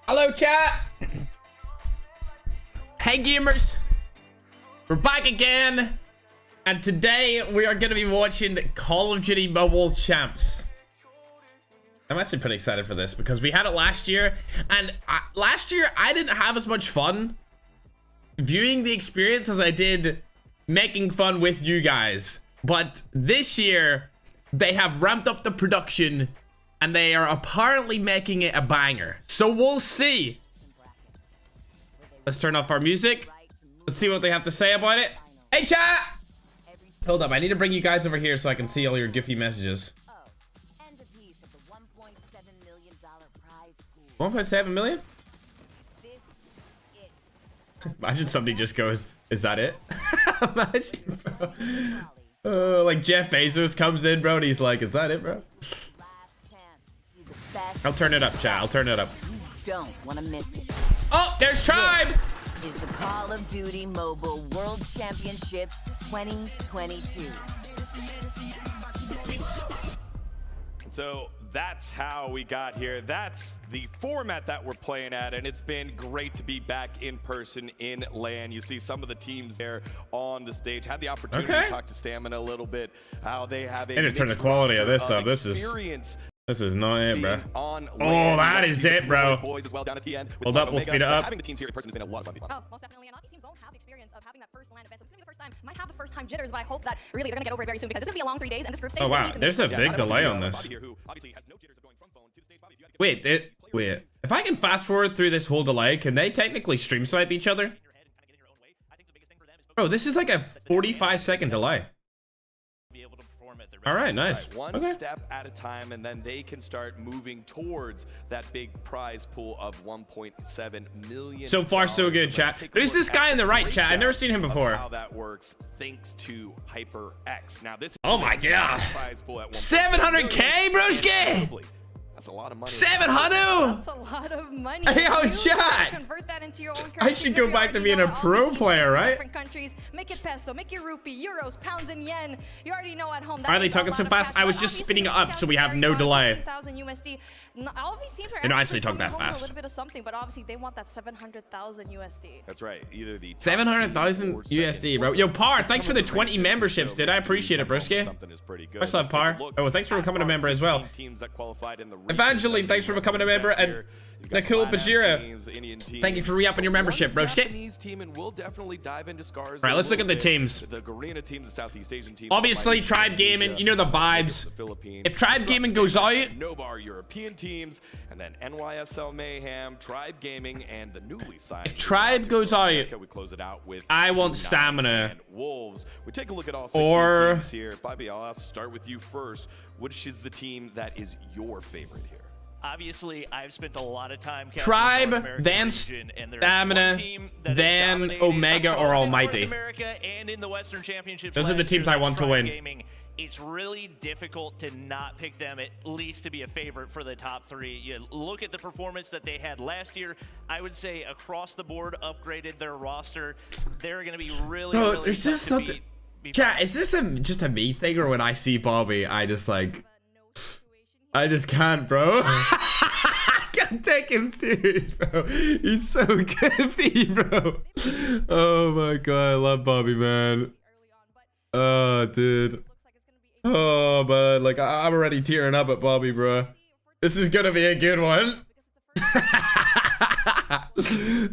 Hello, chat. Hey, gamers. We're back again. And today we are going to be watching Call of Duty Mobile Champs. I'm actually pretty excited for this because we had it last year. And last year, I didn't have as much fun viewing the experience as I did making fun with you guys. But this year, they have ramped up the production and they are apparently making it a banger. So we'll see. Let's turn off our music. Let's see what they have to say about it. Hey, chat! Hold up, I need to bring you guys over here so I can see all your goofy messages. 1.7 million? Imagine somebody just goes, is that it? Imagine, bro. Like Jeff Bezos comes in, bro, and he's like, is that it, bro? I'll turn it up, chat. I'll turn it up. Don't want to miss it. Oh, there's Tribe! This is the Call of Duty Mobile World Championships 2022. So that's how we got here. That's the format that we're playing at, and it's been great to be back in person in LAN. You see some of the teams there on the stage. Had the opportunity to talk to Stamina a little bit, how they have a turn the quality of this up. This is not it, bro. Oh, that is it, bro. Hold up, we'll speed it up. Having the teams here in person has been a lot of fun. Oh, most definitely. And a lot of these teams don't have the experience of having that first LAN event. So it's gonna be the first time. Might have the first time jitters, but I hope that really they're gonna get over it very soon because it's gonna be a long 3 days and this group stage. Oh wow, there's a big delay on this. Wait, if I can fast forward through this whole delay, can they technically stream snipe each other? Bro, this is like a 45-second delay. All right, nice. One step at a time, and then they can start moving towards that big prize pool of 1.7 million. So far, so good, chat. There's this guy in the right, chat. I've never seen him before. How that works, thanks to HyperX. Now this. Oh my god. 700K, broski. That's a lot of money. 700? That's a lot of money. Hey, yo, chat. Convert that into your own currency. I should go back to being a pro player, right? Different countries, make it peso, make it rupee, euros, pounds, and yen. You already know at home. Are they talking so fast? I was just spinning it up so we have no delay. USD. All of these teams are actually talk that fast. A little bit of something, but obviously they want that 700,000 USD. That's right. Either the 700,000 USD, bro. Yo, Par, thanks for the 20 memberships, dude. I appreciate it, broski. Much love, Par. Oh, thanks for becoming a member as well. Evangeline, thanks for becoming a member, and Nakul Bashira, thank you for re-upping your membership, broski. Alright, let's look at the teams. Obviously, Tribe Gaming, you know the vibes. If Tribe Gaming goes out, Nova European teams, and then NYSL Mayhem, Tribe Gaming, and the newly signed. If Tribe goes out, we close it out with I want Stamina. And Wolves. We take a look at all 16 teams here. Bobby, I'll start with you first. Which is the team that is your favorite here? Obviously, I've spent a lot of time Tribe, then Stamina, then Omega or Almighty. And in the Western Championships, those are the teams I want to win. Gaming, it's really difficult to not pick them, at least to be a favorite for the top three. You look at the performance that they had last year. I would say across the board, upgraded their roster. They're going to be really, really there's just something. Chat, is this just a me thing, or when I see Bobby, I just can't, bro. I can't take him serious, bro. He's so goofy, bro. Oh my god, I love Bobby, man. Oh, dude. Oh, man, like I'm already tearing up at Bobby, bro. This is gonna be a good one.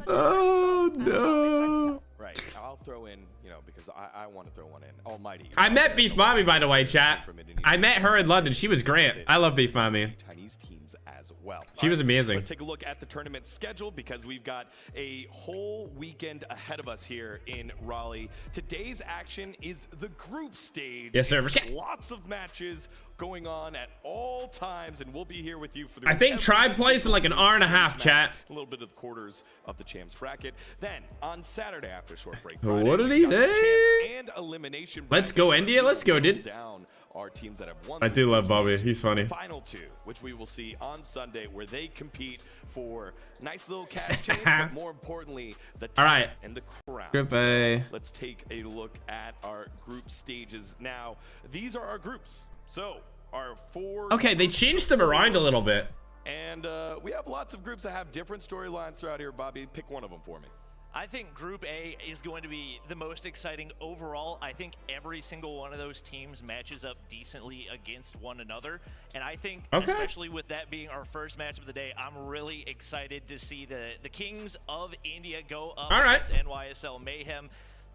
Oh no. Right, I'll throw in, because I want to throw one in. Almighty. I met Beef Mommy, by the way, chat. I met her in London. She was great. I love Beef Mommy. Chinese teams as well. She was amazing. Let's take a look at the tournament schedule because we've got a whole weekend ahead of us here in Raleigh. Today's action is the group stage. Yes, sir. Lots of matches going on at all times, and we'll be here with you for the. I think Tribe plays in like an hour and a half, chat. A little bit of the quarters of the champs bracket. Then on Saturday after a short break, what did he say? And elimination. Let's go, India. Let's go, dude. Down are teams that have won. I do love Bobby. He's funny. Final two, which we will see on Sunday, where they compete for nice little cash change, but more importantly, the talent and the crown. Group A. So let's take a look at our group stages now. These are our groups. So our 4. Okay, they changed them around a little bit. And we have lots of groups that have different storylines throughout here. Bobby, pick one of them for me. I think Group A is going to be the most exciting overall. I think every single one of those teams matches up decently against one another. And I think, especially with that being our first match of the day, I'm really excited to see the Kings of India go up against NYSL Mayhem.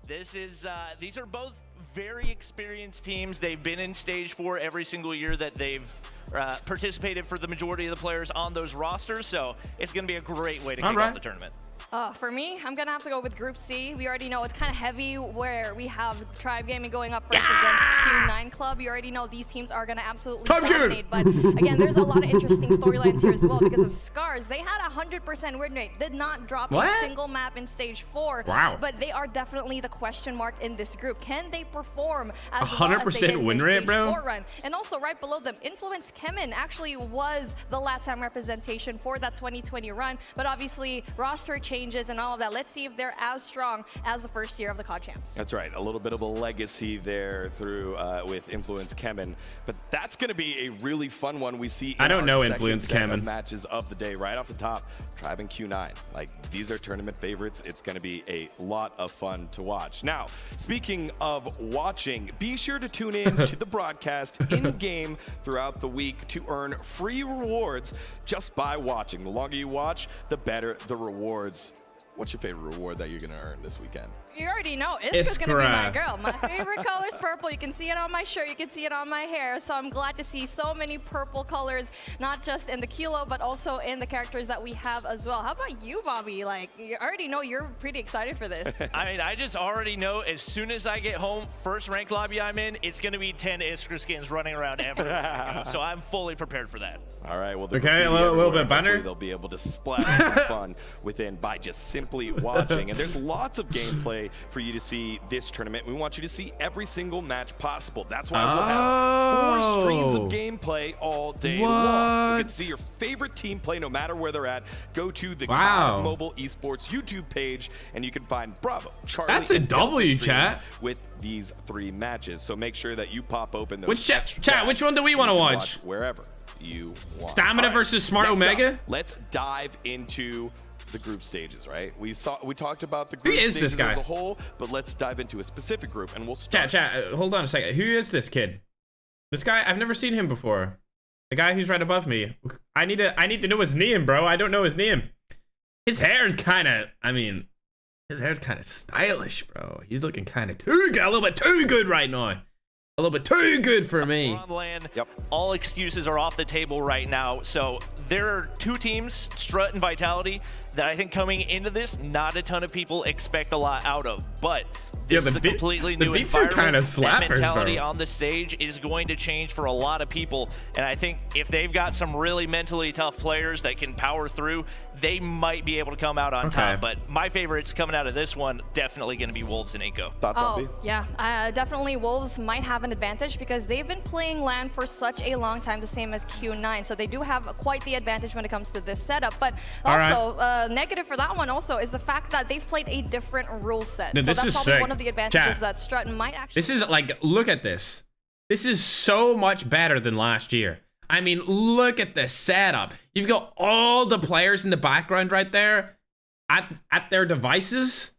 These are both very experienced teams. They've been in Stage 4 every single year that they've participated for the majority of the players on those rosters. So it's going to be a great way to kick off the tournament. For me, I'm gonna have to go with Group C. We already know it's kind of heavy, where we have Tribe Gaming going up first against Q9 Club. You already know these teams are gonna absolutely dominate. But again, there's a lot of interesting storylines here as well because of Scars. They had a 100% win rate, did not drop a single map in Stage 4. Wow. But they are definitely the question mark in this group. Can they perform as 100% well as they did win in rate, Stage bro? 4 run? And also right below them, Influence Kemin actually was the LATAM representation for that 2020 run. But obviously, roster changes and all of that. Let's see if they're as strong as the first year of the COD Champs. That's right. A little bit of a legacy there through with Influence Kemin. But that's going to be a really fun one. We see I don't know Influence Kemin. Matches of the day right off the top. Tribe and Q9. Like, these are tournament favorites. It's going to be a lot of fun to watch. Now, speaking of watching, be sure to tune in to the broadcast in-game throughout the week to earn free rewards just by watching. The longer you watch, the better the rewards. What's your favorite reward that you're going to earn this weekend? You already know Iska's going to be my girl. My favorite color is purple. You can see it on my shirt. You can see it on my hair. So I'm glad to see so many purple colors, not just in the kilo, but also in the characters that we have as well. How about you, Bobby? Like, you already know you're pretty excited for this. I mean, I just already know as soon as I get home, first rank lobby I'm in, it's going to be 10 Iskra skins running around everywhere. So I'm fully prepared for that. All right. Well, a little bit better. They'll be able to splash some fun within by just simply watching. And there's lots of gameplay for you to see this tournament. We want you to see every single match possible. That's why we'll have 4 streams of gameplay all day long. You can see your favorite team play no matter where they're at. Go to the Nova Esports YouTube page and you can find Bravo, Charlie, that's a W, chat, with these 3 matches. So make sure that you pop open those. Which chat? Which one do we want to watch? Wherever you want. Stamina versus Smart Omega. Let's dive into the group stages, right? We talked about the group stages this guy? As a whole, but let's dive into a specific group and we'll start. Chat, hold on a second. Who is this kid? This guy, I've never seen him before. The guy who's right above me. I need to know his name, bro. I don't know his name. His hair is kind of, his hair's kind of stylish, bro. He's looking kind of a little bit too good right now. A little bit too good for me. On land, all excuses are off the table right now. So there are 2 teams, Strut and Vitality, that I think coming into this, not a ton of people expect a lot out of. But this is a completely new environment. That mentality on the stage is going to change for a lot of people. And I think if they've got some really mentally tough players that can power through, they might be able to come out on top. But my favorites coming out of this one, definitely going to be Wolves and Inco. Thoughts on B? Yeah, definitely Wolves might have an advantage because they've been playing LAN for such a long time, the same as Q9. So they do have quite the advantage when it comes to this setup. But also, negative for that one also is the fact that they've played a different rule set. Dude, so that's probably sick. one of the advantages that Strut might actually. This is like, look at this. This is so much better than last year. I mean, look at the setup. You've got all the players in the background right there at their devices.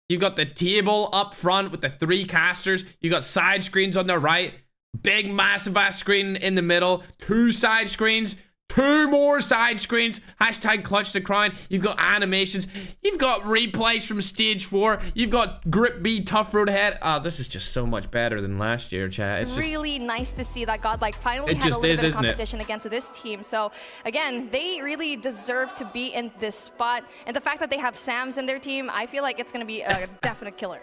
You've got the table up front with the 3 casters. You got side screens on the right. Big, massive ass screen in the middle. 2 side screens. 2 more side screens. Hashtag clutch the crown. You've got animations. You've got replays from stage 4. You've got Grip B, Tough Road ahead. Oh, this is just so much better than last year, chat. It's really nice to see that Godlike finally had a little bit of competition against this team. So again, they really deserve to be in this spot. And the fact that they have Sams in their team, I feel like it's going to be a definite killer.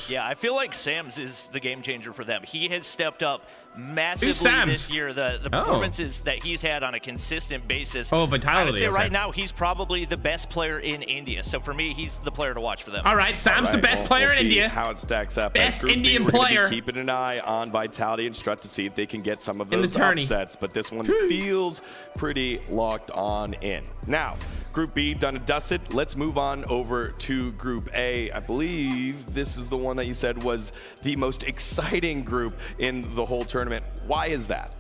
Yeah, I feel like Sams is the game changer for them. He has stepped up massively Sam's? this year. The performances that he's had on a consistent basis. Oh, Vitality. I would say okay. right now he's probably the best player in India. So for me, he's the player to watch for them. All right, Sam's the best player we'll in see India. How it stacks up. Best As Group B, Indian we're gonna be player. keeping an eye on Vitality and Strut to see if they can get some of In the those tourney. upsets, but this one feels pretty locked on in. Now, Group B done and dusted. Let's move on over to Group A. I believe this is the one that you said was the most exciting group in the whole tournament. Why is that?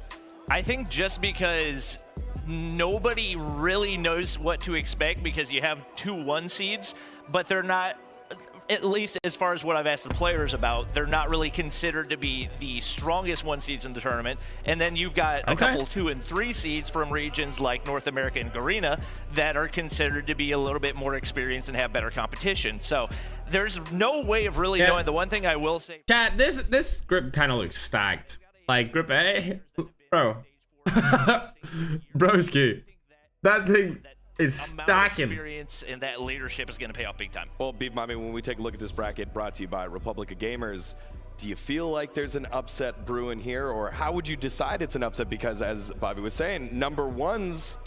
I think just because nobody really knows what to expect because you have 2 1 seeds, but they're not, at least as far as what I've asked the players about, they're not really considered to be the strongest 1 seeds in the tournament. And then you've got a couple 2 and 3 seeds from regions like North America and Garena that are considered to be a little bit more experienced and have better competition. So there's no way of really knowing. The one thing I will say, Chat, this group kind of looks stacked. Like Group A, bro. Broski, that thing is stacking. experience and that leadership is going to pay off big time. Well, Beef Mommy, when we take a look at this bracket brought to you by Republic of Gamers, do you feel like there's an upset brewing here, or how would you decide it's an upset? Because as Bobby was saying, number ones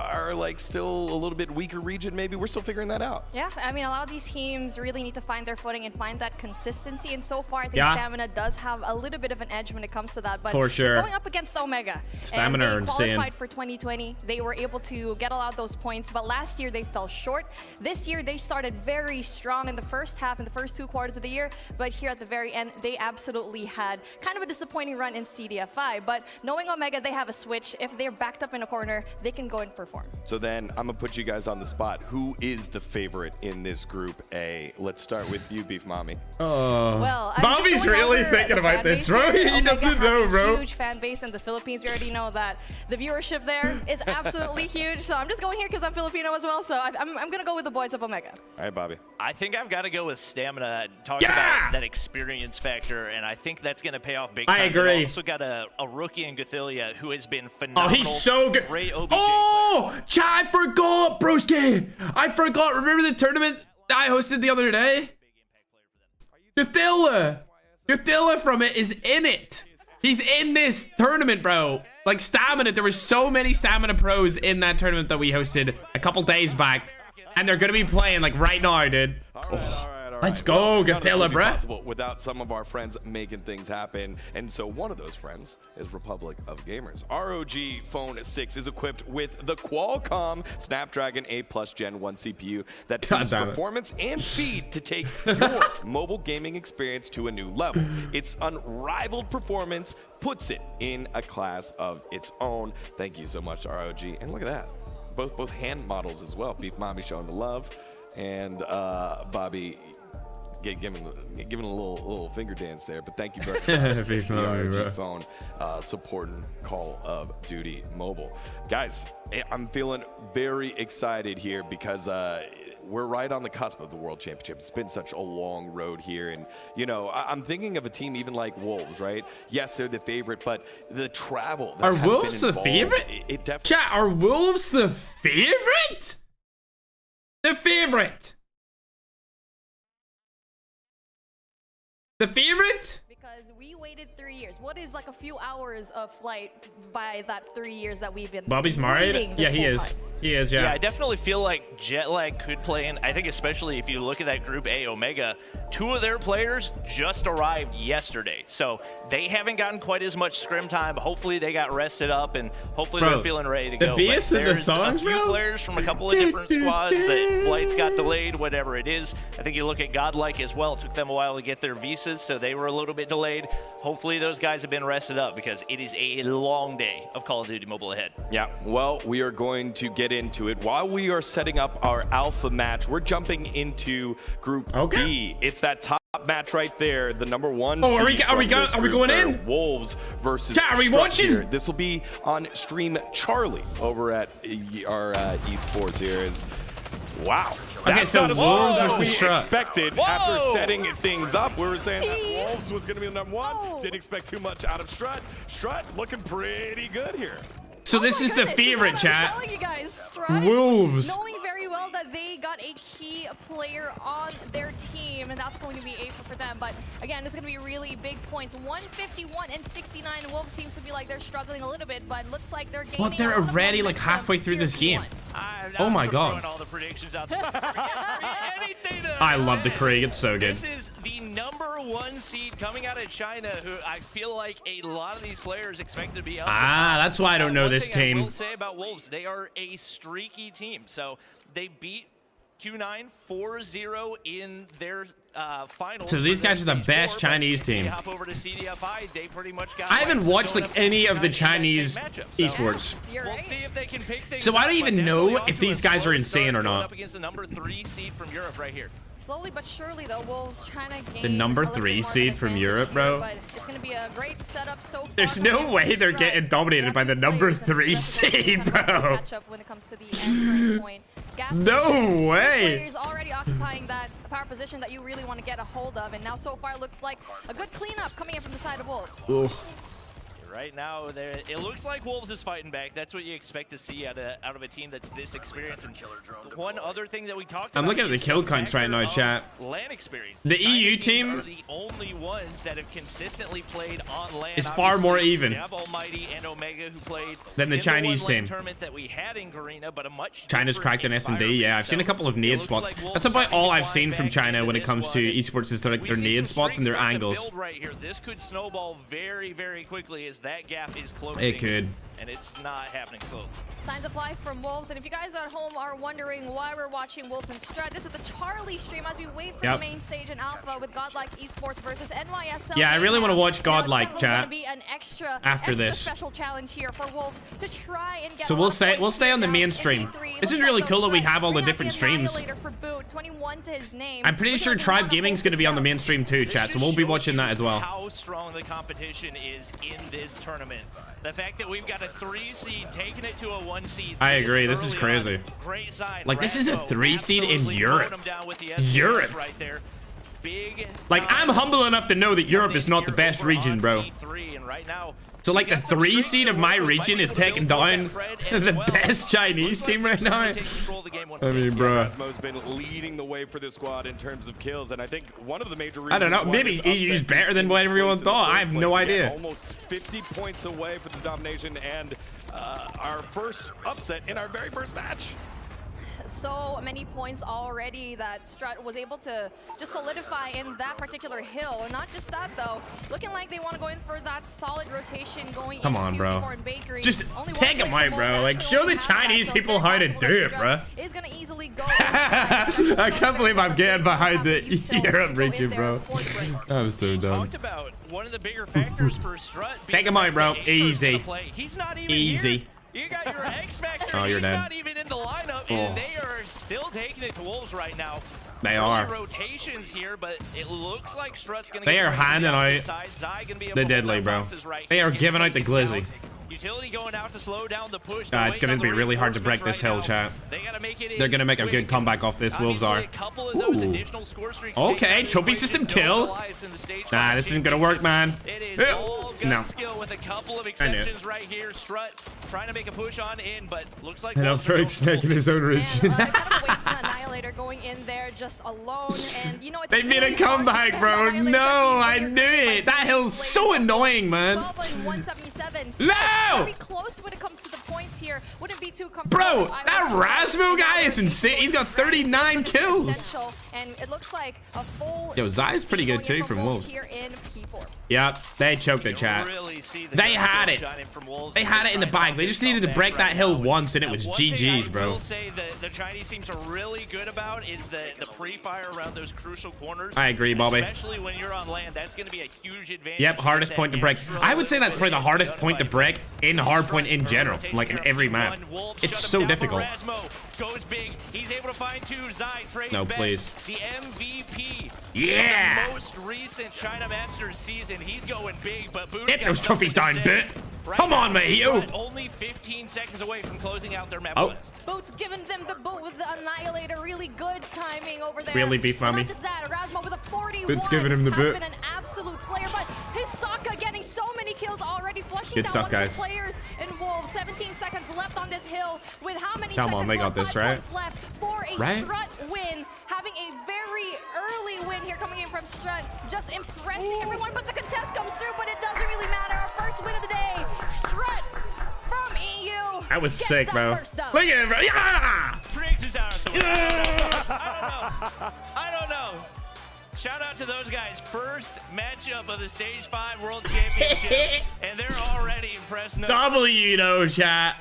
are like still a little bit weaker region. Maybe we're still figuring that out. Yeah, I mean, a lot of these teams really need to find their footing and find that consistency. And so far, I think Stamina does have a little bit of an edge when it comes to that. But for sure, going up against Omega, Stamina are and they qualified insane. for 2020. They were able to get a lot of those points, but last year they fell short. This year they started very strong in the first half, in the first 2 quarters of the year. But here at the very end, they absolutely had kind of a disappointing run in CDFI. But knowing Omega, they have a switch. If they're backed up in a corner, they can go and perform. So then I'm gonna put you guys on the spot. Who is the favorite in this Group A? Let's start with you, Beef Mommy. Oh, well, Bobby's really thinking about this, bro. He doesn't know, bro. Huge fan base in the Philippines. We already know that the viewership there is absolutely huge. So I'm just going here because I'm Filipino as well. So I'm gonna go with the boys of Omega. All right, Bobby. I think I've got to go with Stamina. Talking about that experience factor, and I think that's going to pay off big time. I agree. We've also got a rookie in Gothilia who has been phenomenal. Oh, he's so good. Great OBJ oh, chat, I forgot, broski. I forgot. Remember the tournament that I hosted the other day? Gothilla from it is in it. He's in this tournament, bro. Like Stamina, there were so many Stamina pros in that tournament that we hosted a couple days back. And they're going to be playing like right now, dude. All right. Let's go, Gothilla, bro. Possible without some of our friends making things happen. And so one of those friends is Republic of Gamers. ROG Phone 6 is equipped with the Qualcomm Snapdragon 8 Plus Gen 1 CPU that boosts performance and speed to take your mobile gaming experience to a new level. Its unrivaled performance puts it in a class of its own. Thank you so much, ROG. And look at that. Both hand models as well. Beef Mommy showing the love, and Bobby giving a little finger dance there. But thank you very much. Beef Mommy, ROG Phone supporting Call of Duty Mobile. Guys, I'm feeling very excited here because we're right on the cusp of the World Championship. It's been such a long road here. And, you know, I'm thinking of a team even like Wolves, right? Yes, they're the favorite, but the travel. Are Wolves the favorite? It definitely. Chat, are Wolves the favorite? The favorite? The favorite? Because we waited 3 years. What is like a few hours of flight by that 3 years that we've been Bobby's married? Yeah, he is. Time. He is, yeah. Yeah, I definitely feel like jet lag could play in. I think especially if you look at that Group A Omega, 2 of their players just arrived yesterday. So they haven't gotten quite as much scrim time. Hopefully they got rested up and hopefully they're feeling ready to go. There's a few players from a couple of different squads that flights got delayed, whatever it is. I think you look at Godlike as well. It took them a while to get their visas, so they were a little bit delayed. Hopefully those guys have been rested up because it is a long day of Call of Duty Mobile ahead. Yeah, well, we are going to get into it. While we are setting up our alpha match, we're jumping into Group B. It's that top match right there, the number 1 Oh, are we going there, in? Wolves versus are we Strut watching? here. This will be on Stream Charlie over at our esports here. Wow. Okay, That's so not as Wolves well as versus we Strut. expected. After setting things up, we were saying that See? Wolves was going to be the number 1. Oh. Didn't expect too much out of Strut. Strut looking pretty good here. So this is the favorite, chat. You guys, Strut, Wolves. knowing very well tell that they got a key player on their team, and that's going to be April for them. But again, it's going to be really big points. 151 and 69. Wolves seems to be like they're struggling a little bit, but looks like they're gaining. But they're already like halfway through this game. Oh my god. All the predictions out there. I love the Krieg. It's so good. This is the #1 seed coming out of China, who I feel like a lot of these players expect to be up. That's why I don't know this team. I will say about Wolves, they are a streaky team. So they beat Q9 4-0 in their finals. So these guys are the best Chinese team. Hop over to CDFI, they pretty much got I haven't watched like any of the Chinese esports. We'll see if they can pick things So I don't up, even but know definitely if off to a these guys slow are insane start or going not. Up against the #3 seed from Europe right here. Slowly but surely, though, Wolves trying to gain The a little #3 bit more seed of an from advantage Europe, here, bro. but it's going to be a great setup so far. There's from no Inco way they're getting Strut. dominated by the #3 seed, bro. Catch up when it comes to the entering point. Gas No station, way. Players already occupying that power position that you really want to get a hold of, and now so far looks like a good cleanup coming in from the side of Wolves. Right now, it looks like Wolves is fighting back. That's what you expect to see out of a team that's this experienced. And one other thing that we talked about. I'm looking at the kill counts right now, chat. LAN experience. The EU Chinese teams team are the only ones that have consistently played on LAN. is far more even. We have Almighty and Omega who played than the in Chinese one LAN team. tournament that we had in Garena, but a much China's different cracked in S&D. environment. Yeah, I've seen a couple of So it nade looks spots. like Wolves That's about trying all to I've climb seen from back China into when it this comes to one. esports is their We see nade some spots and their strength starting to angles. build right here. This could snowball very, very quickly as that gap is closing. It could. And it's not happening slowly. Signs of life from Wolves, and if you guys at home are wondering why we're watching Wolves and Strut, this is the Charlie stream as we wait for the main stage in Alpha with Godlike Esports versus NYSL. Yeah, I really want to watch Godlike, Now, it's chat. gonna be an extra this. special challenge here for Wolves to try and get So a we'll lot of points stay on the down main in stream. V3. This is Looks really like cool that we Strut have all the bring out different the streams. Annihilator for boot, 21 to his name. I'm pretty sure Tribe Gaming's going to be on the main stream too, chat, so we'll be watching that as well. How strong the competition is in this tournament. The fact that we've got a 3 seed taking it to a 1 seed. I agree, this is early crazy. on. Great sign. Like, this is a Rasmo 3 seed in absolutely Europe. mowed him down with the Europe. SPS right there. Big Like, I'm humble enough to know that Europe is not the best region, bro. And right now, So, like, the 3 seed of my region is taking down the best Chinese team right now. I mean, bro. Rasmo's been leading the way for this squad in terms of kills, and I think one of the major reasons I don't know, why maybe this upset EU's is better than in what everyone place in the thought. I first have no place. Again, idea. Almost 50 points away for the domination and our first upset in our very first match. So many points already that Strut was able to just solidify in that particular hill. And not just that, though. Looking like they want to go in for that solid rotation going Come on, into bro. Before and Bakery. Just Only take one them player out, from bro. Wolves Like, actually show only the has that, Chinese so people very how to possible do that it, bro. Strut is going to easily go inside. I can't believe I'm getting behind the Europe region, bro. I'm so dumb. Talked about one of the bigger factors for Strut. Take him out, bro. Easy. He's not even Easy. Here. You got your X Factor. Oh, you're He's dead. not even in the lineup, and they are still taking it to Wolves right now. They Early are. rotations here, but it looks like Strut's gonna They get are right to the handing opposite out side. Zai gonna be able the to deadly, hold bro. down boxes right They here. are Gets giving out the taken glizzy. down. Utility going out to slow down the push. It's going to be really hard to break this hill, chat. They're going to make a good comeback off this, Wolves are. Okay, trophy system kill. Nah, this isn't going to work, man. It is all gun No. skill with a couple of I knew it. exceptions right here. Strut trying to make a push on in, but looks like And I'm Wolves are very going snake in full his own And region. kind of a waste of an Annihilator going in there just alone. And you know, it's They made a really hard to comeback, spend bro. Annihilator No, for I teams knew when you're it. That playing hill's late so on. annoying, man. 12 and 177. No! Very close when it comes to the points here. Wouldn't be too comfortable. Bro, if I that was Rasmo guy is insane. He's got 39 kills. essential, and it looks like a full Yo, Zai's pretty good going in too from Wolves. here in P4. Yep, they choked it, chat. Really see the They gun had skill it. shining from Wolves. They had it in the bag. They just needed to break that hill once, and it was One thing GG's, I bro. will say that the Chinese teams are really good about is the pre-fire around those crucial corners. I agree, Bobby. Especially when you're on land, that's going to be a huge advantage. Yep, to hardest get point to that break. extra I would say that's probably the little hardest bit point to of break in hardpoint in Strut, general, rotation like in here, every map. Q1. Wolves It's shut him so down, but difficult. Rasmo goes big. He's able to find two. Zai trades No, back. please. The MVP. Yeah. The most recent China Masters season. He's going big, but Buddha Get got those trophies something down, to say. bit. Right Come on, now, mate, Strut you. Only 15 seconds away from closing out their map Oh. list. Boots giving them the boot with the Annihilator. Really good timing over there. Really beef, And mommy. not just that, Rasmo with a 41 Boots giving him the has boot. been an absolute slayer, but his Sokka getting so many kills already, flushing Good down stuff, one guys. of the players in Wolves. 17 seconds left on this hill with how many Come seconds on, they got left? this, 5 right? points left. 4 a right? Strut win, having a very early win here coming in from Strut, just impressing everyone, but the contest comes through, but it doesn't really matter. Our first win of the day, Strut from EU. That was sick, bro. Look at it, bro. Yeah! Triggs is out of the way. I don't know. Shout out to those guys. First matchup of the Stage 5 World Championship, and they're already impressed. W, though, chat.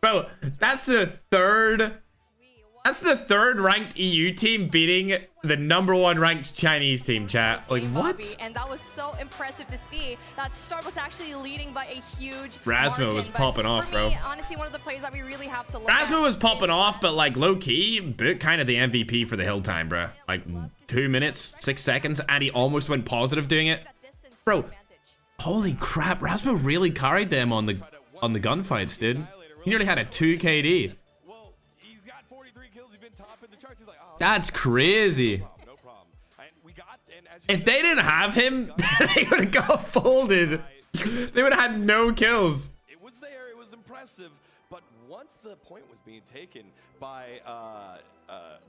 Bro, that's the third ranked EU team beating the #1 ranked Chinese team, chat. Like, what? And that was so impressive to see. That Strut was actually leading by a huge Rasmo was popping off, bro. Honestly, one of the players that we really have to look Rasmo was popping off, but like low-key, kind of the MVP for the hill time, bro. Like 2 minutes, 6 seconds, and he almost went positive doing it. Bro, holy crap, Rasmo really carried them on the gunfights, dude. He nearly had a 2 KD. Well, he's got 43 kills. He's been top in the charts. He's like, oh, That's crazy. no problem. And we got, and as you If they didn't have him, they would have got folded. They would have had no kills. it was there, it was impressive, but once the point was being taken by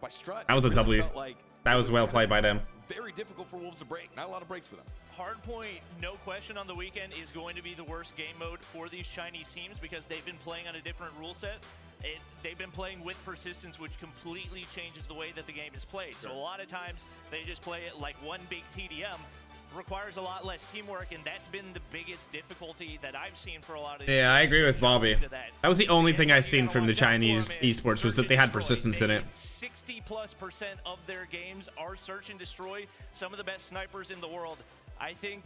Strut, That was a it W. felt like That was well played by them. very difficult for Wolves to break. Not a lot of breaks for them. Hardpoint, no question on the weekend, is going to be the worst game mode for these Chinese teams because they've been playing on a different rule set. They've been playing with persistence, which completely changes the way that the game is played. So a lot of times they just play it like one big TDM. Requires a lot less teamwork, and that's been the biggest difficulty that I've seen for a lot of these. Yeah, I agree with Bobby. That was the only thing I've seen from the Chinese esports was that they had persistence in it. 60+% of their games are search and destroy. Some of the best snipers in the world. I think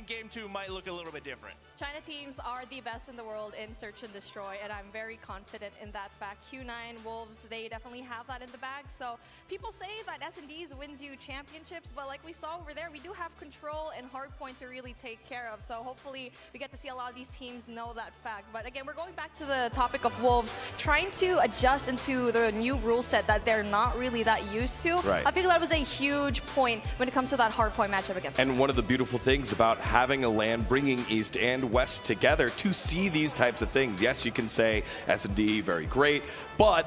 game 2 might look a little bit different. China teams are the best in the world in search and destroy, and I'm very confident in that fact. Q9 Wolves, they definitely have that in the bag. So people say that S&Ds wins you championships, but like we saw over there, we do have control and hardpoint to really take care of. So hopefully we get to see a lot of these teams know that fact. But again, we're going back to the topic of Wolves trying to adjust into the new rule set that they're not really that used to. Right. I think that was a huge point when it comes to that hardpoint matchup against them. And one of the beautiful things about having a LAN bringing East and West together to see these types of things. Yes, you can say S&D, very great, but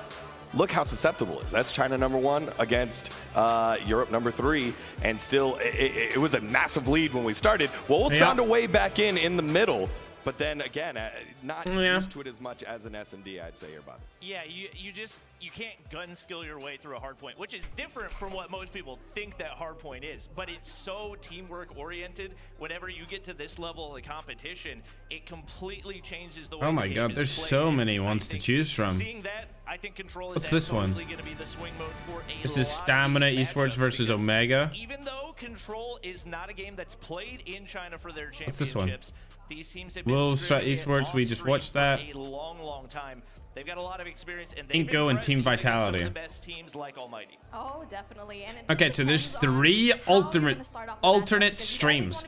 look how susceptible it is. That's China #1 against Europe #3, and still it was a massive lead when we started. Wolves found a way back in the middle. But then again, not used to it as much as an S&D, I'd say, here, Bob. Yeah, you can't gun skill your way through a hardpoint, which is different from what most people think that hardpoint is. But it's so teamwork oriented. Whenever you get to this level of the competition, it completely changes the way. Oh my god, there's so many ones to choose from. Seeing that, I think control is What's this one? going to be the swing mode for a This is lot of Stamina these Esports matchups versus because Omega. Even though control is not a game that's played in China for their What's this one? championships, these teams have been Wolves, Strut streaming it Esports, we off just stream watched for that. a long time. They've got a lot of experience, and they've Inco and Team impressed even Vitality. some of the best teams like Almighty. Oh, definitely. And Okay, so there's 3 alternate streams.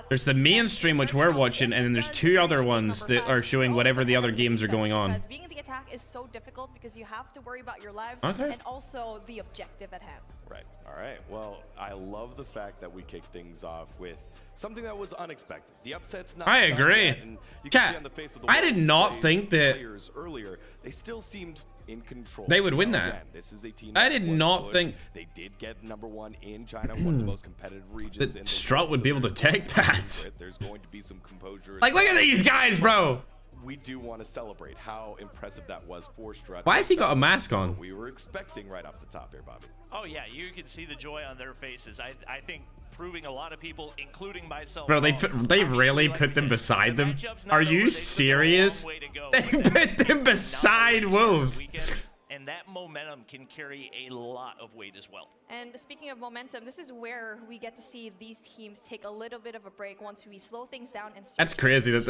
There's the main stream, which we're watching, and then there's 2 other ones that are showing whatever the other games are going on. Because being in the attack is so difficult because you have to worry about your lives and also the objective at hand. Right. All right. Well, I love the fact that we kicked things off with something that was unexpected. The upset's not. I agree. And you can see on the face of the I did Wolves not players think that earlier, they still seemed in control. they would win Now, that. again, this is a team I that did was not pushed. think they did get #1 in China, one of the most competitive regions. that Strut would be able to take that. There's going to be some composure. Like, look at these guys, bro. We do want to celebrate how impressive that was for Strut. Why has he got a mask on? We were expecting right off the top here, Bobby. Oh yeah, you can see the joy on their faces. I think proving a lot of people, including myself. Bro, they obviously, really like put we them said, beside the them. matchup's not Are over. you They still got a long serious? way to go, They but that's put them not beside the way to start Wolves. the weekend, and that momentum can carry a lot of weight as well. And speaking of momentum, this is where we get to see these teams take a little bit of a break once we slow things down and That's crazy that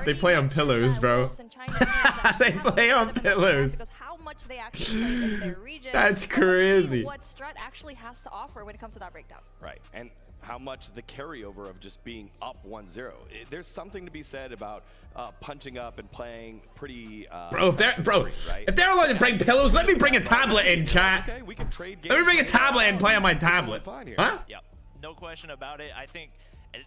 they play on pillows, bro. They play on pillows. Because how much they actually play in their region. That's But let's see crazy. what Strut actually has to offer when it comes to that breakdown. Right, and how much the carryover of just being up 1-0. There's something to be said about punching up and playing pretty. Bro, if they're allowed to bring pillows, let me bring a tablet in, chat. Okay, we can trade games. Let me bring a tablet and play on my tablet. Fine here. Huh? Yep, no question about it. I think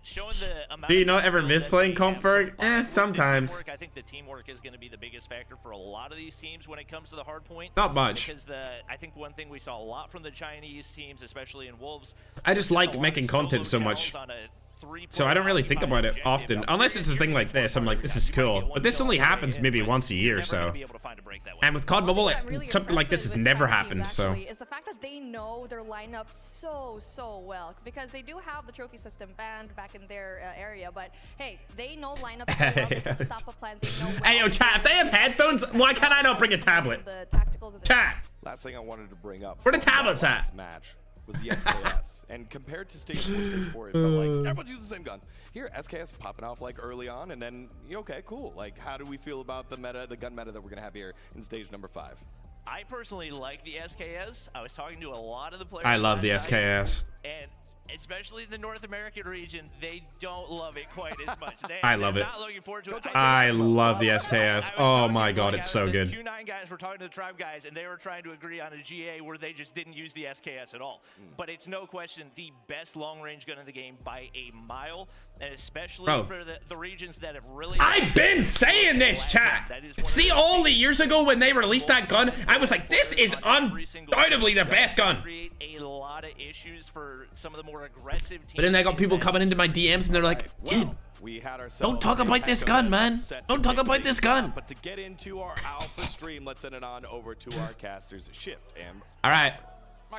Showing the amount Do you of not ever skill miss that playing they comp have ferg? combined with the Sometimes. teamwork. I think the teamwork is going to be the biggest factor for a lot of these teams when it comes to the hard point. Not much. Because I think one thing we saw a lot from the Chinese teams, especially in Wolves, I just like making content so much. So I don't really think about it often, unless it's a thing like this. I'm like, this is cool, but this only happens maybe once a year. So, and with COD Mobile, something like this has never happened. So, is the fact that they know their lineup so well, because they do have the trophy system banned back in their area. But hey, they know lineups so well. They can stop a plan. They know hey, yo, chat, if they have headphones, why can't I not bring a tablet? The tacticals of the Chat. teams. Last thing I wanted to bring up. Where the tablets at? Last match was the SKS, and compared to stage 4, it felt like everyone's using the same gun. Here, SKS popping off like early on, and then okay, cool. Like, how do we feel about the meta, the gun meta that we're gonna have here in stage number 5? I personally like the SKS. I was talking to a lot of the players. I love the last night, SKS. and especially the North American region, they don't love it quite as much. I love it. Not looking forward to it. I love the SKS. Oh my god, it's so good. The Q9 guys were talking to the Tribe guys, and they were trying to agree on a GA where they just didn't use the SKS at all. But it's no question the best long-range gun in the game by a mile, and especially for the regions that have really... I've been saying this, chat. See, all the years ago when they released that gun, I was like, this is undoubtedly the best gun. Create a lot of issues for some of the more aggressive teams. But then I got people coming into my DMs and they're like, dude, don't talk about this gun, man. Don't talk about this gun. But to get into our alpha stream, let's send it on over to our casters. Shift and all right.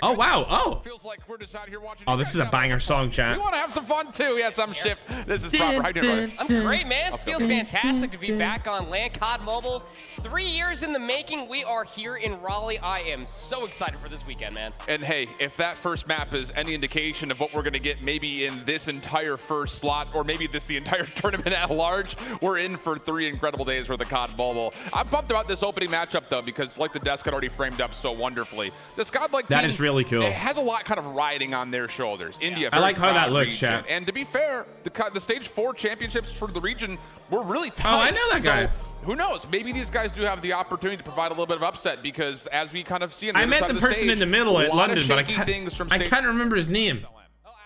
Oh wow! Oh, feels like we're just out here watching. Oh, this is a banger song, chat. We want to have some fun too. Yes, I'm Shift. This is proper. How you doing, brother? I'm great, man. It feels fantastic to be back on LAN COD Mobile. 3 years in the making. We are here in Raleigh. I am so excited for this weekend, man. And hey, if that first map is any indication of what we're going to get maybe in this entire first slot, or maybe the entire tournament at large, we're in for 3 incredible days for the COD Mobile. I'm pumped about this opening matchup, though, because like the desk had already framed up so wonderfully. This Godlike team, that is really cool. It has a lot kind of riding on their shoulders. India, I like how that looks, region. chat. And to be fair, the stage 4 championships for the region were really tight. Oh, I know that guy. Who knows? Maybe these guys do have the opportunity to provide a little bit of upset, because as we kind of see in the I other met side the of the person stage, in the middle at London, but I can't remember his name.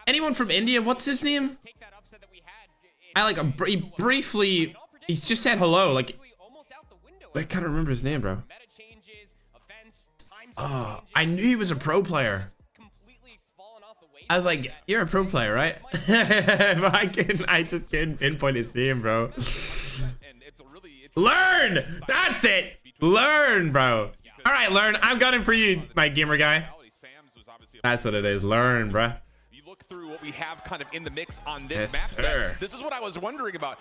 Anyone from India? What's his name? I like briefly. He just said hello. Like, I can't remember his name, bro. Oh, I knew he was a pro player. I was like, you're a pro player, right? But I just can't pinpoint his name, bro. Learn! That's it! Learn, bro. All right, Learn. I've got him for you, my gamer guy. That's what it is. Learn, bro. Through what we have kind of in the mix on this map set. This is what I was wondering about.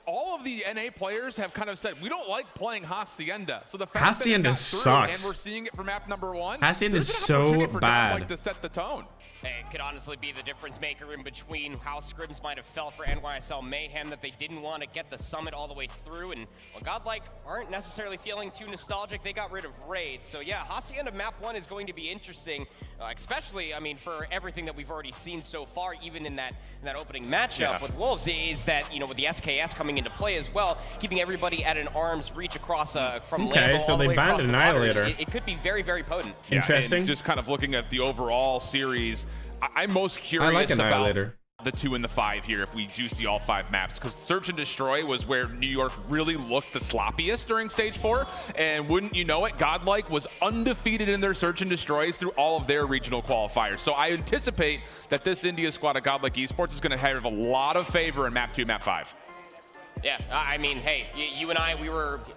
All of the NA players have kind of said, we don't like playing Hacienda. So the fact Hacienda that sucks. and we're seeing it for map number 1. Hacienda is so bad. Like to set the tone. It could honestly be the difference maker in between how scrims might have felt for NYSL Mayhem, that they didn't want to get the summit all the way through, and well, Godlike aren't necessarily feeling too nostalgic. They got rid of Raid. So yeah, Hacienda map 1 is going to be interesting, especially, I mean, for everything that we've already seen so far, even in that opening matchup with Wolves, is that, you know, with the SKS coming into play as well, keeping everybody at an arm's reach across from okay, so they banned Annihilator. It could be very, very potent. Yeah, interesting. And just kind of looking at the overall series, I'm most curious about the 2 and the 5 here if we do see all 5 maps, because Search and Destroy was where New York really looked the sloppiest during stage 4, and wouldn't you know it, Godlike was undefeated in their Search and Destroys through all of their regional qualifiers. So I anticipate that this India squad at Godlike Esports is going to have a lot of favor in map 2, map 5. Yeah, I mean, hey, you and I,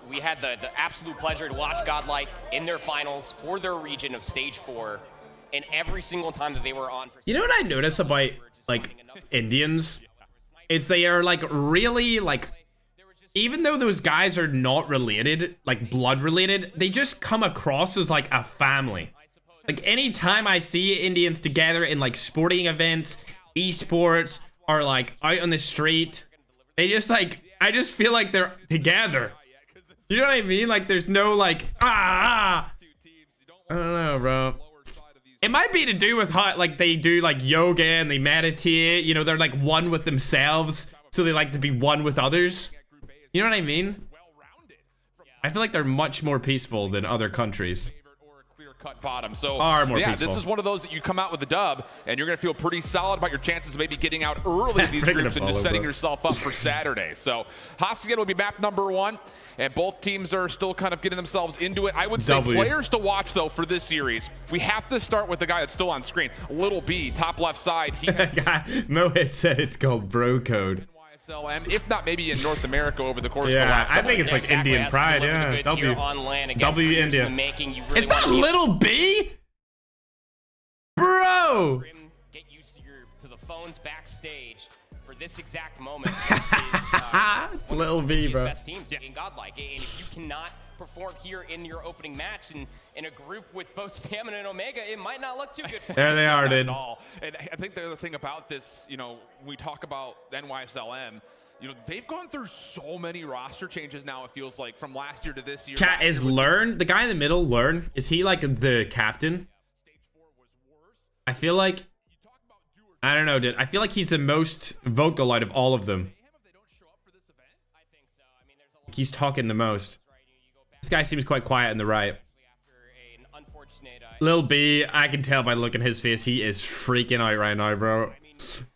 we had the absolute pleasure to watch Godlike in their finals for their region of stage 4. And every single time that they were on, you know what I notice about like Indians is they are like really like, even though those guys are not related, like blood related, they just come across as like a family. Like anytime I see Indians together in like sporting events, esports, or like out on the street, they just like, I just feel like they're together. You know what I mean? Like there's no like I don't know, bro. It might be to do with how like they do like yoga and they meditate, you know, they're like one with themselves, so they like to be one with others. You know what I mean? I feel like they're much more peaceful than other countries. cut bottom. So yeah, peaceful. This is one of those that you come out with a dub, and you're going to feel pretty solid about your chances of maybe getting out early in these groups and just setting yourself up for Saturday. So Hasagen will be map number 1, and both teams are still kind of getting themselves into it. I would say players to watch, though, for this series. We have to start with the guy that's still on screen. Little B, top left side. Mohit said it's called bro code. NYSL, if not maybe in North America over the course of the last I think it's like Indian pride, yeah. W India. Is that Little B? Bro! Get used to the phones backstage for this exact moment. Little B, bro. Best teams in Godlike. And if you cannot perform here in your opening match and in a group with both Stamina and Omega, it might not look too good for There they are, dude. And I think the other thing about this, you know, we talk about NYSLM, you know, they've gone through so many roster changes now, it feels like, from last year to this year. Chat, is Learn, the guy in the middle, Learn, is he like the captain? I feel like, I don't know, dude. I feel like he's the most vocal out of all of them. He's talking the most. This guy seems quite quiet in the right. Lil B, I can tell by looking at his face, he is freaking out right now, bro.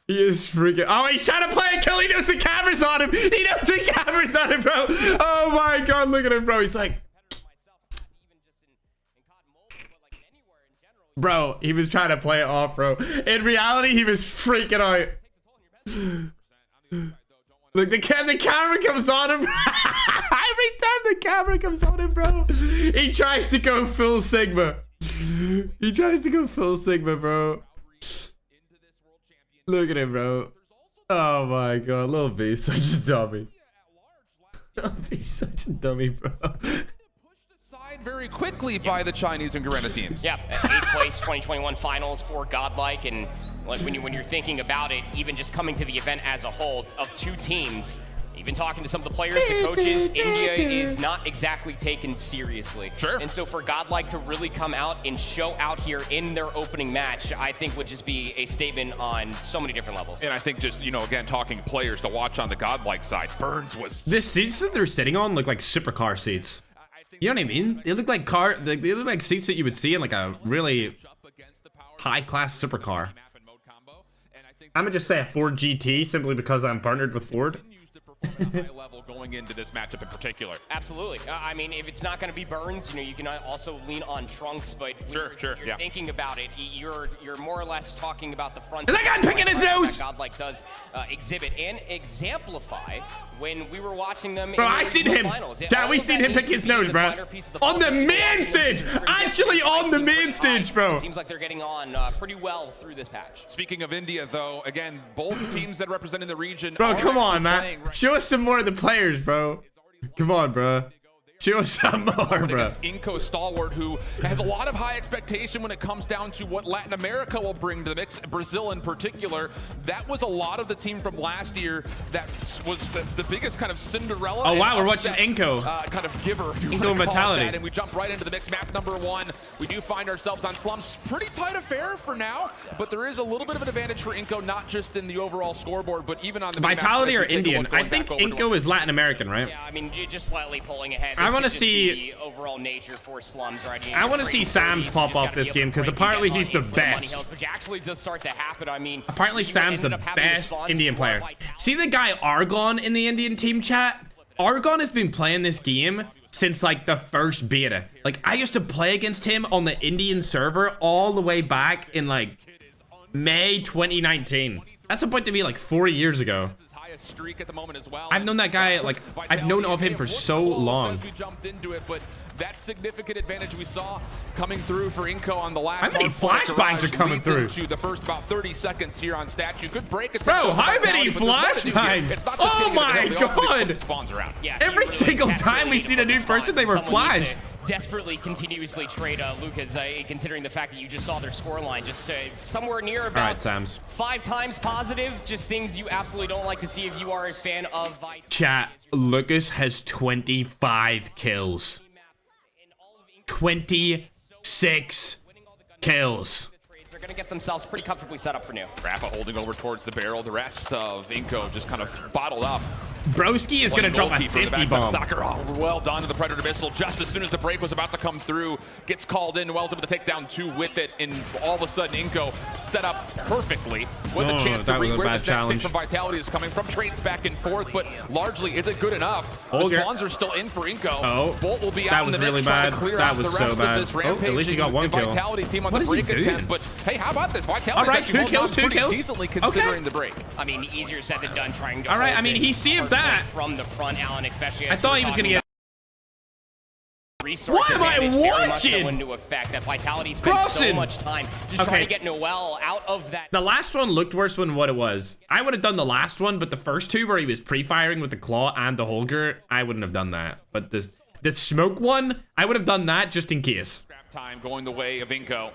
He is freaking. Oh, he's trying to play a kill. He knows the camera's on him. He knows the camera's on him, bro. Oh my god, look at him, bro. He's like, bro, he was trying to play it off, bro. In reality, he was freaking out. Look, the camera comes on him. Every time the camera comes on him, bro, he tries to go full Sigma. He tries to go full Sigma, bro. Look at him, bro. Oh my god, Lil B is such a dummy. Lil B is such a dummy, bro. Very quickly by the Chinese and Garena teams. Yeah, 8th place 2021 finals for Godlike, and like when you're thinking about it, even just coming to the event as a whole of 2 teams, even talking to some of the players, the coaches, India is not exactly taken seriously. Sure. And so for Godlike to really come out and show out here in their opening match, I think would just be a statement on so many different levels. And I think just, you know, again, talking players to watch on the Godlike side, Burns was... The seats that they're sitting on look like supercar seats. You know what I mean? They look like they look like seats that you would see in like a really high-class supercar. I'm gonna just say a Ford GT simply because I'm partnered with Ford. Level going into this matchup in particular. Absolutely. I mean, if it's not going to be Burns, you know, you can also lean on Trunks, but you're thinking about it, you're more or less talking about the front. Is that guy picking his nose? Godlike does exhibit and exemplify when we were watching them. Bro, I seen him. Dad, we seen him pick his nose, bro. On the main stage, actually on the main stage, bro. Seems like they're getting on pretty well through this patch. Speaking of India, though, again, both teams that represent in the region. Bro, come on, man. Show us some more of the players, bro. Come on, bro. Show us some more, bro. Inco Stalwart, who has a lot of high expectation when it comes down to what Latin America will bring to the mix, Brazil in particular. That was a lot of the team from last year that was the biggest kind of Cinderella. Oh, wow, we're watching Inco. Kind of giver. Inco mentality. And we jump right into the mix. Map number 1. We do find ourselves on slums. Pretty tight affair for now, but there is a little bit of an advantage for Inco, not just in the overall scoreboard, but even on the Vitality or Indian. I think Inco is Latin American, right? Yeah, I mean, just slightly pulling ahead. I want to see the overall nature for slums. Right? I want to see Sam's pop off this game because apparently he's the best. Which actually does start to happen. I mean, apparently Sam's the best Indian player. See the guy Argon in the Indian team chat? Argon has been playing this game since like the first beta. Like I used to play against him on the Indian server all the way back in like May 2019. That's about to be like 4 years ago. Streak at the moment as well. I've known that guy, like, I've known of him for so long. We jumped into it, but that significant advantage we saw coming through for Inco on the last. How many flashbangs are coming through? To the first about 30 seconds here on Statue. Good break. Bro, how many flashbangs? Oh my god! Yeah, every single time we see a new person, they were flashed. Desperately continuously trade Lucas, considering the fact that you just saw their scoreline, just somewhere near about 5 times positive, just things you absolutely don't like to see if you are a fan of Vice. Chat, Lucas has 25 kills. 26 kills. They're going to get themselves pretty comfortably set up for new. Rafa holding over towards the barrel. The rest of Inco just kind of bottled up. Broski is going to drop a 50 bomb. Sakura, well done to the Predator missile. Just as soon as the break was about to come through, gets called in. Wells able to take down 2 with it, and all of a sudden Inco set up perfectly with a chance to read where this next hit from Vitality is coming from. Trades back and forth, but largely is it good enough? The spawns are still in for Inco. Oh, Bolt will be that out was in the really mix, bad. Clear That out was the so rest bad. Of this Oh, at least he got 1 kill. Vitality team on What the is he break doing? attempt, but hey, how about this? Vitality all right, 2 kills, 2 kills. Decently considering the break. I mean, easier said than done trying to. All right, I mean, he saved that. From the front, Alan, especially. I thought he was going to get. What am I watching? Into effect that Vitality spent so much time just trying to get Noel out of that. The last one looked worse than what it was. I would have done the last one, but the first 2 where he was pre-firing with the claw and the Holger, I wouldn't have done that. But this smoke one, I would have done that just in case. Scrap time going the way of Inco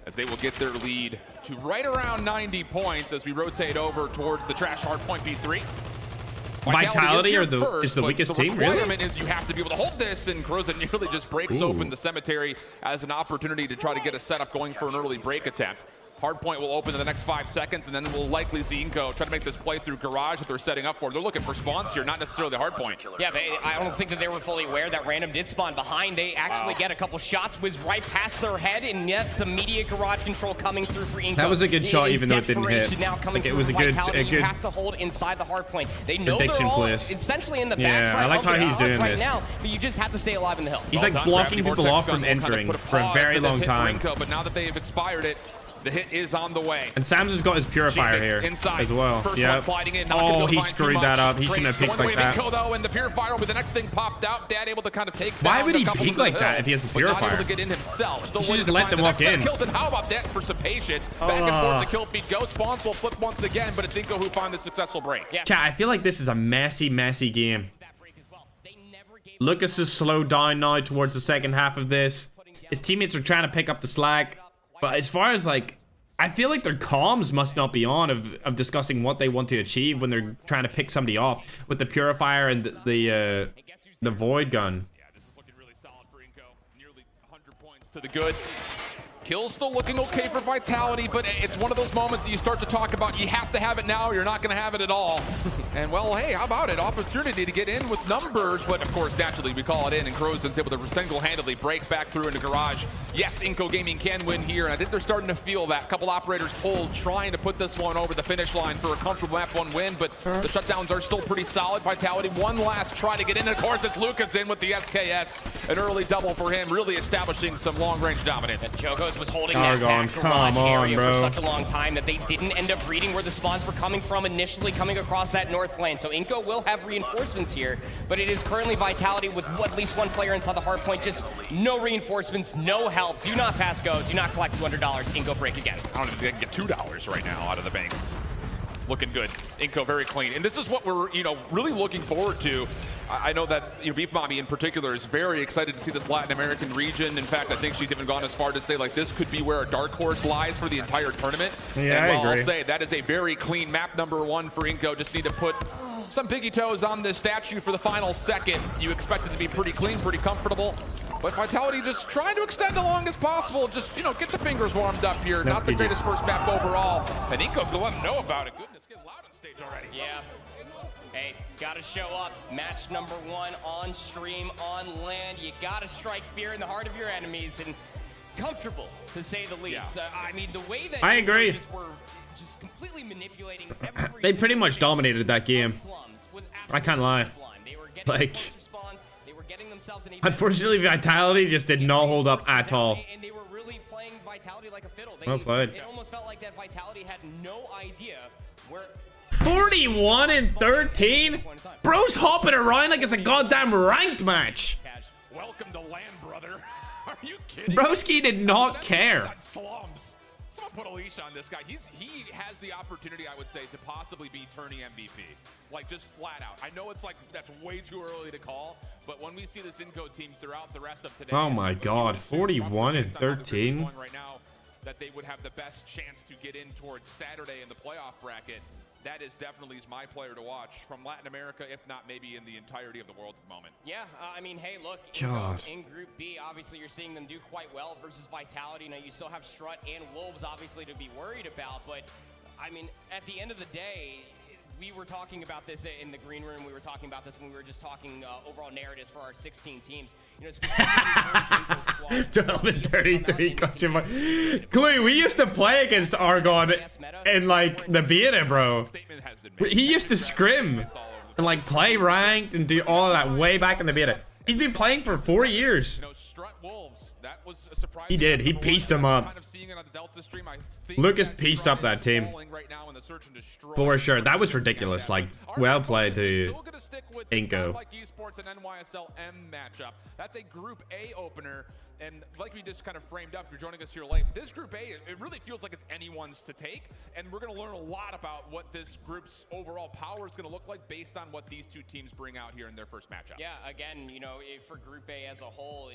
as they will get their lead to right around 90 points as we rotate over towards the trash hard point B3. Vitality is the weakest team, really? The requirement is you have to be able to hold this, and Croza nearly just breaks open the cemetery as an opportunity to try to get a setup going for an early break attempt. Hardpoint will open in the next 5 seconds, and then we'll likely see Inco try to make this play through garage that they're setting up for. They're looking for spawns here, not necessarily the hardpoint. Yeah, I don't think that they were fully aware that random did spawn behind. They actually get a couple shots, was right past their head, and yet some immediate garage control coming through for Inco. That was a good shot, even though it didn't hit. Now coming it was a good You have to hold inside the hardpoint. They know prediction they're all place. essentially in the Yeah, backside. I like how he's doing right this. now, but you just have to stay alive in the hill. He's like blocking people off from entering for a very long time. But now that they have expired it, the hit is on the way. And Sam's has got his purifier here as well. Yeah. Oh, he screwed that up. He shouldn't have peeked like that. Though, and the purifier will be the next thing popped out. Dad able to kind of take Why down would he peek like that if he has the purifier? Not able to get in himself. Still he just let them walk in. Kills, and how about that for some patience? Back and forth, the kill feed goes. Spawns will flip once again, but it's Inco who find the successful break. Yeah. Chat, I feel like this is a messy game. Lucas is slowed down now towards the second half of this. His teammates are trying to pick up the slack, but as far as like, I feel like their comms must not be on of discussing what they want to achieve when they're trying to pick somebody off with the purifier and the void gun. Yeah, this is looking really solid for Inco. Nearly 100 points to the good. Kill's still looking okay for Vitality, but it's one of those moments that you start to talk about. You have to have it now, or you're not going to have it at all. And, well, hey, how about it? Opportunity to get in with numbers, but, of course, naturally, we call it in, and Crozen's able to single-handedly break back through into garage. Yes, Inco Gaming can win here, and I think they're starting to feel that. A couple operators pulled, trying to put this one over the finish line for a comfortable map 1 win, but the shutdowns are still pretty solid. Vitality, one last try to get in, and, of course, it's Lucas in with the SKS. An early double for him, really establishing some long-range dominance. And Jogos was holding that back garage area for such a long time that they didn't end up reading where the spawns were coming from initially, coming across that north lane. So Inco will have reinforcements here, but it is currently Vitality with at least 1 player inside the hard point. Just no reinforcements, no help. Do not pass go. Do not collect $200. Inco break again. I don't know if they can get $2 right now out of the banks. Looking good. Inco very clean. And this is what we're, really looking forward to. I know that Beef Mommy in particular is very excited to see this Latin American region. In fact, I think she's even gone as far to say like this could be where a dark horse lies for the entire tournament. Yeah, and I agree. I'll say that is a very clean map number 1 for Inco. Just need to put some piggy toes on this statue for the final second. You expect it to be pretty clean, pretty comfortable. But Vitality just trying to extend as long as possible. Just, get the fingers warmed up here. Not the greatest first map overall. And Inco's gonna let them know about it. Goodness, getting loud on stage already. Yeah. Hey, gotta show up. Match number 1 on stream, on land. You gotta strike fear in the heart of your enemies, and comfortable, to say the least. Yeah. I mean, the way that I agree. were just completely manipulating every They pretty much dominated that game. I can't lie. Like, unfortunately, Vitality just did not hold up at all. And they were really playing Vitality like a fiddle. Well played. It almost felt like that Vitality had no idea where 41 and 13? Bro's hopping around like it's a goddamn ranked match. Welcome to land, brother. Are you kidding? Broski did not care. Slums. Someone put a leash on this guy. He has the opportunity, I would say, to possibly be tourney MVP. Like, just flat out. I know it's like, that's way too early to call, but when we see this Inco team throughout the rest of today. Oh my god, 41 and 13. Right now, that they would have the best chance to get in towards Saturday in the playoff bracket. That is definitely my player to watch from Latin America, if not maybe in the entirety of the world at the moment. Yeah, I mean, hey, look, in Group B, obviously you're seeing them do quite well versus Vitality. Now, you still have Strut and Wolves, obviously, to be worried about. But, I mean, at the end of the day, we were talking about this in the green room. We were talking about this when we were just talking overall narratives for our 16 teams. You know, specifically 33 question mark. Chloe, we used to play against Argon in like the beta, bro. He used to scrim and like play ranked and do all of that way back in the beta. He'd been playing for 4 years. He did. He pieced him up. Lucas pieced up that team. For sure. That was ridiculous. Like, well played to Inco. Godlike Esports and NYSL matchup. That's a Group A opener. And like we just kind of framed up, if you're joining us here late, this Group A, it really feels like it's anyone's to take. And we're going to learn a lot about what this group's overall power is going to look like based on what these two teams bring out here in their first matchup. Yeah, again, you know, for Group A as a whole,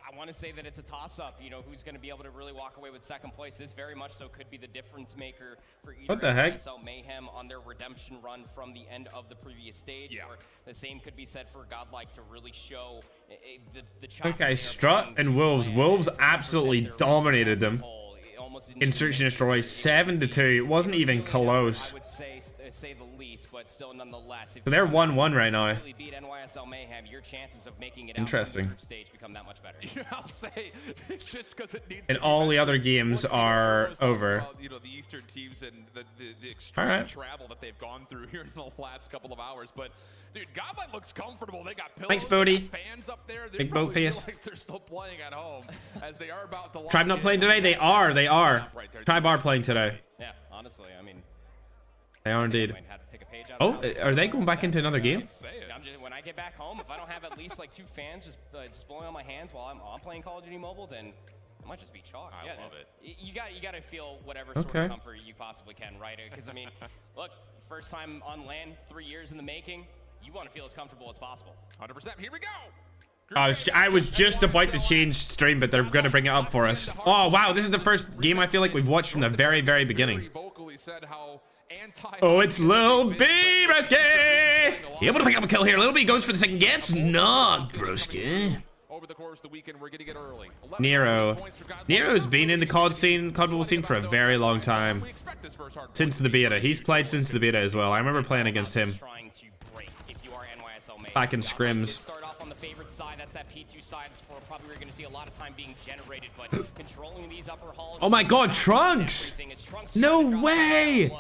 I want to say that it's a toss-up, you know, who's going to be able to really walk away with second place. This very much so could be the difference maker for either what the heck? NYSL Mayhem on their redemption run from the end of the previous stage, or the same could be said for Godlike to really show the okay, Strut and Wolves. Wolves absolutely dominated them in Search and Destroy 7-2. It wasn't even close. I would say the least, but still nonetheless. So they're 1-1 right now. Beat NYSL Mayhem, your chances of making it interesting. Out on the stage become that much better. Yeah, I'll say just because it needs. And all the other games are over. You know, the Eastern teams and the extreme travel that they've gone through here in the last couple of hours, but. Dude, Godlike looks comfortable. They got pillows. Thanks, Bodie. Fans up there. Big boat face. Like they're still playing at home as they are about to. Tribe not playing today? They are. They are. Tribe are playing today. Yeah, honestly, I mean. They are indeed. Oh, are they going back into another game? When I get back home, if I don't have at least like 2 fans just blowing on my hands while I'm playing Call of Duty Mobile, then it might just be chalk. I love it. You got to feel whatever sort of comfort you possibly can, right? Because I mean, look, first time on LAN, 3 years in the making. You want to feel as comfortable as possible. 100%. Here we go. I was just about to change stream, but they're going to bring it up for us. Oh, wow. This is the first game I feel like we've watched from the very, very beginning. Oh, it's Lil B, broski. Able to pick up a kill here. Lil B goes for the second. Gets knocked, broski. Over the course of the weekend, we're getting it early. Nero's been in the COD mobile scene for a very long time. Since the beta. He's played since the beta as well. I remember playing against him. Back in scrims. Start off on the favorite side. That's that P2 side. Where probably we're going to see a lot of time being generated, but controlling these upper halls. Oh my God, Trunks! No way!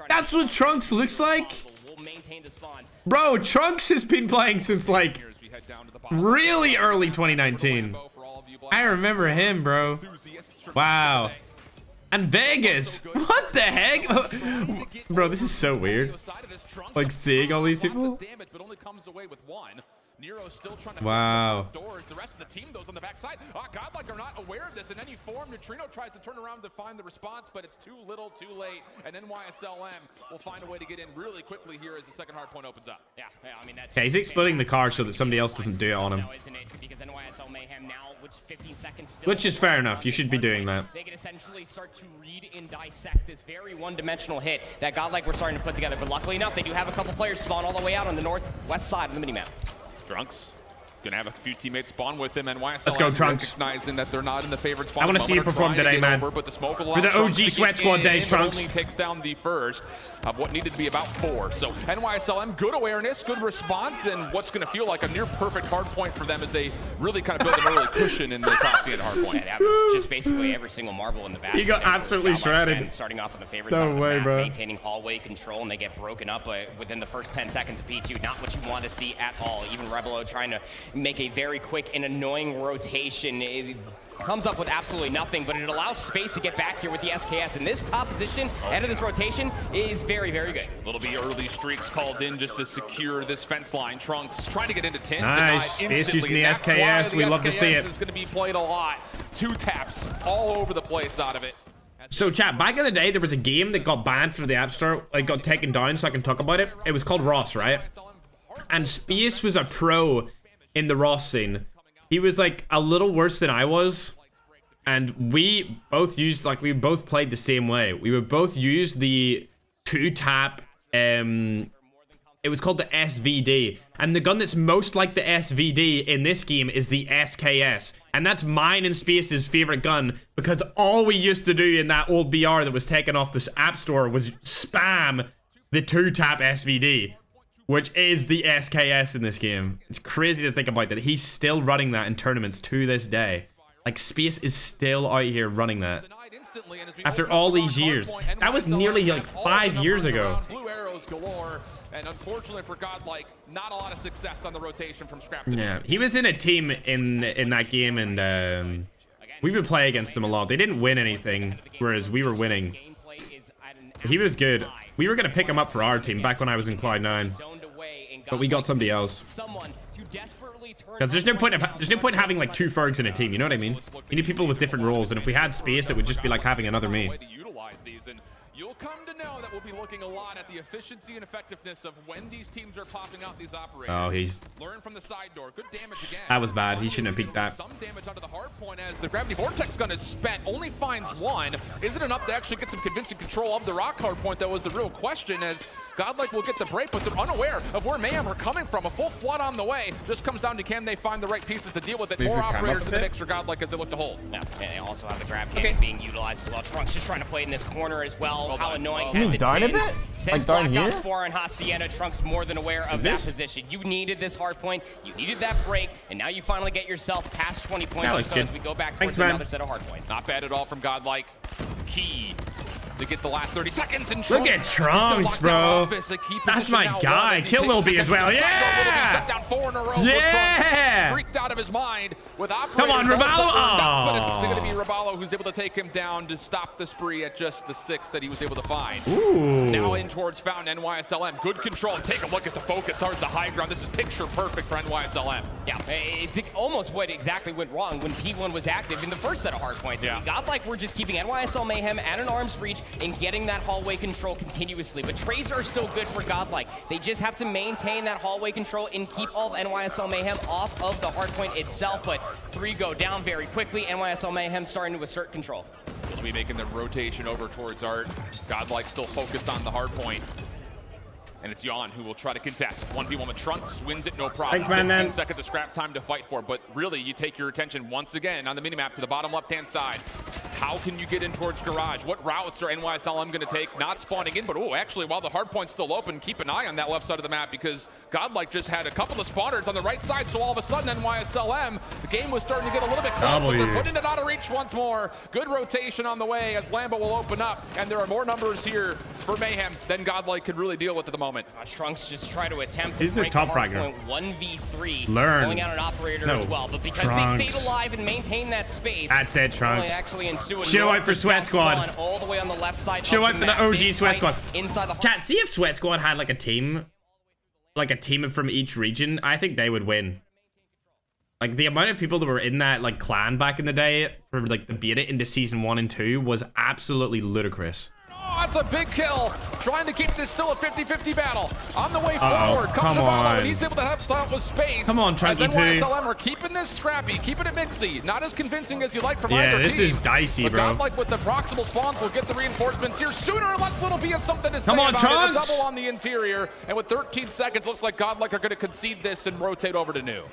That's what Trunks looks like? Bro, Trunks has been playing since like really early 2019. I remember him, bro. Wow. And Vegas. What the heck? Bro, this is so weird. Like seeing all these people. Nero still trying to doors. The rest of the team, those on the backside. Godlike are not aware of this in any form. Neutrino tries to turn around to find the response, but it's too little, too late. And NYSLM will find a way to get in really quickly here as the second hard point opens up. Yeah, I mean that's. Okay, he's exploding the car so that somebody else doesn't do it on him. Because NYSL Mayhem now, which 15 seconds still. Which is fair enough. You should be doing that. They can essentially start to read and dissect this very one-dimensional hit that Godlike we're starting to put together. But luckily enough, they do have a couple players spawn all the way out on the northwest side of the minimap. Trunks gonna have a few teammates spawn with him, and let's go, Trunks. Recognizing that they're not in the favorite spawn. I want to see you perform today, man. But the smoke will for the OG Sweat Squad days, Trunks. Only takes down the first of what needed to be about 4. So NYSLM, good awareness, good response, and what's gonna feel like a near perfect hard point for them as they really kind of build an early cushion in the top seed hard point. Yeah, that was just basically every single marble in the basket. He got absolutely shredded. Starting off on the favorite side of the map, maintaining hallway control, and they get broken up within the first 10 seconds of P2. Not what you want to see at all. Even Rebelo trying to make a very quick and annoying rotation. It comes up with absolutely nothing, but it allows space to get back here with the SKS. And this top position, ahead of this rotation, is very, very good. Little bit early streaks called in just to secure this fence line. Trunks trying to get into 10. Nice. It's using the SKS. We love to see it. It's going to be played a lot. 2 taps all over the place out of it. So, chat, back in the day, there was a game that got banned from the App Store. It got taken down, so I can talk about it. It was called Ross, right? And Space was a pro in the Ross scene. He was like a little worse than I was, and we both used, like, we both played the same way. We would both use the 2-tap, it was called the SVD, and the gun that's most like the SVD in this game is the SKS, and that's mine and Space's favorite gun, because all we used to do in that old BR that was taken off this App Store was spam the 2-tap SVD, which is the SKS in this game. It's crazy to think about that. He's still running that in tournaments to this day. Like, Space is still out here running that. After all these years. That was nearly like 5 years ago. Blue arrows galore, and unfortunately for Godlike, not a lot of success on the rotation from Scrap. Yeah, he was in a team in that game, and we would play against them a lot. They didn't win anything, whereas we were winning. He was good. We were gonna pick him up for our team back when I was in Cloud9, but we got somebody else. Because there's no point having like 2 fergs in a team. You know what I mean? You need people with different roles, and if we had Space, it would just be like having another me. You'll come to know that we'll be looking a lot at the efficiency and effectiveness of when these teams are popping out these operators. Oh, he's learn from the side door. Good damage again. That was bad. He shouldn't have peeked that. Some damage onto the hard point as the gravity vortex gun is spent. Only finds 1. Is it enough to actually get some convincing control of the rock hard point? That was the real question, as Godlike will get the break, but they're unaware of where Mayhem are coming from. A full flood on the way. Just comes down to can they find the right pieces to deal with it. More operators in the mix for Godlike as they look to hold. Yeah, and they also have the grab cannon being utilized as well. Trunks just trying to play in this corner as well. How annoying has it dying been? A bit? Since like Black Ops 4 and Hacienda, Trunks more than aware of that position. You needed this hard point, you needed that break, and now you finally get yourself past 20 points or so as we go back towards another set of hard points. Not bad at all from Godlike. Key to get the last 30 seconds. And look at Trunks, bro. That's my guy. Kill Lil B as well. Yeah. Down 4 in a row. Yeah. Freaked out of his mind with come on, Raballo. But it's going to be Raballo who's able to take him down to stop the spree at just the 6th that he was able to find. Ooh. Now in towards Fountain NYSLM. Good control. Take a look at the focus towards the high ground. This is picture perfect for NYSLM. Yeah, it's almost what exactly went wrong when P1 was active in the first set of hard points. Yeah. Godlike we're just keeping NYSL Mayhem at an arm's reach and getting that hallway control continuously. But trades are still good for Godlike. They just have to maintain that hallway control and keep all of NYSL Mayhem off of the hard point itself. But 3 go down very quickly. NYSL Mayhem starting to assert control. They'll be making the rotation over towards Art. Godlike still focused on the hard point. And it's Jan who will try to contest. 1v1 with Trunks, wins it, no problem. Thanks, man. 15 seconds of scrap time to fight for. But really, you take your attention once again on the minimap to the bottom left-hand side. How can you get in towards Garage? What routes are NYSLM going to take? Not spawning in, but actually, while the hard point's still open, keep an eye on that left side of the map because Godlike just had a couple of spawners on the right side, so all of a sudden, NYSLM, the game was starting to get a little bit close, but they're putting it out of reach once more. Good rotation on the way as Lambo will open up, and there are more numbers here for Mayhem than Godlike could really deal with at the moment. Trunks just try to attempt to break top hard fragger. point 1v3, Learn. pulling out an operator as well, but because they stayed alive and maintained that space, that's it, Trunks. Actually show out for Sweat Squad. All the way on the left side. Show out for the OG Sweat Squad. Inside the chat, see if Sweat Squad had like a team from each region, I think they would win. Like the amount of people that were in that like clan back in the day for like the beta into season 1 and 2 was absolutely ludicrous. Oh, that's a big kill. Trying to keep this still a 50-50 battle. On the way forward, comes Raballo, and he's able to have some with space. Come on, Trunky Poo. NYSLM are keeping this scrappy, keeping it mixy. Not as convincing as you like from either team. Yeah, this is dicey, but bro. Godlike with the proximal spawns will get the reinforcements here sooner or less. Little B has something to say about it. A double on the interior, and with 13 seconds, looks like Godlike are going to concede this and rotate over to new.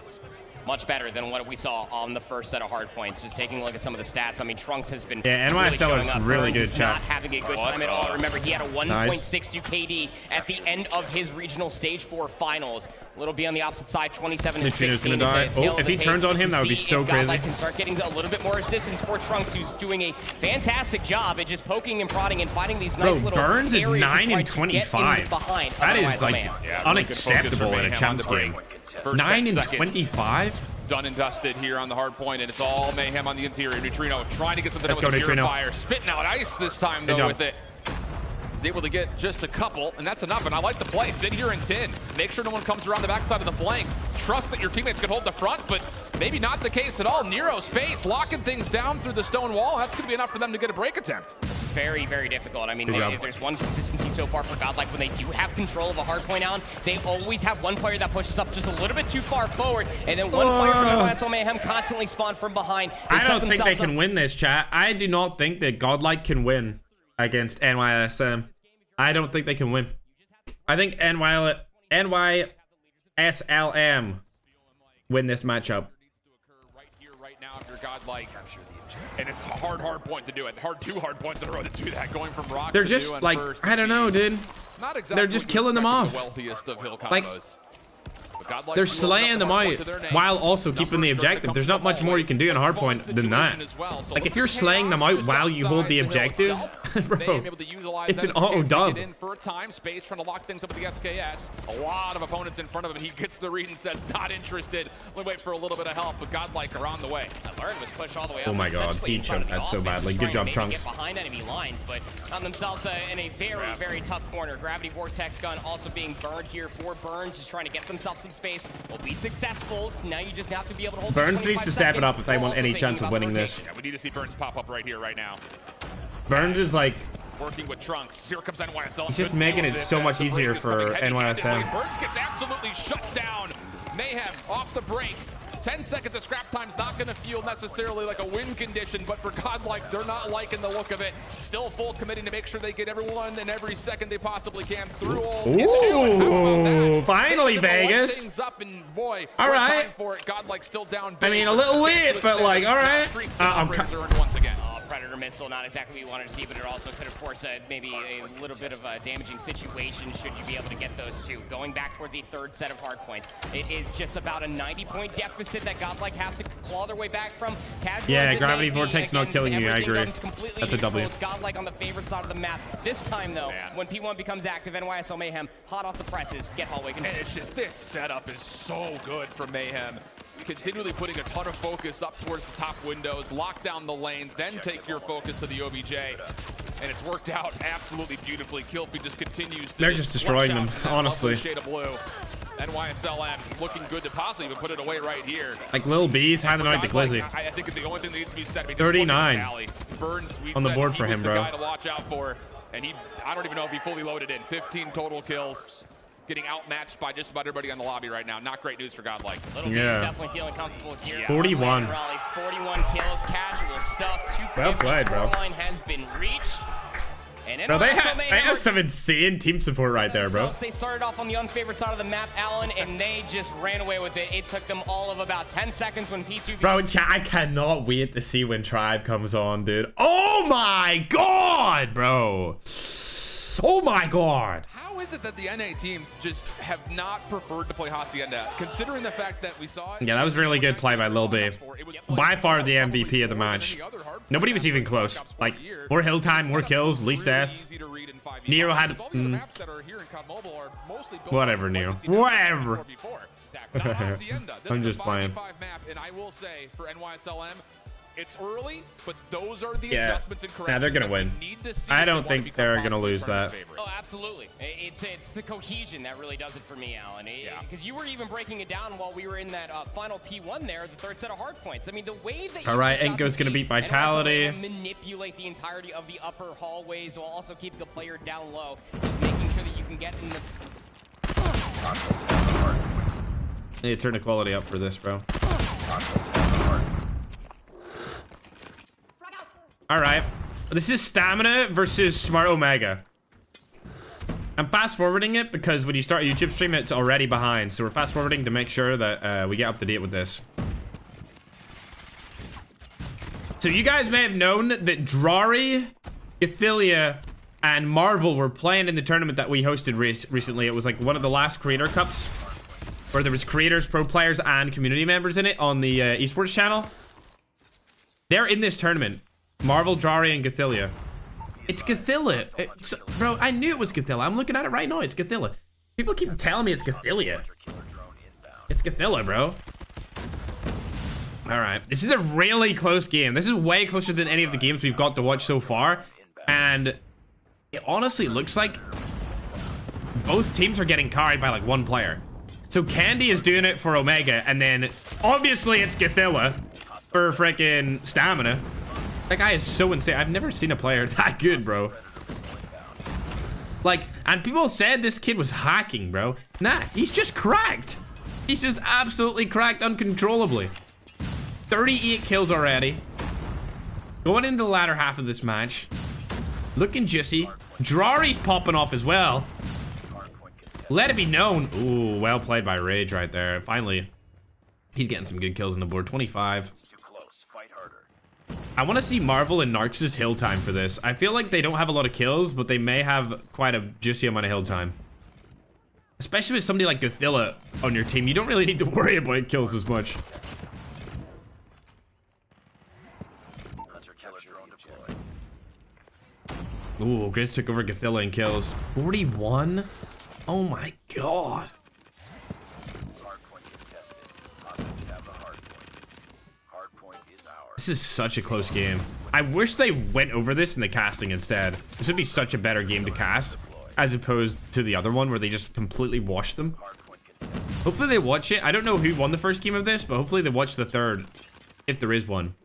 Much better than what we saw on the first set of hard points. Just taking a look at some of the stats. I mean, Trunks has been NYSL is really good, chat. Not having a good time at all. Remember, he had a 1.62 KD at the end of his regional stage 4 finals. Little B on the opposite side, 27 and 16. If he turns on him, that would be so crazy. Godlike can start getting a little bit more assistance for Trunks, who's doing a fantastic job at just poking and prodding and finding these nice little Burns is areas 9 and 25. That is like unacceptable in a champs game. 9 and 25. Done and dusted here on the hard point, and it's all Mayhem on the interior. Neutrino trying to get something with the purifier. Spitting out ice this time, though, with it. He's able to get just a couple, and that's enough. And I like the play. Sit here in 10. Make sure no one comes around the backside of the flank. Trust that your teammates can hold the front, but maybe not the case at all. Nero space, locking things down through the stone wall. That's going to be enough for them to get a break attempt. This is very, very difficult. I mean, if there's one consistency so far for Godlike, when they do have control of a hard point out, they always have one player that pushes up just a little bit too far forward, and then one player from NYSL Mayhem constantly spawn from behind. I don't think they can win this, chat. I do not think that Godlike can win against NYSM. I don't think they can win. I think NYSLM win this matchup. Right here, right now, if you're Godlike. And it's a hard point to do it. Two hard points in a row to do that, going from rock They're to just like, I don't know, dude. Not exactly They're just killing them off. The wealthiest of hill combos. Like, Godlike they're slaying them out while also keeping the objective. There's not much more you can do in a hard point than that. Like, if you're slaying them out while you hold the objective, bro, it's an auto dub. For a time, Space trying to lock things up with the SKS. A lot of opponents in front of him. He gets the read and says, not interested. We'll wait for a little bit of help, but Godlike are on the way. Learn was pushed all the way up. Oh my god, he choked that so badly. Good job, Trunks. Behind enemy lines, but found themselves in a very, very tough corner. Gravity Vortex gun also being burned here for Burns, just trying to get themselves some space. Will be successful. Now you just have to be able to hold. Burns needs to step it up if they want any chance of winning this. Yeah, we need to see Burns pop up right here, right now. Burns is like working with Trunks. Here comes NYSL. He's just making it so much easier for NYSL. Burns gets absolutely shut down. Mayhem off the break. 10 seconds of scrap time's not going to feel necessarily like a win condition, but for Godlike, they're not liking the look of it. Still full committing to make sure they get everyone and every second they possibly can through all. Ooh, finally Vegas. Things up and boy, all right. For it. Godlike still down. I mean, a little late, but like, all right. Once again. Predator missile, not exactly what you wanted to see, but it also could have forced maybe a little bit of a damaging situation should you be able to get those two. Going back towards a third set of hard points. It is just about a 90-point deficit that Godlike have to claw their way back from. Casual yeah, Gravity Vortex not killing you, I agree. That's a W. Godlike on the favorite side of the map. This time, though, when P1 becomes active, NYSL Mayhem, hot off the presses, get hallway control. And it's just, this setup is so good for Mayhem. Continually putting a ton of focus up towards the top windows, lock down the lanes, then take your focus to the OBJ. And it's worked out absolutely beautifully. Killfeed just continues to... They're just destroying them, honestly. Shade of blue. NYSLM looking good to possibly even put it away right here. Like Lil B's handing out the Glizzy. I think the only thing that needs to be said... 39 Burns, on the board for him, bro. The guy to watch out for. And I don't even know if he fully loaded in. 15 total kills. Getting outmatched by just about everybody on the lobby right now. Not great news for Godlike. Yeah. Definitely feeling comfortable here. 41. 41 kills, casual stuff. Well played, bro. Line has been reached. And bro, they have some insane team support right there, bro. They started off on the unfavored side of the map, Alan, and they just ran away with it. It took them all of about 10 seconds when P2... Bro, I cannot wait to see when Tribe comes on, dude. Oh my god, bro. Oh my god. How is it that the NA teams just have not preferred to play Hacienda, considering the fact that we saw... Yeah, that was really good play by Lil B. By far the MVP of the match. Nobody was even close. Like, more hill time, more kills, least deaths. Nero had... Whatever, Nero. Whatever. I'm just playing. And I will say, for NYSLM, it's early, but those are the yeah. adjustments and corrections. Yeah, they're gonna win. I don't think they're gonna lose that. Oh, absolutely. It's the cohesion that really does it for me, Alan. Because you were even breaking it down while we were in that final P1 there, the third set of hard points. I mean, the way that all right, Inco's gonna beat Vitality. Manipulate the entirety of the upper hallways while also keeping the player down low, just making sure that you can get in the. I need to turn the quality up for this, bro. All right, this is Stamina versus Smart Omega. I'm fast forwarding it because when you start a YouTube stream, it's already behind. So we're fast forwarding to make sure that we get up to date with this. So you guys may have known that Drari, Ithilia, and Marvel were playing in the tournament that we hosted recently. It was like one of the last Creator Cups where there was creators, pro players, and community members in it on the esports channel. They're in this tournament. Marvel, Drari, and Gothilla. It's Gothilla. Bro, I knew it was Gothilla. I'm looking at it right now. It's Gothilla. People keep telling me it's Gothilla. It's Gothilla, bro. All right. This is a really close game. This is way closer than any of the games we've got to watch so far. And it honestly looks like both teams are getting carried by like one player. So Candy is doing it for Omega. And then obviously it's Gothilla for freaking Stamina. That guy is so insane. I've never seen a player that good, bro. Like, and people said this kid was hacking, bro. Nah, he's just cracked. He's just absolutely cracked uncontrollably. 38 kills already. Going into the latter half of this match. Looking juicy. Drari's popping off as well. Let it be known. Ooh, well played by Rage right there. Finally, he's getting some good kills on the board. 25. I want to see Marvel and Narx's hill time for this. I feel like they don't have a lot of kills, but they may have quite a juicy amount of hill time. Especially with somebody like Gothilla on your team. You don't really need to worry about kills as much. Ooh, Grizz took over Gothilla in kills. 41? Oh my god. This is such a close game. I wish they went over this in the casting instead. This would be such a better game to cast as opposed to the other one where they just completely washed them. Hopefully they watch it. I don't know who won the first game of this, but hopefully they watch the third, if there is one.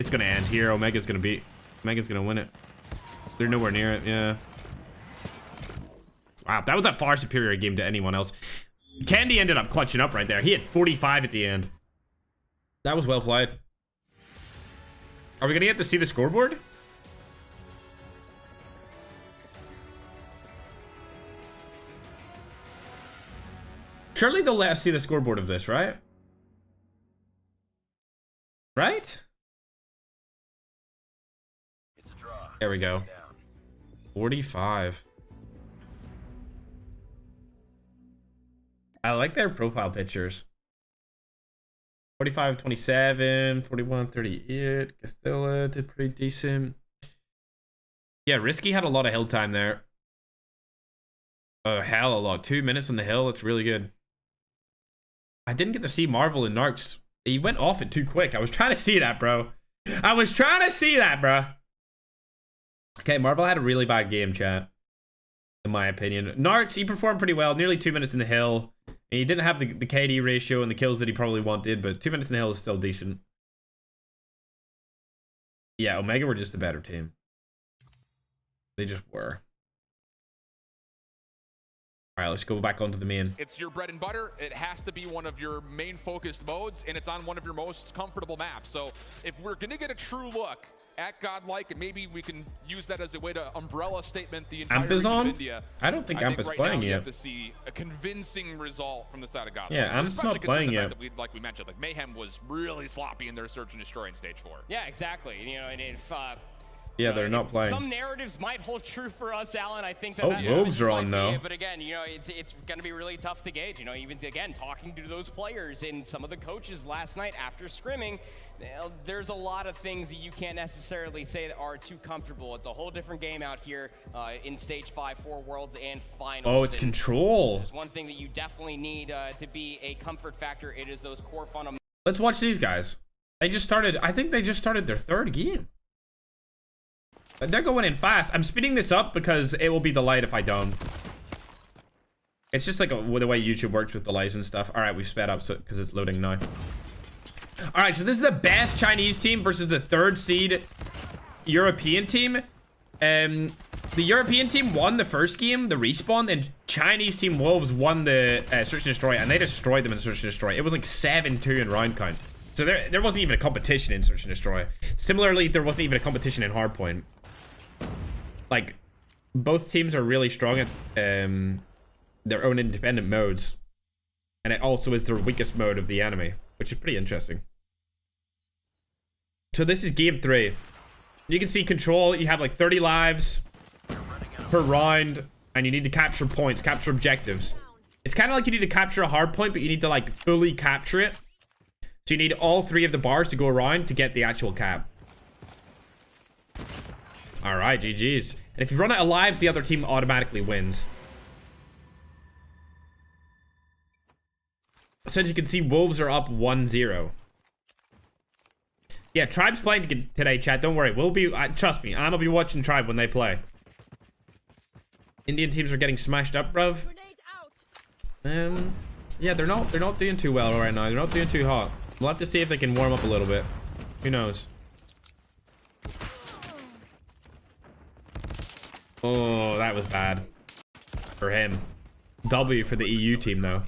It's gonna end here. Omega's gonna win it. They're nowhere near it. Yeah. Wow, that was a far superior game to anyone else. Candy ended up clutching up right there. He had 45 at the end. That was well played. Are we gonna get to see the scoreboard? Surely they'll let us see the scoreboard of this, right? Right? There we go. 45. I like their profile pictures. 45, 27, 41, 38. Castilla did pretty decent. Yeah, Risky had a lot of hill time there. Oh, hell, a lot. 2 minutes on the hill. That's really good. I didn't get to see Marvel and Narx. He went off it too quick. I was trying to see that, bro. Okay, Marvel had a really bad game, chat. In my opinion. Narx, he performed pretty well. Nearly 2 minutes in the hill. And he didn't have the KD ratio and the kills that he probably wanted, but 2 minutes in the hill is still decent. Yeah, Omega were just a better team. They just were. All right, let's go back onto the main. It's your bread and butter. It has to be one of your main focused modes, and it's on one of your most comfortable maps. So if we're going to get a true look at Godlike, and maybe we can use that as a way to umbrella statement the entire region of India. I don't think Ampa's playing yet. You have to see a convincing result from the side of Godlike. Yeah, Ampa's not playing yet. Like we mentioned, like Mayhem was really sloppy in their search and destroy in stage 4. Yeah, exactly. You know, and if yeah, they're not playing. Some narratives might hold true for us, Alan. I think that. Oh, wolves are on though. But again, you know, it's going to be really tough to gauge. You know, even again talking to those players and some of the coaches last night after scrimming, there's a lot of things that you can't necessarily say that are too comfortable. It's a whole different game out here in stage 5 for Worlds and Finals. Oh, it's control. There's one thing that you definitely need to be a comfort factor. It is those core fundamentals. Let's watch these guys. They just started. I think they just started their third game. They're going in fast. I'm speeding this up because it will be delayed if I don't. It's just like the way YouTube works with delays and stuff. All right, we've sped up because it's loading now. All right, so this is the best Chinese team versus the 3rd seed European team. The European team won the first game, the respawn, and Chinese team Wolves won the search and destroy, and they destroyed them in search and destroy. It was like 7-2 in round count. So there wasn't even a competition in search and destroy. Similarly, there wasn't even a competition in hardpoint. Like, both teams are really strong at their own independent modes. And it also is their weakest mode of the anime, which is pretty interesting. So this is game 3. You can see control. You have like 30 lives per round. And you need to capture points, capture objectives. It's kind of like you need to capture a hard point, but you need to like fully capture it. So you need all 3 of the bars to go around to get the actual cap. All right, GG's. And if you run out of lives, the other team automatically wins. So as you can see, Wolves are up 1-0. Yeah, Tribe's playing today, chat. Don't worry. We'll be, trust me, I'm gonna be watching Tribe when they play. Indian teams are getting smashed up, bruv. Yeah, they're not doing too well right now. They're not doing too hot. We'll have to see if they can warm up a little bit. Who knows? Oh, that was bad for him. W for the EU team, though.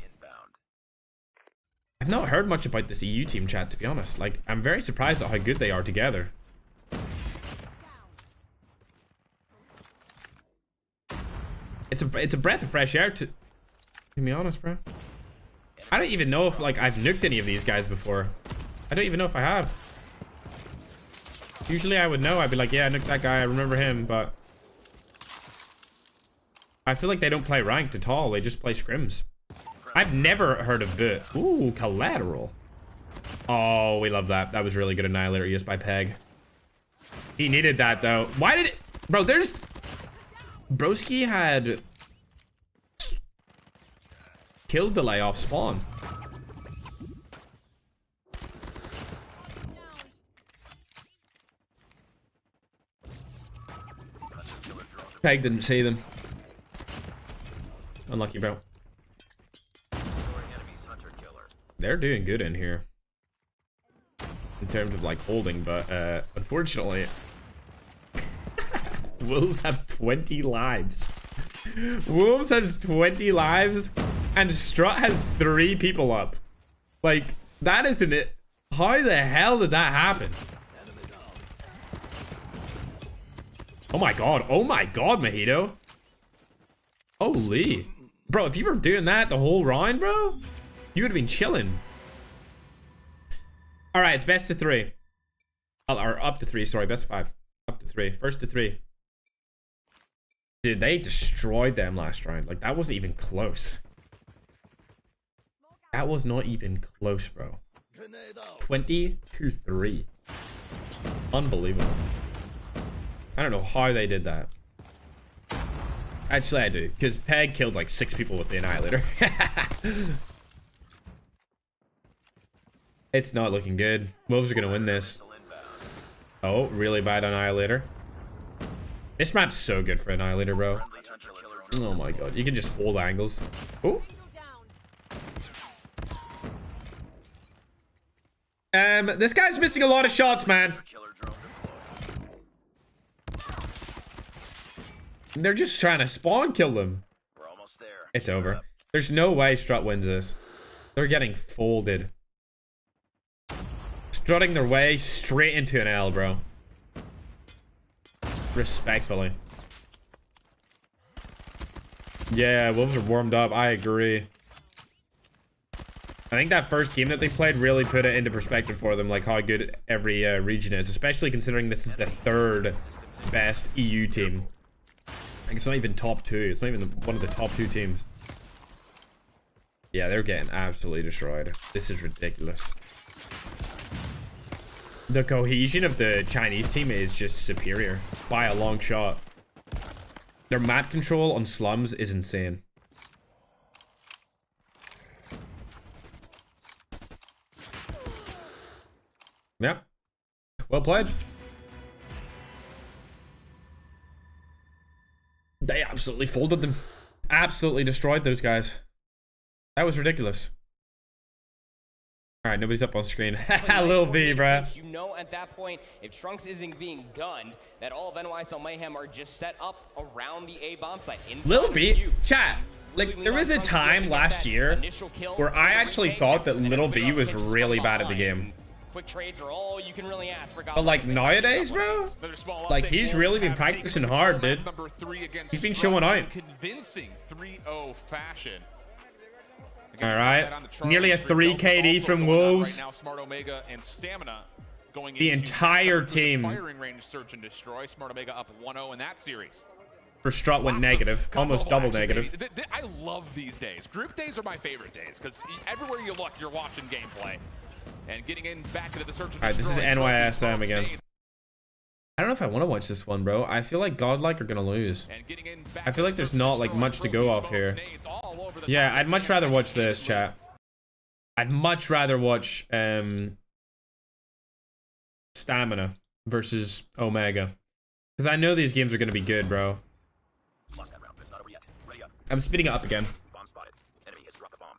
I've not heard much about this EU team, chat, to be honest. Like, I'm very surprised at how good they are together. It's a breath of fresh air to be honest, bro. I don't even know if, like, I've nuked any of these guys before. I don't even know if I have. Usually I would know. I'd be like, yeah, I nicked that guy. I remember him, but I feel like they don't play ranked at all. They just play scrims. I've never heard of Boot. Ooh, collateral. Oh, we love that. That was really good Annihilator used by Peg. He needed that, though. Why did it... Bro, there's... Broski had... kill delay off spawn. Peg didn't see them. Unlucky, bro. They're doing good in here in terms of like holding, but unfortunately Wolves have 20 lives. Wolves has 20 lives and Strut has 3 people up. Like, that isn't it. How the hell did that happen? Oh my god, Mojito. Holy. Bro, if you were doing that the whole round, bro, you would have been chilling. Alright, it's best of 3. Or up to 3, sorry, best of 5. Up to 3. First to 3. Dude, they destroyed them last round. Like, that wasn't even close. That was not even close, bro. 20-3. Unbelievable. I don't know how they did that. Actually, I do. Because Peg killed like 6 people with the Annihilator. It's not looking good. Wolves are going to win this. Oh, really bad Annihilator. This map's so good for Annihilator, bro. Oh my god. You can just hold angles. Oh. This guy's missing a lot of shots, man. They're just trying to spawn kill them. We're almost there. It's over. There's no way Strut wins this. They're getting folded. Strutting their way straight into an L, bro. Respectfully. Yeah, Wolves are warmed up. I agree. I think that first game that they played really put it into perspective for them, like how good every region is, especially considering this is the 3rd best EU team. Like, it's not even top 2. It's not even one of the top 2 teams. Yeah, they're getting absolutely destroyed. This is ridiculous. The cohesion of the Chinese team is just superior by a long shot. Their map control on slums is insane. Yeah. Well played. They absolutely folded them. Absolutely destroyed those guys. That was ridiculous. Alright, nobody's up on screen. Lil B, bruh. You know at that point, if Trunks isn't being gunned, that all of NYSL Mayhem are just set up around the A bomb site. Lil B, chat. Like, there was a time last year where I actually thought that Lil B was really bad at the game. Quick trades are all you can really ask for. But like nowadays, bro, like he's really been practicing hard, dude. He's been showing out. Convincing 3-0 fashion. All right, nearly a 3 KD from Wolves. The entire team. Firing range search and destroy. Smart Omega up 1-0 in that series. For Strut went negative, almost double negative. I love these days. Group days are my favorite days because everywhere you look, you're watching gameplay. And getting in back into the search and destroy. Alright, this is NYSL again. I don't know if I want to watch this one, bro. I feel like Godlike are gonna lose. I feel like there's not like much to go off here. Yeah, I'd much rather watch this, chat. I'd much rather watch Stamina versus Omega. Because I know these games are gonna be good, bro. I'm speeding it up again. Bomb spotted. Enemy has dropped the bomb.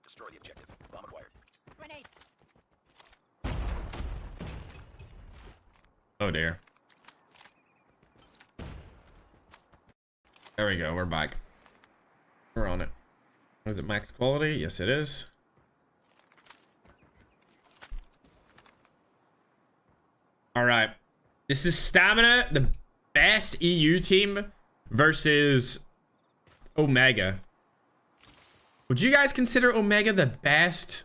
Destroy the objective. Bomb acquired. Grenade. Oh dear. There we go. We're back. We're on it. Is it max quality? Yes, it is. All right. This is Stamina, the best EU team, versus Omega. Would you guys consider Omega the best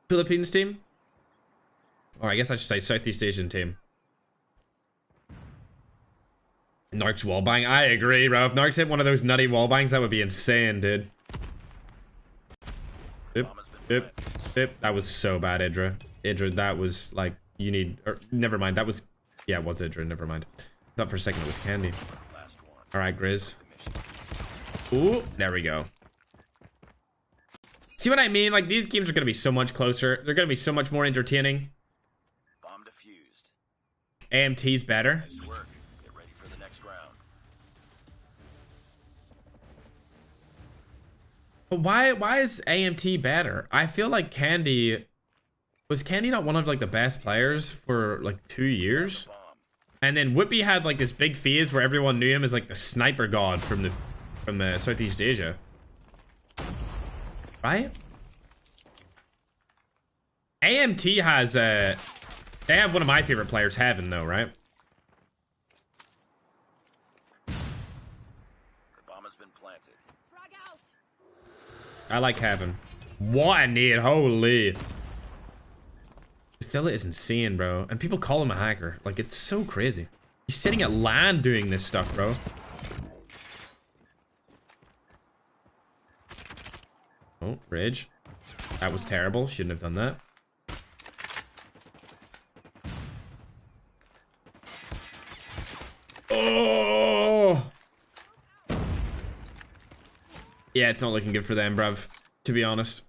Philippines team? Or I guess I should say Southeast Asian team. Narc's wallbang. I agree, bro. If Narc's hit one of those nutty wallbangs, that would be insane, dude. Yep. That was so bad, Idra. Idra, that was like, you need... Or, never mind, that was... Yeah, it was Idra, never mind. I thought for a second it was Candy. Alright, Grizz. Ooh, there we go. See what I mean? Like, these games are going to be so much closer. They're going to be so much more entertaining. Bomb defused. AMT's better. Nice work. Get ready for the next round. But why is AMT better? I feel like Candy... Was Candy not one of, like, the best players for, like, 2 years? And then Whippy had, like, this big phase where everyone knew him as, like, the sniper god from Southeast Asia. Right? AMT has, they have one of my favorite players, Heaven, though, right? The bomb has been planted. I like Heaven. What a need, holy... Stella is insane, bro. And people call him a hacker. Like, it's so crazy. He's sitting at LAN doing this stuff, bro. Oh, Ridge. That was terrible. Shouldn't have done that. Oh! Yeah, it's not looking good for them, bruv. To be honest.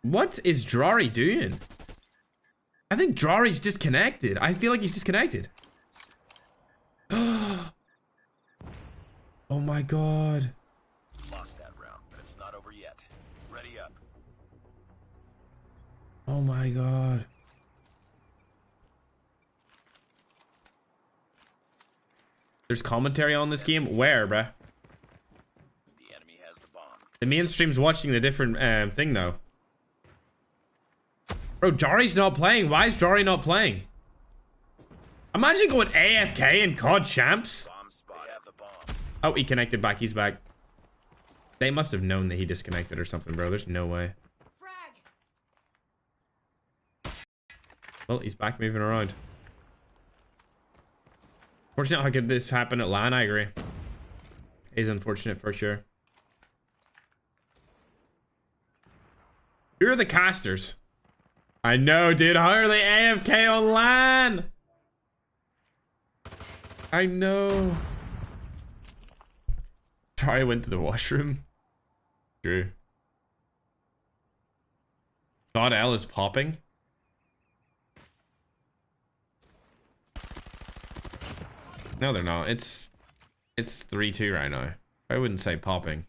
What is Drari doing? I think Drari's disconnected. I feel like he's disconnected. Oh my god. Lost that round, but it's not over yet. Ready up. Oh my god. There's commentary on this game? Where, bruh? The enemy has the bomb. The mainstream's watching the different thing though. Bro, Jari's not playing. Why is Jari not playing? Imagine going AFK in COD champs. Bomb spot. They have the bomb. Oh, he connected back. He's back. They must have known that he disconnected or something, bro. There's no way. Well, he's back moving around. Fortunate how could this happen at LAN, I agree. It is unfortunate for sure. Who are the casters? I know, dude. How are they AFK on LAN? I know. Sorry, I went to the washroom. True. God L is popping. No, they're not. It's 3-2 right now. I wouldn't say popping.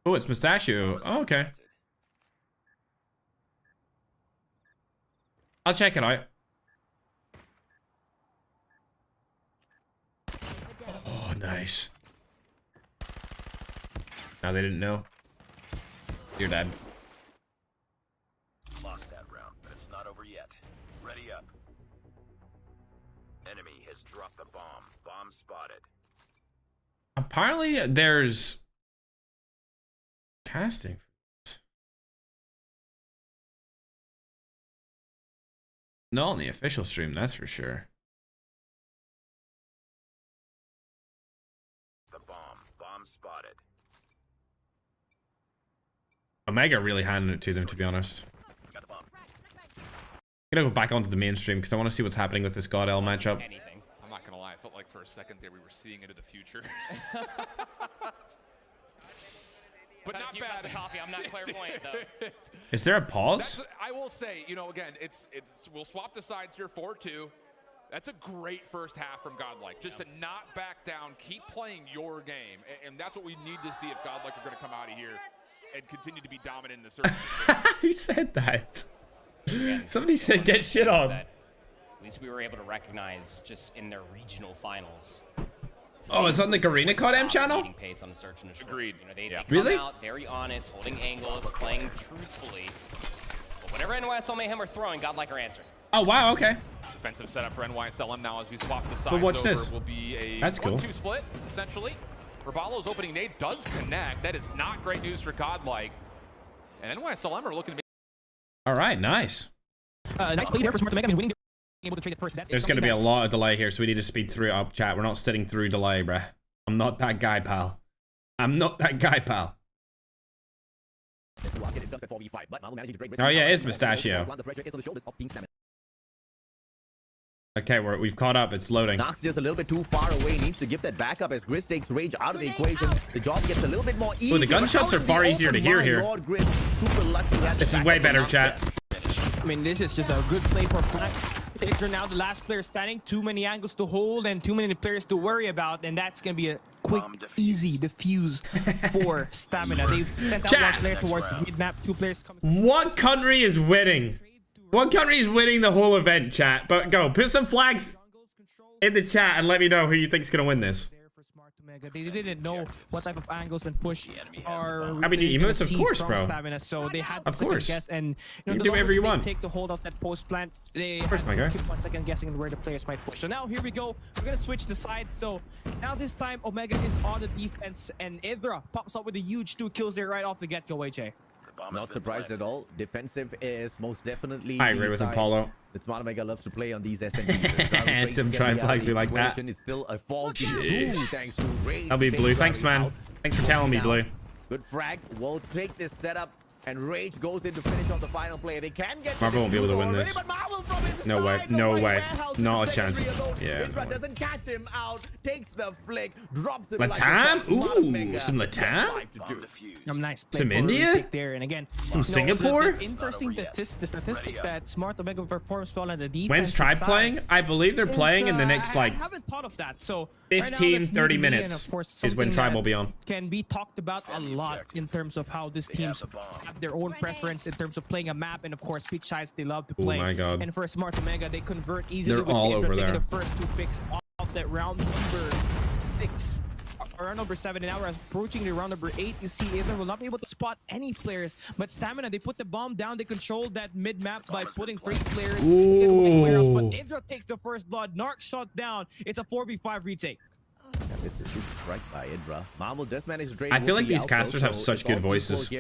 Oh, it's Mustachio. Oh, okay. I'll check it out. Oh, nice. Now they didn't know. You're dead. Lost that round, but it's not over yet. Ready up. Enemy has dropped the bomb. Bomb spotted. Apparently, there's casting. Not on the official stream, that's for sure. The bomb. Bomb spotted. Omega really handed it to them, to be honest. Got the bomb. I'm gonna go back onto the mainstream because I want to see what's happening with this God L matchup. Anything. I'm not gonna lie, I felt like for a second there we were seeing into the future. But Had a not few cups bad. of coffee. I'm not clairvoyant though. Is there a pause? I will say, you know, again, it's we'll swap the sides here 4-2. That's a great first half from Godlike. Just to not back down, keep playing your game, and that's what we need to see if Godlike are going to come out of here and continue to be dominant in the search. Who said that? Again, Somebody said get shit on. that at least we were able to recognize just in their regional finals. Oh, it's on the Garena COD M channel? Leading pace on the search and destroy. Agreed. You know, they Yeah. come Really? out very honest, holding angles, playing truthfully. But whatever NYSL Mayhem are throwing, Godlike are answering. Oh, wow, okay. Defensive setup for NYSL, and now as we swap the sides But watch over, this. will be a That's cool. 1-2 split, essentially. Rabalo's opening nade does connect. That is not great news for Godlike. And NYSL are looking to be... All right, nice. Nice play here for Smart to Mega. I mean, winning able to trade it first. There's going to be a lot of delay here, so we need to speed through it up, chat. We're not sitting through delay, bruh. I'm not that guy, pal. I'm not that guy, pal. Oh, yeah, it's Mustachio. Okay, we've caught up. It's loading. Nox just a little bit too far away. Needs to give that backup as Grizz takes Rage out of the equation. The job gets a little bit more easy. Ooh, the gunshots are far easier to hear here. This is way better, chat. I mean, this is just a good play for Flank. They're now the last player standing. Too many angles to hold and too many players to worry about. And that's going to be a quick, easy defuse for Stamina. They sent out one player towards the mid-map. 2 players coming. What country is winning? What country is winning the whole event, chat? But go, put some flags in the chat and let me know who you think is going to win this. They didn't know what type of angles and push are. I mean, the emotes, of course, bro. Stamina, so they had to of course. guess, and you do whatever you want. Take the hold of that post plant. They of course, my guy. keep 1 second guessing where the players might push. So now here we go. We're gonna switch the sides. So now this time Omega is on the defense, and Idra pops up with a huge 2 kills there right off the get-go. AJ. Not surprised at all. Defensive is most definitely. I agree with Apollo. It's Smart Omega loves to play on these SMBs. And some try flags like that. It's still a faulty thanks to Rage. I'll be Blue. Thanks, man. Thanks for telling me, Blue. Good frag. We'll take this setup. And Rage goes in to finish on the final play. They can get Marvel won't be able to win this. No way. No way. Not a chance. Yeah. No doesn't catch him out. Takes the flick. Drops it. Latam? Ooh, some Latam? Nice play some India? there. And again, some Singapore? The interesting statistics that Smart Omega performs well on the defense. When's Tribe playing? I believe they're playing in the next, like, I haven't thought of that. So 15, 30 minutes is when Tribe will be on. Can be talked about a lot in terms of how these teams have their own preference in terms of playing a map, and of course pitch sides they love to play. Oh my god. And for Smart Omega, they convert easily. They're all over there. The first 2 picks off that round number 6 or round number 7, and now we're approaching the round number 8. You see Ethan will not be able to spot any players, but Stamina, they put the bomb down. They control that mid map by putting 3 players. Ooh. But Idra takes the first blood. Narc shot down. It's a 4v5 retake. It's a super strike by Idra. Marvel does manage to trade. I feel like these casters have such good voices.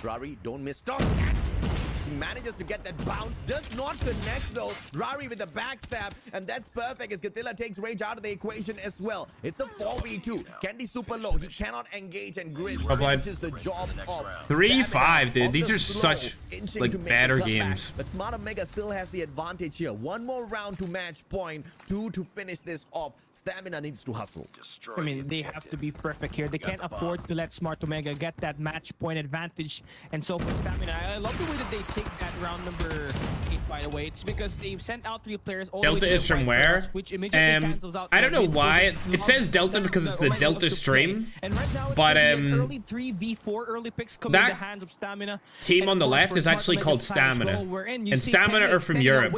Rari, don't miss. Stop. He manages to get that bounce. Does not connect though. Rari with the backstab, and that's perfect as Gatilla takes Rage out of the equation as well. It's a 4v2. Candy super low. He cannot engage, and Grizz finishes the job off. 3-5, dude. These are such like better games. But Smart Omega still has the advantage here. 1 more round to match point. 2 to finish this off. Stamina needs to hustle. I mean, they have to be perfect here. They can't afford to let Smart Omega get that match point advantage. And so for Stamina, I love the way that they take that round number 8, by the way. It's because they've sent out 3 players. Delta is from where? Which immediately cancels out. I don't know why. It says Delta because it's the Delta stream. And right now it's but early 3v4 early picks coming in the hands of Stamina. Team on the left is actually called Stamina. And Stamina are from Europe.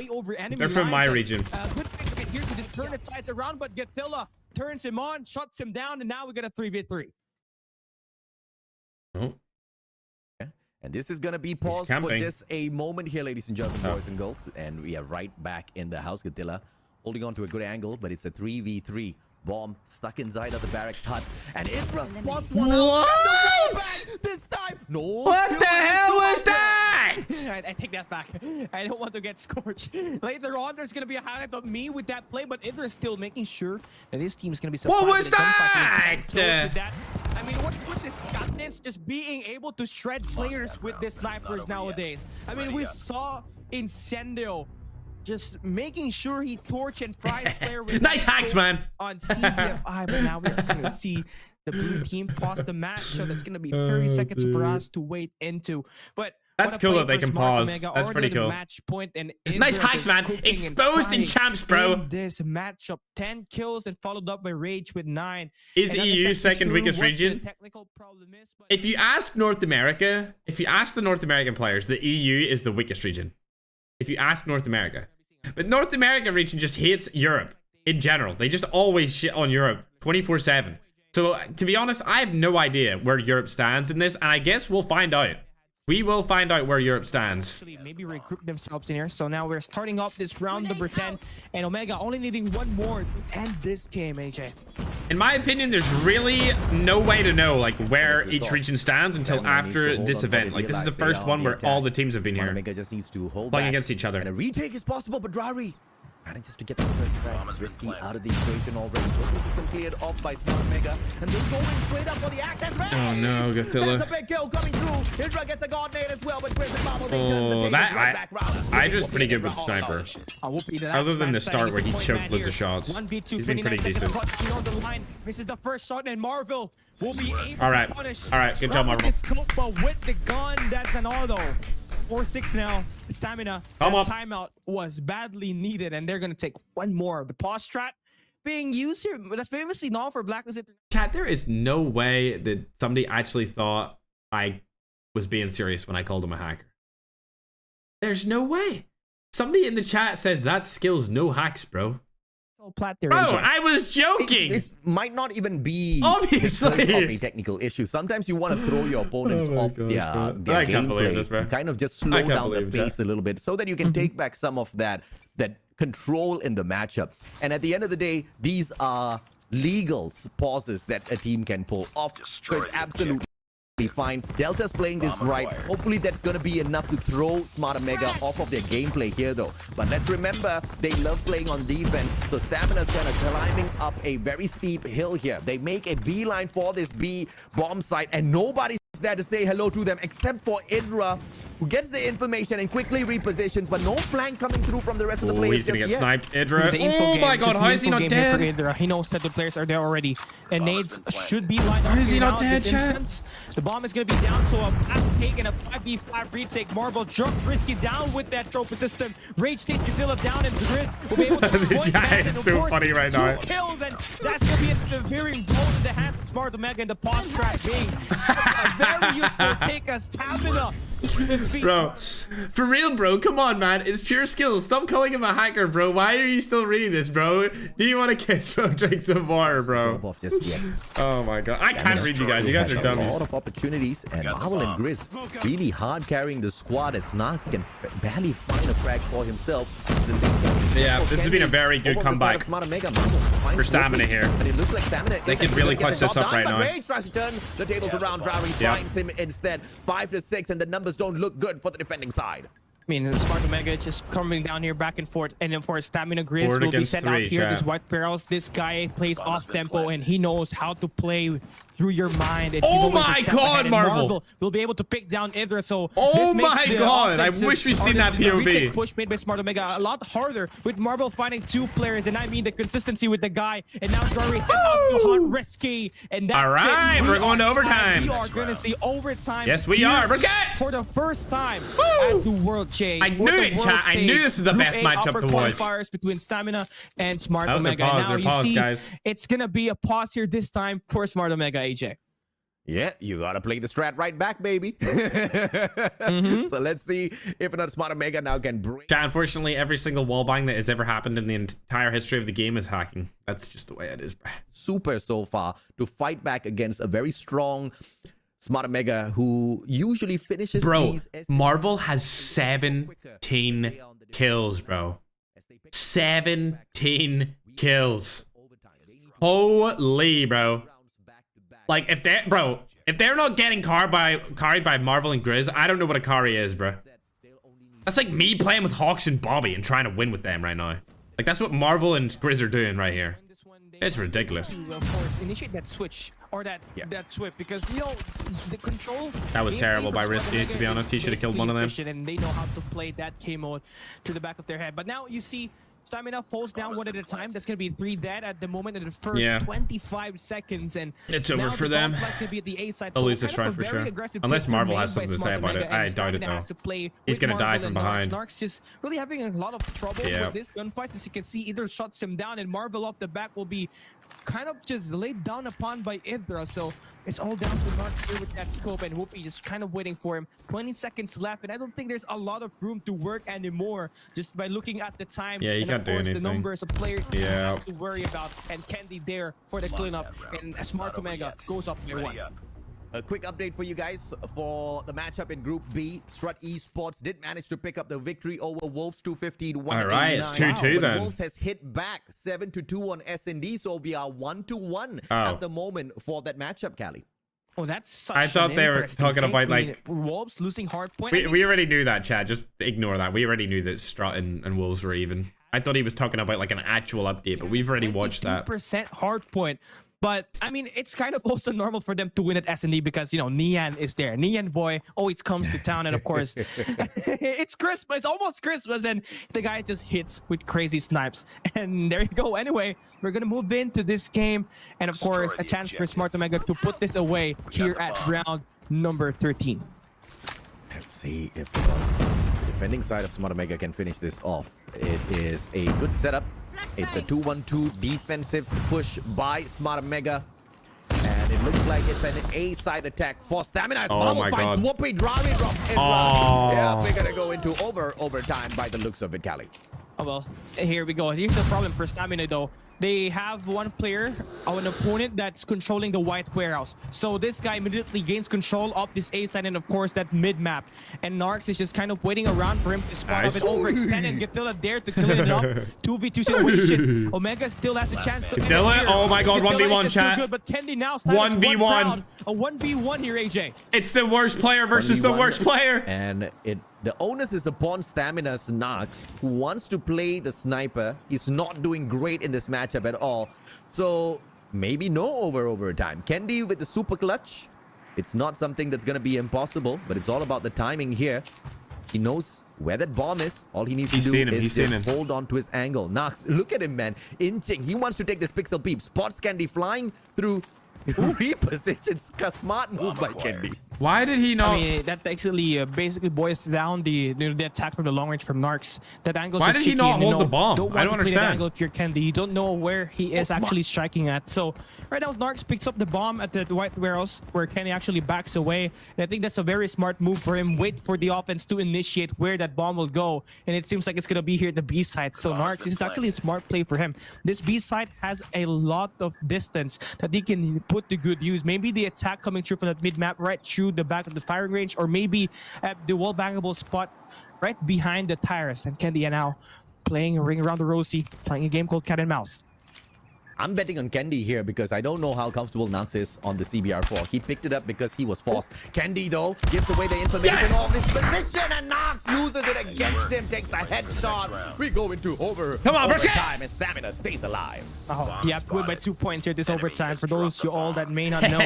They're from my region. Good pick of it here to just turn the sides around, but Gatilla turns him on, shuts him down, and now we get a 3v3. Oh. And this is going to be paused for just a moment here, ladies and gentlemen, boys and girls. And we are right back in the house. Gatilla holding on to a good angle, but it's a 3v3. Bomb stuck inside of the barracks hut. And Idra spots one out. This time. No. What the hell was that? I take that back. I don't want to get scorched. Later on, there's going to be a highlight of me with that play, but Idra is still making sure that his team is going to be surprised. What was that? I mean, what's this confidence just being able to shred players with the snipers nowadays? I mean, we saw Incendio just making sure he torch and fries player with nice hacks, man. On CBFI, but now we're going to see the blue team pause the match, so that's going to be 30 seconds for us to wait into. But that's cool that they can pause. That's pretty cool. Match point and nice hacks, man. Exposed in champs, bro. This matchup, 10 kills and followed up by Rage with 9. Is the EU second weakest region? If you ask North America, if you ask the North American players, the EU is the weakest region. If you ask North America. But North American region just hates Europe in general. They just always shit on Europe 24/7. So to be honest, I have no idea where Europe stands in this, and I guess we'll find out. We will find out where Europe stands. Maybe regroup themselves in here. So now we're starting off this round number 10, and Omega only needing 1 more to end this game, AJ. In my opinion, there's really no way to know like where each region stands until after this event. Like, this is the first one where all the teams have been here just needs to hold playing against each other. And a retake is possible, but Drari manages to get the first frag. Risky out of the equation already. This has been cleared off by Smart Mega, and they're going straight up for the access. Oh no, Godzilla. That's a big kill coming through. Hydra gets a god nade as well, but Chris and Marvel, Oh, that Hydra's pretty good with the sniper. Other than the start where he choked loads of shots, he's been pretty decent. This is the first shot, and Marvel will be able all right, to punish. All right, good job, Marvel. But with the gun, that's an auto. 4-6 now. Stamina. That timeout was badly needed, and they're gonna take one more. The pause strat being used here. That's famously known for Blacklist. Chat, there is no way that somebody actually thought I was being serious when I called him a hacker. There's no way. Somebody in the chat says that skill's no hacks, bro. Bro, I was joking. It might not even be obviously a technical issue. Sometimes you want to throw your opponents off their gameplay, kind of just slow down the pace a little bit so that you can take back some of that control in the matchup. And at the end of the day, these are legal pauses that a team can pull off. So it's absolutely fine. Delta's playing this right. Hopefully that's going to be enough to throw Smart Mega off of their gameplay here though. But let's remember, they love playing on defense. So Stamina's kind of climbing up a very steep hill here. They make a beeline for this B bomb site, and nobody's there to say hello to them except for Idra, who gets the information and quickly repositions, but no flank coming through from the rest of the players. He's gonna get sniped. Idra. Oh my god, how is he not dead? He knows that the players are there already, and nades should be lined up. How is he not dead, chat? The bomb is gonna be down, so a fast take and a 5v5 retake. Marvel jumps Risky down with that trophy system. Rage takes Godilla down, and Chris will be able to this guy is so funny right now. Kills, and that's gonna be a severe blow in the hands of Smart Mega, and the pause track being a very useful take as stamina. Bro, for real, bro, come on, man. It's pure skill. Stop calling him a hacker, bro. Why are you still reading this, bro? Do you want to kiss, bro? Drink some water, bro. Oh my god, I can't read you guys. You guys are dummies. A lot of opportunities, and Marvel and Grizz really hard carrying the squad as Narks can barely find a frag for himself. Yeah, this has been a very good comeback for Stamina here. They can really clutch this up right now. The tables around. Drowry finds him instead. 5-6, and the numbers don't look good for the defending side. I mean, Smart Mega is just coming down here back and forth, and then for Stamina, Grizz will be sent out here. This White Perils, this guy plays off tempo, and he knows how to play through your mind. And oh my god, Marvel will be able to pick down Idra. So oh my god, I wish we seen that POV. Push made by Smart Mega a lot harder with Marvel finding two players, and I mean the consistency with the guy. And now Drari sent up to hunt Risky, and that's all right, we're going to overtime. We are going to see overtime. Yes, we are. Risky for the first time at the World Change. I knew it, chat. I knew this was the best matchup to watch. Qualifiers between Stamina and Smart Mega. Now you see, guys. It's gonna be a pause here this time for Smart Mega, AJ. Yeah, you gotta play the strat right back, baby. So let's see if another Smart Mega now can break. Unfortunately, every single wallbang that has ever happened in the entire history of the game is hacking. That's just the way it is, bro. Super so far to fight back against a very strong Smart Mega who usually finishes these. Marvel has 17 kills, bro. 17 kills. Holy, bro. Like, if they're not getting carried by Marvel and Grizz, I don't know what a carry is, bro. That's like me playing with Hawks and Bobby and trying to win with them right now. Like, that's what Marvel and Grizz are doing right here. It's ridiculous. Of course, initiate that switch or that swift, because you know the control. That was terrible by Risky, to be honest. He should have killed one of them. And they know how to play that K mode to the back of their head. But now you see Stamina falls down one at a time. That's gonna be 3 dead at the moment in the first 25 seconds, and it's over for them. Gonna be at the A side. They'll lose this try for sure. Unless Marvel has something to say about it. I doubt it though. He's gonna die from behind. Narks just really having a lot of trouble with this gunfight. As you can see, either shuts him down, and Marvel off the back will be kind of just laid down upon by Idra. So it's all down to Narks here with that scope, and Whoopi just kind of waiting for him. 20 seconds left, and I don't think there's a lot of room to work anymore just by looking at the time. Yeah, you can't do anything. The numbers of players you have to worry about, and Candy there for the cleanup, and Smart Omega goes up by 1. A quick update for you guys for the matchup in Group B. Strut Esports did manage to pick up the victory over Wolves 250 to 189. All right, it's 2-2 then. Wolves has hit back 7-2 on S&D, so we are 1-1 at the moment for that matchup, Callie. Oh, that's such I thought they were talking about like Wolves losing hard point. We already knew that, Chad. Just ignore that. We already knew that Strut and Wolves were even. I thought he was talking about like an actual update, but we've already watched that. 2% hard point. But I mean, it's kind of also normal for them to win at S&D because, you know, Nian is there. Nian boy always comes to town, and of course, it's Christmas. It's almost Christmas, and the guy just hits with crazy snipes. And there you go. Anyway, we're gonna move into this game, and of course, a chance for Smart Omega to put this away here at round number 13. Let's see if the defending side of Smart Omega can finish this off. It is a good setup. It's a 2-1-2 defensive push by Smart Omega. And it looks like it's an A-side attack for Stamina. Oh my god. Yeah, we're gonna go into overtime by the looks of it, Callie. Oh well, here we go. Here's the problem for Stamina though. They have one player, an opponent that's controlling the white warehouse. So this guy immediately gains control of this A side and of course that mid map. And Narcs is just kind of waiting around for him to spot up and overextend and Gatilla there to clean it up. 2v2 situation. Omega still has the chance to Gatilla? Oh my god, 1v1 chat. Good, but Kendi now 1v1. A 1v1 here, AJ. It's the worst player versus the worst player. And the onus is upon Stamina's Narcs, who wants to play the sniper. He's not doing great in this matchup at all. So maybe no overtime. Kendi with the super clutch. It's not something that's going to be impossible, but it's all about the timing here. He knows where that bomb is. All he needs to do is just hold on to his angle. Narcs, look at him, man. Inching. He wants to take this pixel peep. Spots Kendi flying through. Repositions. Smart move by Kendi. Why did he not? I mean, that actually basically boils down the attack from the long range from Narcs. That angle. Why did he not hold the bomb? I don't understand. That angle if you're Kendi, you don't know where he is actually striking at. So right now, Narcs picks up the bomb at the white warehouse where Kendi actually backs away. And I think that's a very smart move for him. Wait for the offense to initiate where that bomb will go, and it seems like it's gonna be here at the B side. So Narcs is actually a smart play for him. This B side has a lot of distance that he can put to good use. Maybe the attack coming through from that mid map right through the back of the firing range, or maybe at the wall bangable spot right behind the tires. And Kendi are now playing a ring around the rosy, playing a game called Cat and Mouse. I'm betting on Kendi here because I don't know how comfortable Narcs is on the CBR4. He picked it up because he was forced. Kendi, though, gives away the information of this position, and Narcs uses it against him, takes a headshot. We go into overtime, and Stamina stays alive. Oh, he have to win by 2 points here this overtime. For those you all that may not know,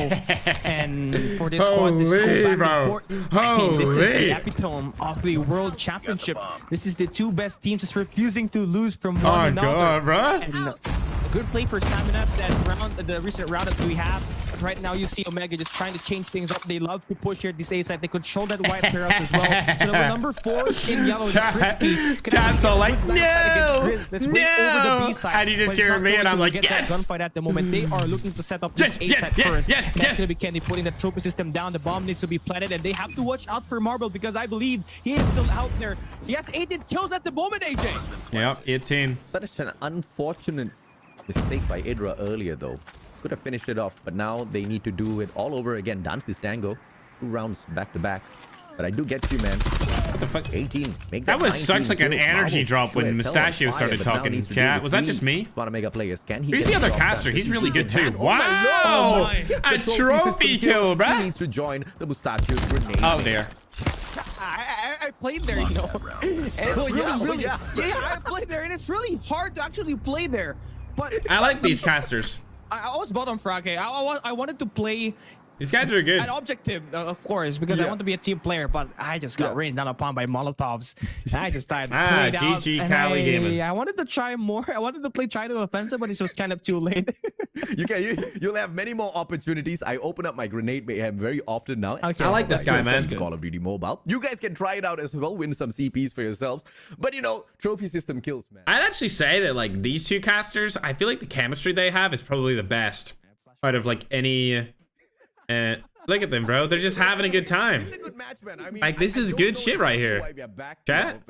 and for this squad, this is important. This is the epitome of the World Championship. This is the two best teams just refusing to lose from one another. God, bro. And good play for Stamina that round, the recent round that we have. Right now, you see Omega just trying to change things up. They love to push here this A side. They control that white warehouse as well. So number 4 in yellow is risky. Chat's all like, no, Let's wait over the B side. And you just hear me, and I'm like, yes. That gunfight at the moment. They are looking to set up this A side first. And that's going to be Kendi putting the trophy system down. The bomb needs to be planted, and they have to watch out for Marble because I believe he is still out there. He has 18 kills at the moment, AJ. Yep, 18. Such an unfortunate mistake by Idra earlier, though. Could have finished it off, but now they need to do it all over again. Dance this tango. 2 rounds back to back. But I do get you, man. What the fuck? 18. Make that was such like an kills. energy drop when Mustachio started talking. Chat, was that just me? Mega players. Can he? Who's the other caster? He's really good too. Wow! A trophy kill, bruh. He needs to join the Mustachio grenade. Oh dear. I played there, you know. It's really, I played there, and it's really hard to actually play there. But I like these casters. I was bottom frag. I wanted to play. These guys are good. An objective, of course, because I want to be a team player, but I just got rained down upon by Molotovs. I just started playing out. GG Cali Gaming. I wanted to try more. I wanted to play try to offensive, but it was kind of too late. You'll have many more opportunities. I open up my grenade mayhem very often now. Okay, I like this guy, man. Call of Duty Mobile. You guys can try it out as well. Win some CPs for yourselves. But you know, trophy system kills, man. I'd actually say that like these two casters, I feel like the chemistry they have is probably the best out of like any. Look at them, bro. They're just having a good time. It's a good match, man. I mean, like this is good shit right here. Chat.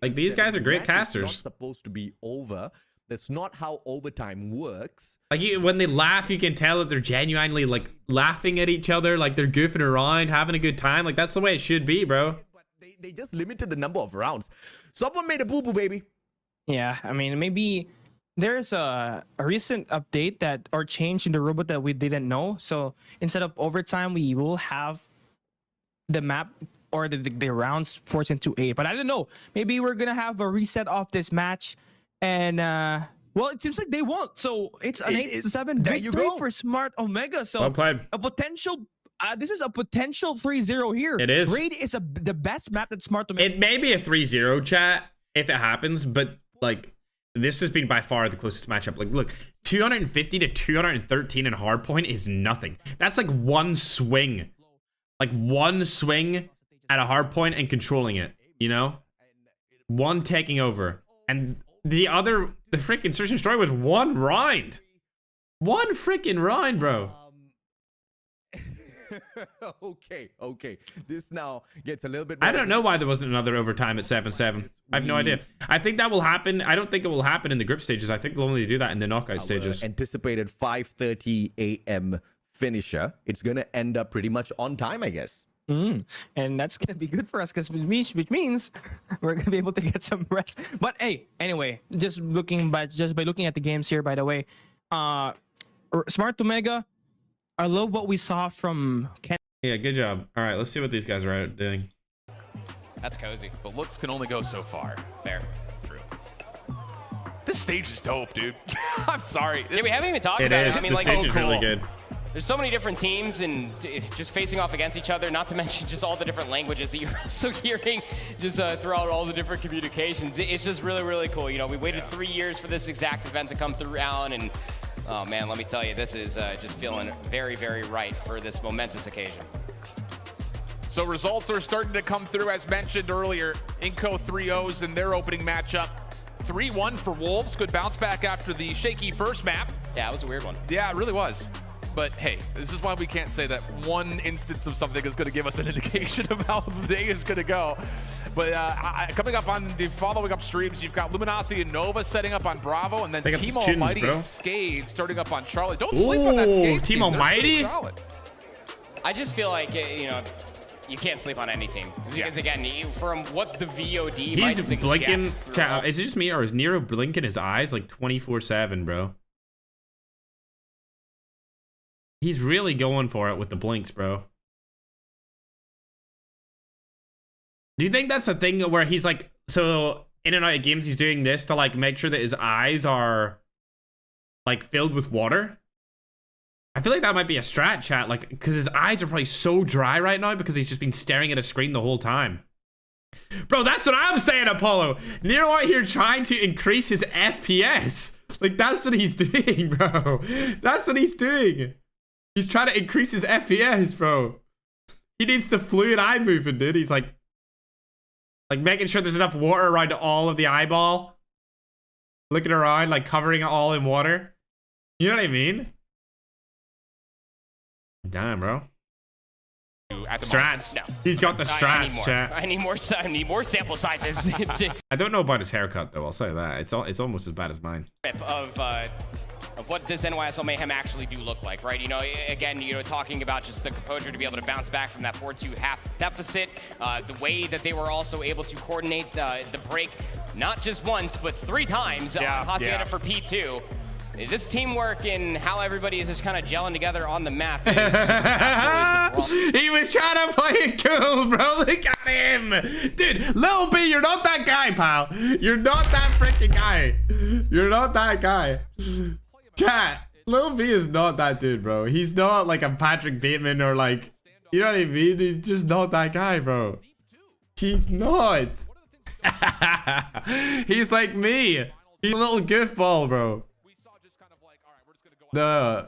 Like these guys are great casters. Not supposed to be over. That's not how overtime works. Like when they laugh, you can tell that they're genuinely like laughing at each other, like they're goofing around, having a good time. Like that's the way it should be, bro. But they just limited the number of rounds. Someone made a boo-boo, baby. Yeah, I mean, maybe there's a recent update that or change in the robot that we didn't know. So instead of overtime, we will have the map or the rounds forced into 8. But I don't know. Maybe we're gonna have a reset of this match. And well, it seems like they won't. So it's an 8-7 victory for Smart Omega. So well played. A potential. This is a potential 3-0 here. It is. Raid is the best map that Smart Omega. It may be a 3-0 chat if it happens, but like this has been by far the closest matchup. Like, look, 250 to 213 in hardpoint is nothing. That's like one swing, at a hardpoint and controlling it. You know, one taking over and. The freaking Search and Destroy was one round. One freaking round, bro. Okay. This now gets a little bit... I don't know why there wasn't another overtime at 7-7. I have no idea. I think that will happen. I don't think it will happen in the group stages. I think they'll only do that in the knockout stages. Anticipated 5:30 a.m. finisher. It's going to end up pretty much on time, I guess. And that's gonna be good for us because which means we're gonna be able to get some rest. But hey, anyway, just by looking at the games here, by the way, Smart Omega, I love what we saw from Ken. Yeah, good job. All right, let's see what these guys are doing. That's cozy. But looks can only go so far. Fair. True. This stage is dope, dude. I'm sorry. Yeah, we haven't even talked It about is. it. I mean, The like, stage is really good. There's so many different teams and just facing off against each other, not to mention just all the different languages that you're also hearing just throughout all the different communications. It's just really, really cool. You know, we waited 3 years for this exact event to come through, Alan, and oh man, let me tell you, this is just feeling very, very right for this momentous occasion. So results are starting to come through, as mentioned earlier. Inco 3-0s in their opening matchup. 3-1 for Wolves. Good bounce back after the shaky first map. Yeah, it was a weird one. Yeah, it really was. But hey, this is why we can't say that one instance of something is going to give us an indication of how the day is going to go. But coming up on the following up streams, you've got Luminosity and Nova setting up on Bravo, and then Team Almighty and Skade starting up on Charlie. Don't sleep on that Skade Team Almighty? I just feel like, you know, you can't sleep on any team. Because again, from what the VOD might suggest... He's blinking. Is it just me, or is Nero blinking his eyes like 24/7, bro? He's really going for it with the blinks, bro. Do you think that's a thing where he's like, so in and out of games, he's doing this to like make sure that his eyes are like filled with water? I feel like that might be a strat, chat, like, because his eyes are probably so dry right now because he's just been staring at a screen the whole time. Bro, that's what I'm saying, Apollo. Nero out here trying to increase his FPS. Like, that's what he's doing, bro. That's what he's doing. He's trying to increase his FPS, bro. He needs the fluid eye movement, dude. He's like making sure there's enough water around all of the eyeball. Looking around, like covering it all in water. You know what I mean? Damn, bro. Strats. No. He's got the strats, chat. I need more sample sizes. I don't know about his haircut, though. I'll say that. It's almost as bad as mine. Of what this NYSL Mayhem actually do look like, right? You know, again, you know, talking about just the composure to be able to bounce back from that 4-2 half deficit, the way that they were also able to coordinate the break, not just once, but 3 times on Hacienda for P2. This teamwork and how everybody is just kind of gelling together on the map is just absolutely He was trying to play it cool, bro. Look at him. Dude, Lil B, you're not that guy, pal. You're not that freaking guy. You're not that guy. Chat, Lil B is not that dude, bro. He's not like a Patrick Bateman or like, you know what I mean? He's just not that guy, bro. He's not. He's like me. He's a little goofball, bro. Nah,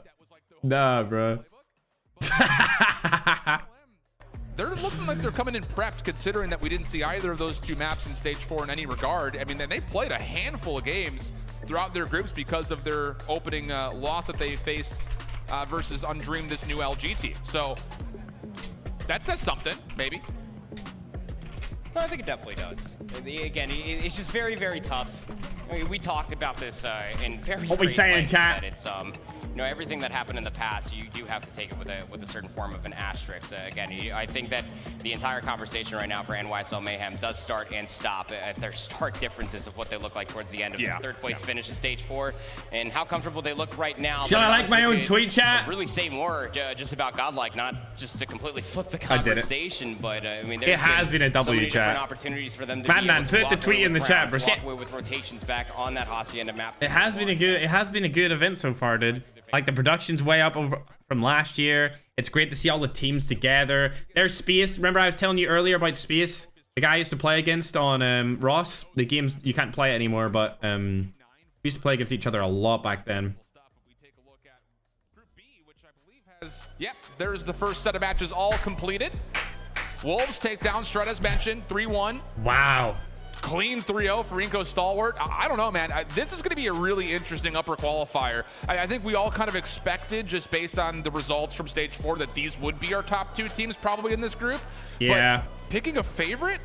bro. They're looking like they're coming in prepped, considering that we didn't see either of those 2 maps in Stage 4 in any regard. I mean, they played a handful of games throughout their groups because of their opening loss that they faced versus Undream, this new LG team. So that says something, maybe. No, I think it definitely does. Again, it's just very, very tough. I mean, we talked about this in very What we saying, chat? that it's you know, everything that happened in the past, you do have to take it with a certain form of an asterisk. Again, I think that the entire conversation right now for NYSL Mayhem does start and stop at their stark differences of what they look like towards the end of the third place finish of stage 4 and how comfortable they look right now. Shall I like my own tweet, chat? Really say more just about Godlike, not just to completely flip the conversation, but I mean, there's it has been a W, so many chat. different opportunities for them to Man, put the tweet in the chat, bro. Walk away with rotations back on that Hacienda map. It has been a good event so far, dude. Like, the production's way up over from last year. It's great to see all the teams together. There's Space. Remember I was telling you earlier about Space? The guy I used to play against on Ross. The games, you can't play it anymore, but we used to play against each other a lot back then. Yep, there's the first set of matches all completed. Wolves take down Strut as mentioned, 3-1. Wow. Clean 3-0 for Inco Stalwart. I don't know, man. This is going to be a really interesting upper qualifier. I think we all kind of expected, just based on the results from stage 4, that these would be our top 2 teams probably in this group. Yeah. But picking a favorite,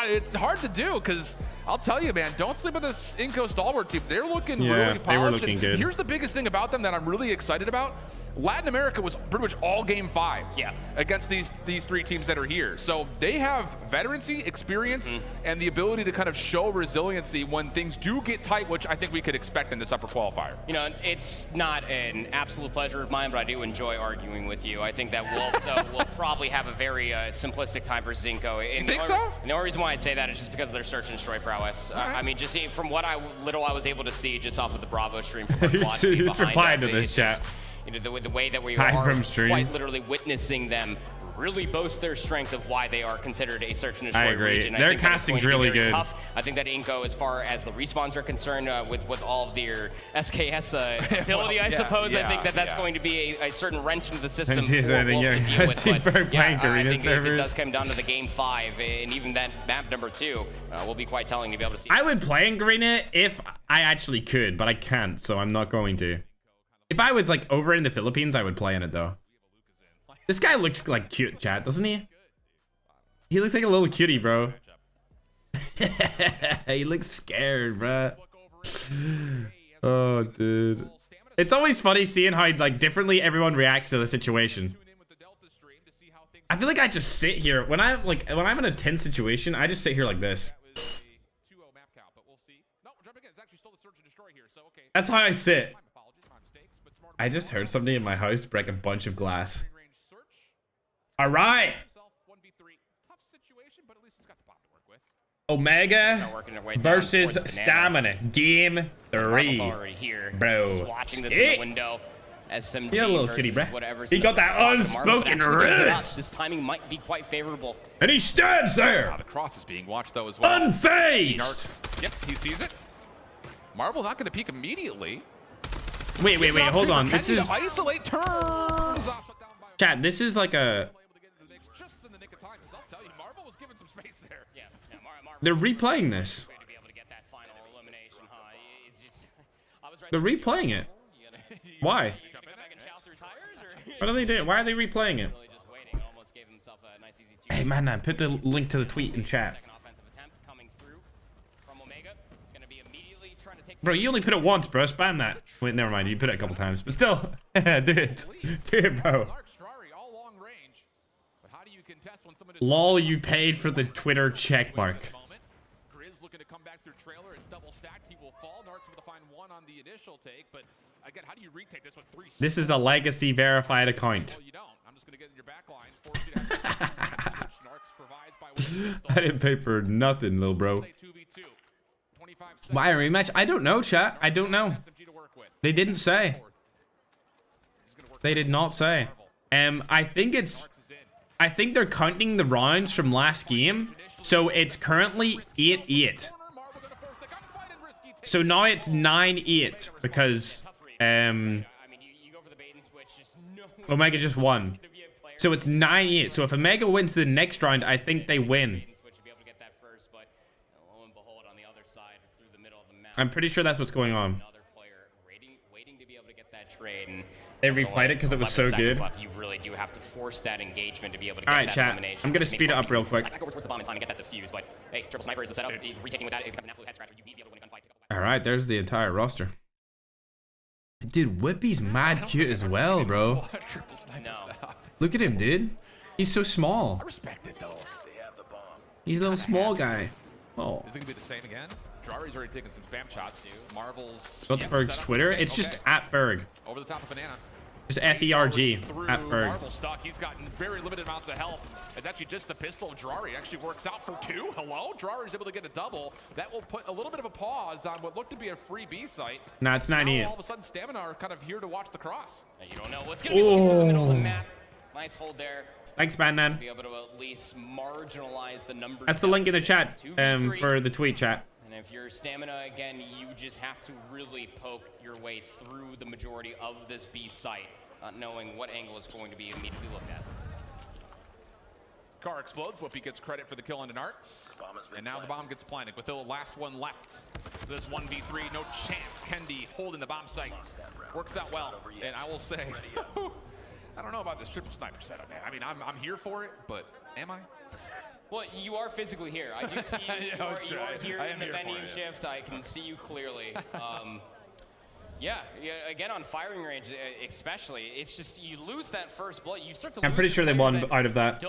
it's hard to do because I'll tell you, man, don't sleep on this Inco Stalwart team. They're looking really polished. They were looking good. Here's the biggest thing about them that I'm really excited about. Latin America was pretty much all game 5s against these 3 teams that are here. So they have veterancy, experience, and the ability to kind of show resiliency when things do get tight, which I think we could expect in this upper qualifier. You know, it's not an absolute pleasure of mine, but I do enjoy arguing with you. I think that Wolf will probably have a very simplistic time for Zinco. You think so? And the only reason why I say that is just because of their search and destroy prowess. I mean, just from what I was able to see just off of the Bravo stream from Who's replying to this, chat? You know, the way that we are quite literally witnessing them really boast their strength of why they are considered a search and destroy I agree. region. Their casting's really good. Tough. I think that Inco, as far as the respawns are concerned, with all of their SKS ability, I suppose, I think that's going to be a certain wrench into the system for Wolves to deal with. But I think if it does come down to the game 5, and even that map number 2, will be quite telling to be able to see. I would play in Garena if I actually could, but I can't, so I'm not going to. If I was like over in the Philippines, I would play in it though. This guy looks like cute, chat, doesn't he? He looks like a little cutie, bro. He looks scared, bro. Oh, dude. It's always funny seeing how like differently everyone reacts to the situation. I feel like I just sit here when I'm in a tense situation. I just sit here like this. That's how I sit. I just heard somebody in my house break a bunch of glass. All right. Omega versus Stamina. Game 3. Bro. Watching this in the window. SMG yeah, a little kitty, bro. He got that unspoken ridge. This timing might be quite favorable. And he stands there. The cross is being watched though as well. Unfazed. Yep, he sees it. Marvel not going to peek immediately. Wait, hold on. This is isolate turns. Chat, this is like a they're replaying this. They're replaying it. Why? What are they doing? Why are they replaying it? Hey, man, put the link to the tweet in chat. Bro, you only put it once, bro. Spam that. Wait, never mind. You put it a couple times, but still, do it. Do it, bro. Lol, you paid for the Twitter checkmark. Looking to come back through trailer. It's double stacked. He will fall. Narc's able to find 1 on the initial take, but again, how do you retake this with 3? This is a legacy verified account. Well, you don't. I'm just gonna get in your back line. Force you to have Narcs provides by I didn't pay for nothing, little bro. Why a rematch? I don't know, chat. I don't know. They didn't say. They did not say. I think they're counting the rounds from last game. So it's currently 8-8. So now it's 9-8 because Omega just won. So it's 9-8. So if Omega wins the next round, I think they win. I'm pretty sure that's what's going on. they replayed it because it was so good. Left, you really do have to force that engagement to be able to get all right, that chat. elimination. I'm gonna speed it up real quick. Back over towards the bomb in time and get that defuse, but hey, triple sniper is the setup. Retaking with that, it becomes an absolute head scratcher. You need to be able to win a gunfight. All right, there's the entire roster. Dude, Whippy's mad cute as well, bro. No. Look at him, dude. He's so small. I respect it though. He's a little small guy. Oh. Is it gonna be the same again? Drari's already taken some spam shots. Marvel's. What's Ferg's Twitter? It's just at Ferg. Over the top of Banana. Just FERG at Ferg. Marvel stock. He's gotten very limited amounts of health. It's actually just the pistol. Drari actually works out for 2. Hello? Drari's able to get a double. That will put a little bit of a pause on what looked to be a free B site. Nah, it's 98. Now all of a sudden, Stamina are kind of here to watch the cross. You don't know what's going to be looking through the middle of the map. Nice hold there. Thanks, Batman. Be able to at least marginalize the numbers. That's the link in the chat for the tweet chat. And if you're Stamina, again, you just have to really poke your way through the majority of this B site, not knowing what angle is going to be immediately looked at. Car explodes. Whoopi gets credit for the kill on Denarts. And now the bomb gets planted with the last one left. This 1v3, no chance. Kendi holding the bomb site. Works out well. And I will say, I don't know about this triple sniper setup, man. I mean, I'm here for it, but am I? Well, you are physically here. I do see you. You are here in the venue shift. I can see you clearly. Yeah, again on firing range, especially, it's just you lose that first blood. You start to. I'm pretty sure they won out of that.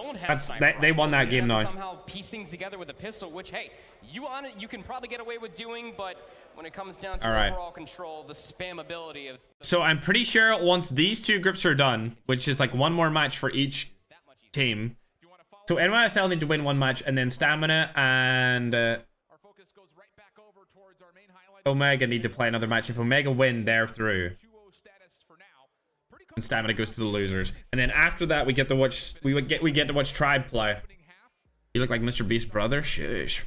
They won that game now. Somehow piece things together with a pistol, which hey, you can probably get away with doing, but when it comes down to overall control, the spamability of. So I'm pretty sure once these 2 groups are done, which is like 1 more match for each team. So NYSL need to win 1 match, and then Stamina and Omega need to play another match. If Omega win, they're through. And Stamina goes to the losers. And then after that, we get to watch to watch Tribe play. You look like Mr. Beast's brother. Shush.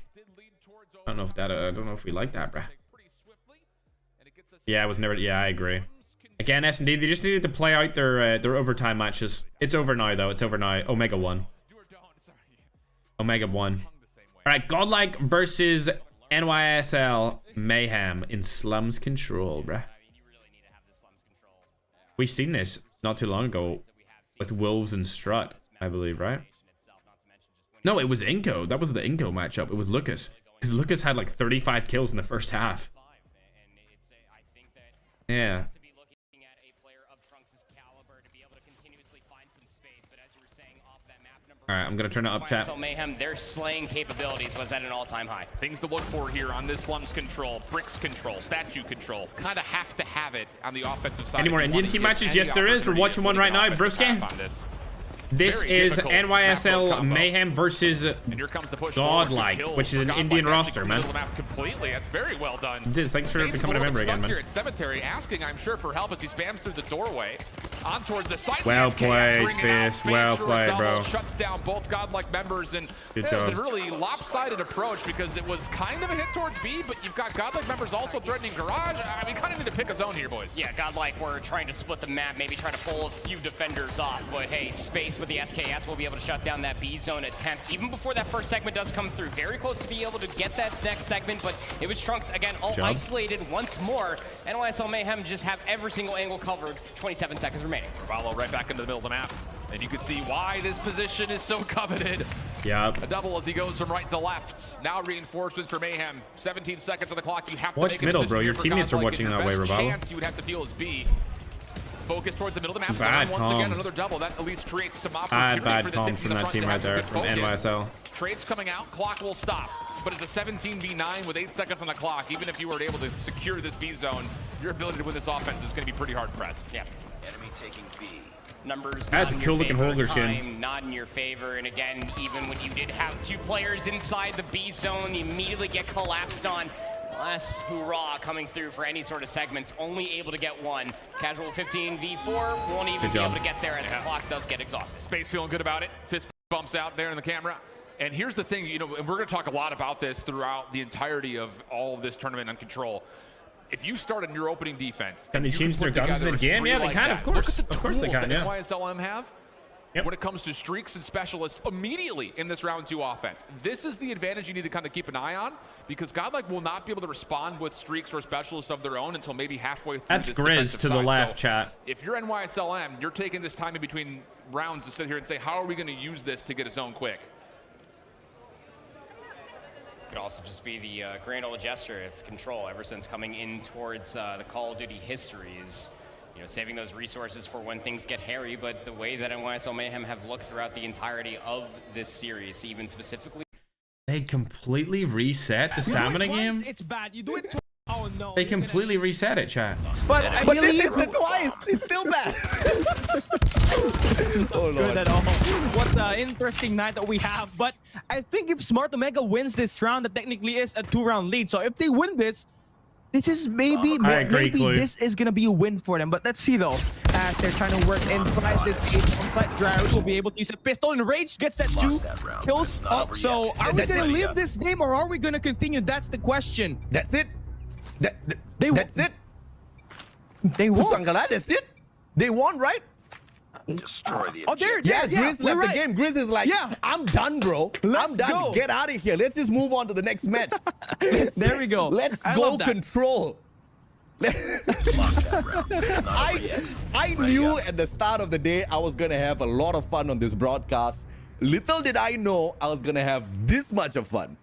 I don't know if we like that, bruh. Yeah, it was never. Yeah, I agree. Again, S&D, they just needed to play out their overtime matches. It's over now, though. It's over now. Omega won. Omega won. All right, Godlike versus NYSL Mayhem in Slums Control, bruh. We've seen this not too long ago with Wolves and Strut, I believe, right? No, it was Inco. That was the Inco matchup. It was Lucas. Because Lucas had like 35 kills in the first half. Yeah. All right, I'm gonna turn it up, chat. So Mayhem, their slaying capabilities was at an all-time high. Things to look for here on this slums control, bricks control, statue control. Kind of have to have it on the offensive side. Any more Indian team matches? Yes, there is. We're watching one right now, Bruski. This is NYSL Mayhem versus Godlike, which is an Indian roster, man. Completely. That's very well done. Thanks for becoming a member again, man. Here at Cemetery, asking, I'm sure, for help as he spams through the doorway. On towards the side. Well played, Space. Well played, bro. Shuts down both Godlike members, and it was a really lopsided approach because it was kind of a hit towards B, but you've got Godlike members also threatening Garage. I mean, kind of need to pick a zone here, boys. Yeah, Godlike were trying to split the map, maybe try to pull a few defenders off, but hey, Space with the SKS will be able to shut down that B zone attempt even before that first segment does come through. Very close to be able to get that next segment, but it was Trunks again, all isolated once more. NYSL Mayhem just have every single angle covered. 27 seconds remaining. Follow right back into the middle of the map, and you can see why this position is so coveted. Yep. A double as he goes from right to left. Now reinforcements for Mayhem. 17 seconds on the clock. You have to watch make a middle, bro. Your for teammates are Godlike, watching and that way, your best Raval. chance you would have to feel is B. Focus towards the middle of the map. Bad once again, comms. another double. That at least creates some opportunity Bad for this comms from that team right there, from NYSL. Trades coming out. Clock will stop. But it's a 17v9 with 8 seconds on the clock. Even if you were able to secure this B zone, your ability to win this offense is going to be pretty hard pressed. Yeah. Enemy taking B. Numbers that's a cool looking holder skin. Not in your favor, and again, even when you did have 2 players inside the B zone, you immediately get collapsed on. Last hurrah coming through for any sort of segments, only able to get 1. Casual 15v4 won't even be able to get there as the clock does get exhausted. Space feeling good about it. Fist bumps out there in the camera. And here's the thing, you know, and we're going to talk a lot about this throughout the entirety of all of this tournament on Control. If you start on your opening defense, can they change their guns mid-game? Yeah, they can, of course. Of course they can, yeah. NYSLM have. when it comes to streaks and specialists immediately in this round 2 offense. This is the advantage you need to kind of keep an eye on, because Godlike will not be able to respond with streaks or specialists of their own until maybe halfway through. That's this Grizz to the side. left, so chat. If you're NYSLM, you're taking this time in between rounds to sit here and say, how are we going to use this to get a zone quick? Could also just be the grand old gesture of control ever since coming in towards the Call of Duty histories. You know, saving those resources for when things get hairy, but the way that NYSL Mayhem have looked throughout the entirety of this series, even specifically. They completely reset the stamina game? It's bad. You do it twice. Oh no. They completely reset it, chat. But this is the twice. It's still bad. Oh, good at all. What an interesting night that we have. But I think if Smart Omega wins this round, that technically is a 2-round lead. So if they win this, this is maybe this is gonna be a win for them. But let's see though, as they're trying to work inside this on-site. Dryad will be able to use a pistol, and Rage gets that 2 kills. So are we gonna leave this game, or are we gonna continue? That's the question. That's it. That's it. They won. That's it. They won, right? Destroy the Oh, there. Yeah, Grizz left right. the game. Grizz is like, Yeah. I'm done, bro. Let's I'm done. go. Get out of here. Let's just move on to the next match. There we go. Let's I go love that. control. Lost that round. It's not over yet. I knew at the start of the day I was going to have a lot of fun on this broadcast. Little did I know I was going to have this much of fun.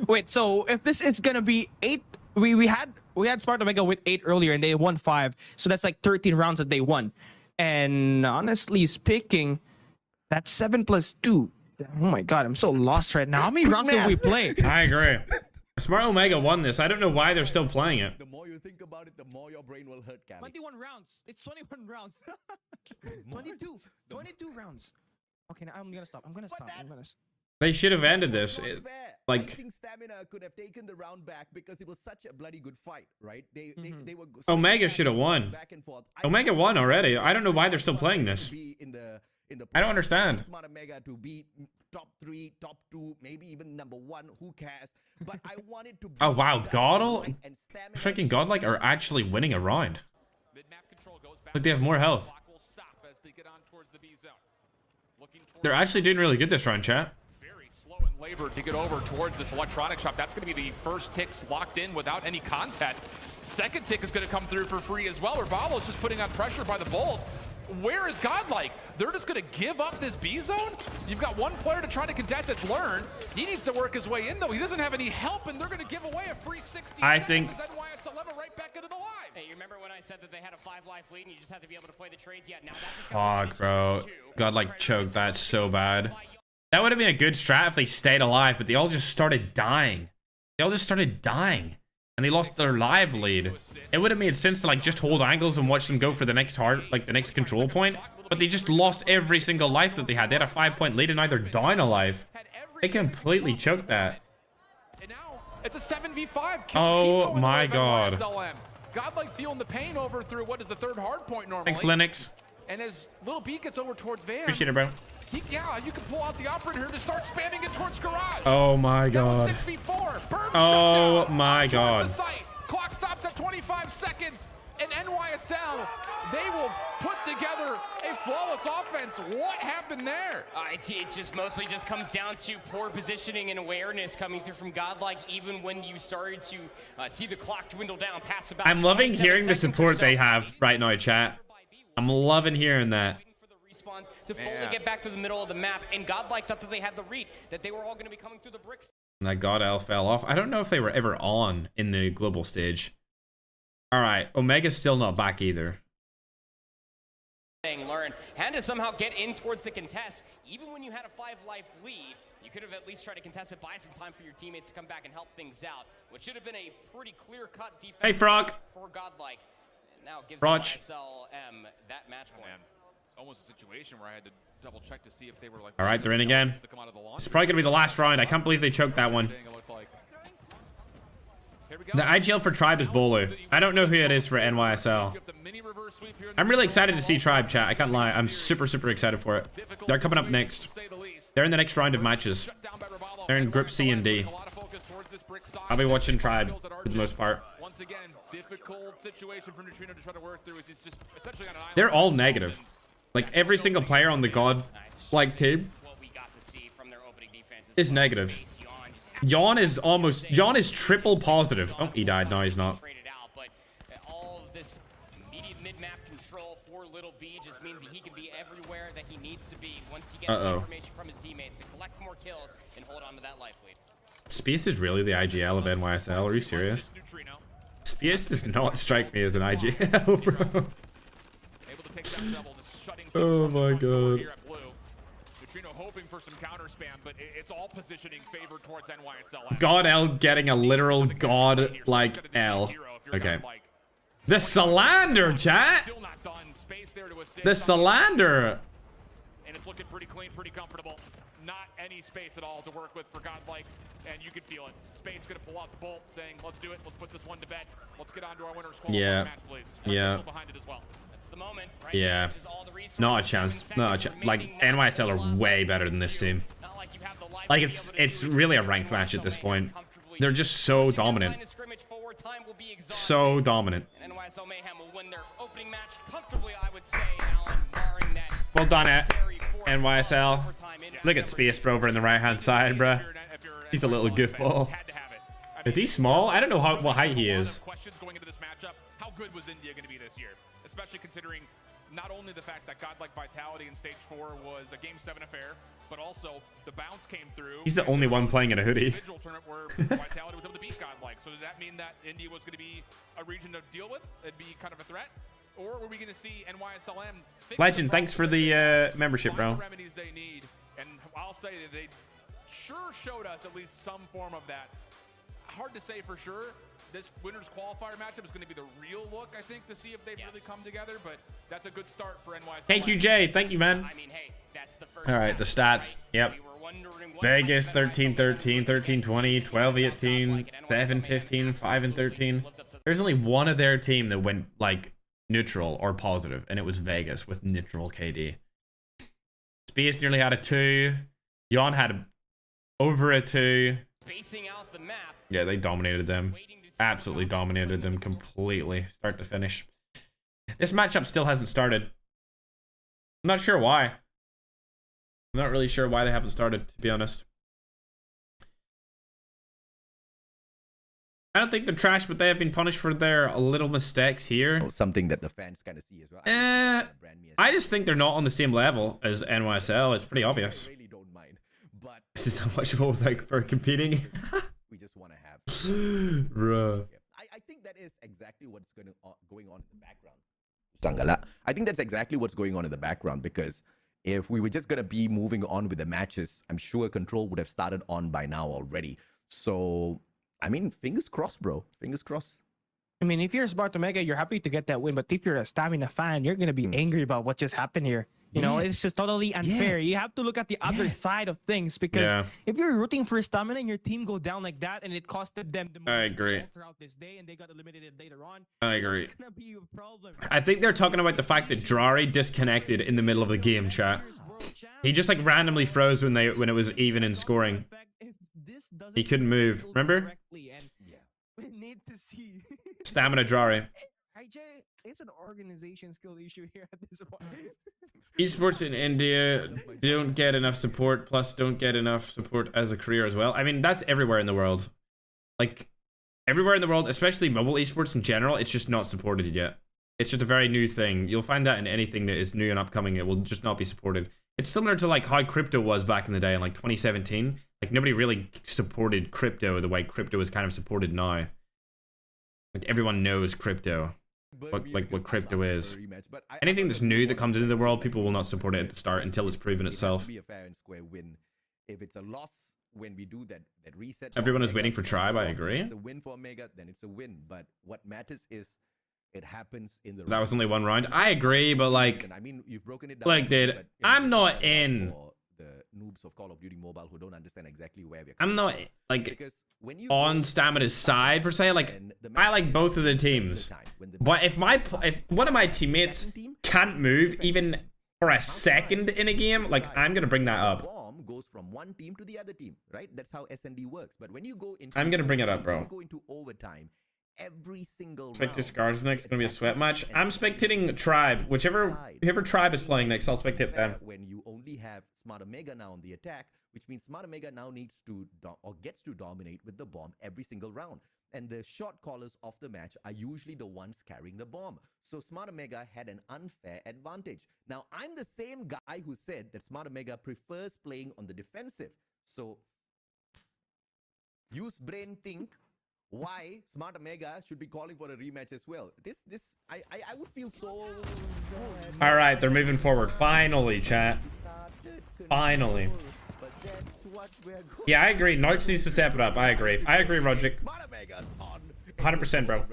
Wait, so if this is gonna be 8, we had Smart Omega with 8 earlier, and they won 5, so that's like 13 rounds that they won. And honestly speaking, that's 7 plus 2. Oh my god, I'm so lost right now. How many rounds did we play? I agree. Smart Omega won this. I don't know why they're still playing it. The more you think about it, the more your brain will hurt, Cali. 21 rounds. It's 21 rounds. 22 rounds. Okay, now I'm gonna stop. They should have ended this. I think Stamina could have taken the round back because it was such a bloody good fight, right? They were Omega should have won. back and forth. Omega won already. I don't know why they're still playing this. I don't understand. Smart Omega to be top 3, top 2, maybe even number 1. Who cares? But I wanted to. Oh wow, Godlike and freaking Godlike are actually winning a round. Like they have more health. They're actually doing really good this round, chat. Labor to get over towards this electronic shop. That's going to be the first ticks locked in without any contest. Second tick is going to come through for free as well. Urvalo's just putting on pressure by the Bolt. Where is Godlike? They're just going to give up this B zone? You've got one player to try to contest. It's Learn. He needs to work his way in, though. He doesn't have any help, and they're going to give away a free 60 I think. NYSL right back into the live. Hey, you remember when I said that they had a 5-life lead and you just have to be able to play the trades? Yeah, now that's Fuck, bro. Godlike choked that so bad. That would have been a good strat if they stayed alive, but they all just started dying. And they lost their live lead. It would have made sense to like just hold angles and watch them go for the next the next control point. But they just lost every single life that they had. They had a 5-point lead and now they're down a life. They completely choked that. And now it's a 7v5. Oh my god. Godlike feeling the pain over through what is the 3rd hard point normally. Thanks, Linux. And as Little B gets over towards Van, Appreciate it, bro. You can pull out the operator here to start spamming it towards Garage. Oh my god. 6v4. Bird Oh my god. Clock stops at 25 seconds. And NYSL, they will put together a flawless offense. What happened there? It just mostly just comes down to poor positioning and awareness coming through from Godlike, even when you started to see the clock dwindle down past about. I'm loving hearing the support they have right now, chat. I'm loving hearing that. To fully get back to the middle of the map, and Godlike thought that they had the read, that they were all going to be coming through the bricks. And that God L fell off. I don't know if they were ever on in the global stage. All right, Omega's still not back either. Learn, had to somehow get in towards the contest. Even when you had a 5-life lead, you could have at least tried to contest it, buy some time for your teammates to come back and help things out, which should have been a pretty clear-cut defense. Hey, Frog. For Godlike. Now gives NYSL that match point. It's almost a situation where I had to double check to see if they were like. All right, they're in again. It's probably gonna be the last round. I can't believe they choked that one. The IGL for Tribe is Bolu. I don't know who it is for NYSL. I'm really excited to see Tribe, chat. I can't lie. I'm super excited for it. They're coming up next. They're in the next round of matches. They're in Group C and D. I'll be watching Tribe for the most part. Once again, difficult situation for Neutrino to try to work through. He's just essentially on an island. They're all negative. Like every single player on the Godlike team is negative. Yawn is triple positive. Oh, he died. No, he's not. Uh-oh. Space is really the IGL of NYSL. Are you serious? Space does not strike me as an IGL, bro. Oh my god. Hoping for some counter spam, but it's all positioning favor towards NYSL. God L getting a literal god like L. Okay. The Salander, chat. The Salander. And it's looking pretty clean, pretty comfortable. Not any space at all to work with for Godlike, and you can feel it. Space gonna pull out the bolt, saying, "Let's do it. Let's put this one to bed. Let's get on to our winner's qualifier match, please." Yeah. Behind it as well. Moment, right? Yeah, not a chance. Not a chance. Like NYSL are way better than this team. Like it's really a ranked match at this point. They're just so dominant. So dominant. Well done, NYSL. Look at Space Bro over in the right-hand side, bro. He's a little goofball. Is he small? I don't know what height he is. How good was India going to be this year? Especially considering not only the fact that Godlike Vitality in Stage 4 was a Game 7 affair, but also the bounce came through. He's the only one playing in a hoodie. Where Vitality was able to beat Godlike. So does that mean that India was going to be a region to deal with? It'd be kind of a threat? Or were we going to see NYSLM fix Legend, thanks for the membership, bro. The remedies they need. And I'll say that they sure showed us at least some form of that. Hard to say for sure. This winner's qualifier matchup is going to be the real look, I think, to see if they've really come together. But that's a good start for NYSL. Thank you, Jay. Thank you, man. I mean, hey, that's the first. All right, the stats. Yep. Vegas 13-13, 13-20, 12-18, 7-15, 5-13. There's only one of their team that went like neutral or positive, and it was Vegas with neutral KD. Space nearly had a 2. Yawn had over a 2. Spacing out the map. Yeah, they dominated them. Absolutely dominated them completely, start to finish. This matchup still hasn't started. I'm not sure why. I'm not really sure why they haven't started, to be honest. I don't think they're trash, but they have been punished for their little mistakes here. Something that the fans kind of see as well. I just think they're not on the same level as NYSL. It's pretty obvious. I really don't mind, but this is so much more like for competing. We just want to have. Bruh. I think that is exactly what's going on in the background. Sangala. I think that's exactly what's going on in the background, because if we were just going to be moving on with the matches, I'm sure Control would have started on by now already. So, I mean, fingers crossed, bro. Fingers crossed. I mean, if you're a Sparta Mega, you're happy to get that win. But if you're a Stamina fan, you're going to be angry about what just happened here. You know, it's just totally unfair. You have to look at the other side of things, because if you're rooting for Stamina and your team go down like that and it costed them the I agree. throughout this day and they got eliminated later on, I agree. it's gonna be a problem. I think they're talking about the fact that Drari disconnected in the middle of the game, chat. He just like randomly froze when it was even in scoring. He couldn't move. Remember? We need to see. Stamina Drari. It's an organization skill issue here at this point. Esports in India don't get enough support, plus don't get enough support as a career as well. I mean, that's everywhere in the world. Like, everywhere in the world, especially mobile esports in general, it's just not supported yet. It's just a very new thing. You'll find that in anything that is new and upcoming, it will just not be supported. It's similar to like how crypto was back in the day in like 2017. Like, nobody really supported crypto the way crypto is kind of supported now. Like, everyone knows crypto. What crypto is. Anything that's new that comes into the world, people will not support it at the start until it's proven itself. Be a fair and square win. If it's a loss when we do that reset, everyone is waiting for Tribe. I agree. If it's a win for Omega, then it's a win. But what matters is it happens in the. That was only one round. I agree, but like, I mean, you've broken it down. Like, dude, I'm not in. The noobs of Call of Duty Mobile who don't understand exactly where we're. I'm not like on Stamina's side per se. Like, I like both of the teams, but if one of my teammates can't move even for a second in a game, like, I'm gonna bring that up. Bomb goes from one team to the other team, right? That's how SND works. But when you go into, I'm gonna bring it up, bro. Go into overtime. every single Spectre round. Scars next. It's gonna be a sweat match. I'm spectating Tribe. Whoever Tribe is playing next, I'll spectate them. When you only have Smart Omega now on the attack, which means Smart Omega now needs to gets to dominate with the bomb every single round. And the shot callers of the match are usually the ones carrying the bomb. So Smart Omega had an unfair advantage. Now, I'm the same guy who said that Smart Omega prefers playing on the defensive. So use brain, think why Smart Omega should be calling for a rematch as well. I would feel so bad. All right, they're moving forward. Finally, chat. Finally. Yeah, I agree. Nox needs to step it up. I agree, Roderick. 100%, bro.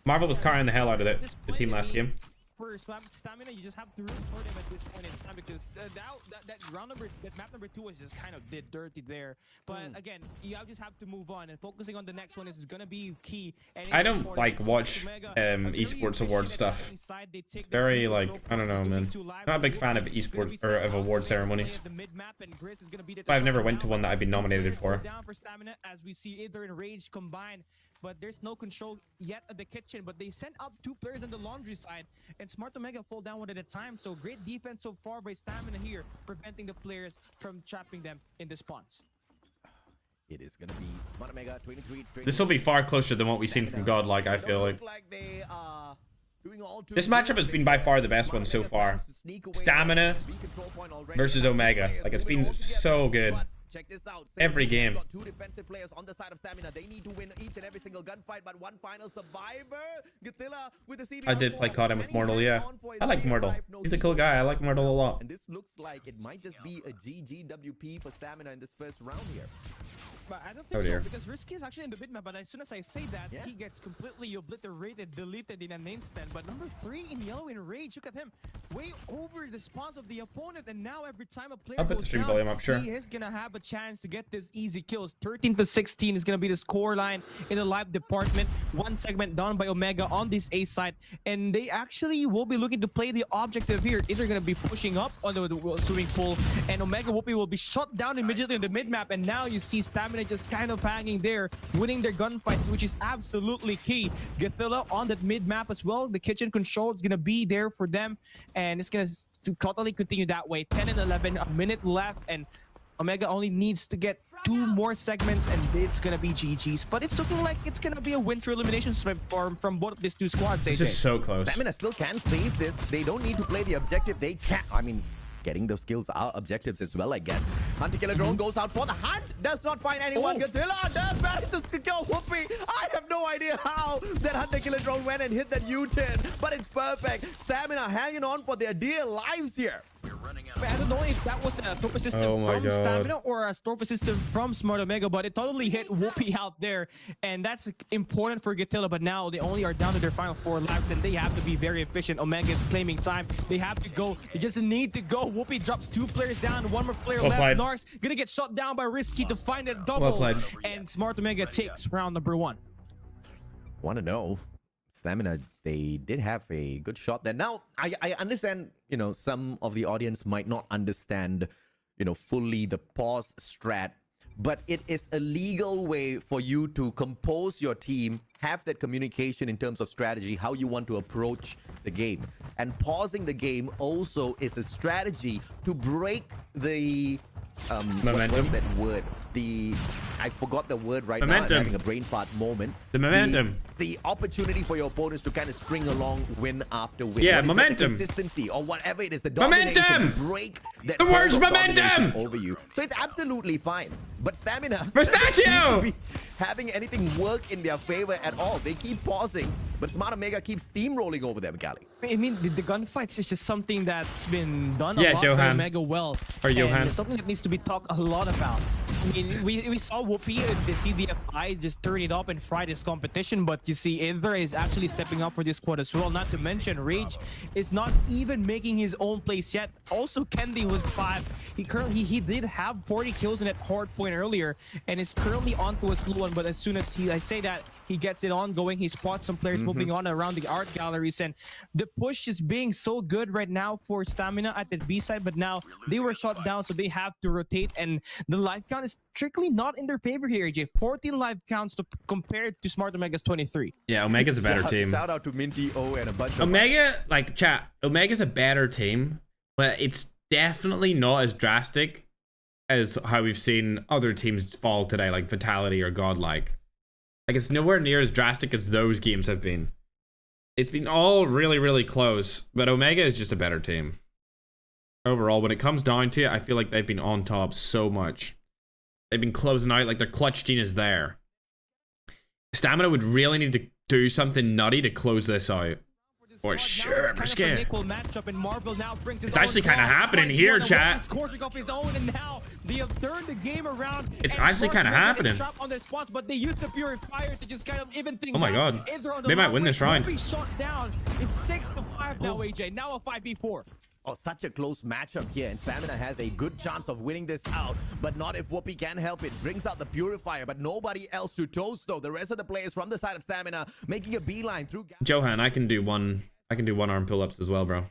Marvel was carrying the hell out of the team last game. For Stamina, you just have to root for them at this point in time, because that map number 2 was just kind of did dirty there. But again, you just have to move on, and focusing on the next one is gonna be key. And I don't like watch esports award stuff. It's very like, I don't know, man. I'm not a big fan of esports or of award ceremonies. But I've never went to one that I've been nominated for. Down for Stamina, as we see either in Rage combined, but there's no control yet at the kitchen. But they sent up 2 players on the laundry side, and Smart Omega fall down one at a time. So great defense so far by Stamina here, preventing the players from trapping them in the spawns. It is going to be Smart Omega 23. This will be far closer than what we've seen from Godlike, I feel like. This matchup has been by far the best one so far. Stamina versus Omega. Like, it's been so good. Check this out. Every game. Got 2 defensive players on the side of Stamina. They need to win each and every single gunfight, but one final survivor. Godzilla with the CD. I did play COD with Mortal, yeah. I like Mortal. He's a cool guy. I like Mortal a lot. And this looks like it might just be a GGWP for Stamina in this first round here. But I don't think so, because Risky is actually in the mid-map, but as soon as I say that, he gets completely obliterated, deleted in an instant. But number 3 in yellow in Rage, look at him, way over the spawns of the opponent, and now every time a player goes down, volume up, sure. he is gonna have a chance to get this easy kills. 13-16 is gonna be the score line in the live department. 1 segment done by Omega on this A side, and they actually will be looking to play the objective here. Either gonna be pushing up on the swimming pool, and Omega Whoopi will be shot down immediately in the mid-map, and now you see Stamina just kind of hanging there, winning their gunfights, which is absolutely key. Godzilla on that mid-map as well. The kitchen control is gonna be there for them, and it's gonna totally continue that way. 10 and 11, a minute left, and Omega only needs to get 2 more segments, and it's gonna be GG's. But it's looking like it's gonna be a win through elimination from both of these 2 squads. This is so close. Stamina still can save this. They don't need to play the objective. They can. I mean, getting those kills are objectives as well, I guess. Hunter Killer Drone goes out for the hunt. Does not find anyone. Godzilla does manage to kill Whoopi. I have no idea how that Hunter Killer Drone went and hit that U-turn, but it's perfect. Stamina hanging on for their dear lives here. I don't know if that was a torpor system from Stamina or a torpor system from Smart Omega, but it totally hit Whoopi out there, and that's important for Godzilla. But now they only are down to their final 4 lives, and they have to be very efficient. Omega is claiming time. They have to go. They just need to go. Whoopi drops 2 players down, 1 more player left. Narcs gonna get shot down by Risky to find a double, and Smart Omega takes round number 1. Want to know? Stamina, they did have a good shot there. Now, I understand, you know, some of the audience might not understand, you know, fully the pause strat, but it is a legal way for you to compose your team, have that communication in terms of strategy, how you want to approach the game. And pausing the game also is a strategy to break the momentum. That word, I forgot the word right momentum. now. I'm having a brain fart moment. The momentum. The opportunity for your opponents to kind of string along win after win. Yeah, momentum. The consistency or whatever it is. The domination. Break that. The word's momentum over you. So it's absolutely fine. But Stamina. Mustachio. Be having anything work in their favor at all. They keep pausing, but Smart Omega keeps steamrolling over them, Cali. I mean, the gunfights is just something that's been done a lot by Omega well. Or Johan. Something that needs to be talked a lot about. I mean, we saw Whoopi, the CDFI, just turn it up and fry this competition, but you see, Ither is actually stepping up for this squad as well. Not to mention, Rage is not even making his own place yet. Also, Kendi was 5. He did have 40 kills in that hard point earlier, and is currently onto a slow one, but as soon as I say that, He gets it on going. He spots some players moving on around the art galleries, and the push is being so good right now for Stamina at the B side, but now they were shot down, so they have to rotate, and the life count is strictly not in their favor here, AJ. 14 life counts compared to Smart Omega's 23. Yeah, Omega's a better team. Shout out to Minty O and a bunch of Omega, like, chat, Omega's a better team, but it's definitely not as drastic as how we've seen other teams fall today, like Vitality or Godlike. Like, it's nowhere near as drastic as those games have been. It's been all really, really close, but Omega is just a better team. Overall, when it comes down to it, I feel like they've been on top so much. They've been closing out, like their clutch gene is there. Stamina would really need to do something nutty to close this out. For sure, I'm scared. It's actually kind of happening here, chat. It's actually kind of happening. Oh my god. They might win this round. It's 6-5 now, AJ. Now a 5v4. Oh, such a close matchup here, and Stamina has a good chance of winning this out, but not if Whoopi can help it. Brings out the Purifier, but nobody else to toast, though. The rest of the players from the side of Stamina making a beeline through. Johan, I can do one arm pull-ups as well, bro.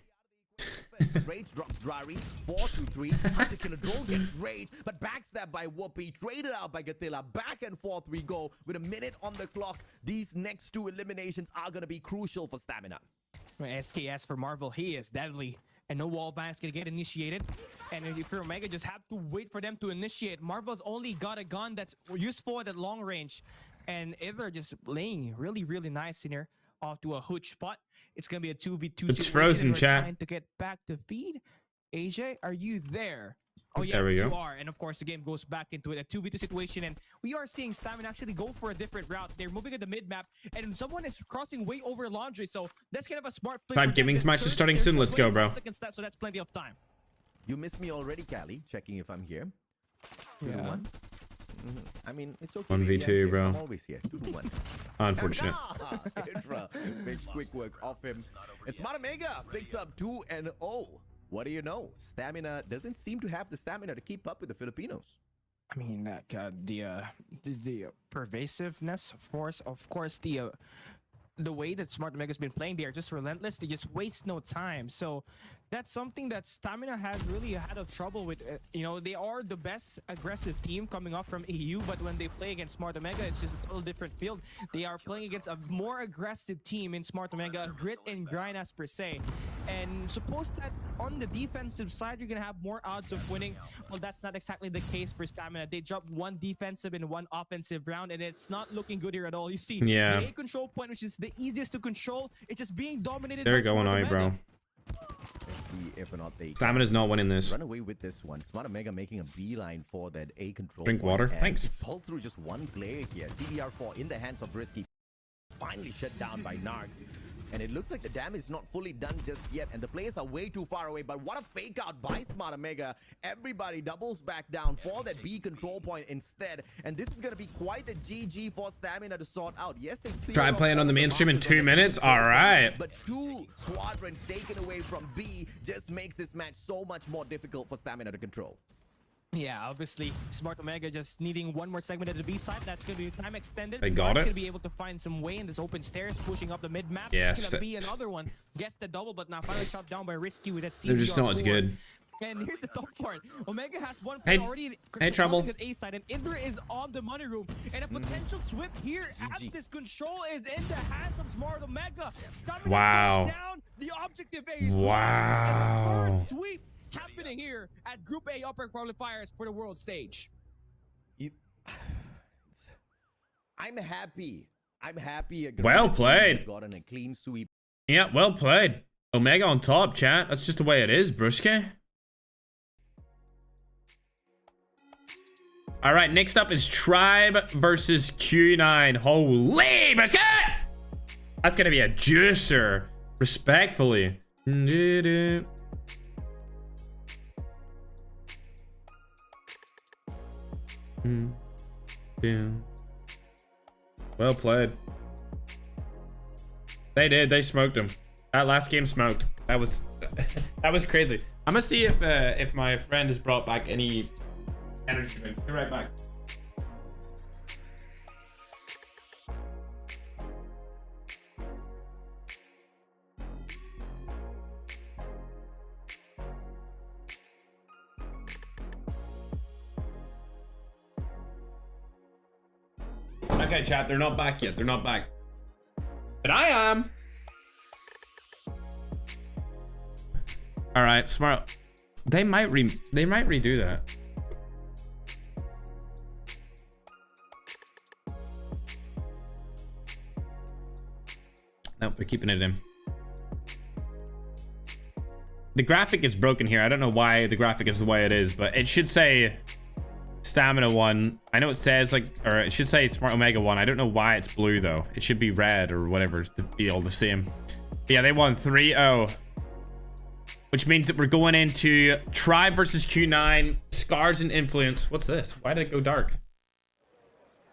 Rage drops Drari, 4-3. Hunter Killer Drone gets Rage, but backstabbed by Whoopi, traded out by Gatilla. Back and forth we go with a minute on the clock. These next two eliminations are going to be crucial for Stamina. SKS for Marvel, he is deadly. And no wall ban is going to get initiated. And if you're Omega, just have to wait for them to initiate. Marvel's only got a gun that's useful at long range. And they're just laying really, really nice in here off to a hooch spot. It's going to be a 2v2 It's frozen, chat. Trying to get back to feed. AJ, are you there? Oh, yes, there we go. You are. And of course, the game goes back into it, a 2v2 situation. And we are seeing Stamina actually go for a different route. They're moving at the mid-map, and someone is crossing way over Laundry. So that's kind of a smart play. Tribe Gaming's match is starting soon. Let's go, bro. So that's plenty of time. You missed me already, Callie. Checking if I'm here. 2-1. I mean, it's okay. 1v2, bro. I'm always here. 2-1. Unfortunate. Makes quick work off him. And Smart Omega picks up 2-0. What do you know? Stamina doesn't seem to have the stamina to keep up with the Filipinos. I mean, the pervasiveness, of course, the way that Smart Omega's been playing, they are just relentless. They just waste no time. So that's something that Stamina has really had of trouble with. You know, they are the best aggressive team coming up from EU, but when they play against Smart Omega, it's just a little different field. They are playing against a more aggressive team in Smart Omega, grit and grind as per se. And suppose that on the defensive side, you're going to have more odds of winning. Well, that's not exactly the case for Stamina. They dropped one defensive and one offensive round, and it's not looking good here at all. You see, the A control point, which is the easiest to control, it's just being dominated. They're going on, bro. Let's see if or not they Stamina's not winning this. Run away with this one. Smart Omega making a beeline for that A control. Drink water. Thanks. It's all through just one player here. CBR4 in the hands of Risky. Finally shut down by Narcs. And it looks like the damage is not fully done just yet, and the players are way too far away. But what a fake out by Smart Omega. Everybody doubles back down for that B control point instead. And this is going to be quite a GG for Stamina to sort out. Yes, they try playing on the mainstream in 2 minutes. All right. But 2 quadrants taken away from B just makes this match so much more difficult for Stamina to control. Yeah, obviously, Smart Omega just needing one more segment at the B side. That's going to be time extended. They got it. Going to be able to find some way in this open stairs, pushing up the mid map. Yes. It's going to be another one. Gets the double, but now finally shot down by Risky with that CBR4. They're just not as good. And here's the top part. Omega has one player already. Hey, Trouble. A side, and Indra is on the money room. And a potential sweep here at this control is in the hands of Smart Omega. Wow. Down. The objective A is wow. And the first sweep happening here at Group A upper qualifiers for the world stage. I'm happy. Well played. Gotten a clean sweep. Yeah, well played. Omega on top, chat. That's just the way it is, Bruske. All right, next up is Tribe versus Q9. Holy Bruske! That's gonna be a juicer, respectfully. Well played. They did. They smoked him. That last game smoked. That was crazy. I'm gonna see if my friend has brought back any energy drinks. Be right back. Okay, chat, they're not back yet. They're not back. But I am. All right, smart. They might redo that. Nope, they're keeping it in. The graphic is broken here. I don't know why the graphic is the way it is, but it should say Stamina 1. I know it says like, or it should say Smart Omega 1. I don't know why it's blue though. It should be red or whatever to be all the same. But yeah, they won 3-0. Which means that we're going into Tribe versus Q9, Scars and Influence. What's this? Why did it go dark?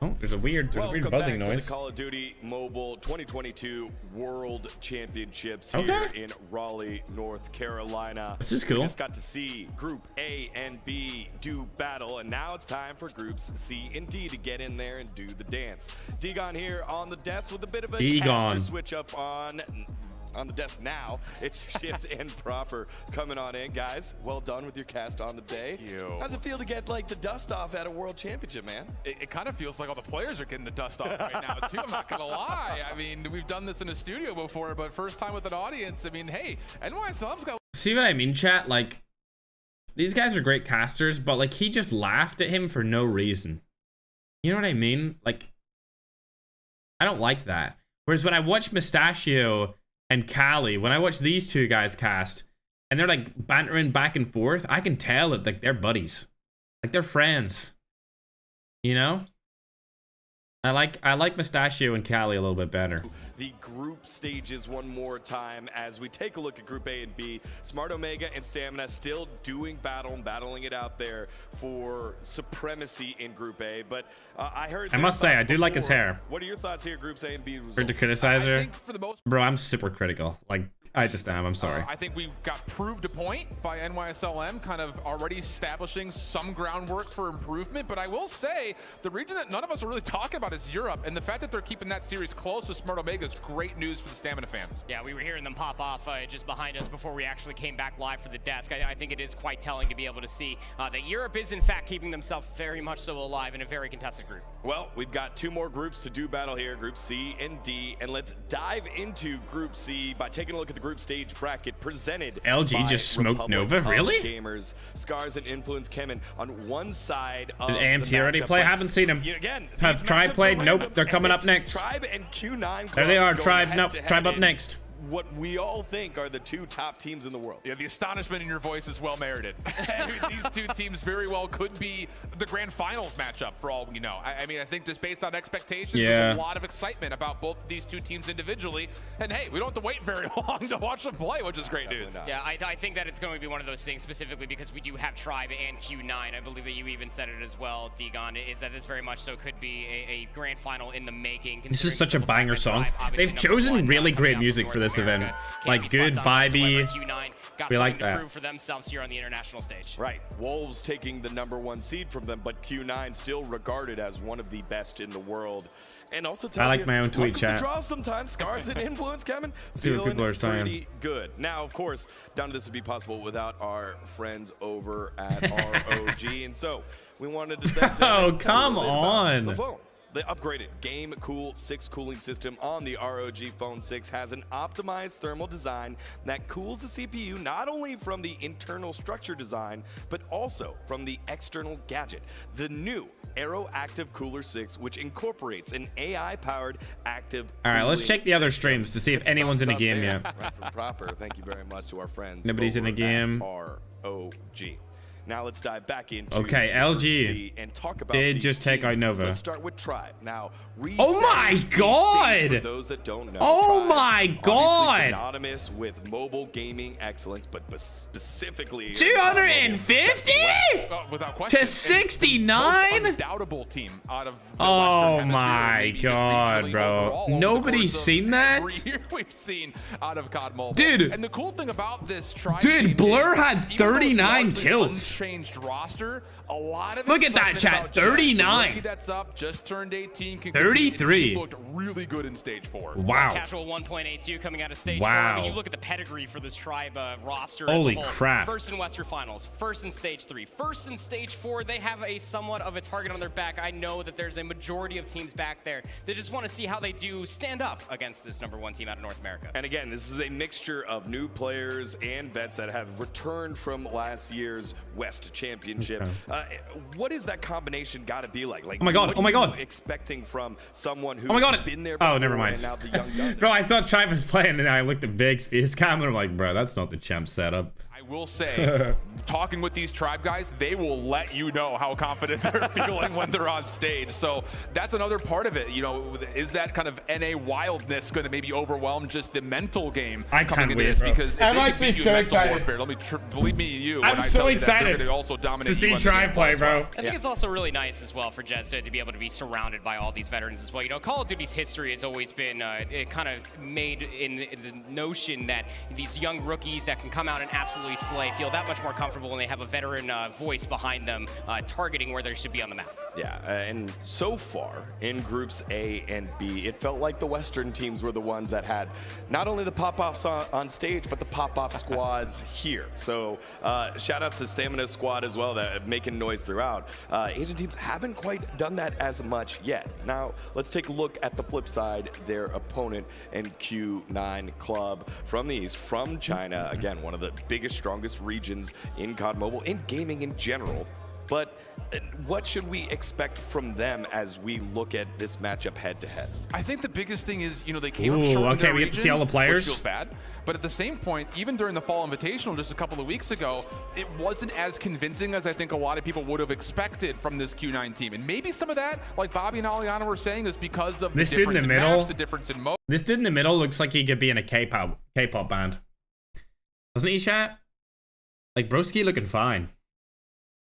Oh, there's a weird buzzing noise. To the Call of Duty Mobile 2022 World Championships here in Raleigh, North Carolina. This is cool. We just got to see Group A and B do battle, and now it's time for Groups C and D to get in there and do the dance. Degon here on the desk with a bit of a caster switch up on the desk now. It's Shift and Proper coming on in. Guys, well done with your cast on the day. How's it feel to get like the dust off at a world championship, man? It kind of feels like all the players are getting the dust off right now too. I'm not gonna lie. I mean, we've done this in a studio before, but first time with an audience. I mean, hey, NYSL's got. See what I mean, chat? Like, these guys are great casters, but like he just laughed at him for no reason. You know what I mean? Like, I don't like that. Whereas when I watch Mustachio and Cali, when I watch these two guys cast and they're like bantering back and forth, I can tell that like they're buddies, like they're friends, you know? I like Mustachio and Cali a little bit better. The group stages one more time as we take a look at Group A and B. Smart Omega and Stamina still doing battling it out there for supremacy in Group A. But I must say, I do like his hair. What are your thoughts here, Groups A and B results? Heard to criticize her? Bro, I'm super critical. Like, I just am. I'm sorry. I think we got proved a point by NYSLM, kind of already establishing some groundwork for improvement. But I will say, the region that none of us are really talking about is Europe, and the fact that they're keeping that series close with Smart Omega is great news for the Stamina fans. Yeah, we were hearing them pop off just behind us before we actually came back live for the desk. I think it is quite telling to be able to see that Europe is in fact keeping themselves very much so alive in a very contested group. Well, we've got two more groups to do battle here, Group C and D, and let's dive into Group C by taking a look at the group stage bracket presented. LG just smoked Nova, really? Gamers, Scars and Influence came in on one side of Did AMT already play? Haven't seen him. Again, have Tribe played? Nope, they're coming up next. Tribe and Q9. There they are, Tribe. Nope, Tribe up next. What we all think are the two top teams in the world. Yeah, the astonishment in your voice is well merited. These two teams very well could be the grand finals matchup for all we know. I mean, I think just based on expectations, there's a lot of excitement about both of these two teams individually. And hey, we don't have to wait very long to watch them play, which is great news. Yeah, I think that it's going to be one of those things specifically because we do have Tribe and Q9. I believe that you even said it as well, Degon, is that this very much so could be a grand final in the making. This is such a banger song. They've chosen really great music for this event. Like good, vibey. We like that. Prove for themselves here on the international stage. Right. Wolves taking the #1 seed from them, but Q9 still regarded as one of the best in the world. And also I like my own tweet chat. Draw sometimes. Scars and Influence coming. See what people are saying. Pretty good. Now, of course, none of this would be possible without our friends over at ROG, and so we wanted to thank them. Oh, come on. The phone. The upgraded Game Cool 6 cooling system on the ROG Phone 6 has an optimized thermal design that cools the CPU not only from the internal structure design, but also from the external gadget. The new Aero Active Cooler 6, which incorporates an AI-powered active. All right, let's check the other streams to see if anyone's in the game yet. Right from Proper. Thank you very much to our friends. Nobody's in the game. ROG. Now let's dive back into LG and talk about did just take out Nova. Let's start with Tribe. Now, oh my god! For those that don't know, oh Tribe, my god! Synonymous with mobile gaming excellence, but specifically 250 without question to 69. Undoubtable team out of the oh my god, bro! Nobody's seen that. Every year we've seen out of COD Mobile, dude. And the cool thing about this Tribe, dude, Blur had 39 kills. changed roster. A lot of look at that chat. 39. That's up. Just turned 18. 33. Looked really good in stage 4. Wow. Casual 1.82 coming out of stage 4. Wow. I mean, you look at the pedigree for this tribe roster. Holy as a whole. crap. First in Western Finals. First in stage 3. First in stage 4. They have a somewhat of a target on their back. I know that there's a majority of teams back there that just want to see how they do stand up against this #1 team out of North America. And again, this is a mixture of new players and vets that have returned from last year's West Championship. Okay. What is that combination got to be like? Like, oh my god! What oh my are you god! expecting from someone who's been there before? Oh, never mind. And now the young guns? Bro, I thought Tribe was playing, and I looked at Vig's face cam, and I'm like, bro, that's not the champ setup. I will say, talking with these Tribe guys, they will let you know how confident they're feeling when they're on stage. So that's another part of it. You know, is that kind of NA wildness going to maybe overwhelm just the mental game? I can't wait, bro. Because I'm actually so excited. Warfare, believe me, you. I'm so excited to also dominate to see Tribe play, bro. I think it's also really nice as well for Jets to be able to be surrounded by all these veterans as well. You know, Call of Duty's history has always been it kind of made in the notion that these young rookies that can come out and absolutely slay feel that much more comfortable when they have a veteran voice behind them targeting where they should be on the map. Yeah, and so far in groups A and B, it felt like the Western teams were the ones that had not only the pop-offs on stage, but the pop-off squads here. So shout out to Stamina Squad as well, that making noise throughout. Asian teams haven't quite done that as much yet. Now, let's take a look at the flip side, their opponent and Q9 Club from the East, from China. Again, one of the biggest, strongest regions in COD Mobile, in gaming in general. But what should we expect from them as we look at this matchup head-to-head? I think the biggest thing is, you know, they came up short. Okay, we get to see all the players. Which feels bad. But at the same point, even during the Fall Invitational just a couple of weeks ago, it wasn't as convincing as I think a lot of people would have expected from this Q9 team. And maybe some of that, like Bobby and Aliana were saying, is because of the difference in maps, the difference in mode. This dude in the middle looks like he could be in a K-pop band. Doesn't he, chat? Like, broski looking fine.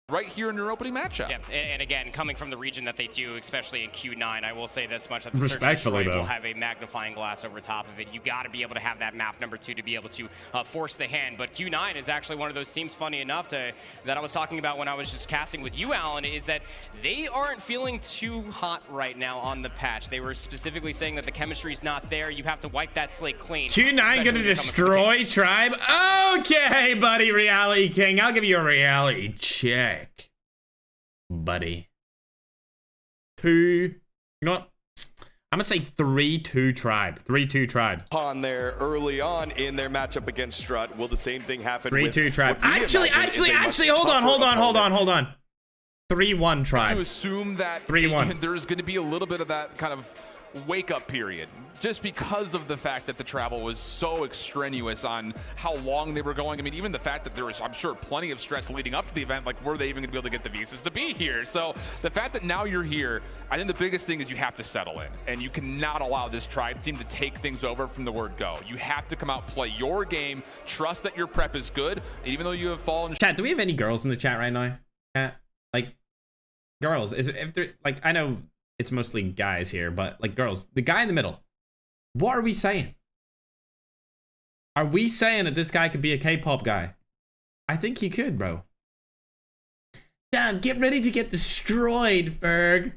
Right here in your opening matchup. Yeah, and again, coming from the region that they do, especially in Q9, I will say this much, that the Search and Destroy will have a magnifying glass over top of it. You got to be able to have that map #2 to be able to force the hand. But Q9 is actually one of those teams, funny enough, that I was talking about when I was just casting with you, Alan, is that they aren't feeling too hot right now on the patch. They were specifically saying that the chemistry is not there. You have to wipe that slate clean. Q9 gonna destroy Tribe? Okay, buddy, Reality King. I'll give you a reality check. Buddy. 2. You know what? I'm gonna say 3-2 Tribe. 3-2 Tribe. On there early on in their matchup against Strut, will the same thing happen? 3-2 Tribe. Actually, hold on. 3-1 Tribe. To assume that 3-1. There's going to be a little bit of that kind of wake-up period, just because of the fact that the travel was so extraneous on how long they were going. I mean, even the fact that there was, I'm sure, plenty of stress leading up to the event, like, were they even going to be able to get the visas to be here? So the fact that now you're here, I think the biggest thing is you have to settle in, and you cannot allow this Tribe team to take things over from the word go. You have to come out, play your game, trust that your prep is good, and even though you have fallen... Chat, do we have any girls in the chat right now? Like, girls, if they're, like, I know it's mostly guys here, but, like, girls, the guy in the middle, what are we saying? Are we saying that this guy could be a K-pop guy? I think he could, bro. Damn, get ready to get destroyed, ferg.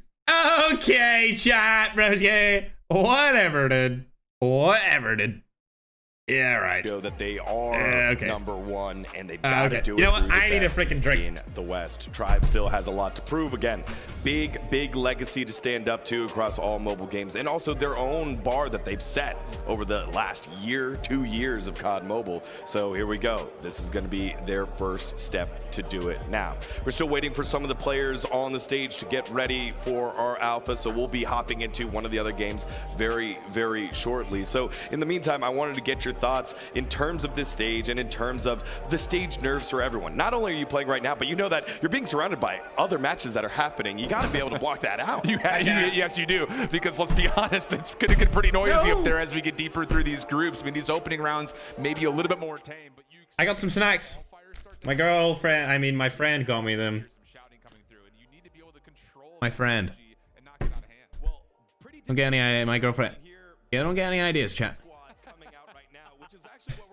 Okay, chat, bro. Yeah. Whatever, dude. Yeah, right. Show that they are #1, and they've got to do it. You know what? I need a freaking drink. In the West, Tribe still has a lot to prove. Again, big legacy to stand up to across all mobile games, and also their own bar that they've set over the last year, 2 years of COD Mobile. So here we go. This is going to be their first step to do it. Now, we're still waiting for some of the players on the stage to get ready for our alpha, so we'll be hopping into one of the other games very shortly. So in the meantime, I wanted to get your thoughts in terms of this stage and in terms of the stage nerves for everyone. Not only are you playing right now, but you know that you're being surrounded by other matches that are happening. You got to be able to block that out. Yes, you do. Because let's be honest, it's going to get pretty noisy up there as we get deeper through these groups. I mean, these opening rounds may be a little bit more tame. But I got some snacks. My friend got me them. My friend. Don't get any, my girlfriend. Yeah, don't get any ideas, chat.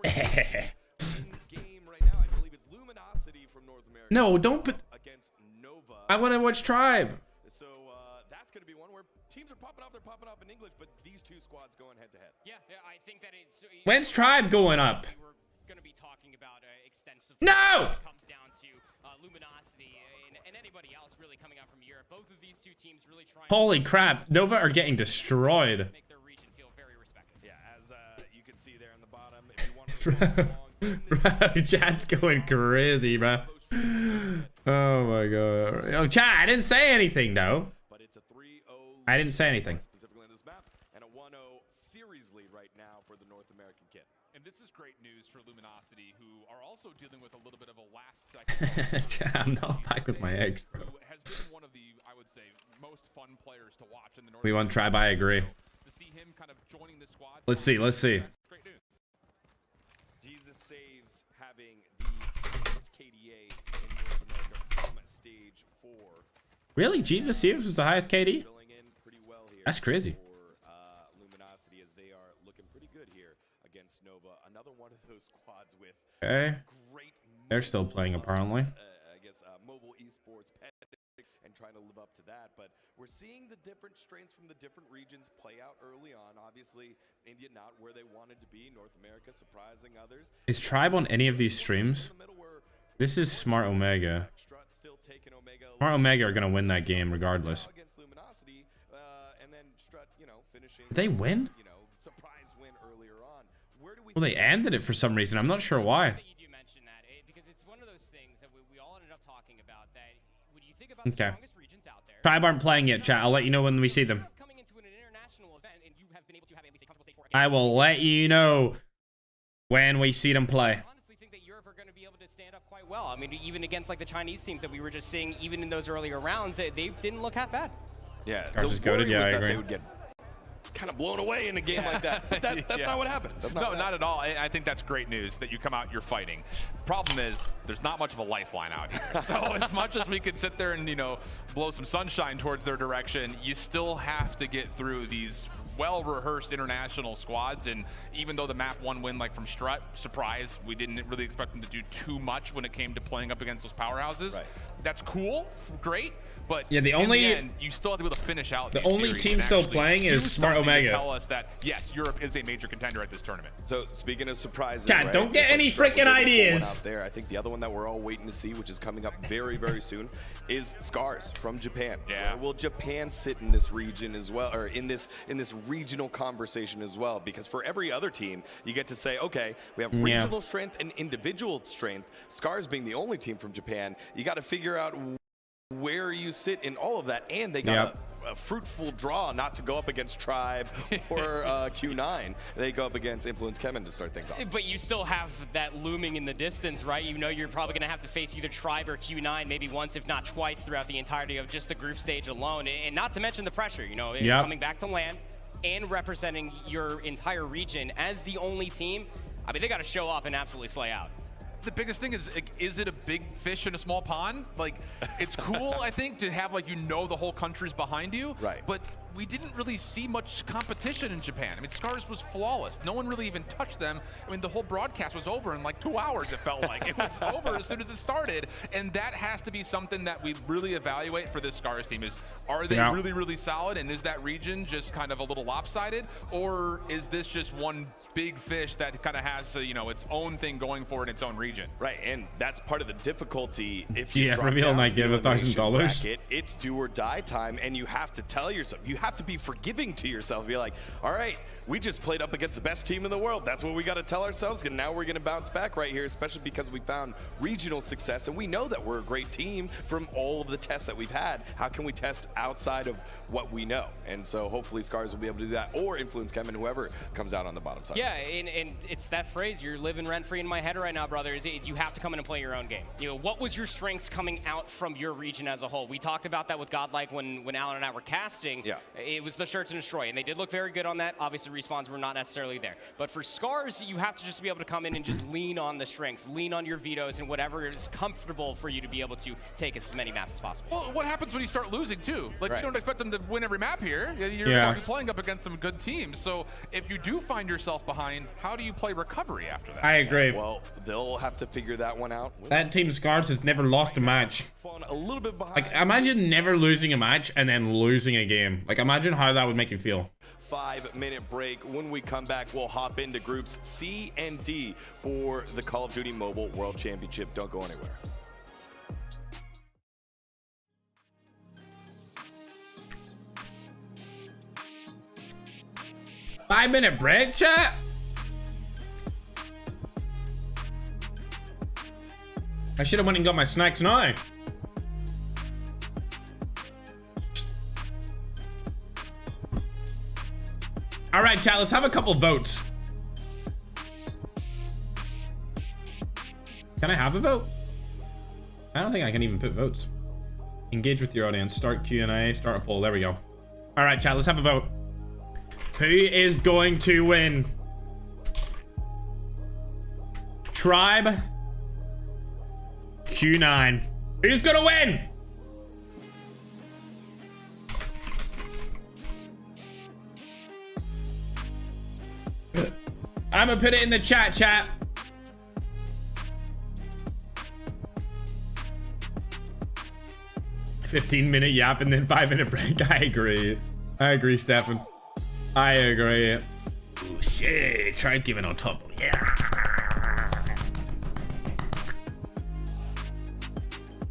Game right now, I believe it's Luminosity from North America. No, don't put... Against Nova. I want to watch Tribe. So that's going to be one where teams are popping up. They're popping up in English, but these two squads going head to head. Yeah, I think that it's... When's Tribe going up? We're going to be talking about extensively. No! It comes down to Luminosity and anybody else really coming out from Europe. Both of these two teams really trying. Holy crap. Nova are getting destroyed. Make their region feel very respected. Yeah, as you can see there in the bottom. If you want to Bro, chat's going crazy, bro. Oh my god. Oh, chat, I didn't say anything, though. But it's a 3-0. I didn't say anything. Specifically on this map, and a 1-0 series lead right now for the North American kit. And this is great news for Luminosity, who are also dealing with a little bit of a last-second. Chat, I'm not back with my eggs, bro. Who has been one of the, I would say, most fun players to watch in the North. We won Tribe, I agree. To see him kind of joining the squad. Let's see, let's see. Great news. Jesus saves having the KDA in North America from stage 4. Really? Jesus Saves was the highest KD? Filling in pretty well here. That's crazy. For Luminosity, as they are looking pretty good here against Nova. Another one of those squads with Okay. great. They're still playing, apparently. I guess mobile esports and trying to live up to that, but we're seeing the different strains from the different regions play out early on. Obviously, India not where they wanted to be. North America surprising others. Is Tribe on any of these streams? This is Smart Omega. Strut still taking Omega. Smart Omega are gonna win that game regardless. Against Luminosity, and then Strut, finishing. Did they win? Surprise win earlier on. Where do we? Well, they ended it for some reason. I'm not sure why. You do mention that because it's one of those things that we all ended up talking about. That when you think about Okay. the strongest regions out there. Tribe aren't playing yet, chat. I'll let you know when we see them. Coming into an international event, and you have been able to have at least a comfortable stage 4. I will let you know when we see them play. I honestly think that Europe are going to be able to stand up quite well. I mean, even against like the Chinese teams that we were just seeing, even in those earlier rounds, they didn't look half bad. Yeah, Cars is goated. Yeah, I agree. They would get kind of blown away in a game like that. But that's not what happened. Not at all. I think that's great news that you come out, you're fighting. Problem is, there's not much of a lifeline out here. So as much as we could sit there and, blow some sunshine towards their direction, you still have to get through these well-rehearsed international squads. And even though the map 1 win like from Strut, surprise, we didn't really expect them to do too much when it came to playing up against those powerhouses. Right. That's cool, great. But yeah, the only end, you still have to be able to finish out. The only team still playing is Smart Omega. Tell us that yes, Europe is a major contender at this tournament. So speaking of surprises, Chat, don't get any freaking ideas out there. I think the other one that we're all waiting to see, which is coming up very, very soon, is Scars from Japan. Yeah. Where will Japan sit in this region as well, or in this regional conversation as well? Because for every other team, you get to say, okay, we have regional strength and individual strength. Scars being the only team from Japan, you got to figure out where you sit in all of that, and they got a fruitful draw not to go up against Tribe or Q9. They go up against Influence Kemen to start things off. But you still have that looming in the distance, right? You know you're probably going to have to face either Tribe or Q9 maybe once, if not twice, throughout the entirety of just the group stage alone. And not to mention the pressure, coming back to land and representing your entire region as the only team. I mean, they got to show up and absolutely slay out. The biggest thing is it a big fish in a small pond? Like, it's cool, I think, to have, the whole country's behind you. Right. But we didn't really see much competition in Japan. I mean, Scars was flawless. No one really even touched them. I mean, the whole broadcast was over in 2 hours, it felt like. It was over as soon as it started. And that has to be something that we really evaluate for this Scars team is, are they really, really solid? And is that region just kind of a little lopsided? Or is this just one big fish that kind of has, its own thing going for it in its own region? Right, and that's part of the difficulty. If you Reveal might give $1,000. It's do or die time, and you have to tell yourself, you have to be forgiving to yourself. Be like, all right, we just played up against the best team in the world. That's what we got to tell ourselves, and now we're going to bounce back right here, especially because we found regional success, and we know that we're a great team from all of the tests that we've had. How can we test outside of what we know? And so hopefully Scars will be able to do that, or Influence Kemen, whoever comes out on the bottom side. Yeah, and it's that phrase, you're living rent-free in my head right now, brothers. You have to come in and play your own game. What was your strengths coming out from your region as a whole? We talked about that with Godlike when Alan and I were casting. Yeah. It was the search and destroy, and they did look very good on that. Obviously, respawns were not necessarily there. But for Scars, you have to just be able to come in and just lean on the strengths, lean on your vetoes, and whatever is comfortable for you to be able to take as many maps as possible. Well, what happens when you start losing, too? You don't expect them to win every map here. You're playing up against some good teams. So if you do find yourself behind behind, how do you play recovery after that? I agree. Well, they'll have to figure that one out. That team Scars has never lost a match. A little bit behind. Like, imagine never losing a match and then losing a game. Like, imagine how that would make you feel. 5-minute break. When we come back, we'll hop into groups C and D for the Call of Duty Mobile World Championship. Don't go anywhere. Five-minute break, chat? I should have went and got my snacks now. All right, chat, let's have a couple votes. Can I have a vote? I don't think I can even put votes. Engage with your audience. Start Q&A. Start a poll. There we go. All right, chat, let's have a vote. Who is going to win? Tribe. Q9. Who's gonna win? I'm gonna put it in the chat. 15-minute yap and then 5-minute break. I agree, Stefan. I agree. Oh shit, try giving on top. Yeah.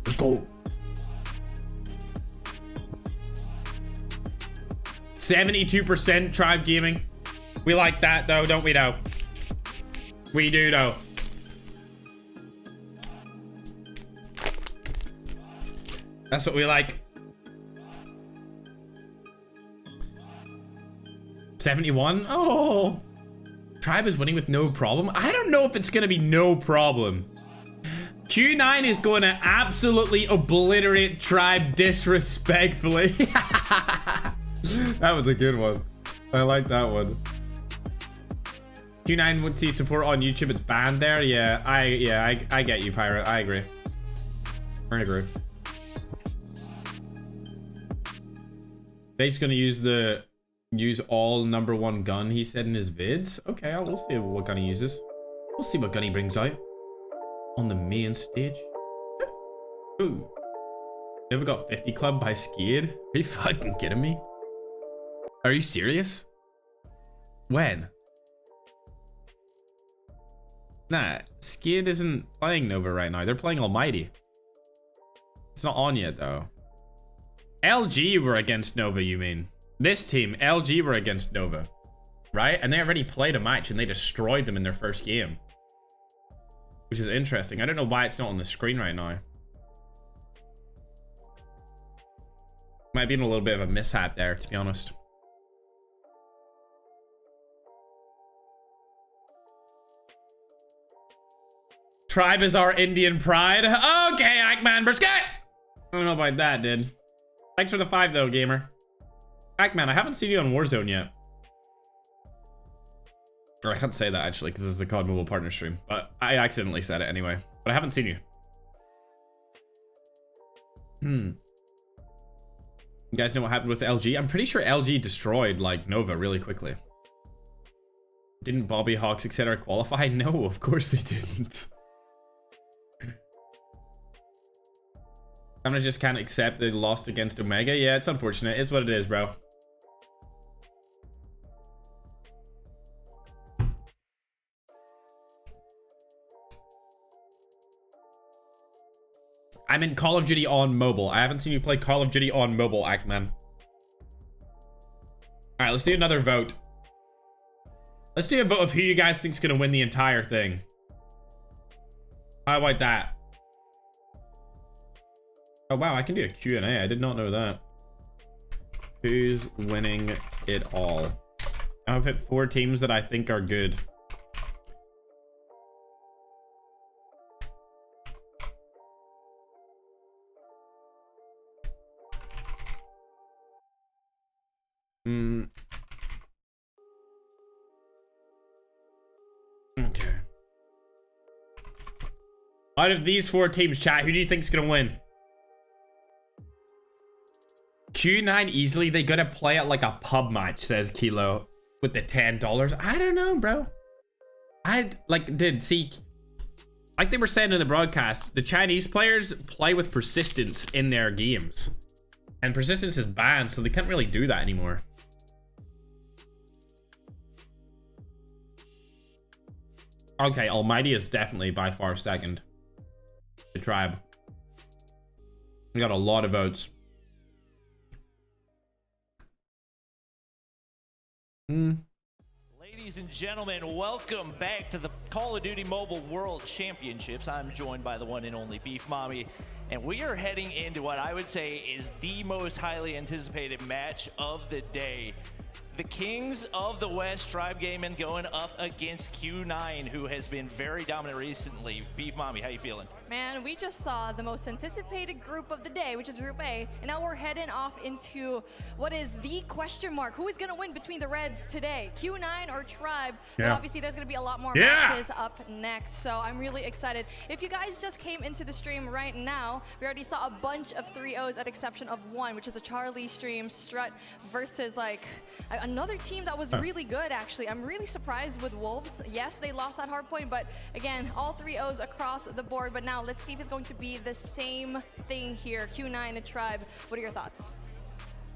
Let's go. 72% Tribe Gaming. We like that though, don't we though? We do though. That's what we like. 71? Oh. Tribe is winning with no problem. I don't know if it's gonna be no problem. Q9 is going to absolutely obliterate Tribe disrespectfully. That was a good one. I like that one. Q9 would see support on YouTube. It's banned there. Yeah, I get you, Pirate. I agree. We're in a group. Bake's gonna use all #1 gun he said in his vids. Okay, we'll see what gun he uses. We'll see what gun he brings out on the main stage. Ooh. Never got 50 club by Skid. Are you fucking kidding me? Are you serious? When? Nah, Skid isn't playing Nova right now. They're playing Almighty. It's not on yet though. LG were against Nova, you mean? This team, LG were against Nova, right? And they already played a match and they destroyed them in their first game. Which is interesting. I don't know why it's not on the screen right now. Might be in a little bit of a mishap there, to be honest. Tribe is our Indian pride. Okay, Ackman Brisket. I don't know about that, dude. Thanks for the 5 though, gamer. Ackman, I haven't seen you on Warzone yet. Or I can't say that actually because this is a COD Mobile partner stream, but I accidentally said it anyway. But I haven't seen you. You guys know what happened with LG? I'm pretty sure LG destroyed like Nova really quickly. Didn't Bobby Hawks etc. qualify? No, of course they didn't. I just can't accept they lost against Omega. Yeah, it's unfortunate. It's what it is, bro. I'm in Call of Duty on mobile. I haven't seen you play Call of Duty on mobile, Ackman. Alright, let's do another vote. Let's do a vote of who you guys think is going to win the entire thing. How about that? Oh, wow, I can do a Q&A. I did not know that. Who's winning it all? I'll pick 4 teams that I think are good. Okay. Out of these 4 teams, chat, who do you think is going to win? Q9 easily. They gotta play it like a pub match, says Kilo, with the $10. I don't know, bro. See, like they were saying in the broadcast, the Chinese players play with persistence in their games. And persistence is banned, so they can't really do that anymore. Okay, Almighty is definitely by far second. The tribe. We got a lot of votes. Ladies and gentlemen, welcome back to the Call of Duty Mobile World Championships. I'm joined by the one and only Beef Mommy, and we are heading into what I would say is the most highly anticipated match of the day. The Kings of the West, Tribe Gaming, going up against Q9, who has been very dominant recently. Beef Mommy, how you feeling? Man, we just saw the most anticipated group of the day, which is Group A, and now we're heading off into what is the question mark. Who is going to win between the Reds today, Q9 or Tribe? Yeah. But obviously, there's going to be a lot more matches up next, so I'm really excited. If you guys just came into the stream right now, we already saw a bunch of 3-0s at exception of one, which is a Charlie stream, Strut versus like another team that was really good, actually. I'm really surprised with Wolves. Yes, they lost that hard point, but again, all 3-0s across the board. But now let's see if it's going to be the same thing here. Q9 and Tribe, what are your thoughts?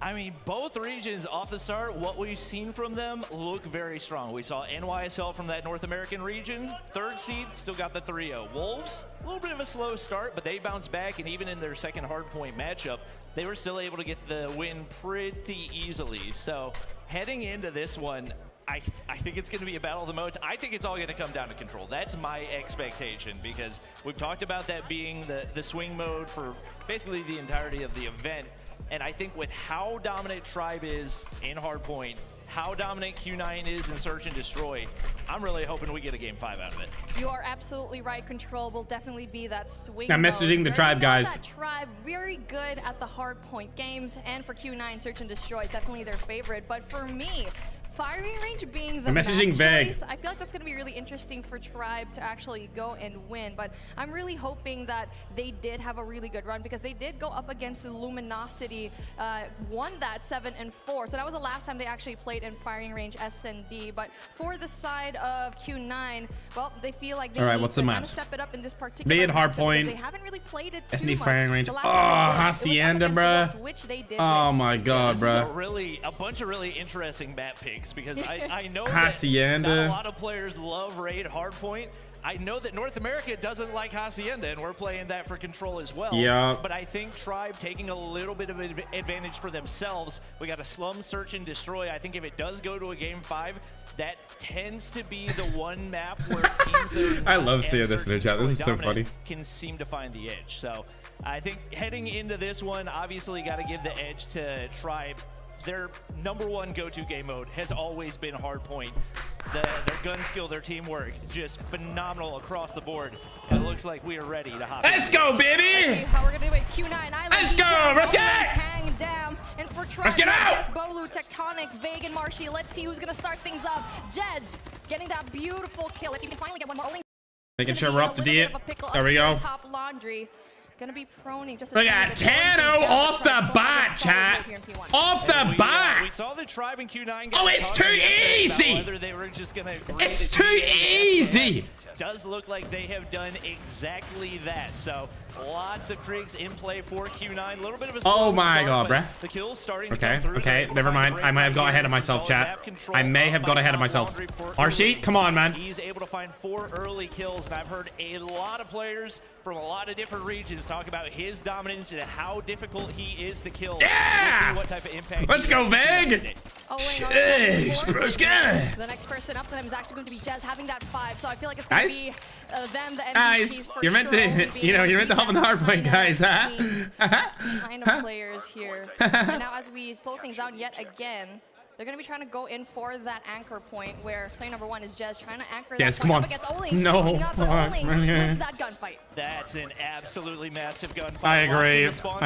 I mean, both regions off the start, what we've seen from them look very strong. We saw NYSL from that North American region, third seed, still got the 3-0. Wolves, a little bit of a slow start, but they bounced back, and even in their second hardpoint matchup, they were still able to get the win pretty easily. So heading into this one, I think it's going to be a battle of the modes. I think it's all going to come down to control. That's my expectation, because we've talked about that being the swing mode for basically the entirety of the event. And I think with how dominant Tribe is in hardpoint, how dominant Q9 is in Search and Destroy, I'm really hoping we get a game 5 out of it. You are absolutely right. Control will definitely be that swing I'm messaging the Tribe guys. That Tribe very good at the hardpoint games, and for Q9, Search and Destroy is definitely their favorite. But for me, firing range being the messaging match choice, I feel like that's going to be really interesting for Tribe to actually go and win. But I'm really hoping that they did have a really good run, because they did go up against Luminosity, won that 7-4. So that was the last time they actually played in firing range S&D. But for the side of Q9, well, they feel like they need to kind of step it up in this particular Mid hard point. They haven't really played it S&D too much. firing range. Oh, Hacienda, bruh. Which they did oh my god, bruh. A bunch of really interesting map picks, because I know Hacienda. that a lot of players love raid hardpoint. I know that North America doesn't like Hacienda, and we're playing that for control as well. Yeah. But I think Tribe taking a little bit of an advantage for themselves. We got a slum, search, and destroy. I think if it does go to a game 5, that tends to be the one map where teams that I love seeing this in the chat. This is so funny. Can seem to find the edge. So I think heading into this one, obviously got to give the edge to Tribe. Their #1 go-to game mode has always been hardpoint. Their gun skill, their teamwork, just phenomenal across the board. And it looks like we are ready to hop. Let's go, baby! How we're gonna do it? Q9, Let's go! Let's get it! Tang down. And for Tribe, let's get out! Bolu, Tectonic, Vague, and Marshy. Let's see who's gonna start things up. Jez getting that beautiful kill. Let's see if we can finally get one more. Making sure we're up to date. There we go. Top laundry. Gonna be proning just look at Tano off the bat, chat. Off the bat. We saw the Tribe and Q9. Oh, it's too easy. Whether they were just gonna it's too easy. Does look like they have done exactly that. So lots of Krigs in play for Q9. A little bit of a oh my god, bruh. The kills starting okay, never mind. I might have got ahead of myself, chat. I may have got ahead of myself. RC, come on, man. He's able to find 4 early kills, and I've heard a lot of players from a lot of different regions talk about his dominance and how difficult he is to kill. Yeah! We'll see what type of impact. Let's go, Meg! The next person up to him is actually going to be Jez, having that 5. So I feel like it's going to be them, the MVPs for you're meant to, you know, you're meant to hop on the hard point, guys, huh? China players here. And now as we slow things down yet again, they're going to be trying to go in for that anchor point where player #1 is Jez trying to anchor that come on. No. wins that gunfight. That's an absolutely massive gunfight. I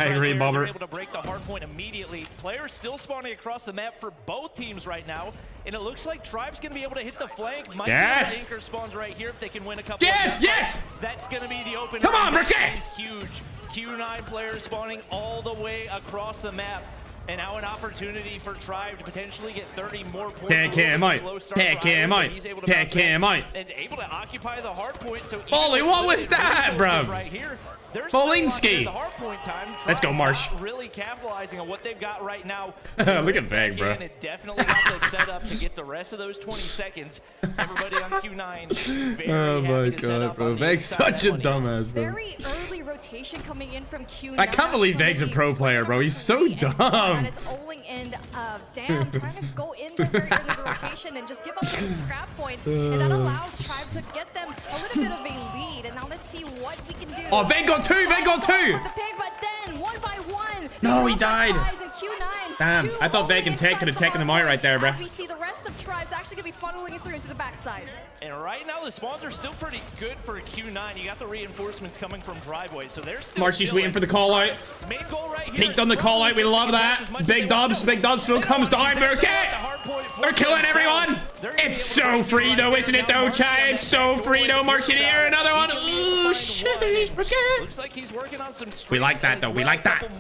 agree, Bobber. They're able to break the hard point immediately. Players still spawning across the map for both teams right now, and it looks like Tribe's going to be able to hit the flank. Might yes! anchor spawns right here if they can win a couple. Yes, yes! That's going to be the open. Come on, Brickett! Huge. Q9 players spawning all the way across the map. And now an opportunity for Tribe to potentially get 30 more points. Heck him out. Heck him out. Heck him out. And able to occupy the hard point. So holy, what was that, bro? Right here. Bolinsky. Let's go, Marsh. Really capitalizing on what they've got right now. Look at Veg, bro. It definitely got the setup to get the rest of those 20 seconds. Everybody on Q9. Oh my god, bro. Veg's such a dumbass, bro. Very early rotation coming in from Q9. I can't believe Veg's a pro player, bro. He's so dumb. And it's Oling and Damn trying to go in there very early in the rotation and just give up these scrap points. And that allows Tribe to get them a little bit of a lead. And now let's see what we can do. Oh, Veg got two. Veg got two. But then one by one. No, he died. Damn, I thought Veg and Tech could have taken him out right there, bro. We see the rest of Tribe's actually going to be funneling it through into the backside. And right now, the spawns are still pretty good for Q9. You got the reinforcements coming from Driveway, so there's still Marshy's waiting for the call out. Main goal right here. Peeked on the call out. We love that. Big Dubs still comes down. They're killing everyone. It's so free though, isn't it though, Chai? It's so free though. Marshy here, another one. Ooh, shit. Looks like he's working on some we like that though. We like that.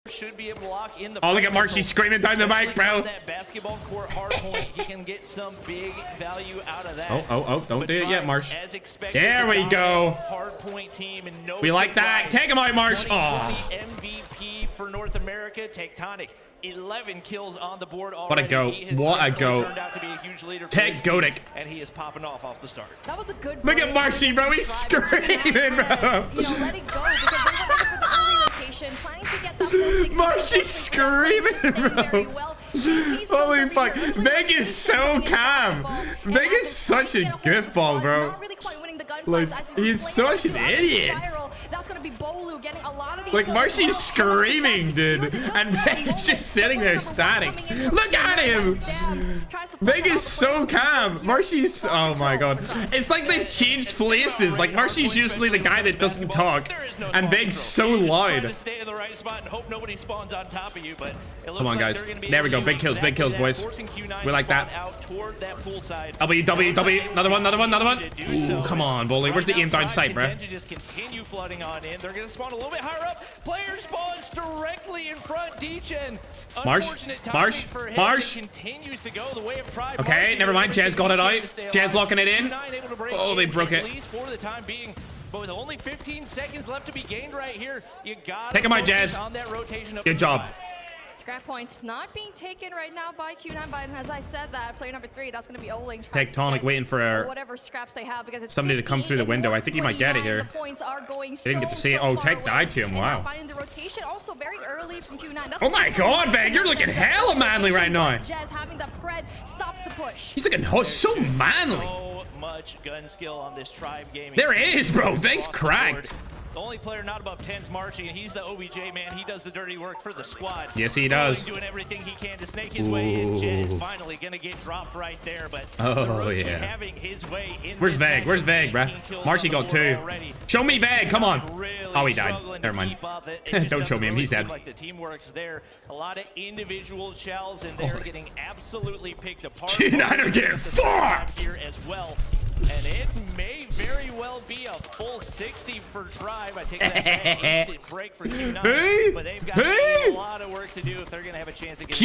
Should be able to lock in the oh, look at Marshy screaming down the mic, bro. That basketball court hard point, he can get some big value out of that. Oh, don't do it yet, Marsh. There we go. Hard point team and no we like that. Take him out, Marsh. Oh. MVP for North America, Tectonic. 11 kills on the board already. What a go. What a go. Tech Godic. And he is popping off the start. That was a good look at Marshy, bro. He's screaming, bro. You know, let it go because they went for the early rotation, planning to get that full Marshy's screaming, bro. Well. Holy fuck. Veg is so calm. Veg is such a goofball, bro. Like, he's such an idiot. That's gonna be Bolu getting a lot of these. Like, Marshy's screaming, dude. And Veg's just sitting there static. Look at him. Veg is so calm. Marshy's, oh my god. It's like they've changed places. Like, Marshy's usually the guy that doesn't talk. And Veg's so loud. Come on, guys. There we go. Big kills, boys. We like that. W. Another one. Ooh, come on, Bully. Where's the aim down sight, bro? Just continue flooding on in. They're going to spawn a little bit higher up. Player spawns directly in front. D-Chen. Marsh. Continues to go the way of Tribe. Okay, never mind. Jazz got it out. Jazz locking it in. Oh, they broke it. At least for the time being. But with only 15 seconds left to be gained right here, you got to take him out, Jazz. On that rotation. Good job. Scrap points not being taken right now by Q9, but as I said that, player number 3, that's going to be Oling. Tectonic waiting for whatever scraps they have because it's somebody to come through the window. I think he might get it here. Didn't get to see it. Oh, Tech died to him. Wow. Finding the rotation also very early from Q9. Oh my god, Veg, you're looking hella manly right now. Jazz having the pred stops the push. He's looking so manly. So much gun skill on this Tribe Gaming. There is, bro. Veg's cracked. The only player not above 10's Marshy, and he's the OBJ man. He does the dirty work for the squad. Yes, he does. Doing everything he can to snake his way in. Jed is finally going to get dropped right there, but yeah. having his way in. Where's Veg? Where's Veg, bro? Marshy got 2. Show me Veg. Come on. Oh, he died. Never mind. Don't show me him. He's dead. Like the team works there. A lot of individual shells, and they're getting absolutely picked apart. Q9 are getting fucked here as well. And it may very well be a full 60 for Tribe. I think that's an instant break for Q9. But they've got a lot of work to do if they're going to have a chance to get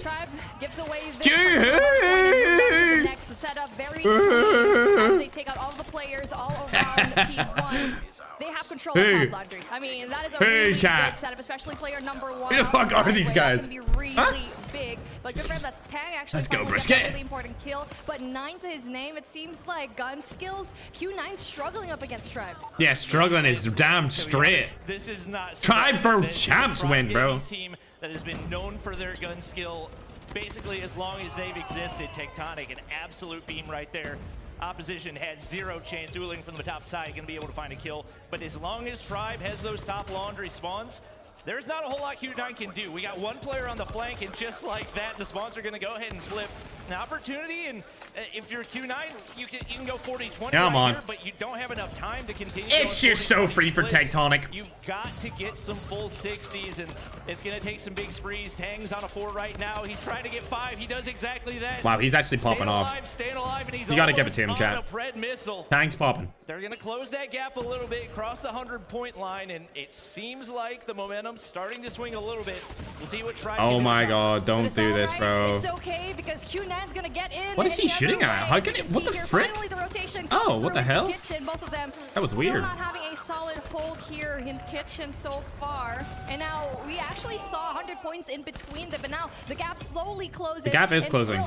Tribe gives away the next setup very quickly as they take out all the players all around P1. They have control of top laundry. I mean, that is a really big setup, especially player number 1. Who the fuck are these guys? It's going to be really big. But good for him that Tag actually let's go, a really important kill. But 9 to his name, it seems like gun skills. Q9 struggling up against Tribe. Yeah, struggling is damn straight. This is not Tribe for champs win, bro. Team that has been known for their gun skill basically as long as they've existed. Tectonic, an absolute beam right there. Opposition has 0 chance. Dueling from the top side, going to be able to find a kill. But as long as Tribe has those top laundry spawns, there's not a whole lot Q9 can do. We got 1 player on the flank, and just like that, the spawns are going to go ahead and flip. an opportunity, and if you're Q9, you can go 40-20 Come on. here, but you don't have enough time to continue. It's just so free for Tectonic. You've got to get some full 60s, and it's going to take some big sprees. Tang's on a 4 right now. He's trying to get 5. He does exactly that. Wow, he's actually popping off. Staying alive, and he's you got to give it to him, chat. Tang's popping. They're going to close that gap a little bit, cross the 100-point line, and it seems like the momentum's starting to swing a little bit. We'll see what Tribe. Oh my god, don't do this, bro. It's okay because Q9's gonna get in. What is he shooting at? How can it? What the frick? Oh, what the hell? That was weird. Still not having a solid hold here in Kitchen so far. And now we actually saw 100 points in between them, but now the gap slowly closes. The gap is closing.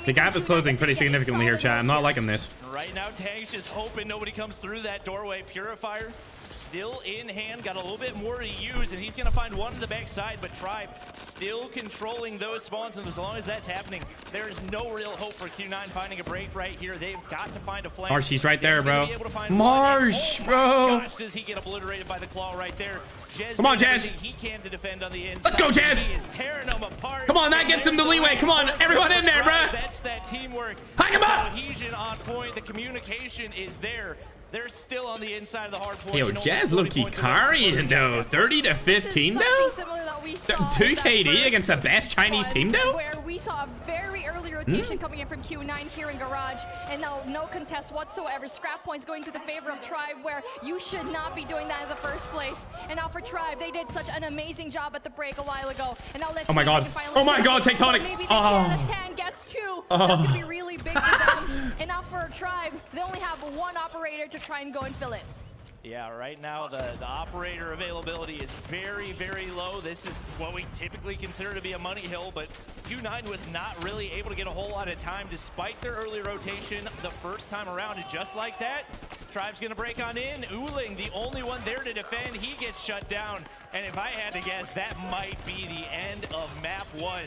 The gap is closing pretty significantly here, chat. I'm not liking this. Right now, Tang's just hoping nobody comes through that doorway. Purifier still in hand, got a little bit more to use, and he's going to find one to the backside, but Tribe still controlling those spawns, and as long as that's happening, there is no real hope for Q9 finding a break right here. They've got to find a flank. Marsh, he's right there, bro. Marsh, bro. Gosh, does he get obliterated by the claw right there? Jez, come on, Jez. He can to defend on the inside. Let's go, Jez. He is tearing them apart. Come on, that gets him the leeway. Come on, everyone in there, bro. That's that teamwork. Hang him up. Cohesion on point. The communication is there. They're still on the inside of the hard point. Yo, Jazz low-key carrying though. 30-15 though? 2 KD against the best Chinese team though? Where we saw a very early rotation coming in from Q9 here in Garage, and now no contest whatsoever. Scrap points going to the favor of Tribe, where you should not be doing that in the first place. And now for Tribe, they did such an amazing job at the break a while ago. And now let's oh my god. Oh my god, Tectonic. Maybe Tang gets 2. That's gonna be really big for them. And now for Tribe, they only have one operator to try and go and fill it. Yeah, right now the operator availability is very, very low. This is what we typically consider to be a money hill, but Q9 was not really able to get a whole lot of time despite their early rotation the first time around. And just like that, Tribe's gonna break on in. Uling, the only one there to defend, he gets shut down. And if I had to guess, that might be the end of map 1.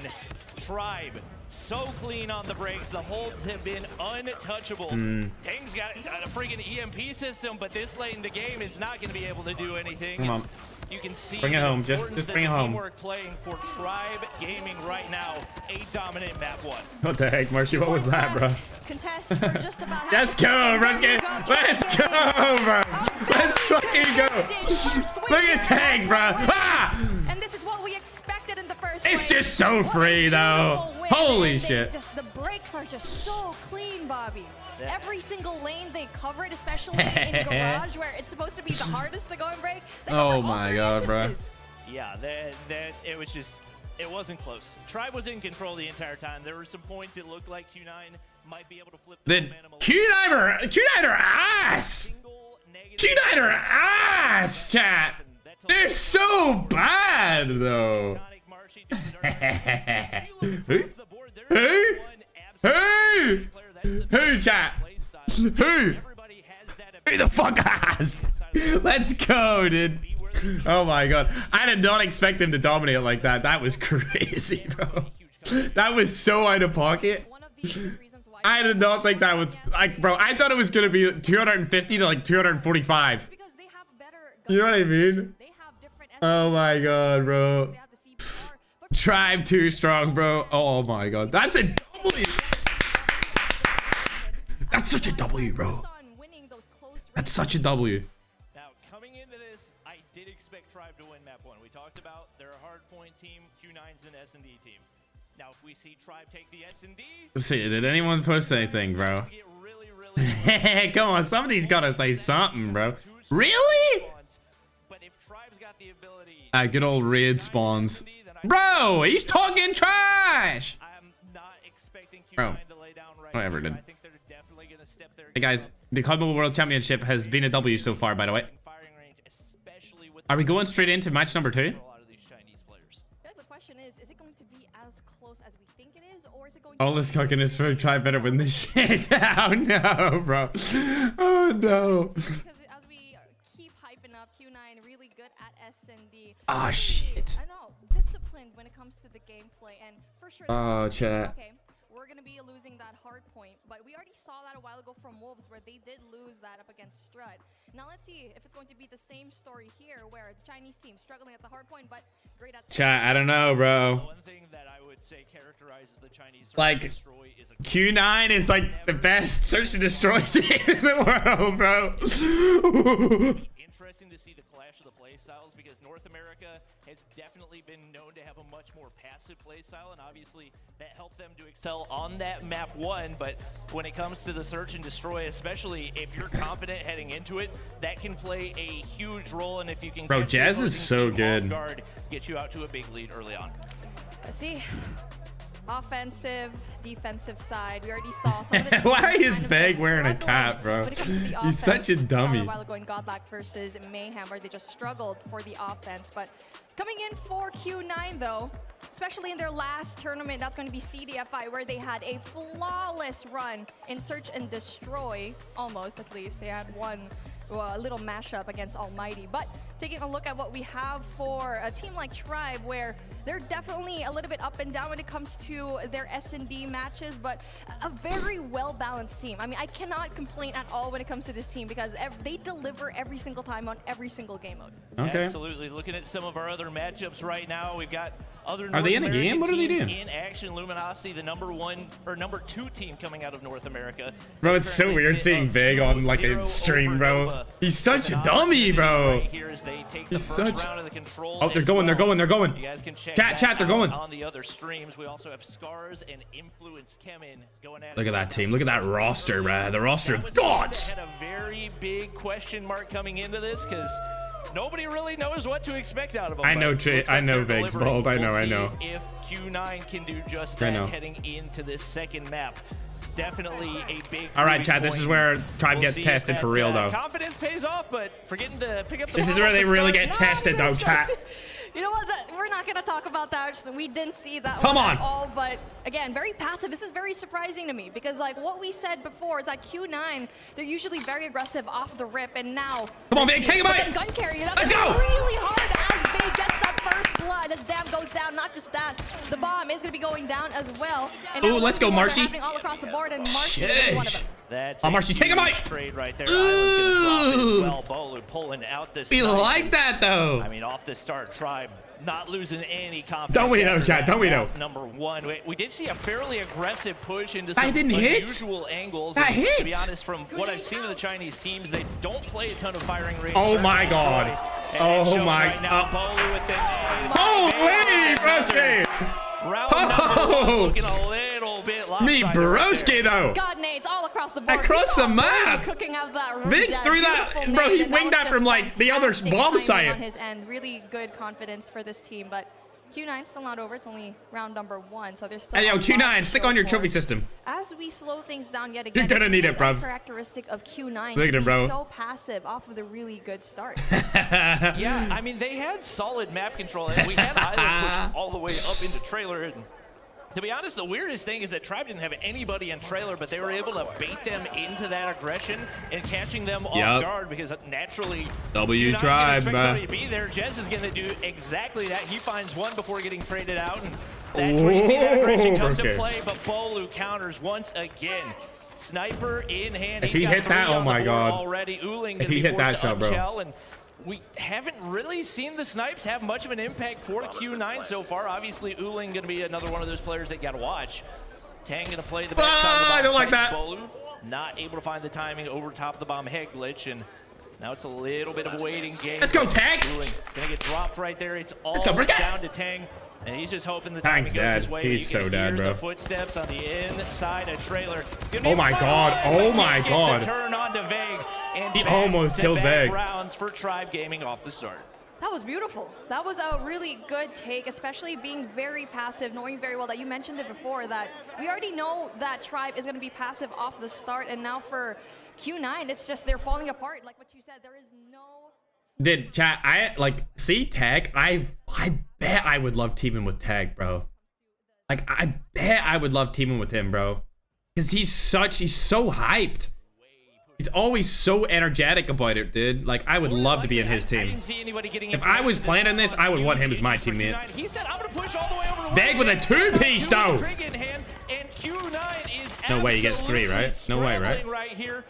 Tribe so clean on the breaks. The holds have been untouchable. Tang's got a freaking EMP system, but this late in the game is not going to be able to do anything. Come on. You can see bring it home. Just bring it home. Teamwork playing for Tribe Gaming right now. A dominant map 1. What the heck, Marshy? What was that, bro? Contest for just about let's go, bro. Let's go, bro. Let's fucking go. Look at Tang, bro. Ah! And this is what we expected in the first It's just so free, though. Holy shit. The breaks are just so clean, Bobby. Every single lane they covered, especially in Garage, where it's supposed to be the hardest to go and break. Oh my god, bro. Yeah, it was just, it wasn't close. Tribe was in control the entire time. There were some points it looked like Q9 might be able to flip the momentum. Q9 are ass. Q9 are ass, chat. They're so bad, though. Who, chat? Who the fuck asked? Let's go, dude. Oh my god. I did not expect him to dominate like that. That was crazy, bro. That was so out of pocket. I did not think that was like, bro, I thought it was gonna be 250 to like 245. You know what I mean? Oh my god, bro. Tribe too strong, bro. Oh my god. That's a W. That's such a W, bro. That's such a W. Now, coming into this, I did expect Tribe to win map 1. We talked about they're a hard point team. Q9's an S&D team. Now, if we see Tribe take the S&D... Let's see, did anyone post anything, bro? Come on, somebody's gotta say something, bro. Really? But if Tribe's got the ability... Good old raid spawns. Bro, he's talking trash! I'm not expecting Q9 bro. to lay down right Whatever, now. dude. I think they're definitely gonna step their Hey guys, the Club Mobile World Championship has been a W so far, by the way. Are we going straight into match number 2? The question is it going to be as close as we think it is, or is it going All this cockiness for try better win this shit. Oh no, bro. Oh no. Because as we keep hyping up, Q9 really good at S&D. Oh shit. I know, disciplined when it comes to the gameplay, and for sure. Oh chat. Okay, we're going to be losing that hard point. But we already saw that a while ago from Wolves, where they did lose that up against Strut. Now let's see if it's going to be the same story here, where the Chinese team struggling at the hard point, but great at the Chat, I don't know, bro. One thing that I would say characterizes the Chinese like destroy is Q9 is like the best search and destroy team in the world, bro. Interesting to see the clash of the play styles, because North America has definitely been known to have a much more passive play style, and obviously that helped them to excel on that map 1. But when it comes to the search and destroy, especially if you're confident heading into it, that can play a huge role. And if you can, bro, Jazz is so good. Guard, get you out to a big lead early on. Let's see. Offensive, defensive side. We already saw some of the Why is ferg wearing a cap, bro? He's such a dummy. A while ago in Godlike versus Mayhem, where they just struggled for the offense. But coming in for Q9, though, especially in their last tournament, that's going to be CDFI, where they had a flawless run in search and destroy, almost at least. They had one little mashup against Almighty. But taking a look at what we have for a team like Tribe, where they're definitely a little bit up and down when it comes to their S&D matches, but a very well-balanced team. I mean, I cannot complain at all when it comes to this team, because they deliver every single time on every single game mode. Okay. Absolutely. Looking at some of our other matchups right now, we've got other Are they in a game? What are they doing? In action, Luminosity, the number 2 team coming out of North America. Bro, it's so weird seeing ferg on like a stream, bro. He's such a dummy, bro. He's such. Oh, they're going. You guys can check chat, they're going. On the other streams, we also have Scars and Influence Kemin going at. Look at that team. Look at that roster, bro. The roster of gods. Had a very big question mark coming into this, because nobody really knows what to expect out of them. I know ferg's bold. I know. If Q9 can do just that heading into this second map. Definitely a big. All right, chat. This is where Tribe gets tested for real, though. Confidence pays off, but forgetting to pick up the. This is where they really get tested, though, chat. You know what? We're not going to talk about that. We didn't see that Come one on. at all. But again, very passive. This is very surprising to me, because like what we said before is that Q9, they're usually very aggressive off the rip, and now. Come on, Big, take him out. Gun carry. That's Let's go. Really hard as Big gets that first blood. As Dam goes down. Not just that, the bomb is going to be going down as well. Ooh, let's go, Marcy. All across the board, and Marcy is one of them. That's Marcy, take him out. Trade right there. Ooh. Well, Bolu pulling out this. We like that, though. I mean, off the start, Tribe not losing any confidence. Don't we know, chat? Don't we know? Number 1. We did see a fairly aggressive push into some unusual angles. That hit. To be honest, from what I've seen of the Chinese teams, they don't play a ton of firing range. Oh my God. Oh my God. Holy broski. Round looking a little bit lopsided. Me broski, though. God nades all across the board. Across the map. Cooking out that Vic threw that, bro. He winged that from like the other bomb site. On his end, really good confidence for this team, but Q9 still not over. It's only round number 1, so there's still. Hey, yo, Q9, stick on your trophy system. As we slow things down yet again, you're gonna need it, bro. Characteristic of Q9. Look at him, bro. So passive off of the really good start. Yeah, I mean, they had solid map control, and we had Island push all the way up into trailer. And to be honest, the weirdest thing is that Tribe didn't have anybody in trailer, but they were able to bait them into that aggression and catching them off guard, because naturally Tribe, somebody to be there. Jez is going to do exactly that. He finds one before getting traded out, and that's where you see that aggression come to play. But Bolu counters once again. Sniper in hand. If he hit that, oh my God. Already. If he hit that shot, bro. And we haven't really seen the snipes have much of an impact for Q9 so far. Obviously, Uling going to be another one of those players that got to watch. Tang going to play the backside of the bomb. I don't like that. Bolu not able to find the timing over top of the bomb head glitch, and now it's a little bit of a waiting game. Let's go, Tang. Uling going to get dropped right there. It's all down to Tang. And he's just hoping the timing goes his way. He's so dead, bro. The footsteps on the inside of trailer. Oh my God! Oh my God! Turn on to Vague, and he almost killed Vague. Rounds for Tribe Gaming off the start. That was beautiful. That was a really good take, especially being very passive, knowing very well that you mentioned it before, that we already know that Tribe is going to be passive off the start, and now for Q9, it's just they're falling apart. Like what you said, there is no. Did chat? I like see Tag. I bet I would love teaming with Tag, bro. Like I bet I would love teaming with him, bro. Because he's so hyped. He's always so energetic about it, dude. Like I would love to be in his team. If I was planning this, I would want him as my teammate. He said, "I'm gonna push all the way over to Bag with a 2-piece though. Q9 is no way he gets 3, right? No way, right? Right here,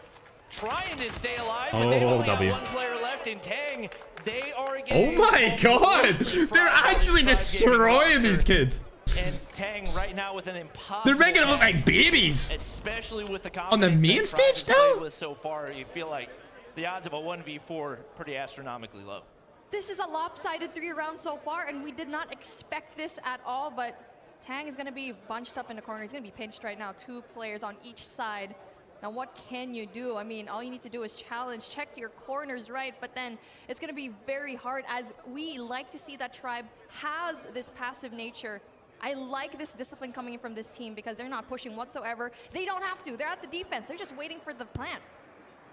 trying to stay alive. Oh, but they only W. have 1 player left in Tang. They are Oh my god! They're actually destroying these kids. And Tang right now with an impossible. They're making them look like babies. Especially with the on the main stage, though. So far, you feel like the odds of a 1v4 pretty astronomically low. This is a lopsided 3 rounds so far, and we did not expect this at all. But Tang is going to be bunched up in the corner. He's going to be pinched right now. 2 players on each side. Now, what can you do? I mean, all you need to do is challenge, check your corners right, but then it's going to be very hard, as we like to see that Tribe has this passive nature. I like this discipline coming in from this team because they're not pushing whatsoever. They don't have to. They're at the defense. They're just waiting for the plant.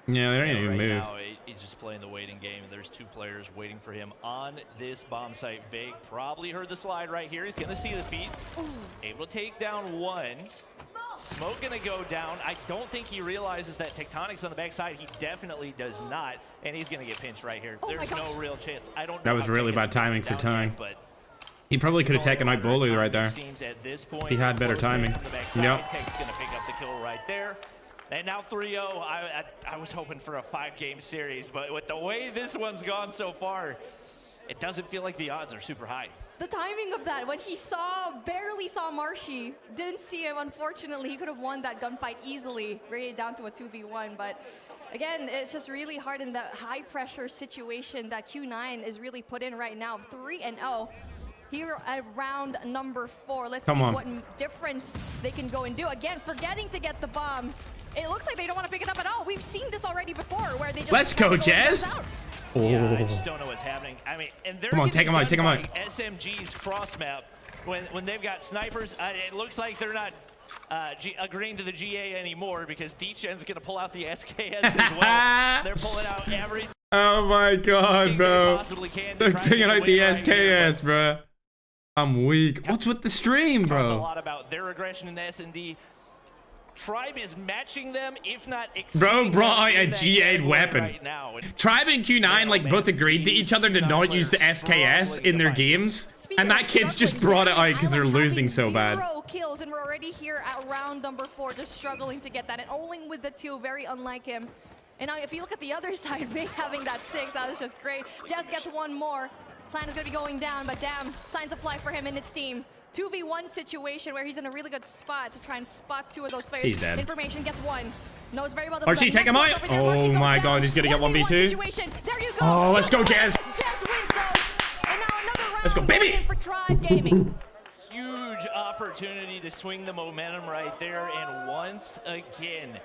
Yeah, they don't even move. Now, he's just playing the waiting game. There's 2 players waiting for him on this bomb site. Vague probably heard the slide right here. He's going to see the feet. Able to take down 1. Smoke gonna go down. I don't think he realizes that Tectonic's on the backside. He definitely does not, and he's gonna get pinched right here. There's no real chance. I don't know. That was really bad timing for Tang. But he probably could have taken out Bolu right there. He had better timing. Yep. Tech's gonna pick up the kill right there. And now 3-0. I was hoping for a 5-game series, but with the way this one's gone so far, it doesn't feel like the odds are super high. The timing of that, when he barely saw Marshy, didn't see him, unfortunately. He could have won that gunfight easily, rated down to a 2v1. But again, it's just really hard in the high pressure situation that Q9 is really put in right now. 3-0 here at round number 4. Let's see what difference they can go and do. Again, forgetting to get the bomb. It looks like they don't want to pick it up at all. We've seen this already before, where they just let's go, Jazz. Oh. Yeah, I just don't know what's happening. I mean, and they're come on, take them out, take them out. SMG's cross map when they've got snipers. It looks like they're not agreeing to the GA anymore because D-Chen's gonna pull out the SKS as well. They're pulling out everything. Oh my god, bro! They're picking out the SKS, bro. I'm weak. What's with the stream, bro? A lot about their aggression in S&D. Tribe is matching them, if not bro brought out a G8 weapon. Right now. Tribe and Q9 like both agreed to each other to not use the SKS in their games, and that kid's just brought it out because they're losing so bad. 0 kills, and we're already here at round number 4, just struggling to get that, and only with the 2, very unlike him. And now if you look at the other side, Vic having that 6, that was just great. Jazz gets 1 more. Plan is gonna be going down, but damn, signs of life for him and his team. 2v1 situation where he's in a really good spot to try and spot 2 of those players. He's dead. Information gets 1. Knows very well. Archie, take him out. Oh my god, he's gonna get 1v2. There you go. Oh, let's go, Jazz. Jazz wins those. And now another round. Let's go, baby. For Tribe Gaming. Huge opportunity to swing the momentum right there, and once again,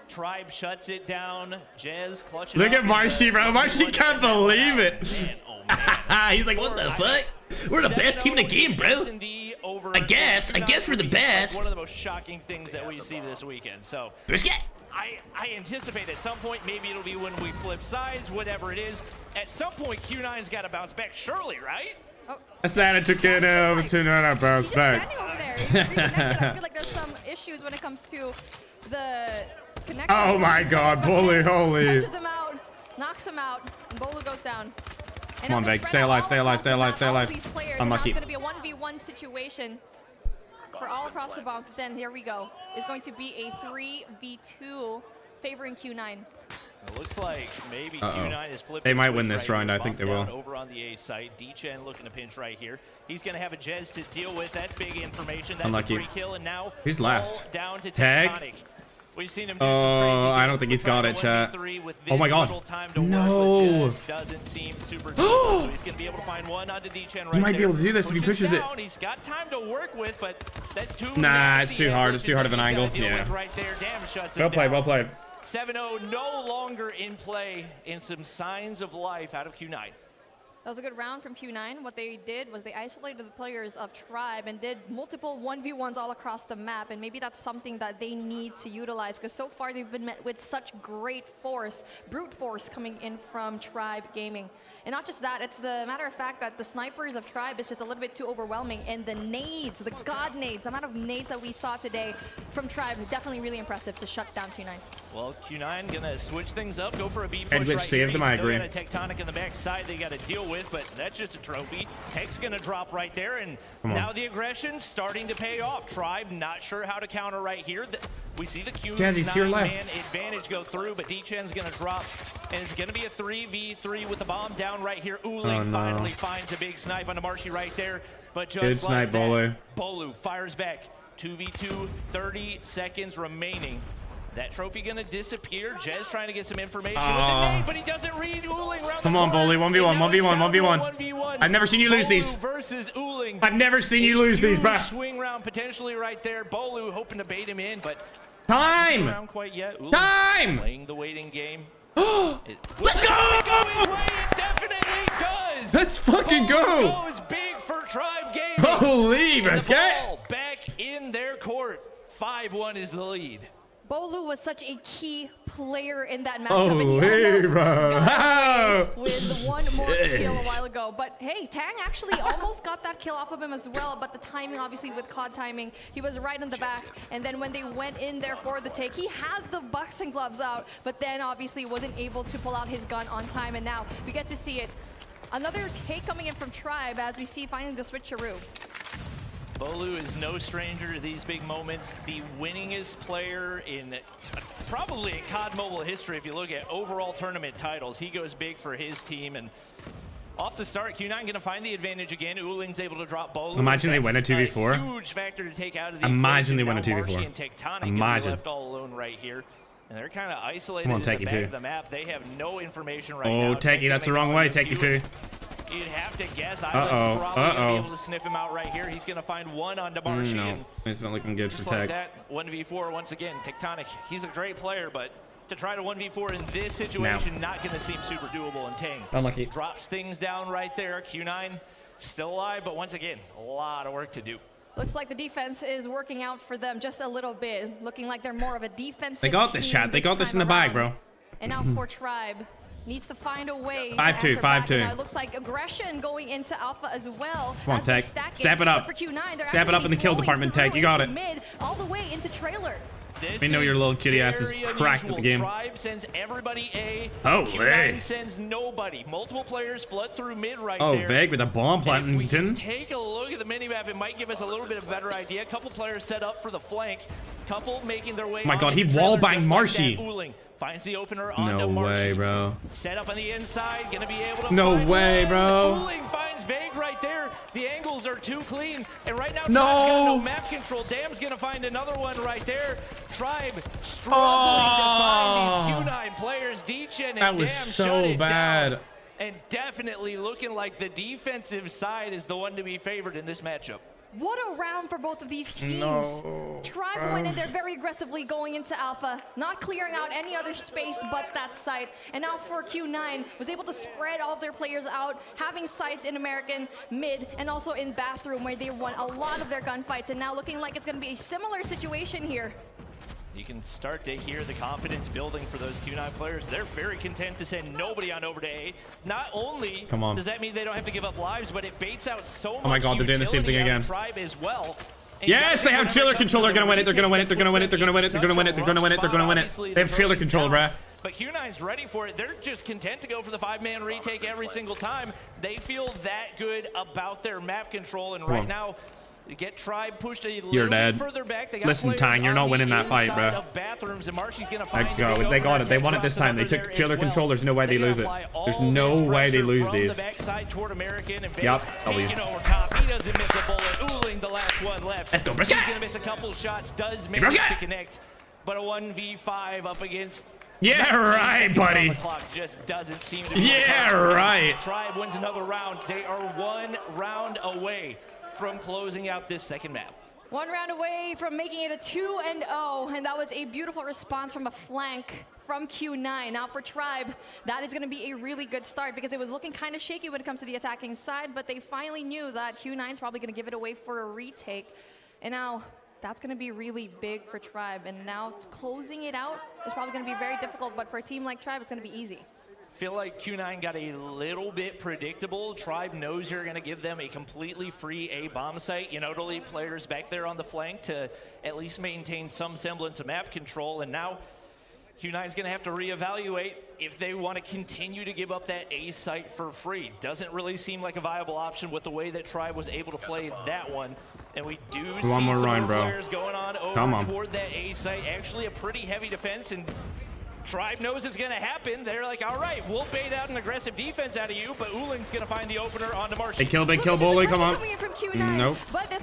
Tribe shuts it down. Jazz clutches. Look at Marshy, bro. Marshy can't believe it. Man, oh man. He's like, what the fuck? We're the best team in the game, bro. I guess we're the best. One of the most shocking things that we see this weekend. So Biscuit. I anticipate at some point, maybe it'll be when we flip sides, whatever it is. At some point, Q9's got to bounce back, surely, right? Oh. That's not a took it over to not bounce back. I feel like there's some issues when it comes to the connection. Oh my god, Bully, holy. Punches him out, knocks him out, and Bolu goes down. Come on, Veg, stay alive, stay alive, stay alive, stay alive. Unlucky. It's going to be a 1v1 situation for all across the box. Then here we go. It's going to be a 3v2 favoring Q9. It looks like maybe Q9 is flipping. They might win this round. I think they will. Over on the A site, D-Chen looking to pinch right here. He's going to have a Jez to deal with. That's big information. That's unlucky. A free kill, and now who's last? Down to Tag. We've seen him do some crazy I don't think he's got it, chat. Oh my god. No. Doesn't seem super so he's going to be able to find one onto D-Chen right He might be able to do this if he pushes it. He's got time to work with, but that's too nah, it's too hard. It's too hard of an angle. Yeah. Right there. Damn, shuts well played, well played. 7-0 no longer in play, in some signs of life out of Q9. That was a good round from Q9. What they did was they isolated the players of Tribe and did multiple 1v1s all across the map, and maybe that's something that they need to utilize because so far they've been met with such great force, brute force coming in from Tribe Gaming. And not just that, it's the matter of fact that the snipers of Tribe is just a little bit too overwhelming, and the nades, the god nades, the amount of nades that we saw today from Tribe, definitely really impressive to shut down Q9. Well, Q9 gonna switch things up, go for a B push and right saved them, I agree. Tectonic in the back side they got to deal with. with, but that's just a trophy. Tech's gonna drop right there, and now the aggression's starting to pay off. Tribe not sure how to counter right here. We see the Q9-man advantage go through, but D-Chen's gonna drop, and it's gonna be a 3v3 with the bomb down right here. Uling finally finds a big snipe on the Marshy right there, but just like that, Bolu fires back. 2v2, 30 seconds remaining. That trophy gonna disappear. Jez trying to get some information with the name, but he doesn't read Uling. Come on, Bolu, 1v1, 1v1, 1v1. I've never seen you lose these. Versus Uling. I've never seen you lose these, bro. Swing round potentially right there. Bolu hoping to bait him in, but time. Not quite yet. Uling time. Playing the waiting game. Let's go! It definitely does. Let's fucking go. Goes big for Tribe Gaming. Holy, brisket. Back in their court. 5-1 is the lead. Bolu was such a key player in that matchup. Oh, hey, bro. With one more kill a while ago. But hey, Tang actually almost got that kill off of him as well. But the timing, obviously, with COD timing, he was right in the back. And then when they went in there for the take, he had the boxing gloves out, but then obviously wasn't able to pull out his gun on time. And now we get to see it. Another take coming in from Tribe as we see finally the switcheroo. Bolu is no stranger to these big moments. The winningest player in probably in COD Mobile history. If you look at overall tournament titles, he goes big for his team. And off the start, Q9 going to find the advantage again. Uling's able to drop Bolu. Imagine they win a 2v4. Huge factor to take out of the Imagine they win a now 2v4. And Tectonic left all alone right here. And they're kind of isolated in the back of the map. They have no information right now. Oh, Techie, that's the wrong way. Techie poo. You'd have to guess. Island's probably going to be able to sniff him out right here. He's going to find one on Demarshi. No, it's not looking good for Tech. Like that, 1v4 once again. Tectonic, he's a great player, but to try to 1v4 in this situation, not going to seem super doable. And Tang unlucky. Drops things down right there. Q9 still alive, but once again, a lot of work to do. Looks like the defense is working out for them just a little bit. Looking like they're more of a defensive They got this, chat. They got this in the bag, bro. And now for Tribe. Needs to find a way. 5-2, 5-2. It looks like aggression going into Alpha as well. Come on, Tech. Step it up. For Q9, Step it up in the kill department, Tech. You got it. Mid, all the way into trailer. We know your little kitty ass is cracked at the game. Tribe sends everybody A. Oh, Q9 sends nobody. Multiple players flood through mid right there. Oh, Veg with a bomb planting. If we can take a look at the minimap, it might give us a little bit of a better idea. A couple players set up for the flank. Couple making their way. Oh my God, he wallbanged Marshy. Uling finds the opener on No way, bro. Set up on the inside, gonna be able to. No way, bro. Uling finds Vague right there. The angles are too clean, and right now, no map control. Dam's gonna find another one right there. Tribe struggling to find these Q9 players. D-Chen and that was Dam so bad. Down, and definitely looking like the defensive side is the one to be favored in this matchup. What a round for both of these teams. No, Tribe went in there very aggressively going into Alpha, not clearing out any other space but that site. And now for Q9, was able to spread all of their players out, having sites in American, mid, and also in Bathroom where they won a lot of their gunfights. And now looking like it's going to be a similar situation here. You can start to hear the confidence building for those Q9 players. They're very content to send nobody on over to A. Not only does that mean they don't have to give up lives, but it baits out so much. Oh my God, they're doing the same thing again. Tribe as well. Yes, they have trailer control. They're gonna win it. They're gonna win it. They're gonna win it. They're gonna win it. They're gonna win it. They're gonna win it. They're gonna win it. They have trailer control, bruh. But Q9's ready for it. They're just content to go for the 5-man retake every single time. They feel that good about their map control, and right now, get Tribe pushed a little bit further back. They got Listen, Tang, you're not winning that fight, bro. Bathrooms, and Marshy's gonna they got it. They won it this time. They took trailer control. There's no way they lose it. There's no way they lose these. Yup, W. He doesn't miss a bullet. Uling, the last one left. Let's go, He's gonna miss a couple shots. Does manage to connect, but a 1v5 up against. Yeah, right, buddy. The clock just doesn't seem to be right. Tribe wins another round. They are 1 round away from closing out this second map. 1 round away from making it a 2-0, and that was a beautiful response from a flank from Q9. Now for Tribe, that is going to be a really good start because it was looking kind of shaky when it comes to the attacking side, but they finally knew that Q9 is probably going to give it away for a retake, and now that's going to be really big for Tribe, and now closing it out is probably going to be very difficult, but for a team like Tribe, it's going to be easy. Feel like Q9 got a little bit predictable. Tribe knows you're going to give them a completely free A bomb site, you know, to leave players back there on the flank to at least maintain some semblance of map control. And now Q9 is going to have to reevaluate if they want to continue to give up that A site for free. Doesn't really seem like a viable option with the way that Tribe was able to play that one. And we do see some more players going on over toward that A site. Actually, a pretty heavy defense, and Tribe knows it's going to happen. They're like, all right, we'll bait out an aggressive defense out of you, but Uling's going to find the opener onto Marshall. Big kill, bully, come on. Nope.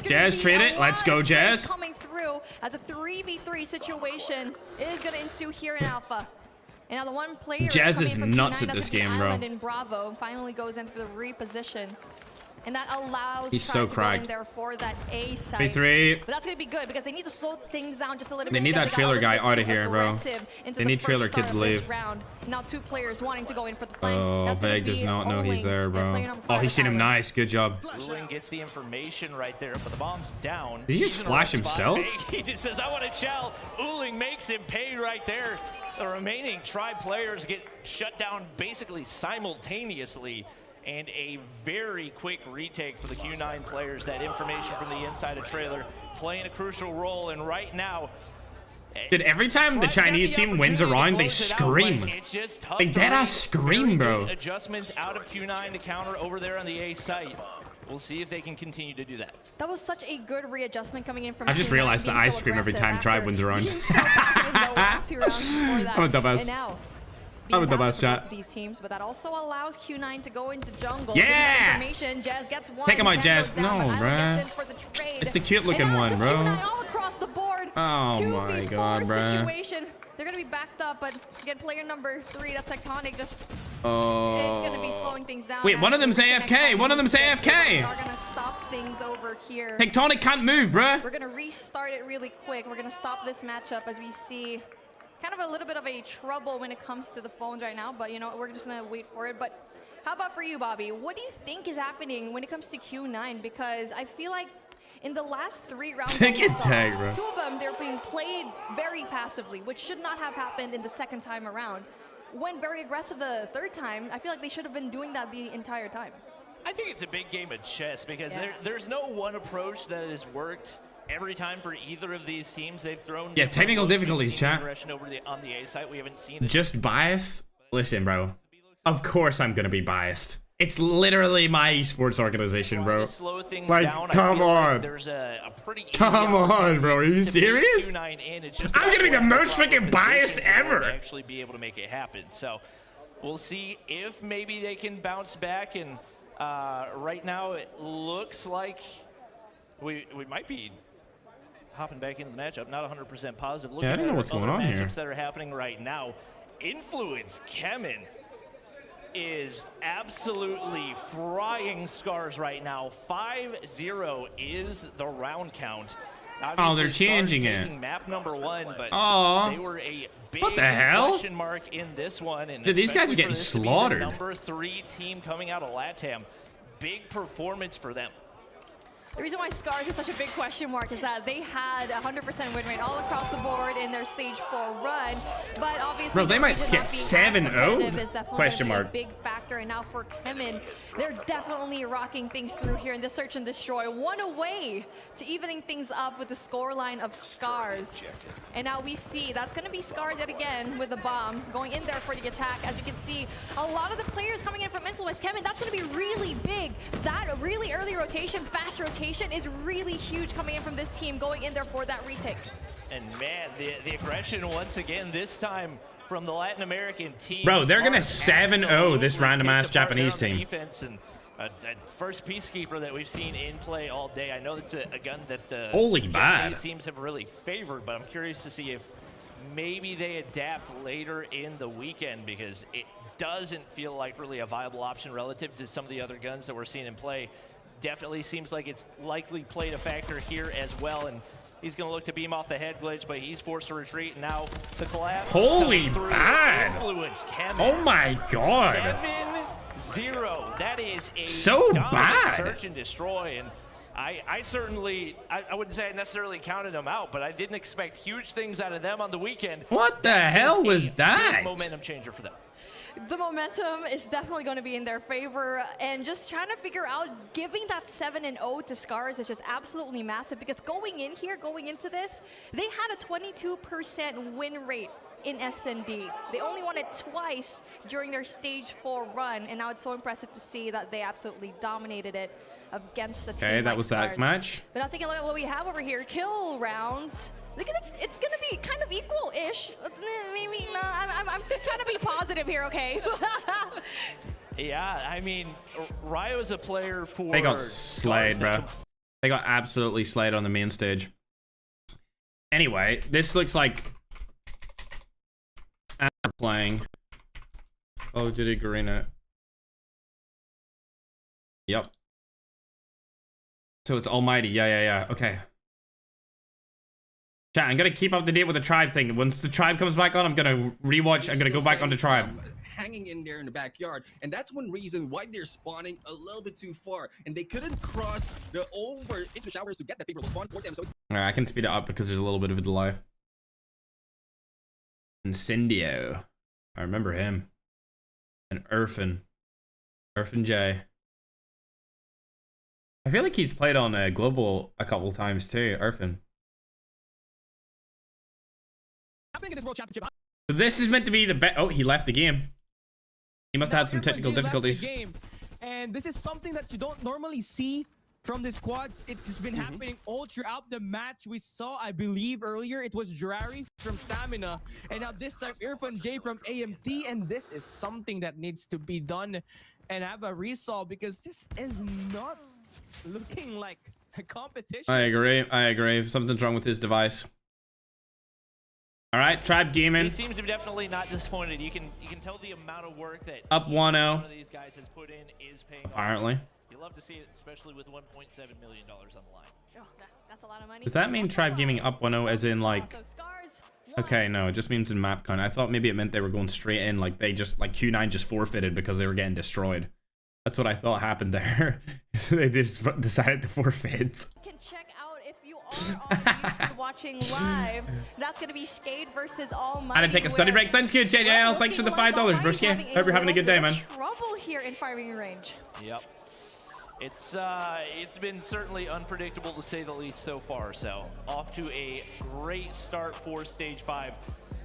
Jazz, trade it. Let's go, Jazz. Coming through as a 3v3 situation is going to ensue here in Alpha. And now the one player Jazz is nuts at this game, bro. And Bravo finally goes in for the reposition. And that allows He's so to go in cracked. there for that A site. B3. But that's going to be good because they need to slow things down just a little bit. They need that trailer guy out of here, bro. They need trailer kid to leave. Now 2 players wanting to go in for the flank. Oh, Veg does not know he's there, bro. Oh, he's seen him nice. Good job. Uling gets the information right there, but the bomb's down. Did he just flash himself? He just says, I want to chow. Uling makes him pay right there. The remaining Tribe players get shut down basically simultaneously. And a very quick retake for the Q9 players. That information from the inside of trailer playing a crucial role. And right now, dude, every time the Chinese team wins a round, they scream. They deadass scream, bro. Adjustments out of Q9 to counter over there on the A site. We'll see if they can continue to do that. That was such a good readjustment coming in from I just realized that I scream every time Tribe wins a round. I'm a dumbass. I'm a dumbass, chat. These teams, but that also allows Q9 to go into jungle. Yeah! Jazz gets one. Take him on, Jazz. No, bruh. It's the cute looking one, bro. All across the board. Oh my god, bruh. Situation. They're gonna be backed up, but again, player number 3, that's Tectonic, just it's gonna be slowing things down. Wait, one of them's AFK. One of them's AFK. We're gonna stop things over here. Tectonic can't move, bruh. We're gonna restart it really quick. We're gonna stop this matchup as we see kind of a little bit of a trouble when it comes to the phones right now, but you know, we're just gonna wait for it. But how about for you, Bobby? What do you think is happening when it comes to Q9? Because I feel like in the last 3 rounds, 2 of them, they're being played very passively, which should not have happened in the second time around. Went very aggressive the 3rd time. I feel like they should have been doing that the entire time. I think it's a big game of chess because there's no one approach that has worked every time for either of these teams. They've thrown technical difficulties, chat. Over on the A site. We haven't seen it. Just bias? Listen, bro. Of course I'm gonna be biased. It's literally my esports organization, bro. Like, come on. There's a pretty come on, bro. Are you serious? I'm gonna be the most freaking biased ever. Actually be able to make it happen. So we'll see if maybe they can bounce back. And right now it looks like we might be hopping back into the matchup. Not 100% positive. Yeah, I don't know what's going on here. That are happening right now. Influence Kemen is absolutely frying Scars right now. 5-0 is the round count. Obviously, they're changing it. Map number 1, but they were a big question mark in this one. And dude, these guys are getting slaughtered. Number 3 team coming out of LATAM. Big performance for them. The reason why Scars is such a big question mark is that they had 100% win rate all across the board in their stage 4 run, but obviously bro, they might get 7-0 question mark. A big factor. And now for Kemen, they're definitely rocking things through here in this search and destroy. 1 away to evening things up with the scoreline of Scars. And now we see that's going to be Scars yet again with the bomb going in there for the attack. As you can see, a lot of the players coming in from Influence Kemen, that's going to be really big. That really early rotation, fast rotation is really huge coming in from this team, going in there for that retake. And man, the aggression once again, this time from the Latin American team. Bro, they're gonna 7-0 this random ass Japanese team. Defense and first Peacekeeper that we've seen in play all day. I know that's a gun that the Japanese teams have really favored, but I'm curious to see if maybe they adapt later in the weekend, because it doesn't feel like really a viable option relative to some of the other guns that we're seeing in play. Definitely seems like it's likely played a factor here as well, and he's going to look to beam off the head glitch, but he's forced to retreat and now to collapse. Holy bad! Oh my god! 7-0. That is a so bad. Search and destroy, and I certainly, I wouldn't say I necessarily counted them out, but I didn't expect huge things out of them on the weekend. What the hell was that? Big momentum changer for them. The momentum is definitely going to be in their favor, and just trying to figure out giving that 7-0 to Scars is just absolutely massive, because going into this, they had a 22% win rate in SND. They only won it twice during their stage 4 run, and now it's so impressive to see that they absolutely dominated it against the team. Okay, that like was Stars. that match. But now taking a look at what we have over here, kill rounds. Look at it, it's gonna be kind of equal-ish. Maybe no, I'm trying to be positive here, okay? Yeah, I mean, Ryo is a player for... They got slayed, bro. They got absolutely slayed on the main stage. Anyway, this looks like after playing Call of Duty Garena. Yep. So it's Almighty. Yeah. Okay. Chat, I'm gonna keep up to date with the Tribe thing. Once the Tribe comes back on, I'm gonna rewatch. I'm gonna go back on the Tribe. Hanging in there in the backyard, and that's one reason why they're spawning a little bit too far, and they couldn't cross the over into showers to get that favorable spawn for them. So Alright, I can speed it up because there's a little bit of a delay. Incendio. I remember him. And Irfan J. I feel like he's played on Global a couple times too, Irfan. So this is meant to be the best. Oh, he left the game. He must have had some technical difficulties. And this is something that you don't normally see from the squads. It's been happening all throughout the match. We saw, I believe earlier, it was Jirari from Stamina, and now this time Irfan J from AMT, and this is something that needs to be done and have a resolve, because this is not looking like a competition. I agree. Something's wrong with his device. All right, Tribe Gaming. These teams are definitely not disappointed. You can tell the amount of work that up 1-0. One of these guys has put in is paying apparently off. You love to see it, especially with $1.7 million on the line. Oh, that's a lot of money. Does that mean Tribe Gaming up 1-0 as in like? Okay, no, it just means in map count. I thought maybe it meant they were going straight in, like they just like Q9 just forfeited because they were getting destroyed. That's what I thought happened there. They just decided to forfeit. You can check out if you are on YouTube watching live. That's gonna be Skade versus Almighty. I had to take a study break. Thanks, kid. JJL. Thanks for the $5, broski. Hope you're having a good day, man. Trouble here in firing range. Yep. It's been certainly unpredictable to say the least so far. So off to a great start for stage 5.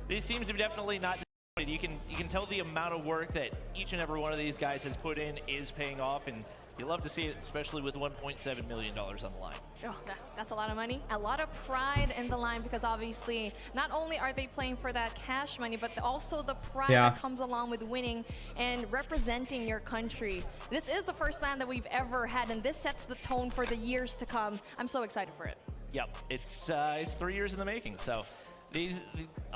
These teams have definitely not. You can tell the amount of work that each and every one of these guys has put in is paying off, and you love to see it, especially with $1.7 million on the line. Oh, that's a lot of money. A lot of pride in the line, because obviously not only are they playing for that cash money, but also the pride that comes along with winning and representing your country. This is the first LAN that we've ever had, and this sets the tone for the years to come. I'm so excited for it. Yep, it's 3 years in the making, so.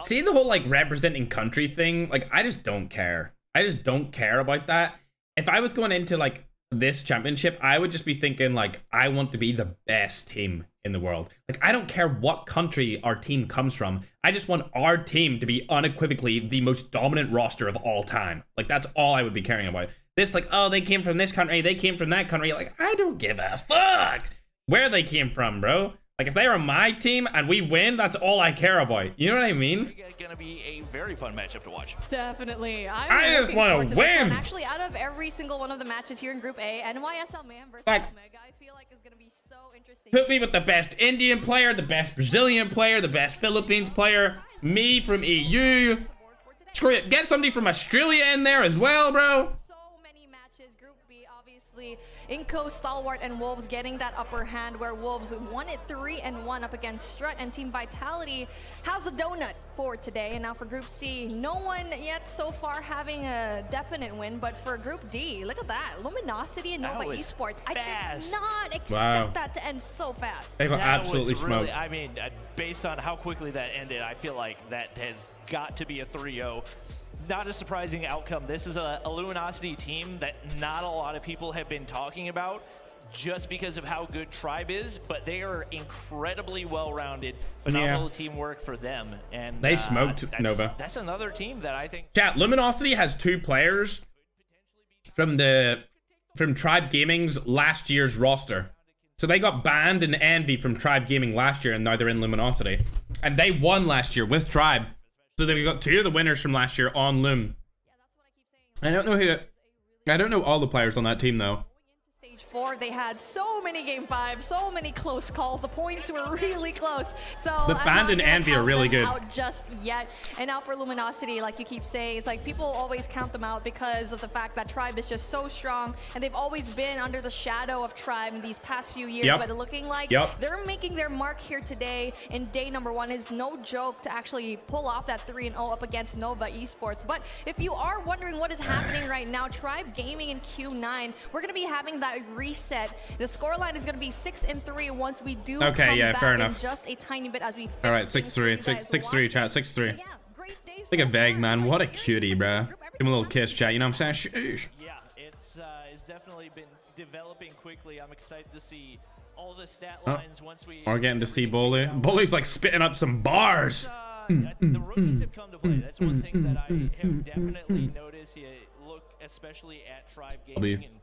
See the whole like representing country thing, like I just don't care. I just don't care about that. If I was going into like this championship, I would just be thinking like I want to be the best team in the world. Like I don't care what country our team comes from. I just want our team to be unequivocally the most dominant roster of all time. Like that's all I would be caring about. This like, oh, they came from this country, they came from that country. Like I don't give a fuck where they came from, bro. Like, if they are my team and we win, that's all I care about. You know what I mean? It's going to be a very fun matchup to watch. Definitely. I just want to win. Actually, out of every single one of the matches here in Group A, NYSL Mayhem versus Omega, I feel like is going to be so interesting. Put me with the best Indian player, the best Brazilian player, the best Philippines player, me from EU. Screw it. Get somebody from Australia in there as well, bro. So many matches. Group B, obviously. Inco, Stalwart, and Wolves getting that upper hand, where Wolves won it 3-1 up against Strut, and Team Vitality has a donut for today. And now for Group C, no one yet so far having a definite win, but for Group D, look at that. Luminosity and Nova Esports. I did not expect that to end so fast. They got absolutely smoked. I mean, based on how quickly that ended, I feel like that has got to be a 3-0. Not a surprising outcome. This is a Luminosity team that not a lot of people have been talking about just because of how good Tribe is, but they are incredibly well-rounded, phenomenal teamwork for them. And they smoked Nova. That's another team that I think... Chat, Luminosity has 2 players from Tribe Gaming's last year's roster. So they got banned in Envy from Tribe Gaming last year, and now they're in Luminosity. And they won last year with Tribe. So they've got 2 of the winners from last year on Loom. I don't know all the players on that team though. 4, they had so many game 5, so many close calls. The points were really close. So the Band and Envy are really good. Out just yet. And now for Luminosity, like you keep saying, it's like people always count them out because of the fact that Tribe is just so strong, and they've always been under the shadow of Tribe in these past few years. But looking like they're making their mark here today in day number 1. Is no joke to actually pull off that 3-0 up against Nova Esports. But if you are wondering what is happening right now, Tribe Gaming in Q9, we're going to be having that reset. The scoreline is going to be 6-3 once we do come back fair enough. in just a tiny bit as we fix. All right, 6-3, 6-3, chat, 6-3. Look at Vague, man. What a cutie, bro. Give him a little kiss, chat. You know what I'm saying? Shoosh. Yeah, it's definitely been developing quickly. I'm excited to see all the stat lines once we... We're getting to see Bully. Bully's like spitting up some bars. The rookies have come to play. That's one thing that I have definitely noticed. You look especially at Tribe Gaming, and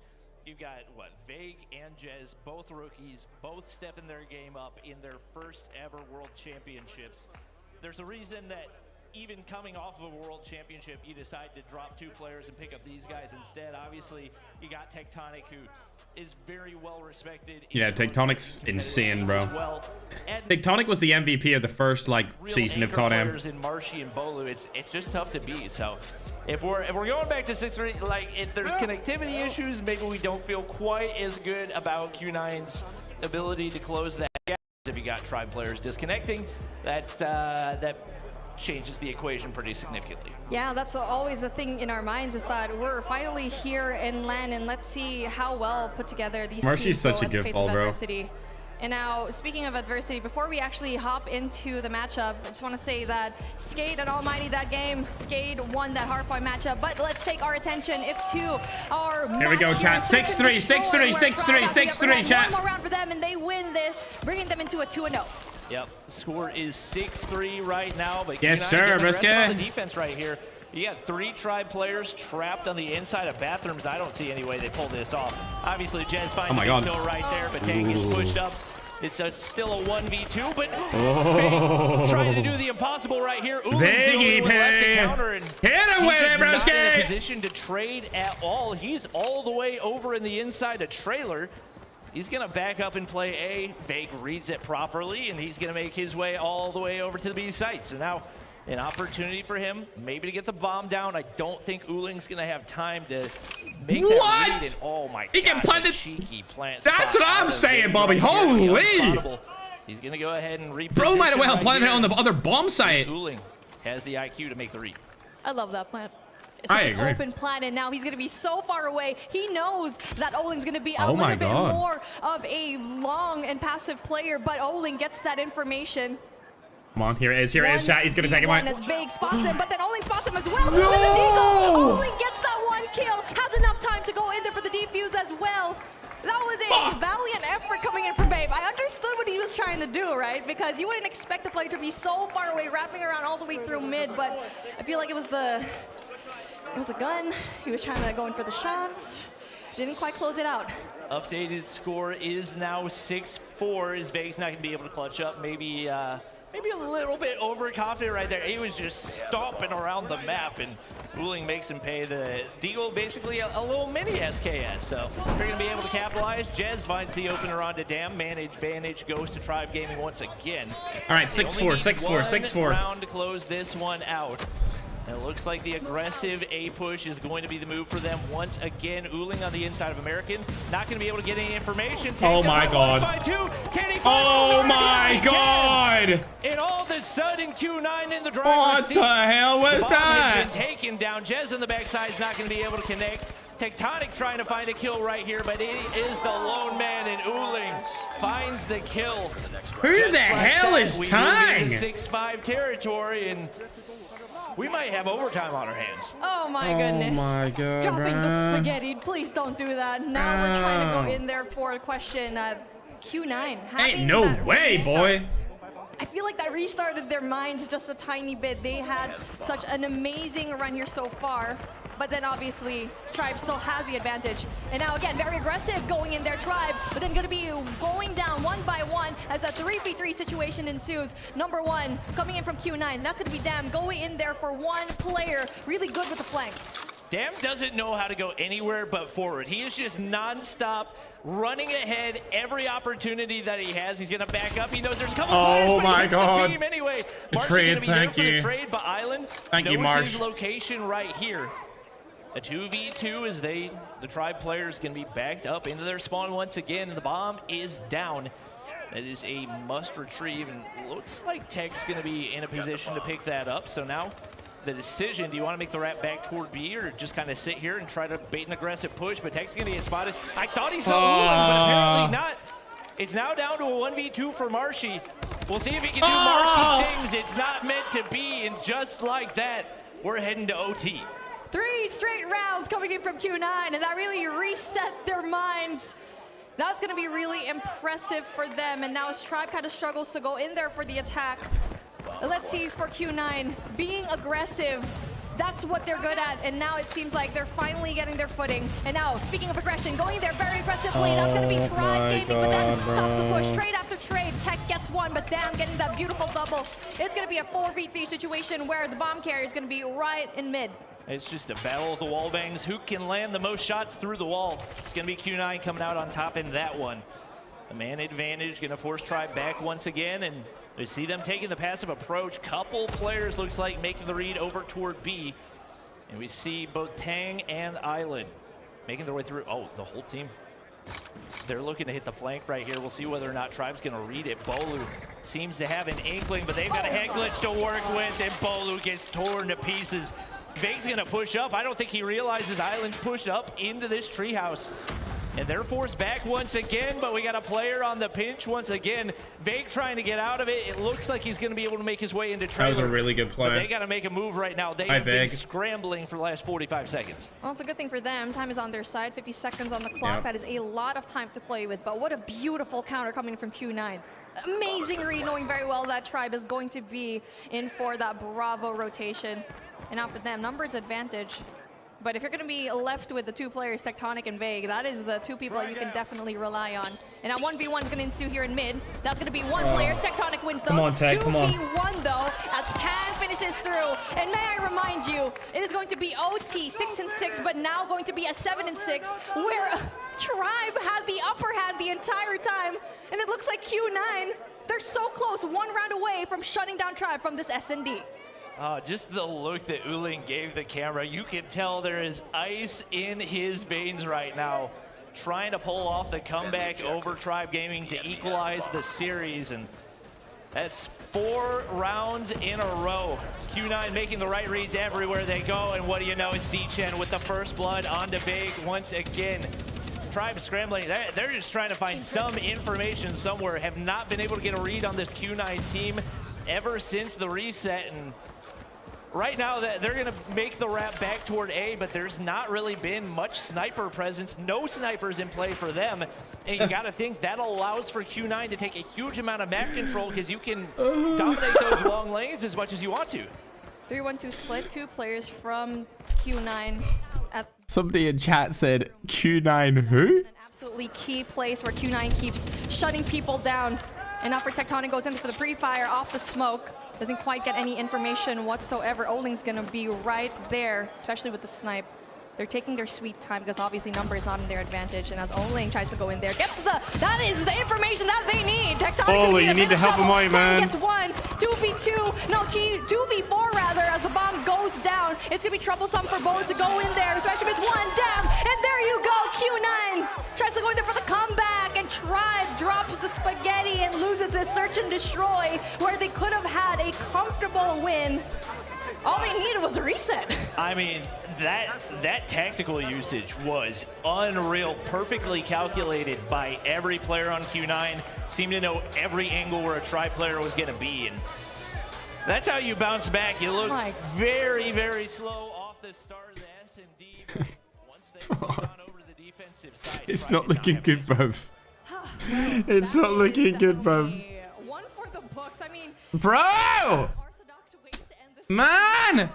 you've got, what, Vague and Jez, both rookies, both stepping their game up in their first ever World Championships. There's a reason that even coming off of a World Championship, you decide to drop 2 players and pick up these guys instead. Obviously, you got Tectonic, who is very well respected. Yeah, Tectonic's insane, bro. Tectonic was the MVP of the first season of COD-M. In Marshy and Bolu, it's just tough to beat. So if we're going back to 6-3, if there's connectivity issues, maybe we don't feel quite as good about Q9's ability to close that gap. If you got Tribe players disconnecting, that changes the equation pretty significantly. Yeah, that's always the thing in our minds, is that we're finally here in LAN, and let's see how well put together these Marcy's teams such a good ball, bro. And now, speaking of adversity, before we actually hop into the matchup, I just want to say that Skade and Almighty that game, Skade won that hardpoint matchup, but let's take our attention to our Here we go, chat. 6-3, 6-3, 6-3, 6-3, chat. One more round for them, and they win this, bringing them into a 2-0. Yep, the score is 6-3 right now, but yes, sir, Brisket. The defense right here. You got 3 Tribe players trapped on the inside of bathrooms. I don't see any way they pull this off. Obviously, Jez finds the kill right there, but Tank is pushed up. It's still a 1v2, but trying to do the impossible right here. Biggie Pay. Counter, and hit him with it, not in a position to trade at all. He's all the way over in the inside of trailer. He's going to back up and play A. Vague reads it properly, and he's going to make his way all the way over to the B site. So now an opportunity for him, maybe to get the bomb down. I don't think Uling's going to have time to make that read. And oh my he gosh, can plant it. Cheeky plant. That's what I'm saying, Bobby. Holy! He's going to go ahead and reposition. Bro might have well planted it on the other bomb site. Uling has the IQ to make the read. I love that plant. It's such an open plan, and now he's going to be so far away. He knows that Oling's going to be a little bit more of a long and passive player, but Oling gets that information. Come on, here it is, chat. He's going to take him out. As Vague spots him, but then Oling spots him as well. No! Oling gets that 1 kill, has enough time to go in there for the defuse as well. That was a valiant effort coming in from Babe. I understood what he was trying to do, right? Because you wouldn't expect a player to be so far away, wrapping around all the way through mid, but I feel like it was the gun. He was trying to go in for the shots. Didn't quite close it out. Updated score is now 6-4. As Vague's not going to be able to clutch up. Maybe a little bit overconfident right there. He was just stomping around the map, and Uling makes him pay. The Deagle basically a little mini SKS. So they're going to be able to capitalize. Jez finds the opener onto Dam. Vantage goes to Tribe Gaming once again. All right, 6-4, 6-4, 6-4. Round to close this one out. And it looks like the aggressive A push is going to be the move for them once again. Uling on the inside of American. Not going to be able to get any information. Oh my god. Oh my god. And all of a sudden, Q9 in the driver's What seat. the hell was that? Has been taken down. Jez on the backside is not going to be able to connect. Tectonic trying to find a kill right here, but it is the lone man, and Uling finds the kill. Who the hell is Tang? 6-5 territory, and we might have overtime on our hands. Oh my goodness. Oh my god. Dropping the spaghetti. Please don't do that. Now we're trying to go in there for a question. Q9. Ain't no way, boy. I feel like that restarted their minds just a tiny bit. They had such an amazing run here so far. But then obviously, Tribe still has the advantage. And now again, very aggressive going in their Tribe, but then gonna be going down 1 by 1 as a 3v3 situation ensues. Number 1 coming in from Q9. That's gonna be Dam going in there for 1 player. Really good with the flank. Dam doesn't know how to go anywhere but forward. He is just non-stop running ahead every opportunity that he has. He's going to back up. He knows there's a couple players, but he hits the beam anyway. Marsh is going to be there for the trade, but Island knows his location right here. A 2v2 as the Tribe players going to be backed up into their spawn once again, and the bomb is down. That is a must retrieve, and looks like Tech's going to be in a position to pick that up. So now the decision, do you want to make the wrap back toward B or just kind of sit here and try to bait an aggressive push? But Tech's going to get spotted. I thought he saw Ulan, but apparently not. It's now down to a 1v2 for Marshy. We'll see if he can do Marshy things. It's not meant to be, and just like that, we're heading to OT. 3 straight rounds coming in from Q9, and that really reset their minds. That's going to be really impressive for them, and now as Tribe kind of struggles to go in there for the attack. Let's see for Q9, being aggressive, that's what they're good at, and now it seems like they're finally getting their footing. And now, speaking of aggression, going there very aggressively, that's going to be Tribe Gaming, but then stops the push, trade after trade. Tech gets one, but Dam getting that beautiful double. It's going to be a 4v3 situation where the bomb carrier is going to be right in mid. It's just a battle of the wall bangs. Who can land the most shots through the wall? It's going to be Q9 coming out on top in that one. The man advantage going to force Tribe back once again, and we see them taking the passive approach. Couple players looks like making the read over toward B. And we see both Tang and Island making their way through. Oh, the whole team. They're looking to hit the flank right here. We'll see whether or not Tribe's going to read it. Bolu seems to have an inkling, but they've got a head glitch to work with, and Bolu gets torn to pieces. Vague's going to push up. I don't think he realizes Island's pushed up into this treehouse. And they're forced back once again, but we got a player on the pinch once again. Vague trying to get out of it. It looks like he's going to be able to make his way into trailer. That was a really good play. But they got to make a move right now. They have been scrambling for the last 45 seconds. Well, it's a good thing for them. Time is on their side. 50 seconds on the clock. That is a lot of time to play with. But what a beautiful counter coming from Q9. Amazing read, knowing very well that Tribe is going to be in for that Bravo rotation. And now for them, numbers advantage. But if you're going to be left with the 2 players, Tectonic and Vague, that is the 2 people that you can definitely rely on. And now 1v1 is going to ensue here in mid. That's going to be 1 player. Tectonic wins those. Come on, Tech, come on. 2v1 though, as Tan finishes through. And may I remind you, it is going to be OT 6-6, but now going to be a 7-6, where Tribe had the upper hand the entire time. And it looks like Q9, they're so close, 1 round away from shutting down Tribe from this S&D. Just the look that Ulan gave the camera, you can tell there is ice in his veins right now. Trying to pull off the comeback over Tribe Gaming to equalize the series, and that's 4 rounds in a row. Q9 making the right reads everywhere they go, and what do you know, it's D-Chen with the first blood onto Vague once again. Tribe scrambling, they're just trying to find some information somewhere, have not been able to get a read on this Q9 team ever since the reset, and right now, they're going to make the wrap back toward A, but there's not really been much sniper presence. No snipers in play for them. And you got to think that allows for Q9 to take a huge amount of map control, because you can dominate those long lanes as much as you want to. 3-1-2 split, 2 players from Q9. Somebody in chat said Q9 who? An absolutely key place where Q9 keeps shutting people down. And now for Tectonic goes in for the pre-fire off the smoke. Doesn't quite get any information whatsoever. Oling's going to be right there, especially with the snipe. They're taking their sweet time because obviously number is not in their advantage. And as Oling tries to go in there, that is the information that they need. Tectonic you need to help him out, man. Gets 1, 2v2, no, 2v4 rather, as the bomb goes down. It's going to be troublesome for Bo to go in there, especially with 1 down. And there you go, Q9 tries to go in there for the comeback, and Tribe drops the spaghetti and loses this search and destroy, where they could have had a comfortable win. All they needed was a reset. I mean, that tactical usage was unreal, perfectly calculated by every player on Q9. Seemed to know every angle where a Tribe player was going to be, and that's how you bounce back. You look very, very slow off the start of the S&D, but once they moved on over to the defensive side, it's not looking good, bruv. It's not looking good, bruv. One for the books. I mean, bro! Man!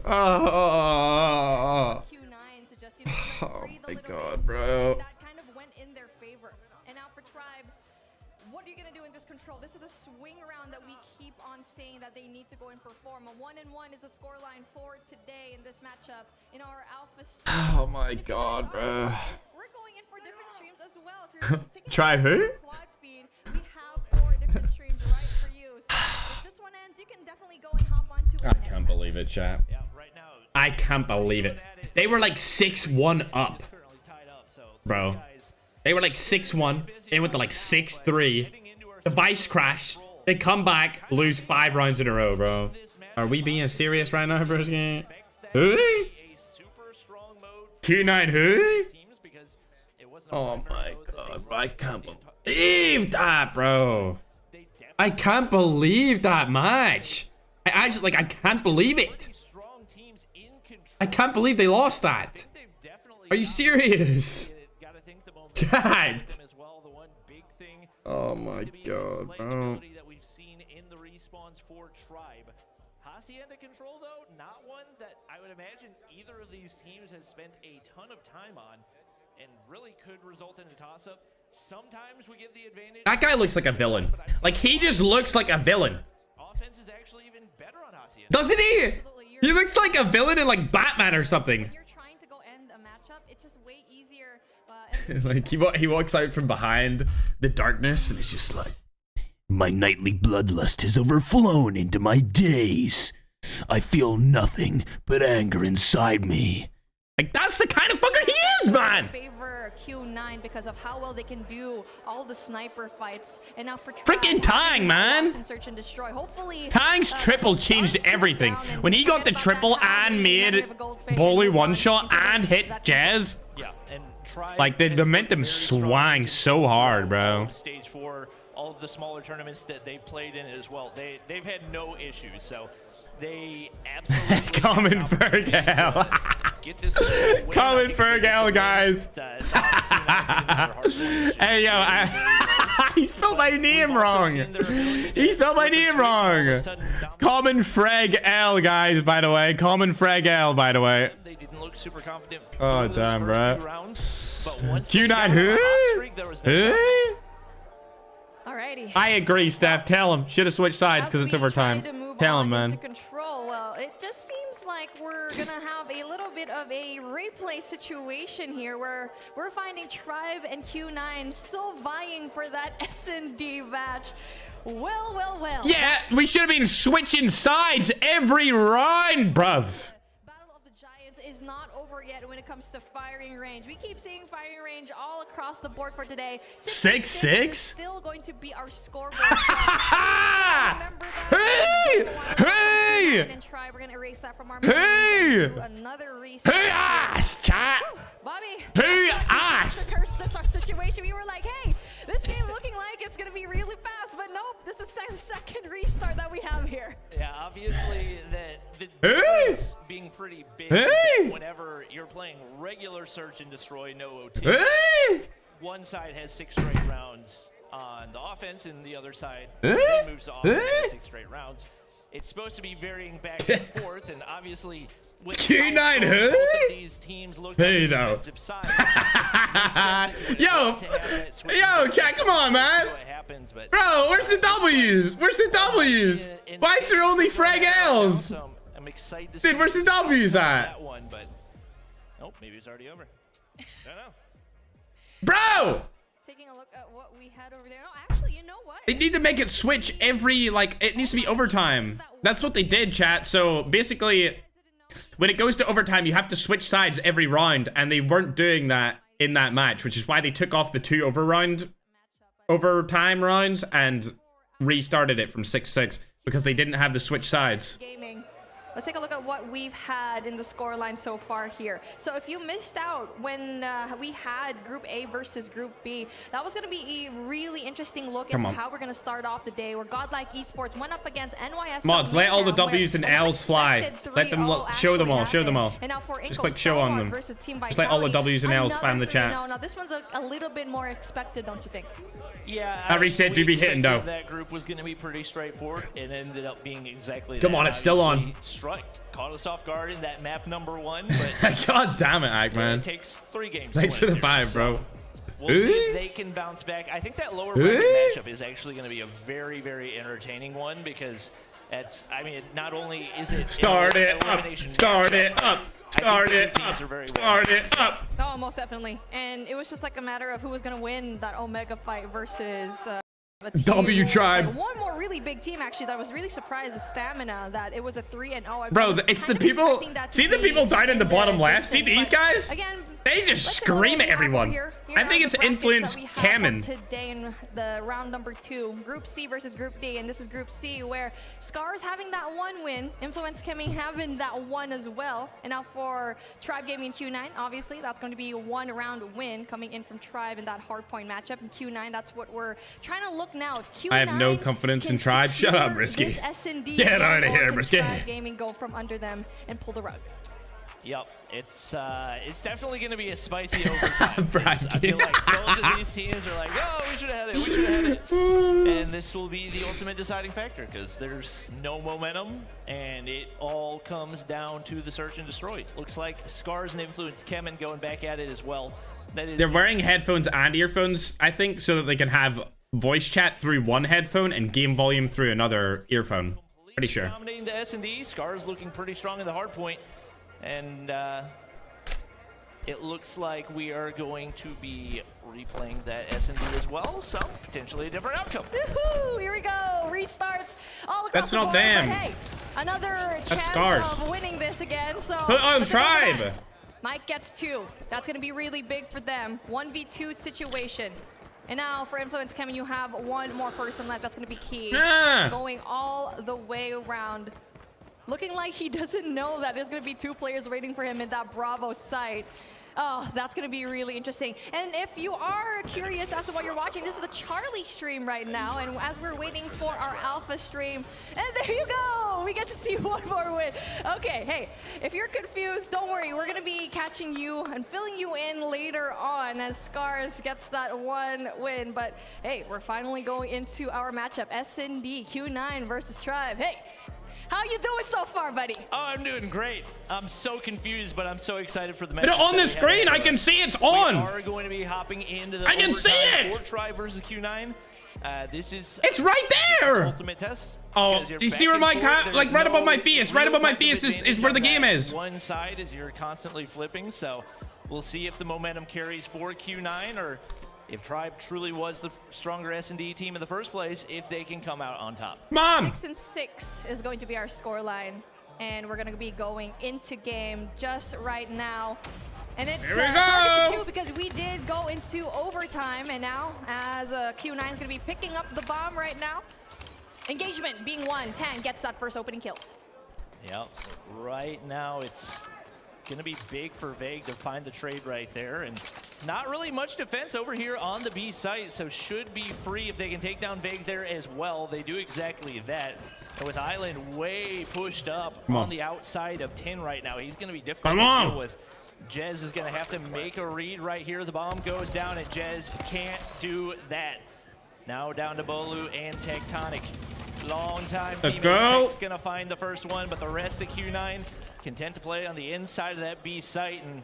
Oh my god, bro. That kind of went in their favor. And now for Tribe, what are you going to do in this control. This is a swing around that we keep on saying that they need to go and perform. A 1-1 is the scoreline for today in this matchup in our alpha. Oh my god, bro. We're going in for different streams as well. If you're taking Try who? Quad feed, we have 4 different streams right for you. So if this one ends, you can definitely go and hop onto it. I can't believe it, chat. Yeah, right now, I can't believe it. They were like 6-1 up, bro. They were like 6-1. They went to like 6-3. Device crash. They come back, lose 5 rounds in a row, bro. Are we being serious right now, broski? Who? Q9 who? Oh my god, bro. I can't believe that, bro. I can't believe that match. I actually, like, I can't believe it. I can't believe they lost that. Are you serious? Chat. Oh my god, bro. Hacienda control, though, not one that I would imagine either of these teams has spent a ton of time on and really could result in a toss-up. Sometimes we give the advantage. That guy looks like a villain. Like, he just looks like a villain. Offense is actually even better on Hacienda. Doesn't he? He looks like a villain in like Batman or something. When you're trying to go end a matchup, it's just way easier. Like he walks out from behind the darkness and it's just like, my nightly bloodlust has overflown into my days. I feel nothing but anger inside me. Like, that's the kind of fucker he is, man. Favor Q9 because of how well they can do all the sniper fights. And now for freaking Tang, man. Search and destroy. Hopefully, Tang's triple changed everything. When he got the triple and made Bully one shot and hit Jazz, yeah, and like the momentum swang so hard, bro. Stage 4, all of the smaller tournaments that they played in as well, they've had no issues. So they absolutely common ferg. Get this common ferg, guys. Hey yo, he spelled my name wrong. He spelled my name wrong. Common ferg L, guys. By the way, common ferg L. By the way. They didn't look super confident. Oh damn, bro. Q9 who? Alrighty. I agree, Steph. Tell him. Should have switched sides because it's overtime. Tell him, man. Control. Well, it just seems like we're gonna have a little bit of a replay situation here, where we're finding Tribe and Q9 still vying for that S&D match. Well. Yeah, we should have been switching sides every round, bruv. Battle of the Giants is not over yet when it comes to firing range. We keep seeing firing range all across the board for today. 6-6? Still going to be our scoreboard. Hey! And try. We're gonna erase that from our another reset. Hey, ass, chat. Bobby. Hey, ass. This our situation. We were like, hey, this game looking like it's gonna be really fast, but nope. This is the second restart that we have here. Yeah, obviously the difference being pretty big. Whenever you're playing regular search and destroy, no OT. One side has 6 straight rounds on the offense, and the other side moves to offense has 6 straight rounds. It's supposed to be varying back and forth, and obviously with Q9 who? These teams look hey though. Side, yo, chat, come on, man. Bro, where's the W's? Where's the W's? Why is there only frag L's? So I'm excited to dude, where's the W's at? That one, but nope, maybe it's already over. I don't know. Bro! Taking a look at what we had over there. No, actually, you know what? They need to make it switch every, like, it needs to be overtime. That's what they did, chat. So basically, when it goes to overtime, you have to switch sides every round, and they weren't doing that in that match, which is why they took off the 2 overtime rounds and restarted it from 6-6 because they didn't have the switch sides. Gaming. Let's take a look at what we've had in the scoreline so far here. So if you missed out when we had Group A versus Group B, that was going to be a really interesting look into how we're going to start off the day, where Godlike Esports went up against NYSL. Mods, let all the W's and L's fly. Let them show them all. Show them all. And now for just click show on them. Just let all the W's and L's spam the chat. Now this one's a little bit more expected, don't you think? Yeah. That reset do be hitting though. That group was going to be pretty straightforward. It ended up being exactly that. Come on, it's still on. Strut caught us off guard in that map number 1, but god damn it, Ike, man. It takes 3 games. Thanks for the 5, bro. We'll see if they can bounce back. I think that lower bracket matchup is actually going to be a very, very entertaining one because it's, I mean, not only is it start it up, start it up, start it up, start it up. Oh, most definitely. And it was just like a matter of who was going to win that Omega fight versus W Tribe. One more really big team actually that was really surprised is Stamina, that it was a 3-0. Bro, it's the people. See the people died in the bottom left? See these guys? Again, they just scream at everyone. I think it's influenced Cameron. Today in the round number 2, Group C versus Group D, and this is Group C where Scar's having that 1 win, Influence Gaming having that 1 as well. And now for Tribe Gaming and Q9, obviously that's going to be a 1-round win coming in from Tribe in that hardpoint matchup. And Q9, that's what we're trying to look now. If Q9 I have no confidence in Tribe. Shut up, Risky. Get out of here, Risky. Tribe Gaming go from under them and pull the rug. Yep, it's definitely going to be a spicy overtime. I feel like both of these teams are like, oh, we should have had it, we should have had it. And this will be the ultimate deciding factor because there's no momentum, and it all comes down to the search and destroy. Looks like Scars and Influence Kemen going back at it as well. They're wearing headphones and earphones, I think, so that they can have voice chat through one headphone and game volume through another earphone. Pretty sure. Dominating the S&D, Scars looking pretty strong in the hard point. And it looks like we are going to be replaying that S&D as well, so potentially a different outcome. Here we go, restarts all across That's the not board, them. but hey, another chance Scars. of winning this again. So Tribe. Mike gets 2. That's going to be really big for them. 1v2 situation. And now for Influence Kemen, you have 1 more person left. That's going to be key. Going all the way around. Looking like he doesn't know that there's going to be 2 players waiting for him in that Bravo site. Oh, that's going to be really interesting. And if you are curious as to what you're watching, this is the Charlie stream right now. And as we're waiting for our Alpha stream, and there you go, we get to see 1 more win. Okay, hey, if you're confused, don't worry. We're going to be catching you and filling you in later on as Scars gets that 1 win. But hey, we're finally going into our matchup, S&D Q9 versus Tribe. Hey, how you doing so far, buddy? Oh, I'm doing great. I'm so confused, but I'm so excited for the match. But on the screen, I can see it's on. We are going to be hopping into the I can see it. for Tribe versus Q9. This is it's right there. Ultimate test. Oh, you see where my like right above my face? Right above my face is where the game is. One side is you're constantly flipping, so we'll see if the momentum carries for Q9 or if Tribe truly was the stronger S&D team in the first place, if they can come out on top. Mom! 6-6 is going to be our scoreline, and we're going to be going into game just right now. And it's target 2 because we did go into overtime, and now as Q9 is going to be picking up the bomb right now. Engagement being 1, 10 gets that first opening kill. Yep, right now it's gonna be big for Vague to find the trade right there, and not really much defense over here on the B site, so should be free if they can take down Vague there as well. They do exactly that. And with Island way pushed up on the outside of 10 right now, he's gonna be difficult to deal with. Jez is gonna have to make a read right here. The bomb goes down and Jez can't do that. Now down to Bolu and Tectonic. Long time teammates. Tech's gonna find the first one, but the rest of Q9 content to play on the inside of that B site, and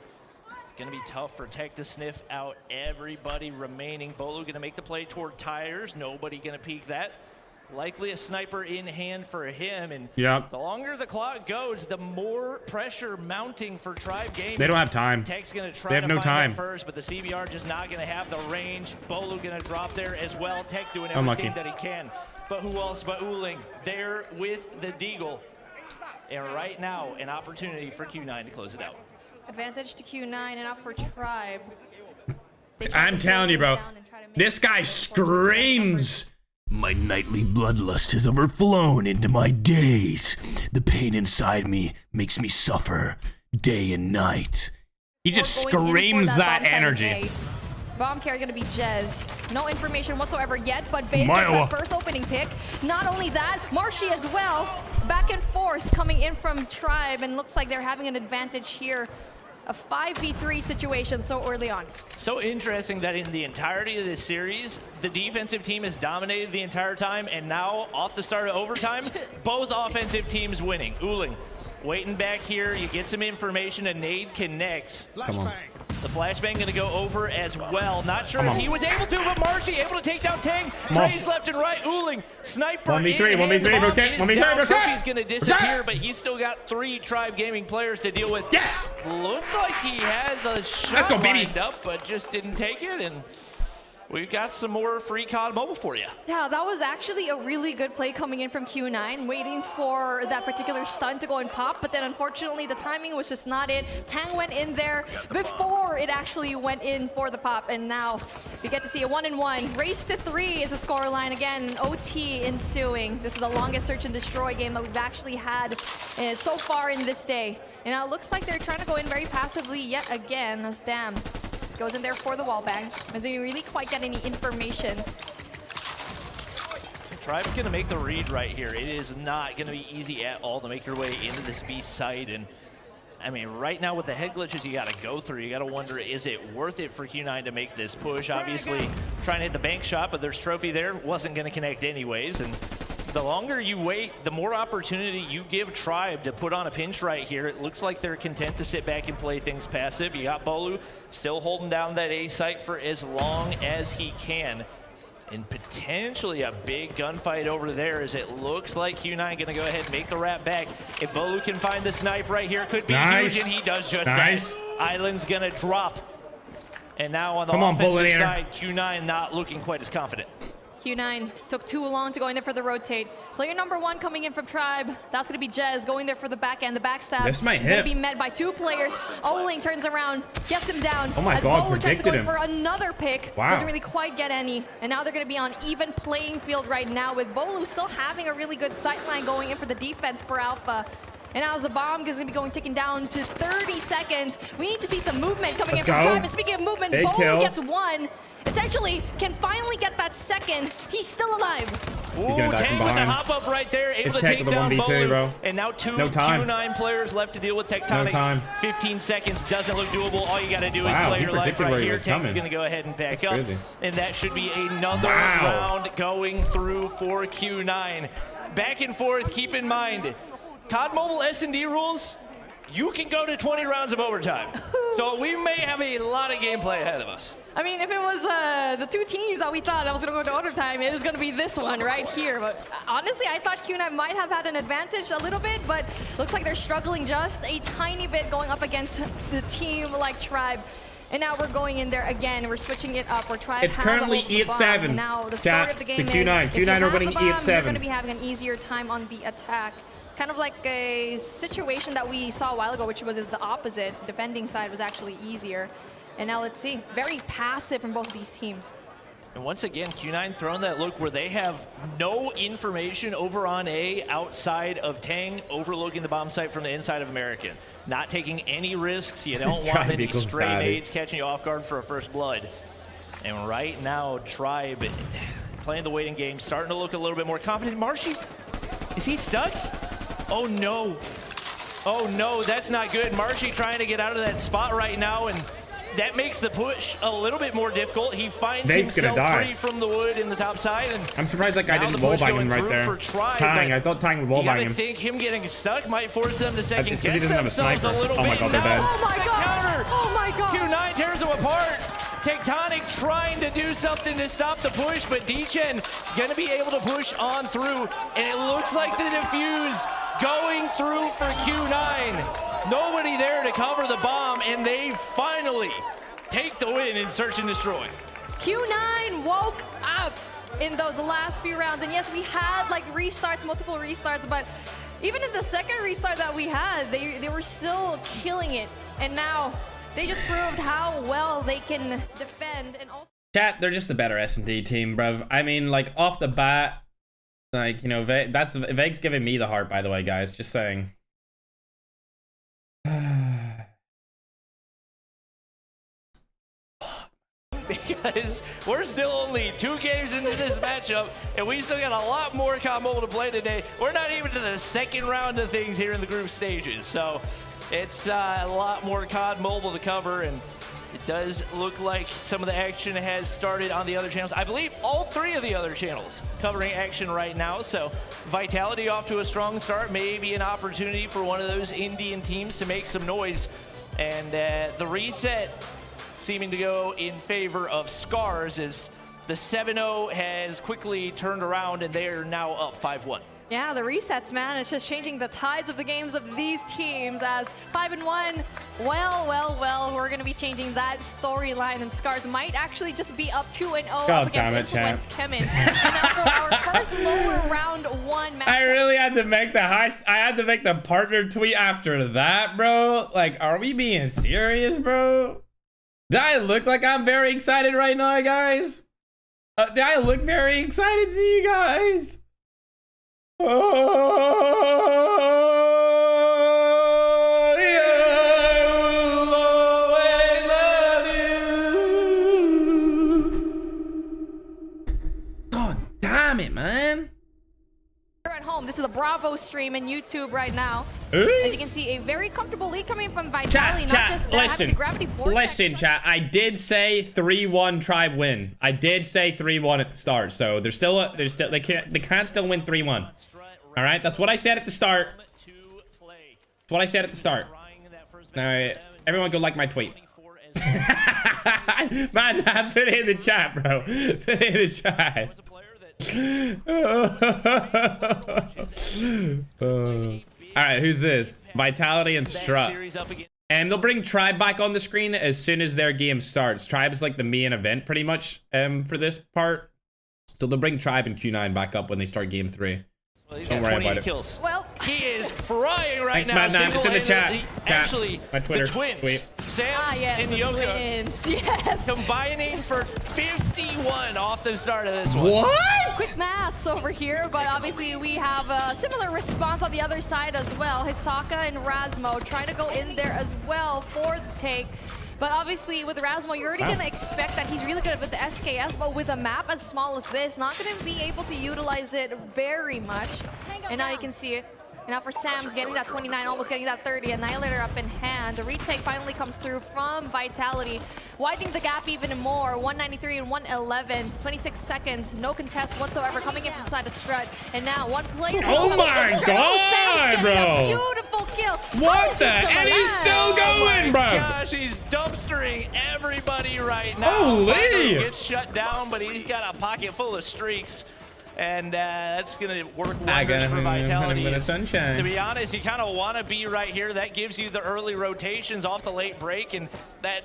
gonna be tough for Tech to sniff out everybody remaining. Bolu gonna make the play toward tires. Nobody gonna peek that. Likely a sniper in hand for him, and the longer the clock goes, the more pressure mounting for Tribe Gaming. They don't have time. Tech's gonna try to find that first, but the CBR just not gonna have the range. Bolu gonna drop there as well. Tech doing everything that he can. But who else but Uling there with the Deagle. And right now, an opportunity for Q9 to close it out. Advantage to Q9 and up for Tribe. I'm telling you, bro, this guy screams. My nightly bloodlust has overflown into my days. The pain inside me makes me suffer day and night. He just screams that energy. Bomb carrier gonna be Jez. No information whatsoever yet, but Vague gets that first opening pick. Not only that, Marshy as well. Back and forth coming in from Tribe, and looks like they're having an advantage here. A 5v3 situation so early on. So interesting that in the entirety of this series, the defensive team has dominated the entire time, and now off the start of overtime, both offensive teams winning. Uling waiting back here, you get some information, a nade connects. Come on. The flashbang going to go over as well. Not sure if he was able to, but Marshy able to take down Tang. Trades left and right. Ooling, sniper 1v3, 1v3, okay. 1v3, Trophy's going to disappear, but he's still got 3 Tribe Gaming players to deal with. Yes! Looked like he had the shot lined up, but just didn't take it. And we've got some more free COD Mobile for you. Yeah, that was actually a really good play coming in from Q9, waiting for that particular stun to go and pop, but then unfortunately the timing was just not it. Tang went in there before it actually went in for the pop, and now we get to see a 1-1. Race to 3 is the scoreline. Again, OT ensuing. This is the longest search and destroy game that we've actually had so far in this day. And now it looks like they're trying to go in very passively yet again, as Damn goes in there for the wall bang. As they really quite get any information. Tribe's going to make the read right here. It is not going to be easy at all to make your way into this B site. And I mean, right now with the head glitches you got to go through, you got to wonder, is it worth it for Q9 to make this push? Obviously, trying to hit the bank shot, but there's Trophy there. Wasn't going to connect anyways. And the longer you wait, the more opportunity you give Tribe to put on a pinch right here. It looks like they're content to sit back and play things passive. You got Bolu still holding down that A site for as long as he can. And potentially a big gunfight over there, as it looks like Q9 going to go ahead and make the wrap back. If Bolu can find the snipe right here, could be huge, and he does just that. Island's going to drop. And now on the offensive side, Q9 not looking quite as confident. Q9 took too long to go in there for the rotate. Player number 1 coming in from Tribe. That's going to be Jez going there for the back end. The backstab. This might hit. Going to be met by 2 players. Oling turns around, gets him down. Oh my God, predicted him. For another pick. Wow. Doesn't really quite get any. And now they're going to be on even playing field right now, with Bolu still having a really good sight line going in for the defense for Alpha. And now the bomb is going to be going ticking down to 30 seconds. We need to see some movement coming in from Tribe. And speaking of movement, Bolu gets 1. Essentially, can finally get that second. He's still alive. Ooh, Tang with the hop up right there, able to take down Bolu. Bro. And now 2 Q9 players left to deal with Tectonic. No time. 15 seconds doesn't look doable. All you got to do is play your life right here. Tang's going to go ahead and back up. And that should be another round going through for Q9. Back and forth, keep in mind, COD Mobile S&D rules, you can go to 20 rounds of overtime. So we may have a lot of gameplay ahead of us. I mean, if it was the 2 teams that we thought that was going to go to overtime, it was going to be this one right here. But honestly, I thought Q9 might have had an advantage a little bit, but looks like they're struggling just a tiny bit going up against the team like Tribe. And now we're going in there again. We're switching it up. We're trying. It's currently E7. Now the story of the game is Q9 are winning E7. You're going to be having an easier time on the attack. Kind of like a situation that we saw a while ago, which was the opposite. Defending side was actually easier. And now let's see. Very passive from both of these teams. And once again, Q9 throwing that look where they have no information over on A outside of Tang overlooking the bomb site from the inside of American. Not taking any risks. You don't want any stray nades catching you off guard for a first blood. And right now, Tribe playing the waiting game, starting to look a little bit more confident. Marshy, is he stuck? Oh no. Oh no, that's not good. Marshy trying to get out of that spot right now, and that makes the push a little bit more difficult. He finds himself free from the wood in the top side. And I'm surprised that guy didn't wallbang him right there. Tang, I thought Tang would wallbang him. I think him getting stuck might force them to second guess themselves a little bit. Oh my God, they're dead. Oh my God! Oh my God! Q9 tears them apart. Tectonic trying to do something to stop the push, but D-Chen gonna be able to push on through, and it looks like the defuse going through for Q9. Nobody there to cover the bomb, and they finally take the win in Search and Destroy. Q9 woke up in those last few rounds, and yes, we had like restarts, multiple restarts, but even in the second restart that we had, they were still killing it, and now they just proved how well they can defend. And also, chat, they're just a better S&D team, bruv. I mean, like, off the bat, like, you know, Veg's giving me the heart, by the way, guys. Just saying. Because we're still only 2 games into this matchup, and we still got a lot more COD Mobile to play today. We're not even to the second round of things here in the group stages, so it's a lot more COD Mobile to cover, and it does look like some of the action has started on the other channels. I believe all 3 of the other channels covering action right now, so Vitality off to a strong start. Maybe an opportunity for one of those Indian teams to make some noise. And the reset seeming to go in favor of Scars as the 7-0 has quickly turned around and they are now up 5-1. Yeah, the resets, man. It's just changing the tides of the games of these teams as 5-1. Well, we're going to be changing that storyline, and Scars might actually just be up 2-0 up against Influence Kemin. And now for our first lower round 1 match. I really had to make the partner tweet after that, bro. Like, are we being serious, bro? Do I look like I'm very excited right now, guys? Do I look very excited to you guys? Oh, yeah, I will always love you. God damn it, man. We're at home. This is a Bravo stream in YouTube right now. Ooh. As you can see, a very comfortable lead coming from Vitality. Not just having the gravity board. Listen, chat. I did say 3-1 Tribe win. I did say 3-1 at the start. So they can't still win 3-1. All right, that's what I said at the start. That's what I said at the start. Now, everyone go like my tweet. Man, put it in the chat, bro. Put it in the chat. All right, who's this? Vitality and Strut. And they'll bring Tribe back on the screen as soon as their game starts. Tribe is like the main event pretty much for this part. So they'll bring Tribe and Q9 back up when they start game 3. Well, Don't worry about kills. it. Well, he is frying right Thanks, now. It's in the chat. Actually, my Twitter the twins, tweet. Sam and the Yoko, twins. Yes. combining for 51 off the start of this one. What? Quick maths over here, but obviously we have a similar response on the other side as well. Hisaka and Razmo trying to go in there as well for the take. But obviously with Razmo, you're already going to expect that he's really good with the SKS, but with a map as small as this, not going to be able to utilize it very much. And now you can see it. And now for Sam's getting that 29, almost getting that 30. Annihilator up in hand. The retake finally comes through from Vitality, widening the gap even more. 193 and 111, 26 seconds, no contest whatsoever coming in from side of Strut. And now one player. Oh my God, bro! Beautiful kill. What the? And he's still going, bro. Gosh, he's dumpstering everybody right now. Holy! Buzzer gets shut down, but he's got a pocket full of streaks. And that's going to work wonders for Vitality. To be honest, you kind of want to be right here. That gives you the early rotations off the late break, and that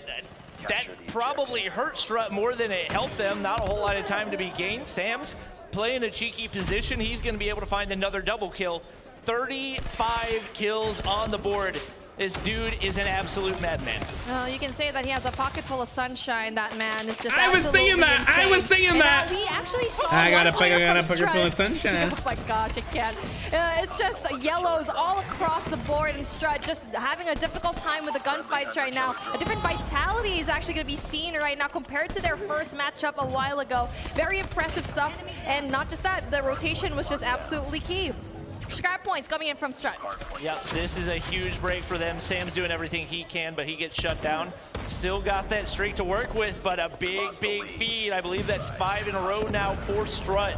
probably hurt Strut more than it helped them. Not a whole lot of time to be gained. Sam's playing a cheeky position. He's going to be able to find another double kill. 35 kills on the board. This dude is an absolute madman. Well, you can say that he has a pocket full of sunshine. That man is just. I was singing that. Insane. I was singing that. We actually saw. I got a pocket full of sunshine. Oh my gosh, I can't. It's just yellows all across the board, and Strut just having a difficult time with the gunfights right now. A different Vitality is actually going to be seen right now compared to their first matchup a while ago. Very impressive stuff, and not just that, the rotation was just absolutely key. Scrap points coming in from Strut. Yep, this is a huge break for them. Sam's doing everything he can, but he gets shut down. Still got that streak to work with, but a big feed. I believe that's 5 in a row now for Strut.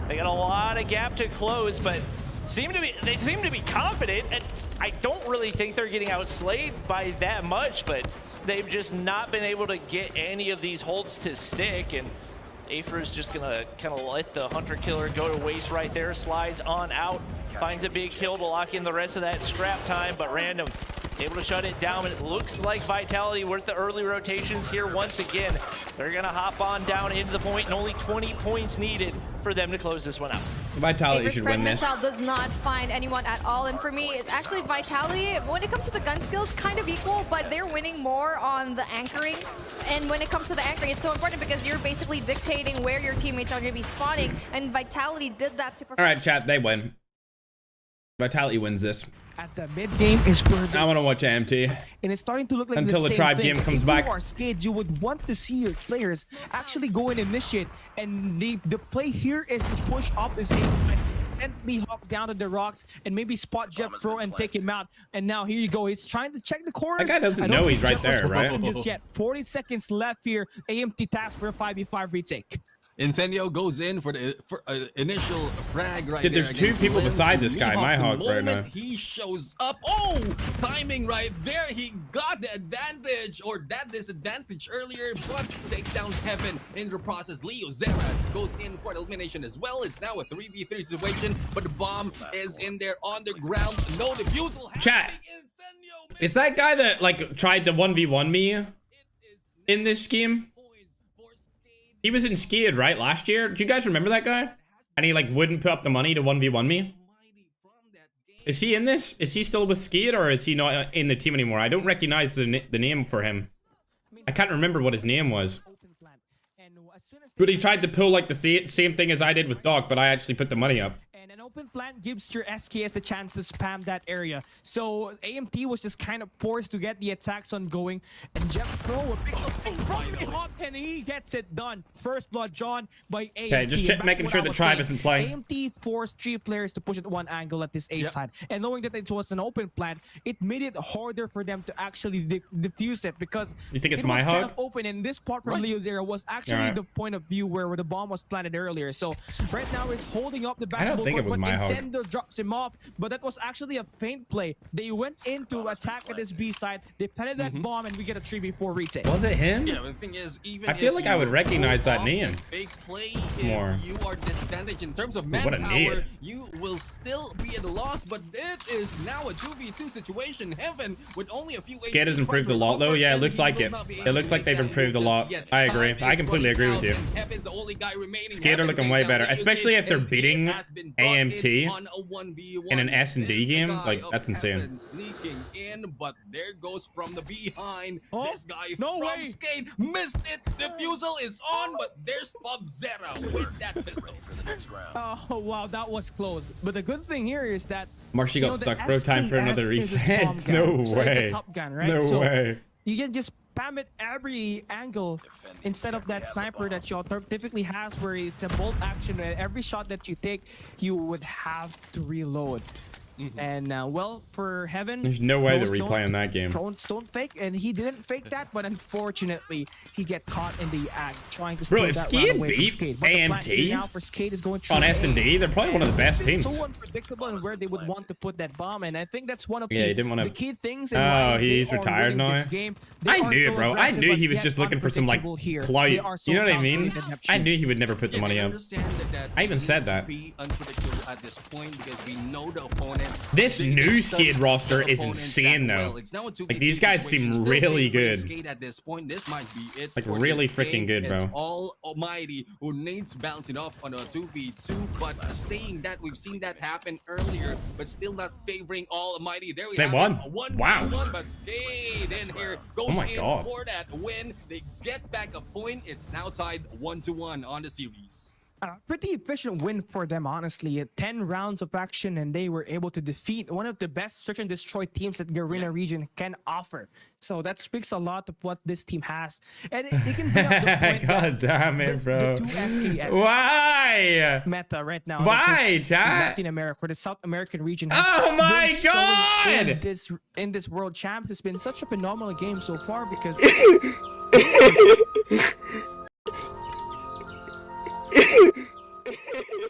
They got a lot of gap to close, but they seem to be confident. And I don't really think they're getting outslayed by that much, but they've just not been able to get any of these holds to stick. And Afer's just gonna kind of let the Hunter Killer go to waste right there. Slides on out, finds a big kill to lock in the rest of that scrap time, but Random able to shut it down. And it looks like Vitality with the early rotations here once again. They're gonna hop on down into the point, and only 20 points needed for them to close this one out. Vitality should win this. Missile does not find anyone at all, and for me, it's actually Vitality, when it comes to the gun skills, kind of equal, but they're winning more on the anchoring. And when it comes to the anchoring, it's so important because you're basically dictating where your teammates are going to be spawning, and Vitality did that to perfection. All right, chat, they win. Vitality wins this. At the mid game is where I want to watch AMT. And it's starting to look like until the Tribe game comes back. If you are scared, you would want to see your players actually go and initiate. And the play here is to push up this side, send Mihawk down to the rocks, and maybe spot Jet Throw and take him out. And now here you go. He's trying to check the corners. That guy doesn't know he's right there, right? Just yet. 40 seconds left here. AMT task for a 5v5 retake. Incendio goes in for the initial frag right there. Dude, there's two people beside this guy, Mihawk, right now. He shows up. Oh, timing right there. He got the advantage. advantage or that disadvantage earlier, but takes down Heaven in the process. Leo Zera goes in for elimination as well. It's now a 3v3 situation, but the bomb is in there on the ground. No defusal. Chat. Is that guy that like tried to 1v1 me in this scheme? He was in Skied, right, last year? Do you guys remember that guy? And he like wouldn't put up the money to 1v1 me? Is he in this? Is he still with Skied, or is he not in the team anymore? I don't recognize the name for him. I can't remember what his name was. But he tried to pull like the same thing as I did with Doc, but I actually put the money up. And an open plant gives your SKS the chance to spam that area. So AMT was just kind of forced to get the attacks ongoing. And Jeff Pro picks up Hawk and he gets it done. First blood drawn by AMT. Okay, just making sure the tribe isn't playing. AMT forced 3 players to push at one angle at this A side. And knowing that it was an open plant, it made it harder for them to actually defuse it, because you think it's it my was kind hog? of open, and this part from Leo's area was actually the point of view where the bomb was planted earlier. So right now he's holding up the basketball court, but Incendo drops him off. But that was actually a feint play. They went in to attack at this B side. They planted that bomb, and we get a 3v4 retake. Was it him? Yeah, the thing is, even I feel like I would recognize that name big play, more. If you are disadvantaged in terms of manpower, you will still be at a loss. But it is now a 2v2 situation. Heaven with only a few. Skate has improved a lot, though. Yeah, it looks like it. It looks like they've improved a lot. I agree. I completely agree with you. Skate are looking way better, especially if they're beating AMT in an S&D game. Like, that's insane. Sneaking in, but there goes from the behind. This guy no from way. Skate missed it. Defusal is on, but there's Pub Zera with that pistol. Oh wow, that was close. But the good thing here is that Marshy got stuck, bro. Time for another reset. No way. So it's a top gun, right? No way. You can just spam it every angle instead of that sniper that y'all typically has, where it's a bolt action, and every shot that you take, you would have to reload. And well, for Heaven, there's no way they're replaying that game. Don't fake, and he didn't fake that, but unfortunately, he get caught in the act trying to steal Bro, if that Skate round away from beat Skate. But AMT now for Skate is going on S&D, they're probably one of the best teams. So unpredictable in where they would want to put that bomb, and I think that's one of the key things. Oh, he's retired now. I knew it, bro. I knew he was just looking for some like clout. You know what I mean? I knew he would never put the money up. I even said that. This new Skid roster is insane, though. Like, these guys seem really good. Like, really freaking good, bro. All Almighty who needs bouncing off on a 2v2, but saying that we've seen that happen earlier, but still not favoring All Almighty. There we they have won. Wow. But Skate in here goes in God. for that win. They get back a point. It's now tied 1-1 on the series. Pretty efficient win for them, honestly. 10 rounds of action, and they were able to defeat one of the best search and destroy teams that Garena region can offer. So that speaks a lot of what this team has. And they can bring up the point God damn it, bro. The two SKS Why? meta right now. Why, chat? Latin America, or the South American region has oh my God! In this World Champs, it's been such a phenomenal game so far, because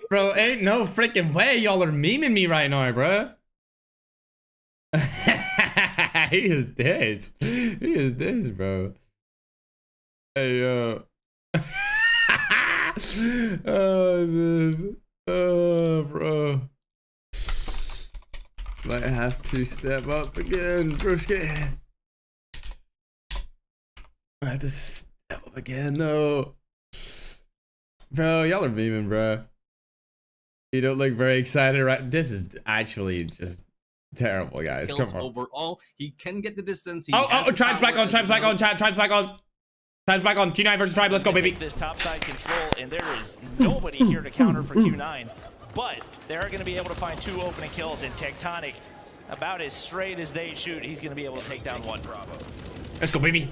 Bro, ain't no freaking way y'all are memeing me right now, bro. He is this. He is this, bro. Hey, yo. Oh, this. Oh, bro. Might have to step up again, broski. I have to step up again, though. Bro, y'all are memeing, bro. You don't look very excited, right? This is actually just terrible, guys. Come on. Overall, he can get the distance. Tribe's back on. Tribe's back on. Tribe's back on. Tribe's back on. Q9 versus Tribe. Let's go, baby. This top side control, and there is nobody here to counter for Q9. But they're going to be able to find 2 opening kills, and Tectonic, about as straight as they shoot, he's going to be able to take down 1 Bravo. Let's go, baby.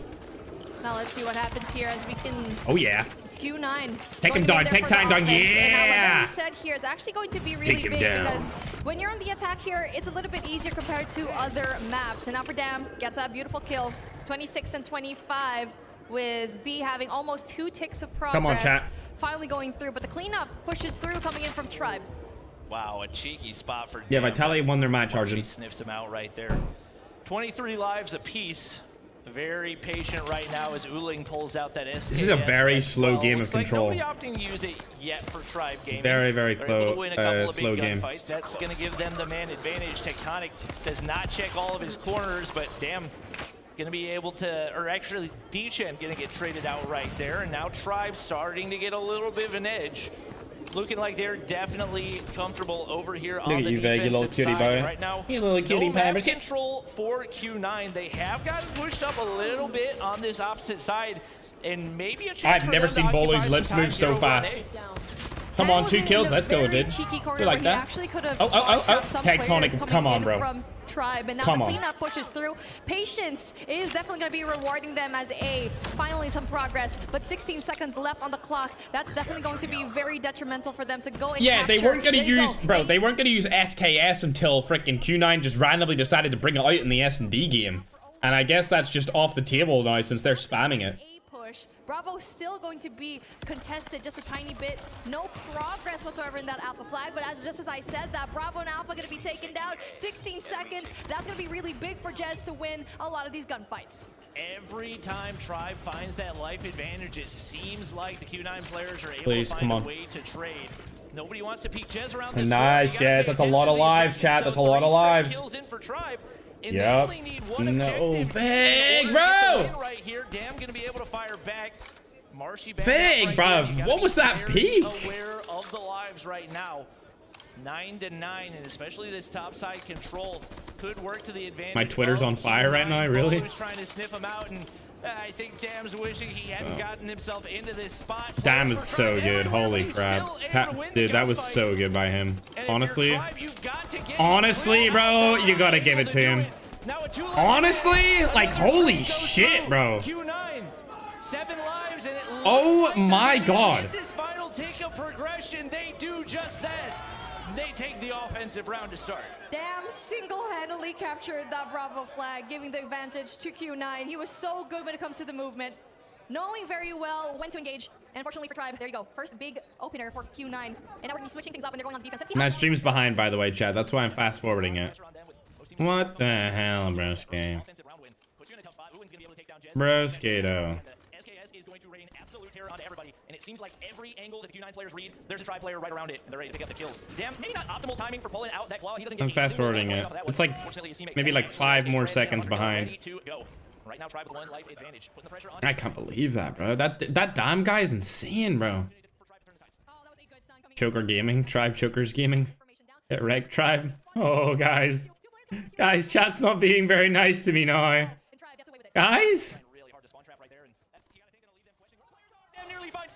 Now let's see what happens here as we can. Oh yeah. Q9. Take him down. Take time down. Yeah. What you said here is actually going to be really big, because when you're on the attack here, it's a little bit easier compared to other maps. And Upper Dam gets a beautiful kill, 26 and 25, with B having almost 2 ticks of progress. Come on, chat. Finally going through, but the cleanup pushes through, coming in from Tribe. Wow, a cheeky spot for Yeah, Vitality won their match, Arjun. She sniffs him out right there. 23 lives apiece. Very patient right now as Uling pulls out that SKS. This is a very slow game of control. Nobody opting to use it yet for Tribe Gaming. Very slow game. That's going to give them the man advantage. Tectonic does not check all of his corners, but damn, going to be able to, or actually D-Chen going to get traded out right there, and now Tribe starting to get a little bit of an edge. Looking like they're definitely comfortable over here on the defensive side right now. You little cutie pie. No control for Q9. They have gotten pushed up a little bit on this opposite side, and maybe a chance. I've never seen Bolu's lips move so fast. Come on, 2 kills. Let's go, dude. You like that? Tectonic, come on, bro. Tribe, and now the cleanup pushes through. Patience is definitely going to be rewarding them as finally some progress, but 16 seconds left on the clock. That's definitely going to be very detrimental for them to go and capture. They weren't going to use, bro, they weren't going to use SKS until freaking Q9 just randomly decided to bring it out in the S&D game. And I guess that's just off the table now since they're spamming it. Bravo still going to be contested just a tiny bit. No progress whatsoever in that Alpha flag, but just as I said, that Bravo and Alpha going to be taken down. 16 seconds. That's going to be really big for Jez to win a lot of these gunfights. Every time Tribe finds that life advantage, it seems like the Q9 players are able to find a way to trade. Nobody wants to peek Jez around this. Nice, Jez. That's a lot of lives, chat. That's a lot of lives. Kills in for Tribe. Yep. No, big, bro. Right here, Damn gonna be able to fire back. Marshy big, bro. What was that peak? Aware of the lives right now. 9-9, and especially this top side control could work to the advantage. My Twitter's on fire right now. Really? He's trying to sniff him out, and I think Dam's wishing he hadn't gotten himself into this spot. Dam is so good. Holy crap. Dude, that was so good by him. Honestly, bro, you gotta give it to him. Honestly, like, holy shit, bro. Oh my god. This final take of progression, they do just that. They take the offensive round to start. Damn single-handedly captured that Bravo flag, giving the advantage to Q9. He was so good when it comes to the movement, knowing very well when to engage. And unfortunately for Tribe, there you go. First big opener for Q9. And now we're going to be switching things up and they're going on defense. My stream's behind, by the way, chat. That's why I'm fast-forwarding it. What the hell, broski? Broski-do. On everybody, and it seems like every angle that the Q9 players read, there's a Tribe player right around it, and they're ready to pick up the kills. Damn, maybe not optimal timing for pulling out that claw. He doesn't get I'm fast forwarding it. It's like maybe like 5 more seconds behind. Right now, Tribe with 1 life advantage. Putting the pressure on. I can't believe that, bro. That Dom guy is insane, bro. Choker Gaming, Tribe Chokers Gaming. Get wrecked, Tribe. Oh, guys, chat's not being very nice to me now. Guys.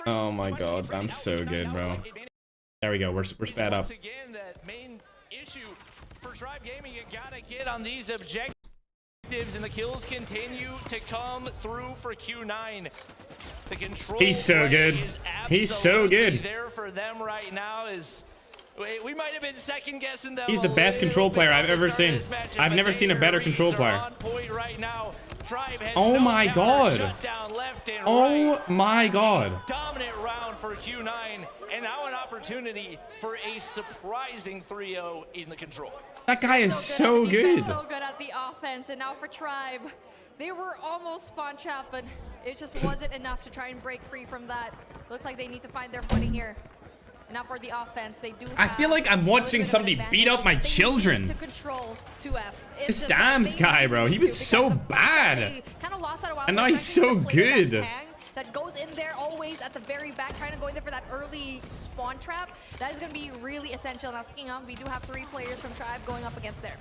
Oh my god, I'm so good, bro. There we go, we're sped up. Once again, that main issue for Tribe Gaming, you gotta get on these objectives, and the kills continue to come through for Q9. The control He's so good. He's so good. There for them right now is we might have been second guessing them. He's the best control player I've ever seen. I've never seen a better control player. Oh my god. Oh my god. Dominant round for Q9, and now an opportunity for a surprising 3-0 in the control. That guy is so good. So good at the offense, and now for Tribe, they were almost spawn trapped, but it just wasn't enough to try and break free from that. Looks like they need to find their footing here. And now for the offense, they do. I feel like I'm watching somebody beat up my children. To control 2F. This Dams guy, bro, he was so bad. And now he's so good. That goes in there always at the very back, trying to go in there for that early spawn trap. That is going to be really essential. Now, speaking of, we do have 3 players from Tribe going up against there.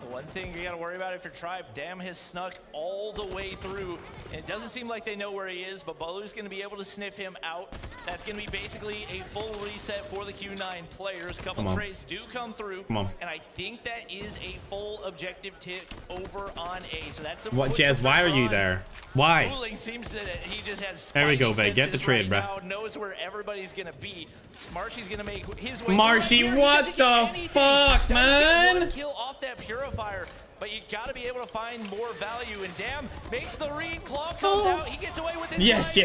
The one thing you got to worry about if you're Tribe, Dam has snuck all the way through. And it doesn't seem like they know where he is, but Bolu's going to be able to sniff him out. That's going to be basically a full reset for the Q9 players. A couple trades do come through. And I think that is a full objective tick over on A. So that's what, Jez? Why are you there? Why? Seems that he just has there we go, babe. Get the trade, bro. Knows where everybody's going to be. Marshy's going to make his way. Marshy, what the fuck, man? Kill off that purifier. but you got to be able to find more value. And Damn makes the read. Claw comes out. He gets away with it. Yes. We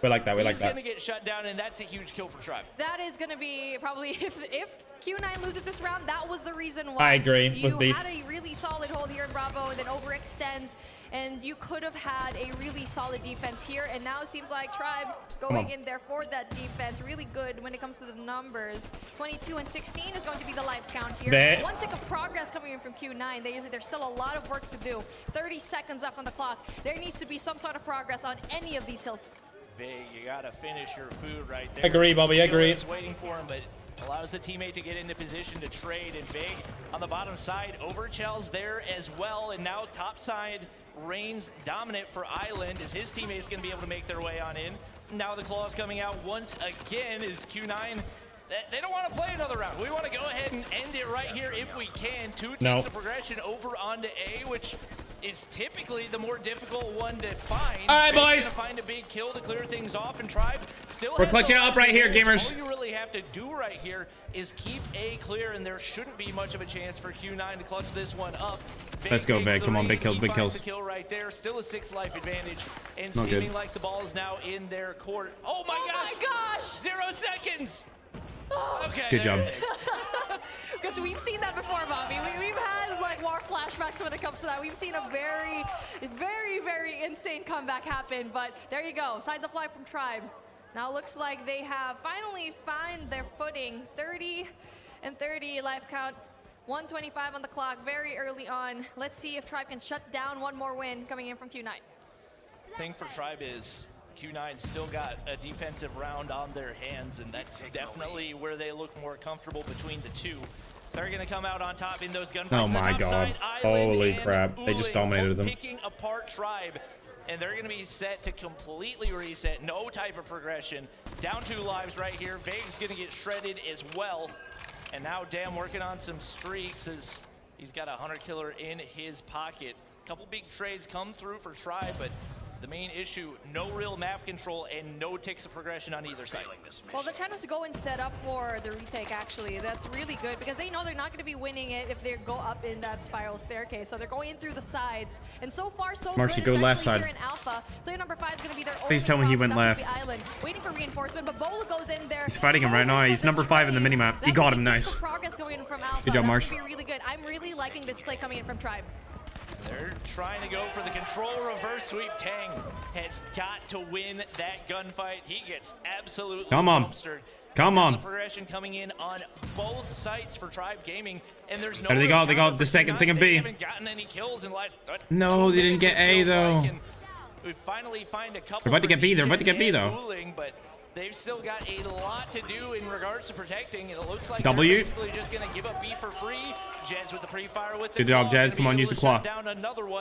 like that. We like that. He's going to get shut down, and that's a huge kill for Tribe. That is going to be probably, if Q9 loses this round, that was the reason why. I agree. You had a really solid hold here in Bravo and then overextends, and you could have had a really solid defense here, and now it seems like Tribe going in there for that defense. Really good when it comes to the numbers. 22 and 16 is going to be the life count here. One tick of progress coming in from Q9. There's still a lot of work to do. 30 seconds left on the clock. There needs to be some sort of progress on any of these hills. Vig, you got to finish your food right there. Agree, Bobby, agree. Waiting for him, but allows the teammate to get into position to trade, and Vig on the bottom side. Overchell's there as well, and now top side reigns dominant for Island as his teammates going to be able to make their way on in. Now the claws coming out once again is Q9. They don't want to play another round. We want to go ahead and end it right here if we can. Two teams of progression over onto A, which is typically the more difficult one to find. All right, boys. To find a big kill to clear things off, and Tribe still. We're clutching it up right here, gamers. All you really have to do right here is keep A clear, and there shouldn't be much of a chance for Q9 to clutch this one up. Let's go, Vig. Come on, big kills, big kills. The kill right there. Still a 6 life advantage, and seeming like the ball is now in their court. Oh my gosh! 0 seconds. Okay. Good job. Because we've seen that before, Bobby. We've had like war flashbacks when it comes to that. We've seen a very, very insane comeback happen. But there you go. Signs of life from Tribe. Now looks like they have finally found their footing. 30 and 30 life count. 125 on the clock very early on. Let's see if Tribe can shut down one more win coming in from Q9. Thing for Tribe is Q9 still got a defensive round on their hands, and that's definitely where they look more comfortable between the two. They're going to come out on top in those gunfights. Oh my god. Holy crap. They just dominated them. Picking apart Tribe, and they're going to be set to completely reset. No type of progression. Down 2 lives right here. Veg's going to get shredded as well. And now Damn working on some streaks as he's got a hunter killer in his pocket. A couple big trades come through for Tribe, but the main issue, no real map control and no ticks of progression on either side. Well, they're trying to go and set up for the retake, actually. That's really good because they know they're not going to be winning it if they go up in that spiral staircase. So they're going in through the sides. And so far, so Marcy, good, go left side. Here in Alpha. Player number 5 is going to be their Please tell me he went left. Island, waiting for reinforcement, but Bola goes in there. He's fighting him right now. He's number 5 in the minimap. He got him, nice. Progress going in from Alpha. Good job, Marsh. That's going to be really good. I'm really liking this play coming in from Tribe. They're trying to go for the control reverse sweep. Tang has got to win that gunfight. He gets absolutely dumpstered. Come on. The progression coming in on both sites for Tribe Gaming, and there's no. There they go. They got the second thing of B. They haven't gotten any kills in last. No, they didn't get A though. We finally find a couple. They're about to get B. They're about to get B though. But they've still got a lot to do in regards to protecting, and it looks like W. they're basically just going to give up B for free. Jez with the pre-fire with the good job, Jez. Come on, use the claw.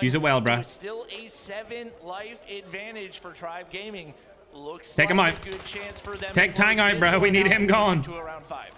Use it well, bruh. Still a 7 life advantage for Tribe Gaming. Looks take him out. A good chance for them. Take Tang out, bro. We need him gone. To around 5.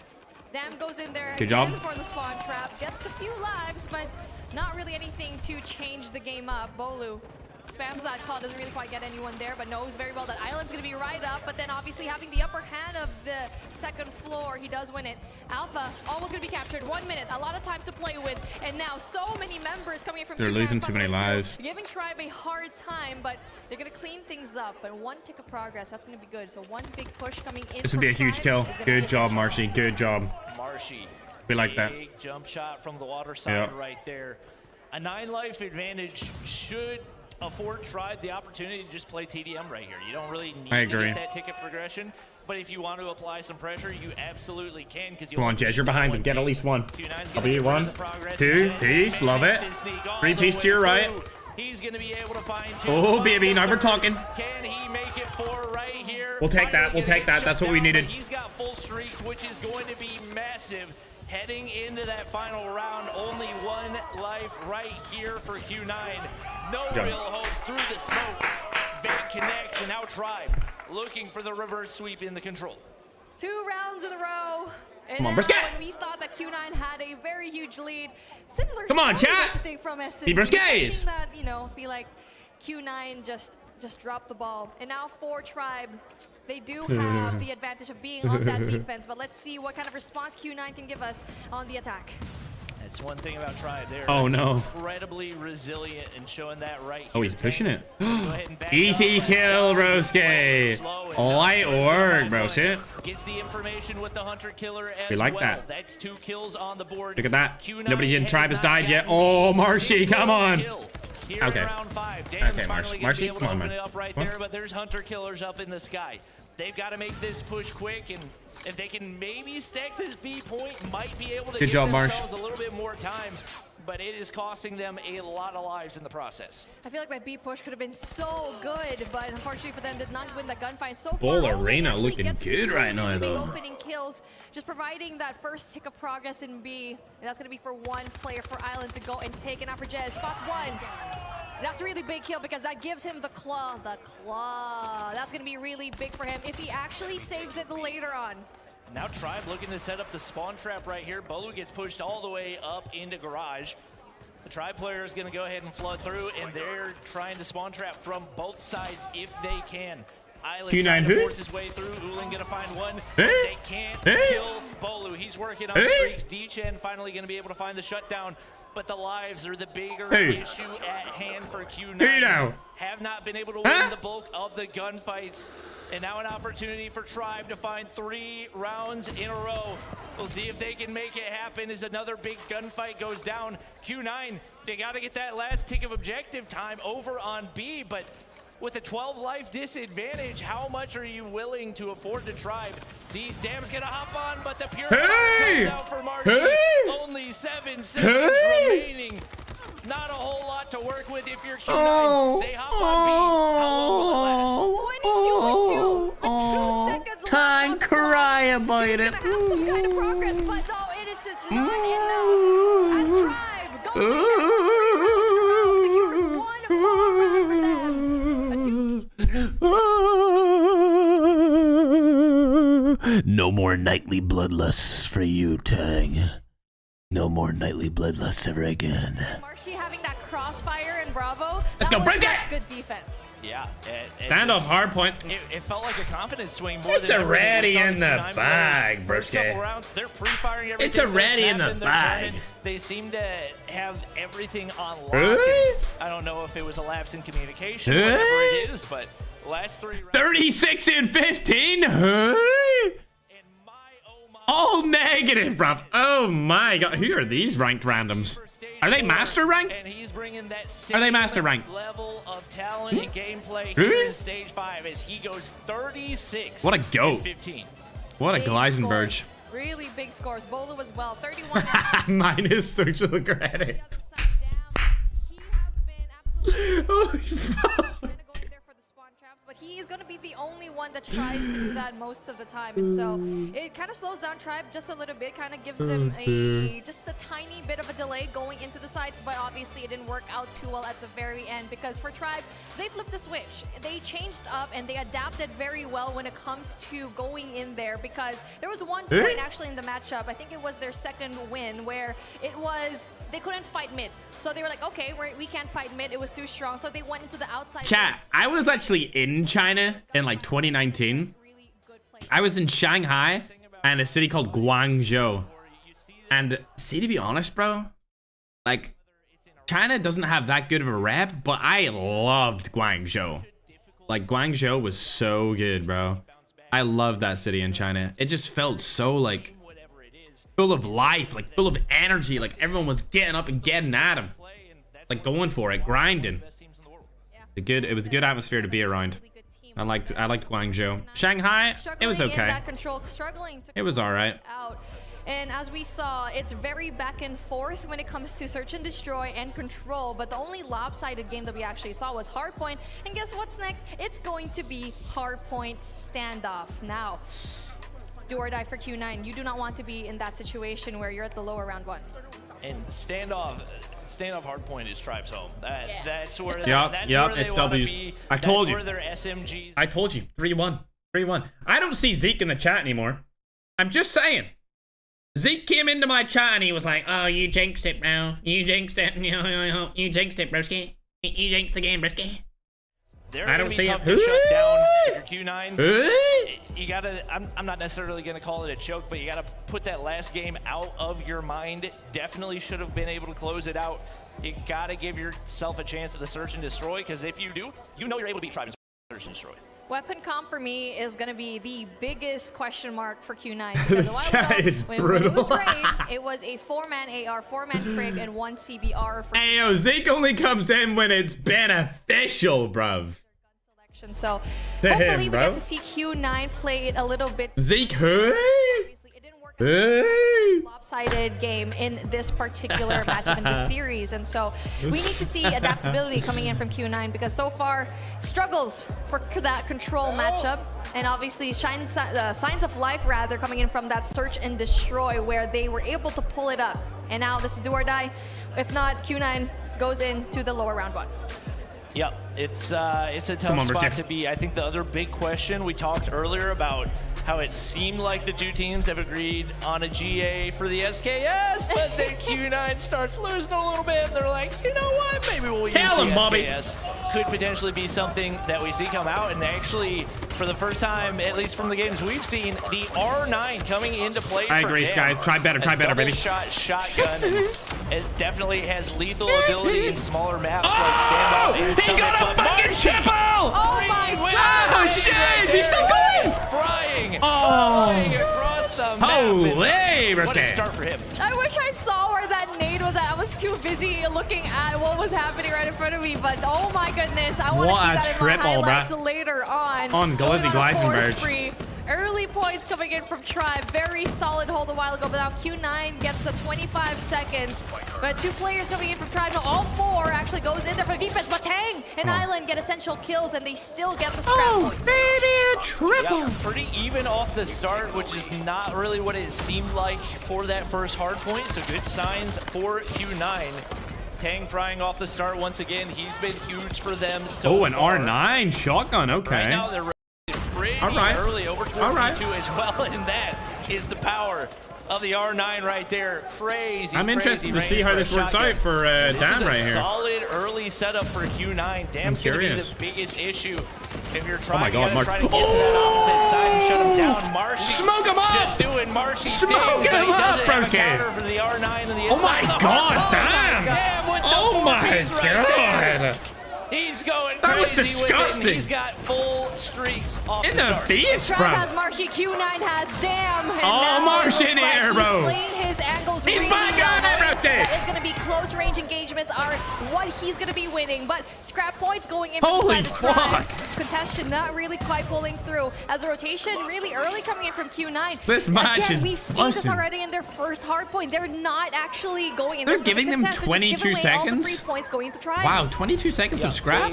Damn goes in there good job for the spawn trap. Gets a few lives, but not really anything to change the game up. Bolu spams that call, doesn't really quite get anyone there, but knows very well that Island's going to be right up, but then obviously having the upper hand of the second floor, he does win it. Alpha almost going to be captured. 1 minute, a lot of time to play with, and now so many members coming in from they're losing too many lives. Giving Tribe a hard time, but they're going to clean things up, but 1 tick of progress, that's going to be good. So 1 big push coming in. This would be a huge kill. Good job, Marshy. Good job. Marshy. We like that. Big jump shot from the water side right there. A 9 life advantage should afford Tribe the opportunity to just play TDM right here. You don't really need to get that ticket progression, but if you want to apply some pressure, you absolutely can. Come on, Jez, you're behind him. Get at least 1. W1, 2, piece, love it. 3 piece to your right. He's going to be able to find 2. Oh, baby, now we're talking. Can he make it 4 right here? We'll take that. We'll take that. That's what we needed. He's got full streak, which is going to be massive. Heading into that final round, only 1 life right here for Q9. No real hope through the smoke. Veg connects, and now Tribe looking for the reverse sweep in the control. 2 rounds in a row. And come on, when we thought that Q9 had a very huge lead, similar. Come on, chat. From SNB, be Briscays. That, you know, feel like Q9 just dropped the ball, and now for Tribe. They do have the advantage of being on that defense, but let's see what kind of response Q9 can give us on the attack. That's one thing about Tribe. They're incredibly resilient and showing that right here. Oh, he's pushing it. Easy kill, Broski. Light work, Broski. Gets the information with the Hunter Killer as we like well. that. That's 2 kills on the board. Look at that. Nobody in Tribe has died yet. Oh, Marshy, come on. Okay. Okay, Marshy, come on, man. Right there, but there's Hunter Killers up in the sky. They've got to make this push quick, and if they can maybe stack this B point, might be able to give themselves a little bit more time, but it is costing them a lot of lives in the process. I feel like that B push could have been so good, but unfortunately for them, did not win the gunfight so far. Bull Arena looking good right now, though. Opening kills, just providing that first tick of progress in B, and that's going to be for one player for Island to go and take it out for Jez. Spots one. That's a really big kill because that gives him the claw. The claw. That's going to be really big for him if he actually saves it later on. Now Tribe looking to set up the spawn trap right here. Bolu gets pushed all the way up into garage. The Tribe player is going to go ahead and flood through, and they're trying to spawn trap from both sides if they can. Island trying to force his way through. Ulin going to find one. They can't kill Bolu. He's working on streaks. D-Chen finally going to be able to find the shutdown. But the lives are the bigger issue at hand for Q9. Have not been able to win the bulk of the gunfights. And now an opportunity for Tribe to find 3 rounds in a row. We'll see if they can make it happen as another big gunfight goes down. Q9, they got to get that last tick of objective time over on B, but with a 12 life disadvantage, how much are you willing to afford to Tribe? Dam's gonna hop on, but the pure comes out for Marshy. Only 7 seconds remaining. Not a whole lot to work with if you're Q9. They hop on B. How long will it last? 22 seconds Can't cry about it. Have some kind of progress, but no, it is just not enough. As Tribe goes in secures 1 more round for them. No more nightly bloodlusts for you, Tang. No more nightly bloodlusts ever again. Marshy having that crossfire and Bravo. Let's go, break it! Good defense. Yeah. Stand off hard point. It felt like a confidence swing more it's than already in the bag, Broski. They're pre-firing everything. It's already in the bag. They seem to have everything on lock. I don't know if it was a lapse in communication, whatever it is, but last 3 rounds. 36 and 15? All negative, bruv. Oh my god. Who are these ranked randoms? Are they master rank? And he's bringing that are they master rank? Level of talent and gameplay here in stage 5 as he goes 36. What a goat. 15. What a Gleisenberg. Really big scores. Bolu as well. 31. Minus social credit. He has been absolutely Holy fuck. but he is going to be the only one that tries to do that most of the time, and so it kind of slows down Tribe just a little bit, kind of gives them just a tiny bit of a delay going into the site, but obviously it didn't work out too well at the very end because for Tribe, they flipped the switch. They changed up and they adapted very well when it comes to going in there, because there was one point actually in the matchup, I think it was their second win, where it was they couldn't fight mid. So they were like, okay, we can't fight mid. It was too strong. So they went into the outside. Chat, I was actually in China in like 2019. I was in Shanghai and a city called Guangzhou. And see, to be honest, bro, like China doesn't have that good of a rep, but I loved Guangzhou. Like Guangzhou was so good, bro. I loved that city in China. It just felt so like full of life, like full of energy, like everyone was getting up and getting at him, like going for it, grinding. It was a good atmosphere to be around. I liked Guangzhou. Shanghai, it was okay. It was all right. And as we saw, it's very back and forth when it comes to search and destroy and control, but the only lopsided game that we actually saw was hardpoint. And guess what's next? It's going to be hardpoint standoff. Now, do or die for Q9. You do not want to be in that situation where you're at the lower round 1. And standoff hardpoint is Tribe's home. That's where it's W's. I told you. Where their SMGs. I told you. 3-1. 3-1. I don't see Zeke in the chat anymore. I'm just saying. Zeke came into my chat and he was like, "Oh, you jinxed it, bro. You jinxed it. You jinxed it, broski. You jinxed the game, broski." I don't see it. To shut down if you're Q9. you gotta, I'm not necessarily gonna call it a choke, but you gotta put that last game out of your mind. Definitely should have been able to close it out. You gotta give yourself a chance at the search and destroy, because if you do, you know you're able to beat Tribe and search and destroy. Weapon comp for me is going to be the biggest question mark for Q9. Because This guy is when it was raid, it was a 4-man AR, 4-man Frigg, and 1 CBR. For Ayo, Zeke only comes in when it's beneficial, bruv. So To hopefully him, we bro. get to see Q9 play it a little bit. Zeke, hey! Obviously, it didn't work out. Hey! Lopsided game in this particular matchup in the series, and so we need to see adaptability coming in from Q9, because so far struggles for that control matchup, and obviously signs of life rather coming in from that search and destroy where they were able to pull it up, and now this is do or die. If not, Q9 goes into the lower round 1. Yep, it's a tough spot to be. I think the other big question, we talked earlier about how it seemed like the two teams have agreed on a GA for the SKS, but then Q9 starts losing a little bit, and they're like, you know what, maybe we'll use the SKS. Could potentially be something that we see come out, and actually, for the first time, at least from the games we've seen, the R9 coming into play. I agree, guys. Try better, baby. Shot shotgun, and it definitely has lethal ability in smaller maps like Standoff and He got a fucking triple! Oh my god! Oh shit! He's still going! Flying! Oh! Flying across the map. Holy What a start for him. I wish I saw where that nade was at. I was too busy looking at what was happening right in front of me, but oh my goodness, I want to see that in my highlights later on. On Glizzy Gleisenberg. Early points coming in from Tribe. Very solid hold a while ago, but now Q9 gets the 25 seconds. But 2 players coming in from Tribe. Now all 4 actually goes in there for the defense, but Tang and Island get essential kills, and they still get the scrap points. Baby, a triple! Yeah, pretty even off the start, which is not really what it seemed like for that first hard point, so good signs for Q9. Tang frying off the start once again. He's been huge for them so an far. R9 shotgun, okay. Right now they're pretty early over towards P2 as well, and that is the power of the R9 right there. Crazy. I'm interested to see how this works out for Dan right here. Solid early setup for Q9. Dam's gonna be the biggest issue if you're trying, to try to get to that opposite side and shut him down. Marshy smoke him up! Just doing Marshy smoke him up, bro. For the R9 and the oh my god, damn! Oh my god! He's going crazy. That was disgusting. With it, he's got full streaks off in the face, bro. Tribe has Marshy, Q9 has Dam. Oh, Marshy in the air, bro. He's playing his angles really That is going to be close range engagements are what he's going to be winning. But scrap points going in Holy fuck. Contestation not really quite pulling through. As a rotation really early coming in from Q9. This match is we've seen this already in their first hard point. They're not actually going in. They're giving them 22 seconds? All the free points going to Tribe. Wow, 22 seconds of scrap?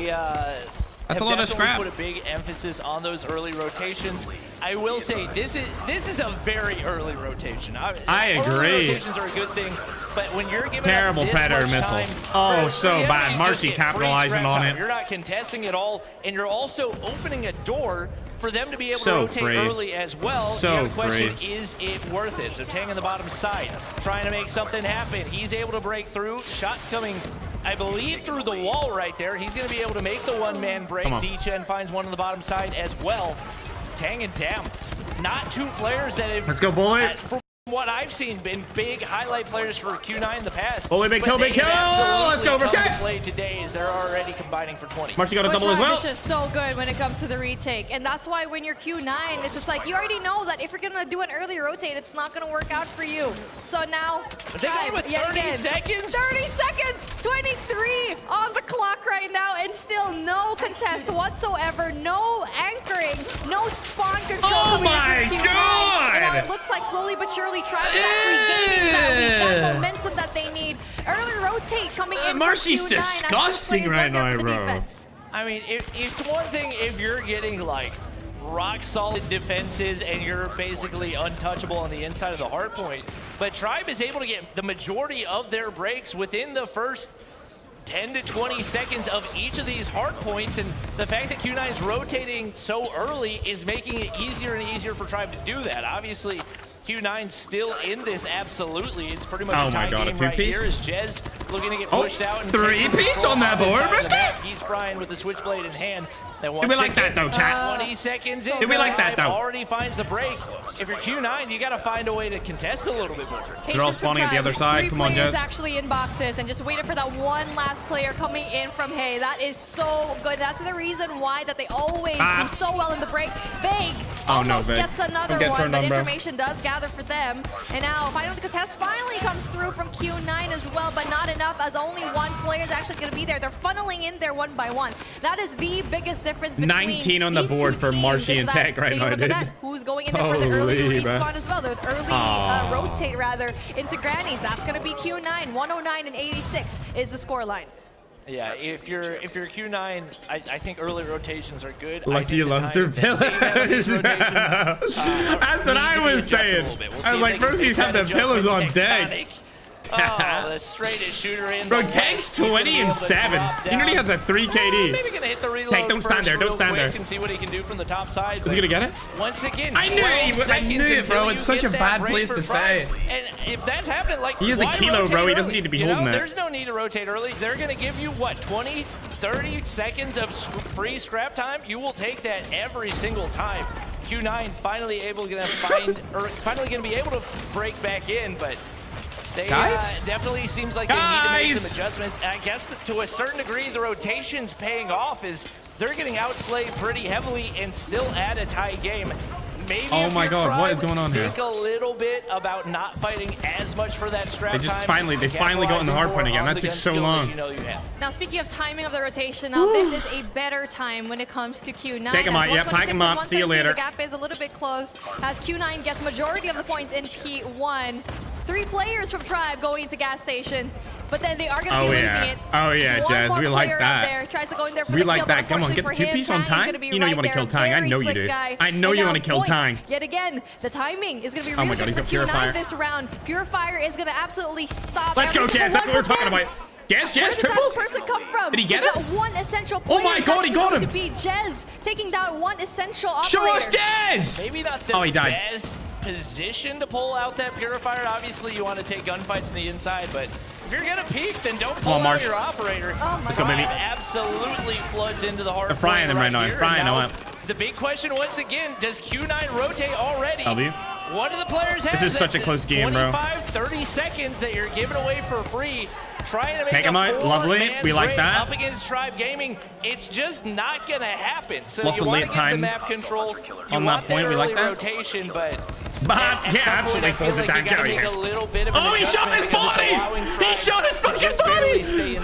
That's a lot of scrap. Put a big emphasis on those early rotations. I will say this is a very early rotation. I agree. Early rotations are a good thing, but when you're giving terrible predator missile. Time, oh, so bad. Marcy capitalizing on it. You're not contesting it all, and you're also opening a door for them to be able to rotate early as well. So the question is it worth it? So Tang on the bottom side, trying to make something happen. He's able to break through. Shots coming, I believe, through the wall right there. He's going to be able to make the one-man break. D-Chen finds one on the bottom side as well. Tang and Dam, not 2 players that have... Let's go, Bullet. From what I've seen, been big highlight players for Q9 in the past. Bullet, big kill, big kill! Let's go, Risky! Play today is they're already combining for 20. Marcy got a double as well. It's just so good when it comes to the retake, and that's why when you're Q9, it's just like you already know that if you're gonna do an early rotate, it's not gonna work out for you. So now, they got with 30 seconds. 30 seconds, 23 on the clock right now, and still no contest whatsoever, no anchoring, no spawn control. Oh my god! And now it looks like slowly but surely Tribe is actually gaining that momentum that they need. Early rotate coming in. Marcy's disgusting right now, bro. I mean, it's one thing if you're getting like rock solid defenses and you're basically untouchable on the inside of the hard point, but Tribe is able to get the majority of their breaks within the first 10 to 20 seconds of each of these hard points, and the fact that Q9 is rotating so early is making it easier and easier for Tribe to do that. Obviously, Q9 still in this, absolutely. It's pretty much a tie game right here as Jez looking to get pushed out. And 3-piece on that board, Risky! He's frying with the switchblade in hand. Do we like that though, chat? 20 seconds in. Do we like that though? Already finds the break. If you're Q9, you got to find a way to contest a little bit more. They're all spawning at the other side. Come on, Jez. Actually in boxes and just waiting for that one last player coming in from Hay. That is so good. That's the reason why that they always do so well in the break. Big almost gets another one, but information does gather for them. And now final contest finally comes through from Q9 as well, but not enough as only one player is actually going to be there. They're funneling in there one by one. That is the biggest difference between 19 on the board for Marshy and Tech right now, dude. Who's going in there for the early respawn as well, the early rotate rather into Grannies. That's going to be Q9. 109 and 86 is the score line. Yeah, if you're Q9, I think early rotations are good. Lucky loves their pillows. That's what I was saying. I was like, Rosie's have the pillows on deck. Oh, the straightest shooter in. Bro, Tank's 20 and 7. He only has a 3 KD. Maybe gonna hit the reload. Tank, don't stand there. Don't stand there. And see what he can do from the top side. Is he gonna get it? Once again, I knew it, bro. It's such a bad place to stay. And if that's happening, like, he is a kilo, bro. He doesn't need to be holding that. There's no need to rotate early. They're gonna give you what, 20, 30 seconds of free scrap time. You will take that every single time. Q9 finally finally gonna be able to break back in, but. They definitely seems like they need to make some adjustments. And I guess that to a certain degree, the rotation's paying off as they're getting outslayed pretty heavily and still at a tie game. Maybe oh my god, what is going on here? Think a little bit about not fighting as much for that scrap time. They finally got on the hard point again. That took so long. Now, speaking of timing of the rotation, now this is a better time when it comes to Q9. Take him out, yeah, pack him up. See you later. The gap is a little bit close as Q9 gets majority of the points in P1. 3 players from Tribe going into gas station, but then they are going to be losing it. Oh yeah, Jazz, we like that. Tries to go in there for we like that. Come on, get the 2-piece on Tang. You know you want to kill Tang. I know you do. I know you want to kill Tang. Yet again, the timing is going to be really good for Q9 this round. Purifier is going to absolutely stop. Let's go, Jazz. That's what we're talking about. Jazz, triple? Where did that person come from? Did he get it? That one essential player. Oh my god, he got him. To be Jez taking down one essential operator. Show us Jez! Maybe not the best position to pull out that Purifier. Obviously, you want to take gunfights on the inside, but if you're gonna peek, then don't pull out your operator. Let's go, baby. Absolutely floods into the hard. I'm frying them right now. I'm frying them up. The big question once again, does Q9 rotate already? LB. One of the players has this is such a close game, 30 seconds that you're giving away for free. Trying to make take him out. Lovely. We like that. Up against Tribe Gaming, it's just not going to happen. So lots you of want late to get time the map control. on that point. We like that. Rotation, but yeah, absolutely folded down. Oh, he shot his body! He shot his fucking body!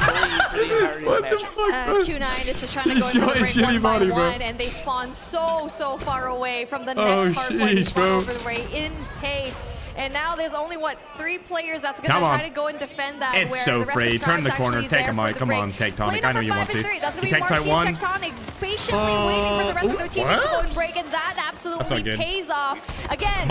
What the fuck, Q9 is just trying to go into the break one by one, and they spawn so far away from the next hard point. They spawn over the way in Hay. And now there's only, 3 players that's going to try to go and defend that. It's so free. Turn the corner. Take him out. Come on, take Tonic. I know you want to. He takes out one. Patiently waiting for the rest of their teammates to go and break, and that absolutely pays off. Again,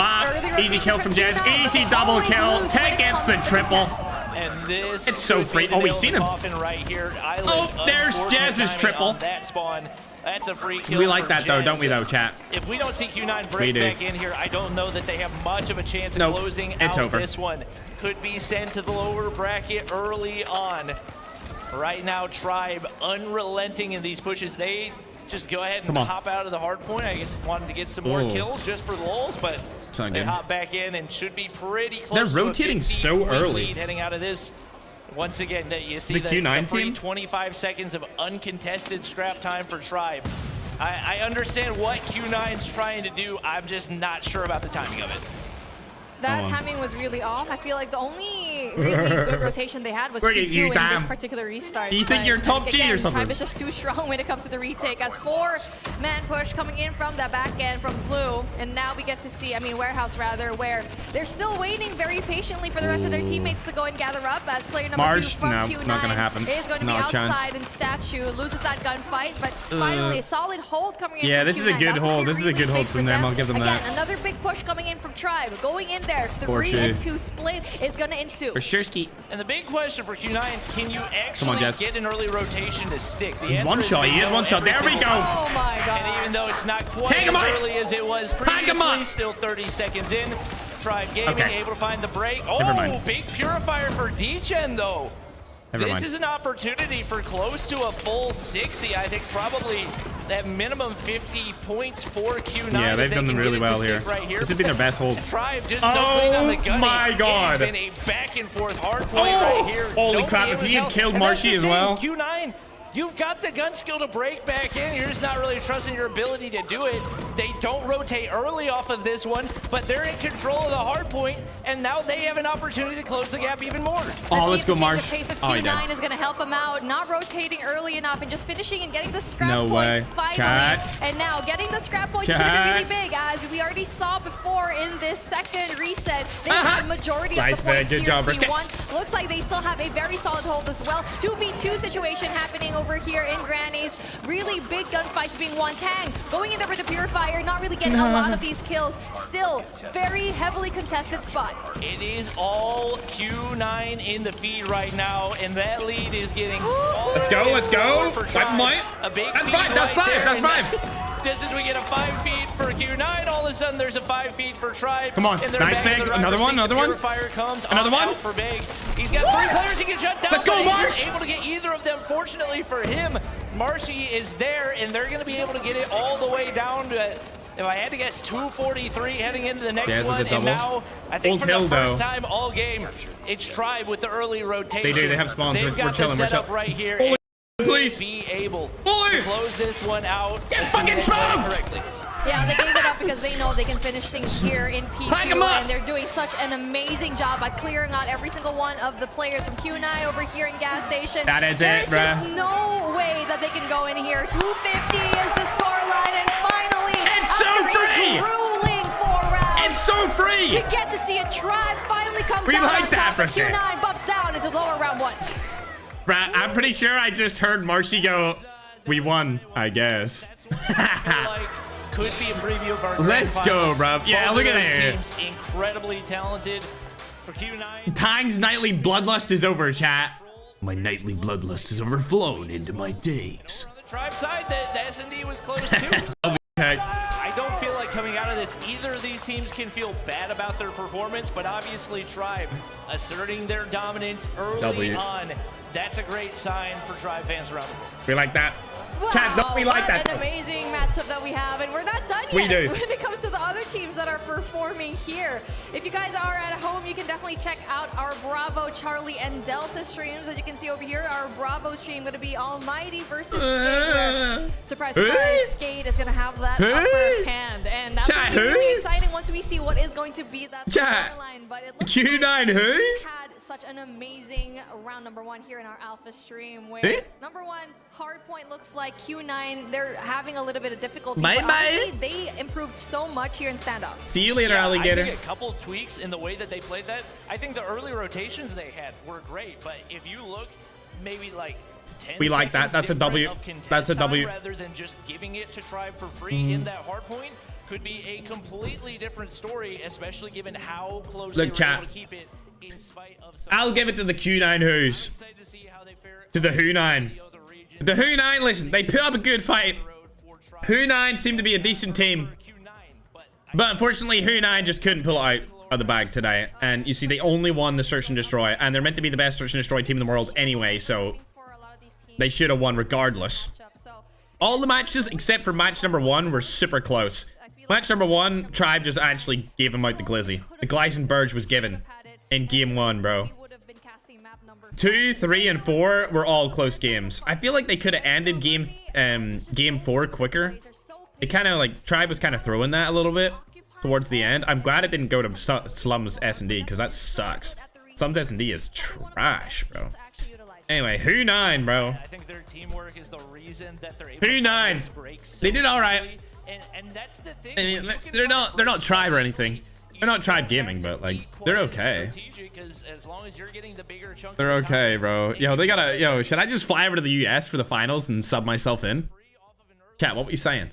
easy kill from Jez. Easy double kill. Tech gets the triple. And this it's so free. Oh, we've seen him. Right here. Oh, there's Jez's triple. That spawn. That's a free kill. We like that though, don't we though, chat? If we don't see Q9 break back in here, I don't know that they have much of a chance of closing out this one. Could be sent to the lower bracket early on. Right now, Tribe unrelenting in these pushes. They just go ahead and hop out of the hard point. I guess wanted to get some more kills just for the lulz, but they hop back in and should be pretty close. They're rotating so early. Heading out of this. Once again, you see the Q9 team? 25 seconds of uncontested scrap time for Tribe. I understand what Q9's trying to do. I'm just not sure about the timing of it. That timing was really off. I feel like the only really good rotation they had was Q2 in this particular restart. You think you're top G or something? Tribe is just too strong when it comes to the retake. As 4-man push coming in from the back end from Blue. And now we get to see, Warehouse rather, where they're still waiting very patiently for the rest of their teammates to go and gather up as player number 2 from Q9 not gonna happen. is going to be outside in Statue. Loses that gunfight, but finally a solid hold coming in from this is a good hold. This is a good hold from them. I'll give them that. Another big push coming in from Tribe. Going in there. 3-2 split is going to ensue. For sure, Ski. And the big question for Q9, can you actually get an early rotation to stick? The He's one shot. He is one shot. There we go. Oh my god. And even though it's not quite as early as it was previously, still 30 seconds in. Tribe Gaming able to find the break. Oh, big Purifier for D-Gen though. This is an opportunity for close to a full 60. I think probably at minimum 50 points for Q9. Yeah, they've done them really well here. This has been their best hold. Tribe just so clean on the gunny. My God. It's been a back and forth hard point right here. Holy crap, if he had killed Marshy as well. Q9, you've got the gun skill to break back in. You're just not really trusting your ability to do it. They don't rotate early off of this one, but they're in control of the hard point, and now they have an opportunity to close the gap even more. Let's go, Marsh. The pace of Q9 is going to help him out, not rotating early enough and just finishing and getting the scrap points finally. And now getting the scrap points is going to be really big, as we already saw before in this second reset. They had majority of the points here. P1. Looks like they still have a very solid hold as well. 2v2 situation happening over here in Granny's. Really big gunfights being won. Tang going in there for the Purifier, not really getting a lot of these kills. Still, very heavily contested spot. It is all Q9 in the feed right now, and that lead is getting... Let's go, let's go. That's five. Just as we get a 5 feed for Q9, all of a sudden there's a 5 feed for Tribe. Come on, nice Big. Another one. Fire comes another one for Big. He's got 3 players he can shut down. Let's go, Marsh. He's able to get either of them. Fortunately for him, Marshy is there, and they're going to be able to get it all the way down to, if I had to guess, 243 heading into the next one. And now, I think for the first time all game, it's Tribe with the early rotation. They do. They have spawns. They've got the setup right here. Please be able to close this one out. Get fucking smoked! Yeah, they gave it up because they know they can finish things here in P2, and they're doing such an amazing job by clearing out every single one of the players from Q9 over here in gas station. That is There's it, bruh. There's just no way that they can go in here. 250 is the scoreline, and finally, it's so free! Grueling 4 rounds. It's so free! We get to see a Tribe finally comes we out like on that top. for sure. Q9 bumps down into lower round 1. Bruh, I'm pretty sure I just heard Marshy go, we won, I guess. Could be a preview of our Let's go, bruh. Yeah, look at it. Incredibly talented for Q9. Tang's nightly bloodlust is over, chat. My nightly bloodlust has overflown into my days. On the Tribe side, the S&D was close too. Okay. I don't feel like coming out of this, either of these teams can feel bad about their performance, but obviously Tribe asserting their dominance early on. That's a great sign for Tribe fans around the world. We like that. Wow, Chat, don't we like that? An amazing matchup that we have, and we're not done yet. We do. When it comes to the other teams that are performing here. If you guys are at home, you can definitely check out our Bravo, Charlie, and Delta streams. As you can see over here, our Bravo stream going to be Almighty versus Skate. Where, surprise, Skate is going to have that upper hand, and that's going to be really exciting once we see what is going to be that scoreline. But it looks Q9 like who? we had such an amazing round number 1 here in our Alpha stream, where number 1 hardpoint looks like Q9, they're having a little bit of difficulty. Honestly, they improved so much here in standoff. See you later, alligator. I think a couple of tweaks in the way that they played that. I think the early rotations they had were great, but if you look maybe like 10 we like that. That's a W. That's a W. Rather than just giving it to Tribe for free in that hardpoint could be a completely different story, especially given how close they were able to keep it in spite of some. I'll give it to the Q9 Who's. To the Who9. The Who9, listen, they put up a good fight. Who9 seemed to be a decent team. But unfortunately, Who9 just couldn't pull it out of the bag today. And you see, they only won the Search and Destroy. And they're meant to be the best Search and Destroy team in the world anyway. So they should have won regardless. All the matches, except for match number 1, were super close. Match number 1, Tribe just actually gave him out the glizzy. The Gleisen Burge was given in game 1, bro. 2, 3, and 4 were all close games. I feel like they could have ended game 4 quicker. It kind of like Tribe was kind of throwing that a little bit towards the end. I'm glad it didn't go to Slums S&D because that sucks. Slums S&D is trash, bro. Anyway, Who9, bro. I think their teamwork is the reason that they're able Who9. They did all right. And that's the thing. I mean, they're not Tribe or anything. They're not Tribe Gaming, but like they're okay. As long as you're getting the bigger chunk, they're okay, bro. Yo, they gotta. Yo, should I just fly over to the US for the finals and sub myself in? Chat, what were you saying?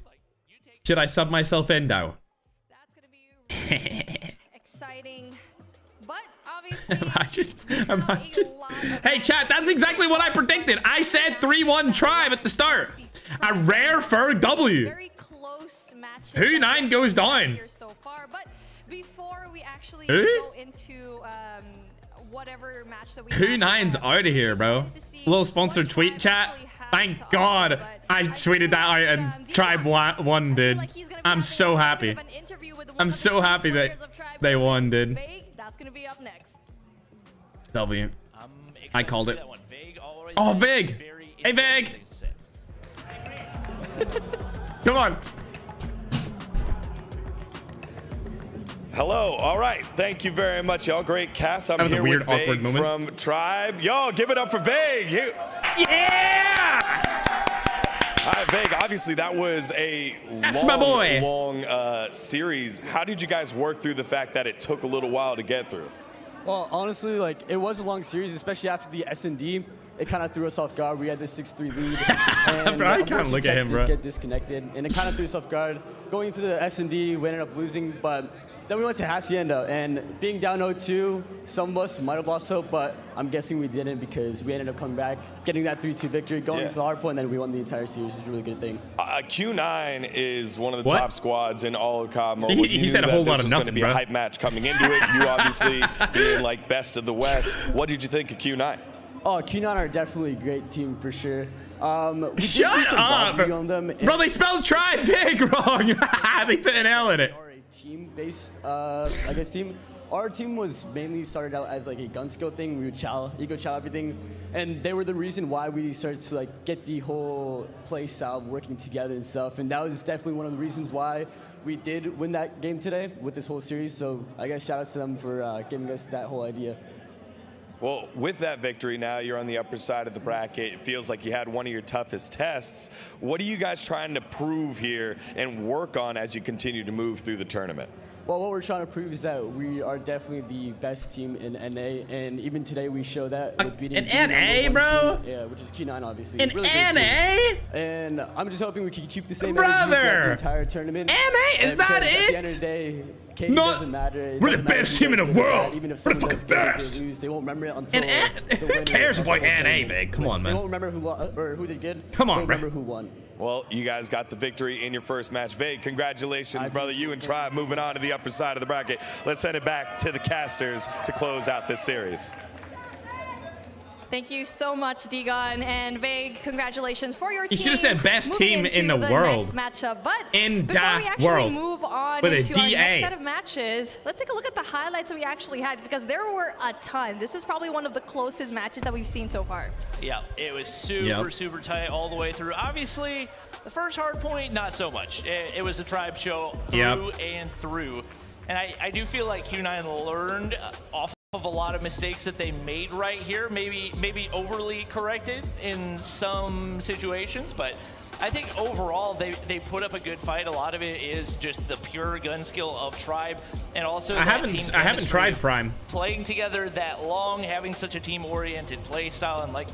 Should I sub myself in, though? That's gonna be exciting, but obviously. Imagine. Hey, chat, that's exactly what I predicted. I said 3-1 Tribe at the start. A rare ferg W. Very close matches. Who9 goes down. So far, but before we actually go into whatever match that we Q9's out of here, bro. Little sponsored tweet chat. Thank God I tweeted that out and Tribe won, dude. I'm so happy. I'm so happy that they won, dude. That's gonna be up next. W. I called it. Oh, Vig. Hey, Vig. Come on. Hello. All right. Thank you very much, y'all. Great cast. I'm here with Vig from Tribe. Yo, give it up for Vig. Yeah! All right, Vig, obviously that was a long series. How did you guys work through the fact that it took a little while to get through? Well, honestly, like, it was a long series, especially after the S&D. It kind of threw us off guard. We had this 6-3 lead. And bro, I can't look at him, bro. Get disconnected, and it kind of threw us off guard. Going into the S&D, we ended up losing, but then we went to Hacienda, and being down 0-2, some of us might have lost hope, but I'm guessing we didn't because we ended up coming back, getting that 3-2 victory, going into the hard point, and then we won the entire series, which was a really good thing. Q9 is one of the top squads in all of COD Mobile. He said a whole lot of nothing, going to be a hype match coming into it. You obviously being like best of the West. What did you think of Q9? Oh, Q9 are definitely a great team for sure. We Shut up! on them, bro, they spelled Tribe big wrong. They put an L in it. Team-based, I guess, team. Our team was mainly started out as like a gun skill thing. We would eco chow everything, and they were the reason why we started to like get the whole play style working together and stuff. And that was definitely one of the reasons why we did win that game today with this whole series. So I guess shout out to them for giving us that whole idea. Well, with that victory, now you're on the upper side of the bracket. It feels like you had one of your toughest tests. What are you guys trying to prove here and work on as you continue to move through the tournament? Well, what we're trying to prove is that we are definitely the best team in NA, and even today we show that with beating NA, bro. Yeah, which is Q9, obviously. In really NA? And I'm just hoping we can keep the same energy throughout the entire tournament. NA, is that it? At the end of the day, KD doesn't matter. We're the best team in the world. Even if someone does get lose, they won't remember it until who cares about NA, Big? Come on, man. They won't remember who did good. Come on, bro. Remember who won. Well, you guys got the victory in your first match. Vig, congratulations, brother. You and Tribe moving on to the upper side of the bracket. Let's send it back to the casters to close out this series. Thank you so much, Digon and Vig. Congratulations for your team. You should have said best team in the world. Next matchup. But in before we actually world. move on With into a our DA. next set of matches, let's take a look at the highlights that we actually had because there were a ton. This is probably one of the closest matches that we've seen so far. Yeah, it was super tight all the way through. Obviously, the first hard point, not so much. It was a Tribe show through and through. And I do feel like Q9 learned off of a lot of mistakes that they made right here, maybe overly corrected in some situations, but I think overall they put up a good fight. A lot of it is just the pure gun skill of Tribe, and also I haven't tried Prime. Playing together that long, having such a team-oriented play style, and like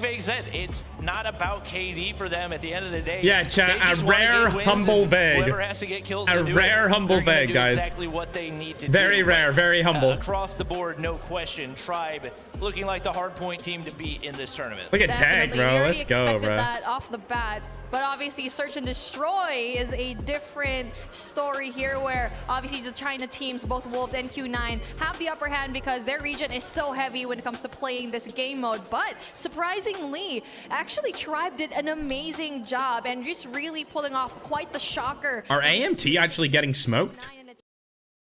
Vig said, it's not about KD for them at the end of the day. Yeah, chat, a rare humble Vig. Whoever has to get kills a rare humble Vig, guys. Exactly what they need to do. Very rare, very humble. Across the board, no question. Tribe looking like the hard point team to beat in this tournament. Look at Tag, bro. Let's go, bro. That off the bat. But obviously, Search and Destroy is a different story here where obviously the China teams, both Wolves and Q9, have the upper hand because their region is so heavy when it comes to playing this game mode. But surprisingly, actually Tribe did an amazing job and just really pulling off quite the shocker. Are AMT actually getting smoked?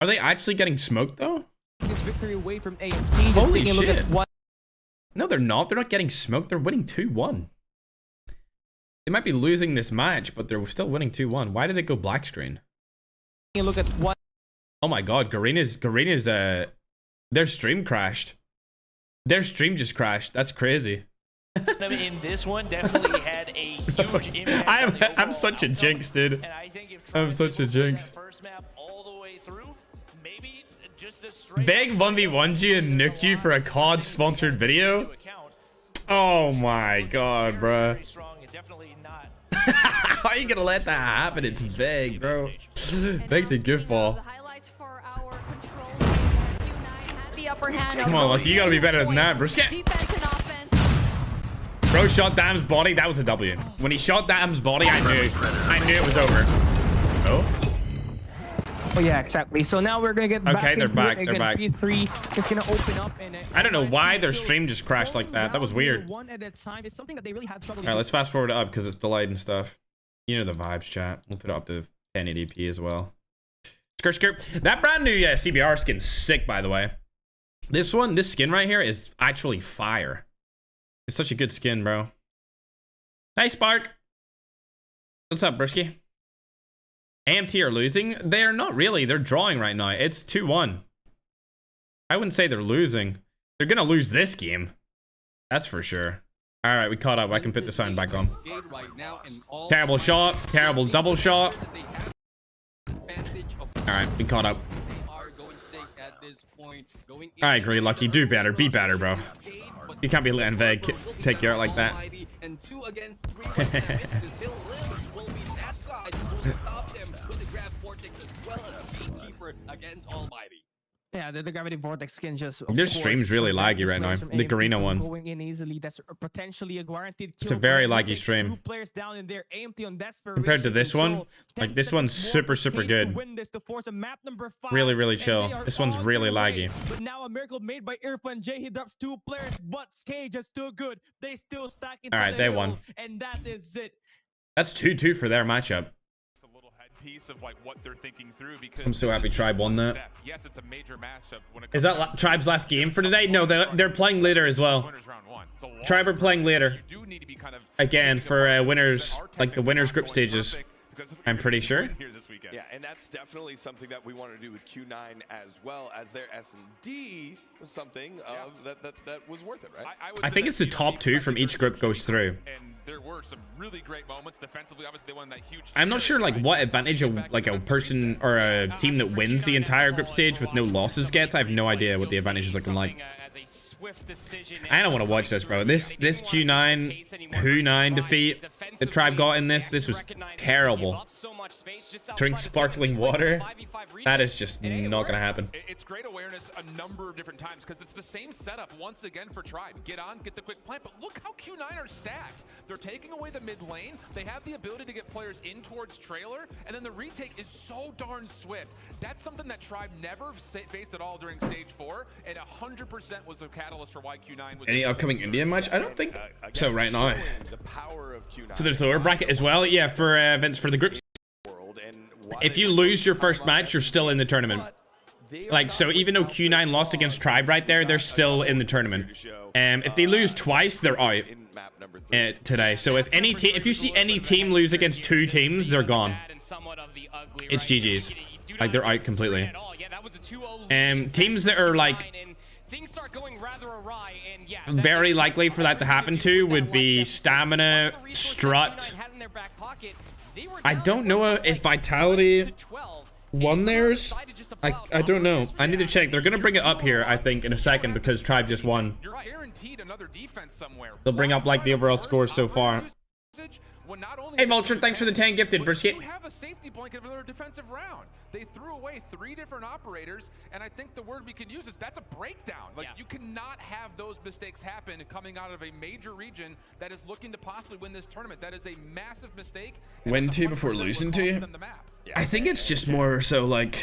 Are they actually getting smoked, though? This victory away from AMT. Holy shit. No, they're not. They're not getting smoked. They're winning 2-1. They might be losing this match, but they're still winning 2-1. Why did it go black screen? Look at what. Oh my God, Garena's their stream crashed. Their stream just crashed. That's crazy. In this one, definitely had a huge impact. I'm such a jinx, dude. And I think if I'm such a jinx. First map all the way through, maybe just a Big 1v1'd you and nuked you for a COD sponsored video. Oh my God, bro. How are you gonna let that happen? It's Vig, bro. Vig's a goofball. Come on, Lucky, you gotta be better than that, bro. Bro shot Dam's body. That was a W. When he shot Dam's body, I knew it was over. Oh. Oh yeah, exactly. So now we're gonna get back. Okay, they're back. They're back. P3 is gonna open up, and I don't know why their stream just crashed like that. That was weird. One at a time is something that they really had trouble. All right, let's fast forward it up because it's delayed and stuff. You know the vibes, chat. We'll put it up to 1080p as well. Skirt. That brand new CBR skin's sick, by the way. This skin right here is actually fire. It's such a good skin, bro. Hey, Spark. What's up, Brisky? AMT are losing? They are not really. They're drawing right now. It's 2-1. I wouldn't say they're losing. They're going to lose this game. That's for sure. All right, we caught up. I can put the sign back on. Terrible shot. Terrible double shot. All right, we caught up. I agree, Lucky. Do better. Be better, bro. You can't be letting Veg take you out like that. Yeah, the gravity vortex skin just. Their stream's really laggy right now. The Garena one. Going in easily. That's potentially a guaranteed kill. It's a very laggy stream. Two players down in there, AMT on compared to this one, like this one's super good. Really chill. This one's really laggy. But now a miracle made by Irfan J. He drops 2 players, but Skage is still good. They still stack it. All right, they won. And that is it. That's 2-2 for their matchup. Piece of like what they're thinking through, because I'm so happy Tribe won that. Yes, it's a major matchup when it is that Tribe's last game for today? No, they're playing later as well. Tribe are playing later again for winners, like the winners group stages. I'm pretty sure. Yeah, and that's definitely something that we want to do with Q9 as well, as their S&D was something that was worth it, right? I think it's the top 2 from each group goes through. And there were some really great moments defensively. Obviously, they won that huge. I'm not sure like what advantage a person or a team that wins the entire group stage with no losses gets. I have no idea what the advantage is looking like. I don't want to watch this, bro. This Q9 Who9 defeat the Tribe got in this was terrible. Drink sparkling water. That is just not gonna happen. It's great awareness a number of different times because it's the same setup once again for Tribe. Get on, get the quick plant, but look how Q9 are stacked. They're taking away the mid lane. They have the ability to get players in towards trailer, and then the retake is so darn swift. That's something that Tribe never faced at all during stage 4, and 100% was a catalyst for why Q9 was. Any upcoming Indian match? I don't think so right now. So there's the lower bracket as well. Yeah, for events for the groups. If you lose your first match, you're still in the tournament. Like, so even though Q9 lost against Tribe right there, they're still in the tournament. If they lose twice, they're out today. So if you see any team lose against 2 teams, they're gone. It's GG's. Like, they're out completely. Teams that are like very likely for that to happen to would be Stamina, Strut. I don't know if Vitality won theirs. I don't know. I need to check. They're gonna bring it up here, I think, in a second because Tribe just won. They'll bring up like the overall scores so far. Hey Vulture, thanks for the 10 gifted, brisket. You have a safety blanket of another defensive round. They threw away 3 different operators, and I think the word we can use is that's a breakdown. Like, you cannot have those mistakes happen coming out of a major region that is looking to possibly win this tournament. That is a massive mistake. Win to before losing to you? I think it's just more so like,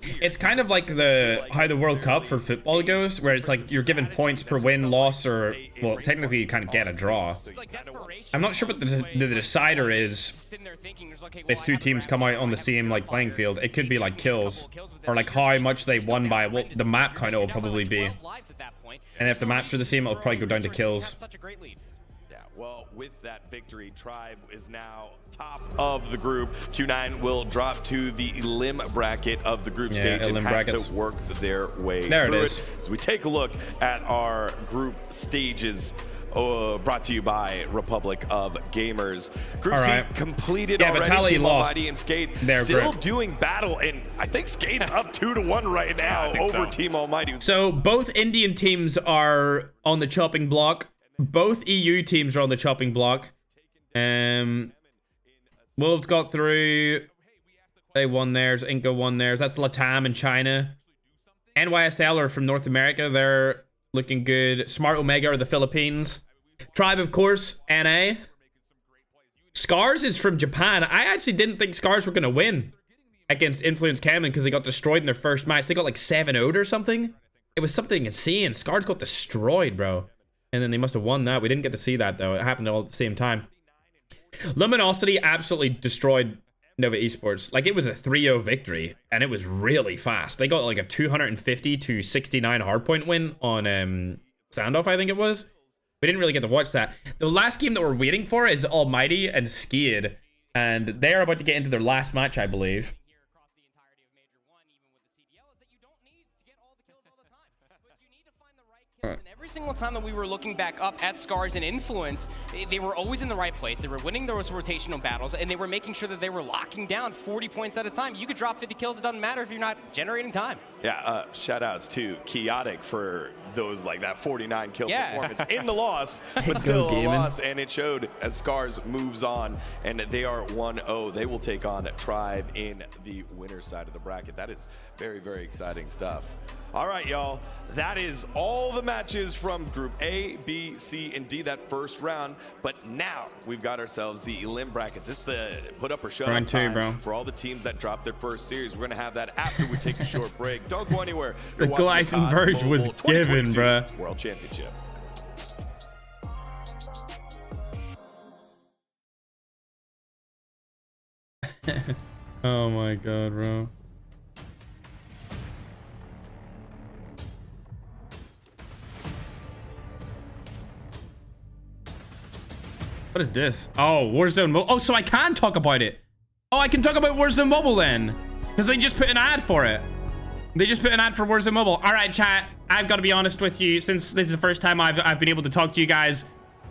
it's kind of like how the World Cup for football goes, where it's like you're given points per win, loss, or, well, technically you kind of get a draw. I'm not sure what the decider is if 2 teams come out on the same like playing field. It could be like kills, or like how much they won by what the map kind of will probably be. And if the maps are the same, it'll probably go down to kills. Yeah, well, with that victory, Tribe is now top of the group. Q9 will drop to the elim bracket of the group stage and has to work their way through it. So we take a look at our group stages. Brought to you by Republic of Gamers. Group C completed already. Team Almighty and Skate still doing battle, and I think Skate's up 2-1 right now over Team Almighty. So both Indian teams are on the chopping block. Both EU teams are on the chopping block. Wolves got through. They won theirs. Inco won theirs. That's Latam and China. NYSL are from North America. They're looking good. Smart Omega are the Philippines. Tribe, of course, NA. Scars is from Japan. I actually didn't think Scars were going to win. against Influence Gaming because they got destroyed in their first match. They got like 7-0'd or something. It was something insane. Scars got destroyed, bro. And then they must have won that. We didn't get to see that, though. It happened all at the same time. Luminosity absolutely destroyed Nova Esports. Like, it was a 3-0 victory, and it was really fast. They got like a 250 to 69 hardpoint win on Standoff, I think it was. We didn't really get to watch that. The last game that we're waiting for is Almighty and Skid, and they're about to get into their last match, I believe. And every single time that we were looking back up at Scars and Influence, they were always in the right place. They were winning those rotational battles, and they were making sure that they were locking down 40 points at a time. You could drop 50 kills, it doesn't matter if you're not generating time. Yeah, shout outs to Chaotic for those, like, that 49 kill performance in the loss, but still a loss, and it showed as Scars moves on, and they are 1-0. They will take on Tribe in the winner's side of the bracket. That is very, very exciting stuff. All right, y'all, that is all the matches from Group A, B, C, and D, that first round. But now we've got ourselves the elim brackets. It's the put up or shut up time for all the teams that dropped their first series. We're going to have that after we take a short break. Don't go anywhere. The Glycine Verge was given, bruh. World Championship. Oh my god, bro. What is this? Oh, Warzone Mobile. Oh, so I can talk about it. Oh, I can talk about Warzone Mobile then. Because they just put an ad for it. They just put an ad for Warzone Mobile. All right, chat. I've got to be honest with you. Since this is the first time I've been able to talk to you guys.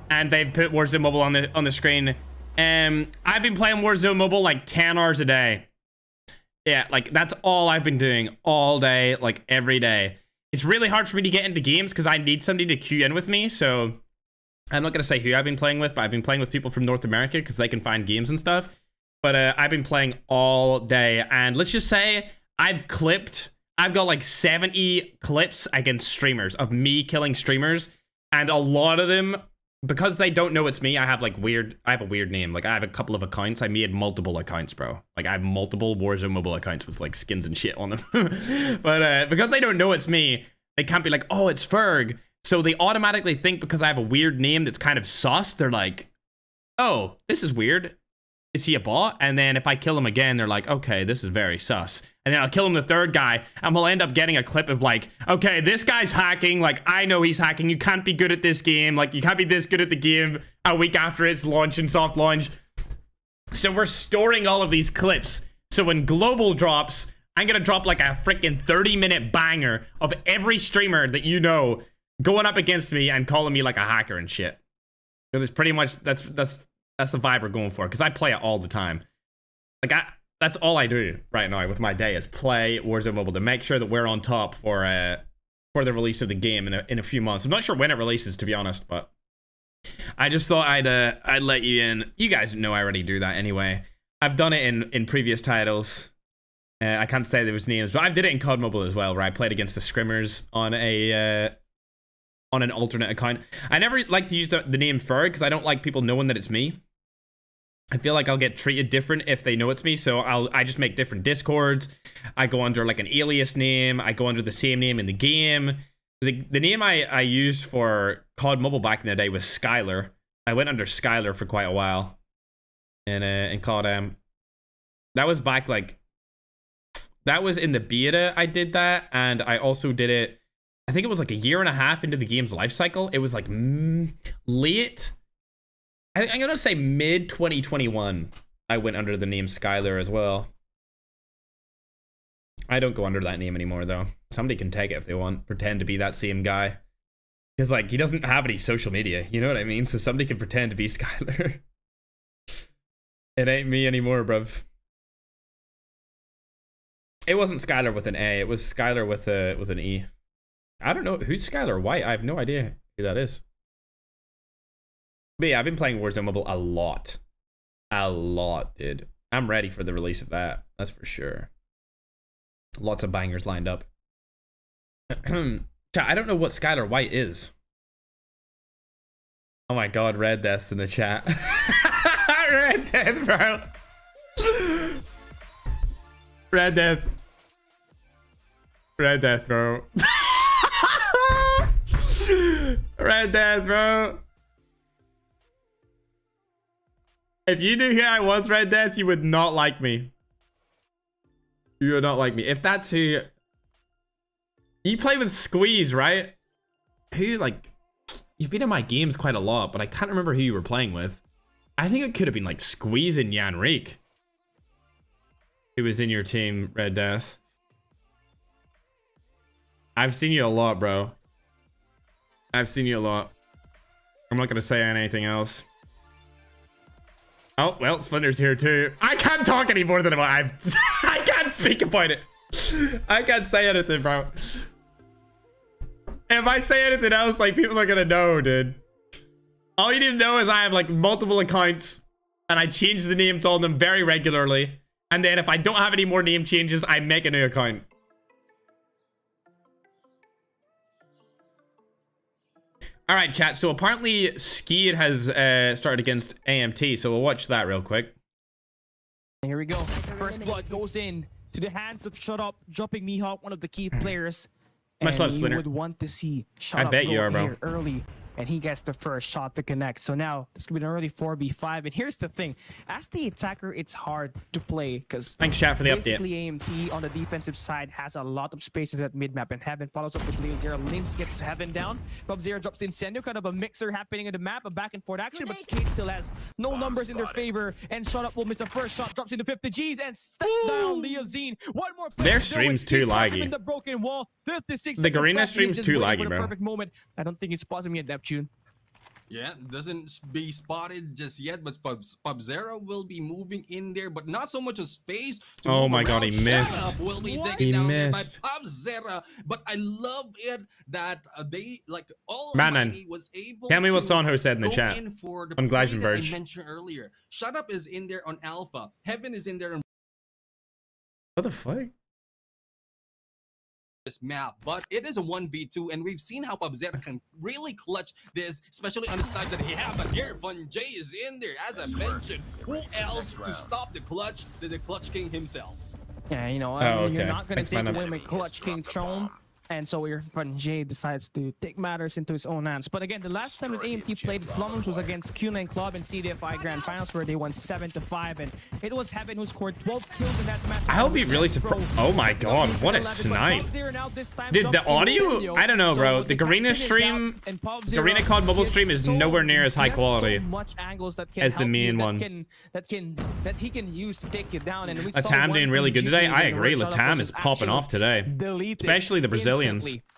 And they've put Warzone Mobile on the screen. I've been playing Warzone Mobile like 10 hours a day. Yeah, like that's all I've been doing all day, like every day. It's really hard for me to get into games because I need somebody to queue in with me. So I'm not going to say who I've been playing with, but I've been playing with people from North America because they can find games and stuff. But I've been playing all day. And let's just say I've got like 70 clips against streamers of me killing streamers. And a lot of them, because they don't know it's me, I have a weird name. Like I have a couple of accounts. I made multiple accounts, bro. Like I have multiple Warzone Mobile accounts with like skins and shit on them. But because they don't know it's me, they can't be like, oh, it's Ferg. So they automatically think because I have a weird name that's kind of sus, they're like, oh, this is weird. Is he a bot? And then if I kill him again, they're like, okay, this is very sus. And then I'll kill him the third guy, and we'll end up getting a clip of like, okay, this guy's hacking. Like, I know he's hacking. You can't be good at this game. Like, you can't be this good at the game a week after its launch and soft launch. So we're storing all of these clips. So when Global drops, I'm going to drop like a freaking 30-minute banger of every streamer that you know going up against me and calling me like a hacker and shit. So there's pretty much, that's the vibe we're going for, because I play it all the time. Like that's all I do right now with my day is play Warzone Mobile to make sure that we're on top for the release of the game in a few months. I'm not sure when it releases, to be honest, but I just thought I'd let you in. You guys know I already do that anyway. I've done it in previous titles. I can't say there was names, but I did it in COD Mobile as well, where I played against the scrimmers on an alternate account. I never like to use the name Ferg because I don't like people knowing that it's me. I feel like I'll get treated different if they know it's me, so I just make different Discords. I go under like an alias name. I go under the same name in the game. The name I used for COD Mobile back in the day was Skylar. I went under Skylar for quite a while in COD. That was back that was in the beta. I did that, and I also did it. I think it was like a year and a half into the game's life cycle. It was like late. I'm going to say mid 2021. I went under the name Skylar as well. I don't go under that name anymore, though. Somebody can take it if they want. Pretend to be that same guy. Because, like, he doesn't have any social media. You know what I mean? So somebody can pretend to be Skylar. It ain't me anymore, bruv. It wasn't Skylar with an A. It was Skylar with an E. I don't know. Who's Skylar White? I have no idea who that is. But yeah, I've been playing Warzone Mobile a lot. A lot, dude. I'm ready for the release of that. That's for sure. Lots of bangers lined up. Chat, I don't know what Skylar White is. Oh my god, Red Death's in the chat. Red Death, bro. Red Death. Red Death, bro. Red Death, bro. If you knew who I was, Red Death, you would not like me. You would not like me. If that's who... You play with Squeeze, right? Who, like... You've been in my games quite a lot, but I can't remember who you were playing with. I think it could have been, like, Squeeze and Yanrique. Who was in your team, Red Death. I've seen you a lot, bro. I've seen you a lot. I'm not going to say anything else. Oh, well, Splinter's here too. I can't talk any more than I can't speak about it. I can't say anything, bro. If I say anything else, like, people are gonna know, dude. All you need to know is I have, like, multiple accounts, and I change the name to all of them very regularly. And then if I don't have any more name changes, I make a new account. All right, chat. So apparently Skid has started against AMT, so we'll watch that real quick. Here we go. First blood goes in to the hands of Shut Up, dropping Mihawk, one of the key players. Much love, Splinter. You would want to see Shut Up I bet you are, bro. Early, and he gets the first shot to connect. So now this could be an early 4v5. And here's the thing: as the attacker, it's hard to play because thanks, chat, for the basically update. AMT on the defensive side has a lot of spaces at mid map, and Heaven follows up with Leo Zero. Linz gets Heaven down. Bob Zero drops Incendio, kind of a mixer happening in the map, a back and forth action. But Skate still has no numbers in their favor, and Shut Up will miss a first shot, drops into 50 Gs, and steps down Leo Zine. One more play. Their stream's too laggy. In the broken wall. 56 the Garena stream's too laggy, bro. Perfect moment. I don't think he's pausing me at Neptune. Yeah, doesn't be spotted just yet, but Pub-Zero will be moving in there, but not so much a space. Oh my god, he missed. Will be taken down there by Pub-Zero, but I love it that they, like, all was able tell me what Sonho said in the chat on Gleisenberg. I mentioned earlier. Shut Up is in there on Alpha. Heaven is in there on... What the fuck? This map, but it is a 1v2, and we've seen how Pub-Zero can really clutch this, especially on the side that he has. But here, Fun J is in there, as I mentioned. Who else to stop the clutch than the Clutch King himself? Yeah, you know, you're not going to take away my Clutch King throne. And so your friend Jay decides to take matters into his own hands. But again, the last time that AMT played its Slums was against Q9 Club in CDFI Grand Finals, where they won 7-5, and it was Heaven who scored 12 kills in that match. I hope he really surprised. Oh my god, what a snipe! Did the audio? I don't know, bro. The Garena stream, Garena COD mobile stream is nowhere near as high quality as the main one. That he can use to take you down. And Latam doing really good today. I agree. Latam is popping off today, especially the Brazilians.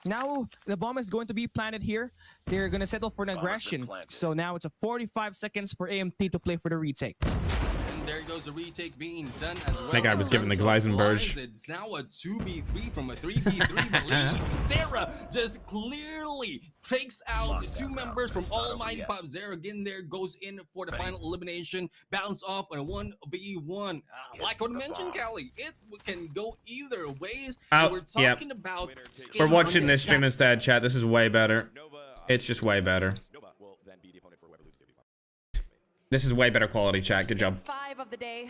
Now the bomb is going to be planted here. They're going to settle for an aggression. So now it's a 45 seconds for AMT to play for the retake. And there goes the retake being done as well. That guy was given the Gleisenberg. It's now a 2v3 from a 3v3. But Sarah just clearly takes out two members from Almighty Pub-Zero. Again, there goes in for the final elimination. Bounce off on a 1v1. Like I mentioned, Callie, it can go either ways. We're talking about... We're watching this stream instead, chat. This is way better. It's just way better. This is way better quality, chat. Good job. 5 of the day.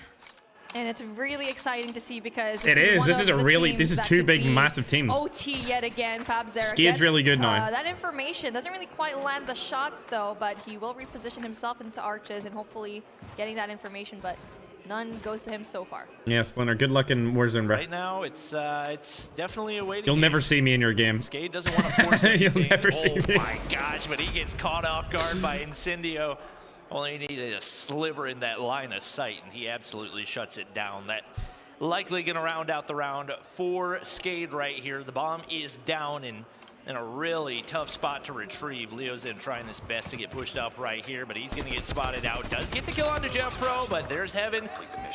And it's really exciting to see because this is two big, massive teams. OT yet again. Pub-Zero Skid's really good now. That information doesn't really quite land the shots though, but he will reposition himself into arches and hopefully getting that information, but none goes to him so far. Yeah, Splinter, good luck in Warzone, bro. Right now, it's definitely a waiting You'll game. never see me in your game. Skade doesn't want to force anything. You'll never see me. Oh my gosh, but he gets caught off guard by Incendio. Only needed a sliver in that line of sight, and he absolutely shuts it down. That likely going to round out the round for Skade right here. The bomb is down in a really tough spot to retrieve. Leo's in trying his best to get pushed up right here, but he's going to get spotted out. Does get the kill onto Jeff Pro, but there's Heaven.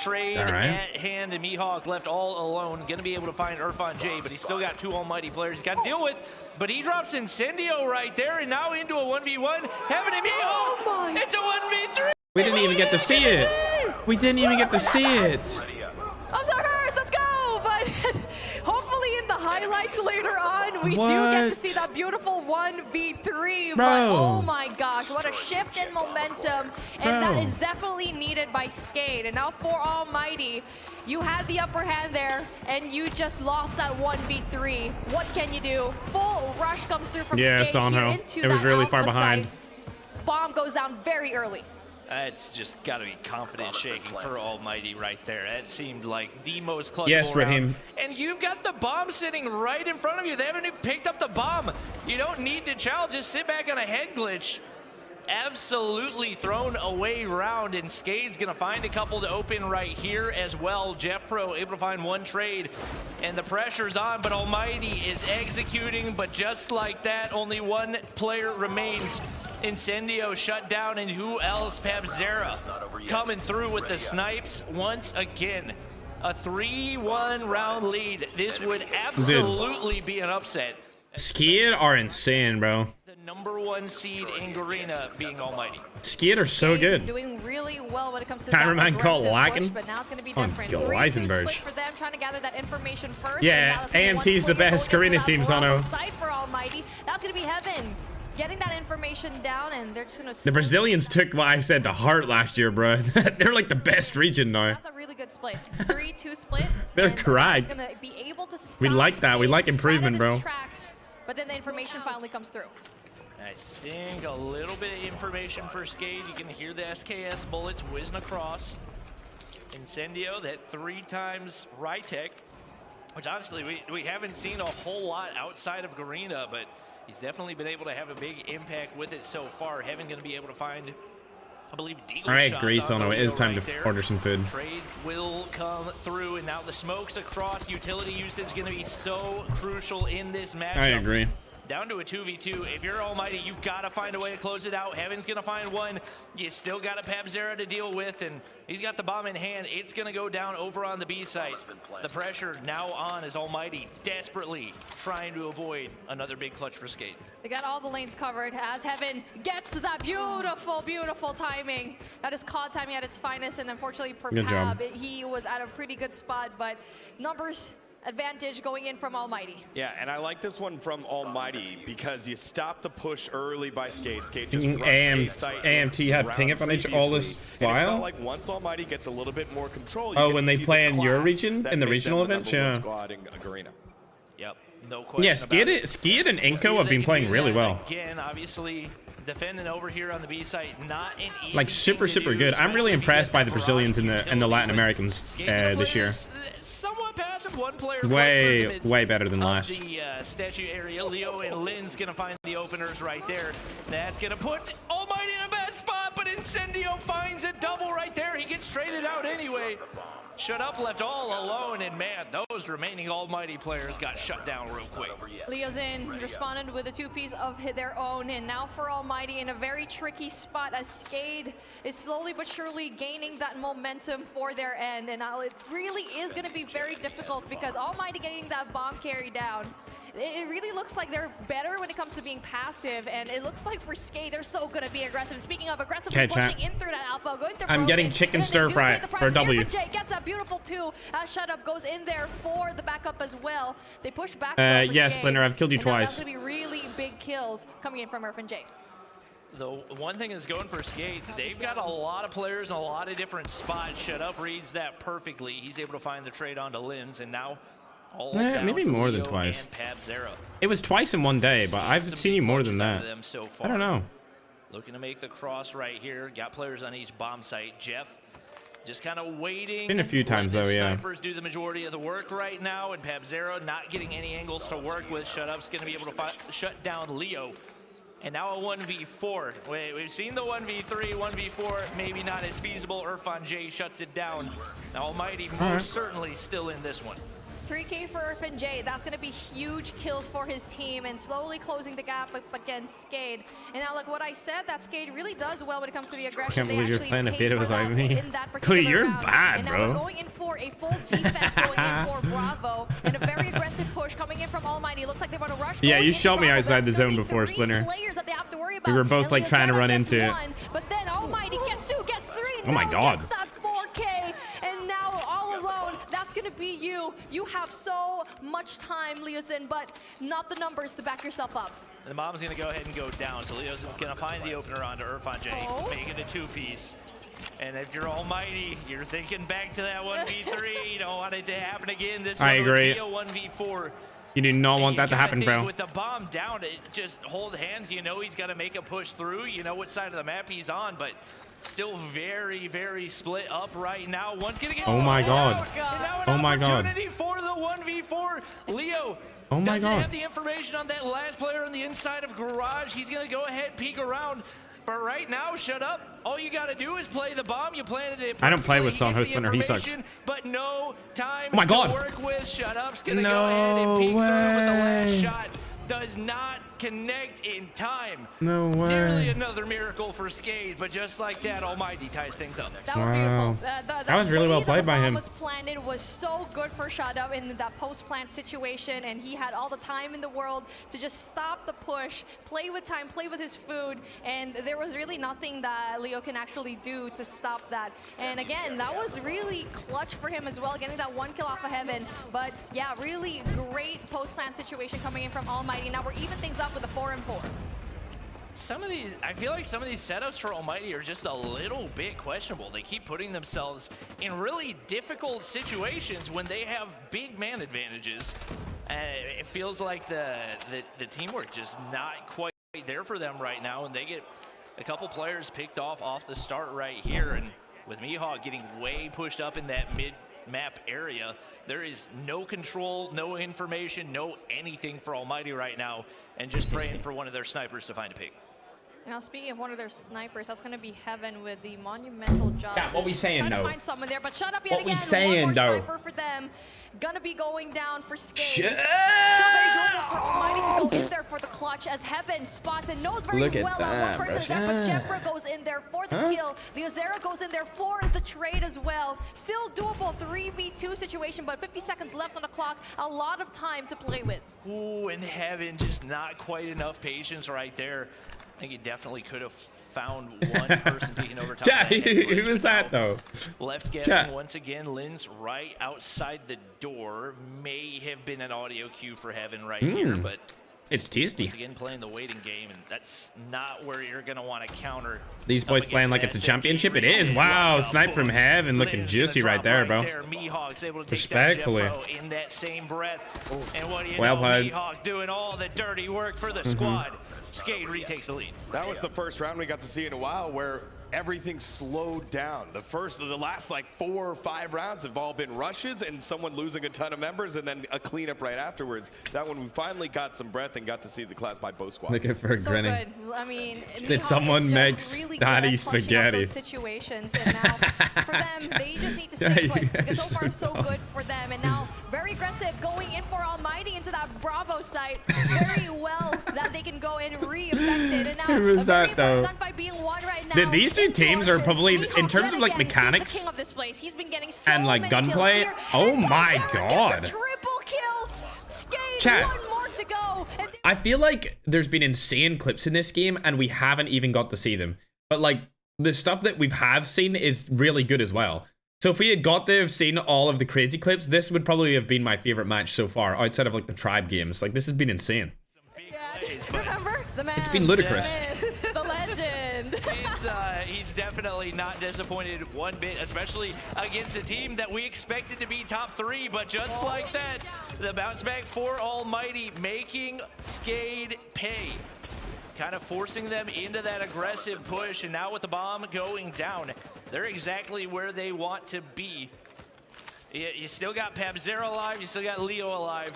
Trade at hand, and Mihawk left all alone. Going to be able to find Irfan J, but he's still got two Almighty players he's got to deal with. But he drops Incendio right there, and now into a 1v1. Heaven and Mihawk, it's a 1v3. We didn't even get to see it. We didn't even get to see it. I'm sorry, let's go. But hopefully in the highlights smokes later on. We do get to see that beautiful 1v3. Bro. But oh my gosh, what a shift in momentum. And that is definitely needed by Skade. And now for Almighty, you had the upper hand there, and you just lost that 1v3. What can you do? Full rush comes through from Skade here into it was really far behind. Site. Bomb goes down very early. It's just got to be confidence shaking for Almighty right there. That seemed like the most clutch Raheem. And you've got the bomb sitting right in front of you. They haven't even picked up the bomb. You don't need to challenge. Just sit back on a head glitch. Absolutely thrown away round, and Skade's going to find a couple to open right here as well. Jeff Pro able to find one trade, and the pressure's on, but Almighty is executing, but just like that, only one player remains. Incendio shut down, and who else? Pabzera coming through with the snipes once again. A 3-1 round lead. This would absolutely be an upset. Skid are insane, bro. The #1 seed in Garena being Almighty. Skid are so good. Doing really well when it comes to Cameraman called lacking. But now it's going to be different. 3-2 split for them, trying to gather that information first. Yeah, AMT's the best Garena team, Zono. Side for Almighty. That's going to be Heaven. Getting that information down, and they're just going to... The Brazilians took what I said to heart last year, bro. They're like the best region now. That's a really good split. 3-2 split. They're correct. We like that. We like improvement, bro. Tracks, but then the information finally comes through. I think a little bit of information for Skade. You can hear the SKS bullets whizzing across. Incendio, that 3 times Rytech, which honestly we haven't seen a whole lot outside of Garena, but he's definitely been able to have a big impact with it so far. Heaven going to be able to find, I believe, Deagle. All right, Grease, on it is time to order some food. Trade will come through, and now the smokes across. Utility usage is going to be so crucial in this matchup. I agree. Down to a 2v2. If you're Almighty, you've got to find a way to close it out. Heaven's going to find one. You still got a Pabzera to deal with, and he's got the bomb in hand. It's going to go down over on the B site. The pressure now on as Almighty desperately trying to avoid another big clutch for Skade. They got all the lanes covered as Heaven gets that beautiful, beautiful timing. That is COD timing at its finest, and unfortunately for Pab, he was at a pretty good spot, but numbers advantage going in from Almighty. Yeah, and I like this one from Almighty because you stop the push early by Skade. Skade just AMT had ping advantage all this while. Felt like once Almighty gets a little bit more control. Oh, when they play in your region in the regional events, yeah. Yep, no question. Yeah, Skid and Inco have been playing really well. Again, obviously defending over here on the B site, not an easy like super good. I'm really impressed by the Brazilians and the Latin Americans this year. Passive, one player way better than last. The statue area, Leo and Lynn's gonna find the openers right there. That's gonna put Almighty in a bad spot, but Incendio finds a double right there. He gets traded out anyway. Shut Up left all alone, and man, those remaining Almighty players got shut down real quick. Leo's in, responded with a 2-piece of their own, and now for Almighty in a very tricky spot as Skade is slowly but surely gaining that momentum for their end, and now it really is going to be very difficult because Almighty getting that bomb carry down. It really looks like they're better when it comes to being passive, and it looks like for Skade, they're so good at being aggressive. And speaking of aggressively pushing in through that alpha, going through I'm getting chicken stir fry for W. Gets that beautiful 2 as Shut Up goes in there for the backup as well. They push back. Yeah, Splinter, I've killed you twice. That's going to be really big kills coming in from J. The one thing is going for Skade, they've got a lot of players in a lot of different spots. Shut Up reads that perfectly. He's able to find the trade onto Limbs, and now maybe more than twice. It was twice in one day, but I've seen you more than that. I don't know. Looking to make the cross right here. Got players on each bomb site. Jeff just kind of waiting. Been a few times though, yeah. Snipers do the majority of the work right now, and Pabzera not getting any angles to work with. Shut Up's going to be able to shut down Leo. And now a 1v4. We've seen the 1v3, 1v4, maybe not as feasible. Irfan J shuts it down. Now Almighty most certainly still in this one. 3K for Irfan J. That's going to be huge kills for his team and slowly closing the gap against Skade. And now, like what I said, that Skade really does well when it comes to the aggression. Can't believe you're playing a bit without me. You're bad, and bro. Now we're going in for a full defense going in for Bravo and a very aggressive push coming in from Almighty. Looks like they want to rush. Yeah, you shot me outside the zone before, Splinter. We were both like trying to run into it. But then Almighty gets 2, gets 3. Oh my God. Gets that 4K, and now all alone. That's going to be you. You have so much time, Leosin, but not the numbers to back yourself up. And the mom's going to go ahead and go down. So Leosin's going to find the opener onto Irfan J, make it a 2-piece. And if you're Almighty, you're thinking back to that 1v3. You don't want it to happen again. This I agree. 1v4. You do not want that to happen, bro. With the bomb down, it just hold hands. You know he's got to make a push through. You know what side of the map he's on, but still very, very split up right now. One's going to get... Oh my God. Oh my God. Opportunity for the 1v4. Leo doesn't have the information on that last player on the inside of Garage. He's going to go ahead, peek around. But right now, shut up. All you got to do is play the bomb. You planted it. I don't play with Son Hostbinner. He sucks. But no time oh my God. to work with. Shut up's going to go ahead and peek through with the last shot. Does not connect in time. No way. Nearly another miracle for Skade, but just like that, Almighty ties things up. That was beautiful. That was really well played by him. The was planted was so good for Shadab in that post-plant situation, and he had all the time in the world to just stop the push, play with time, play with his food, and there was really nothing that Leo can actually do to stop that. And again, that was really clutch for him as well, getting that 1 kill off of Heaven. But yeah, really great post-plant situation coming in from Almighty. Now we're even things up with a 4-4. Some of these, I feel like some of these setups for Almighty are just a little bit questionable. They keep putting themselves in really difficult situations when they have big man advantages. It feels like the teamwork just not quite there for them right now, and they get a couple players picked off the start right here. And with Mihawk getting way pushed up in that mid-map area, there is no control, no information, no anything for Almighty right now, and just praying for one of their snipers to find a pick. Now, speaking of one of their snipers, that's going to be Heaven with the monumental job. Yeah, what we saying, though? To find someone there, but shut up yet what again. We saying, one more though? Sniper for them. Gonna be going down for Skate. Still very doable for Almighty to go in there for the clutch as Heaven spots and knows very well that one person is there, but Jeffra goes in there for the kill. Leozera goes in there for the trade as well. Still doable 3v2 situation, but 50 seconds left on the clock. A lot of time to play with. Ooh, and Heaven just not quite enough patience right there. I think he definitely could have found one person peeking over top. Yeah, who was that though? Left guessing once again. Lynn's right outside the door. May have been an audio cue for Heaven right here, but it's tasty. Once again, playing the waiting game, and that's not where you're gonna want to counter. These boys playing like it's a championship. It is. Wow, snipe from Heaven, looking juicy right there, bro. Respectfully. In that same breath. And what do you well know? played. Mihawk doing all the dirty work for the squad. Skate retakes the lead. That was the first round we got to see in a while where everything slowed down. The last like 4 or 5 rounds have all been rushes and someone losing a ton of members and then a cleanup right afterwards. That one we finally got some breath and got to see the class by both squads. Look at ferg so grinning. Good. I mean, did someone make really Daddy spaghetti? Situations, and now for them, they just need to stay put. Because so far, so good for them, and now very aggressive, going in for Almighty into that Bravo site. Very well that they can go and re-affect it. And now who was that though? Gunfight being won right now. These two teams are probably, in terms of like mechanics he's the king of this place. He's been getting so and like gunplay. Oh my God! Triple kill. Skate, Chat. one more to go. I feel like there's been insane clips in this game and we haven't even got to see them. But like the stuff that we have seen is really good as well. So if we had got to have seen all of the crazy clips, this would probably have been my favorite match so far, outside of like the tribe games. Like this has been insane. Remember the man? It's been ludicrous. The legend. He's definitely not disappointed one bit, especially against a team that we expected to be top 3. But just like that, the bounce back for Almighty, making Skade pay. Kind of forcing them into that aggressive push, and now with the bomb going down, they're exactly where they want to be. You still got Pabzera alive, you still got Leo alive.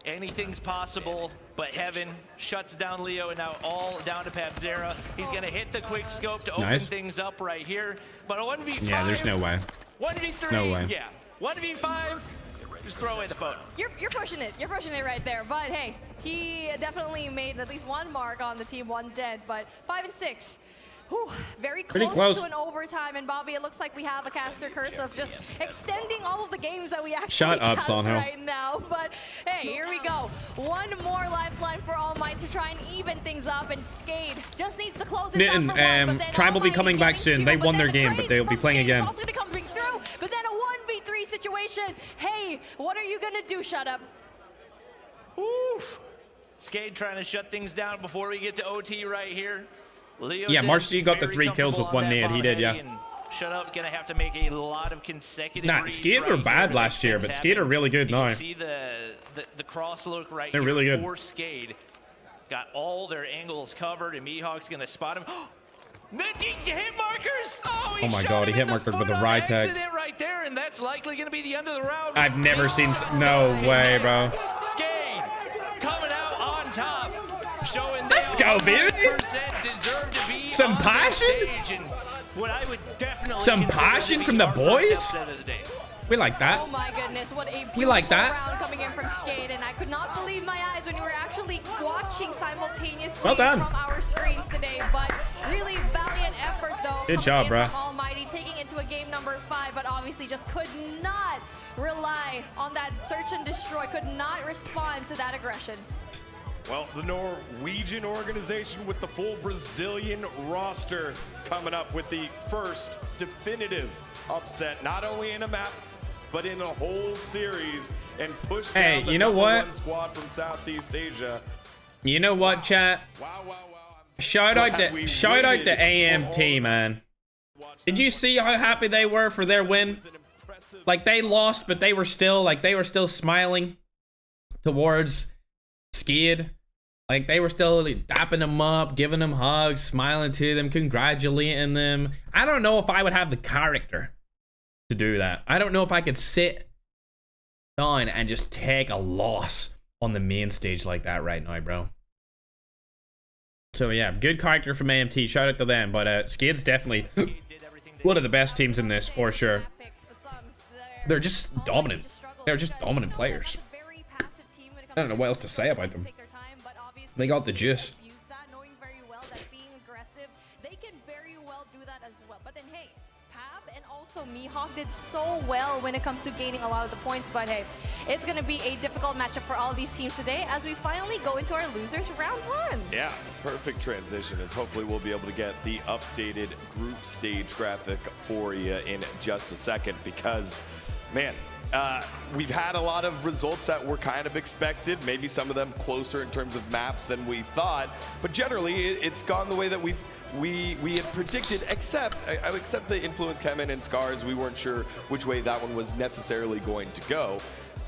Anything's possible, but Heaven shuts down Leo, and now all down to Pabzera. He's going to hit the quick scope to open things up right here. But a 1v5. Yeah, there's no way. 1v3. No way. Yeah. 1v5. Just throw away the phone. You're pushing it. You're pushing it right there. But hey, he definitely made at least one mark on the team, 1 dead. But 5 and 6. Whew, very close to an overtime, and Bobby, it looks like we have a caster curse of just extending all of the games that we actually cast right now. But hey, here we go. One more lifeline for Almighty to try and even things up, and Skade just needs to close this out for one. Tribe will be coming back soon. They won their game, but they'll be playing again. Also gonna come through, but then a 1v3 situation. situation. Hey, what are you gonna do? Shut up. Oof. Skade trying to shut things down before we get to OT right here. Leo's yeah, Marcy got the 3 kills with 1 nade. He did, yeah. Shut up, gonna have to make a lot of consecutive. Nah, Skade were bad last year, but Skade are really good now. See the cross look right They're here really good. for Skade. Got all their angles covered, and Mihawk's gonna spot him. Hit markers! Oh my god, he hit markers with a ride tag. Right there, and that's likely gonna be the end of the round. I've never seen. No way, bro. Skade coming out on top, showing Let's go, baby. Deserve to be some passion. What I would definitely some passion from the boys. We like that. Oh my goodness, what a beautiful like that. round coming in from Skade, and I could not believe my eyes when we were actually watching simultaneously well done. from our screens today. But really valiant effort though. Good job, bro. Almighty taking into a game number 5, but obviously just could not rely on that search and destroy. Could not respond to that aggression. Well, the Norwegian organization with the full Brazilian roster coming up with the first definitive upset, not only in a map, but in a whole series, and push down the #1 squad from Southeast Asia. You know what, chat? Wow. Shout out to AMT, man. Did you see how happy they were for their win? Like, they lost, but they were still smiling towards Skade. Like, they were still dapping them up, giving them hugs, smiling to them, congratulating them. I don't know if I would have the character to do that. I don't know if I could sit down and just take a loss on the main stage like that right now, bro. So yeah, good character from AMT. Shout out to them. But Skade's definitely one of the best teams in this, for sure. They're just dominant. They're just dominant players. I don't know what else to say about them. They got the juice. Knowing very well that being aggressive, they can very well do that as well. But then hey, Pab and also Mihawk did so well when it comes to gaining a lot of the points. But hey, it's gonna be a difficult matchup for all these teams today as we finally go into our losers round 1. Yeah, perfect transition, as hopefully we'll be able to get the updated group stage graphic for you in just a second, because man, we've had a lot of results that were kind of expected, maybe some of them closer in terms of maps than we thought, but generally it's gone the way that we had predicted, except the Influence Kemen and Scars. We weren't sure which way that one was necessarily going to go.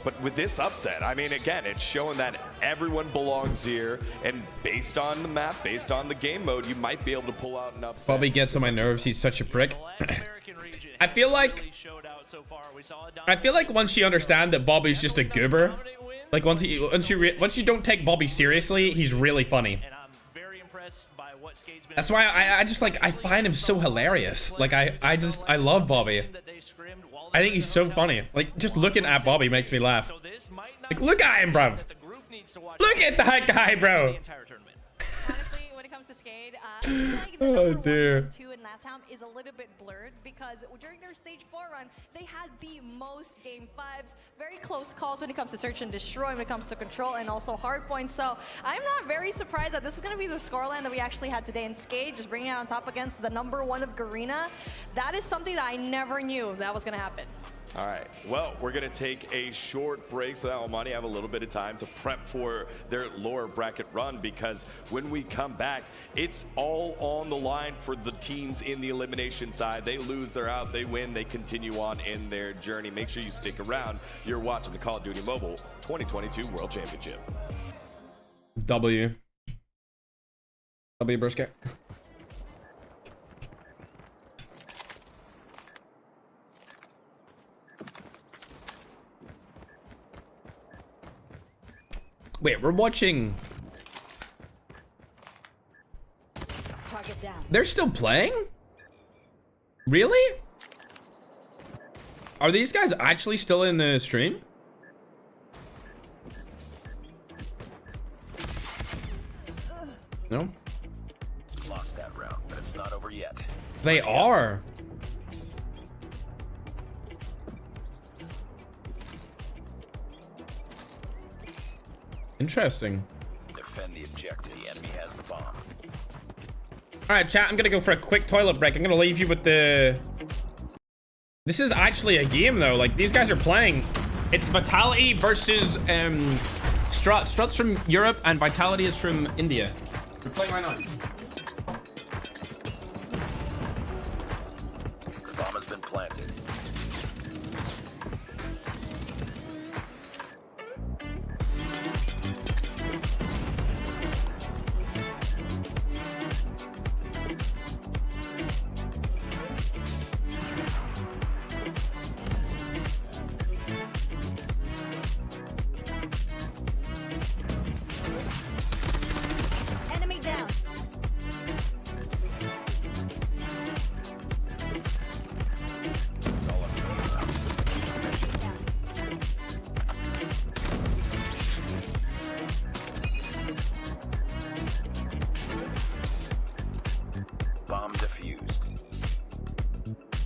But with this upset, I mean, again, it's showing that everyone belongs here, and based on the map, based on the game mode, you might be able to pull out an upset. Bobby gets on my nerves. He's such a prick. I feel like once you understand that Bobby's just a goober, like once you don't take Bobby seriously, he's really funny. That's why I find him so hilarious. Like I love Bobby. I think he's so funny. Like, just looking at Bobby makes me laugh. Like, look at him, bro. Look at that guy, bro. Honestly, when it comes to Skade, I feel like the oh dear. 2 in LATAM is a little bit blurred, because during their stage 4 run, they had the most game 5s, very close calls when it comes to search and destroy, when it comes to control, and also hard points. So I'm not very surprised that this is going to be the scoreline that we actually had today in Skade, just bringing it on top against the #1 of Garena. That is something that I never knew that was going to happen. All right, well, we're going to take a short break so that Almighty have a little bit of time to prep for their lower bracket run, because when we come back, it's all on the line for the teams in the elimination side. They lose, they're out, they win, they continue on in their journey. Make sure you stick around. You're watching the Call of Duty Mobile 2022 World Championship. W brisket. Wait, we're watching. Target down. They're still playing? Really? Are these guys actually still in the stream? No? Lost that round, but it's not over yet. They are. Interesting. Defend the objective. The enemy has the bomb. All right, chat, I'm gonna go for a quick toilet break. I'm gonna leave you with this This is actually a game though. Like these guys are playing. It's Vitality versus Strut. Strut's from Europe and Vitality is from India. We're playing right now. Bomb has been planted. Bomb defused.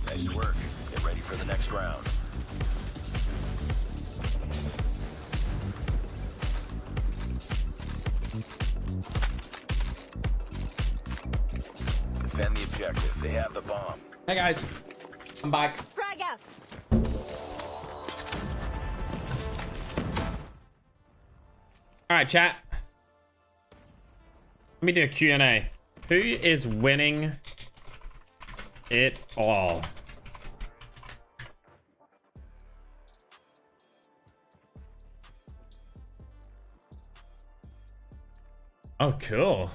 Nice work. Get ready for the next round. Defend the objective. They have the bomb. Hey guys, I'm back. Frag out. All right, chat. Let me do a Q&A. Who is winning it all? Oh, cool.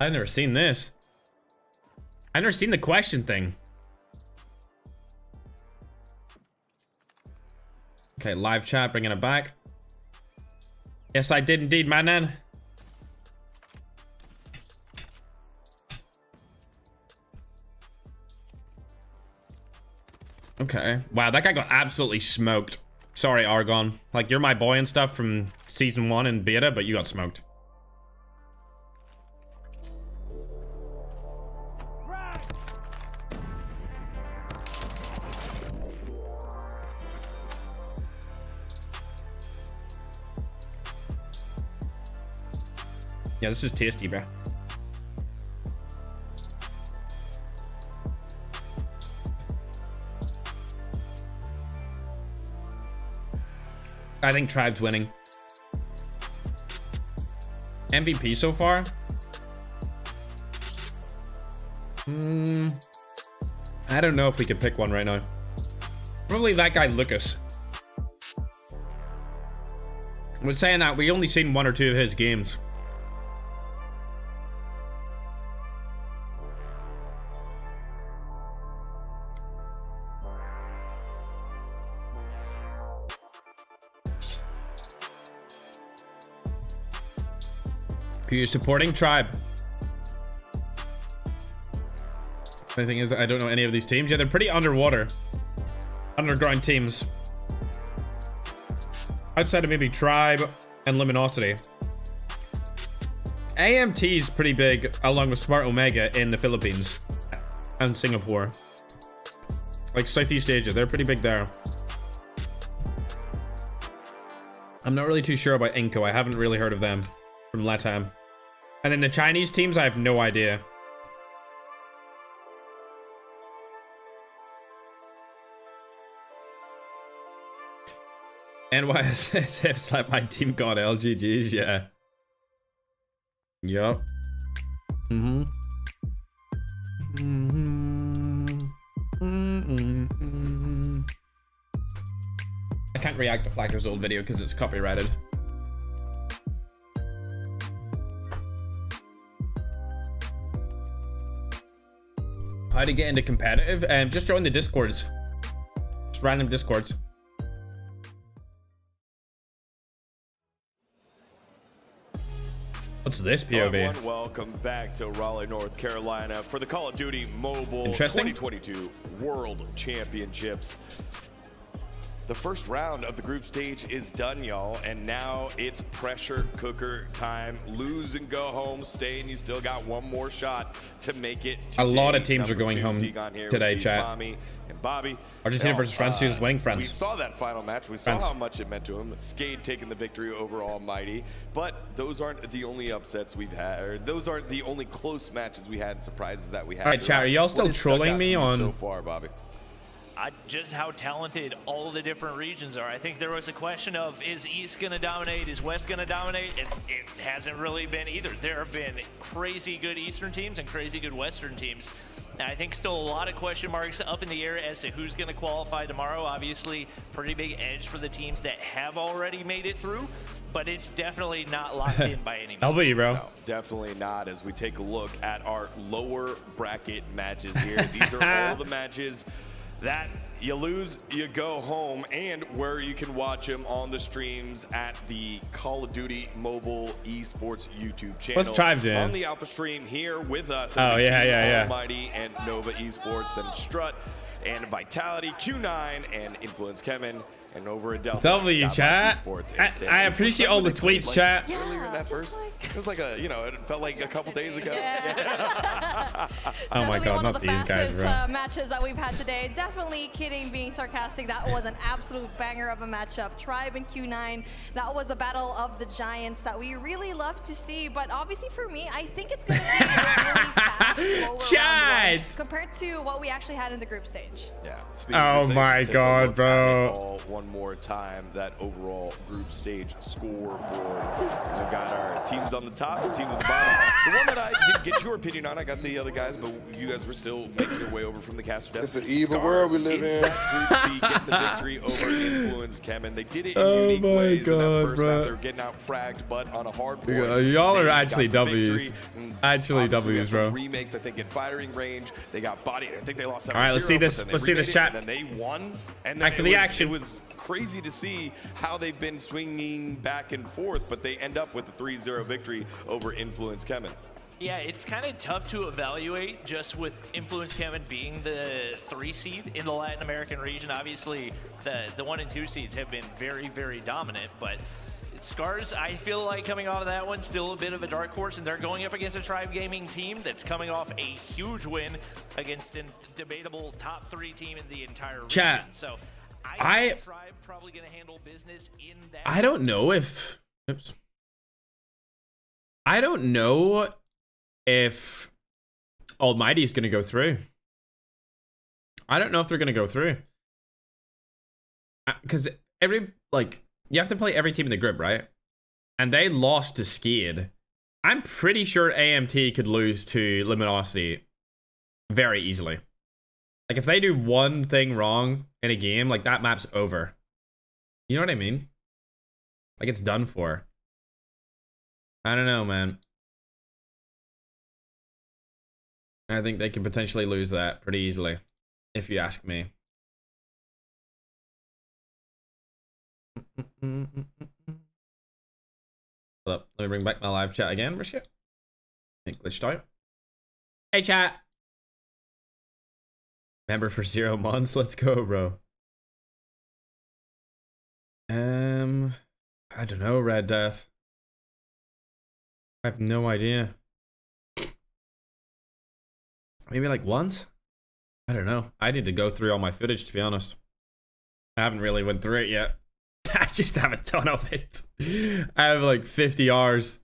I've never seen this. I've never seen the question thing. Okay, live chat, bringing it back. Yes, I did indeed, my man. Okay. Wow, that guy got absolutely smoked. Sorry, Argon. Like, you're my boy and stuff from Season 1 in beta, but you got smoked. Yeah, this is tasty, bro. I think Tribe's winning. MVP so far? I don't know if we could pick one right now. Probably that guy Lucas. We're saying that we only seen 1 or 2 of his games. Who you're supporting? Tribe. The thing is, I don't know any of these teams. Yeah, they're pretty underwater. Underground teams. Outside of maybe Tribe and Luminosity. AMT is pretty big, along with Smart Omega in the Philippines and Singapore. Like Southeast Asia, they're pretty big there. I'm not really too sure about Inco. I haven't really heard of them from LATAM. And then the Chinese teams, I have no idea. NYSL slap my team god LGGs, yeah. Yup. I can't react to Flacker's old video because it's copyrighted. How to get into competitive? Just join the Discords. Just random Discords. What's this POV? Everyone, welcome back to Raleigh, North Carolina for the Call of Duty Mobile 2022 World Championships. The first round of the group stage is done, y'all, and now it's pressure cooker time. Lose and go home, stay, and you still got one more shot to make it. A lot of teams are going home today, chat. Mommy and Bobby. Argentina versus France, who's winning France? We saw that final match. We saw how much it meant to him. Skade taking the victory over Almighty. But those aren't the only upsets we've had, or those aren't the only close matches we had and surprises that we had. All right, chat, are y'all still trolling me on so far, Bobby? just how talented all the different regions are. I think there was a question of, is East going to dominate? Is West going to dominate? It hasn't really been either. There have been crazy good Eastern teams and crazy good Western teams. And I think still a lot of question marks up in the air as to who's going to qualify tomorrow. Obviously, pretty big edge for the teams that have already made it through, but it's definitely not locked in by any means. I'll be, bro. No, definitely not. As we take a look at our lower bracket matches here, these are all the matches that you lose, you go home, and where you can watch them on the streams at the Call of Duty Mobile Esports YouTube channel. What's Tribe doing? On the Alpha stream here with us. Oh, yeah. Almighty and Nova Esports and Strut and Vitality, Q9 and Influence Kevin. And over at Delta. W chat. I appreciate all the tweets, chat. Yeah, earlier in that verse, it was like a, it felt like a couple days ago. Oh my God, not these guys, bro. Matches that we've had today. Definitely kidding, being sarcastic. That was an absolute banger of a matchup. Tribe and Q9. That was a battle of the giants that we really love to see. But obviously for me, I think it's going to be a really fast, chat compared to what we actually had in the group stage. Yeah. Oh my God, bro. One more time, that overall group stage scoreboard. So we've got our teams on the top, and teams on the bottom. The one that I didn't get your opinion on, I got the other guys, but you guys were still making your way over from the caster desk. It's an evil world we live in. Group C, getting the victory over Influence Kevin. They did it in unique ways in that first map. They were getting out fragged, but on a hard point. Y'all are actually W's. Actually W's, bro. Remakes, I think, in firing range. They got bodied. I think they lost 7-0. All right, let's see this. Let's see this chat. And then they won. And then back to the action. It was crazy to see how they've been swinging back and forth, but they end up with a 3-0 victory over Influence Kevin. Yeah, it's kind of tough to evaluate just with Influence Kevin being the 3 seed in the Latin American region. Obviously, the 1 and 2 seeds have been very, very dominant, but Scars, I feel like coming off of that one, still a bit of a dark horse, and they're going up against a Tribe Gaming team that's coming off a huge win against a debatable top 3 team in the entire region. So I think Tribe probably going to handle business in that. I don't know if. Oops. I don't know if Almighty is going to go through. I don't know if they're going to go through. Because you have to play every team in the group, right? And they lost to Skid. I'm pretty sure AMT could lose to Luminosity very easily. Like, if they do one thing wrong in a game, like, that map's over. You know what I mean? Like, it's done for. I don't know, man. I think they could potentially lose that pretty easily, if you ask me. Hold up, let me bring back my live chat again, Brisket. Glitched out. Hey, chat. Member for 0 months. Let's go, bro. I don't know, Red Death. I have no idea. Maybe like once? I don't know. I need to go through all my footage, to be honest. I haven't really went through it yet. I just have a ton of it. I have like 50 hours.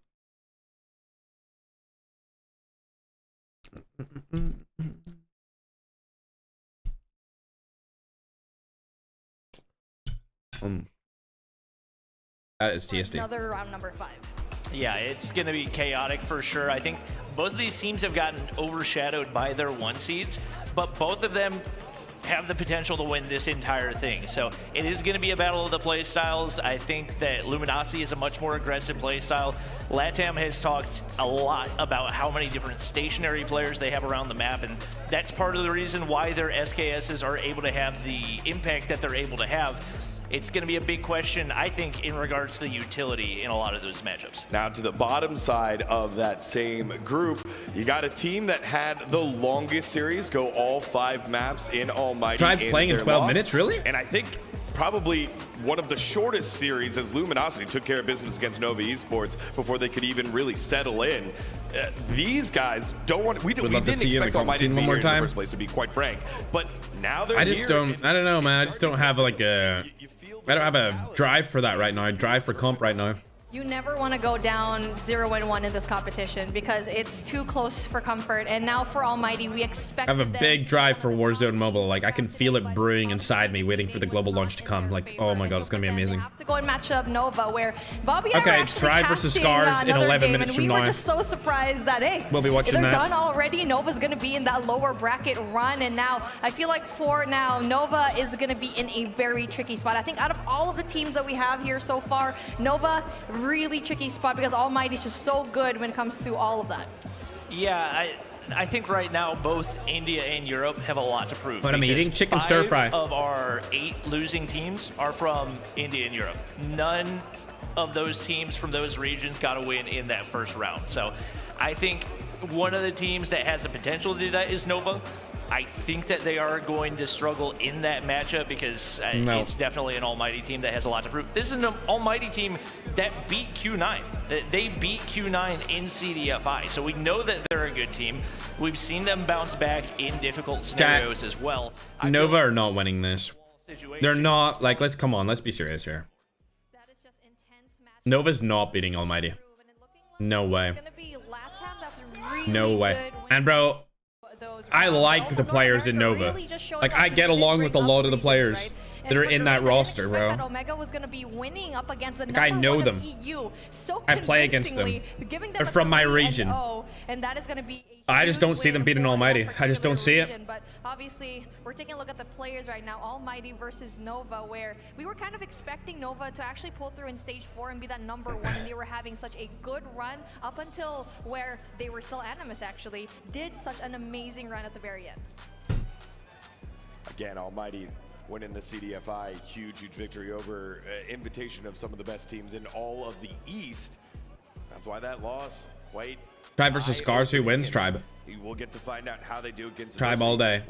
That is TSD. Another round number 5. Yeah, it's going to be chaotic for sure. I think both of these teams have gotten overshadowed by their 1 seeds, but both of them have the potential to win this entire thing. So it is going to be a battle of the play styles. I think that Luminosity is a much more aggressive play style. LATAM has talked a lot about how many different stationary players they have around the map, and that's part of the reason why their SKSs are able to have the impact that they're able to have. It's going to be a big question, I think, in regards to the utility in a lot of those matchups. Now to the bottom side of that same group, you got a team that had the longest series, go all 5 maps in Almighty. Tribe playing in 12 minutes, really? And I think probably one of the shortest series, as Luminosity took care of business against Nova Esports before they could even really settle in. These guys don't want. We didn't expect Almighty to be here in the first place, to be quite frank. But now they're here. I don't know, man. I just don't have like a. I don't have a drive for that right now. I drive for comp right now. You never want to go down 0-1 in this competition because it's too close for comfort. And now for Almighty, we expect. I have a big drive for Warzone Mobile. Like, I can feel it brewing inside me, waiting for the global launch to come. Like, oh my god, it's gonna be amazing. Have to go and match up Nova, where Bobby and I okay, were actually Tribe versus casting Scars in 11 minutes from we now. were just so surprised that hey, we'll be watching they're that. done already. Nova's gonna be in that lower bracket run, and now I feel like for now, Nova is gonna be in a very tricky spot. I think out of all of the teams that we have here so far, Nova really tricky spot because Almighty is just so good when it comes to all of that. Yeah, I think right now both India and Europe have a lot to prove. But I'm eating chicken stir fry. 5 of our 8 losing teams are from India and Europe. None of those teams from those regions got a win in that first round. So I think one of the teams that has the potential to do that is Nova. I think that they are going to struggle in that matchup because it's definitely an Almighty team that has a lot to prove. This is an Almighty team that beat Q9. They beat Q9 in CDFI, so we know that they're a good team. We've seen them bounce back in difficult scenarios as well. Nova are not winning this. They're not, like, let's be serious here. Nova's not beating Almighty. No way. No way. And bro, I like the players in Nova. Like, I get along with a lot of the players that are in that roster, bro. Omega was going to be winning up against the like, I know them. EU so I play against them. They're from my region. And that is going to be I just don't see them beating Almighty. I just don't see it. But obviously, we're taking a look at the players right now. Almighty versus Nova, where we were kind of expecting Nova to actually pull through in stage 4 and be that #1, and they were having such a good run up until where they were still Animus, actually. Did such an amazing run at the very end. Again, Almighty winning the CDFI, huge victory over invitation of some of the best teams in all of the East. That's why that loss quite. Tribe versus Scars, who wins? Tribe. We'll get to find out how they do against Tribe all day.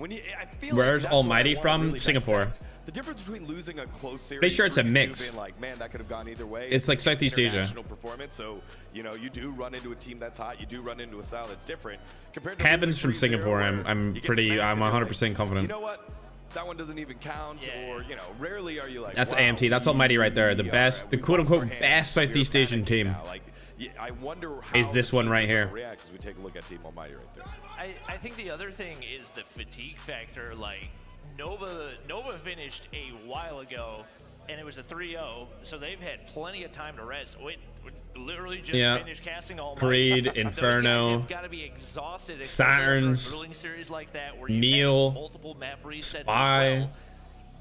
Where's Almighty from? Really Singapore. The difference between losing a close series, pretty sure it's a mix. Like, man, that could have gone either way. It's like Southeast Asia. Performance, so you know, you do run into a team that's hot. You do run into a style that's different. Compared to Heaven's from Singapore. I'm 100% confident. You know what? That one doesn't even count, or you know, rarely are you like. That's AMT. That's Almighty right there. The best, the quote-unquote best Southeast Asian team. Yeah, I wonder how is this one right here. Reacts as we take a look at Team Almighty right there. I think the other thing is the fatigue factor. Like Nova finished a while ago, and it was a 3-0, so they've had plenty of time to rest. We literally just finished casting Almighty. Creed, Inferno, got to be exhausted. Saturns, a series like that where you Neil, multiple map resets Spy. As well.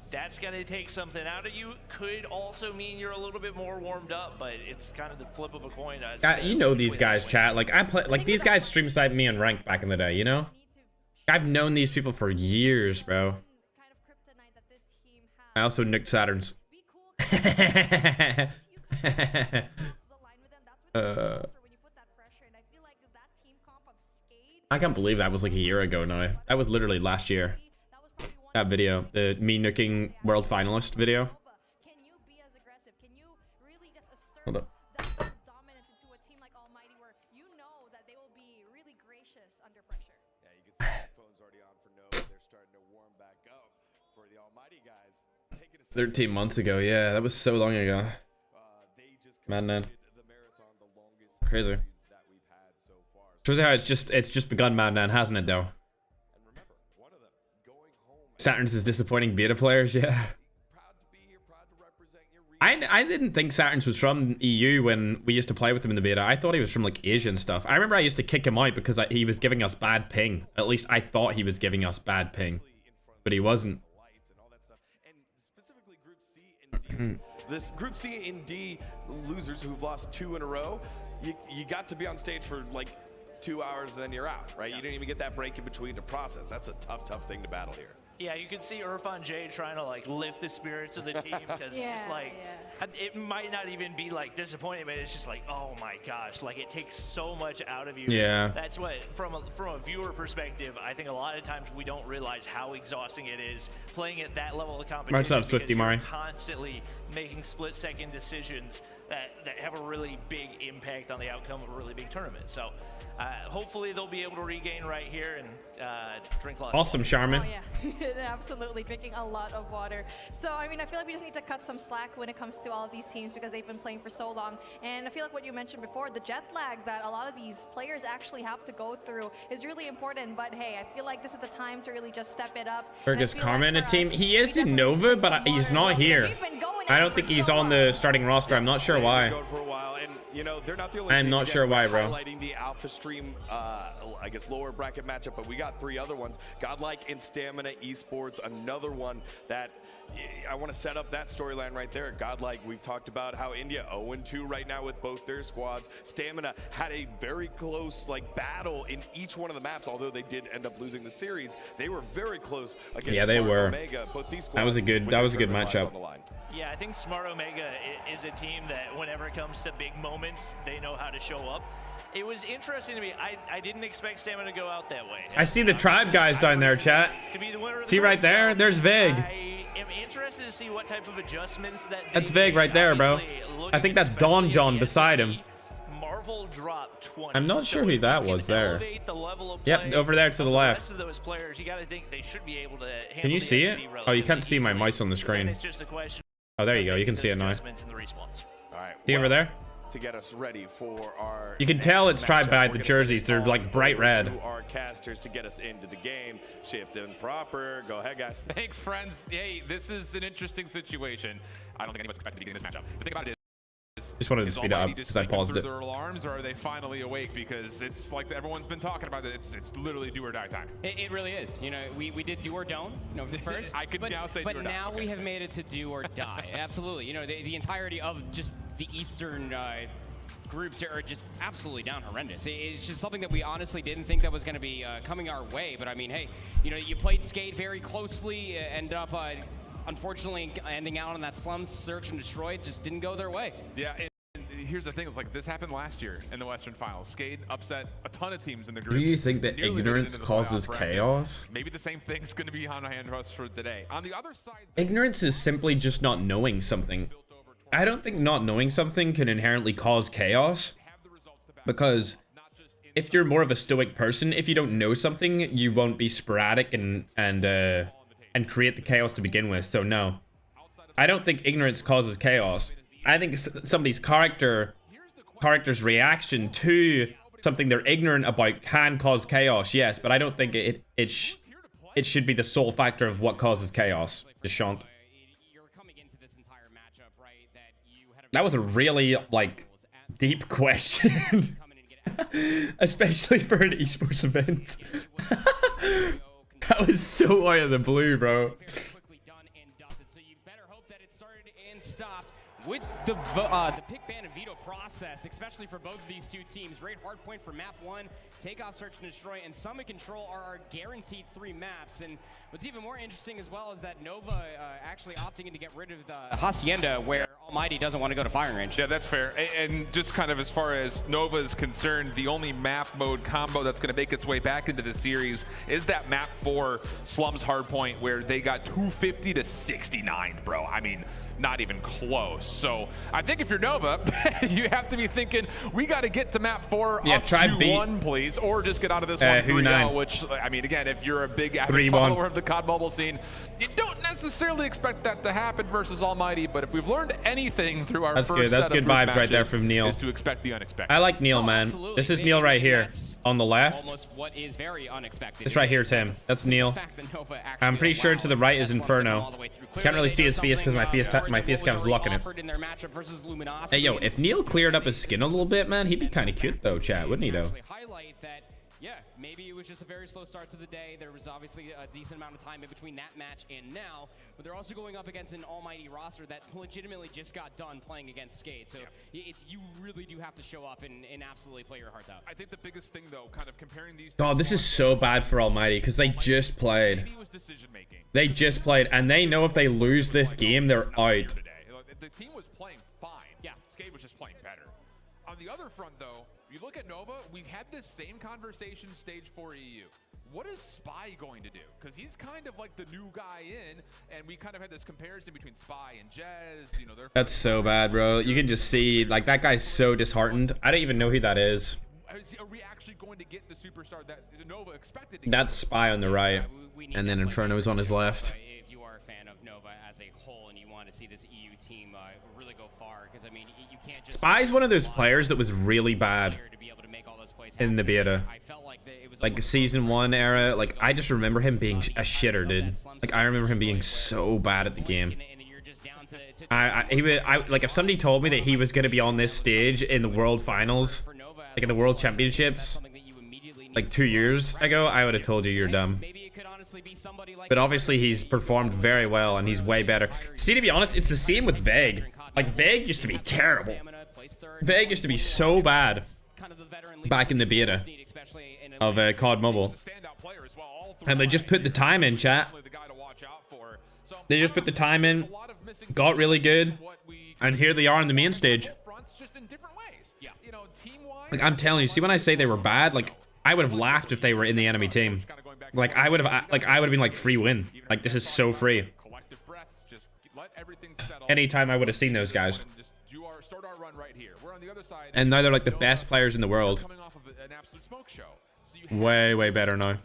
That's going to take something out of you. Could also mean you're a little bit more warmed up, but it's kind of the flip of a coin. You know these guys, chat. Like, I play, like, these guys stream side me and ranked back in the day, you know? I've known these people for years, bro. I also nicked Saturns. I can't believe that was like a year ago now. That was literally last year. That video, the me nooking world finalist video. Hold up. Yeah, you can see the phone's already on for Nova. They're starting to warm back up for the Almighty guys. 13 months ago, yeah, that was so long ago. Man. Crazy. Shows how it's just begun, man, hasn't it though? Saturn's is disappointing beta players, yeah. I didn't think Saturn's was from EU when we used to play with him in the beta. I thought he was from like Asian stuff. I remember I used to kick him out because he was giving us bad ping. At least I thought he was giving us bad ping, but he wasn't. This Group C and D losers who've lost 2 in a row, you got to be on stage for like 2 hours and then you're out, right? You didn't even get that break in between to process. That's a tough thing to battle here. Yeah, you can see Irfan J trying to like lift the spirits of the team because it's just like it might not even be like disappointing, but it's just like, oh my gosh, like it takes so much out of you. Yeah, that's what from a viewer perspective, I think a lot of times we don't realize how exhausting it is playing at that level of competition. What's up, Swifty Mari? Constantly making split-second decisions that have a really big impact on the outcome of a really big tournament. So hopefully they'll be able to regain right here and drink lots. Awesome, Charmin. Oh yeah, absolutely, drinking a lot of water. So I mean, I feel like we just need to cut some slack when it comes to all of these teams because they've been playing for so long. And I feel like what you mentioned before, the jet lag that a lot of these players actually have to go through is really important. But hey, I feel like this is the time to really just step it up. Fergus Karma in a team. He is in Nova, but he's not here. I don't think he's on the starting roster. I'm not sure why. I'm not sure why, bro. Highlighting the Alpha Stream, I guess lower bracket matchup, but we got 3 other ones. Godlike and Stamina Esports, another one that I want to set up that storyline right there. Godlike, we've talked about how India 0-2 right now with both their squads. Stamina had a very close battle in each one of the maps, although they did end up losing the series. They were very close against they Smart were. Omega. Both these That was a good matchup. Yeah, I think Smart Omega is a team that whenever it comes to big moments, they know how to show up. It was interesting to me. I didn't expect Stamina to go out that way. I see the tribe guys down there, chat. See right there? There's Vig. I am interested to see what type of adjustments that's Vig right there, bro. I think that's Don John beside him. Marvel drop 20. I'm not sure who that was there. Yep, over there to the left. The rest of those players, you got to think they should be able to handle. Can you see it? Oh, you can't see my mice on the screen. It's just a question. Oh, there you go. You can see it now. All right. See over there? To get us ready for our you can tell it's tribe by the jerseys. They're like bright red. Our casters to get us into the game. Shift in proper. Go ahead, guys. Thanks, friends. Hey, this is an interesting situation. I don't think anyone's expected to be getting this matchup. The thing about it is, just wanted to speed it up because I paused it. Their alarms, or are they finally awake? Because it's like everyone's been talking about it. It's literally do or die time. It really is. You know, we did do or don't. You know, first. I could now say do or die. But now we have made it to do or die. Absolutely. You know, the entirety of just the Eastern groups are just absolutely down horrendous. It's just something that we honestly didn't think that was going to be coming our way. But I mean, hey, you know, you played Skate very closely, end up unfortunately ending out on that slums search and destroy. It just didn't go their way. Yeah. And here's the thing, it's like this happened last year in the Western Finals. Skate upset a ton of teams in the groups. Do you think that ignorance causes chaos? Maybe the same thing's going to be on hand for us for today. On the other side, ignorance is simply just not knowing something. I don't think not knowing something can inherently cause chaos, because if you're more of a stoic person, if you don't know something, you won't be sporadic and create the chaos to begin with. So no, I don't think ignorance causes chaos. I think somebody's character's reaction to something they're ignorant about can cause chaos, yes, but I don't think it should be the sole factor of what causes chaos. Deshant. That was a really, deep question. Especially for an esports event. That was so out of the blue, bro. With the pick, ban, and veto process, especially for both of these two teams. Great hard point for map 1. Takeoff, search, and destroy, and summit control are our guaranteed 3 maps. And what's even more interesting as well is that Nova actually opting in to get rid of the Hacienda, where Almighty doesn't want to go to firing range. Yeah, that's fair. And just kind of as far as Nova is concerned, the only map mode combo that's going to make its way back into the series is that map 4 Slums Hardpoint, where they got 250 to 69, bro. I mean, not even close. So I think if you're Nova, you have to be thinking, we got to get to map 4 up to 1, please, or just get out of this one 3-0, which, I mean, again, if you're a big avid follower of the COD Mobile scene, you don't necessarily expect that to happen versus Almighty, but if we've learned anything through our first set That's good vibes right there from Neil. Is to expect the unexpected. I like Neil, man. This is Neil right here on the left. Almost what is very unexpected. This right here is him. That's Neil. I'm pretty sure to the right is Inferno. Can't really see his face because my face cam is blocking it. Hey, yo, if Neil cleared up his skin a little bit, man, he'd be kind of cute though, chat, wouldn't he though? Yeah, maybe it was just a very slow start to the day. There was obviously a decent amount of time in between that match and now, but they're also going up against an Almighty roster that legitimately just got done playing against Skate. So you really do have to show up and absolutely play your heart out. I think the biggest thing though, kind of comparing these. Oh, this is so bad for Almighty because they just played. They just played, and they know if they lose this game, they're out. The team was playing fine. Yeah, Skate was just playing better. On the other front, though, you look at Nova, we had this same conversation stage 4 EU. what is Spy going to do? Because he's kind of like the new guy in, and we kind of had this comparison between Spy and Jez. You know, that's so bad, bro. You can just see, like, that guy's so disheartened. I don't even know who that is. Are we actually going to get the superstar that Nova expected to That's Spy on the right, and then Inferno's on his left. If you are a fan of Nova as a whole and you want to see this EU team really go far, because I mean, you can't just... Spy's one of those players that was really bad in the beta. Like Season 1 era, like I just remember him being a shitter, dude. Like I remember him being so bad at the game. Like if somebody told me that he was gonna be on this stage in the World Finals, like in the World Championships, like 2 years ago, I would have told you you're dumb. But obviously he's performed very well and he's way better. See, to be honest, it's the same with Veg. Like Veg used to be terrible. Veg used to be so bad back in the beta of COD Mobile. And they just put the time in, chat. They just put the time in, got really good, and here they are on the main stage. Like I'm telling you, see when I say they were bad, like I would have laughed if they were in the enemy team. Like I would have been like free win. Like this is so free. Anytime I would have seen those guys. And now they're like the best players in the world. Way, way better now.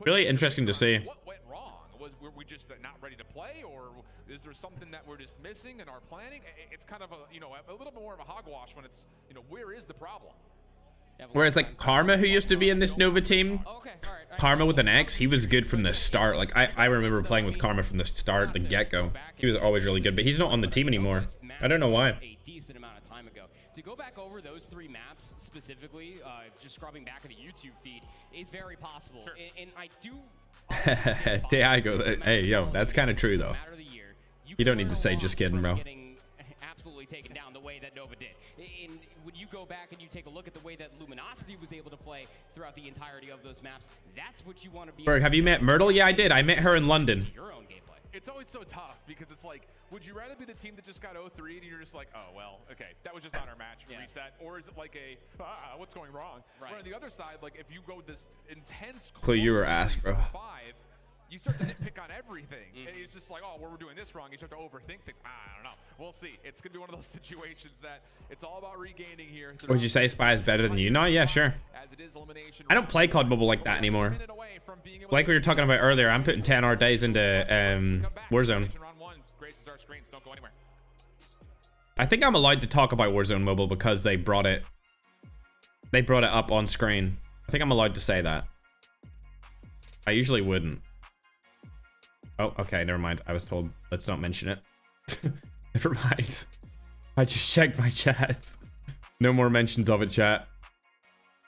Really interesting to see. What went wrong? Were we just not ready to play, or is there something that we're just missing in our planning? It's kind of a, you know, a little bit more of a hogwash when it's, you know, where is the problem? Whereas like Karma, who used to be in this Nova team, Karma with an X, he was good from the start. Like I remember playing with Karma from the start, the get-go. He was always really good, but he's not on the team anymore. I don't know why. To go back over those 3 maps specifically, just scrubbing back at the YouTube feed, is very possible. Sure. And I do... Hey, yo, that's kind of true, though. You don't need to say just kidding, bro. Absolutely taken down the way that Nova did. And when you go back and you take a look at the way that Luminosity was able to play throughout the entirety of those maps, that's what you want to be... Ferg, have you met Myrtle? Yeah, I did. I met her in London. Your own gameplay. It's always so tough because it's like, would you rather be the team that just got 0-3 and you're just like, oh, well, okay, that was just not our match, reset? Or is it like a, what's going wrong? Right. But on the other side, like if you go this intense... Clue, you were asked, bro. You start to nitpick on everything. And it's just like, oh, well, we're doing this wrong. You start to overthink things. I don't know. We'll see. It's going to be one of those situations that it's all about regaining here. Would you say Spy is better than you? No, yeah, sure. I don't play COD Mobile like that anymore. Like we were talking about earlier, I'm putting 10-hour days into Warzone. I think I'm allowed to talk about Warzone Mobile because they brought it up on screen. I think I'm allowed to say that. I usually wouldn't. Oh, okay, never mind. I was told let's not mention it. Never mind. I just checked my chat. No more mentions of it, chat.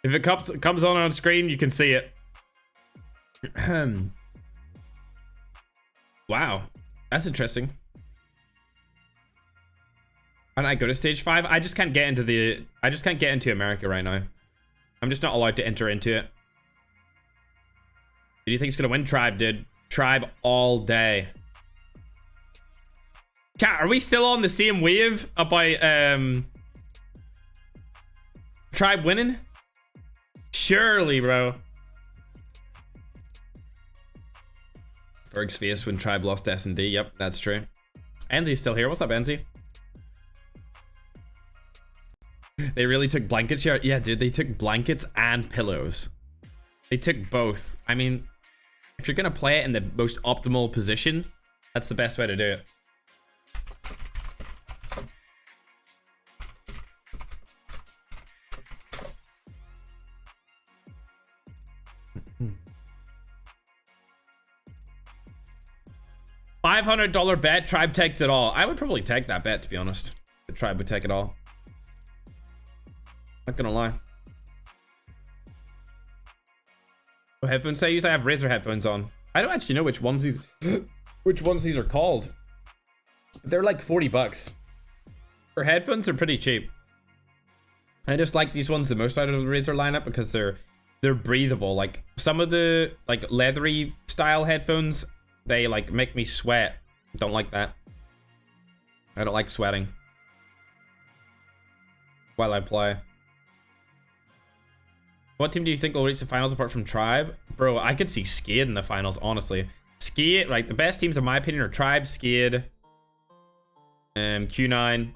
If it comes on screen, you can see it. Wow, that's interesting. Why don't I go to stage 5? I just can't get into America right now. I'm just not allowed to enter into it. Do you think it's gonna win? Tribe, dude. Tribe all day. Chat, are we still on the same wave about Tribe winning? Surely, bro. Ferg's face when Tribe lost S&D. Yep, that's true. Enzy's still here. What's up, Enzy? They really took blankets here. Yeah, dude, they took blankets and pillows. They took both. I mean, if you're gonna play it in the most optimal position, that's the best way to do it. $500 bet. Tribe takes it all. I would probably take that bet, to be honest. The Tribe would take it all. Not gonna lie. What headphones I use? I have Razer headphones on. I don't actually know which ones these are called. They're like 40 bucks. For headphones, they're pretty cheap. I just like these ones the most out of the Razer lineup because they're breathable. Like some of the like leathery style headphones, they like make me sweat. Don't like that. I don't like sweating while I play. What team do you think will reach the finals apart from Tribe? Bro, I could see Skid in the finals, honestly. Skid, like, the best teams in my opinion are Tribe, Skid, Q9.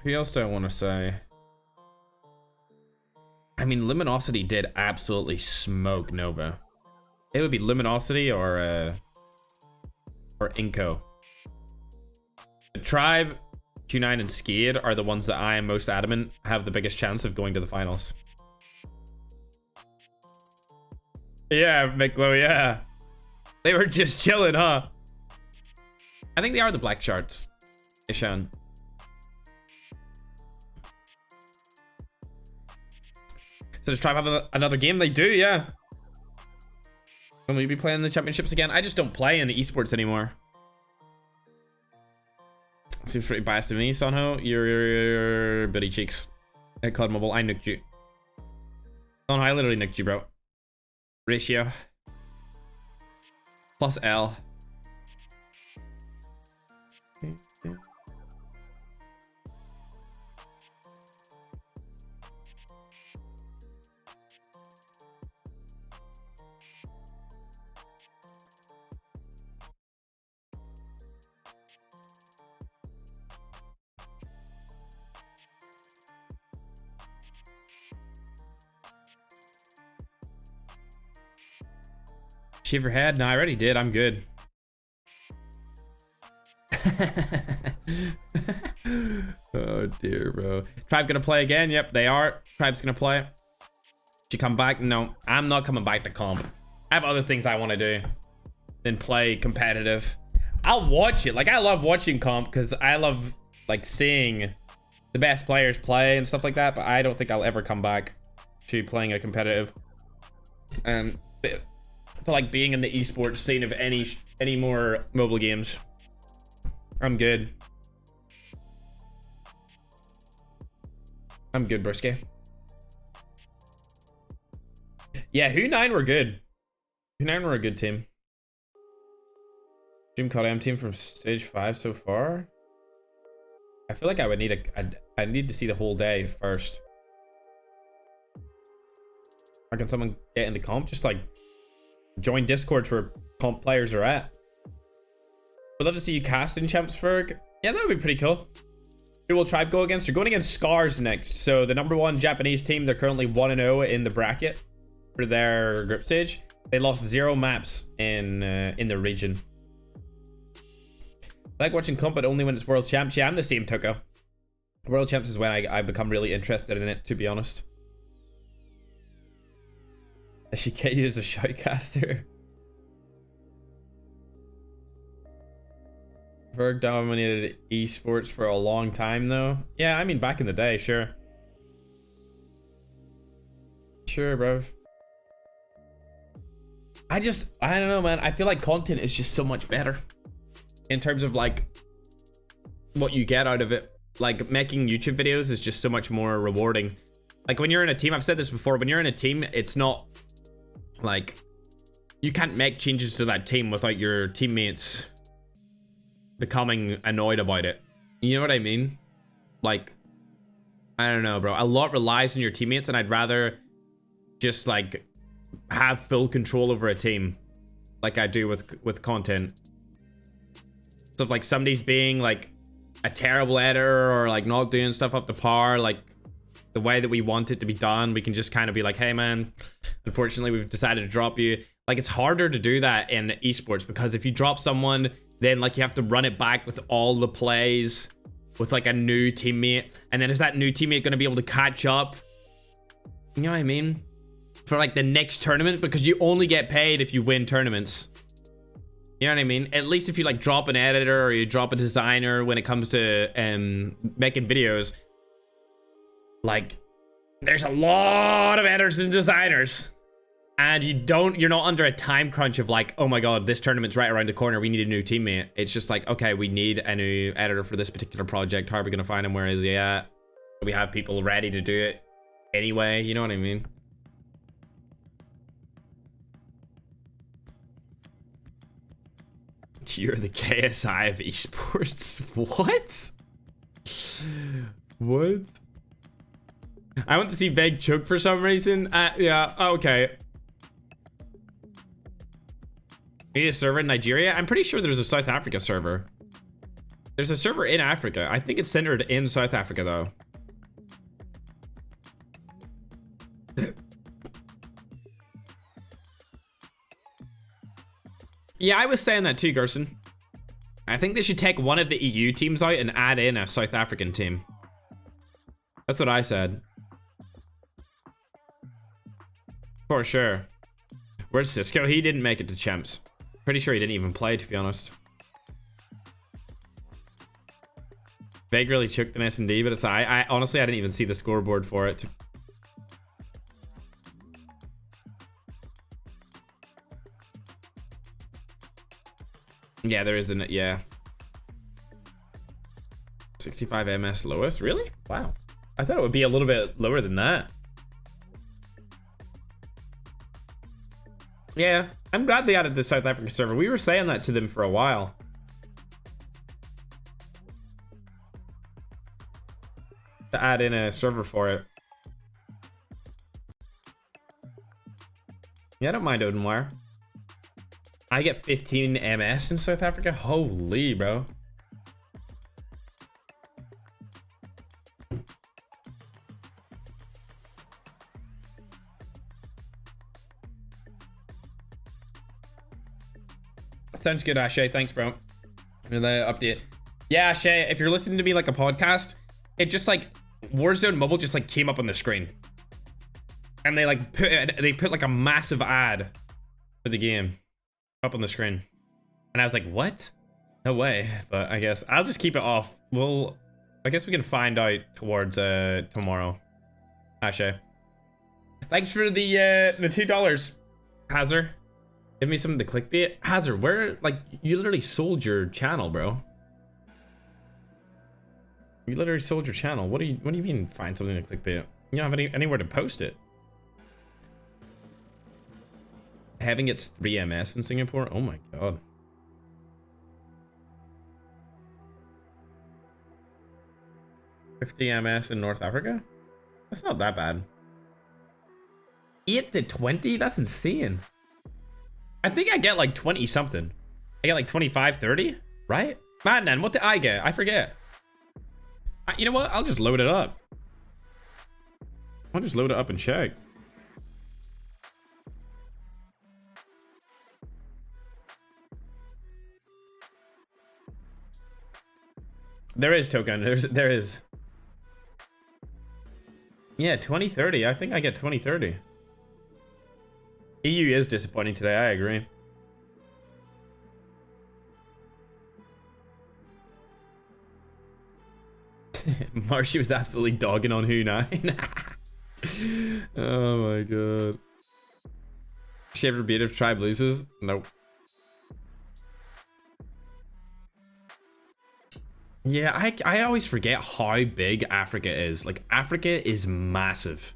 Who else do I want to say? I mean, Luminosity did absolutely smoke Nova. It would be Luminosity or Inco. The Tribe, Q9, and Skid are the ones that I am most adamant have the biggest chance of going to the finals. Yeah, Miklo, yeah. They were just chilling, huh? I think they are the black charts. Ishan. So does Tribe have another game? They do, yeah. Will we be playing the championships again? I just don't play in the esports anymore. Seems pretty biased to me, Sonho. You're bitty cheeks. At COD Mobile, I nuked you. Sonho, I literally nuked you, bro. Ratio. Plus L. Shave your head? No, I already did. I'm good. Oh dear, bro. Tribe gonna play again? Yep, they are. Tribe's gonna play. She come back? No, I'm not coming back to comp. I have other things I want to do than play competitive. I'll watch it. Like, I love watching comp because I love like seeing the best players play and stuff like that. But I don't think I'll ever come back to playing a competitive. And to like being in the esports scene of any more mobile games. I'm good. I'm good, Briske. Yeah, Who9 were good. Who9 were a good team. Dream COD AM team from stage 5 so far. I feel like I would need I need to see the whole day first. How can someone get into comp? Just like join discords where comp players are at. Would love to see you cast in champs, Ferg. Yeah, that would be pretty cool. Who will Tribe go against? They're going against Scars next. So the #1 Japanese team, they're currently 1-0 in the bracket for their group stage. They lost 0 maps in the region. I like watching comp, but only when it's World Champs. Yeah, I'm the same, Tuko. World Champs is when I become really interested in it, to be honest. I should get you as a shoutcaster. Ferg dominated esports for a long time, though. Yeah, I mean, back in the day, sure. Sure, bro. I don't know, man. I feel like content is just so much better in terms of like what you get out of it. Like making YouTube videos is just so much more rewarding. Like when you're in a team, I've said this before, when you're in a team, it's not like you can't make changes to that team without your teammates becoming annoyed about it. You know what I mean? Like, I don't know, bro. A lot relies on your teammates, and I'd rather just like have full control over a team like I do with content. So if like somebody's being like a terrible editor or like not doing stuff up to par, like the way that we want it to be done, we can just kind of be like, hey man, unfortunately we've decided to drop you. Like, it's harder to do that in esports because if you drop someone, then like you have to run it back with all the plays with like a new teammate, and then is that new teammate going to be able to catch up, you know what I mean, for like the next tournament? Because you only get paid if you win tournaments, you know what I mean? At least if you like drop an editor or you drop a designer when it comes to making videos, like there's a lot of editors and designers, and you're not under a time crunch of like, oh my god, this tournament's right around the corner, we need a new teammate. It's just like, okay, we need a new editor for this particular project. How are we gonna find him? Where is he at? We have people ready to do it anyway, you know what I mean? You're the KSI of esports. What? What? I want to see Veg choke for some reason. Yeah, okay. Need a server in Nigeria? I'm pretty sure there's a South Africa server. There's a server in Africa. I think it's centered in South Africa, though. Yeah, I was saying that too, Gerson. I think they should take one of the EU teams out and add in a South African team. That's what I said. For sure. Where's Cisco? He didn't make it to champs. Pretty sure he didn't even play, to be honest. Beg really choked an S&D, but it's I honestly I didn't even see the scoreboard for it. Yeah, there isn't it. Yeah. 65 MS lowest? Really? Wow. I thought it would be a little bit lower than that. Yeah, I'm glad they added the South African server. We were saying that to them for a while. To add in a server for it. Yeah, I don't mind Odenwire. I get 15 MS in South Africa? Holy, bro. Sounds good, Ashay. Thanks, bro. For the update. Yeah, Ashay, if you're listening to me like a podcast, it just like Warzone Mobile just like came up on the screen. And they put like a massive ad for the game up on the screen. And I was like, what? No way. But I guess I'll just keep it off. I guess we can find out towards tomorrow. Ashay. Thanks for the $2, Hazard. Give me some of the clickbait. Hazard, where, like, you literally sold your channel, bro. You literally sold your channel. What do you mean find something to clickbait? You don't have anywhere to post it. Having its 3 MS in Singapore? Oh my god. $50 MS in North Africa? That's not that bad. 8 to 20? That's insane. I think I get like 20 something. I get like 25, 30, right? Man, then what did I get? I forget. You know what? I'll just load it up. I'll just load it up and check. There is token. There is. Yeah, 2030. I think I get 2030. EU is disappointing today, I agree. Marshy was absolutely dogging on Who 9. Oh my god. She ever beat if Tribe loses? Nope. Yeah, I always forget how big Africa is. Like, Africa is massive.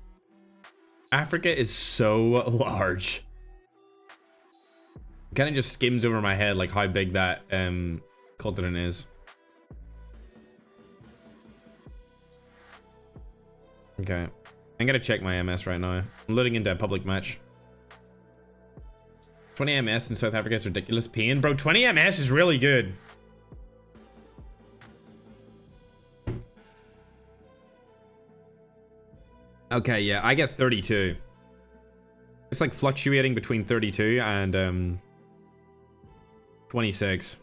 Africa is so large. Kind of just skims over my head like how big that continent is. Okay, I'm gonna check my MS right now. I'm loading into a public match. 20 MS in South Africa is ridiculous pain, bro. 20 MS is really good. Okay, yeah, I get 32. It's like fluctuating between 32 and 26.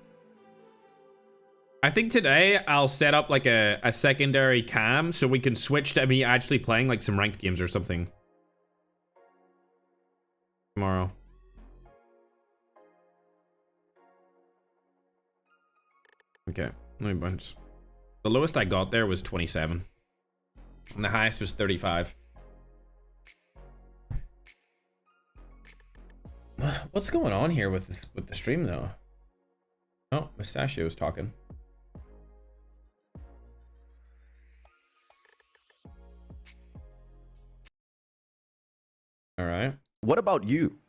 I think today I'll set up like a secondary cam so we can switch to me actually playing like some ranked games or something. Tomorrow. Okay, let me bunch. The lowest I got there was 27. And the highest was 35. What's going on here with the stream though? Oh, Mustachio's talking. All right. What about you?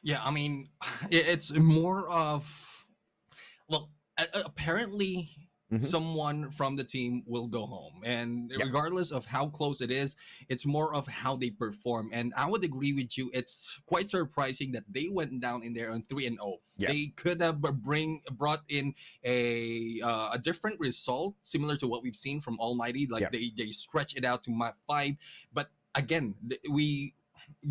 Yeah, I mean, it's more of, well, apparently someone from the team will go home. And regardless of how close it is, it's more of how they perform. And I would agree with you. It's quite surprising that they went down in there on 3-0. They could have brought in a different result, similar to what we've seen from Almighty. Like they stretch it out to map 5. But again, we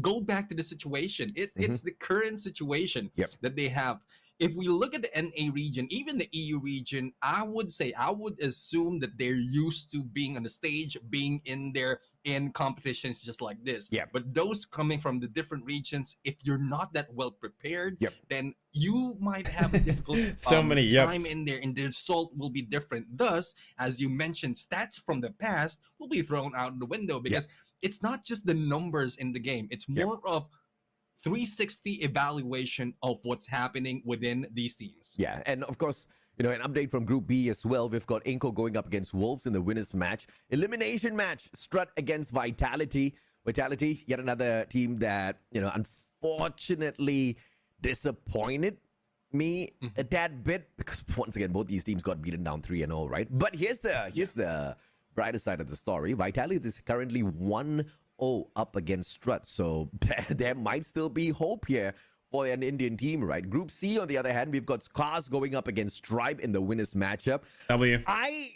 go back to the situation. It's the current situation that they have. If we look at the NA region, even the EU region, I would assume that they're used to being on the stage, being in there in competitions just like this. But those coming from the different regions, if you're not that well prepared, then you might have a difficult time in there, and the result will be different. Thus, as you mentioned, stats from the past will be thrown out the window, because it's not just the numbers in the game. It's more of 360 evaluation of what's happening within these teams. Yeah, and of course, you know, an update from Group B as well. We've got Inco going up against Wolves in the winners match. Elimination match, Strut against Vitality. Vitality, yet another team that, you know, unfortunately disappointed me a tad bit, because once again, both these teams got beaten down 3-0, right? But here's the brighter side of the story. Vitality is currently 1-0 up against Strut, so there might still be hope here for an Indian team, right? Group C, on the other hand, we've got Scars going up against Stripe in the winners matchup. I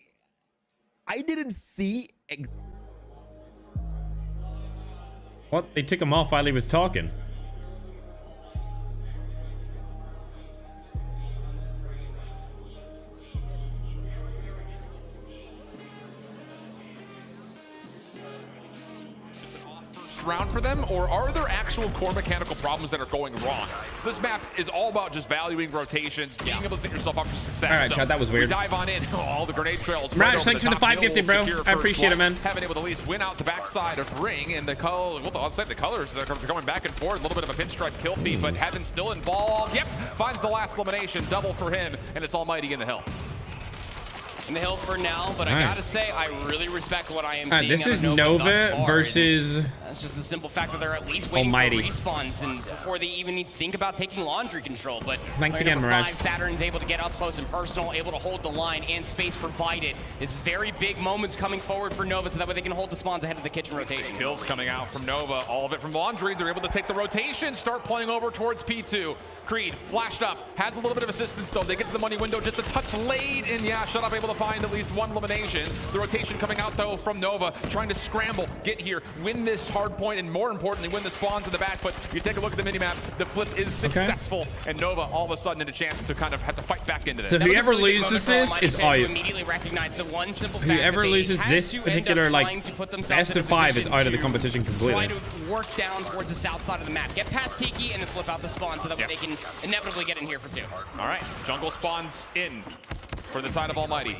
didn't see what? They took him off while he was talking. Round for them, or are there actual core mechanical problems that are going wrong? This map is all about just valuing rotations, being able to set yourself up for success. All right, Chad, that was weird. We dive on in, all the grenade trails. Rash, thanks for the 550, bro. I appreciate it, man. Having able to at least win out the backside of Ring, and the color, well, I'll say the colors, they're going back and forth. A little bit of a pinstripe kill feed, but Heaven still involved. Yep, finds the last elimination, double for him, and it's Almighty in the hill. In the hill for now, but I gotta say, I really respect what I am seeing. This is Nova versus... That's just the simple fact that they're at least waiting for respawns and before they even think about taking laundry control. But thanks again, Mirage. 5, Saturn's able to get up close and personal, able to hold the line and space provided. This is very big moments coming forward for Nova, so that way they can hold the spawns ahead of the kitchen rotation. Kills coming out from Nova, all of it from laundry. They're able to take the rotation, start playing over towards P2. Creed flashed up, has a little bit of assistance though. They get to the money window just a touch late, and yeah, Shut Up able to find at least one elimination. The rotation coming out though from Nova, trying to scramble, get here, win this hard point, and more importantly, win the spawns in the back. But you take a look at the minimap, the flip is successful, and Nova all of a sudden in a chance to kind of have to fight back into this. So whoever loses this is all you. Whoever loses this particular like best of 5 is out of the competition completely. Try to work down towards the south side of the map, get past Tiki, and then flip out the spawn so that way they can inevitably get in here for 2. All right, jungle spawns in for the side of Almighty.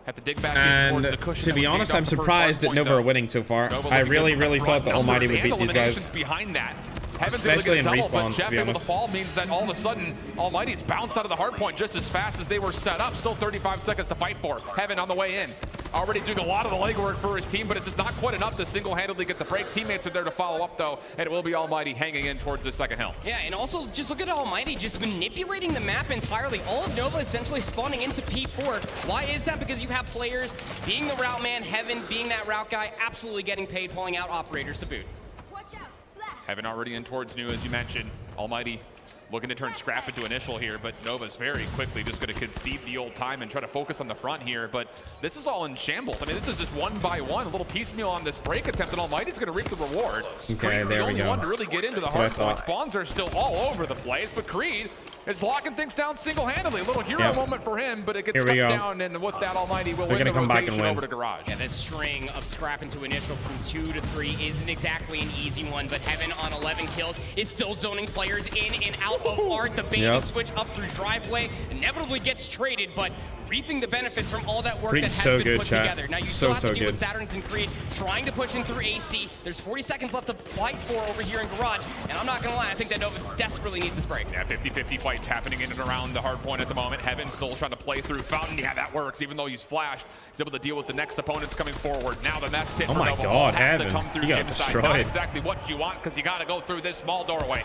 Have to dig back in towards the cushion. To be honest, I'm surprised that Nova are winning so far. I really thought that Almighty would beat these guys. Behind that. Heaven's Especially in double, respawns, but Jeff to be able to honest. fall means that all of a sudden Almighty's bounced out of the hard point just as fast as they were set up. Still 35 seconds to fight for. Heaven on the way in. Already doing a lot of the legwork for his team, but it's just not quite enough to single-handedly get the break. Teammates are there to follow up though, and it will be Almighty hanging in towards the second hill. Yeah, and also just look at Almighty just manipulating the map entirely. All of Nova essentially spawning into P4. Why is that? Because you have players being the route man, Heaven being that route guy, absolutely getting paid, pulling out operators to boot. Heaven already in towards New, as you mentioned. Almighty looking to turn Scrap into initial here, but Nova's very quickly just going to concede the old time and try to focus on the front here. But this is all in shambles. I mean, this is just one by one, a little piecemeal on this break attempt, and Almighty's going to reap the reward. Okay, Creed's there the we only go. one to really get into the hard point. Spawns are still all over the place, but Creed is locking things down single-handedly. A little hero moment for him, but it gets cut down, and with that, Almighty will win the rotation over to Garage. Yeah, this string of Scrap into initial from 2 to 3 isn't exactly an easy one, but Heaven on 11 kills is still zoning players in and out of Art. The bait switch up through driveway inevitably gets traded, but reaping the benefits from all that work that has been put together. Now you still have to deal with Saturns and Creed trying to push in through AC. There's 40 seconds left to fight for over here in Garage, and I'm not gonna lie, I think that Nova desperately needs this break. Yeah, 50-50 fights happening in and around the hard point at the moment. Heaven still trying to play through Fountain. Yeah, that works, even though he's flashed. He's able to deal with the next opponents coming forward. Now the next hit for Nova has to come through he got Jim's side. destroyed. Not exactly what you want, because you got to go through this small doorway.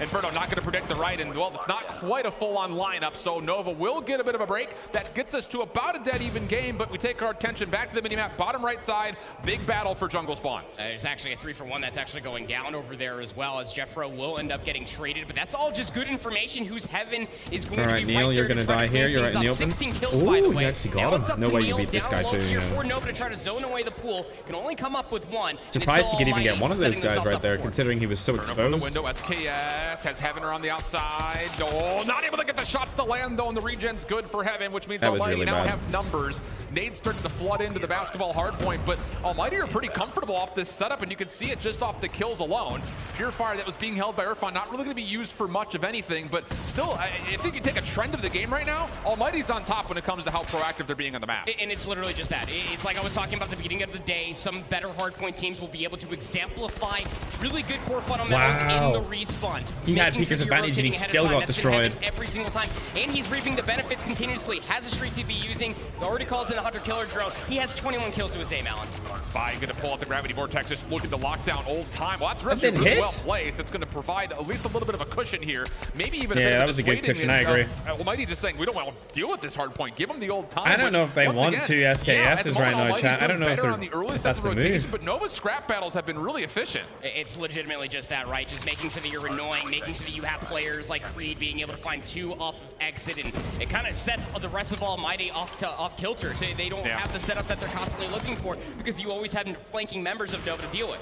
Inferno not going to predict the right, and well, it's not quite a full-on lineup, so Nova will get a bit of a break. That gets us to about a dead-even game, but we take our attention back to the minimap, bottom right side, big battle for jungle spawns. There's actually a 3-for-1 that's actually going down over there as well, as Jeffro will end up getting traded, but that's all just good information. Who's Heaven is going to be Neil, right you're there going to die here. You're right in the open. 16 kills, by the way. You actually got him. No way you beat this guy, too. Yeah. For Nova to try to zone away the pool, can only come up with one. Surprised he could even get one of those guys right there, considering he was so exposed. From the window, SKS has Heaven around the outside. Oh, not able to get the shots to land, though, and the regen's good for Heaven, which means Almighty really now bad. have numbers. Nades starting to flood into the basketball hardpoint, but Almighty are pretty comfortable off this setup, and you can see it just off the kills alone. Purifier that was being held by Irfan, not really going to be used for much of anything, but still, I think you take a trend of the game right now, Almighty's on top when it comes to how proactive they're being on the map. And it's literally just that. It's like I was talking about at the beginning of the day, some better hardpoint teams will be able to exemplify really good core fundamentals in the respawns. He had Peeker's advantage and he still got destroyed. Every single time, and he's reaping the benefits continuously. Has a streak to be using. Already calls in a hunter-killer drone. He has 21 kills to his name, Alan. Spy going to pull out the gravity vortex, just look at the lockdown old time. Well, that's really well placed. That's going to provide at least a little bit of a cushion here. Maybe even a bit that of was a good cushion. I agree. Almighty just saying we don't want to deal with this hard point. Give them the old time. I don't know if they want to SKSs right now, chat. I don't know if that's the move. But Nova's scrap battles have been really efficient. It's legitimately just that, right? Just making sure that you're annoying, making sure that you have players like Creed being able to find two off of exit, and it kind of sets the rest of Almighty off kilter. So they don't have the setup that they're constantly looking for, because you always have flanking members of Nova to deal with.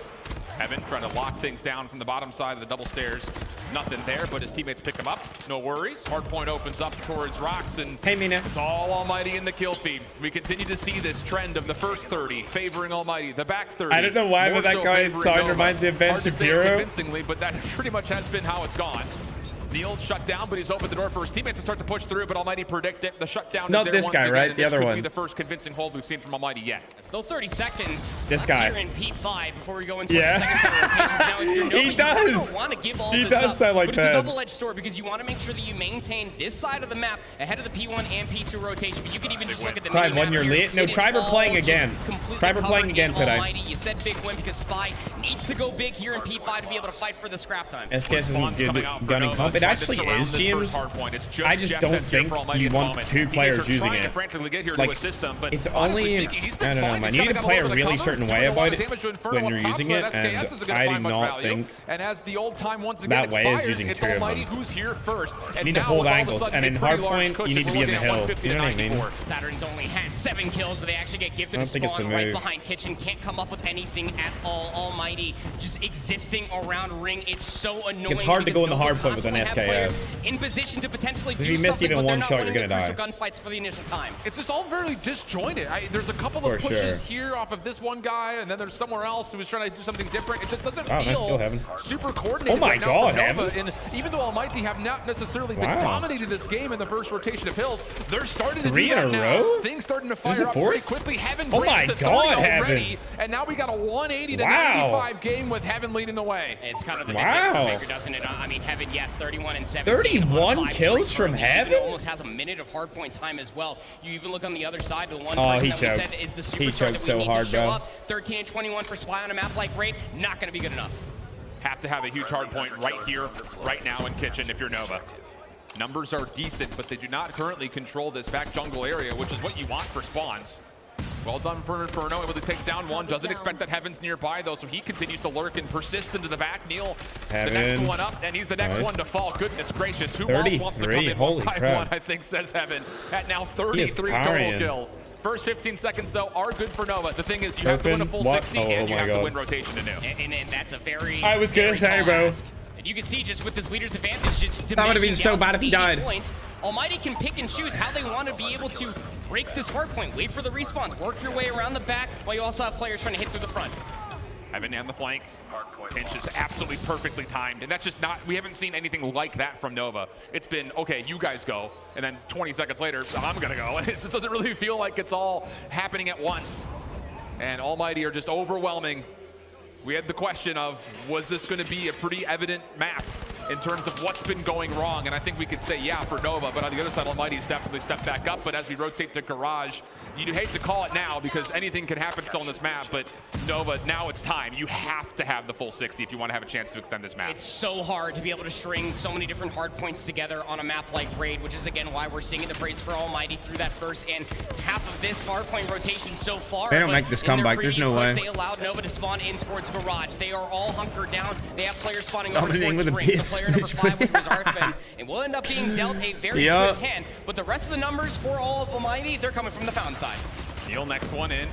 Heaven trying to lock things down from the bottom side of the double stairs. Nothing there, but his teammates pick him up. No worries. Hardpoint opens up towards Rocks, and it's all Almighty in the kill feed. We continue to see this trend of the first 30 favoring Almighty, the back 30. I don't know why, but that guy's side reminds me of Ben Shapiro. Convincingly, but that pretty much has been how it's gone. Neil shut down, but he's opened the door for his teammates to start to push through, but Almighty predict it. The shutdown Not is there this guy, again, right? The other one. Be the first convincing hold we've seen from Almighty yet. Still 30 seconds. This guy. Here in P5 before we go into the second set of rotations. Now, if you're Nova, He does. You don't want to give all He this does up, sound like but that. it's a double-edged sword, because you want to make sure that you maintain this side of the map ahead of the P1 and P2 rotation. But you can even just look at the Tribe 1, you're late. No, Tribe are playing again. Tribe are playing again today. Almighty. You said big win because Spy needs to go big here in P5 to be able to fight for the scrap time. SKS isn't good gunning comp. It actually is, James. I just don't think you want two players using it. Like, it's only, I don't know, man. You need to play a really certain way about it when you're using it, and I do not think that way is using two of them. You need to hold angles, and in hardpoint, you need to be in the hill. You know what I mean? Saturn's only has 7 kills, but they actually get gifted a spawn right behind Kitchen. Can't come up with anything at all. Almighty just existing around ring. It's so annoying. It's hard to go in the hardpoint with an SKS. In position to potentially do if you miss something, even but one shot, you're gonna die. Gunfights for the initial time. It's just all very disjointed. There's a couple of pushes here off of this one guy, and then there's somewhere else who was trying to do something different. It just doesn't feel super coordinated. Oh my God, Heaven. And even though Almighty have not necessarily been dominating this game in the first rotation of hills, they're starting to do that in a now. row? Things starting to fire up pretty quickly. Heaven oh my God, Heaven. And now we got a 180 to 95 game with Heaven leading the way. It's kind of the big difference maker, doesn't it? I mean, Heaven, yes, 31 and 17. 31 kills from Heaven? Almost has a minute of hardpoint time as well. You even look on the other side, the one person that we said is the superstar that we need to show up. 13 and 21 for Spy on a map like Raid, not going to be good enough. Have to have a huge hardpoint right here, right now in Kitchen if you're Nova. Numbers are decent, but they do not currently control this back jungle area, which is what you want for spawns. Well done for Inferno, able to take down one. Doesn't expect that Heaven's nearby, though, so he continues to lurk and persist into the back. Neil, the next one up, and he's the next one to fall. Goodness gracious, who else wants to come in one by one, I think, says Heaven, at now 33 total kills. First 15 seconds, though, are good for Nova. The thing is, you have to win a full 60, and you have to win rotation to new. And that's a very... I was going to say, bro. And you can see just with this leader's advantage, just that would have been so bad if he died. Points, Almighty can pick and choose how they want to be able to break this hard point. Wait for the respawns, work your way around the back, while you also have players trying to hit through the front. Heaven down the flank. Pinch is absolutely perfectly timed, and that's just not, we haven't seen anything like that from Nova. It's been, okay, you guys go, and then 20 seconds later, I'm gonna go. It just doesn't really feel like it's all happening at once. And Almighty are just overwhelming. We had the question of, was this gonna be a pretty evident map? in terms of what's been going wrong. And I think we could say, yeah, for Nova, but on the other side, Almighty's definitely stepped back up. But as we rotate to Garage, you hate to call it now because anything can happen still on this map, but Nova, now it's time. You have to have the full 60 if you want to have a chance to extend this map. It's so hard to be able to string so many different hard points together on a map like Raid, which is again why we're seeing the praise for Almighty through that first and half of this hard point rotation so far. They don't make this comeback. There's no way. They allowed Nova to spawn in towards Garage. They are all hunkered down. They have players spawning over towards Spring. So player number 5 with Rizarfin, and will end up being dealt a very swift hand. But the rest of the numbers for all of Almighty, they're coming from the Fountain side. Neil, next one in.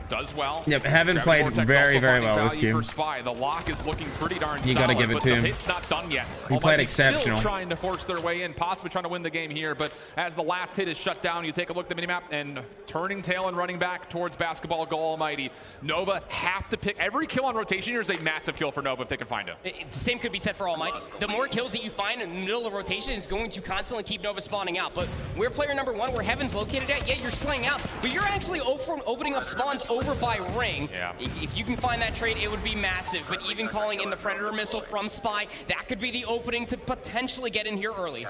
Does well. Yep, Heaven played very, very well this game. For Spy. The lock is looking pretty darn solid. You gotta give it to him. The hit's not done yet. He played exceptional. Still trying to force their way in, possibly trying to win the game here. But as the last hit is shut down, you take a look at the minimap and turning tail and running back towards basketball goal Almighty. Nova have to pick every kill on rotation here is a massive kill for Nova if they can find him. The same could be said for Almighty. The more kills that you find in the middle of rotation is going to constantly keep Nova spawning out. But where player number 1, where Heaven's located at, yeah, you're slaying out, but you're actually opening up spawns over by Ring. Yeah. If you can find that trade, it would be massive. But even calling in the Predator missile from Spy, that could be the opening to potentially get in here early.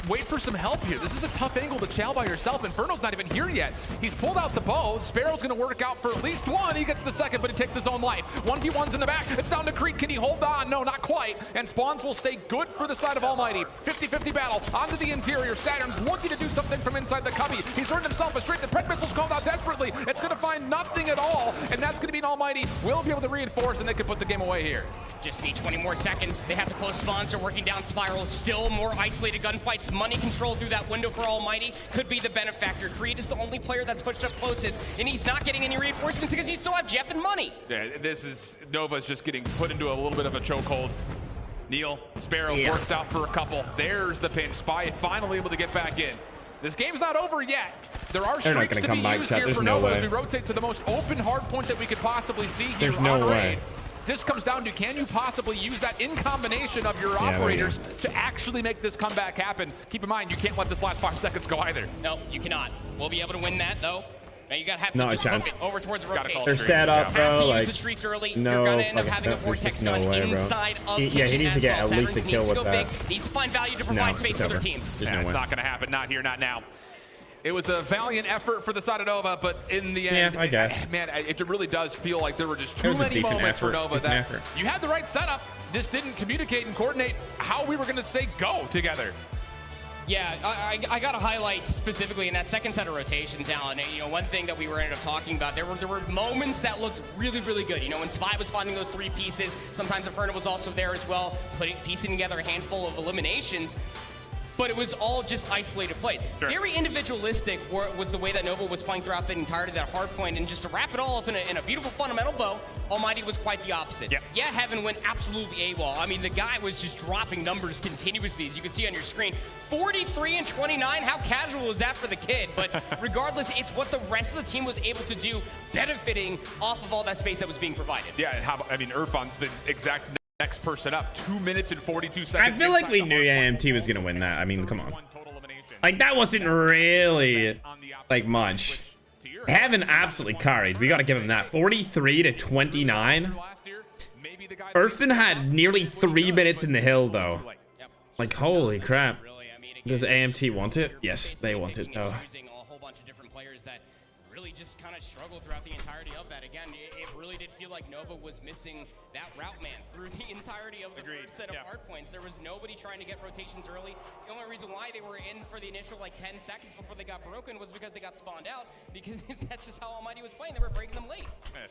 Wait for some help here. This is a tough angle to chow by yourself. Inferno's not even here yet. He's pulled out the bow. Sparrow's going to work out for at least one. He gets the second, but he takes his own life. 1v1's in the back. It's down to Creed. Can he hold on? No, not quite. And spawns will stay good for the side of Almighty. 50-50 battle onto the interior. Saturn's looking to do something from inside the cubby. He's earned himself a straight. The Pred missile's called out desperately. It's going to find nothing at all, and that's going to be an Almighty will be able to reinforce, and they can put the game away here. Just need 20 more seconds. They have to close spawns. They're working down Spiral. Still more isolated gunfights. Money control through that window for Almighty could be the benefactor. Creed is the only player that's pushed up closest, and he's not getting any reinforcements because you still have Jeff and Money. Yeah, this is Nova's just getting put into a little bit of a chokehold. Neil, Sparrow works out for a couple. There's the pinch. Spy finally able to get back in. This game's not over yet. There are streaks to be used here for Nova as we rotate to the most open hard point that we could possibly see here on Raid. This comes down to, can you possibly use that in combination of your operators to actually make this comeback happen? Keep in mind, you can't let this last 5 seconds go either. No, you cannot. We'll be able to win that, though. Now you gotta have to no just chance. Look over towards rotation. They're set up, bro. Like, use the streaks early. You're gonna end up having a vortex gun inside of Kitchen. Yeah, he needs to get at least a kill with that. Needs to find value to provide space for their team. Yeah, it's not gonna happen. Not here, not now. It was a valiant effort for the side of Nova, but in the end, I guess. Man, it really does feel like there were just too many moments for Nova that you had the right setup, just didn't communicate and coordinate how we were going to say go together. Yeah, I got to highlight specifically in that second set of rotations, Alan. You know, one thing that we were ended up talking about, there were moments that looked really, really good. You know, when Spy was finding those 3 pieces, sometimes Inferno was also there as well, piecing together a handful of eliminations. But it was all just isolated plays. Sure. Very individualistic was the way that Nova was playing throughout the entirety of that hard point. And just to wrap it all up in a beautiful fundamental bow, Almighty was quite the opposite. Yep. Yeah, Heaven went absolutely AWOL. I mean, the guy was just dropping numbers continuously, as you can see on your screen. 43 and 29, how casual is that for the kid? But regardless, it's what the rest of the team was able to do, benefiting off of all that space that was being provided. Yeah, and how, I mean, Irfan's the exact next person up. 2 minutes and 42 seconds. I feel like we knew AMT was going to win that. I mean, come on. Like, that wasn't really, like, much. Heaven absolutely carried. We got to give him that. 43 to 29. Irfan had nearly 3 minutes in the hill, though. Like, holy crap. Does AMT want it? Yes, they want it, though. Just kind of struggle throughout the entirety of that. Again, it really did feel like Nova was missing that route man through the entirety of the first set of hard points. There was nobody trying to get rotations early. The only reason why they were in for the initial like 10 seconds before they got broken was because they got spawned out, because that's just how Almighty was playing. They were breaking them late.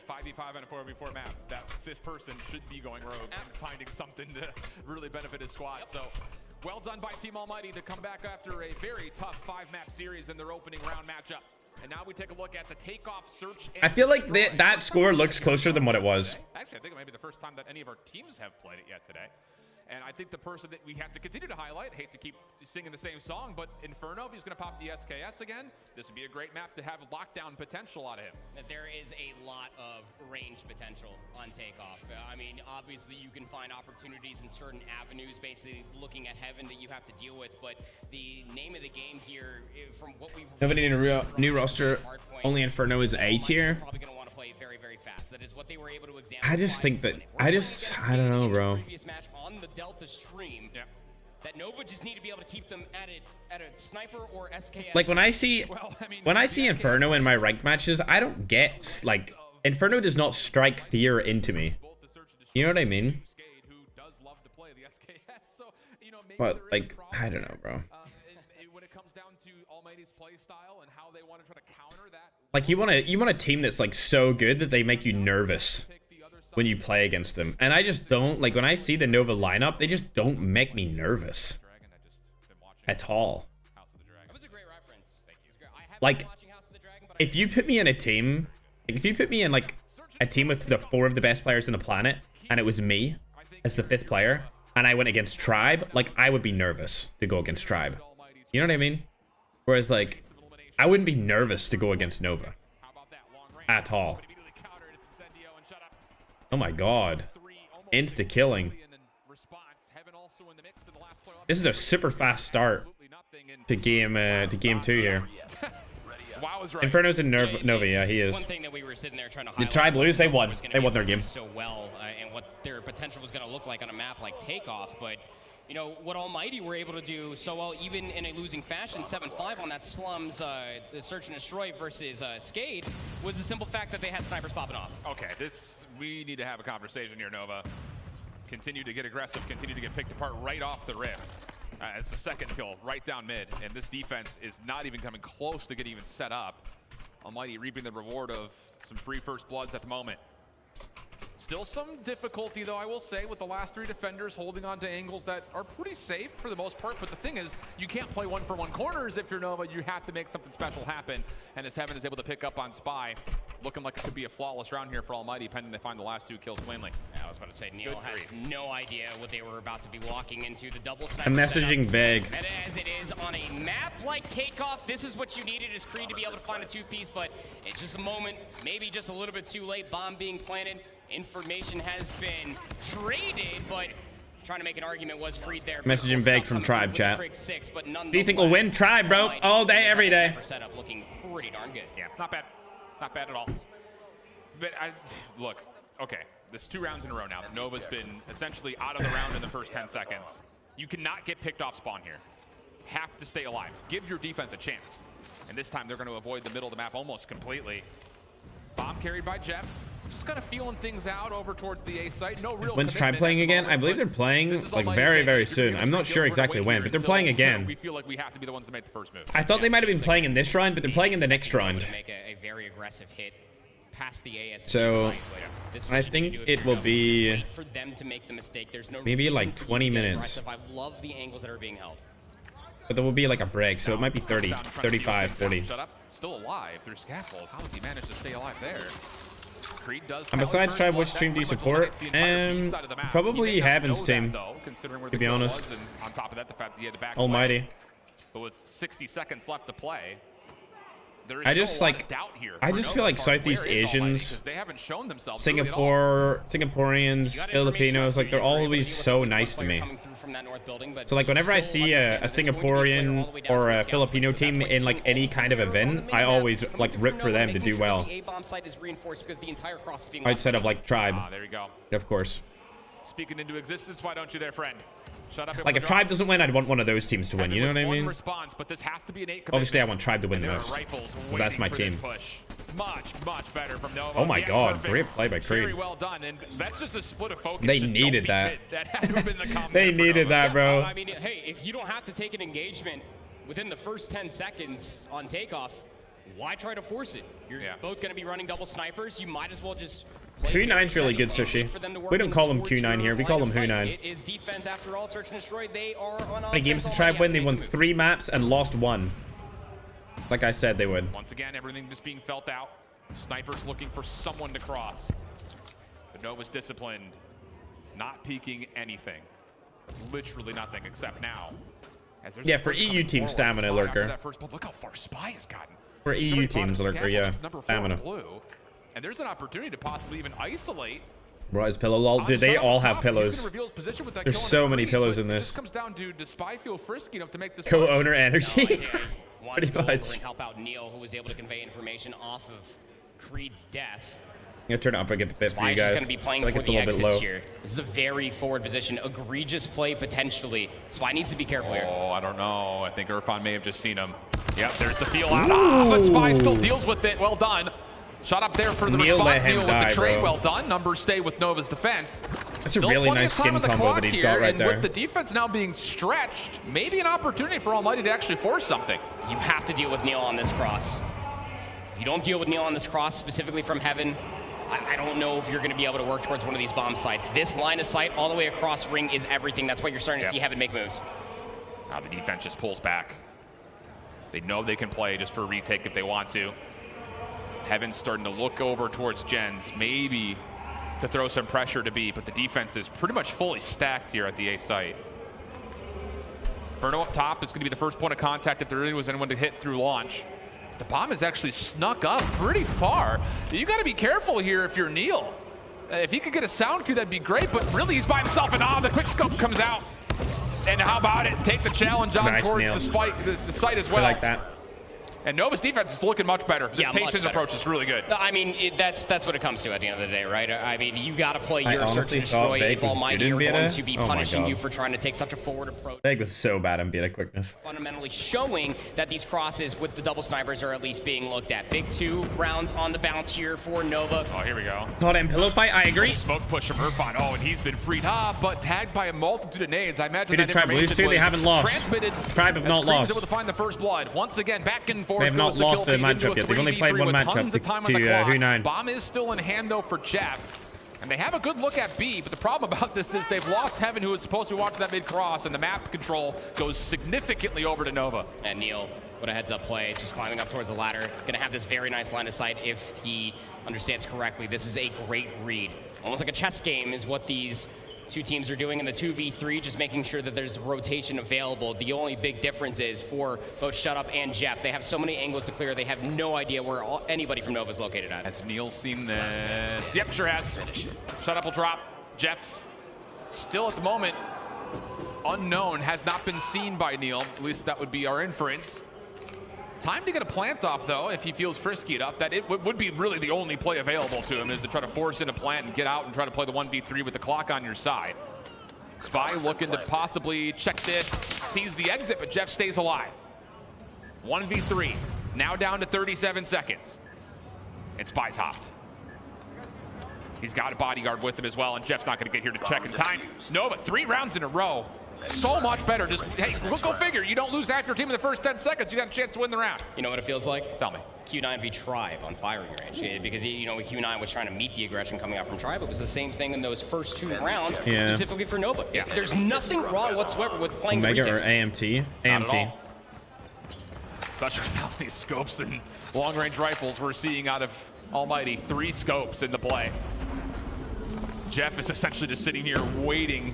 5v5 on a 4v4 map. That 5th person should be going rogue and finding something to really benefit his squad. So well done by Team Almighty to come back after a very tough 5-map series in their opening round matchup. And now we take a look at the takeoff search. I feel like that score looks closer than what it was. Actually, I think it might be the first time that any of our teams have played it yet today. And I think the person that we have to continue to highlight, hate to keep singing the same song, but Inferno, if he's going to pop the SKS again, this would be a great map to have lockdown potential out of him. There is a lot of range potential on takeoff. I mean, obviously you can find opportunities in certain avenues, basically looking at Heaven that you have to deal with, but the name of the game here, from what we've... Nobody in a new roster, only Inferno is A tier. Probably going to want to play very, very fast. That is what they were able to examine. I just think that, I don't know, bro. Delta stream. Yeah. That Nova just need to be able to keep them at a sniper or SKS. Like when I see Inferno in my ranked matches, I don't get like Inferno does not strike fear into me. You know what I mean? But like I don't know, bro. Like you want a team that's like so good that they make you nervous when you play against them. And I just don't, like when I see the Nova lineup, they just don't make me nervous at all. Like if you put me in a team, like, if you put me in like a team with the 4 of the best players on the planet and it was me as the 5th player and I went against Tribe, like I would be nervous to go against Tribe. You know what I mean? Whereas like I wouldn't be nervous to go against Nova at all. Oh my god. Insta killing. This is a super fast start to game 2 here. Inferno's in Nova, yeah, he is. Did Tribe lose? They won. They won their game. So well, and what their potential was going to look like on a map like Takeoff, but you know what Almighty were able to do so well, even in a losing fashion, 7-5 on that Slums the Search and Destroy versus Skade, was the simple fact that they had snipers popping off. Okay, we need to have a conversation here, Nova. Continue to get aggressive, continue to get picked apart right off the rip. It's the 2nd kill right down mid, and this defense is not even coming close to get even set up. Almighty reaping the reward of some free first bloods at the moment. Still some difficulty, though, I will say, with the last 3 defenders holding on to angles that are pretty safe for the most part. But the thing is, you can't play 1-for-1 corners if you're Nova. You have to make something special happen. And as Heaven is able to pick up on Spy, looking like it could be a flawless round here for Almighty, pending they find the last 2 kills cleanly. Yeah, I was about to say, Neil has no idea what they were about to be walking into. The double sniper I'm messaging Veg. And as it is on a map like Takeoff, this is what you needed as Creed to be able to find a 2-piece, but it's just a moment, maybe just a little bit too late. Bomb being planted. Information has been traded, but trying to make an argument was Creed there. Messaging Veg from Tribe chat. Do you think we'll win? Tribe, bro. All day, every day. Setup looking pretty darn good. Yeah, not bad. Not bad at all. But look, okay, this 2 rounds in a row now. Nova's been essentially out of the round in the first 10 seconds. You cannot get picked off spawn here. Have to stay alive. Give your defense a chance. And this time they're going to avoid the middle of the map almost completely. Bomb carried by Jeff. Just kind of feeling things out over towards the A site. No real. When's Tribe playing again? I believe they're playing like very soon. I'm not sure exactly when, but they're playing again. We feel like we have to be the ones to make the first move. I thought they might have been playing in this round, but they're playing in the next round. Make a very aggressive hit past the AS. So I think it will be for them to make the mistake. There's no maybe like 20 minutes. I love the angles that are being held. But there will be like a break, so it might be 30, 35, 40. Shut up. Still alive through scaffold. How has he managed to stay alive there? Creed does. And besides Tribe, which team do you support? Probably Heaven's team, to be honest. On top of that, the fact that he had to back Almighty. away. But with 60 seconds left to play, there is I just like feel like Southeast Asians, they haven't shown themselves Singaporeans, Filipinos, like they're always so nice to me. So like whenever I see a Singaporean or a Filipino team in like any kind of event, I always like rip for them to do well. Outside of like Tribe. There you go. Of course. Speaking into existence, why don't you there, friend? Shut up. Like if Tribe doesn't win, I'd want one of those teams to win. You know what I mean? Response, but this has to be an 8 Obviously, I want Tribe to win the most. That's my team. Much better from Nova. Oh my God! Great play by Creed. Very well done, and that's just a split of focus. They needed that. That had to have been the they needed that, bro. I mean, hey, if you don't have to take an engagement within the first 10 seconds on Takeoff, why try to force it? You're both going to be running double snipers. You might as well just. Q9's really good, Sushi. We don't call him Q9 here. We call him Hu9. It is defense after all. Search and Destroy. They are on. How many games did Tribe win? They won 3 maps and lost 1. Like I said, they would. Once again, everything just being felt out. Snipers looking for someone to cross. But Nova's disciplined, not peeking anything. Literally nothing except now. Yeah, for EU team stamina lurker. Look how far Spy has gotten. For EU teams lurker, yeah, stamina. And there's an opportunity to possibly even isolate. Bro, his pillow lol. Dude, they all have pillows. There's so many pillows in this. Comes down to does Spy feel frisky enough to make this co-owner energy? Pretty much. Help out Neil, who was able to convey information off of Creed's death. I'm gonna turn it up and get the bit for you guys. Going to be playing for the exits here. This is a very forward position. Egregious play potentially. Spy needs to be careful here. Oh, I don't know. I think Irfan may have just seen him. Yep, there's the feel out. But Spy still deals with it. Well done. Shot up there for the response. Neil with the trade. Well done. Numbers stay with Nova's defense. That's a really nice skin combo that he's got right there. And with the defense now being stretched, maybe an opportunity for Almighty to actually force something. You have to deal with Neil on this cross. If you don't deal with Neil on this cross, specifically from heaven, I don't know if you're going to be able to work towards one of these bomb sites. This line of sight all the way across ring is everything. That's why you're starting to see Heaven make moves. Now the defense just pulls back. They know they can play just for a retake if they want to. Heaven's starting to look over towards Jens, maybe to throw some pressure to B, but the defense is pretty much fully stacked here at the A site. Inferno up top is going to be the first point of contact if there really was anyone to hit through launch. The bomb has actually snuck up pretty far. You got to be careful here if you're Neil. If he could get a sound cue, that'd be great, but really he's by himself, and the quick scope comes out. And how about it? Take the challenge on towards the site as well. I like that. And Nova's defense is looking much better. The patient approach is really good. I mean, that's what it comes to at the end of the day, right? I mean, you got to play your search and destroy if Almighty are going to be punishing you for trying to take such a forward approach. Ferg was so bad in beta quickness. Fundamentally showing that these crosses with the double snipers are at least being looked at. Big 2 rounds on the bounce here for Nova. Oh, here we go. Caught in pillow fight, I agree. Smoke push from Irfan. Oh, and he's been freed up, but tagged by a multitude of nades. I imagine that Tribe lose too. They haven't lost. Transmitted. Tribe have not lost. Able to find the first blood. Once again, back and forth. They have not lost the matchup yet. They've only played one matchup to Who9. Bomb is still in hand though for Jeff. And they have a good look at B, but the problem about this is they've lost Heaven, who is supposed to be watching that mid cross, and the map control goes significantly over to Nova. And Neil, what a heads up play, just climbing up towards the ladder. Gonna have this very nice line of sight if he understands correctly. This is a great read. Almost like a chess game is what these two teams are doing in the 2v3, just making sure that there's rotation available. The only big difference is for both Shut Up and Jeff, they have so many angles to clear, they have no idea where anybody from Nova is located at. Has Neil seen this? Yep, sure has. Shut Up will drop. Jeff, still at the moment, unknown, has not been seen by Neil. At least that would be our inference. Time to get a plant off, though, if he feels frisky enough. That it would be really the only play available to him, is to try to force in a plant and get out and try to play the 1v3 with the clock on your side. Spy looking to possibly check this. Sees the exit, but Jeff stays alive. 1v3, now down to 37 seconds. And Spy's hopped. He's got a bodyguard with him as well, and Jeff's not going to get here to check in time. Nova, 3 rounds in a row. So much better. Just, hey, let's go figure. You don't lose half your team in the first 10 seconds. You got a chance to win the round. You know what it feels like? Tell me. Q9 v Tribe on firing range. Because, you know, Q9 was trying to meet the aggression coming out from Tribe. It was the same thing in those first 2 rounds, specifically for Nova. Yeah. There's nothing wrong whatsoever with playing Omega or AMT? AMT. Especially with how many scopes and long-range rifles we're seeing out of Almighty. 3 scopes in the play. Jeff is essentially just sitting here waiting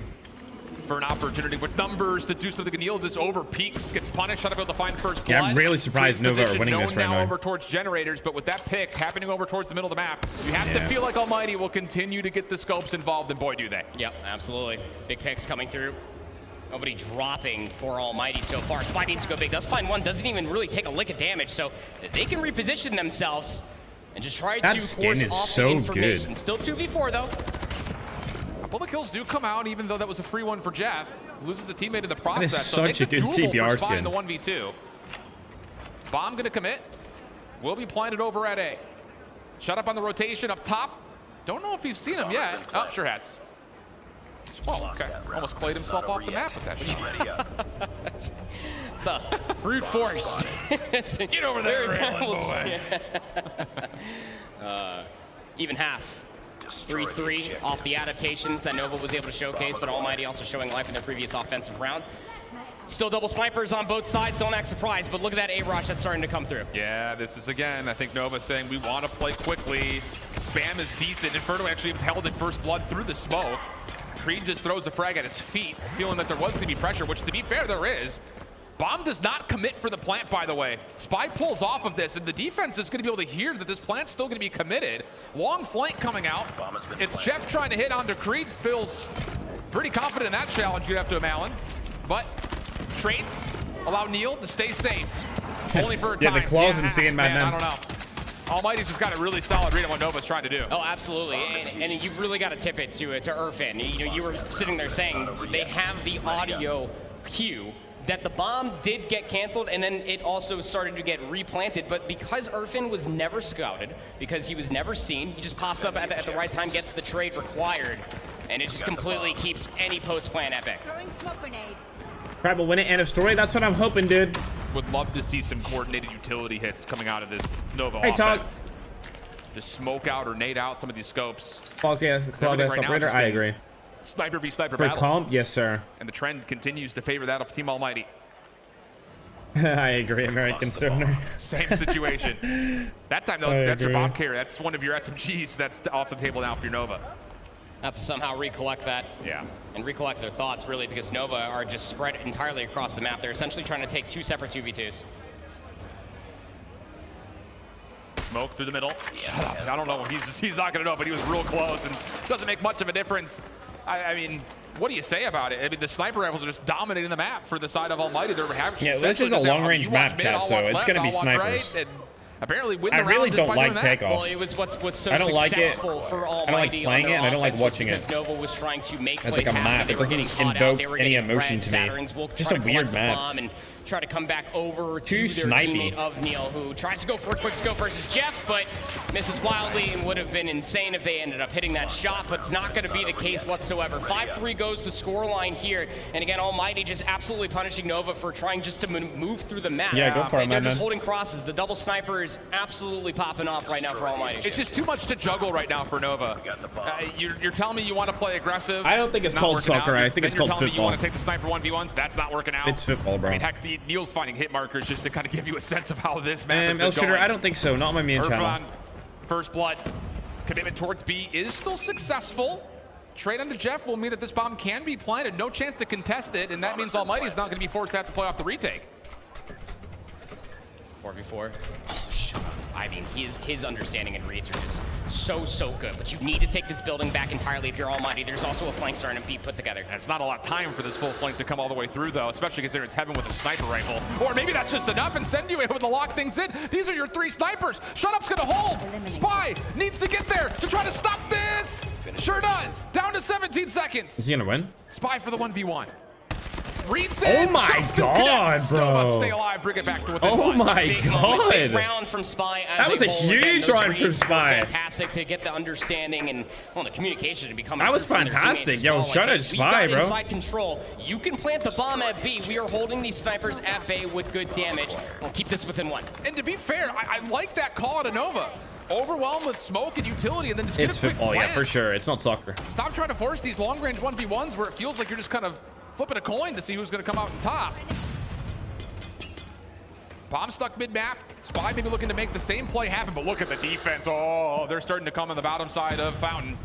for an opportunity with numbers to do something. Neil just over peaks, gets punished, not able to find first blood. Yeah, I'm really surprised Nova are winning this right now. Over towards generators, but with that pick happening over towards the middle of the map, you have to feel like Almighty will continue to get the scopes involved, and boy, do they. Yep, absolutely. Big picks coming through. Nobody dropping for Almighty so far. Spy needs to go big. Does find one, doesn't even really take a lick of damage, so they can reposition themselves and just try to force off the information. Good. Still 2v4 though. Well, the kills do come out, even though that was a free one for Jeff. Loses a teammate in the process. That is such a good CBR skin. In the 1v2. Bomb gonna commit. Will be planted over at A. Shut Up on the rotation up top. Don't know if you've seen him yet. Oh, sure has. Oh, okay. Almost clayed himself off the map with that shot. It's a brute force. Get over there, even half. 3-3 off the adaptations that Nova was able to showcase, but Almighty also showing life in their previous offensive round. Still double snipers on both sides, don't act surprised, but look at that A-rush that's starting to come through. Yeah, this is, again, I think Nova saying we want to play quickly. Spam is decent. Inferno actually held it first blood through the smoke. Creed just throws the frag at his feet, feeling that there was going to be pressure, which, to be fair, there is. Bomb does not commit for the plant, by the way. Spy pulls off of this, and the defense is going to be able to hear that this plant's still going to be committed. Long flank coming out. It's Jeff trying to hit onto Creed. Feels pretty confident in that challenge, you'd have to imagine. But trades allow Neil to stay safe. Only for a time. Yeah, the claws and seeing Mad Men. I don't know. Almighty's just got a really solid read on what Nova's trying to do. Oh, absolutely. And you've really got to tip it to Irfan. You know, you were sitting there saying they have the audio cue that the bomb did get canceled, and then it also started to get replanted. But because Irfan was never scouted, because he was never seen, he just pops up at the right time, gets the trade required, and it just completely keeps any post-plan epic. Crab will win it. End of story. That's what I'm hoping, dude. Would love to see some coordinated utility hits coming out of this Nova offense. Just smoke out or nade out some of these scopes. False, yes. Operator. I agree. Sniper v sniper For battles. calm, yes, sir. And the trend continues to favor that of Team Almighty. I agree, American Stoner. Same situation. That time, though, that's your bomb carrier. That's one of your SMGs that's off the table now for your Nova. Have to somehow recollect that. Yeah. And recollect their thoughts, really, because Nova are just spread entirely across the map. They're essentially trying to take two separate 2v2s. Smoke through the middle. Shut up. I don't know. He's not going to know, but he was real close and doesn't make much of a difference. I mean, what do you say about it? I mean, the sniper rifles are just dominating the map for the side of Almighty. They're having this is a long-range map, chat, so it's going to be snipers. Right, apparently win the I really round don't like takeoff. Well, it was what was so I don't like it. for Almighty. I don't like playing it, and I don't like watching it. Because Nova was trying to make it's like a map. It doesn't invoke any emotion to me. Just a weird map. Try to come back over to their teammate of Neil, who tries to go for a quick scope versus Jeff, but misses wildly, and would have been insane if they ended up hitting that shot, but it's not going to be the case whatsoever. 5-3 goes the scoreline here, and again, Almighty just absolutely punishing Nova for trying just to move through the map. Yeah, go for it, man. They're just holding crosses. The double sniper is absolutely popping off right now for Almighty. It's just too much to juggle right now for Nova. You're telling me you want to play aggressive. I don't think it's called soccer. I think it's called football. You want to take the sniper 1v1s. That's not working out. It's football, bro. I mean, heck, Neil's finding hit markers just to kind of give you a sense of how this map is going. Shooter, I don't think so. Not on my main channel. First blood. Commitment towards B is still successful. Trade onto Jeff will mean that this bomb can be planted. No chance to contest it, and that means Almighty is not going to be forced to have to play off the retake. 4v4. Oh, shut up. I mean, his understanding and reads are just so good. But you need to take this building back entirely if you're Almighty. There's also a flank starting to be put together. And it's not a lot of time for this full flank to come all the way through, though, especially considering it's Heaven with a sniper rifle. Or maybe that's just enough and send you able to lock things in. These are your three snipers. Shut up's gonna hold. Spy needs to get there to try to stop this. Sure does. Down to 17 seconds. Is he gonna win? Spy for the 1v1. Reads in. Oh my god, bro. Stay alive, bring it back to within oh one. my god. Big round from Spy. That was a huge round from Spy. Fantastic to get the understanding and the communication to become. That was fantastic. Yo, shut it, Spy, bro. Inside control. You can plant the bomb at B. We are holding these snipers at bay with good damage. We'll keep this within one. And to be fair, I like that call out of Nova. Overwhelmed with smoke and utility, and then just get a quick football, yeah, for sure. It's not soccer. Stop trying to force these long-range 1v1s where it feels like you're just kind of flipping a coin to see who's going to come out on top. Bomb stuck mid-map. Spy maybe looking to make the same play happen, but look at the defense. Oh, they're starting to come on the bottom side of Fountain.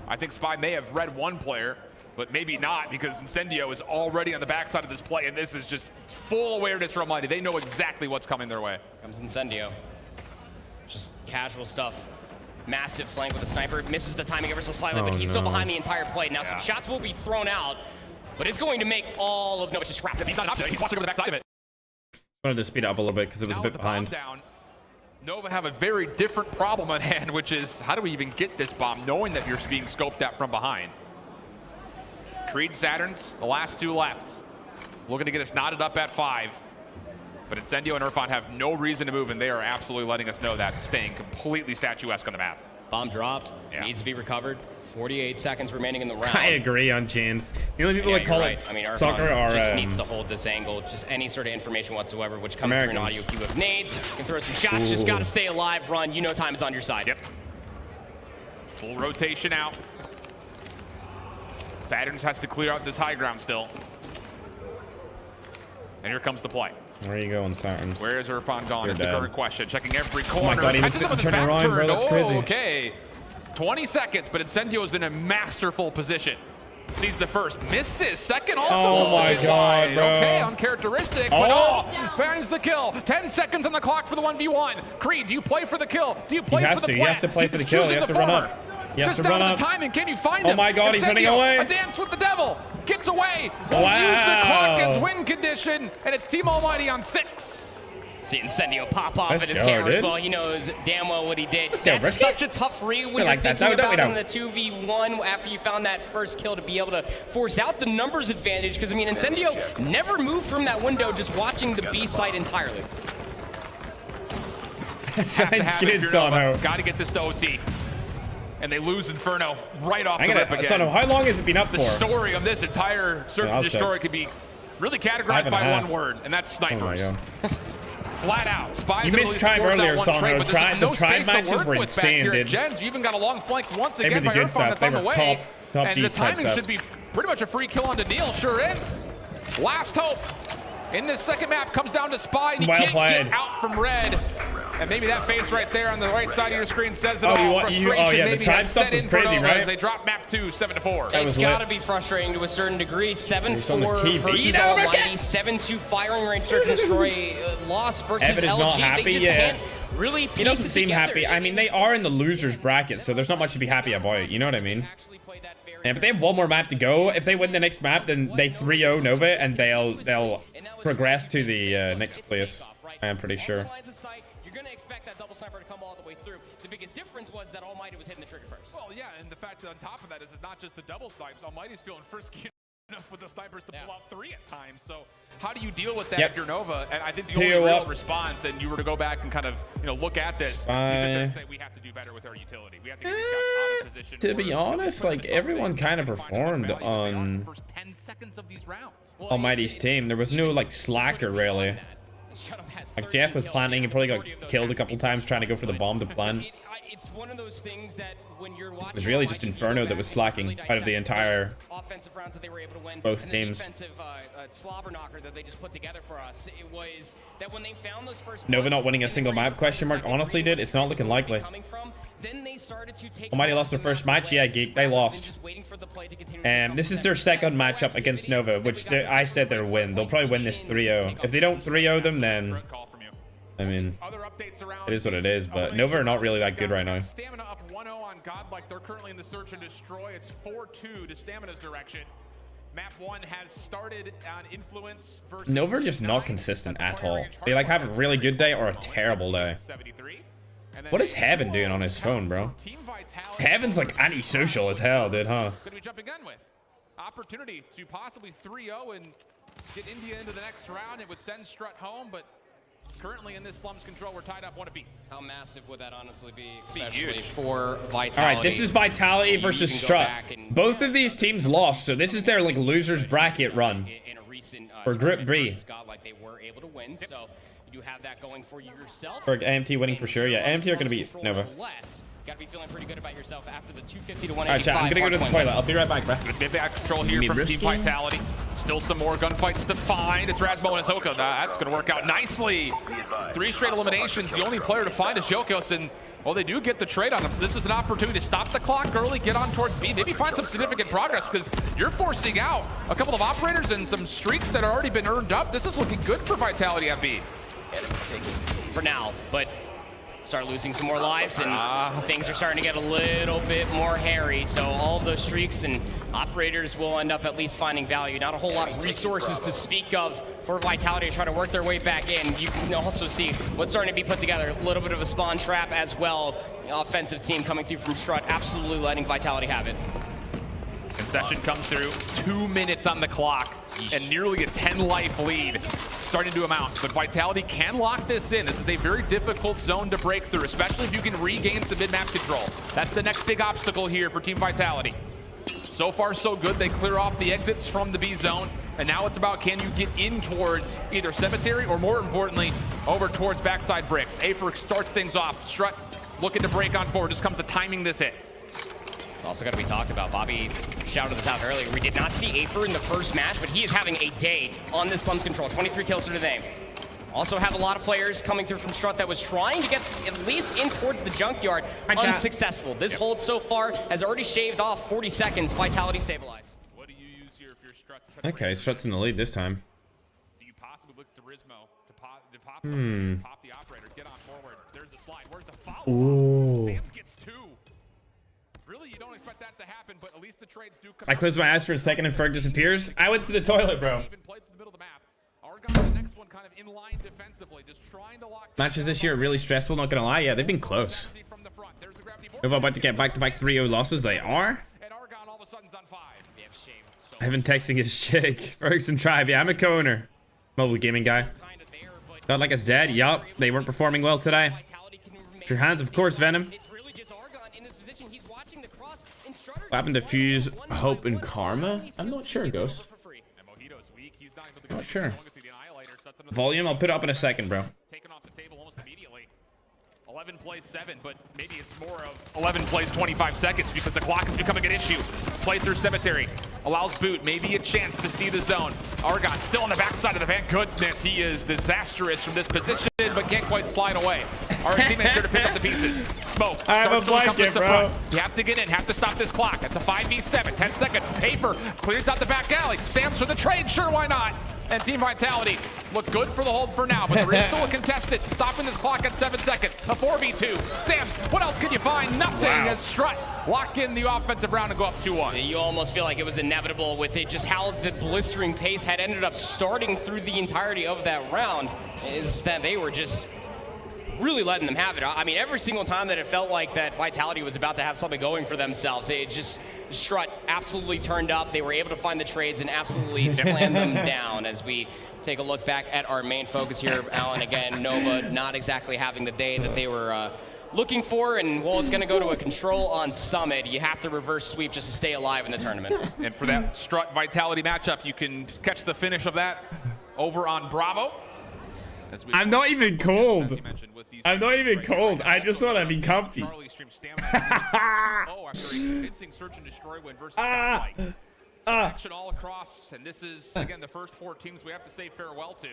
I think Spy may have read one player, but maybe not, because Incendio is already on the backside of this play, and this is just full awareness from Almighty. They know exactly what's coming their way. Comes Incendio. Just casual stuff. Massive flank with a sniper. Misses the timing ever so slightly, but he's still behind the entire play. Now some shots will be thrown out, but it's going to make all of Nova just wrapped up. He's not up. He's watching over the backside of it. Wanted to speed up a little bit because it was a bit behind. Down, Nova have a very different problem at hand, which is how do we even get this bomb knowing that you're being scoped at from behind? Creed Saturns, the last two left. Looking to get us knotted up at 5. But Incendio and Irfan have no reason to move, and they are absolutely letting us know that, staying completely statuesque on the map. Bomb dropped. Needs to be recovered. 48 seconds remaining in the round. I agree, Unchained. The only people that call it soccer are just needs to hold this angle. Just any sort of information whatsoever, which comes through an audio cue of nades. You can throw some shots. Just got to stay alive, run. You know time is on your side. Yep. Full rotation out. Saturns has to clear out this high ground still. And here comes the play. Where are you going, Saturns? Where is Irfan gone? Is the current question. Checking every corner. Oh my god, he needs to turn around, bro. That's crazy. Okay. 20 seconds, but Incendio is in a masterful position. Sees the first, misses. Second also. Oh my god, bro. Okay, uncharacteristic, but finds the kill. 10 seconds on the clock for the 1v1. Creed, do you play for the kill? Do you play for the plant? He has to play for the kill. He has to run up. He has to run up. Just down to the timing. Can you find him? Oh my god, he's running away. A dance with the devil. Gets away. We'll use the clock as win condition, and it's Team Almighty on 6. See Incendio pop off at his camera as well. He knows damn well what he did. That's such a tough read when you're thinking about in the 2v1 after you found that first kill to be able to force out the numbers advantage. Because, I mean, Incendio never moved from that window, just watching the B site entirely. Got to get this to OT. And they lose Inferno right off the rip again. Sono, how long has it been up for? The story of this entire Search and Destroy could be really categorized by one word, and that's snipers. Flat out. Spies you missed Tribe earlier, Sono. The Tribe matches were insane, dude. Gens, you even got a long flank once again by Earthbound that's on the way. And the timing should be pretty much a free kill on Daniil. Sure is. Last hope in this second map comes down to Spy, and you can't get out from red. And maybe that face right there on the right side of your screen says it all. Frustration maybe has set in for Nova as they drop map 2, 7-4. It's got to be frustrating to a certain degree. 7-4 versus Almighty, 7-2 firing range Search and Destroy loss versus Evan is LG. not happy, they just can't really piece he doesn't it seem together. happy. I mean, they are in the losers bracket, so there's not much to be happy about. You know what I mean? Yeah, but they have one more map to go. If they win the next map, then they 3-0 Nova, and they'll progress to the next place. I am pretty sure. You're going to expect that double sniper to come all the way through. The biggest difference was that Almighty was hitting the trigger first. Well, yeah, and the fact that on top of that is it's not just the double snipes. Almighty's feeling frisky enough with the snipers to pull out 3 at times. So how do you deal with that if you're Nova? And I think the only real response, and you were to go back and kind of look at this, you sit there and say we have to do better with our utility. We have to get these guys out of position. To be honest, like everyone kind of performed on Almighty's team. There was no like slacker really. Like Jeff was planting and probably got killed a couple times trying to go for the bomb to plant. It's one of those things that when you're watching, it was really just Inferno that was slacking out of the entire offensive rounds that they were able to win. Both teams. The defensive slobber knocker that they just put together for us. It was that when they found those first Nova not winning a single map question mark honestly did. It's not looking likely. Then they started to take Almighty lost their first match. Yeah, Geek, they lost. And this is their second matchup against Nova, which I said they'll win. They'll probably win this 3-0. If they don't 3-0 them, then I mean, it is what it is. But Nova are not really that good right now. Stamina up 1-0 on Godlike. They're currently in the Search and Destroy. It's 4-2 to Stamina's direction. Map 1 has started on Influence versus Nova are just not consistent at all. They like have a really good day or a terrible day. What is Heaven doing on his phone, bro? Heaven's like antisocial as hell, dude, huh? Could we jump a gun with? Opportunity to possibly 3-0 and get India into the next round. It would send Strut home, but currently in this Slums control, we're tied up 1 apiece. How massive would that honestly be, especially for Vitality? All right, this is Vitality versus Strut. Both of these teams lost, so this is their like losers bracket run for Group B. Godlike, they were able to win, so you have that going for yourself. For AMT winning for sure. Yeah, AMT are going to beat Nova. Got to be feeling pretty good about yourself after the 250 to 185. All right, chat, I'm going to go to the toilet. I'll be right back, bro. Good back control here from Team Vitality. Still some more gunfights to find. It's Razmo and Ahsoka. That's going to work out nicely. 3 straight eliminations. The only player to find is Jokos, and well, they do get the trade on him. So this is an opportunity to stop the clock early, get on towards B, maybe find some significant progress because you're forcing out a couple of operators and some streaks that have already been earned up. This is looking good for Vitality at B. For now, but start losing some more lives and things are starting to get a little bit more hairy. So all of those streaks and operators will end up at least finding value. Not a whole lot of resources to speak of for Vitality to try to work their way back in. You can also see what's starting to be put together. A little bit of a spawn trap as well. The offensive team coming through from Strut, absolutely letting Vitality have it. Concession comes through, 2 minutes on the clock, and nearly a 10-life lead starting to amount. But Vitality can lock this in. This is a very difficult zone to break through, especially if you can regain some mid-map control. That's the next big obstacle here for Team Vitality. So far, so good. They clear off the exits from the B zone, and now it's about can you get in towards either Cemetery or, more importantly, over towards backside bricks. ferg starts things off. Strut looking to break on forward. Just comes to timing this hit. Also got to be talked about. Bobby shouted this out earlier. We did not see ferg in the first match, but he is having a day on this Slums control. 23 kills to the name. Also have a lot of players coming through from Strut that was trying to get at least in towards the junkyard. Unsuccessful. This hold so far has already shaved off 40 seconds. Vitality stabilized. What do you use here if you're Strut? Okay, Strut's in the lead this time. Do you possibly look to Rizmo to pop something, pop the operator, get on forward? There's the slide. Where's the follow-up? Ooh. Sam's gets 2. Really, you don't expect that to happen, but at least the trades do come. I closed my eyes for a second and ferg disappears. I went to the toilet, bro. Even played to the middle of the map. Matches this year are really stressful, not gonna lie. Yeah, they've been close. Nova about to get back-to-back 3-0 losses. They are. I have been texting his chick. Ferguson Tribe. Yeah, I'm a co-owner. Mobile gaming guy. Godlike is dead. Yup. They weren't performing well today. Your hands, of course, Venom. What happened to Fuse, Hope, and Karma? I'm not sure, Ghost. Not sure. Volume, I'll put it up in a second, bro. 11 plays 7, but maybe it's more of 11 plays 25 seconds because the clock is becoming an issue. Play through Cemetery. Allows Boot maybe a chance to see the zone. Argon still on the backside of the van. Goodness, he is disastrous from this position, but can't quite slide away. Our teammates here to pick up the pieces. Smoke. I have a blanket, bro. You have to get in, have to stop this clock. It's a 5v7, 10 seconds. Paper clears out the back alley. Sam's for the trade, sure, why not? And Team Vitality look good for the hold for now, but there is still a contested. Stopping this clock at 7 seconds. A 4v2. Sam, what else could you find? Nothing. As Strut lock in the offensive round and go up 2-1. You almost feel like it was inevitable with it, just how the blistering pace had ended up starting through the entirety of that round, is that they were just really letting them have it. I mean, every single time that it felt like that Vitality was about to have something going for themselves, it just, Strut absolutely turned up. They were able to find the trades and absolutely slam them down. As we take a look back at our main focus here, Alan, again, Nova not exactly having the day that they were looking for, and well, it's going to go to a control on Summit. You have to reverse sweep just to stay alive in the tournament. And for that Strut Vitality matchup, you can catch the finish of that over on Bravo. I'm not even cold. I'm not even cold. I just want to be comfy. Action all across, and this is again the first 4 teams we have to say farewell to.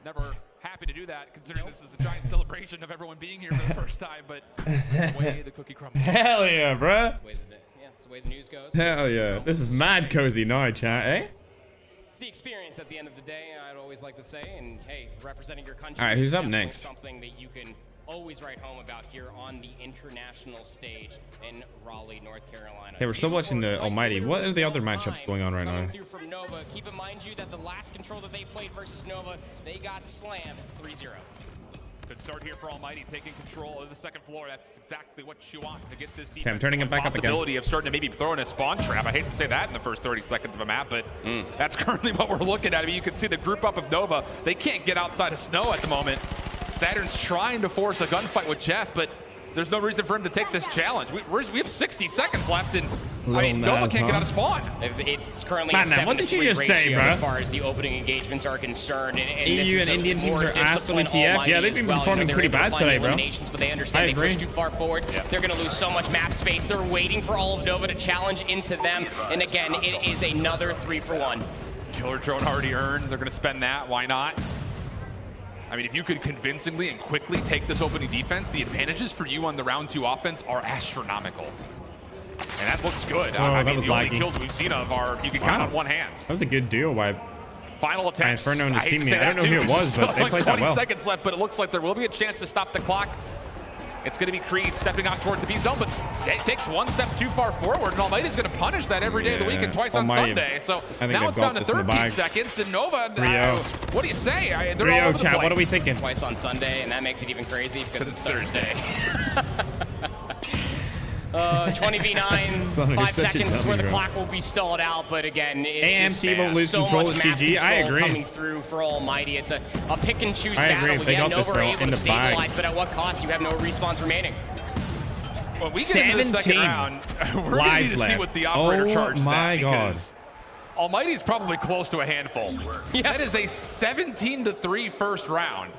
Never happy to do that, considering this is a giant celebration of everyone being here for the first time. But the way the cookie crumbles. Hell yeah, bruh. Yeah, it's the way the news goes. Hell yeah. This is mad cozy night, chat, eh? It's the experience at the end of the day, I'd always like to say, and hey, representing your country. All right, who's up next? Something that you can always write home about here on the international stage in Raleigh, North Carolina. Hey, we're still watching the Almighty. What are the other matchups going on right now? From Nova. Keep in mind you that the last control that they played versus Nova, they got slammed 3-0. Good start here for Almighty, taking control of the second floor. That's exactly what you want to get this defense. Okay, I'm turning it back up again. Possibility of starting to maybe throw in a spawn trap. I hate to say that in the first 30 seconds of a map, but that's currently what we're looking at. I mean, you can see the group up of Nova. They can't get outside of snow at the moment. Saturn's trying to force a gunfight with Jeff, but there's no reason for him to take this challenge. We have 60 seconds left, and I mean, Nova can't get out of spawn. It's currently a 7-to-3 ratio as far as the opening engagements are concerned. And EU and Indian teams are asked WTF. Yeah, they've been performing pretty bad today, bro. But they understand they pushed too far forward. Yeah. They're going to lose so much map space. They're waiting for all of Nova to challenge into them. And again, it is another 3-for-1. Killer drone already earned. They're going to spend that. Why not? I mean, if you could convincingly and quickly take this opening defense, the advantages for you on the round 2 offense are astronomical. And that looks good. I mean, the only kills we've seen of are, you can count on one hand. That was a good duo by final attempt. Inferno and his teammate. I don't know who it was, but they played that well. 20 seconds left, but it looks like there will be a chance to stop the clock. It's going to be Creed stepping out towards the B zone, but it takes one step too far forward, and Almighty's going to punish that every day of the week and twice on Sunday. So now it's down to 13 seconds, and Nova, what do you say? They're all over the place. What are we thinking? Twice on Sunday, and that makes it even crazy because it's Thursday. 20v9, 5 seconds is where the clock will be stalled out, but again, it's AMC won't lose control of GG. I agree. Coming through for Almighty. It's a pick and choose battle. Again, Nova are able to stabilize, but at what cost? You have no respawns remaining. When we get into the second round, we're going to need to see what the operator charges. Oh my god. Almighty's probably close to a handful. Yeah. That is a 17-3 first round.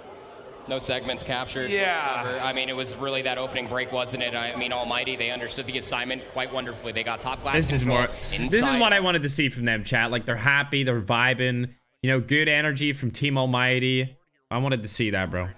No segments captured. Yeah. I mean, it was really that opening break, wasn't it? I mean, Almighty, they understood the assignment quite wonderfully. They got top class. This is what I wanted to see from them, chat. Like, they're happy, they're vibing. You know, good energy from Team Almighty. I wanted to see that, bro.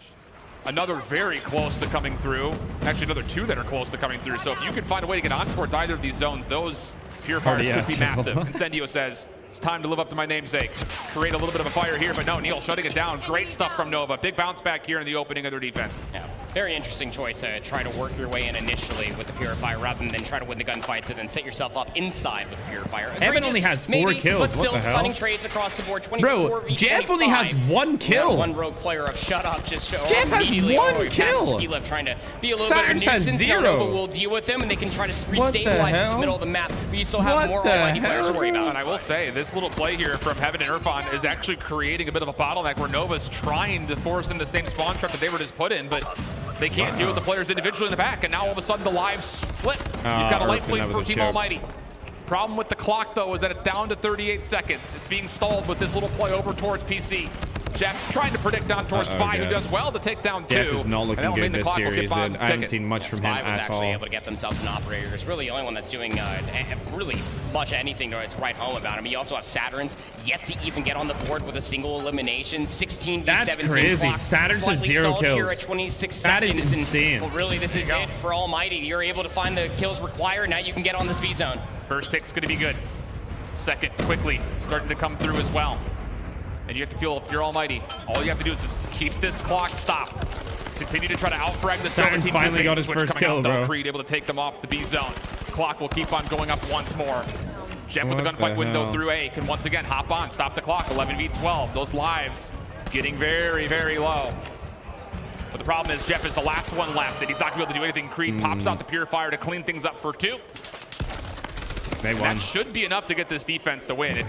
Another very close to coming through. Actually, another 2 that are close to coming through. So if you can find a way to get on towards either of these zones, those purifiers could be massive. Incendio says, it's time to live up to my namesake. Create a little bit of a fire here, but no, Neil shutting it down. Great stuff from Nova. Big bounce back here in the opening of their defense. Yeah. Very interesting choice to try to work your way in initially with the Purifier rather than try to win the gunfights and then set yourself up inside with the Purifier. Evan only has 4 kills. But still, what the hell? finding trades across the board. 24 v Jeff only has 1 kill. One rogue player of Shut Up just Jeff has 1 kill. Skillet trying to be a little bit of a nuisance. 0. Nova will deal with him and they can try to restabilize the middle of the map, but you still have more almighty players to worry about. And I will say, this little play here from Heaven and Irfan is actually creating a bit of a bottleneck where Nova's trying to force in the same spawn trap that they were just put in, but they can't deal with the players individually in the back, and now all of a sudden the lives split. You've got a life lead for Team Almighty. Problem with the clock, though, is that it's down to 38 seconds. It's being stalled with this little play over towards PC. Jeff trying to predict down towards Spy, who does well to take down 2. Jeff is not looking good this series, and I haven't seen much from him Spy was at actually all. able to get themselves an operator. It's really the only one that's doing really much anything to write home about him. You also have Saturn's yet to even get on the board with a single elimination. 16 v 17 That's crazy. clock. Saturn's has 0 kills. Here at 26 that seconds. is insane. And, well, really, this is it for Almighty. You're able to find the kills required. Now you can get on this B zone. First pick's going to be good. Second, quickly, starting to come through as well. And you have to feel, if you're Almighty, all you have to do is just keep this clock stopped. Continue to try to outfrag the Saturn's finally got his first kill, bro. Creed able to take them off the B zone. Clock will keep on going up once more. Jeff with the gunfight window through A can once again hop on, stop the clock. 11 v 12. Those lives getting very, very low. But the problem is Jeff is the last one left, and he's not going to be able to do anything. Creed pops out the Purifier to clean things up for 2. That should be enough to get this defense to win.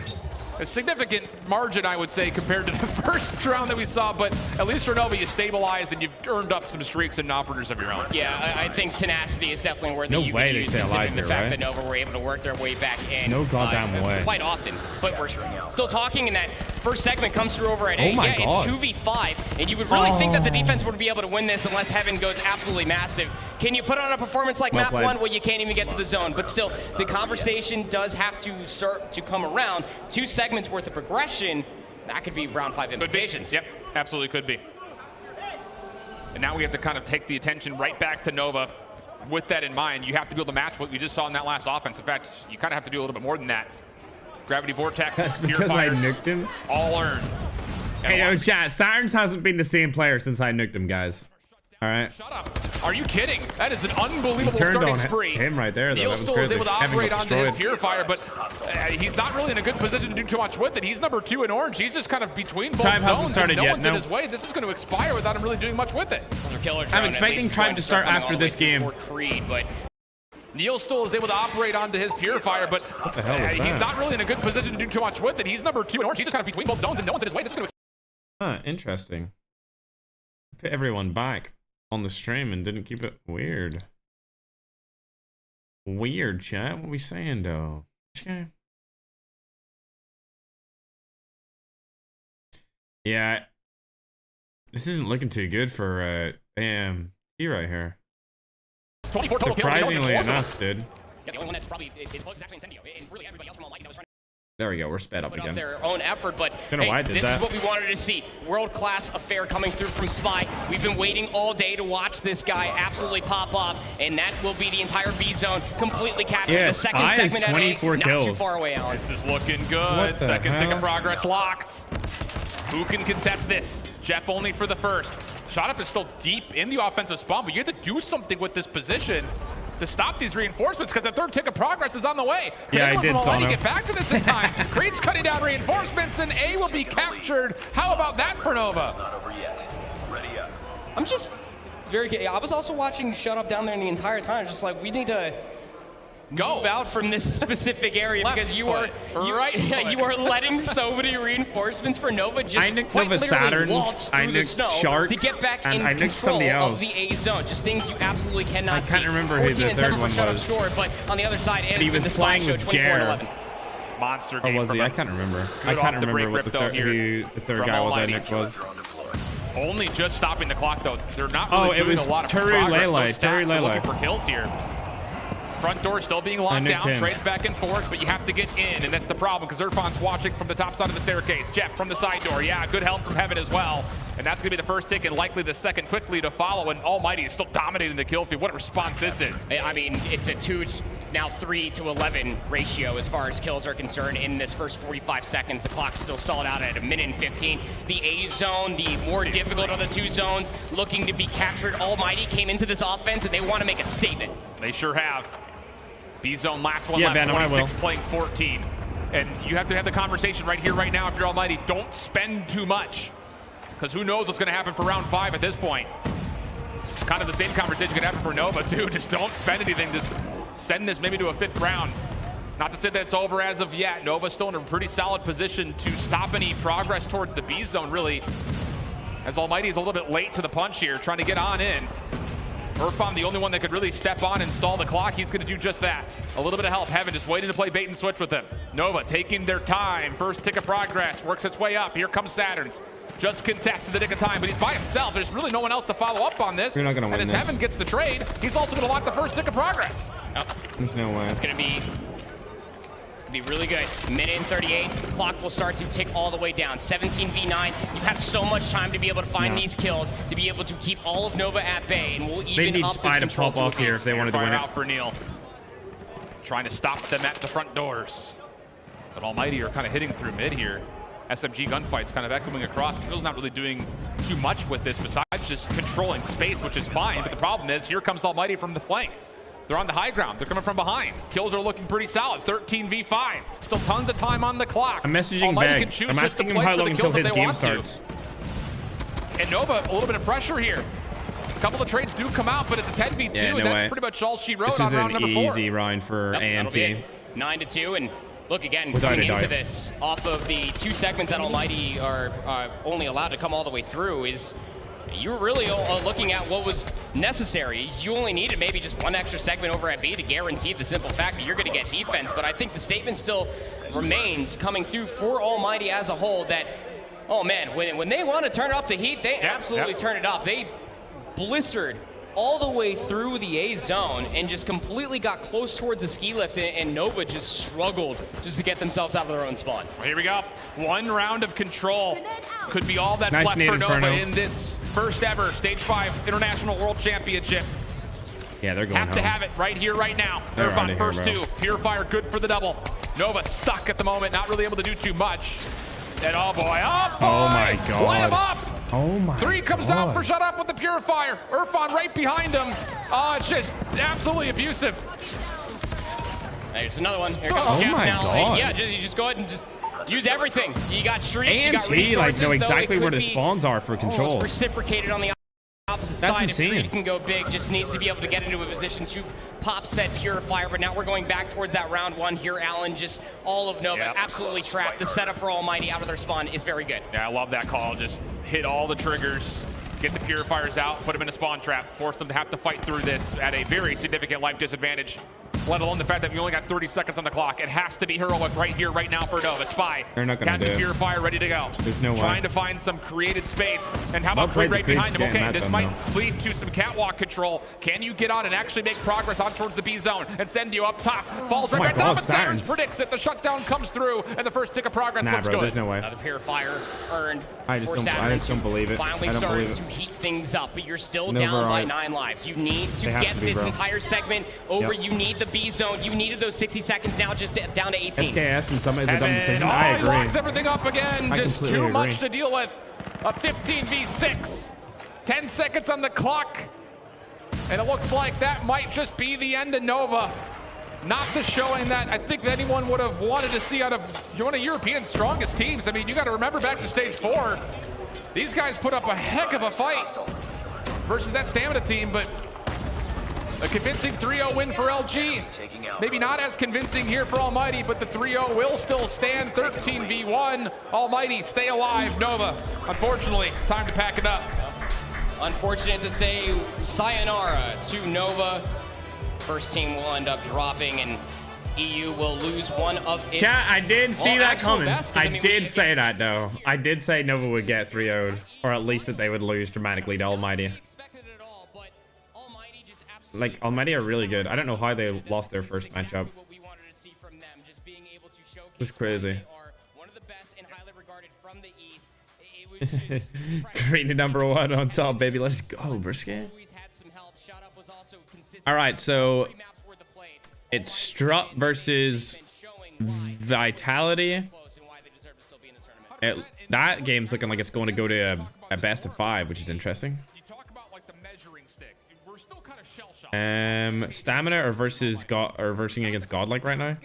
A significant margin, I would say, compared to the first round that we saw, but at least for Nova, you stabilized and you've earned up some streaks and operators of your own. Yeah, I think tenacity is definitely where you can use, considering the fact that Nova were able to work their way back in. No goddamn way. Quite often, but we're still talking, and that first segment comes through over at 8. My God. It's 2v5, and you would really think that the defense would be able to win this unless Heaven goes absolutely massive. Can you put on a performance like map 1? Well, you can't even get to the zone, but still, the conversation does have to start to come around. 2 segments worth of progression, that could be round 5 implications. Yep, absolutely could be. And now we have to kind of take the attention right back to Nova. With that in mind, you have to be able to match what we just saw in that last offense. In fact, you kind of have to do a little bit more than that. Gravity Vortex, because I nuked him. All earned. Hey, yo, chat, Saturn's hasn't been the same player since I nuked him, guys. All right. Shut up. Are you kidding? That is an unbelievable starting spree. Him right there, though. Neil still is able to operate onto his Purifier, but he's not really in a good position to do too much with it. He's number 2 in orange. He's just kind of between both Time zones. hasn't started no yet. one's in his way. This is going to expire without him really doing much with it. I'm expecting Time to start after this game. Creed, but Neil still is able to operate onto his Purifier, but what the hell is that? He's not really in a good position to do too much with it. He's number 2 in orange. He's just kind of between both zones, and no one's in his way. This is going to interesting. Put everyone back on the stream and didn't keep it weird. Weird, chat. What are we saying, though? Okay. Yeah. This isn't looking too good for AMT right here. 24 total surprisingly enough, dude. Yeah, the only one that's probably as close is actually Incendio, and really everybody else from Almighty that was trying to There we go. We're sped up put up again. their own effort, but Hey, this is what we wanted to see. World-class affair coming through from Spy. We've been waiting all day to watch this guy absolutely pop off, and that will be the entire B zone completely captured. Yes, the second segment at 24 not kills. too far away, Alan. This is looking good. Second tick of progress locked. Who can contest this? Jeff only for the first. Shot up is still deep in the offensive spawn, but you have to do something with this position to stop these reinforcements because the third tick of progress is on the way. Yeah, I did, Sono. Get back to this in time. Creed's cutting down reinforcements, and A will be captured. How about that for Nova? It's not over yet. Ready up. I'm just very. I was also watching Shut Up down there the entire time. Just like, we need to move out from this specific area because you are letting so many reinforcements for Nova just I nicked Nova Saturns, I nicked Shark, to get back and in I nicked control somebody else. of the A zone. Just things you absolutely cannot see. I can't remember who the third one was. Sure, but on the other side, But he was playing with Jer. Monster Or game. was he? I can't remember. I can't remember what who the third guy was I nicked was. Only just stopping the clock though. They're not really doing a lot of Turi progress. Lele. Those stats Turi are looking Lele. for kills here. Front door still being locked down. him. Trades back and forth, but you have to get in, and that's the problem because Irfan's watching from the top side of the staircase. Jeff from the side door. Yeah, good help from Heaven as well. And that's going to be the first tick and likely the second quickly to follow. And Almighty is still dominating the kill feed. What a response this is. I mean, it's a 2 now 3-to-11 ratio as far as kills are concerned in this first 45 seconds. The clock's still stalled out at 1:15. The A zone, the more difficult of the two zones, looking to be captured. Almighty came into this offense and they want to make a statement. They sure have. B zone, last one left, 26 playing 14. And you have to have the conversation right here, right now, if you're Almighty. Don't spend too much, because who knows what's going to happen for round 5 at this point. Kind of the same conversation could happen for Nova, too. Just don't spend anything. Just send this maybe to a 5th round. Not to say that it's over as of yet. Nova's still in a pretty solid position to stop any progress towards the B zone, really, as Almighty is a little bit late to the punch here, trying to get on in. Irfan, the only one that could really step on and stall the clock. He's going to do just that. A little bit of help. Heaven just waiting to play bait and switch with him. Nova taking their time. First tick of progress. Works its way up. Here comes Saturn's. Just contested the nick of time, but he's by himself. There's really no one else to follow up on this. You're not going to win this. And as Heaven gets the trade, he's also going to lock the first tick of progress. Yep. There's no way. It's going to be really good. Minute and 38. Clock will start to tick all the way down. 17v9. You have so much time to be able to find these kills, to be able to keep all of Nova at bay, and we'll even up this control to pop off here if they wanted to win it. Out for Neil. Trying to stop them at the front doors. But Almighty are kind of hitting through mid here. SMG gunfights kind of echoing across. Neil's not really doing too much with this besides just controlling space, which is fine. But the problem is, here comes Almighty from the flank. They're on the high ground. They're coming from behind. Kills are looking pretty solid. 13v5. Still tons of time on the clock. I'm messaging back. I'm asking him how long until his game starts. And Nova, a little bit of pressure here. A couple of trades do come out, but it's a 10v2, and that's pretty much all she wrote on round number 4. This is an easy round for AMT. 9-2, and look again, coming into this off of the 2 segments that Almighty are only allowed to come all the way through is you're really looking at what was necessary. You only needed maybe just one extra segment over at B to guarantee the simple fact that you're going to get defense. But I think the statement still remains coming through for Almighty as a whole that, oh man, when they want to turn up the heat, they absolutely turn it up. They blistered all the way through the A zone and just completely got close towards the ski lift, and Nova just struggled just to get themselves out of their own spawn. Well, here we go. One round of control could be all that's left for Nova in this first ever Stage 5 International World Championship. Yeah, they're going Have to have it right here, right now. They're on first 2. Purifier good for the double. Nova stuck at the moment, not really able to do too much. And oh boy, oh my god. Light him up. Oh my 3 comes out for shut up with the Purifier. Irfan right behind him. Oh, it's just absolutely abusive. There's another one. Here comes Jeff now. God. Yeah, you just go ahead and just use everything. You got streaks, you got AMT resources. like know exactly where the spawns are for control. Reciprocated on the opposite side. If Creed can go big, just needs to be able to get into a position to pop said Purifier. But now we're going back towards that round 1 here. Allen, just all of Nova absolutely trapped. The setup for Almighty out of their spawn is very good. Yeah, I love that call. Just hit all the triggers, get the Purifiers out, put them in a spawn trap, force them to have to fight through this at a very significant life disadvantage. Let alone the fact that we only got 30 seconds on the clock. It has to be heroic right here, right now for Nova. Spy. They're not going to do it. Purifier ready to go. There's no way. Trying to find some created space. And how about Creed right behind him? Okay, this might lead to some catwalk control. Can you get on and actually make progress on towards the B zone and send you up top? Falls right back down, but Saturn's predicts it. The shutdown comes through, and the first tick of progress looks good. There's no way. Another Purifier earned. I just don't believe it. Finally starting to heat things up, but you're still down by 9 lives. You need to get this entire segment over. You need the B zone. You needed those 60 seconds, now just down to 18. SKS and somebody's a dumb decision. I agree. Locks everything up again. Just too much to deal with. A 15v6. 10 seconds on the clock. And it looks like that might just be the end of Nova. Not the showing that I think that anyone would have wanted to see out of one of Europe's strongest teams. I mean, you got to remember back to Stage 4. These guys put up a heck of a fight versus that Stamina team, but a convincing 3-0 win for LG. Maybe not as convincing here for Almighty, but the 3-0 will still stand. 13v1. Almighty, stay alive. Nova, unfortunately, time to pack it up. Unfortunate to say sayonara to Nova. First team will end up dropping, and EU will lose one of its... Chat, I did see that coming. I did say that, though. I did say Nova would get 3-0'd, or at least that they would lose dramatically to Almighty. Like, Almighty are really good. I don't know how they lost their first matchup. It was crazy. Green #1 on top, baby. Let's go, Brisket. All right, so It's Strut versus Vitality. That game's looking like it's going to go to a best of 5, which is interesting. Stamina are versing against Godlike right now.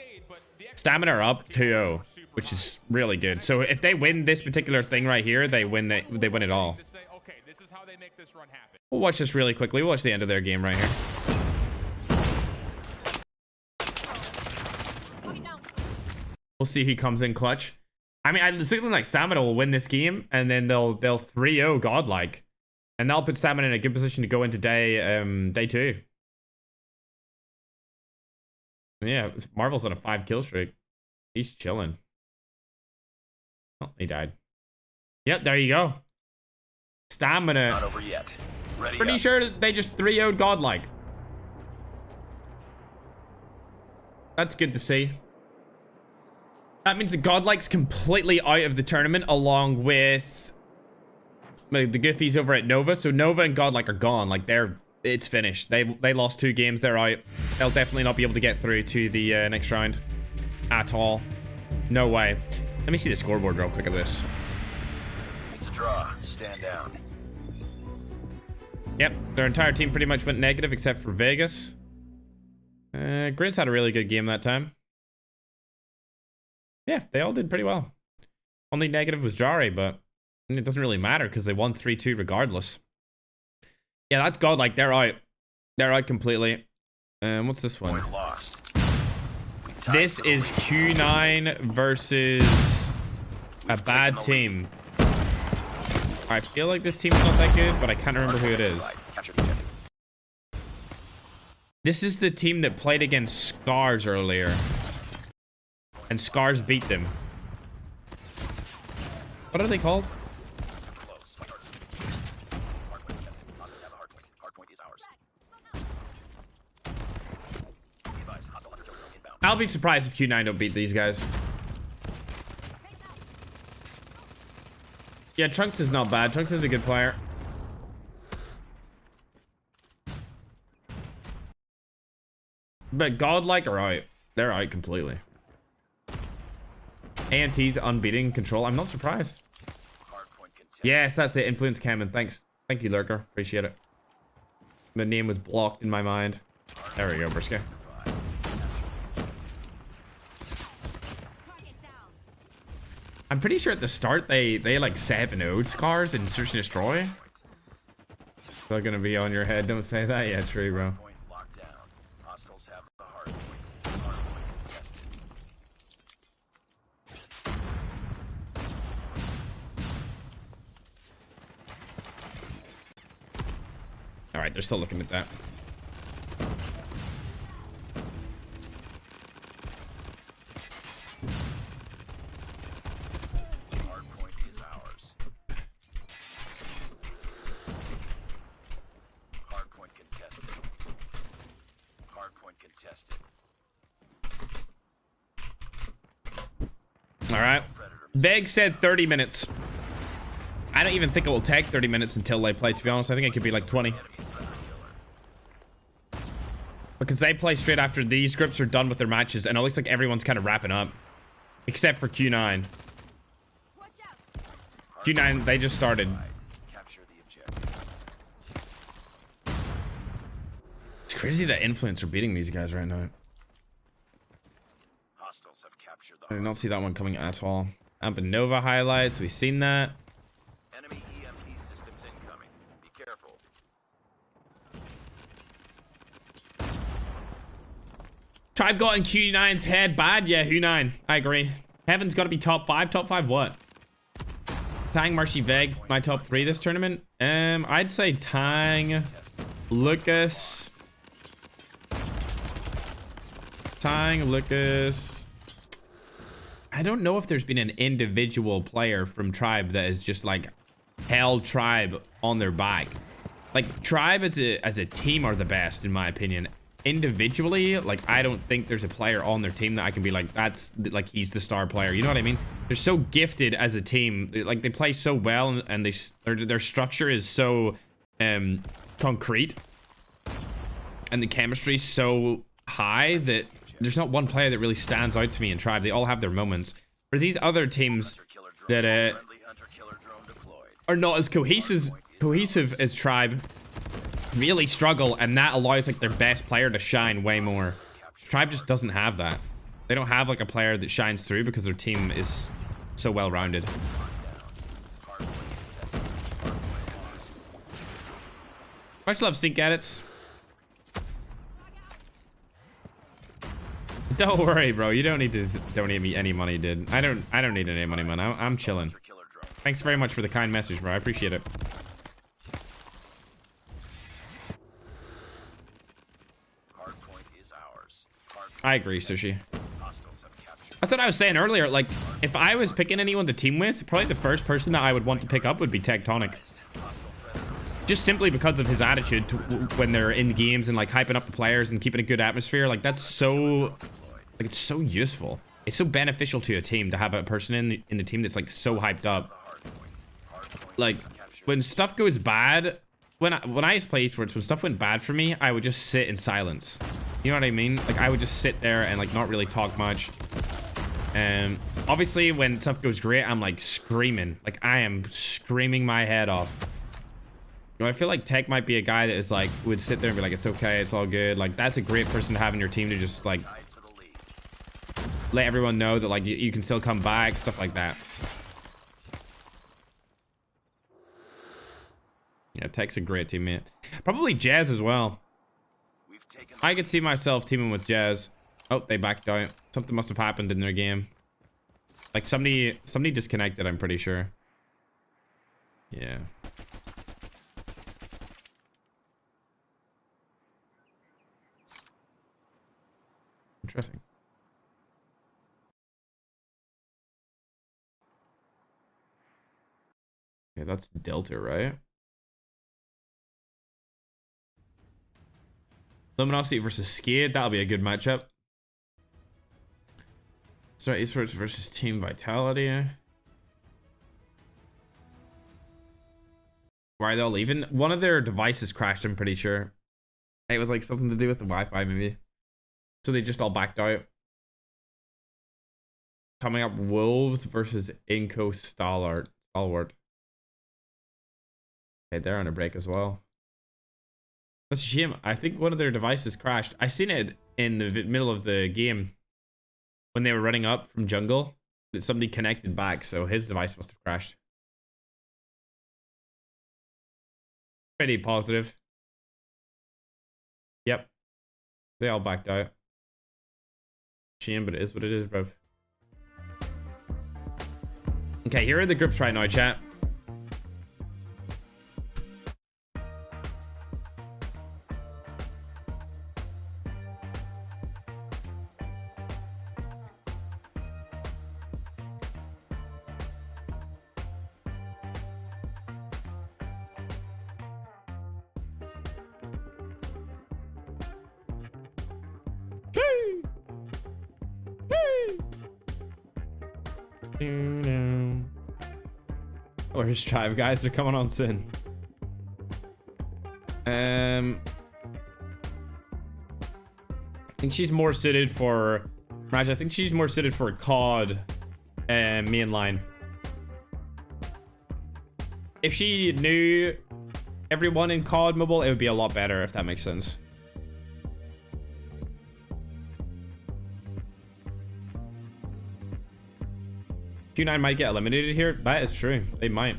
Stamina are up 2-0, which is really good. So if they win this particular thing right here, they win it all. We'll watch this really quickly. We'll watch the end of their game right here. We'll see who comes in clutch. I mean, it's looking like Stamina will win this game, and then they'll 3-0 Godlike, and that'll put Stamina in a good position to go into day 2. Yeah, Marvel's on a 5 kill streak. He's chilling. Oh, he died. Yep, there you go. Stamina. Not over yet. Ready Pretty up. sure they just 3-0'd Godlike. That's good to see. That means the Godlike's completely out of the tournament, along with the Goofies over at Nova. So Nova and Godlike are gone. Like, it's finished. They lost 2 games. They're out. They'll definitely not be able to get through to the next round at all. No way. Let me see the scoreboard real quick of this. It's a draw. Stand down. Yep, their entire team pretty much went negative except for Vegas. Grizz had a really good game that time. Yeah, they all did pretty well. Only negative was Jari, but it doesn't really matter because they won 3-2 regardless. Yeah, that's Godlike. They're out. They're out completely. What's this one? Lost. This is Q9 versus a bad team. I feel like this team's not that good, but I can't remember who it is. This is the team that played against Scars earlier. And Scars beat them. What are they called? I'll be surprised if Q9 don't beat these guys. Yeah, Trunks is not bad. Trunks is a good player. But Godlike are out. They're out completely. ANT's unbeaten control. I'm not surprised. Yes, that's it. Influence Cameron. Thanks. Thank you, Lurker. Appreciate it. The name was blocked in my mind. There we go, Briska. I'm pretty sure at the start they like 7-0'd Scars in Search and Destroy. Still gonna be on your head. Don't say that. Yeah, true, bro. All right, they're still looking at that. Hardpoint is ours. Hardpoint contested. Hardpoint contested. All right. Veg said 30 minutes. I don't even think it will take 30 minutes until they play, to be honest. I think it could be like 20. Because they play straight after these groups are done with their matches, and it looks like everyone's kind of wrapping up. Except for Q9. Q9, they just started. It's crazy that Influence are beating these guys right now. I did not see that one coming at all. Amp and Nova highlights, we've seen that. Enemy EMP systems incoming. Be careful. Tribe got in Q9's head bad. Yeah, Q9. I agree. Heaven's got to be top 5. Top 5 what? Tang, Marshy, Veg, my top 3 this tournament. I'd say Tang, Lucas. Tang, Lucas. I don't know if there's been an individual player from Tribe that has just like held Tribe on their back. Like Tribe as a team are the best in my opinion. Individually, like I don't think there's a player on their team that I can be like, that's like he's the star player. You know what I mean? They're so gifted as a team. Like they play so well, and their structure is so concrete, and the chemistry is so high that there's not one player that really stands out to me in Tribe. They all have their moments. Whereas these other teams that are not as cohesive as Tribe really struggle, and that allows like their best player to shine way more. Tribe just doesn't have that. They don't have like a player that shines through because their team is so well rounded. Much love, Sync Edits. Don't worry, bro. You don't need to donate me any money, dude. I don't need any money, man. I'm chilling. Thanks very much for the kind message, bro. I appreciate it. I agree, Sushi. That's what I was saying earlier. Like, if I was picking anyone to team with, probably the first person that I would want to pick up would be Tectonic. Just simply because of his attitude to, when they're in games and like hyping up the players and keeping a good atmosphere. Like, that's so, like, it's so useful. It's so beneficial to a team to have a person in the team that's like so hyped up. Like, when stuff goes bad, when I used to play esports, when stuff went bad for me, I would just sit in silence. You know what I mean? Like, I would just sit there and like not really talk much. And obviously when stuff goes great, I'm like screaming. Like, I am screaming my head off. You know, I feel like Tech might be a guy that is like, would sit there and be like, it's okay, it's all good. Like, that's a great person to have in your team to just like let everyone know that like you can still come back, stuff like that. Yeah, Tech's a great teammate. Probably Jazz as well. I could see myself teaming with Jazz. Oh, they backed out. Something must have happened in their game. Like somebody disconnected, I'm pretty sure. Yeah. Interesting. Yeah, that's Delta, right? Luminosity versus Skid. That'll be a good matchup. Strut Esports versus Team Vitality. Why are they all leaving? One of their devices crashed, I'm pretty sure. It was like something to do with the Wi-Fi, maybe. So they just all backed out. Coming up, Wolves versus Inco Stalwart. Okay, they're on a break as well. That's a shame. I think one of their devices crashed. I seen it in the middle of the game when they were running up from jungle. That somebody connected back, so his device must have crashed. Pretty positive. Yep. They all backed out. Shame, but it is what it is, bro. Okay, here are the groups right now, chat. Where's Tribe, guys? They're coming on soon. I think she's more suited for Raj. I think she's more suited for COD and main line. If she knew everyone in COD mobile, it would be a lot better, if that makes sense. Q9 might get eliminated here. That is true. They might.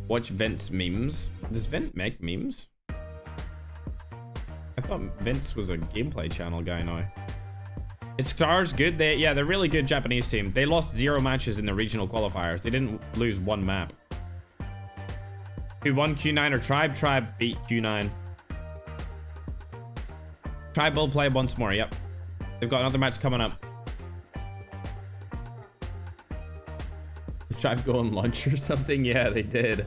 Watch Vince memes. Does Vince make memes? I thought Vince was a gameplay channel guy now. Is Stars good? Yeah, they're really good Japanese team. They lost 0 matches in the regional qualifiers. They didn't lose 1 map. Who won, Q9 or Tribe? Tribe beat Q9. Tribe will play once more. Yep. They've got another match coming up. Tribe go on lunch or something? Yeah, they did.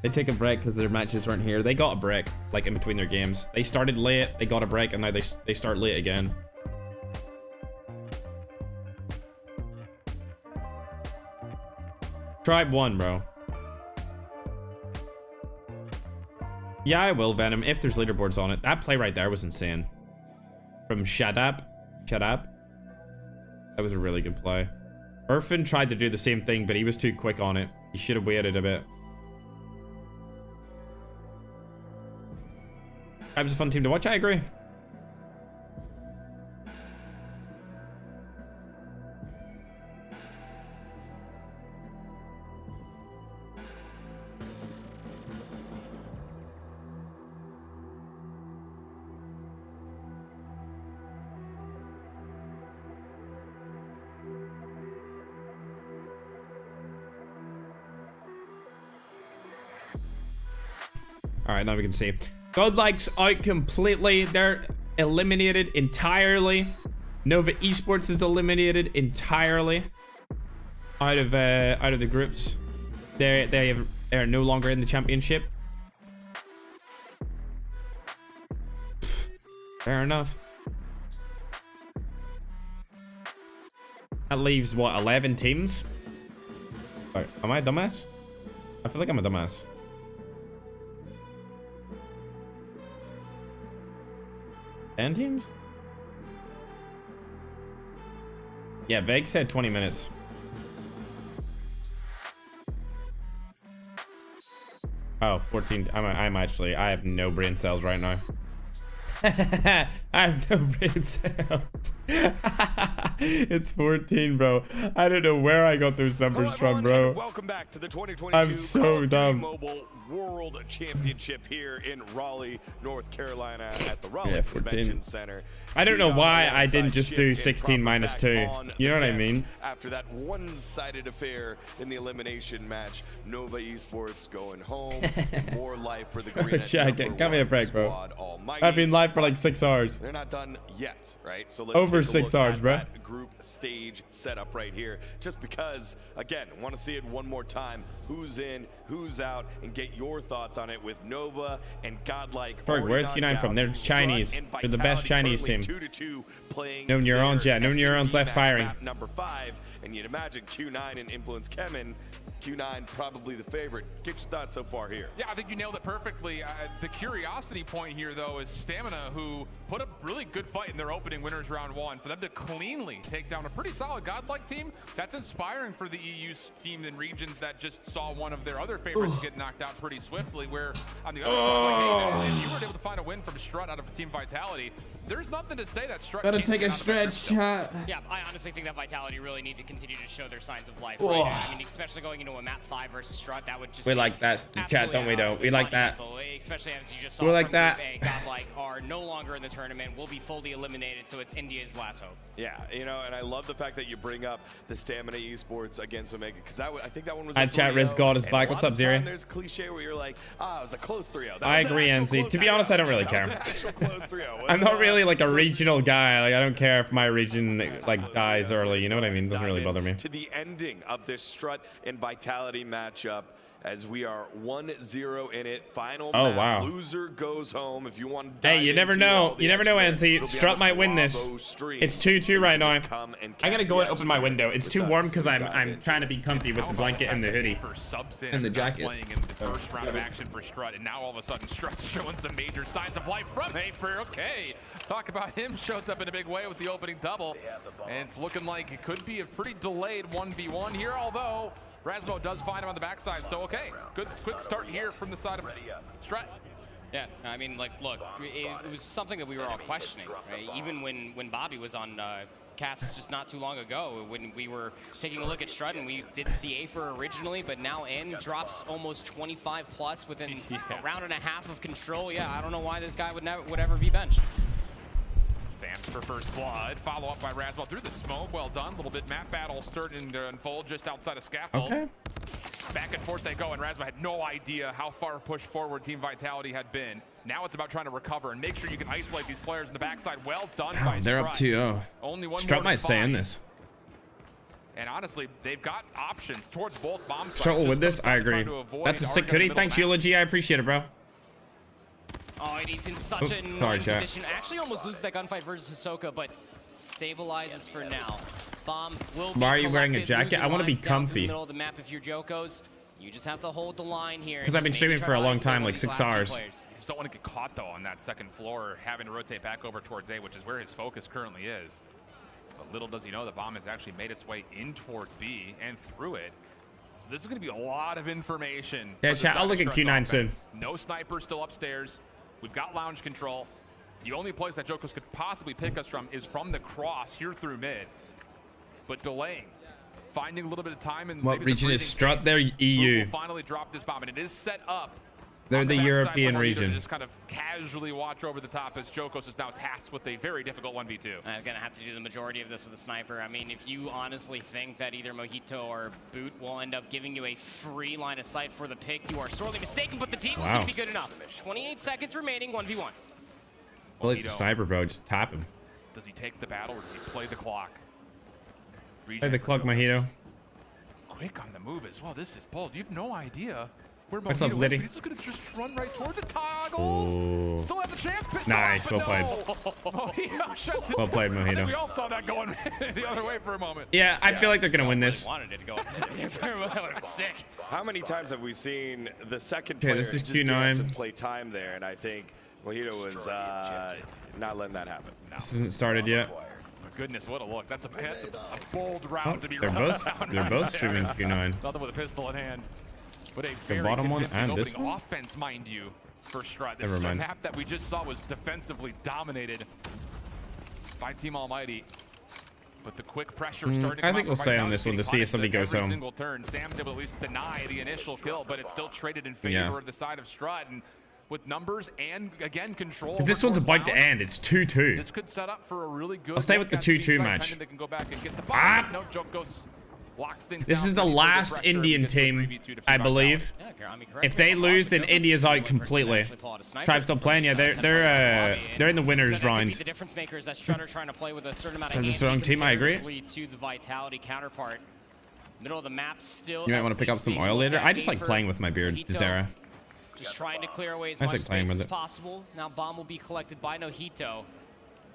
They take a break because their matches weren't here. They got a break, like in between their games. They started late, they got a break, and now they start late again. Tribe won, bro. Yeah, I will, Venom, if there's leaderboards on it. That play right there was insane. From Shut Up. That was a really good play. Irfan tried to do the same thing, but he was too quick on it. He should have waited a bit. That was a fun team to watch, I agree. All right, now we can see. Godlike's out completely. They're eliminated entirely. Nova Esports is eliminated entirely out of the groups. They are no longer in the championship. Fair enough. That leaves what, 11 teams? Wait, am I a dumbass? I feel like I'm a dumbass. 10 teams? Yeah, Veg said 20 minutes. Oh, 14. I have no brain cells right now. I have no brain cells. It's 14, bro. I don't know where I got those numbers from, bro. Welcome back to the 2022 I'm so dumb. Mobile World Championship here in Raleigh, North Carolina at the Raleigh Yeah, Convention Center. I don't know why I didn't just do 16 minus 2. You know what I mean? After that one-sided affair in the elimination match, Nova Esports going home. More life for the green. Yeah, give me a break, bro. I've been live for like 6 hours. They're not done yet, right? So let's over take a 6 look hours, at bro. that group stage setup right here. Just because, again, want to see it one more time. Who's in, who's out, and get your thoughts on it with Nova and Godlike. Ferg, where's Q9 from? They're Chinese. They're the best Chinese team. 2-2 playing no neurons, yeah. No neurons left firing. Number 5, and you'd imagine Q9 and Influence Kemen. Q9 probably the favorite. Get your thoughts so far here. Yeah, I think you nailed it perfectly. The curiosity point here, though, is Stamina, who put a really good fight in their opening winners round 1. For them to cleanly take down a pretty solid Godlike team, that's inspiring for the EU team in regions that just saw one of their other favorites get knocked out pretty swiftly. Where on the other side, if you were able to find a win from Strut out of Team Vitality, there's nothing to say that Strut gotta take a stretch, chat. Yeah, I honestly think that Vitality really need to continue to show their signs of life. Right? I mean, especially going into a map 5 versus Strut, that would just we like that, chat, don't we? Don't we like that? Especially as you just saw, we like that. Godlike are no longer in the tournament, will be fully eliminated, so it's India's last hope. Yeah, you know, and I love the fact that you bring up the Stamina Esports against Omega, because I think that one was. Chat, Riz God is back. What's up, Zero? There's cliche where you're like, it was a close 3-0. I agree, NZ. To be honest, I don't really care. I'm not really like a regional guy. Like, I don't care if my region like dies early. You know what I mean? Doesn't really bother me. To the ending of this Strut and Vitality matchup, as we are 1-0 in it. Final map. Wow. Loser goes home. If you want to hey, you never know. You never know, NC. Strut might win this. It's 2-2 right now. I gotta go and open my window. It's too warm because I'm trying to be comfy with the blanket and the hoodie and the jacket. Playing in the first round of action for Strut, and now all of a sudden Strut's showing some major signs of life from ferg. Okay, talk about him. Shows up in a big way with the opening double, and it's looking like it could be a pretty delayed 1v1 here, although Rasmo does find him on the backside, so okay. Good quick start here from the side of Strut. Yeah, I mean, like, look, it was something that we were all questioning, right? Even when Bobby was on cast just not too long ago, when we were taking a look at Strut, and we didn't see Afer originally, but now N drops almost 25 plus within a round and a half of control. Yeah, I don't know why this guy would ever be benched. Sam's for first blood, follow up by Rasmo through the smoke. Well done. A little bit map battle starting to unfold just outside of Scaffold. Okay. Back and forth they go, and Rasmo had no idea how far pushed forward Team Vitality had been. Now it's about trying to recover and make sure you can isolate these players in the backside. Well done by Strut. They're up 2-0. Only one Strut more might stay in this. And honestly, they've got options towards both bomb sites. Strut will win this. I agree. That's a sick hoodie. Thanks, Eulogy. I appreciate it, bro. Oh, and he's in such a annoying position. Actually almost loses that gunfight versus Hisoka, but stabilizes for now. Bomb will be Why are you wearing a jacket? I want to be comfy. Middle of the map if you're Jokos. You just have to hold the line here. Because I've been streaming for a long time, like 6 hours. don't want to get caught, though, on that second floor, having to rotate back over towards A, which is where his focus currently is. But little does he know the bomb has actually made its way in towards B and through it. So this is going to be a lot of information. Yeah, chat, I'll look at Q9 soon. No sniper still upstairs. We've got lounge control. The only place that Jokos could possibly pick us from is from the cross here through mid. But delaying. Finding a little bit of time. And what region is Strut? They're EU. Will finally drop this bomb, and it is set up. They're the European region. Just kind of casually watch over the top as Jokos is now tasked with a very difficult 1v2. I'm going to have to do the majority of this with a sniper. I mean, if you honestly think that either Mojito or Boot will end up giving you a free line of sight for the pick, you are sorely mistaken, but the team is going to be good enough. 28 seconds remaining, 1v1. Well, it's a sniper, bro. Just tap him. Does he take the battle, or does he play the clock? Play the clock, Mojito. Quick on the move as well. This is bold. You have no idea where What's up, Mojito Liddy? is. He's just going to just run right towards the toggles. Ooh. Still have the chance. Pissed nice. off, Well played. Mojito shuts it well played, down. Mojito. I think we all saw that going the other way for a moment. Yeah, I feel like they're going to win this. Wanted it to go. That would have been sick. How many times have we seen the second Okay, player this is just Q9. dance and play time there? And I think Mojito was not letting that happen. No. This isn't started yet. My goodness, what a look. That's a bold round to be They're both streaming Q9. Nothing with a pistol in hand. But a The very bottom one convincing and this opening one? offense, mind you, for Strut. This Never mind. map that we just saw was defensively dominated by Team Almighty. But the quick pressure starting. I think we'll stay on this one to see if somebody goes home. Single turn. Sam's able to at least deny the initial kill, but it's still traded in favor of the side of Strut. And with numbers and, again, control. This one's about to end. It's 2-2. This could set up for a really good. I'll stay with the 2-2 match. They can go back and get the bomb. No, Jokos locks things This down. is the last Indian team, I believe. If they lose, then India's out completely. Tribe's still playing. Yeah, they're in the winners round. The difference maker is that Strut are trying to play with a certain amount of That's a strong team. I agree. to the Vitality counterpart. Middle of the map still. You might want to pick up some oil later. I just like playing with my beard, Zara. Just trying to clear away as I much like playing space with as it. possible. Now bomb will be collected by Nojito.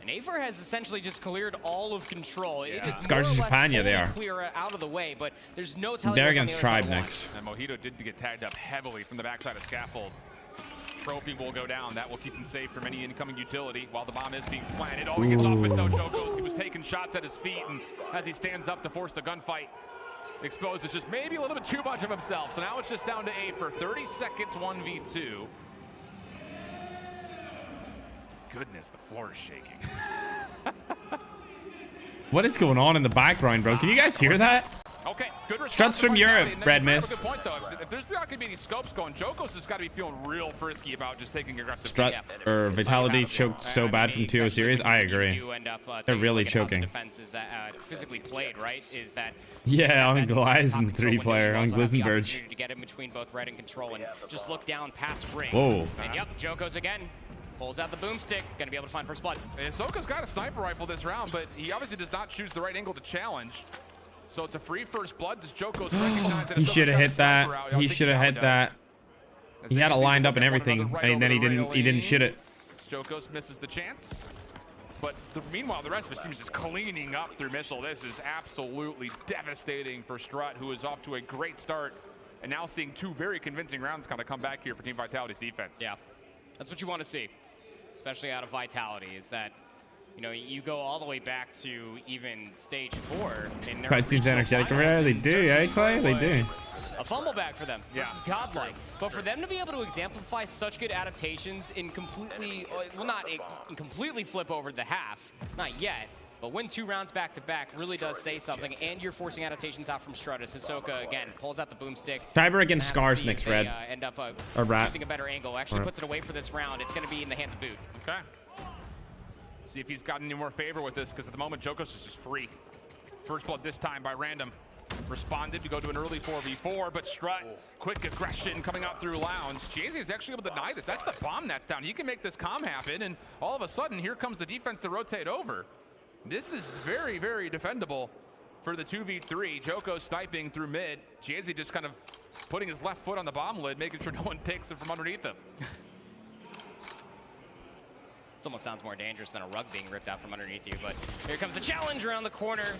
And Aver has essentially just cleared all of control. It is Scars of Japan, yeah, they are. Clear out of the way, but there's no telling. They're what's on the against other side Tribe of the line. next. And Mojito did get tagged up heavily from the backside of Scaffold. Trophy will go down. That will keep him safe from any incoming utility while the bomb is being planted. Oh, he gets off with no Jokos. He was taking shots at his feet, and as he stands up to force the gunfight, exposes just maybe a little bit too much of himself. So now it's just down to A for 30 seconds, 1v2. Goodness, the floor is shaking. What is going on in the background, bro? Can you guys hear that? Okay, good response. Struts from Europe, Red Mist. Good point, though. If there's not going to be any scopes going, Jokos has got to be feeling real frisky about just taking aggressive. Strut or Vitality choked so bad from 2-0 series. I agree. They're really choking. Defense is physically played, right? Is that Yeah, on Glies and 3-player on Glistenberg. to get in between both red and control and just look down past ring. Whoa. And yep, Jokos again. Pulls out the boomstick, gonna be able to find first blood. Soka's got a sniper rifle this round, but he obviously does not choose the right angle to challenge. So it's a free first blood. Does Jokos recognize that? He should have hit that. He should have hit that. He had it lined up and everything, and then he didn't shoot it. Jokos misses the chance. But meanwhile, the rest of his team is just cleaning up through missile. This is absolutely devastating for Strut, who is off to a great start, and now seeing two very convincing rounds kind of come back here for Team Vitality's defense. Yeah, that's what you want to see, especially out of Vitality, is that, you know, you go all the way back to even stage 4. Pride seems energetic. Yeah, they do, yeah, Clay? They do. A fumble back for them. Yeah. It's godlike. But for them to be able to exemplify such good adaptations in completely, well, not in completely flip over the half, not yet, but win 2 rounds back to back really does say something. And you're forcing adaptations out from Strut as Hisoka again pulls out the boomstick. Tiber against Scars next red. End up or Rat. choosing a better angle. Actually puts it away for this round. It's going to be in the hands of Boot. Okay. See if he's got any more favor with this, because at the moment Jokos is just free. First blood this time by Random. Responded to go to an early 4v4, but Strut, quick aggression coming out through Lounge. Jay-Z is actually able to deny this. That's the bomb that's down. He can make this calm happen, and all of a sudden, here comes the defense to rotate over. This is very, very defendable for the 2v3. Joko sniping through mid. Jay-Z just kind of putting his left foot on the bomb lid, making sure no one takes it from underneath him. It almost sounds more dangerous than a rug being ripped out from underneath you, but here comes the challenge around the corner.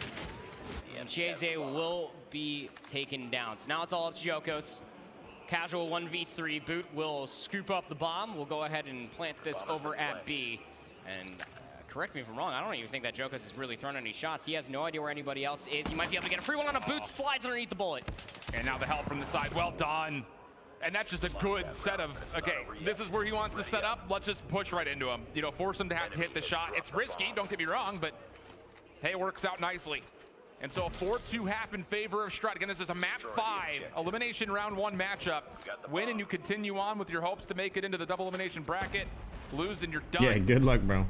And Chieze will be taken down. So now it's all up to Jokos. Casual 1v3. Boot will scoop up the bomb. We'll go ahead and plant this over at B. And correct me if I'm wrong, I don't even think that Jokos has really thrown any shots. He has no idea where anybody else is. He might be able to get a free one on a Boot. Slides underneath the bullet. And now the help from the side. Well done. And that's just a good set of, okay, this is where he wants to set up. Let's just push right into him. You know, force him to have to hit the shot. It's risky, don't get me wrong, but hey, it works out nicely. And so a 4-2 half in favor of Strut. Again, this is a map 5, elimination round 1 matchup. Win and you continue on with your hopes to make it into the double elimination bracket. Lose and you're done. Yeah, good luck, bro.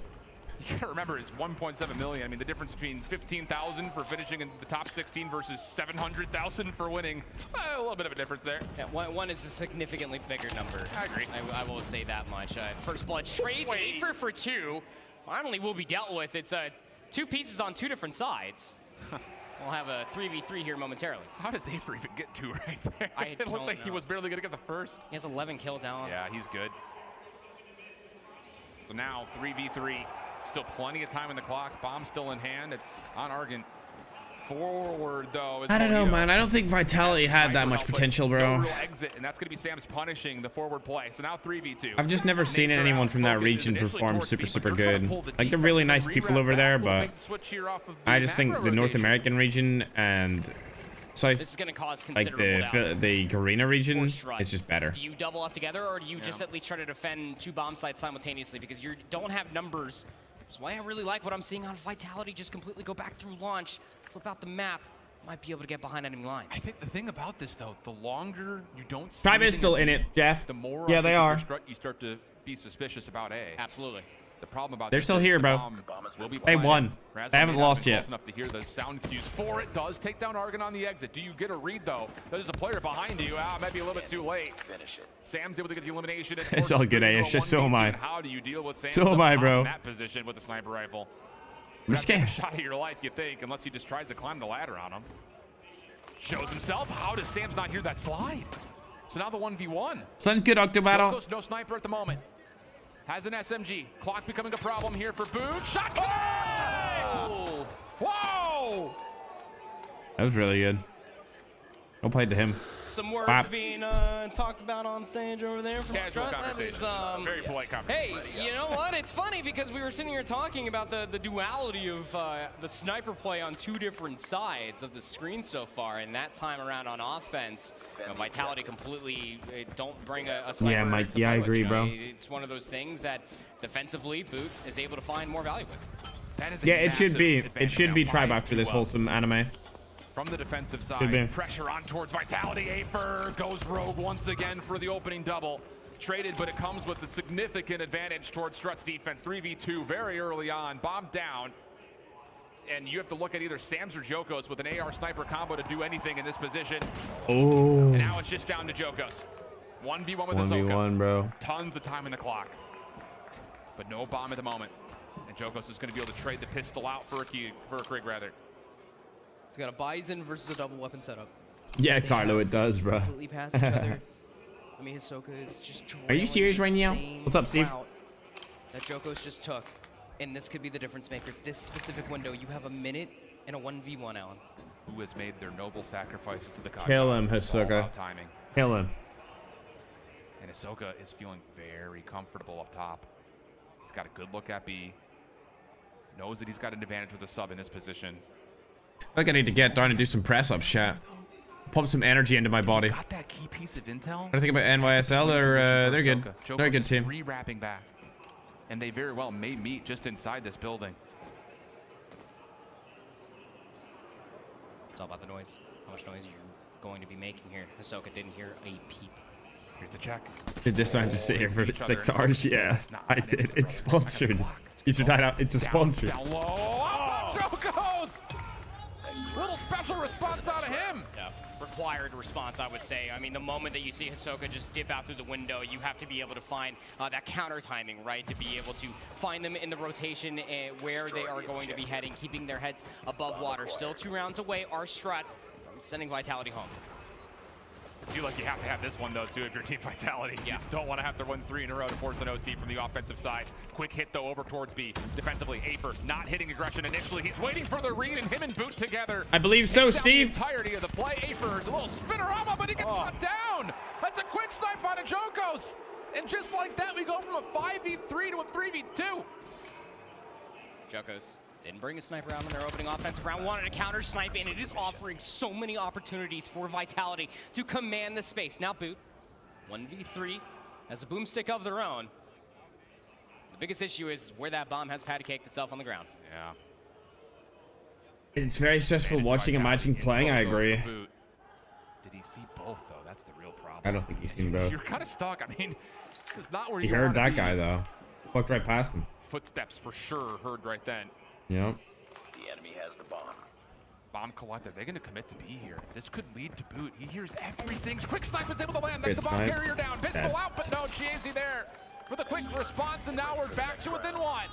You gotta remember, it's 1.7 million. I mean, the difference between 15,000 for finishing in the top 16 versus 700,000 for winning, a little bit of a difference there. Yeah, one is a significantly bigger number. I agree. I will say that much. First blood trades Afer for 2. Finally will be dealt with. It's 2 pieces on 2 different sides. We'll have a 3v3 here momentarily. How does Afer even get 2 right there? It looked like he was barely gonna get the first. He has 11 kills, Alan. Yeah, he's good. So now 3v3. Still plenty of time in the clock. Bomb still in hand. It's on Argent. Forward though. I don't know, man. I don't think Vitality had that much potential, bro. No real exit, and that's going to be Sam's punishing the forward play. So now 3v2. I've just never seen anyone from that region perform super good. Like, they're really nice people over there, but I just think the North American region and South, this is going to cause like the Garena region, is just better. Do you double up together, or do you just at least try to defend 2 bomb sites simultaneously? Because you don't have numbers. That's why I really like what I'm seeing on Vitality. Just completely go back through launch, flip out the map, might be able to get behind enemy lines. I think the thing about this, though, the longer you don't see Tribe is still in it, Jeff. The more yeah, they are. You start to be suspicious about A. Absolutely. The problem about they're still here, bro. They won. They haven't lost yet. Enough to hear the sound cues for it. Does take down Argon on the exit. Do you get a read though? There's a player behind you. It might be a little bit too late. Finish it. Sam's able to get the elimination. It's all good, Ash. Just so am I. How do you deal with Sam? So am I, bro. In that position with the sniper rifle. I'm scared. Shot of your life, you think, unless he just tries to climb the ladder on him. Shows himself. How does Sam's not hear that slide? So now the 1v1. Sounds good, Octo Battle. No sniper at the moment. Has an SMG. Clock becoming a problem here for Boot. Shot! Oh! Whoa! That was really good. Well played to him. Some words being talked about on stage over there from Casual Strut. conversation. Very polite conversation. Hey, you know what? It's funny because we were sitting here talking about the duality of the sniper play on 2 different sides of the screen so far, and that time around on offense, Vitality completely don't bring a sniper. Yeah, Mike. Yeah, I agree, bro. It's one of those things that defensively, Boot is able to find more value with. That is yeah, it should be. It should be Tribe after this wholesome anime. From the defensive side, pressure on towards Vitality. Afer goes rogue once again for the opening double. Traded, but it comes with a significant advantage towards Strut's defense. 3v2 very early on, bomb down. And you have to look at either Sam's or Jokos with an AR sniper combo to do anything in this position. Oh. And now it's just down to Jokos. 1v1 with Ahsoka. 1v1, bro. Tons of time in the clock. But no bomb at the moment. And Jokos is going to be able to trade the pistol out for a Krig, rather. It's got a Bison versus a double weapon setup. Yeah, Carlo, it does, bro. Completely past each other. I mean, Hisoka is just. Are you serious right now? What's up, Steve? That Jokos just took, and this could be the difference maker. This specific window, you have a minute and a 1v1, Alan. Who has made their noble sacrifices to the cause. Kill him, Hisoka. Kill him. And Hisoka is feeling very comfortable up top. He's got a good look at B. Knows that he's got an advantage with the sub in this position. I think I need to get down and do some press-ups, chat. Pump some energy into my body. Got that key piece of intel. What do you think about NYSL? They're good. They're a good team. Re-wrapping back. And they very well may meet just inside this building. It's all about the noise. How much noise you're going to be making here. Hisoka didn't hear a peep. Here's the check. Did this one just sit here for 6 hours? Yeah, I did. It's sponsored. It's a sponsor. Down low. Oh, Jokos! Little special response out of him. Yeah, required response, I would say. I mean, the moment that you see Hisoka just dip out through the window, you have to be able to find that counter timing, right? To be able to find them in the rotation where they are going to be heading, keeping their heads above water. Still 2 rounds away. Our Strut from sending Vitality home. I feel like you have to have this one, though, too, if you're Team Vitality. You just don't want to have to run 3 in a row to force an OT from the offensive side. Quick hit, though, over towards B. Defensively, Aper not hitting aggression initially. He's waiting for the read, and him and Boot together. I believe so, Steve. The entirety of the play. Aper's a little spinorama, but he gets shut down. That's a quick snipe on a Jokos. And just like that, we go from a 5v3 to a 3v2. Jokos didn't bring a sniper round in their opening offensive round, wanted to counter snipe, and it is offering so many opportunities for Vitality to command the space. Now Boot, 1v3, has a boomstick of their own. The biggest issue is where that bomb has patty caked itself on the ground. Yeah. It's very stressful watching and matching playing, I agree. Did he see both, though? That's the real problem. I don't think he's seen both. You're kind of stuck. I mean, this is not where He you heard that be. guy, though. Walked right past him. Footsteps for sure heard right then. Yep. The enemy has the bomb. Bomb collected. They're going to commit to B here. This could lead to Boot. He hears everything. Quick snipe is able to land. Makes the bomb carrier down. Pistol out, but no, Chiesi there for the quick response, and now we're back to within 1.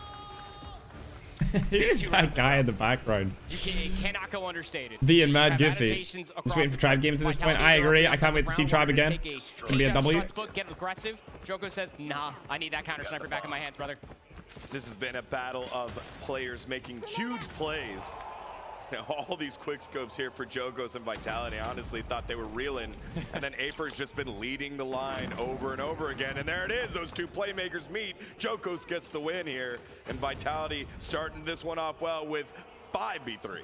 Here's that guy in the background. You cannot go understated. The and Mad Giffy. Just waiting for Tribe games at this point. I agree. I can't wait to see Tribe again. Can be a W. Get aggressive. Joko says, nah, I need that counter sniper back in my hands, brother. This has been a battle of players making huge plays. All these quick scopes here for Jokos and Vitality. I honestly thought they were reeling. And then Aper's just been leading the line over and over again. And there it is. Those two playmakers meet. Jokos gets the win here. And Vitality starting this one off well with 5v3.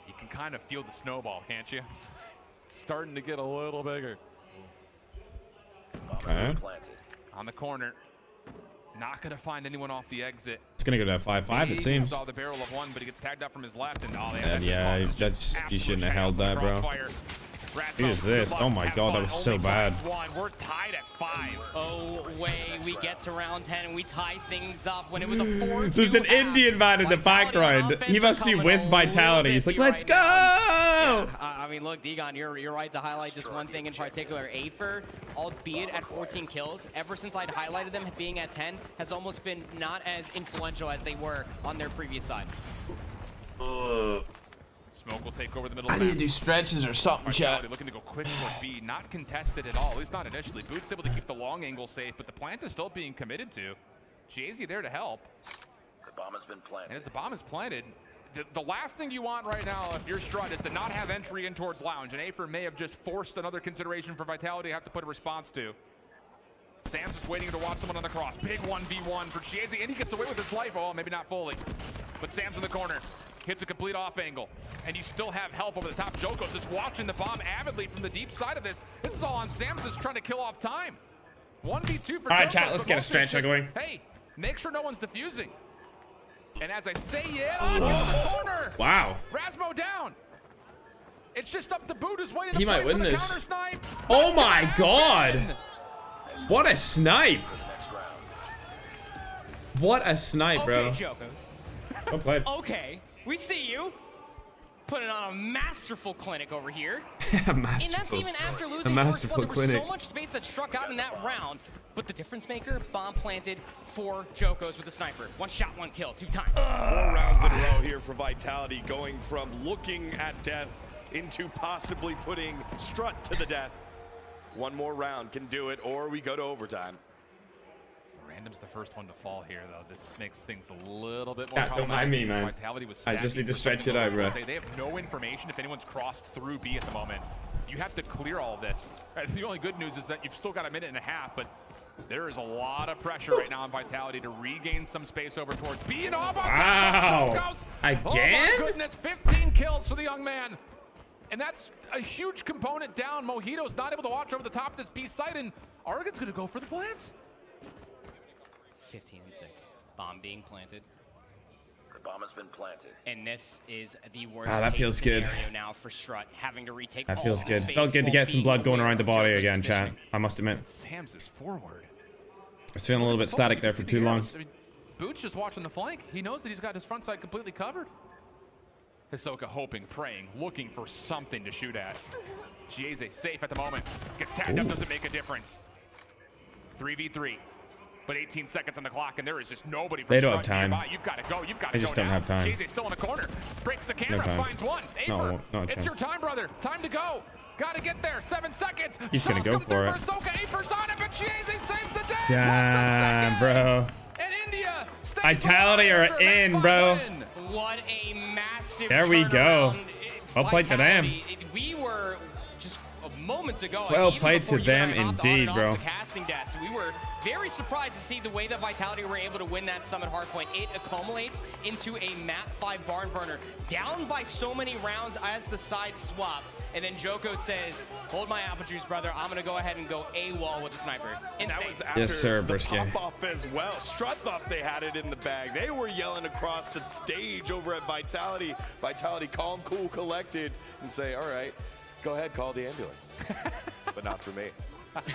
You can kind of feel the snowball, can't you? It's starting to get a little bigger. Okay. On the corner. Not going to find anyone off the exit. It's going to go to 5-5, it seems. Saw the barrel of one, but he gets tagged up from his left. And yeah, you shouldn't have held that, bro. What is this? Oh my god, that was so bad. We're tied at 5. Oh, way we get to round 10 and we tie things up when it was a 4-2. There's an Indian man in the background. He must be with Vitality. He's like, let's go! Yeah, I mean, look, Degon, you're right to highlight just one thing in particular. Afer, albeit at 14 kills, ever since I'd highlighted them being at 10, has almost been not as influential as they were on their previous side. Smoke will take over the middle. I need to do stretches or something, chat. Looking to go quick for B, not contested at all. At least not initially. Boot's able to keep the long angle safe, but the plant is still being committed to. Chiesi there to help. The bomb has been planted. And as the bomb is planted, the last thing you want right now if you're Strut is to not have entry in towards Lounge. And Afer may have just forced another consideration for Vitality to have to put a response to. Sam's just waiting to watch someone on the cross. Big 1v1 for Chiesi, and he gets away with his life. Oh, maybe not fully. But Sam's in the corner. Hits a complete off angle. And you still have help over the top. Jokos just watching the bomb avidly from the deep side of this. This is all on Sam's just trying to kill off time. 1v2 for All right, Jokos, chat, let's get a stretch going. Hey, make sure no one's defusing. And as I say it, on the corner. Wow. Rasmo down. It's just up to Boot who's waiting. He to might win this. Snipe. Oh my god. What a snipe. What a snipe, bro. Okay, Jokos. Well played. Okay, we see you. Putting on a masterful clinic over here. And that's even after losing first one. There was so much space that struck out in that round. But the difference maker, bomb planted for Jokos with the sniper. 1 shot, 1 kill, 2 times. 4 rounds in a row here for Vitality, going from looking at death into possibly putting Strut to the death. 1 more round can do it, or we go to overtime. Random's the first one to fall here, though. This makes things a little bit more don't mind me, man. I just need to stretch it out, bro. They have no information if anyone's crossed through B at the moment. You have to clear all of this. The only good news is that you've still got a minute and a half, but there is a lot of pressure right now on Vitality to regain some space over towards B. And wow. Again? Oh my goodness, 15 kills for the young man. And that's a huge component down. Mojito's not able to watch over the top of this B site, and Argon's going to go for the plant. 15 and 6. Bomb being planted. The bomb has been planted. And this is the worst that feels good. scenario now for Strut, having to retake That all feels the good. space Felt good to get some blood going around the body Jokos again, chat. positioning. I must admit. Sam's is forward. I was feeling a little bit static there for too long. I mean, Boot's just watching the flank. He knows that he's got his front side completely covered. Hisoka hoping, praying, looking for something to shoot at. Chiesi safe at the moment. Gets tagged up, doesn't make a difference. 3v3. But 18 seconds on the clock, and there is just nobody. They don't have time. You've got to go. You've got to go. They just don't have time. Chiesi's still in the corner. Breaks the camera. No time. Finds one. No It's chance. your time, brother. Time to go. Gotta get there. 7 seconds. He's gonna go for it. Saves the day. Damn, bro. And India Vitality are in, bro. What a massive There we go. turnaround. Well played to them. We were just moments ago. Well even played before to you them and I hopped indeed, on and off bro. the casting desk, we were very surprised to see the way that Vitality were able to win that Summit Hardpoint. It accumulates into a map 5 barn burner, down by so many rounds as the side swap. And then Joko says, hold my apple juice, brother. I'm going to go ahead and go AWOL with the sniper. And that was after Yes, sir, the Brisket. pop-off as well. Strut thought they had it in the bag. They were yelling across the stage over at Vitality. Vitality calm, cool, collected, and say, all right, go ahead, call the ambulance. But not for me.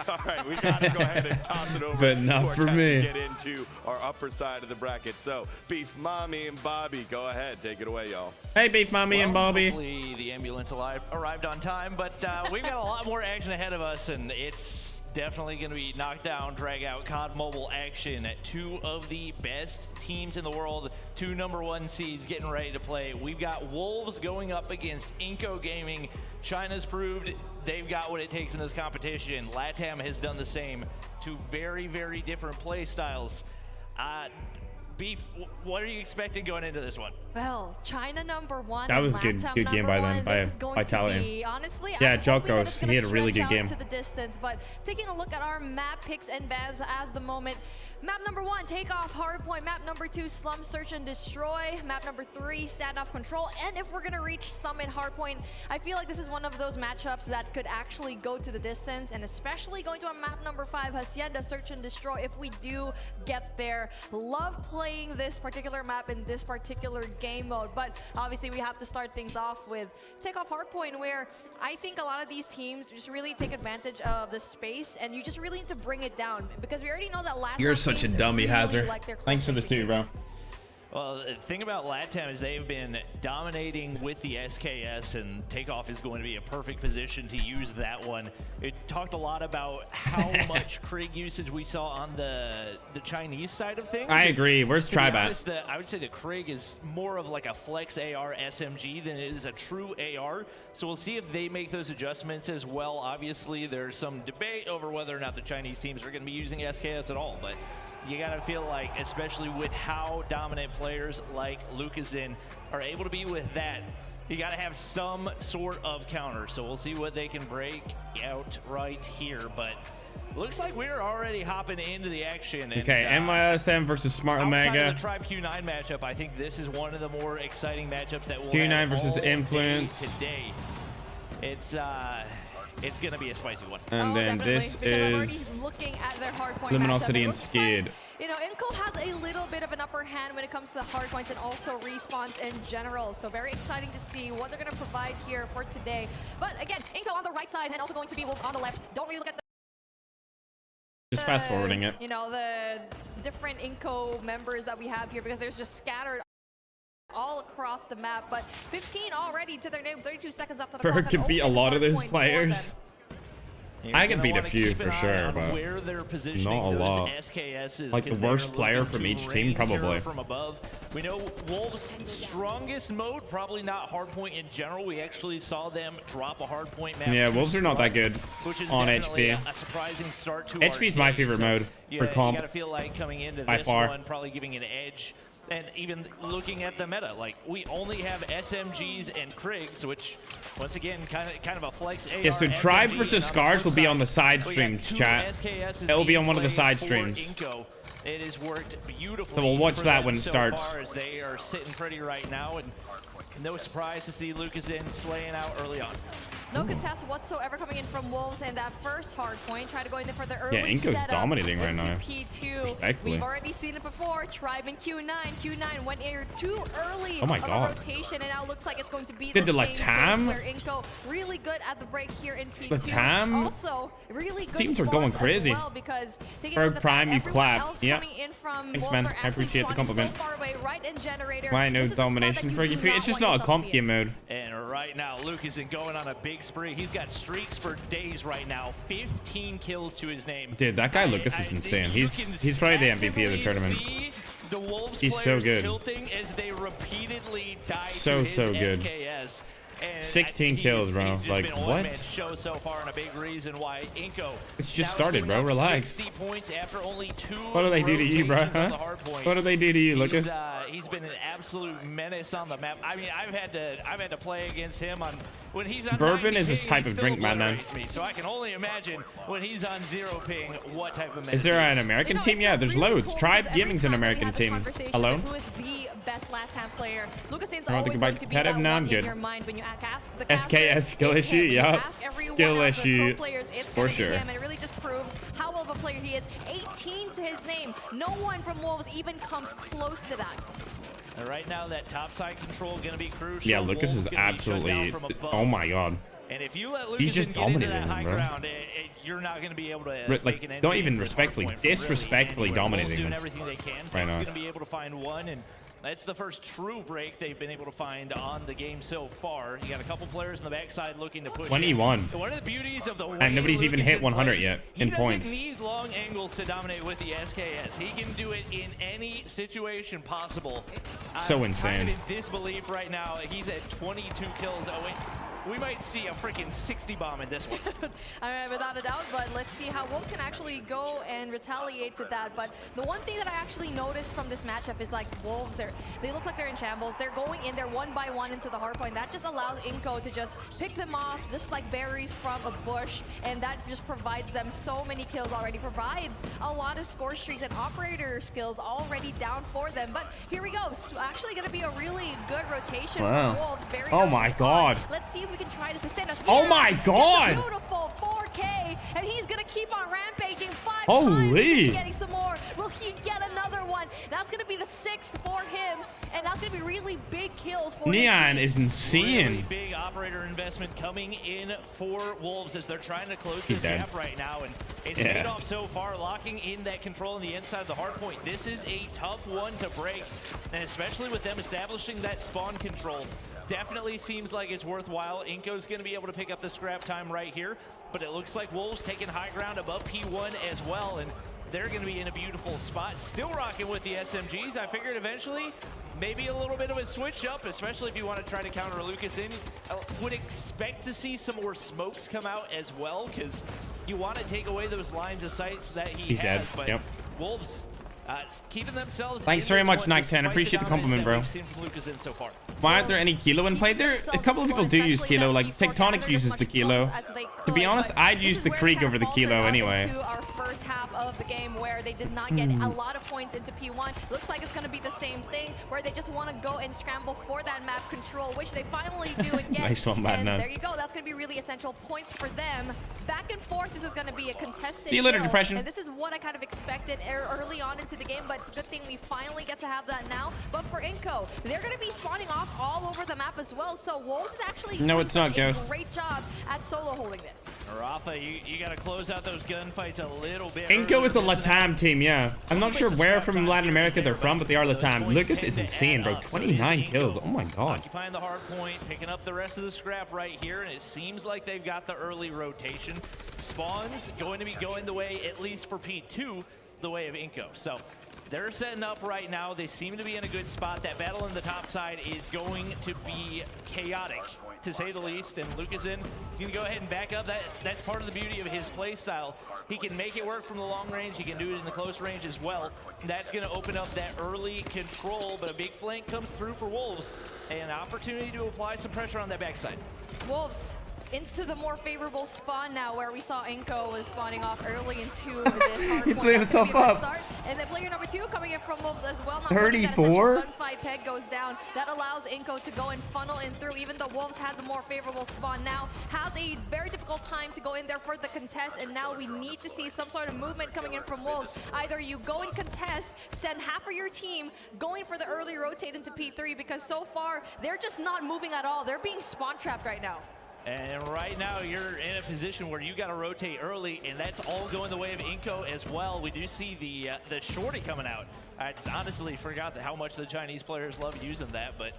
All right, we got to go ahead and toss it over But not to our for guys me. to get into our upper side of the bracket. So, Beef Mommy and Bobby, go ahead. Take it away, y'all. Hey, Beef Mommy and Bobby. Hopefully the ambulance arrived on time, but we've got a lot more action ahead of us, and it's definitely going to be knockdown, drag out, COD Mobile action. 2 of the best teams in the world, 2 #1 seeds getting ready to play. We've got Wolves going up against Inco Gaming. China's proved they've got what it takes in this competition. LATAM has done the same. 2 very, very different play styles. Beef, what are you expecting going into this one? Well, China #1. That was a good game by them, by Vitality. Honestly, yeah, I'm hoping that Jokos, it's gonna he had a really stretch good out game. to the distance, but taking a look at our map picks and bans as the moment. Map #1, Takeoff Hardpoint. Map #2, Slum Search and Destroy. Map #3, Standoff Control. And if we're gonna reach Summit Hardpoint, I feel like this is one of those matchups that could actually go to the distance, and especially going to a map #5, Hacienda Search and Destroy. If we do get there, love playing this particular map in this particular game mode, but obviously we have to start things off with Takeoff Hardpoint, where I think a lot of these teams just really take advantage of the space, and you just really need to bring it down, because we already know that last You're such a dummy, Hazard. Thanks for the 2, bro. Well, the thing about LATAM is they've been dominating with the SKS, and Takeoff is going to be a perfect position to use that one. It talked a lot about how much Krieg usage we saw on the Chinese side of things. I agree. Where's Tribe at? I would say the Krieg is more of like a flex AR SMG than it is a true AR. So we'll see if they make those adjustments as well. Obviously, there's some debate over whether or not the Chinese teams are going to be using SKS at all, but you gotta feel like, especially with how dominant players like Lucazin are able to be with that, you gotta have some sort of counter. So we'll see what they can break out right here. But looks like we're already hopping into the action. And, Okay, NYSL versus Smart Omega. Outside of the Tribe Q9 matchup, I think this is one of the more exciting matchups that we'll Q9 have versus all Influence. day today. It's gonna be a spicy one. And then this is looking at their hardpoint Luminosity and matchup. Skid. You know, Inco has a little bit of an upper hand when it comes to hardpoints and also respawns in general. So very exciting to see what they're going to provide here for today. But again, Inco on the right side and also going to be Wolves on the left. Don't really look at the just fast forwarding it. You know, the different Inco members that we have here, because there's just scattered all across the map. But 15 already to their name, 32 seconds after the Ferg could beat a lot of those players. I could beat a few for sure, but not a lot. Like the worst player from each team, probably. From above, we know Wolves' strongest mode, probably not hardpoint in general. We actually saw them drop a hardpoint map. Yeah, Wolves are not that good on HP. A surprising start to HP is my favorite mode for comp. You gotta feel like coming into by this far. one, probably giving an edge. And even looking at the meta, like we only have SMGs and Kriegs, which once again kind of a flex AR. Yeah, so Tribe versus Scars will be on the side streams, chat. It'll be on one of the side streams. It has worked beautifully. So we'll watch that when it so starts. far, as they are sitting pretty right now, and no surprise to see Lucazin slaying out early on. No contest whatsoever coming in from Wolves in that first hard point. Try to go in there for the early Inco's dominating right now. P2. We've already seen it before. Tribe in Q9. Q9 went here too early of a rotation, and now looks like it's going to be Did the the same Latam? where Inco really good at the break here in P2. Latam? Also, really good Teams are going crazy. well, because Ferg Prime, you clapped. Yep. Thanks, Thanks, man. I appreciate the compliment. Why no domination for you? It's just not a comp game mode. And right now, Lucazin going on a big spree. He's got streaks for days right now. 15 kills to his name. Dude, that guy Lucas is insane. He's probably the MVP of the tournament. The Wolves He's so good. tilting as they repeatedly die so to his good. SKS. And 16 kills, bro. Like, what? Show so far, and a big reason why Inco. It's just started, bro. Relax. 60 points after only 2. What do they do to you, bro? Huh? What do they do to you, Lucas? He's been an absolute menace on the map. I mean, I've had to play against him on when he's on bourbon is his ping, type of drink, man. So I can only imagine when he's on 0 ping what type of menace. Is there an American team? Yeah, there's loads. Tribe Gaming's an American team. Hello. Who is the best last time player? Lucasin's I don't think always going to be that one I'm good. in your mind when you ask the SKS skill issue, yeah. Skill issue for sure. And it really just proves how well of a player he is. 18 to his name. No one from Wolves even comes close to that. And right now, that top side control going to be crucial. Yeah, Lucas is absolutely. Oh my god. And if you let Lucas he's just dominating that high him, bro. Ground, you're not going to be able to like, don't even respectfully, disrespectfully dominating him. Doing everything they can. Right now. Going to be able to find one, and that's the first true break they've been able to find on the game so far. You got a couple players on the backside looking to push. 21. One of the beauties of the way and nobody's even hit 100 yet in points. He doesn't need long angles to dominate with the SKS. He can do it in any situation possible. So I'm insane. kind of in disbelief right now. He's at 22 kills. Oh wait. We might see a freaking 60 bomb in this one. I mean, without a doubt, but let's see how Wolves can actually go and retaliate to that. But the one thing that I actually noticed from this matchup is like Wolves, they look like they're in shambles. They're going in there one by one into the hardpoint. That just allows Inco to just pick them off just like berries from a bush, and that just provides them so many kills already, provides a lot of score streaks and operator skills already down for them. But here we go. It's actually going to be a really good rotation for Wolves. Very oh my god. Let's see if we can try to sustain us. Oh my god! Beautiful 4K, and he's gonna keep on rampaging 5 Holy! times. Getting some more. Will he get another one? That's gonna be the 6th for him, and that's gonna be really big kills for Neon is insane. Really big operator investment coming in for Wolves as they're trying to close this gap right now, and it's paid off so far, locking in that control on the inside of the hard point. This is a tough one to break, and especially with them establishing that spawn control, definitely seems like it's worthwhile. Inco's going to be able to pick up the scrap time right here, but it looks like Wolves taking high ground above P1 as well, and they're going to be in a beautiful spot. Still rocking with the SMGs. I figured eventually maybe a little bit of a switch up, especially if you want to try to counter Lucas in. I would expect to see some more smokes come out as well, because you want to take away those lines of sights that he has. Dead. But yep. Wolves keeping themselves. Thanks very much, Nike 10. Appreciate the compliment, bro. So far. Why aren't there any kilo in play? There, a couple of people do use kilo. Like Tectonic uses the kilo. To be honest, I'd use the Krieg over the kilo anyway. To our first half of the game, where they did not get a lot of points into P1. Looks like it's going to be the same thing, where they just want to go and scramble for that map control, which they finally do and get. Nice one, man. There you go. That's going to be really essential points for them. Back and forth. This is going to be a contested. See you later, kill, depression. and this is what I kind of expected early on into the game, but it's a good thing we finally get to have that now. But for Inco, they're going to be spawning off all over the map as well. So Wolves is actually doing a great job at solo holding this. Rafa, you got to close out those gunfights a little bit. Inco is a Latam team, yeah. I'm not sure where from Latin America they're from, but they are Latam. Lucas is insane, bro. 29 kills. Oh my god. Occupying the hard point, picking up the rest of the scrap right here, and it seems like they've got the early rotation. Spawns going to be going the way, at least for P2, the way of Inco. So they're setting up right now. They seem to be in a good spot. That battle on the top side is going to be chaotic, to say the least. And Lucasin, you can go ahead and back up. That's part of the beauty of his play style. He can make it work from the long range. He can do it in the close range as well. That's going to open up that early control. But a big flank comes through for Wolves, and an opportunity to apply some pressure on that backside. Wolves into the more favorable spawn now, where we saw Inco was spawning off early into this hard He blew himself up. And then player number 2 coming in from Wolves as well. Now 34? Gunfight peg goes down. That allows Inco to go and funnel in through, even though Wolves had the more favorable spawn now. Has a very difficult time to go in there for the contest, and now we need to see some sort of movement coming in from Wolves. Either you go and contest, send half of your team going for the early rotate into P3, because so far they're just not moving at all. They're being spawn trapped right now. And right now, you're in a position where you got to rotate early, and that's all going the way of Inco as well. We do see the shorty coming out. I honestly forgot how much the Chinese players love using that, but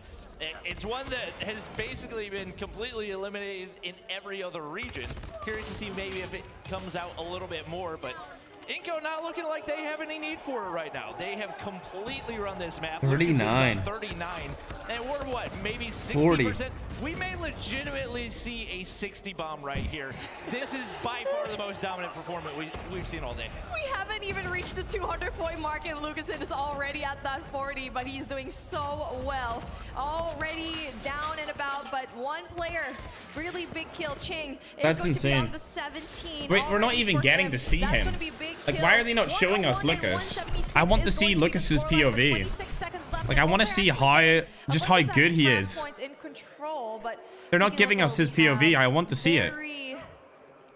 it's one that has basically been completely eliminated in every other region. Curious to see maybe if it comes out a little bit more, but Inco not looking like they have any need for it right now. They have completely run this map. 39. 39. And we're what, maybe 60%? 40. We may legitimately see a 60 bomb right here. This is by far the most dominant performance we've seen all day. We haven't even reached the 200-point mark, and Lucasen is already at that 40, but he's doing so well. Already down and about, but one player, really big kill, Ching. That's insane. The 17 Wait, we're not even getting to see him. Like, why are they not showing us Lucas? I want to see Lucas's POV. Like, I want to see just how good he is. They're not giving us his POV. I want to see it. Very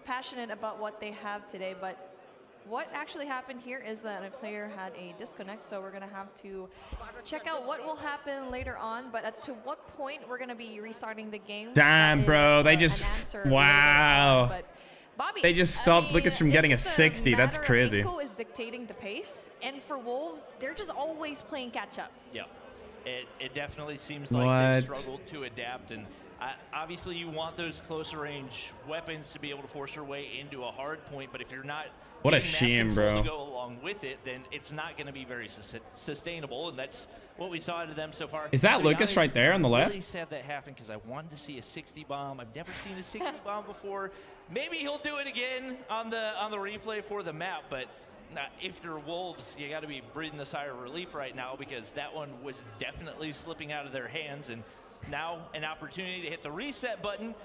passionate about what they have today, but what actually happened here is that a player had a disconnect, so we're going to have to check out what will happen later on, but to what point we're going to be restarting the game. Damn, bro. They just... Wow. They just stopped Lucas from getting a 60. That's crazy. Inco is dictating the pace, and for Wolves, they're just always playing catch-up. Yeah. It definitely seems like they struggled to adapt, and obviously you want those closer range weapons to be able to force your way into a hard point, but if you're not what a shame, bro, to go along with it, then it's not going to be very sustainable, and that's what we saw out of them so far. Is that Lucas right there on the left? I'm really sad that happened because I wanted to see a 60 bomb. I've never seen a 60 bomb before. Maybe he'll do it again on the replay for the map, but if you're Wolves, you got to be breathing a sigh of relief right now because that one was definitely slipping out of their hands, and now an opportunity to hit the reset button,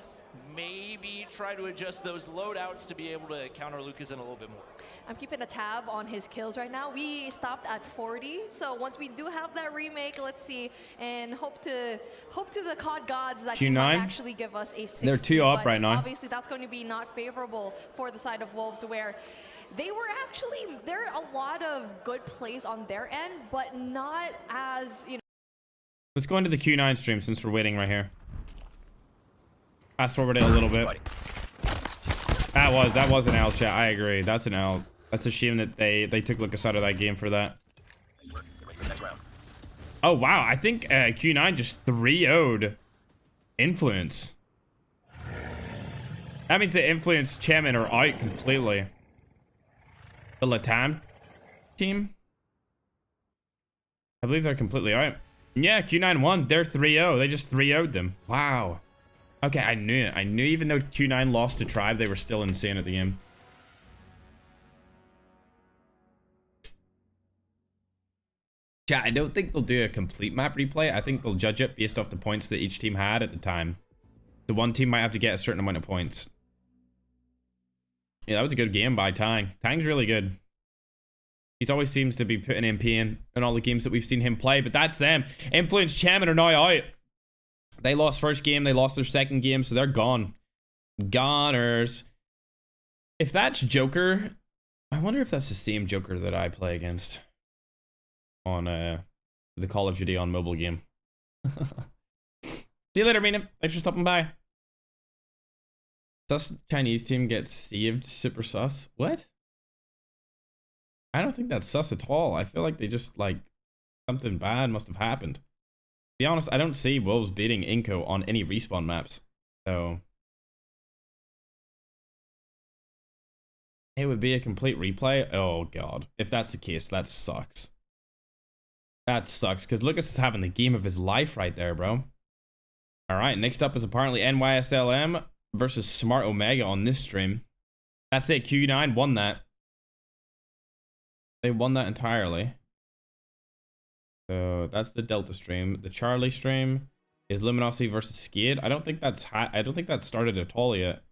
maybe try to adjust those loadouts to be able to counter Lucas in a little bit more. I'm keeping a tab on his kills right now. We stopped at 40, so once we do have that remake, let's see, and hope to the COD gods that he might actually give us a 60. They're 2 up right now. Obviously, that's going to be not favorable for the side of Wolves, where they were actually, there are a lot of good plays on their end, but not as, you know. Let's go into the Q9 stream since we're waiting right here. Fast forward it a little bit. That was an L, chat. I agree. That's an L. That's a shame that they took Lucas out of that game for that. Oh wow, I think Q9 just 3-0'd Influence. That means the Influence chairman are out completely. The Latam team, I believe they're completely out. Yeah, Q9 won. They're 3-0. They just 3-0'd them. Wow. Okay, I knew it. I knew even though Q9 lost to Tribe, they were still insane at the game. Yeah, I don't think they'll do a complete map replay. I think they'll judge it based off the points that each team had at the time. The one team might have to get a certain amount of points. Yeah, that was a good game by Tang. Tang's really good. He always seems to be putting MP in all the games that we've seen him play, but that's them. Influence Chairman are now out. They lost first game, they lost their second game, so they're gone. Goners. If that's Joker, I wonder if that's the same Joker that I play against on the Call of Duty on mobile game. See you later, Mina. Thanks for stopping by. Sus Chinese team gets saved. Super sus. What? I don't think that's sus at all. I feel like they just, like, something bad must have happened. To be honest, I don't see Wolves beating Inco on any respawn maps. So it would be a complete replay. Oh, God. If that's the case, that sucks. That sucks, because Lucas is having the game of his life right there, bro. All right, next up is apparently NYSL versus Smart Omega on this stream. That's it. Q9 won that. They won that entirely. So that's the Delta stream. The Charlie stream is Luminosity versus Skid. I don't think that's started at all yet.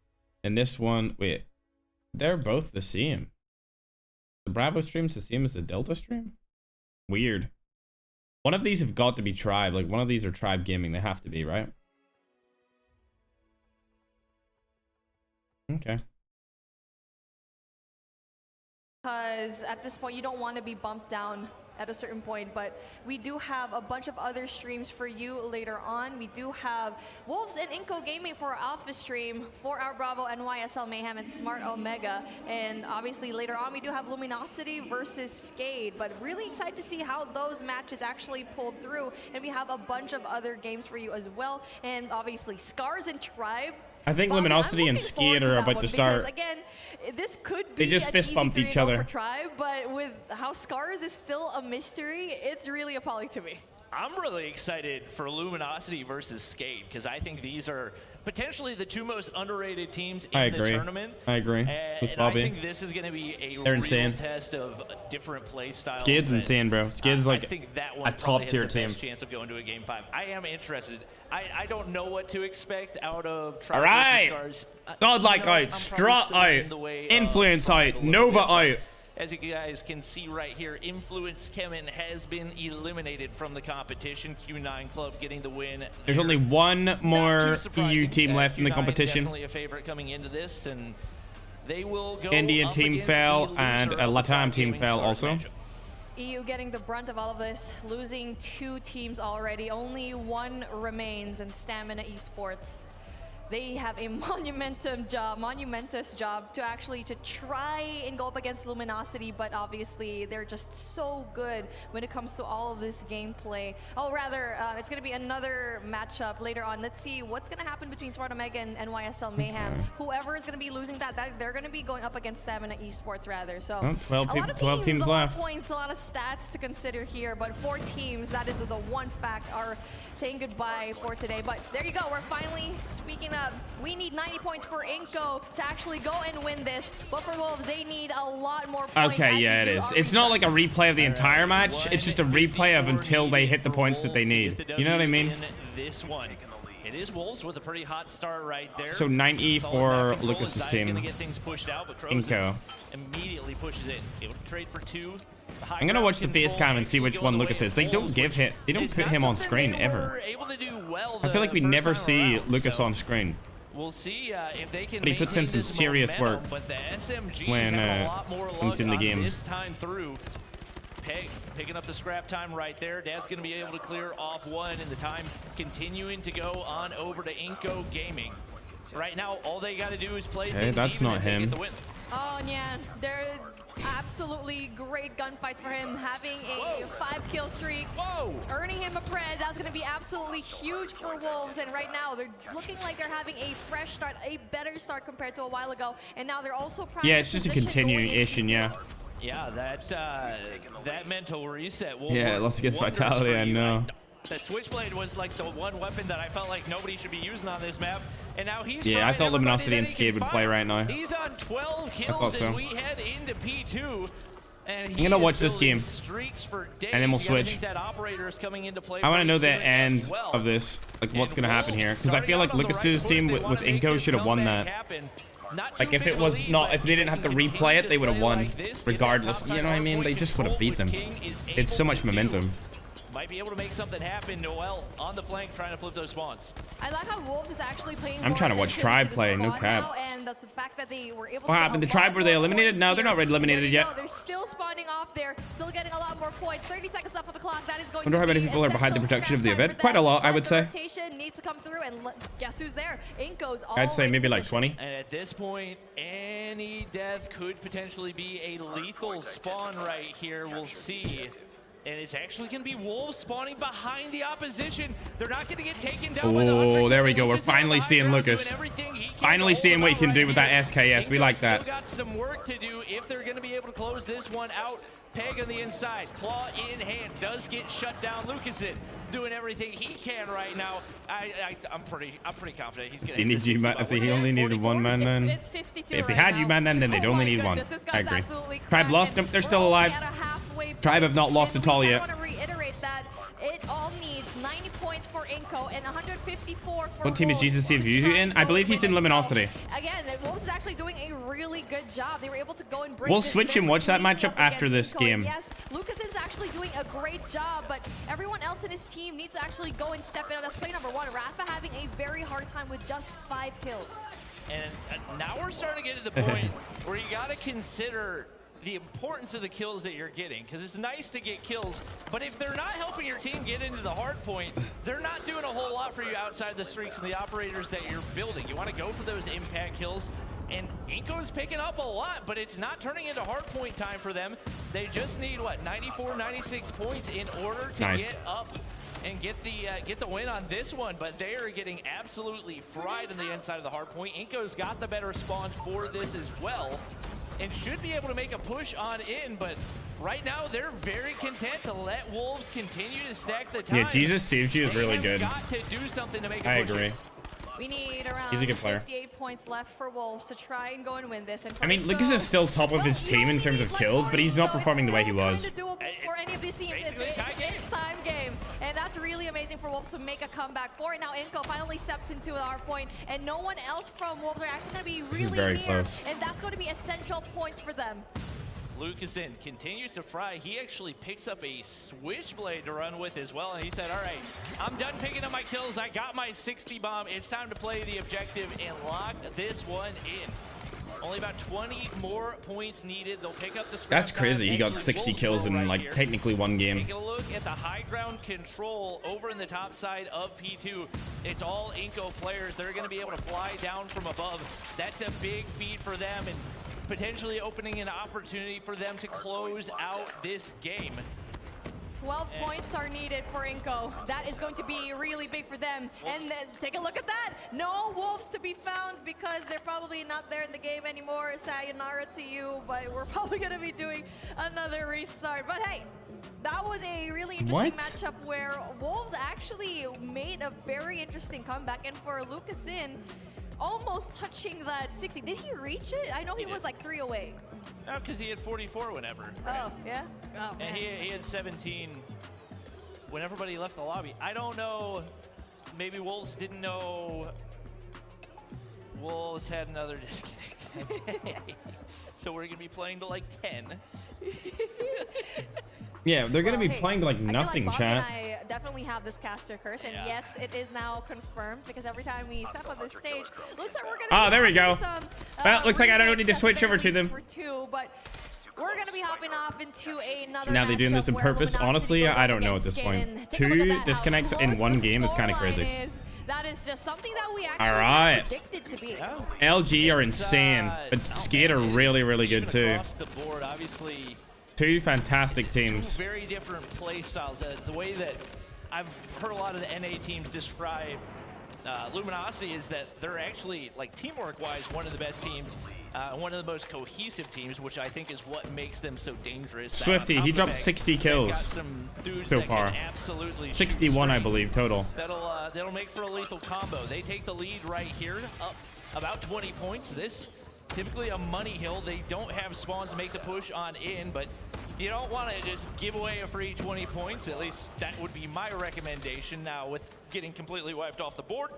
And this one, wait, they're both the same. The Bravo stream's the same as the Delta stream? Weird. One of these have got to be Tribe. Like, one of these are Tribe Gaming. They have to be, right? Okay. Because at this point, you don't want to be bumped down at a certain point, but we do have a bunch of other streams for you later on. We do have Wolves and Inco Gaming for our Alpha stream, 4-Hour Bravo, NYSL Mayhem, and Smart Omega. And obviously later on, we do have Luminosity versus Skade, but really excited to see how those matches actually pulled through. And we have a bunch of other games for you as well. And obviously Scars and Tribe I think Luminosity and Skid are about to start. Again, this could They be just fist bumped each other. For Tribe, but with how Scars is still a mystery, it's really appalling to me. I'm really excited for Luminosity versus Skate because I think these are potentially the two most underrated teams in the tournament. I agree. And I think this is going to be a real test of different play styles. Skid's insane, bro. Skid's like I think that one a top tier has the team. best chance of going to a game 5. I am interested. I don't know what to expect out of Tribe. All right. Godlike out, Strut out, Influence out, Nova out. As you guys can see right here, Influence Kemen has been eliminated from the competition. Q9 Club getting the win. There's only one more EU team left in the competition. Definitely a favorite coming into this, and they will go Indian team fell and a Latam team fell also. EU getting the brunt of all of this, losing 2 teams already. Only 1 remains in Stamina Esports. They have a monumentous job to actually try and go up against Luminosity, but obviously they're just so good when it comes to all of this gameplay. Oh, rather, it's going to be another matchup later on. Let's see what's going to happen between Smart Omega and NYSL Mayhem. Whoever is going to be losing that they're going to be going up against Stamina Esports rather. So 12 teams left. A lot of points, a lot of stats to consider here, but 4 teams, that is the one fact, are saying goodbye for today. But there you go. We're finally speaking up. We need 90 points for Inco to actually go and win this, but for Wolves, they need a lot more points. Okay, yeah, it is. It's not like a replay of the entire match. It's just a replay of until they hit the points that they need. You know what I mean? This one. It is Wolves with a pretty hot start right there. So 90 for Lucas's team. Inco. Immediately pushes it. Able to trade for 2. I'm gonna watch the face cam and see which one Lucas is. They don't put him on screen ever. I feel like we never see Lucas on screen. We'll see if they can. But he puts in some serious work when he's in the game. This time through, Peg picking up the scrap time right there. Dad's gonna be able to clear off 1, and the time continuing to go on over to Inco Gaming. Right now, all they got to do is play. Hey, that's not him. Oh, yeah, they're absolutely great gunfights for him, having a 5-kill streak, earning him a pred. That's going to be absolutely huge for Wolves, and right now they're looking like they're having a fresh start, a better start compared to a while ago, and now they're also it's just a continuation. Yeah, that mental reset. Yeah, let's get vitality. I know. The Switchblade was like the one weapon that I felt like nobody should be using on this map, and now he's I thought Luminosity and Skid would play right now. He's on 12 kills as we head into P2. And I'm gonna watch this game, and then we'll switch. I want to know the end of this, like what's gonna happen here, because I feel like Lucas's team with Inco should have won that. Like if it was not, if they didn't have to replay it, they would have won, regardless. You know what I mean? They just would have beat them. It's so much momentum. Might be able to make something happen. Noel on the flank trying to flip those spawns. I like how Wolves is actually playing. I'm trying to watch Tribe play, no cap. And that's the fact that they were able what happened? The Tribe, were they eliminated? No, they're not eliminated yet. They're still spawning off there, still getting a lot more points. 30 seconds left on the clock. That is going I wonder how many people are behind the production of the event. Quite a lot, I would say. Rotation needs to come through, and guess who's there? Inco's all I'd say maybe like 20. And at this point, any death could potentially be a lethal spawn right here. We'll see. And it's actually going to be Wolves spawning behind the opposition. They're not going to get taken down. Oh, there we go. We're finally seeing Lucas. Finally seeing what he can do with that SKS. We like that. Still got some work to do if they're going to be able to close this one out. Peg on the inside, claw in hand, does get shut down. Lucasen doing everything he can right now. I'm pretty confident he's gonna. If they only needed 1 man, then if they had you man, then they'd only need 1. I agree. Tribe lost them. They're still alive. Tribe have not lost at all yet. I want to reiterate that it all needs 90 points for Inco and 154 for What team is Jesus CFU in? I believe he's in Luminosity. Again, Wolves is actually doing a really good job. They were able to go and bring. We'll switch and watch that matchup after this game. Yes, Lucas is actually doing a great job, but everyone else in his team needs to actually go and step in. That's play number 1. Rafa having a very hard time with just 5 kills. And now we're starting to get to the point where you got to consider the importance of the kills that you're getting, because it's nice to get kills, but if they're not helping your team get into the hard point, they're not doing a whole lot for you outside the streaks and the operators that you're building. You want to go for those impact kills. And Inco's picking up a lot, but it's not turning into hard point time for them. They just need, what, 94, 96 points in order to get up and get the win on this one. But they are getting absolutely fried on the inside of the hard point. Inco's got the better spawns for this as well, and should be able to make a push on in, but right now they're very content to let Wolves continue to stack the time. Yeah, Jesus Saves You is really good. Got to do something to make a I push agree. in. We need around He's a good player. 58 points left for Wolves to try and go and win this. And I mean, Lucas is still top of his team in terms of kills, but he's not performing the way he was. For any of these teams, it's time game, and that's really amazing for Wolves to make a comeback for it. Now Inco finally steps into our point, and no one else from Wolves are actually going to be really very near, close. and that's going to be essential points for them. Lucasen continues to fry. He actually picks up a switchblade to run with as well, and he said, all right, I'm done picking up my kills. I got my 60 bomb. It's time to play the objective and lock this one in. Only about 20 more points needed. They'll pick up the scrap. That's crazy. He got 60 kills in like technically one game. Take a look at the high ground control over in the top side of P2. It's all Inco players. They're going to be able to fly down from above. That's a big feat for them, and potentially opening an opportunity for them to close out this game. 12 points are needed for Inco. That is going to be really big for them. And then take a look at that. No Wolves to be found because they're probably not there in the game anymore. Sayonara to you, but we're probably going to be doing another restart. But hey, that was a really interesting matchup where Wolves actually made a very interesting comeback. And for Lucasen, almost touching that 60. Did he reach it? I know he was like 3 away. No, because he had 44 whenever. Right? Oh, yeah? Oh, and he had 17 when everybody left the lobby. I don't know. Maybe Wolves didn't know Wolves had another disconnect. So we're going to be playing to like 10. Yeah, they're going to be playing to like nothing, I feel like chat. Bobby and I definitely have this caster curse, and yes, it is now confirmed because every time we step on this stage, looks like we're going to there we go. Well, looks like I don't need to switch over to them. But we're going to be hopping off into another Now they're doing this on purpose. Honestly, I don't know at this point. 2 disconnects in one game is kind of crazy. That is just something that we actually predicted to be. LG are insane, but Skate are really, really good too. Across the board, obviously. 2 fantastic teams. Very different play styles. The way that I've heard a lot of the NA teams describe Luminosity is that they're actually, like, teamwork-wise, one of the best teams, one of the most cohesive teams, which I think is what makes them so dangerous. Swifty, he dropped 60 kills so far. 61, I believe, total. That'll make for a lethal combo. They take the lead right here, up about 20 points. This typically a money hill. They don't have spawns to make the push on in, but you don't want to just give away a free 20 points. At least that would be my recommendation. Now, with getting completely wiped off the board,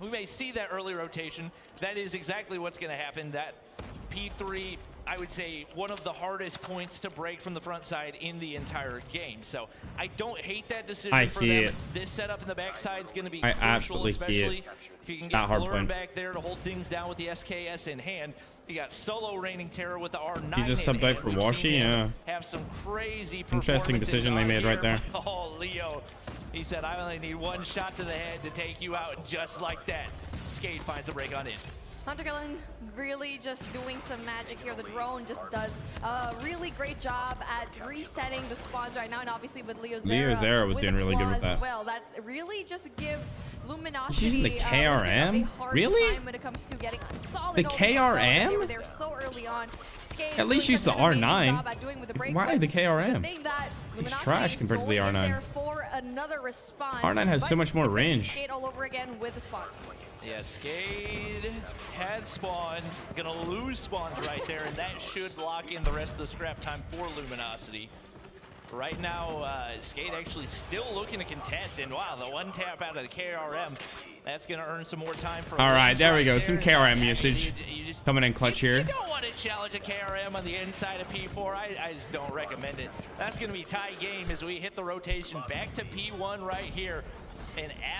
we may see that early rotation. That is exactly what's going to happen. That P3, I would say, one of the hardest points to break from the front side in the entire game. So I don't hate that decision for them. This setup in the backside is going to be crucial, especially if you can get Blur back there to hold things down with the SKS in hand. You got solo reigning terror with the R9. He's just subbed out for Washi, yeah. Have some crazy interesting decision they made right there. Oh, Leo. He said, I only need one shot to the head to take you out just like that. Skate finds the break on in. Hunter Gillen really just doing some magic here. The drone just does a really great job at resetting the spawns right now, and obviously with Leo Zera was doing really good with that. Well, that really just gives Luminosity She's using the KRM? Really? When it comes to getting a solid the KRM? They were there so early on. At least use the R9. Why the KRM? It's trash compared to the R9. R9 has so much more range. Skate all over again with the spawns. Yeah, Skate has spawns, gonna lose spawns right there, and that should lock in the rest of the scrap time for Luminosity. Right now, Skate actually still looking to contest, and wow, the one tap out of the KRM, that's gonna earn some more time for. All right, there we go, some KRM usage coming in clutch here. You don't want to challenge a KRM on the inside of P4. I just don't recommend it. That's gonna be tie game as we hit the rotation back to P1 right here.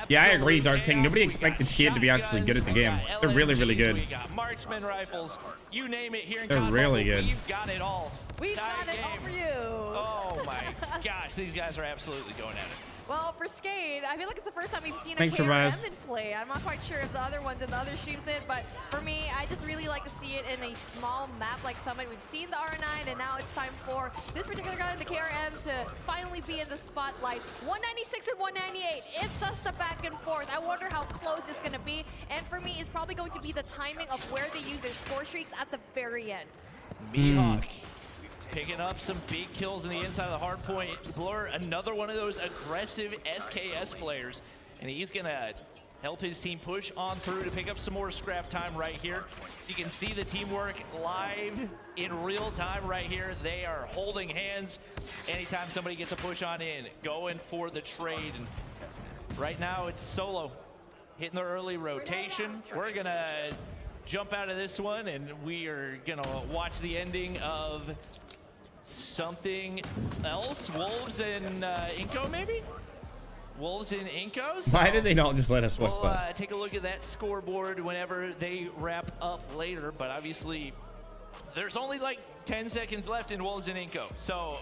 Yeah, I agree, Dark King. Nobody expected Skate to be actually good at the game. They're really, really good. We got marksman rifles, you name it here in They're really good. We've got it all. We've got it all for you. Oh my gosh, these guys are absolutely going at it. Well, for Skate, I feel like it's the first time we've seen a Thanks, KRM in play. I'm not quite sure if the other ones in the other streams did, but for me, I just really like to see it in a small map like Summit. We've seen the R9, and now it's time for this particular guy in the KRM to finally be in the spotlight. 196 and 198. It's just a back and forth. I wonder how close it's going to be, and for me, it's probably going to be the timing of where they use their score streaks at the very end. Mihawk picking up some big kills in the inside of the hard point. Blur, another one of those aggressive SKS players, and he's gonna help his team push on through to pick up some more scrap time right here. You can see the teamwork live in real time right here. They are holding hands anytime somebody gets a push on in, going for the trade. And right now it's Solo hitting the early rotation. We're gonna jump out of this one, and we are gonna watch the ending of something else. Wolves and Inco, maybe? Wolves and Inco. So why did they not just let us watch that? Take a look at that scoreboard whenever they wrap up later, but obviously there's only like 10 seconds left in Wolves and Inco, so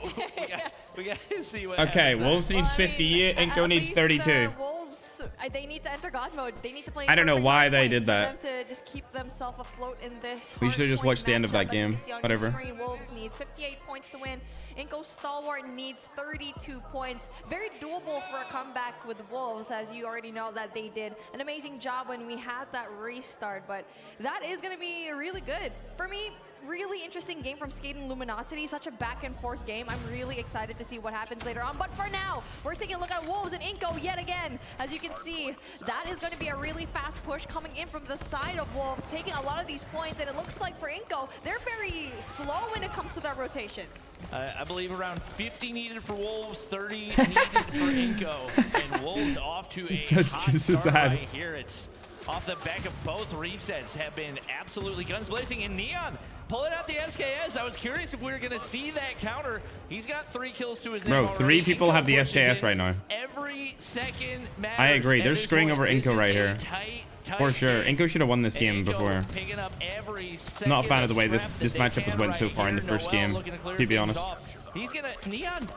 we got to see what happens. Okay, Wolves needs 50, Inco needs 32. Wolves, they need to enter God mode. They need to play. I don't know why they did that. For them to just keep themselves afloat in this. We should have just watched the end of that game. Whatever. Wolves needs 58 points to win. Inco Stalwart needs 32 points. Very doable for a comeback with Wolves, as you already know that they did an amazing job when we had that restart. But that is going to be really good. For me, really interesting game from Skate and Luminosity. Such a back and forth game. I'm really excited to see what happens later on. But for now, we're taking a look at Wolves and Inco yet again. As you can see, that is going to be a really fast push coming in from the side of Wolves, taking a lot of these points. And it looks like for Inco, they're very slow when it comes to that rotation. I believe around 50 needed for Wolves, 30 needed for Inco. And Wolves off to a hot start right here. It's off the back of both resets have been absolutely guns blazing. And Neon pulling out the SKS. I was curious if we were going to see that counter. He's got 3 kills to his name. Bro, already. 3 people Inco have the SKS right now. Every second matters. I agree. They're screwing over Inco right here. Tight For sure. Inco should have won this game before. Picking up every I'm not a fan of the way this matchup has went so far in the first game, to be honest. He's gonna Neon,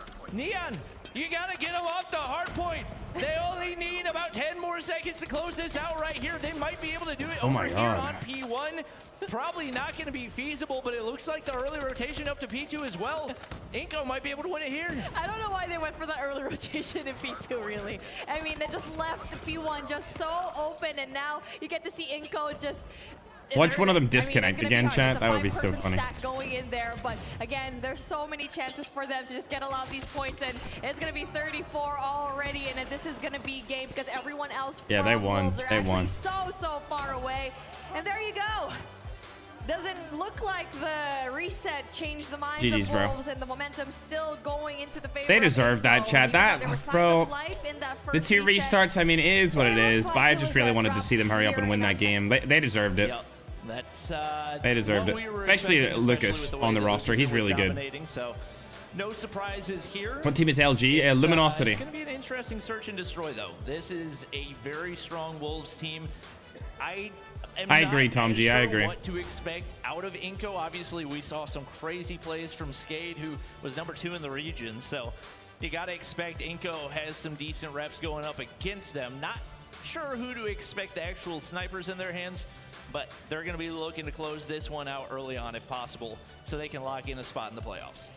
you gotta get him off the hard point. They only need about 10 more seconds to close this out right here. They might be able to do it over here on P1. Probably not going to be feasible, but it looks like the early rotation up to P2 as well. Inco might be able to win it here. I don't know why they went for the early rotation in P2, really. I mean, they just left the P1 just so open, and now you get to see Inco just... Watch one of them disconnect again, chat. That would be so funny. Going in there, but again, there's so many chances for them to just get a lot of these points, and it's going to be 34 already, and this is going to be game because everyone else. Yeah, they won. They won. So far away, and there you go. Doesn't look like the reset changed the minds of Wolves, and the momentum still going into the favor. They deserve that, chat. That, bro, the 2 restarts, I mean, it is what it is, but I just really wanted to see them hurry up and win that game. They deserved it. That's they deserved it. Especially Lucas on the roster. He's really good. So no surprises here. What team is LG? Luminosity. It's going to be an interesting search and destroy, though. This is a very strong Wolves team. I agree, Tom G. I agree. What to expect out of Inco? Obviously, we saw some crazy plays from Skade, who was number 2 in the region. So you got to expect Inco has some decent reps going up against them. Not sure who to expect the actual snipers in their hands, but they're going to be looking to close this one out early on if possible, so they can lock in a spot in the playoffs.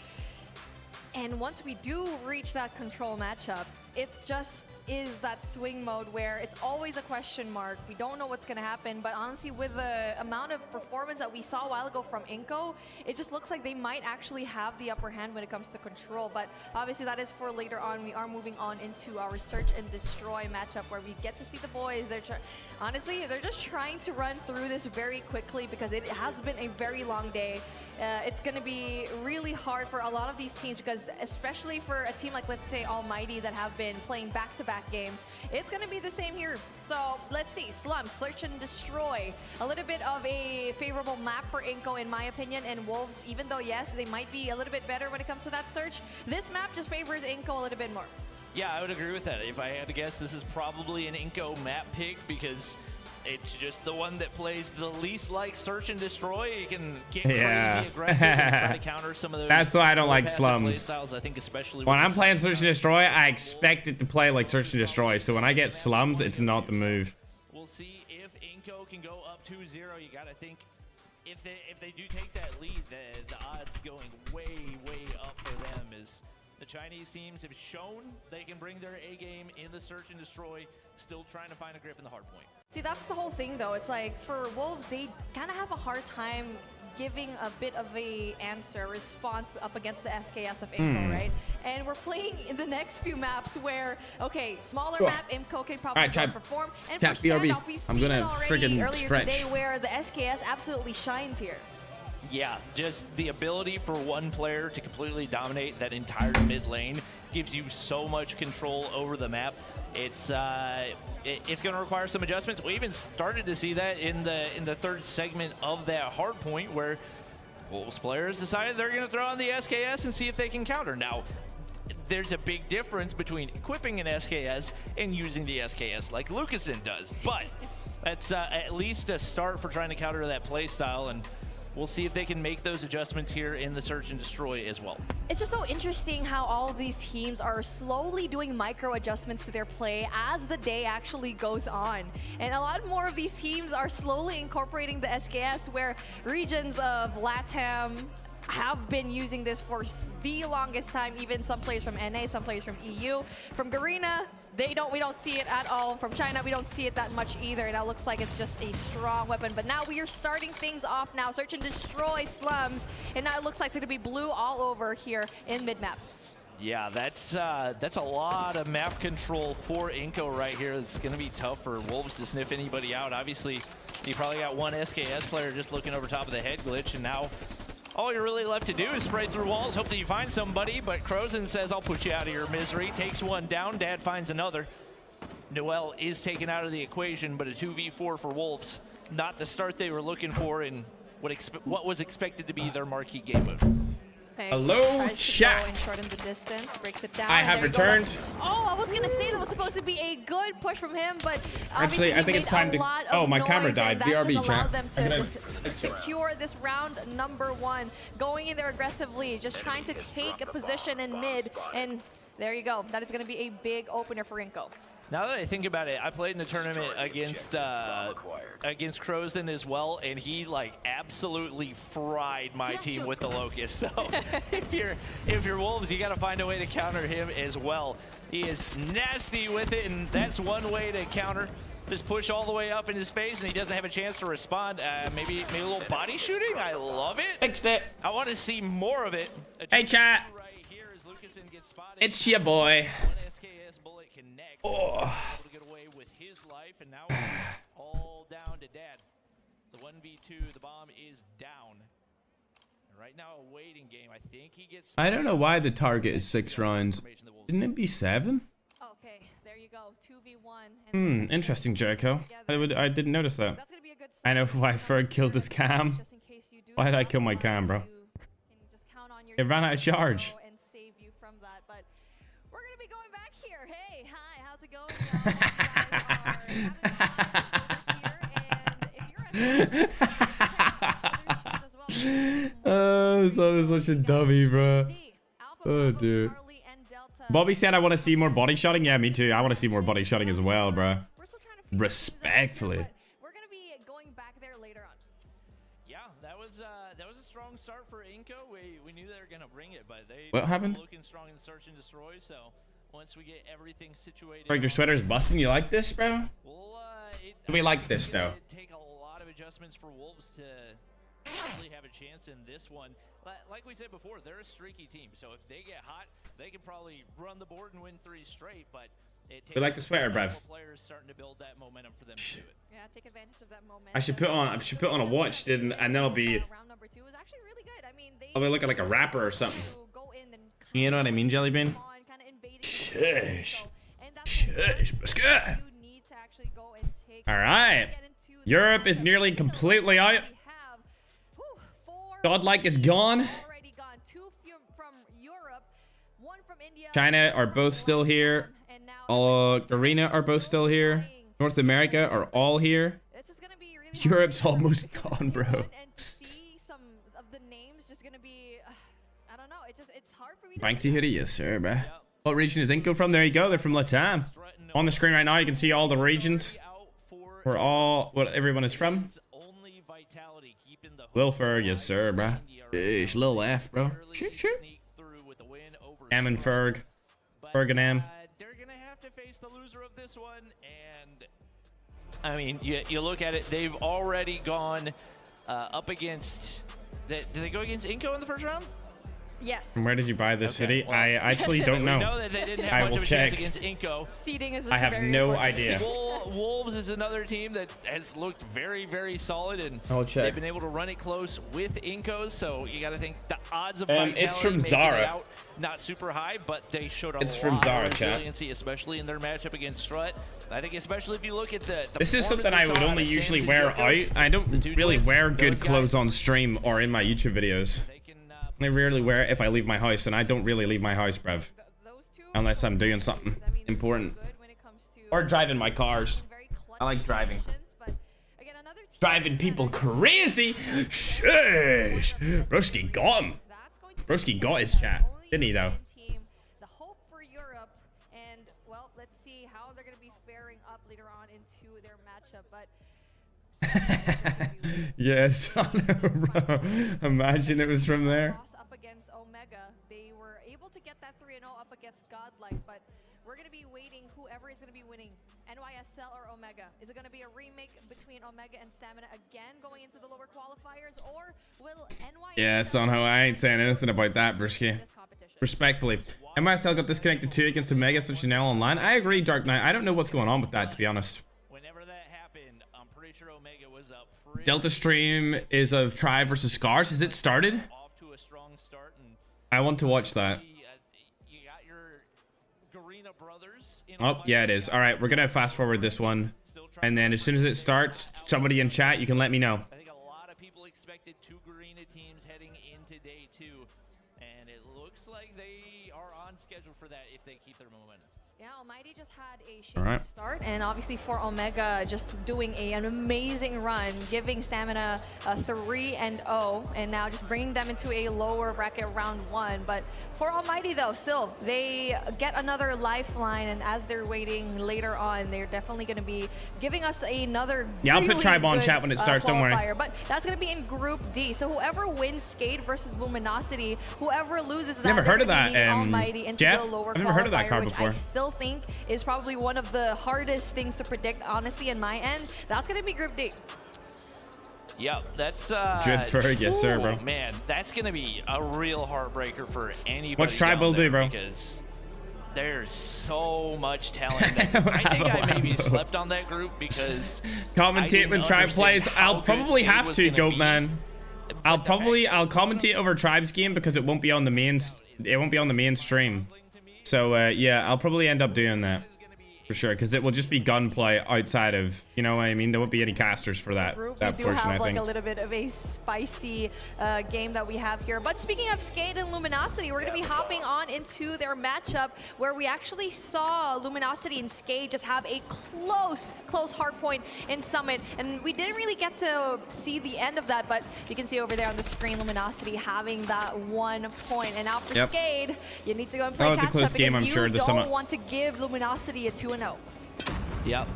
And once we do reach that control matchup, it just is that swing mode where it's always a question mark. We don't know what's going to happen, but honestly, with the amount of performance that we saw a while ago from Inco, it just looks like they might actually have the upper hand when it comes to control. But obviously, that is for later on. We are moving on into our search and destroy matchup where we get to see the boys. Honestly, they're just trying to run through this very quickly because it has been a very long day. It's going to be really hard for a lot of these teams because especially for a team like, let's say, Almighty that have been playing back-to-back games, it's going to be the same here. So let's see, Slump, Search and Destroy. A little bit of a favorable map for Inco in my opinion, and Wolves, even though yes, they might be a little bit better when it comes to that search, this map just favors Inco a little bit more. Yeah, I would agree with that. If I had to guess, this is probably an Inco map pick because It's just the one that plays the least like search and destroy. You can get crazy aggressive and try to counter some of those. That's why I don't like slums. Styles, I think especially when I'm playing search and destroy, I expect it to play like search and destroy. So when I get slums, it's not the move. We'll see if Inco can go up 2-0. You got to think if they do take that lead, the odds going way up for them is the Chinese teams have shown they can bring their A game in the search and destroy, still trying to find a grip in the hard point. See, that's the whole thing, though. It's like, for Wolves, they kind of have a hard time giving a bit of a response up against the SKS of Inco, right? And we're playing in the next few maps where, okay, smaller map, Inco can probably perform. And for standoff, we've seen it already earlier today where the SKS absolutely shines here. Yeah, just the ability for one player to completely dominate that entire mid lane gives you so much control over the map. It's going to require some adjustments. We even started to see that in the third segment of that hard point where Wolves players decided they're going to throw on the SKS and see if they can counter. Now, there's a big difference between equipping an SKS and using the SKS like Lucasen does, but that's at least a start for trying to counter that play style, and we'll see if they can make those adjustments here in the search and destroy as well. It's just so interesting how all of these teams are slowly doing micro adjustments to their play as the day actually goes on. And a lot more of these teams are slowly incorporating the SKS, where regions of LATAM have been using this for the longest time. Even some players from NA, some players from EU. From Garena, we don't see it at all. From China, we don't see it that much either. And that looks like it's just a strong weapon. But now we are starting things off now. Search and destroy slums. And now it looks like it's going to be blue all over here in mid-map. Yeah, that's a lot of map control for Inco right here. It's going to be tough for Wolves to sniff anybody out. Obviously, you probably got one SKS player just looking over top of the head glitch, and now all you're really left to do is spray through walls, hope that you find somebody, but Crozen says, I'll put you out of your misery. Takes one down, Dad finds another. Noel is taken out of the equation, but a 2v4 for Wolves. Not the start they were looking for in what was expected to be their marquee game mode. Hello, chat. Breaks it down. I have returned. Oh, I was gonna say that was supposed to be a good push from him, but actually, I think it's time to. Oh, my camera died. BRB chat. Them to just secure this round number 1, going in there aggressively, just trying to take a position in mid, and there you go. That is going to be a big opener for Inco. Now that I think about it, I played in the tournament against Crozen as well, and he like absolutely fried my team with the Locust. So if you're Wolves, you got to find a way to counter him as well. He is nasty with it, and that's one way to counter. Just push all the way up in his face, and he doesn't have a chance to respond. Maybe a little body shooting. I love it. Fixed it. I want to see more of it. Hey chat. It's your boy. Oh. To get away with his life, and now all down to Dad. The 1v2, the bomb is down. And right now, a waiting game. I think he gets. I don't know why the target is 6 rounds. Didn't it be 7? Okay, there you go. 2v1. Interesting, Jericho. I didn't notice that. I know why ferg killed his cam. Why did I kill my cam, bro? It ran out of charge. Oh, so such a dummy, bro. Oh, dude. Bobby said I want to see more body shotting. Yeah, me too. I want to see more body shotting as well, bro. Respectfully. We're gonna be going back there later on. Yeah, that was a strong start for Inco. We knew they were gonna bring it, but they what happened? Looking strong in search and destroy. So once we get everything situated, like your sweater's busting. You like this, bro? Well, we like this though. Take a lot of adjustments for Wolves to really have a chance in this one. Like we said before, they're a streaky team, so if they get hot, they can probably run the board and win 3 straight. But it takes we like the sweater, bruv. Players starting to build that momentum for them to do it. Yeah, take advantage of that momentum. I should put on a watch, and then I'll be. Round number 2 is actually really good. I mean, I'll be looking like a rapper or something. You know what I mean, Jellybean? Shush. Shush. Biscuit. All right. Europe is nearly completely out. Godlike is gone. China are both still here. Arena are both still here. North America are all here. Europe's almost gone, bro. And to see some of the names just gonna be, I don't know. It's hard for me. Banksy hoodie, yes sir, bro. What region is Inco from? There you go. They're from Latam. On the screen right now, you can see all the regions. What everyone is from. Lil Ferg, yes sir, bro. It's Lil F, bro. Shoot. Am and Ferg. Ferg and Am. They're gonna have to face the loser of this one, and I mean, you look at it. They've already gone up against. Did they go against Inco in the first round? Yes. And where did you buy this hoodie? Well, I actually don't know. We know that they didn't have much of a chance against Inco. Seeding is I have no idea. Wolves is another team that has looked very, very solid, and I'll check. they've been able to run it close with Inco. So you got to think the odds of vitality it's from making Zara. it out, not super high, but they showed a lot from Zara, of resiliency, especially in their matchup against Strut. I think especially if you look at the this is something I would only usually wear out. I don't really wear good clothes on stream or in my YouTube videos. I rarely wear it if I leave my house, and I don't really leave my house, bruv. Unless I'm doing something important. Or driving my cars. I like driving. Driving people crazy. Shush. Broski got him. Broski got his chat. Didn't he, though? The hope for Europe, and, well, let's see how they're going to be faring up later on into their matchup, but... Yes, bro. Imagine it was from there. Up against Omega, they were able to get that 3-0 up against Godlike, but we're going to be waiting whoever is going to be winning, NYSL or Omega. Is it going to be a remake between Omega and Stamina again going into the lower qualifiers, or will NYSL... Yeah, somehow I ain't saying anything about that, Brisky. Respectfully. NYSL got disconnected too against Omega, such now online. I agree, Dark Knight. I don't know what's going on with that, to be honest. Delta stream is of Tribe versus Scars. Has it started? I want to watch that. Oh, yeah, it is. All right, we're going to fast forward this one. And then as soon as it starts, somebody in chat, you can let me know. I think a lot of people expected 2 Garena teams heading into day 2. And it looks like they are on schedule for that if they keep their momentum. Yeah, Almighty just had a shaky start, and obviously for Omega just doing an amazing run, giving Stamina a 3-0, and now just bringing them into a lower bracket round 1. But for Almighty though, still, they get another lifeline, and as they're waiting later on, they're definitely going to be giving us another I'll put Tribe on chat when it starts, don't worry. But that's going to be in Group D, so whoever wins Skate versus Luminosity, whoever loses that, never heard of that, Almighty into Jeff? the lower I've never heard of that card before. I still think is probably one of the hardest things to predict, honestly, in my end. That's gonna be Group D. Yep, that's good ferg, yes sir, bro. Man, that's gonna be a real heartbreaker for anybody. What's Tribe will do, bro? Because there's so much talent. I think I maybe slept on that group because commentate when Tribe plays. I'll probably have to, Goat Man. I'll commentate over Tribe's game because it won't be on the main. It won't be on the main stream. So yeah, I'll probably end up doing that for sure, because it will just be gunplay outside of, you know what I mean? There won't be any casters for that We do portion, have I like think. a little bit of a spicy game that we have here. But speaking of Skate and Luminosity, we're going to be hopping on into their matchup where we actually saw Luminosity and Skate just have a close hard point in Summit. And we didn't really get to see the end of that, but you can see over there on the screen, Luminosity having that 1 point. And now for Skate, you need to go and play catch up because you don't want to give Luminosity a 2-0. Yep.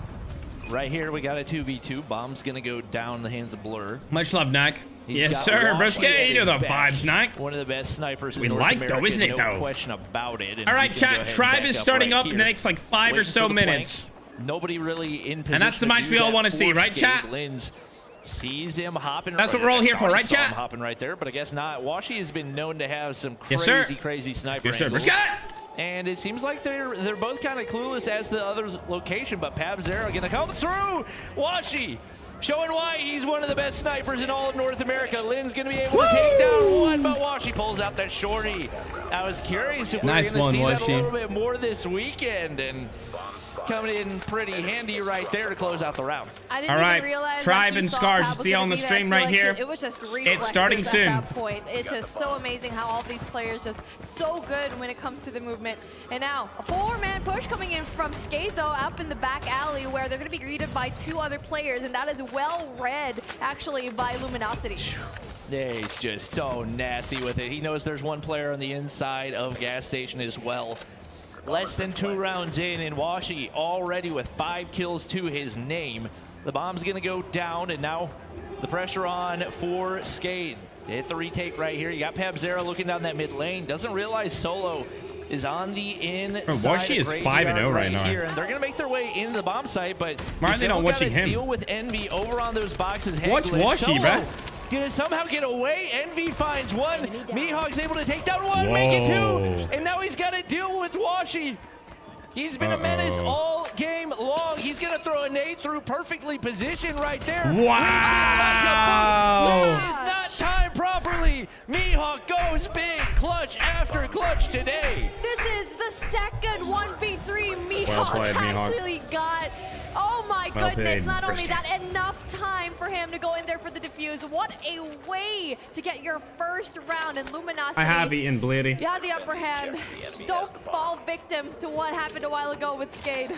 Right here, we got a 2v2. Bomb's going to go down the hands of Blur. Much love, Knack. Yes, sir, Brisket. You know the vibes, Knack. One of the best snipers in we North like, America, though, isn't it, though? No question about it. And all right, chat. Tribe is starting up in the next, like, 5 or so minutes. Nobody really in position. And that's the match we all want to see, right, chat? Lynn's sees him hopping. That's what we're all here for, right, chat? Hopping right there, but I guess not. Washi has been known to have some crazy sniper angles. Yes, sir. And it seems like they're both kind of clueless as to the other location, but Pabzera going to come through. Washi showing why he's one of the best snipers in all of North America. Lynn's going to be able to take down one, but Washi pulls out that shorty. I was curious if we were going to see that a little bit more this weekend, and coming in pretty handy right there to close out the round. I didn't even realize Tribe and Scars, you see on the stream right here. It was just it's starting soon. At that point. It's just so amazing how all these players just so good when it comes to the movement. And now a 4-man push coming in from from Skate, though, up in the back alley where they're going to be greeted by 2 other players, and that is well read, actually, by Luminosity. Yeah, he's just so nasty with it. He knows there's 1 player on the inside of gas station as well. Less than 2 rounds in, and Washi already with 5 kills to his name. The bomb's going to go down, and now the pressure on for Skate. Hit the retake right here. You got Pabzera looking down that mid lane. Doesn't realize Solo is on the inside. Washi is 5-0 right now. Here, and they're going to make their way into the bomb site, but why are they not watching him? Deal with Envy over on those boxes. Watch Washi, bro. Gonna somehow get away. Envy finds 1. Mihawk's able to take down 1, make it 2, and now he's got to deal with Washi. He's been a menace all game long. He's going to throw a nade through perfectly positioned right there. Wow! That is not timed properly. Mihawk goes big, clutch after clutch today. This is the second 1v3 Mihawk actually got. Oh my goodness, not only that, enough time for him to go in there for the defuse. What a way to get your first round in Luminosity. I have eaten Bleedy. You had the upper hand. Don't fall victim to what happened a while ago with Skade.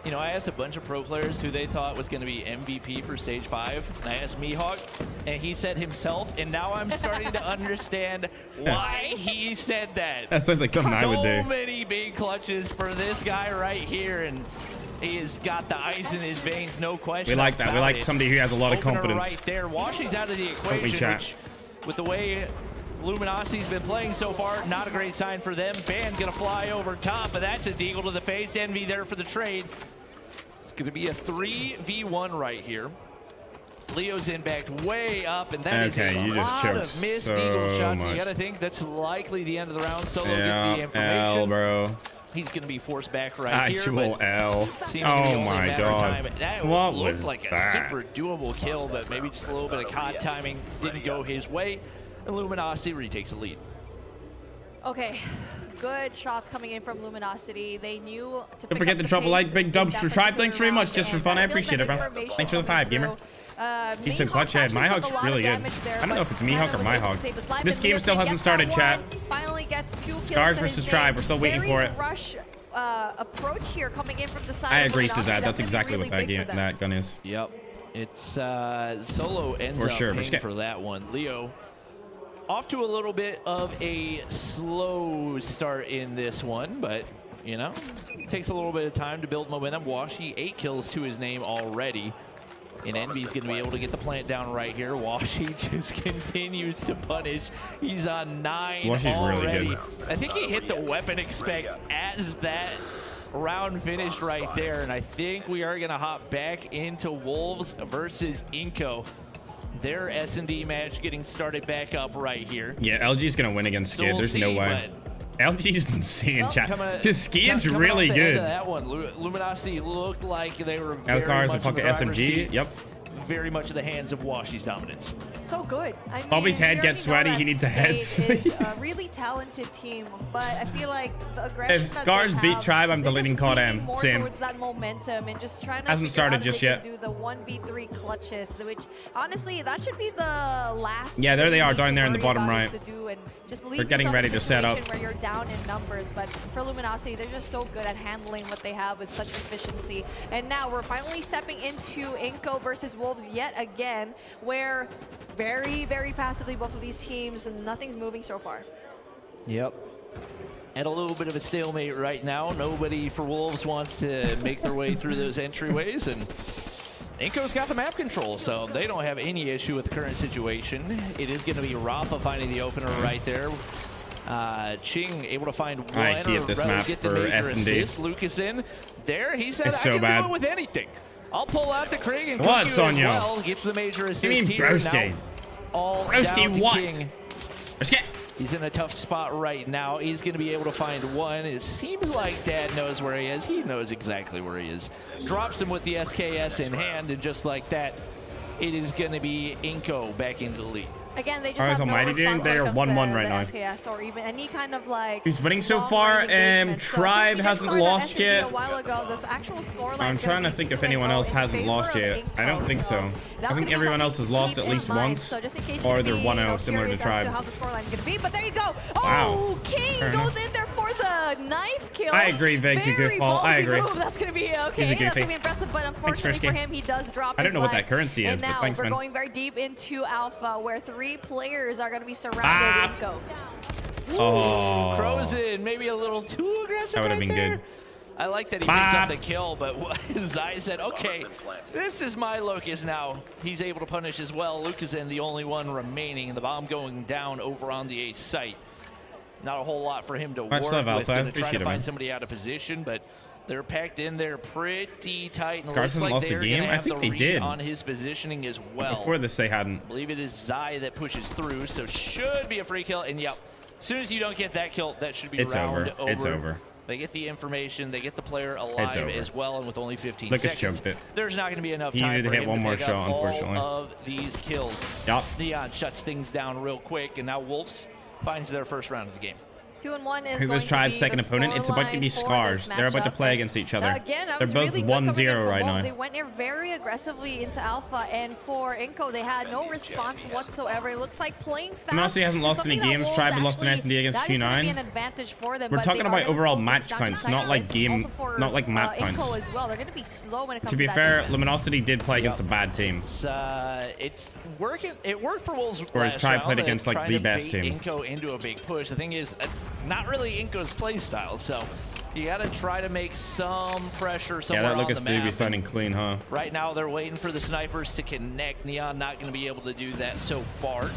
You know, I asked a bunch of pro players who they thought was going to be MVP for Stage 5. And I asked Mihawk, and he said himself. And now I'm starting to understand why he said that. That sounds like something I would do. So many big clutches for this guy right here. And he has got the ice in his veins, no question. We like that. We like somebody who has a lot of confidence. Right there. Washi's out of the equation, which, with the way Luminosity's been playing so far, not a great sign for them. Ban gonna fly over top, but that's a deagle to the face. Envy there for the trade. It's gonna be a 3v1 right here. Leo's in backed way up, and that is a lot of missed deagle shots. You gotta think that's likely the end of the round. Solo gets the information. L, bro. He's going to be forced back right here. Actual L. Oh my god. That what looked was like that? a super doable kill, but maybe just a little bit of COD timing didn't go his way. And Luminosity retakes the lead. Okay, good shots coming in from Luminosity. They knew to Don't forget to drop a like, big dubs for Tribe. Thanks very much, just for fun. I appreciate it, bro. Thanks for the 5, gamer. Decent clutch head. Mihawk's really good. I don't know if it's Mihawk or Mihawk. This game still hasn't started, chat. Finally gets 2 kills. Scars versus Tribe. We're still waiting for it. Rush approach here coming in from the side. I agree, Cezad. That's exactly what that gun is. Yep. It's Solo ends up paying for that one. Leo off to a little bit of a slow start in this one, but you know, it takes a little bit of time to build momentum. Washi 8 kills to his name already. And Envy's going to be able to get the plant down right here. Washi just continues to punish. He's on 9 Washi's already. Really good. I think he hit the weapon expect as that round finished right there. And I think we are going to hop back into Wolves versus Inco. Their S&D match getting started back up right here. Yeah, LG's going to win against Skid. There's no way. LG's insane, chat. Because Skid's really good. That one, Luminosity looked like they were very much and fucking SMG. Yep. Very much in the hands of Washi's dominance. So good. I mean, Bobby's head gets sweaty. He needs a head sleeve. A really talented team, but I feel like the aggression. If Scars beat Tribe, I'm deleting COD M. Same. Towards that momentum and just trying to hasn't started just yet. Do the 1v3 clutches, which honestly that should be the last. Yeah, there they are down there in the bottom right. They're getting ready to set up. Where you're down in numbers, but for Luminosity, they're just so good at handling what they have with such efficiency. And now we're finally stepping into Inco versus Wolves yet again, where very, very passively both of these teams, and nothing's moving so far. Yep. At a little bit of a stalemate right now. Nobody for Wolves wants to make their way through those entryways, and Inco's got the map control, so they don't have any issue with the current situation. It is going to be Rafa finding the opener right there. Ching able to find one, I hate this map get the for major assist. Lucas in there. He said, it's I so can bad. do it with anything. I'll pull out the Krieg and what, cook you as Sonyo? well. Gets the major assist you mean here. Broski? Now, all Broski down to what? King. He's in a tough spot right now. He's going to be able to find one. It seems like Dad knows where he is. He knows exactly where he is. Drops him with the SKS in hand, and just like that, it is going to be Inco back into the lead. Again, they just have no Almighty doing? They are 1-1 right now. SKS or even any kind of like. Who's winning so far? Tribe hasn't lost yet. A while ago, this actual I'm trying to think if anyone else hasn't lost yet. I don't think so. I think everyone else has lost at least once, or they're 1-0, similar to Tribe. How the scoreline's gonna be, but there you go. Wow. Oh, King goes in there for the knife kill. I agree, Veg, you goofball. I agree. That's gonna be okay. That's gonna be impressive, but unfortunately for him, he does drop. I don't know what that currency is, but thanks, man. We're going very deep into Alpha, where 3 players are going to be surrounded. Inco. Oh, Crozen, maybe a little too aggressive. That would have been good. I like that he picks up the kill, but Zai said, okay, this is my Locus now. He's able to punish as well. Lucasen, the only one remaining, and the bomb going down over on the A site. Not a whole lot for him to work with. Going to try to find somebody out of position, but they're packed in there pretty tight. And Carson lost the game? I think they did. On his positioning as well. Before this, they hadn't. I believe it is Zai that pushes through, so should be a free kill. And yep, as soon as you don't get that kill, that should be round over. It's over. They get the information, they get the player alive as well, and with only 15 Lucas seconds, choked it. There's not going to be enough He time needed for to hit him one to more pick shot, up unfortunately. all of these kills. Yep. Neon shuts things down real quick, and now Wolves finds their first round of the game. 2-1 is Who was Tribe's second opponent? It's about to be Scars. They're about to play against each other. Again, they're both really 1-0 right now. They went in very aggressively into Alpha, and for Inco, they had no response whatsoever. It looks like playing fast. Luminosity hasn't lost any games. Tribe had lost an S&D against Q9. We're talking about overall match counts, not like not like map counts. As well. They're going to be slow when it comes to be fair, Luminosity did play against a bad team. It's working. It worked for Wolves. Whereas Tribe played against like the best team. Inco into a big push. The thing is, not really Inco's play style. So you got to try to make some pressure somewhere on the map. Yeah, that Lucas do be signing clean, huh? Right now they're waiting for the snipers to connect. Neon not going to be able to do that so far.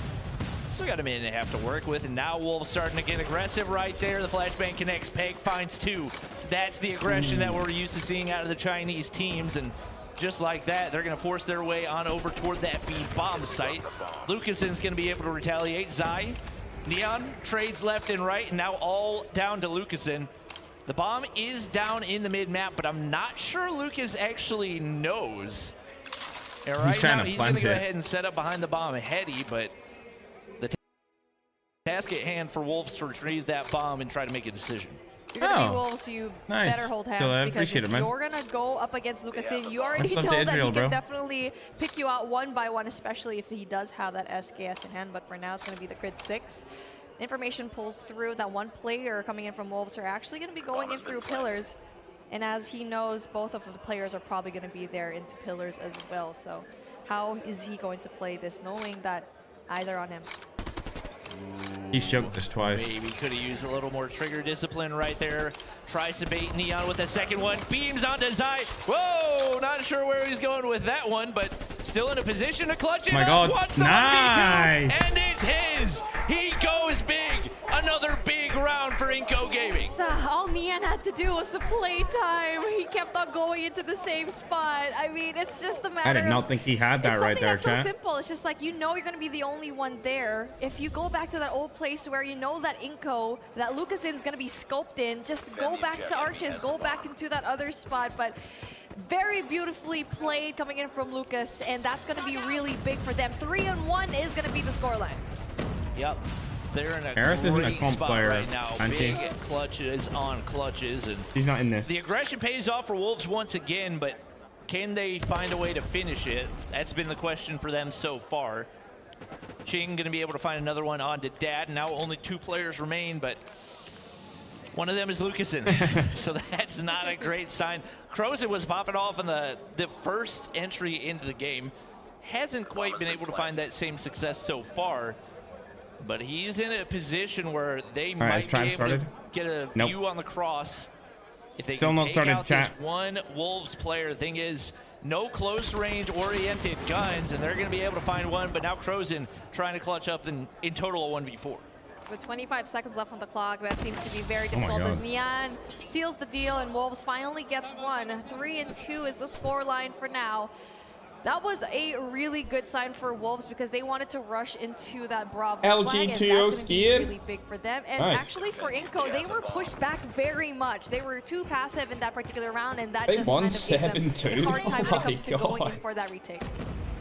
Still got a minute and a half to work with, and now Wolves starting to get aggressive right there. The flashbang connects. Peg finds 2. That's the aggression that we're used to seeing out of the Chinese teams, and just like that, they're going to force their way on over toward that B bomb site. Lucasen's going to be able to retaliate. Zai, Neon trades left and right, and now all down to Lucasen. The bomb is down in the mid-map, but I'm not sure Lucas actually knows. And right now, he's going to go ahead and set up behind the bomb Heady, but the task at hand for Wolves to retrieve that bomb and try to make a decision. You're going to be Wolves, you better hold hands, because if you're going to go up against Lucasen, you already know that he can definitely pick you out one by one, especially if he does have that SKS in hand. But for now, it's going to be the grid 6. Information pulls through that one player coming in from Wolves are actually going to be going in through pillars. And as he knows, both of the players are probably going to be there into pillars as well. So how is he going to play this, knowing that eyes are on him? He choked this twice. Maybe could have used a little more trigger discipline right there. Tries to bait Neon with the second one. Beams onto Zai. Whoa! Not sure where he's going with that one, but still in a position to clutch it. Oh my God! Nice! And it's his! He goes big! Another big round for Inco Gaming. All Neon had to do was the play time. He kept on going into the same spot. I mean, it's just a matter I did not think he had that right there, chat. It's so simple. It's just like, you know, you're going to be the only one there. If you go back to that old place where you know that Inco, that Lucasen's going to be scoped in, just go back to Arches, go back into that other spot. But very beautifully played coming in from Lucas, and that's going to be really big for them. 3-1 is going to be the scoreline. Yep. They're in a Aerith isn't a comp player right now. Big clutches on clutches, and he's not in this. The aggression pays off for Wolves once again, but can they find a way to finish it? That's been the question for them so far. Ching going to be able to find another one onto Dad. Now only 2 players remain, but one of them is Lucasen. So that's not a great sign. Crozen was popping off in the first entry into the game. Hasn't quite been able to find that same success so far. But he's in a position where they might be able to get a view on the cross. If they can take out this one Wolves player. The thing is, no close range oriented guns, and they're going to be able to find one. But now Crozen trying to clutch up in total a 1v4. With 25 seconds left on the clock, that seems to be very difficult as Neon seals the deal and Wolves finally gets one. 3-2 is the score line for now. That was a really good sign for Wolves because they wanted to rush into that Bravo flag, and that's going to be really big for them. And actually for Inco, they were pushed back very much. They were too passive in that particular round, and that just won kind of gave them a hard time when it comes to going God. in for that retake.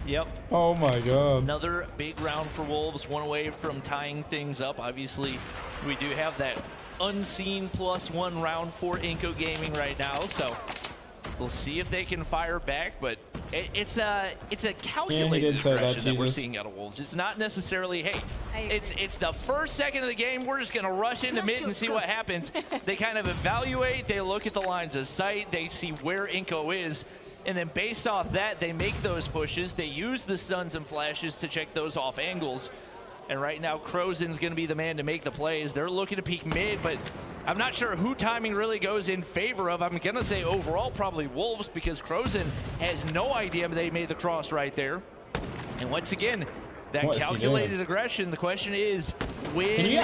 Yep. Oh my god. Another big round for Wolves, one away from tying things up. Obviously, we do have that unseen +1 round for Inco Gaming right now, so we'll see if they can fire back, but it's a calculated aggression that we're seeing out of Wolves. It's not necessarily, hey, it's the first second of the game, we're just gonna rush into mid and see what happens. They kind of evaluate, they look at the lines of sight, they see where Inco is, and then based off that, they make those pushes. They use the stuns and flashes to check those off angles. And right now, Crozen's going to be the man to make the plays. They're looking to peek mid, but I'm not sure who timing really goes in favor of. I'm going to say overall probably Wolves, because Crozen has no idea they made the cross right there. And once again, that calculated aggression, the question is, when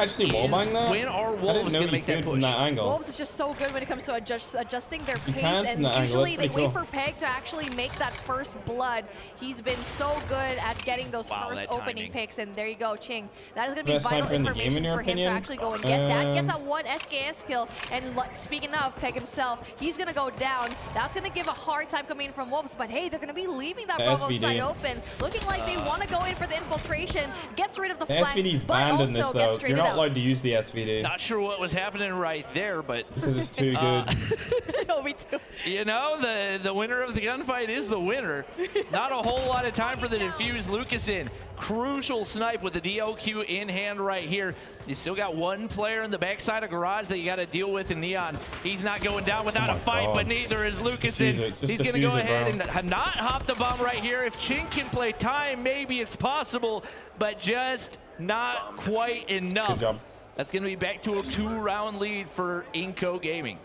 are Wolves going to make that push? Wolves is just so good when it comes to adjusting their pace, and usually they wait for Peg to actually make that first blood. He's been so good at getting those first opening picks, and there you go, Ching. That is going to be vital information for him to actually go and get that. Gets that one SKS kill, and speaking of Peg himself, he's going to go down. That's going to give a hard time coming in from Wolves, but hey, they're going to be leaving that Bravo side open, looking like they want to go in for the infiltration, gets rid of the flank, SVD's banned in this though. You're not allowed to use the SVD. Not sure what was happening right there, but because it's too good. No, me too. You know, the winner of the gunfight is the winner. Not a whole lot of time for the defuse. Lucas in. Crucial snipe with the DLQ in hand right here. You still got one player in the backside of garage that you got to deal with in Neon. He's not going down without a fight, but neither is Lucas in. He's going to go ahead and not hop the bomb right here. If Chink can play time, maybe it's possible, but just not quite enough. Good job. That's going to be back to a 2-round lead for Inco Gaming.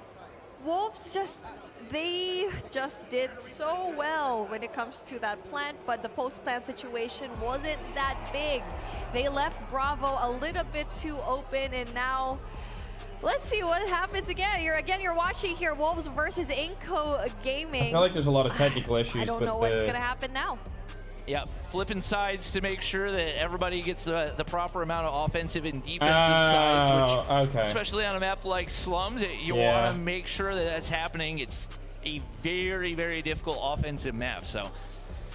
Wolves they just did so well when it comes to that plant, but the post-plant situation wasn't that big. They left Bravo a little bit too open, and now let's see what happens again. You're watching here Wolves versus Inco Gaming. I feel like there's a lot of technical issues. I don't know what's going to happen now. Yeah, flipping sides to make sure that everybody gets the proper amount of offensive and defensive sides, which, especially on a map like Slums, you want to make sure that that's happening. It's a very, very difficult offensive map. So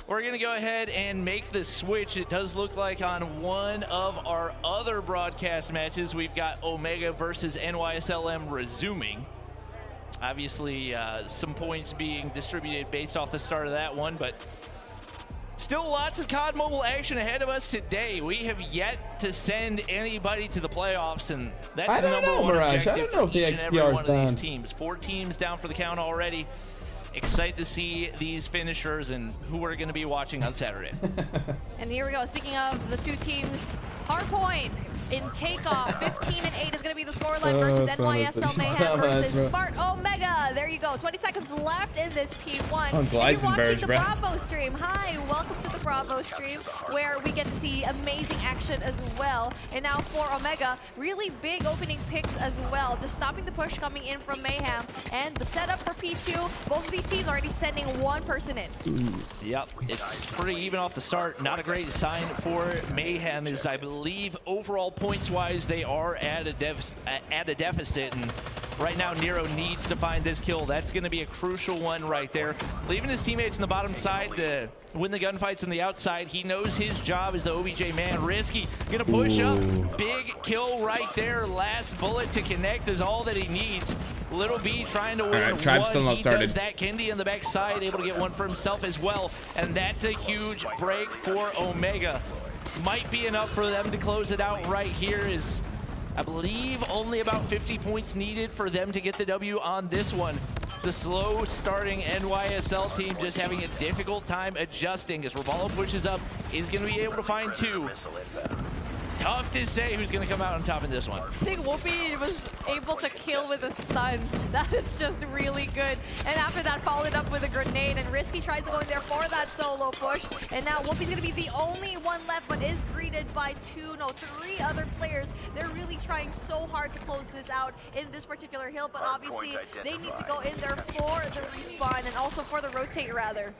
we're going to go ahead and make the switch. It does look like on one of our other broadcast matches, we've got Omega versus NYSLM resuming. Obviously, some points being distributed based off the start of that one, but still lots of COD Mobile action ahead of us today. We have yet to send anybody to the playoffs, and that's the number one objective for each and every one of these teams. 4 teams down for the count already. Excited to see these finishers and who we're going to be watching on Saturday. And here we go. Speaking of the 2 teams, Hardpoint in takeoff. 15-8 is going to be the scoreline versus NYSL Mayhem versus Smart Omega. There you go. 20 seconds left in this P1. Oh, you're watching the Bravo stream. Hi, welcome to the Bravo stream, where we get to see amazing action as well. And now for Omega, really big opening picks as well. Just stopping the push coming in from Mayhem. And the setup for P2, both of these teams already sending one person in. Yep, it's pretty even off the start. Not a great sign for Mayhem, as I believe overall points-wise they are at a deficit, and right now Nero needs to find this kill. That's going to be a crucial one right there. Leaving his teammates on the bottom side to win the gunfights on the outside. He knows his job as the OBJ man. Risky, gonna push up. Big kill right there. Last bullet to connect is all that he needs. Little B trying to win one. He does that. Kendi on the back side, able to get one for himself as well. And that's a huge break for Omega. Might be enough for them to close it out right here. Is, I believe, only about 50 points needed for them to get the W on this one. The slow starting NYSL team just having a difficult time adjusting as Ravala pushes up, is going to be able to find 2. Tough to say who's going to come out on top in this one. I think Whoopi was able to kill with a stun. That is just really good. And after that, followed up with a grenade, and Risky tries to go in there for that solo push. And now Whoopi's going to be the only one left, but is greeted by 3 other players. They're really trying so hard to close this out in this particular hill, but obviously they need to go in there for the respawn and also for the rotate, rather.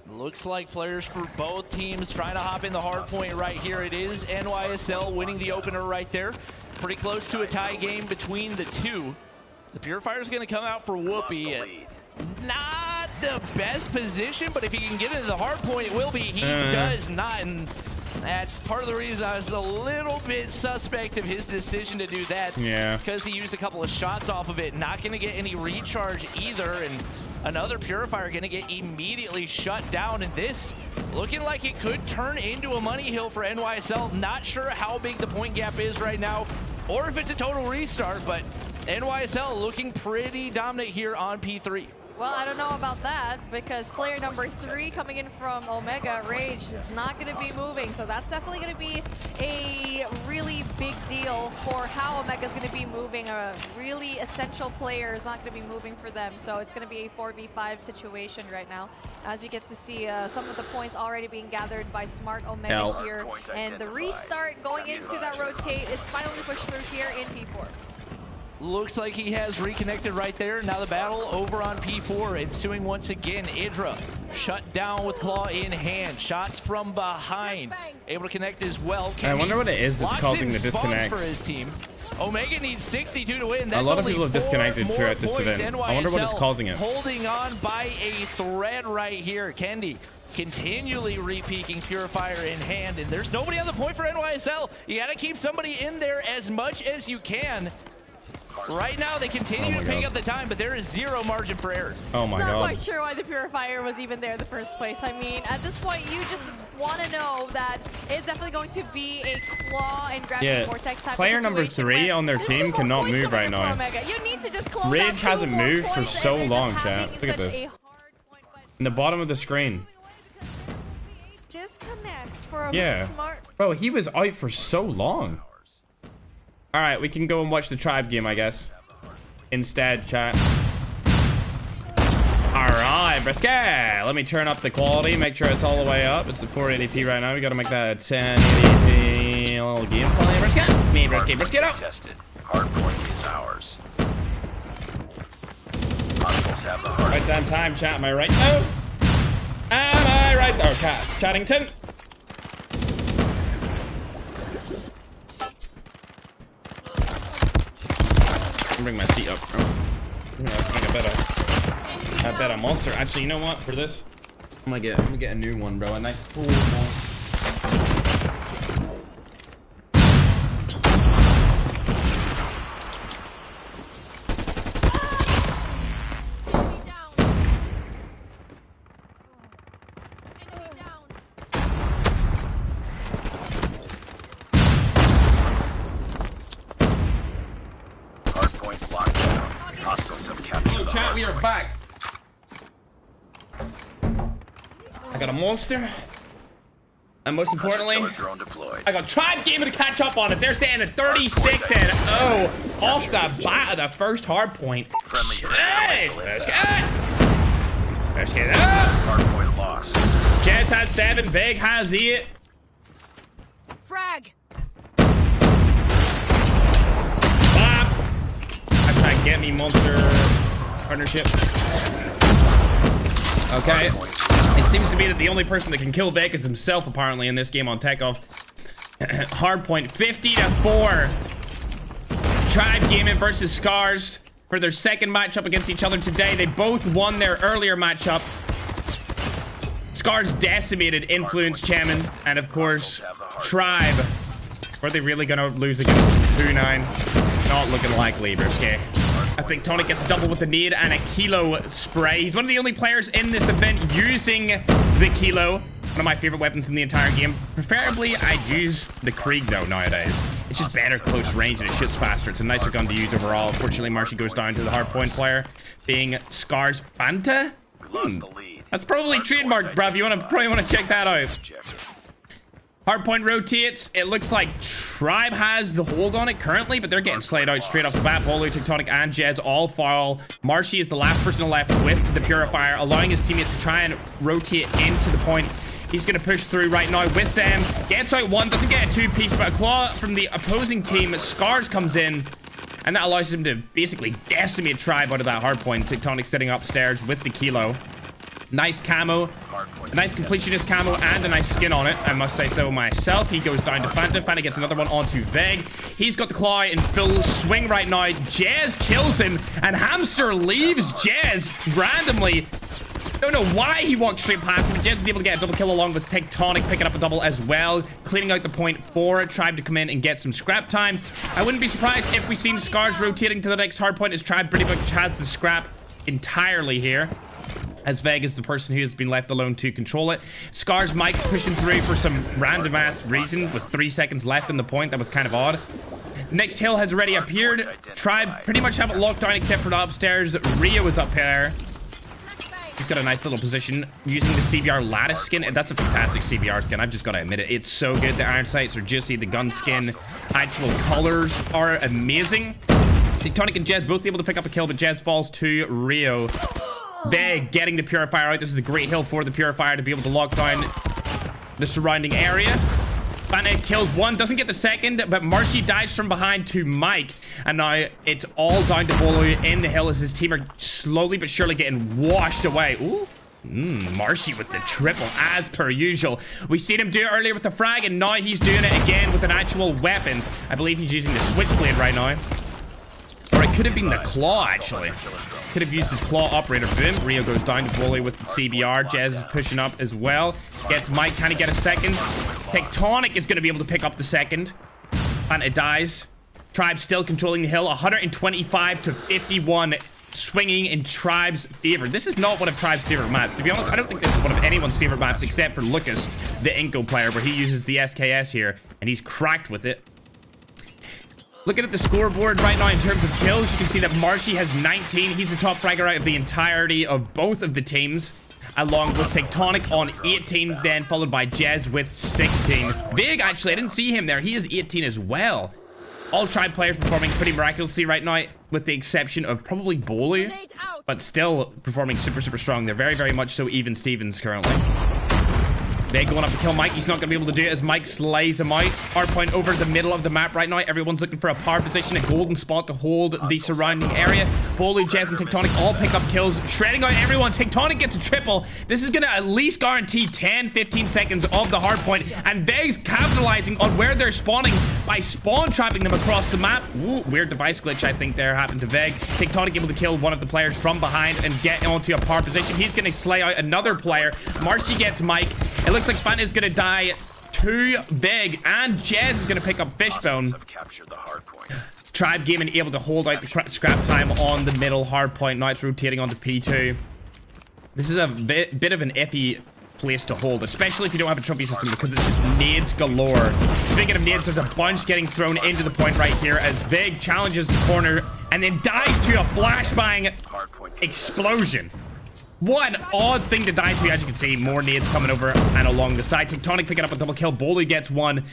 Looks like players for both teams trying to hop in the hard point right here. It is NYSL winning the opener right there. Pretty close to a tie game between the two. The Purifier's going to come out for Whoopi. Not the best position, but if he can get into the hard point, it will be. He does not, and that's part of the reason I was a little bit suspect of his decision to do that. Yeah. Because he used a couple of shots off of it. Not going to get any recharge either, and another Purifier going to get immediately shut down. And this looking like it could turn into a money hill for NYSL. Not sure how big the point gap is right now, or if it's a total restart, but NYSL looking pretty dominant here on P3. Well, I don't know about that, because player number 3 coming in from Omega, Rage, is not going to be moving. So that's definitely going to be a really big deal for how Omega's going to be moving. A really essential player is not going to be moving for them. So it's going to be a 4v5 situation right now, as you get to see some of the points already being gathered by Smart Omega here. And the restart going into that rotate is finally pushed through here in P4. Looks like he has reconnected right there. Now the battle over on P4 ensuing once again. Idra shut down with claw in hand. Shots from behind. Able to connect as well. I wonder what it is that's causing the disconnects. For his team. Omega needs 62 to win. That's a lot of people have disconnected throughout this event. I wonder what is causing it. Holding on by a thread right here. Kendi continually re-peaking Purifier in hand, and there's nobody on the point for NYSL. You got to keep somebody in there as much as you can. Right now, they continue to pick up the time, but there is zero margin for error. Oh my God. Not quite sure why the Purifier was even there in the first place. I mean, at this point, you just want to know that it's definitely going to be a claw and gravity vortex type player of number 3 on their team cannot move right now. You need to just close Rage hasn't moved for so long, chat. Look at this. In the bottom of the screen. Disconnect for a smart. Bro, he was out for so long. All right, we can go and watch the tribe game, I guess. Instead, chat. All right, brisket. Let me turn up the quality, make sure it's all the way up. It's the 480p right now. We got to make that a 1080p little gameplay. Brisket. Me, brisket up. Tested. Hardpoint is ours. Hostiles have the hard. Right down time, chat. Am I right? No. Am I right? Oh, chat. Chattington. Bring my seat up, bro. I bet a monster. Actually, you know what? For this, I'm gonna get a new one, bro. A nice cool one. Chat, we are back. I got a monster, and most importantly, I got Tribe Gaming to catch up on it. They're standing at 36-0 off the bat of the first hard point. Hey, let's get up. Hard point lost. Jazz has 7, Big has 8. Frag. Bop. I try and get me monster partnership. Okay. It seems to be that the only person that can kill Vic is himself, apparently, in this game on Takeoff. Hardpoint 50-4. Tribe Gaming versus Scars for their second matchup against each other today. They both won their earlier matchup. Scars decimated Influence Chairman, and of course, Tribe. Are they really gonna lose against 2-9? Not looking likely, Brisket. I think Tonic gets a double with the nade and a kilo spray. He's one of the only players in this event using the kilo. One of my favorite weapons in the entire game. Preferably, I'd use the Krieg, though, nowadays. It's just better close range and it shoots faster. It's a nicer gun to use overall. Unfortunately, Marshy goes down to the hardpoint player, being Scars Fanta. That's probably trademarked, bruv. You probably want to check that out. Hardpoint rotates. It looks like Tribe has the hold on it currently, but they're getting slayed out straight off the bat. Bolu, Tectonic, and Jeds all foul. Marshy is the last person left with the Purifier, allowing his teammates to try and rotate into the point. He's going to push through right now with them. Gets out one, doesn't get a two-piece, but a claw from the opposing team. Scars comes in, and that allows him to basically decimate Tribe out of that hardpoint. Tectonic sitting upstairs with the kilo. Nice camo, a nice completionist camo, and a nice skin on it. I must say so myself. He goes down to Fanta. Fanta gets another one onto Veg. He's got the claw in full swing right now. Jez kills him, and Hamster leaves Jez randomly Don't know why he walked straight past him. Jez is able to get a double kill along with Tectonic picking up a double as well, cleaning out the point for Tribe to come in and get some scrap time. I wouldn't be surprised if we've seen Scars rotating to the next hard point as Tribe pretty much has the scrap entirely here, as Veg is the person who has been left alone to control it. Scars Mike pushing through for some random ass reason with 3 seconds left in the point. That was kind of odd. Next hill has already appeared. Tribe pretty much have it locked down except for the upstairs. Rio is up there. He's got a nice little position using the CBR lattice skin. And that's a fantastic CBR skin. I've just got to admit it. It's so good. The iron sights are juicy. The gun skin, actual colors are amazing. Tectonic and Jez both able to pick up a kill, but Jez falls to Rio. Veg getting the Purifier out. This is a great hill for the Purifier to be able to lock down the surrounding area. Fanta kills one, doesn't get the second, but Marshy dies from behind to Mike. And now it's all down to Bolo in the hill as his team are slowly but surely getting washed away. Ooh. Marshy with the triple as per usual. We seen him do it earlier with the frag, and now he's doing it again with an actual weapon. I believe he's using the Switchblade right now. Or it could have been the Claw, actually. Could have used his Claw operator. Boom. Rio goes down to Bully with the CBR. Jez is pushing up as well. Gets Mike. Can he get a second? Tectonic is going to be able to pick up the second. And it dies. Tribe still controlling the hill. 125 to 51. Swinging in Tribe's favor. This is not one of Tribe's favorite maps. To be honest, I don't think this is one of anyone's favorite maps except for Lucas, the Inco player, where he uses the SKS here. And he's cracked with it. Looking at the scoreboard right now in terms of kills, you can see that Marshy has 19. He's the top fragger out of the entirety of both of the teams, along with Tectonic on 18, then followed by Jez with 16. Big, actually, I didn't see him there. He is 18 as well. All Tribe players performing pretty miraculously right now, with the exception of probably Bolu, but still performing super, super strong. They're very, very much so even Stevens currently. They going up to kill Mike. He's not going to be able to do it as Mike slays him out. Hardpoint over the middle of the map right now. Everyone's looking for a power position, a golden spot to hold the surrounding area. Bolu, Jez, and Tectonic all pick up kills, shredding out everyone. Tectonic gets a triple. This is going to at least guarantee 10-15 seconds of the hardpoint. And Veg's capitalizing on where they're spawning by spawn trapping them across the map. Ooh, weird device glitch, I think, there happened to Veg. Tectonic able to kill one of the players from behind and get onto a power position. He's going to slay out another player. Marshy gets Mike. It looks like Fanta is going to die to Veg, and Jez is going to pick up Fishbone. Tribe Gaming able to hold out the scrap time on the middle hardpoint. Now it's rotating onto P2. This is a bit of an iffy place to hold, especially if you don't have a trophy system, because it's just nades galore. Speaking of nades, there's a bunch getting thrown into the point right here as Veg challenges the corner and then dies to a flashbang explosion. What an odd thing to die to. As you can see, more nades coming over and along the side. Tectonic picking up a double kill. Bolu gets one.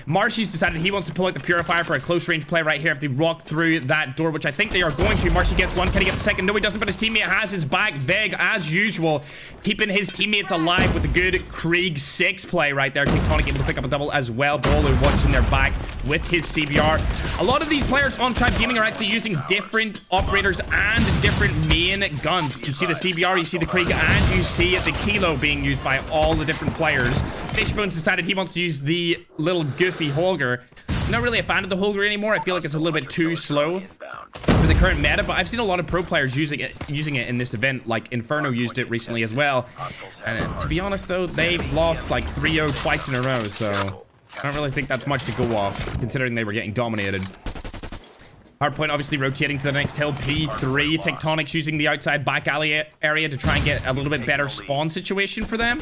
Marshy's decided he wants to pull out the Purifier for a close range play right here if they walk through that door, which I think they are going to. Marshy gets one. Can he get the second? No, he doesn't, but his teammate has his back. Veg, as usual, keeping his teammates alive with the good Krieg 6 play right there. Tectonic able to pick up a double as well. Bolu watching their back with his CBR. A lot of these players on Tribe Gaming are actually using different operators and different main guns. You see the CBR, you see the Krieg, and you see the Kilo being used by all the different players. Fishbone's decided he wants to use the little goofy Holger. I'm not really a fan of the Holger anymore. I feel like it's a little bit too slow for the current meta, but I've seen a lot of pro players using it in this event. Like Inferno used it recently as well. And to be honest though, they've lost like 3-0 twice in a row, so I don't really think that's much to go off, considering they were getting dominated. Hardpoint obviously rotating to the next hill, P3. Tectonic's using the outside back alley area to try and get a little bit better spawn situation for them.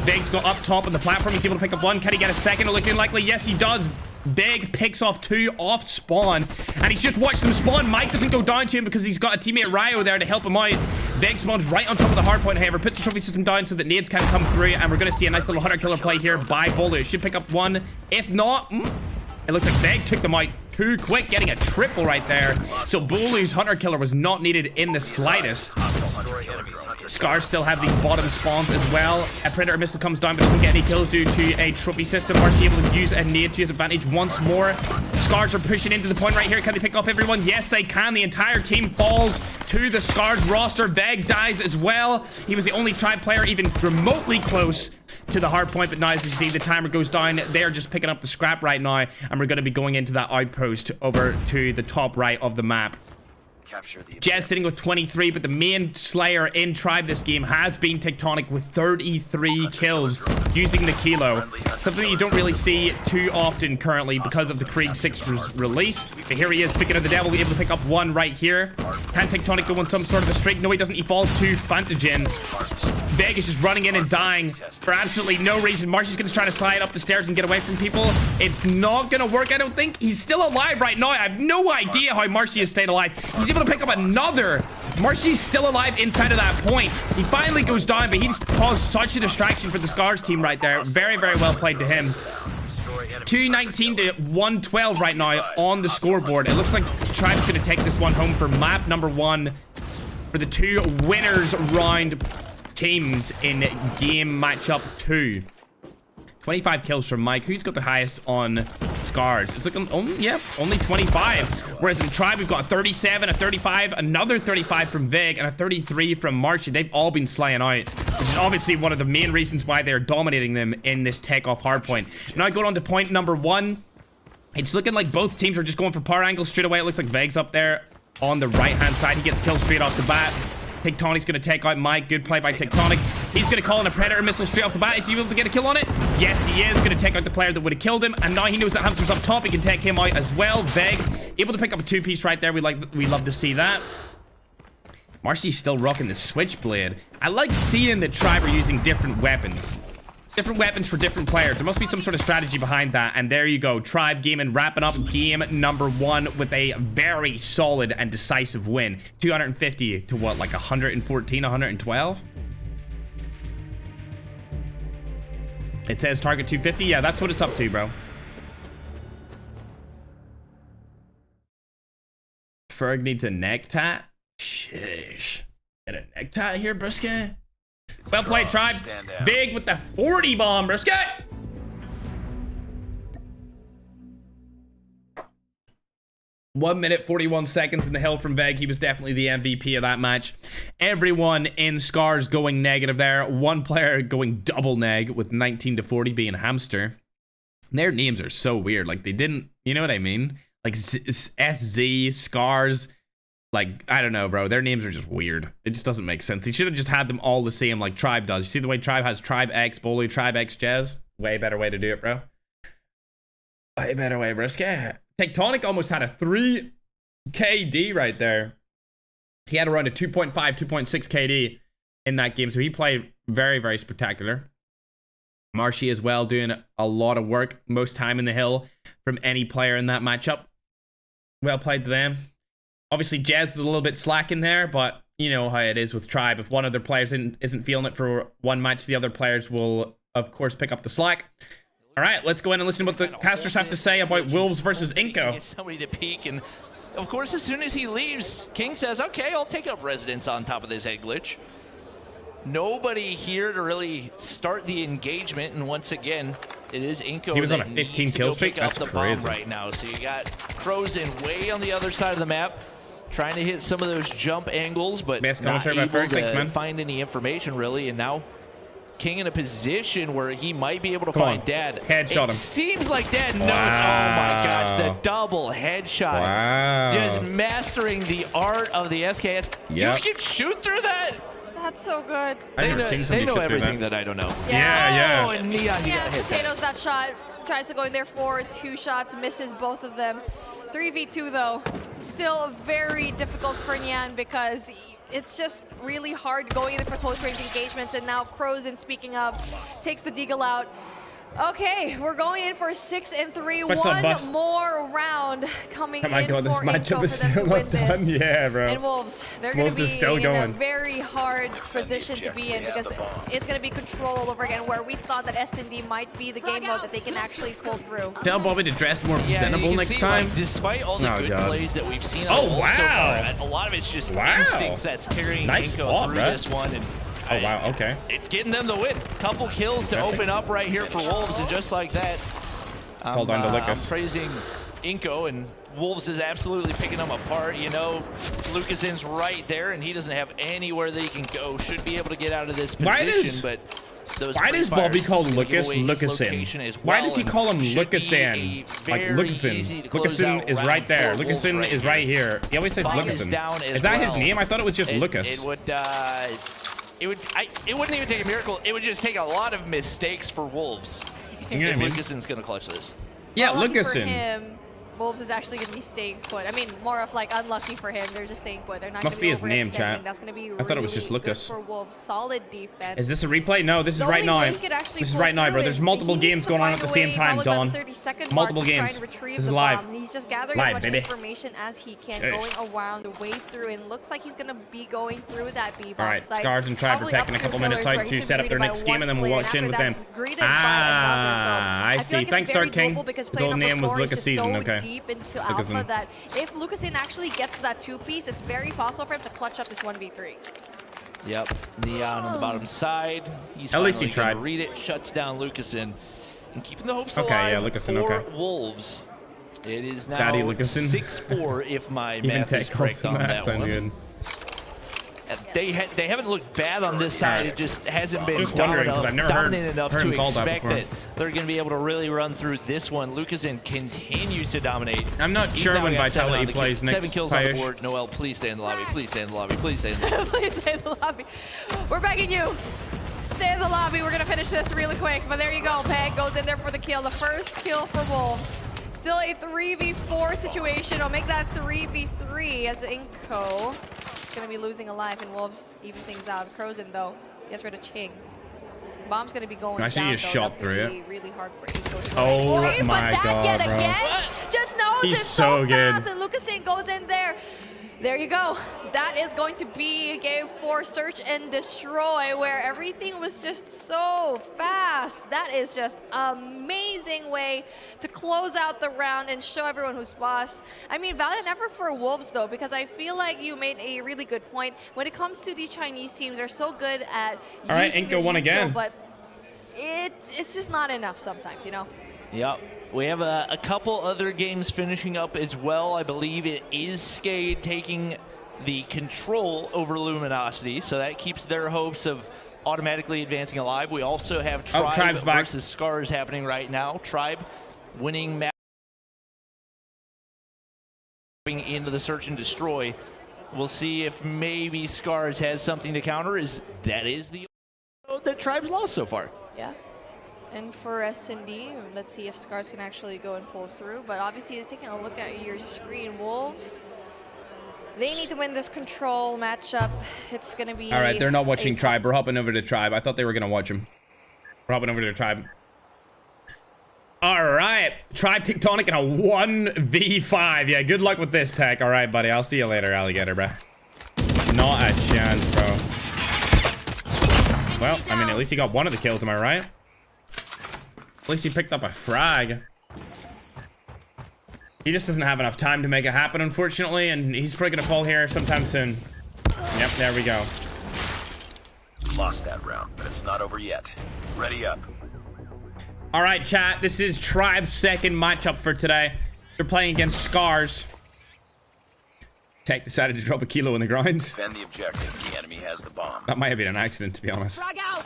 Veg's got up top on the platform. He's able to pick up one. Can he get a second? Looking likely. Yes, he does. Veg picks off two off spawn, and he's just watched them spawn. Mike doesn't go down to him because he's got a teammate Ryo there to help him out. Veg spawns right on top of the hardpoint, however, puts the trophy system down so that nades can't come through, and we're going to see a nice little hunter killer play here by Bolu. Should pick up one. If not, it looks like Veg took them out too quick, getting a triple right there. So Bolu's hunter killer was not needed in the slightest. Scars still have these bottom spawns as well. A Predator missile comes down but doesn't get any kills due to a trophy system. Marshy able to use a nade to his advantage once more. Scars are pushing into the point right here. Can they pick off everyone? Yes, they can. The entire team falls to the Scars roster. Veg dies as well. He was the only Tribe player even remotely close to the hard point, but now as we see the timer goes down, they're just picking up the scrap right now, and we're going to be going into that outpost over to the top right of the map. Jazz sitting with 23, but the main slayer in Tribe this game has been Tectonic with 33 kills using the Kilo. Something you don't really see too often currently because of the Krieg 6 release. But here he is, speaking of the devil, able to pick up one right here. Can Tectonic go on some sort of a streak? No, he doesn't. He falls to Fantagen. Veg is just running in and dying for absolutely no reason. Marshy's going to try to slide up the stairs and get away from people. It's not going to work, I don't think. He's still alive right now. I have no idea how Marshy has stayed alive. He's able to pick up another. Marshy's still alive inside of that point. He finally goes down, but he just caused such a distraction for the Scars team right there. Very, very well played to him. 219 to 112 right now on the scoreboard. It looks like Tribe's going to take this one home for map number 1 for the 2 winners round teams in game matchup 2. 25 kills from Mike. Who's got the highest on Scars? It's like, only 25. Whereas in Tribe, we've got a 37, a 35, another 35 from Vig, and a 33 from Marshy. They've all been slaying out, which is obviously one of the main reasons why they're dominating them in this takeoff hardpoint. Now going on to point number 1. It's looking like both teams are just going for power angles straight away. It looks like Vig's up there on the right-hand side. He gets killed straight off the bat. Tectonic's going to take out Mike. Good play by Tectonic. He's going to call in a Predator missile straight off the bat. Is he able to get a kill on it? Yes, he is. Going to take out the player that would have killed him. And now he knows that Hamster's up top. He can take him out as well. Veg, able to pick up a 2-piece right there. We love to see that. Marshy's still rocking the Switchblade. I like seeing that Tribe are using different weapons. Different weapons for different players. There must be some sort of strategy behind that. And there you go. Tribe Gaming wrapping up game number 1 with a very solid and decisive win. 250 to what, like 114, 112? It says target 250. Yeah, that's what it's up to, bro. Ferg needs a neck tat. Sheesh. Get a neck tat here, brisket. Well played, Tribe. Big with the 40 bomb, brisket. One minute, 41 seconds in the hill from Veg. He was definitely the MVP of that match. Everyone in Scars going negative there. One player going double neg with 19 to 40 being Hamster. Their names are so weird. Like, they didn't, you know what I mean? Like, SZ, Scars. Like, I don't know, bro. Their names are just weird. It just doesn't make sense. He should have just had them all the same like Tribe does. You see the way Tribe has Tribe X, Bolu, Tribe X, Jazz? Way better way to do it, bro. Way better way, bro. Yeah. Tectonic almost had a 3 KD right there. He had around a 2.5, 2.6 KD in that game. So he played very, very spectacular. Marshy as well, doing a lot of work. Most time in the hill from any player in that matchup. Well played to them. Obviously, Jazz was a little bit slack in there, but you know how it is with Tribe. If one of their players isn't feeling it for one match, the other players will, of course, pick up the slack. All right, let's go in and listen to what the casters have to say about Wolves versus Inco. Somebody to peek, and of course, as soon as he leaves, King says, okay, I'll take up residence on top of this head glitch. Nobody here to really start the engagement, and once again, it is Inco. He was on a 15 kill streak. That's crazy right now. So you got Crows in way on the other side of the map, trying to hit some of those jump angles, but not able to find any information really. And now King in a position where he might be able to find Dad. Headshot him. Seems like Dad knows. Oh my gosh, the double headshot. Wow. Just mastering the art of the SKS. Yep. You can shoot through that. That's so good. They know everything that I don't know. Yeah. Oh, and Neon, yeah, Potatoes that shot. Tries to go in there for 2 shots, misses both of them. 3v2 though, still very difficult for Nyan because it's just really hard going in for close range engagements. And now Crozen, speaking of, takes the Deagle out. Okay, we're going in for 6-3. One more round coming in for Inco for them to win this. Yeah, bro. And Wolves, they're going to be in a very hard position to be in because it's going to be control all over again, where we thought that S&D might be the game mode that they can actually pull through. Tell Bobby to dress more presentable next time. Like, despite all the good plays that we've seen on Wolves so far, a lot of it's just instincts that's carrying Inco through this one. And oh, wow, okay. It's getting them the win. Couple kills to open up right here for Wolves, and just like that, it's all down to Lucas. I'm praising Inco, and Wolves is absolutely picking them apart. You know, Lucasen's right there, and he doesn't have anywhere that he can go. Should be able to get out of this position, but those Why does Bobby call Lucas Lucasin? Why does he call him Lucasin? Like Lucasin. Lucasin is right there. Lucasin is right here. He always says Lucasin. Is that his name? I thought it was just Lucas. It wouldn't even take a miracle. It would just take a lot of mistakes for Wolves. You know what I mean? Lucasin's gonna clutch this. Yeah, Lucky for Lucasin. him, Wolves is actually going to be staying put. I mean, more of like unlucky for him. They're just staying put. They're not Must gonna be his name, overextending. chat. That's going to be I thought it was just really Lucas. good for Wolves. Solid defense. Is this a replay? No, this is right now. This is right now, bro. There's multiple games going on at the same time, Don. Multiple games. This is live. He's just gathering as much information as he can, going around the way through, and looks like he's going to be going through that B-bomb. All right, site. Scars and Tribe are taking a couple minutes out to set up their next game, and then we'll watch in with them. I see. Thanks, Dark King. His old name was Lucas Season. Okay. Deep into alpha that if Lucasin actually gets that 2-piece, it's very possible for him to clutch up this 1v3. Yep, Neon on the bottom side. He's at least he tried. tried. Read it, shuts down Lucasin, and keeping the hopes alive yeah, Lucasin, for okay. Wolves. It is now Daddy Lucasin. 6-4 if my math is correct on that one. Good. They haven't looked bad on this side. It just hasn't been dominant enough to expect that they're going to be able to really run through this one. Lucasin continues to dominate. I'm not sure when Vitality plays next. 7 kills on the board. Noel, please stay in the lobby. Please stay in the lobby. Please stay in the lobby. Please stay in the lobby. We're begging you. Stay in the lobby. We're going to finish this really quick. But there you go. Peg goes in there for the kill. The first kill for Wolves. Still a 3v4 situation. I'll make that 3v3 as Inco. Going to be losing a life, and Wolves even things out. Crow's in though. Gets rid of Ching. Bomb's going to be going down. I see you shot through it. Really hard for Inco to oh destroy, my but that god, yet bro. again, just knows He's it's so good. fast, and Lucasin goes in there. There you go. That is going to be game 4, Search and Destroy, where everything was just so fast. That is just amazing way to close out the round and show everyone who's boss. I mean, valiant effort for Wolves, though, because I feel like you made a really good point. When it comes to these Chinese teams, they're so good at all right, Inco won again. But it's just not enough sometimes, you know? Yep. We have a couple other games finishing up as well. I believe it is Skade taking the control over Luminosity, so that keeps their hopes of automatically advancing alive. We also have Tribe versus Scars happening right now. Tribe winning map into the Search and Destroy. We'll see if maybe Scars has something to counter. That is the that Tribe's lost so far. Yeah. And for S&D, let's see if Scars can actually go and pull through. But obviously, taking a look at your screen, Wolves, they need to win this control matchup. It's going to be... All right, they're not watching Tribe. We're hopping over to Tribe. I thought they were going to watch him. We're hopping over to Tribe. All right. Tribe Tectonic in a 1v5. Yeah, good luck with this, Tech. All right, buddy. I'll see you later, alligator, bro. Not a chance, bro. Well, I mean, at least he got one of the kills, am I right? At least he picked up a frag. He just doesn't have enough time to make it happen, unfortunately, and he's probably gonna fall here sometime soon. Yep, there we go. Lost that round, but it's not over yet. Ready up. All right, chat. This is Tribe's second matchup for today. They're playing against Scars. Tech decided to drop a kilo in the ground. Defend the objective. The enemy has the bomb. That might have been an accident, to be honest. Frag out!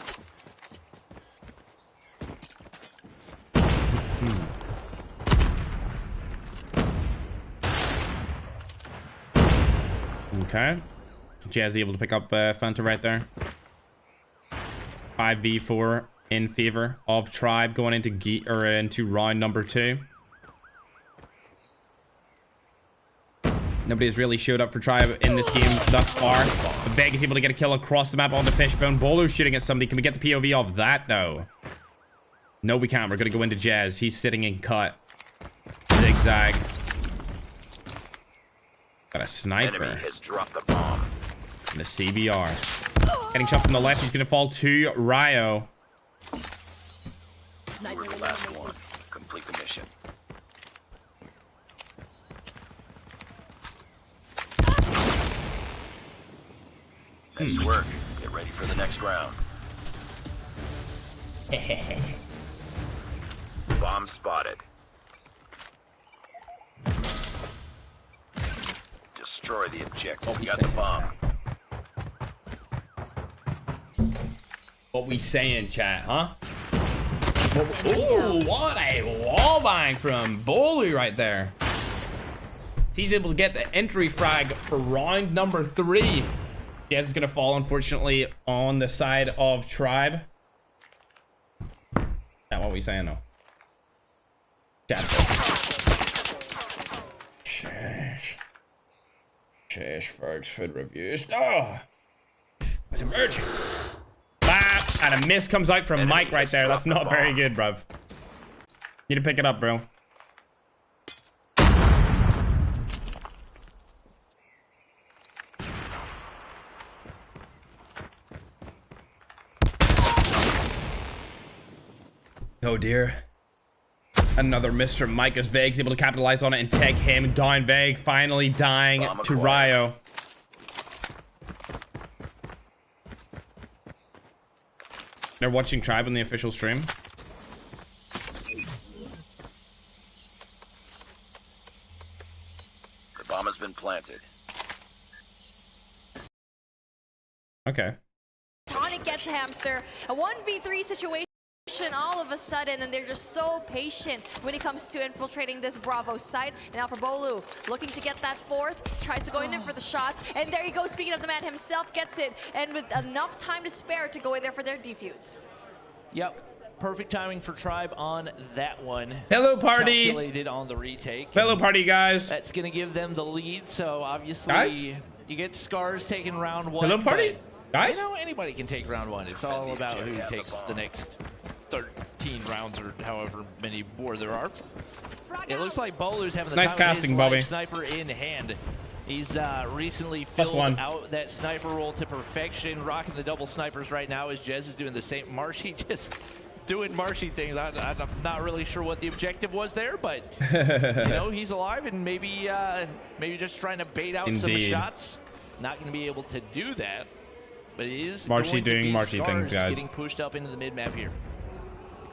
Okay. Jazzy able to pick up Fanta right there. 5v4 in favor of Tribe going into round number 2. Nobody has really showed up for Tribe in this game thus far. But Beg is able to get a kill across the map on the fishbone. Bolo shooting at somebody. Can we get the POV of that, though? No, we can't. We're going to go into Jazz. He's sitting in cut. Zigzag. Got a sniper. Enemy has dropped the bomb. And a CBR. Getting shot from the left. He's going to fall to Ryo. We're the last one. Complete the mission. Nice work. Get ready for the next round. Bomb spotted. Destroy the objective. You got the bomb. What we saying, chat, huh? Ooh, what a wallbang from Bolu right there. He's able to get the entry frag for round number 3. Jazz is going to fall, unfortunately, on the side of Tribe. That's what we saying, though. Sheesh, folks, food reviews. Oh, it's emerging. And a miss comes out from Mike right there. That's not very good, bruv. Need to pick it up, bro. Oh dear. Another miss from Mike as Veg's able to capitalize on it and take him down. Veg finally dying to Ryo. They're watching Tribe on the official stream. The bomb has been planted. Okay. Tonic gets Hamster. A 1v3 situation all of a sudden, and they're just so patient when it comes to infiltrating this Bravo site. And now for Bolu, looking to get that 4th, tries to go in for the shots, and there you go. Speaking of the man himself, gets it, and with enough time to spare to go in there for their defuse. Yep, perfect timing for Tribe on that one. Hello, party. Calculated on the retake. Hello, party, guys. That's gonna give them the lead. So obviously, guys? You get Scars taking round 1. Hello, party, guys. You know, anybody can take round 1. It's all about who takes the next 13 rounds or however many more there are. It looks like Bolu's having the nice time casting, of his Bobby. life, sniper in hand. He's recently filled out that sniper role to perfection, rocking the double snipers right now as Jez is doing the same. Marshy just doing Marshy things. I'm not really sure what the objective was there, but you know, he's alive and maybe just trying to bait out some shots. Not going to be able to do that, but it is Marshy doing Marshy things, guys. Getting pushed up into the mid map here.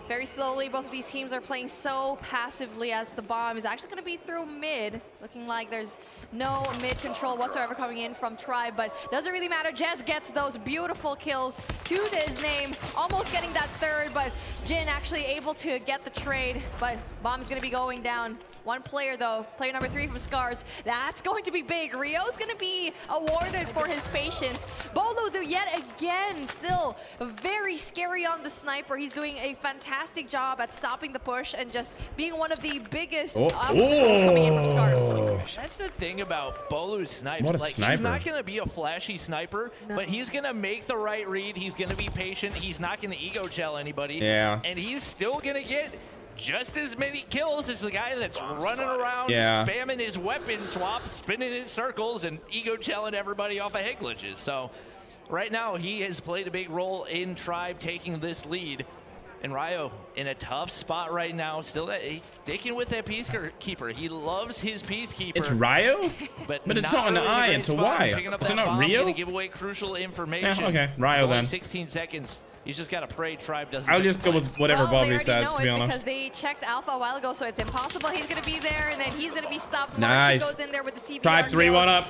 Very slowly, both of these teams are playing so passively as the bomb is actually going to be through mid. Looking like there's no mid control whatsoever coming in from Tribe, but doesn't really matter. Jez gets those beautiful kills to his name, almost getting that 3rd, but Jin actually able to get the trade, but bomb is going to be going down. One player though, player number 3 from Scars, that's going to be big. Rio's going to be awarded for his patience. Bolu, though, yet again, still very scary on the sniper. He's doing a fantastic job at stopping the push and just being one of the biggest obstacles coming in from Scars. That's the thing about Bolu's snipes. What a like, sniper. He's not going to be a flashy sniper, but he's going to make the right read. He's going to be patient. He's not going to ego gel anybody. Yeah. And he's still going to get just as many kills as the guy that's running around, spamming his weapon swap, spinning in circles, and ego gelling everybody off of head glitches. So right now, he has played a big role in Tribe taking this lead. And Ryo in a tough spot right now. Still, he's sticking with that Peacekeeper. He loves his Peacekeeper. It's Ryo? But it's not an I, it's a Y. Is it not Rio? Gonna give away crucial information. Yeah, okay, Ryo then. 16 seconds. He's just got to pray Tribe doesn't. I'll just go with whatever Bobby says, to be honest. Because they checked Alpha a while ago, so it's impossible he's going to be there, and then he's going to be stopped. Nice. Goes in there with the CBR. Tribe 3-1 up.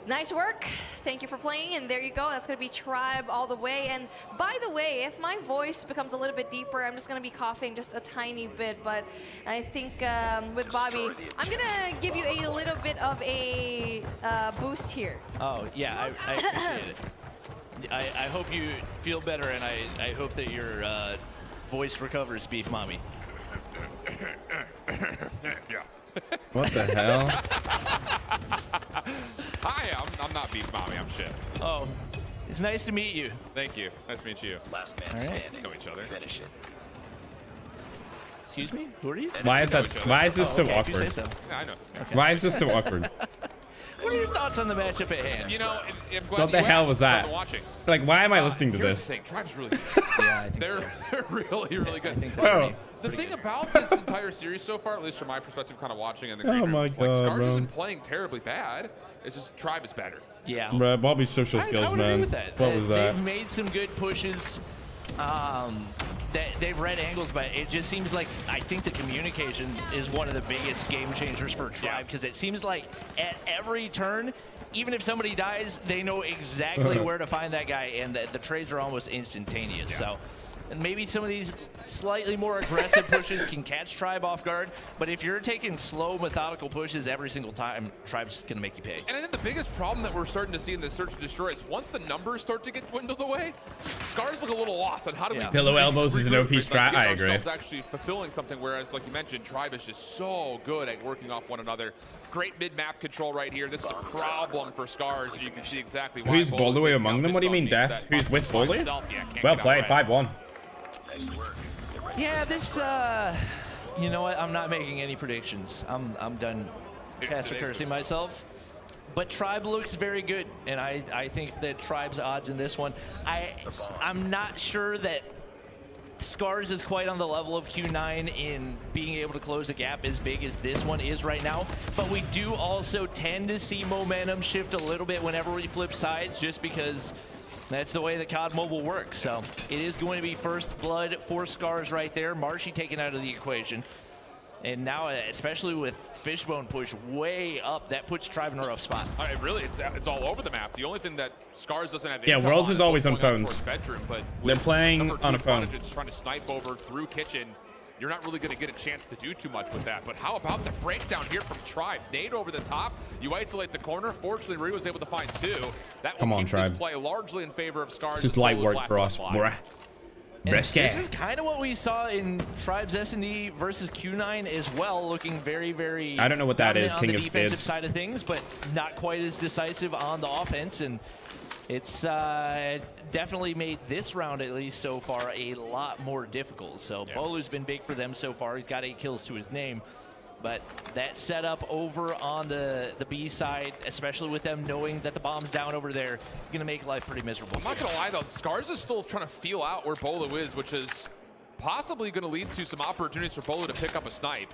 Nice work. Thank you for playing, and there you go. That's going to be Tribe all the way. And by the way, if my voice becomes a little bit deeper, I'm just going to be coughing just a tiny bit. But I think with Bobby, I'm going to give you a little bit of a boost here. Oh, yeah, I appreciate it. I hope you feel better, and I hope that your voice recovers, Beef Mommy. Yeah. What the hell? Hi, I'm not Beef Mommy, I'm Chip. Oh, it's nice to meet you. Thank you. Nice to meet you. Last man standing. Know each other. Finish it. Excuse me? Who are you? Why is this so awkward? So. Yeah, I know. Okay. Why is this so awkward? What are your thoughts on the matchup at hand? You know, I'm glad What the hell was that? Like, why am I listening to this? Tribe's really good. Yeah, I think They're really, really good. The thing about this entire series so far, at least from my perspective, kind of watching in the green room, my like God, Scars bro. isn't playing terribly bad. It's just Tribe is better. Yeah. Bruh, Bobby's social skills, I would man. agree with that. What was that? They've made some good pushes. They've read angles, but it just seems like I think the communication is one of the biggest game changers for Tribe because it seems like at every turn, even if somebody dies, they know exactly where to find that guy, and the trades are almost instantaneous. So, and maybe some of these slightly more aggressive pushes can catch Tribe off guard, but if you're taking slow, methodical pushes every single time, Tribe's gonna make you pay. And I think the biggest problem that we're starting to see in the search and destroy is once the numbers start to get dwindled away, Scars look a little lost on how do we pillow elbows is an OP strat. I agree. Actually fulfilling something, whereas like you mentioned, Tribe is just so good at working off one another. Great mid-map control right here. This is a problem for Scars, and you can see exactly why. Who's Boulder among them? What do you mean, Death? Who's with Boulder? Well played, 5-1. Yeah, this, you know what? I'm not making any predictions. I'm done casting cursing myself. But Tribe looks very good, and I think that Tribe's odds in this one, I'm not sure that Scars is quite on the level of Q9 in being able to close a gap as big as this one is right now. But we do also tend to see momentum shift a little bit whenever we flip sides, just because that's the way the COD Mobile works. So it is going to be first blood for Scars right there. Marshy taken out of the equation. And now, especially with Fishbone push way up, that puts Tribe in a rough spot. Really, it's all over the map. The only thing that Scars doesn't have. Yeah, Worlds is always on phones. Bedroom, but they're playing on a phone. Trying to snipe over through kitchen. You're not really going to get a chance to do too much with that. But how about the breakdown here from Tribe? Nade over the top. You isolate the corner. Fortunately, Rui was able to find 2. That will keep this play largely in favor of Scars. This is light work for us, bruh. This is kind of what we saw in Tribe's S&D versus Q9 as well, looking very, very. I don't know what that is, King of Spades. On the defensive side of things, but not quite as decisive on the offense, and it's definitely made this round, at least so far, a lot more difficult. So Bolu's been big for them so far. He's got 8 kills to his name. But that setup over on the B side, especially with them knowing that the bomb's down over there, going to make life pretty miserable. I'm not going to lie, though. Scars is still trying to feel out where Bolu is, which is possibly going to lead to some opportunities for Bolu to pick up a snipe.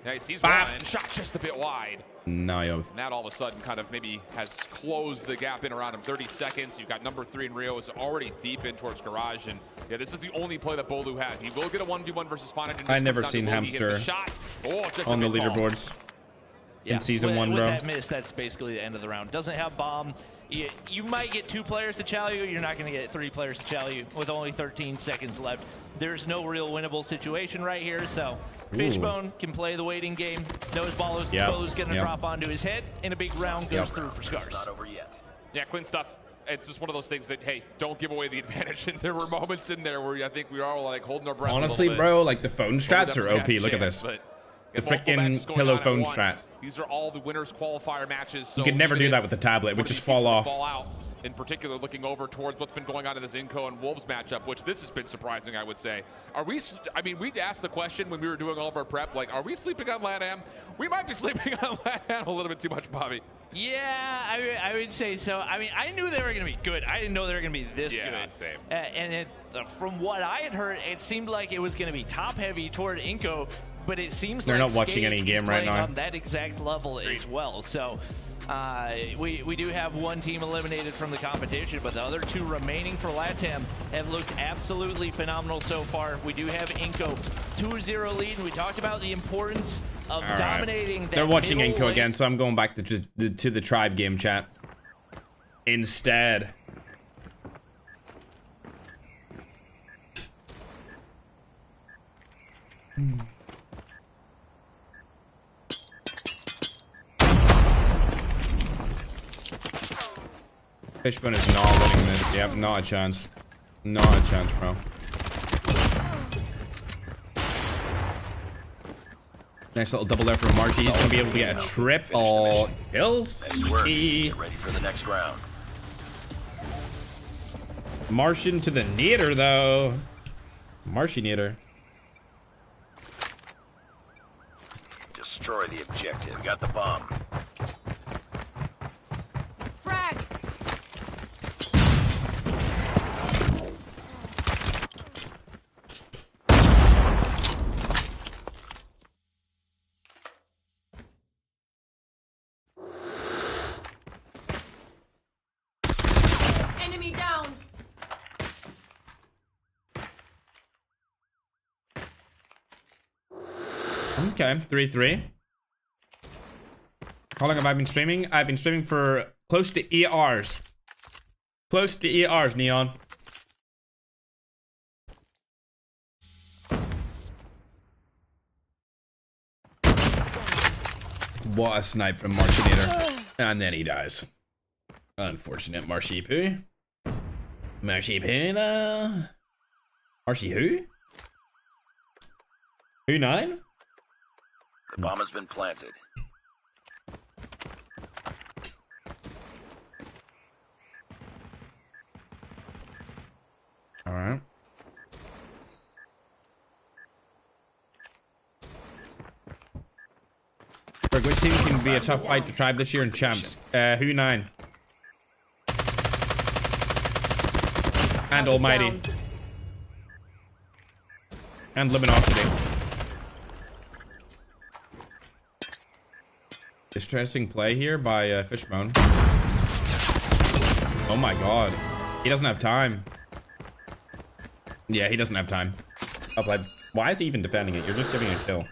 Yeah, he sees one, shot just a bit wide. No. And that all of a sudden kind of maybe has closed the gap in around him. 30 seconds. You've got number 3 in Rio is already deep in towards Garage. And yeah, this is the only play that Bolu has. He will get a 1v1 versus Fine. I never seen Hamster on the leaderboards in Season 1, bro. With that miss, that's basically the end of the round. Doesn't have bomb. You might get 2 players to chow you. You're not going to get 3 players to chow you with only 13 seconds left. There's no real winnable situation right here, so Fishbone can play the waiting game. Knows Bolu's going to drop onto his head, and a big round goes through for Scars. Not over yet. Yeah, clean stuff. It's just one of those things that, hey, don't give away the advantage. And there were moments in there where I think we were all like holding our breath. Honestly, bro, like the phone strats are OP. Look at this. The freaking pillow phone strat. These are all the winners qualifier matches. So you could never do that with the tablet. It would just fall off. In particular, looking over towards what's been going on in this Inco and Wolves matchup, which this has been surprising, I would say. I mean, we'd asked the question when we were doing all of our prep, like, are we sleeping on LATAM? We might be sleeping on LATAM a little bit too much, Bobby. Yeah, I would say so. I mean, I knew they were going to be good. I didn't know they were going to be this good. Same. And from what I had heard, it seemed like it was going to be top-heavy toward Inco, but it seems they're like not watching any game right now on that exact level as well. So we do have one team eliminated from the competition, but the other 2 remaining for LATAM have looked absolutely phenomenal so far. We do have Inco 2-0 lead, and we talked about the importance of dominating that. They're watching Inco lane. again, so I'm going back to the Tribe game chat instead. Fishbone is not winning this. Yep, not a chance. Not a chance, bro. Nice little double there from Marshy. He's gonna be able to get a triple kills. Nice work. Get ready for the next round. Martian to the neater, though. Marshy neater. Destroy the objective. Got the bomb. Frag! Enemy down! Okay, 3-3. How long have I been streaming? I've been streaming for Close to ERs. Close to ERs, Neon. What a snipe from Marshipper. And then he dies. Unfortunate Marshipper. Marshipper though. Marshy who? Who 9? The bomb has been planted. All right. Which team can be a tough fight to Tribe this year in champs? Who 9? And Almighty. And Luminosity. Interesting play here by Fishbone. Oh my god. He doesn't have time. Yeah, he doesn't have time. Up play. Why is he even defending it? You're just giving a kill.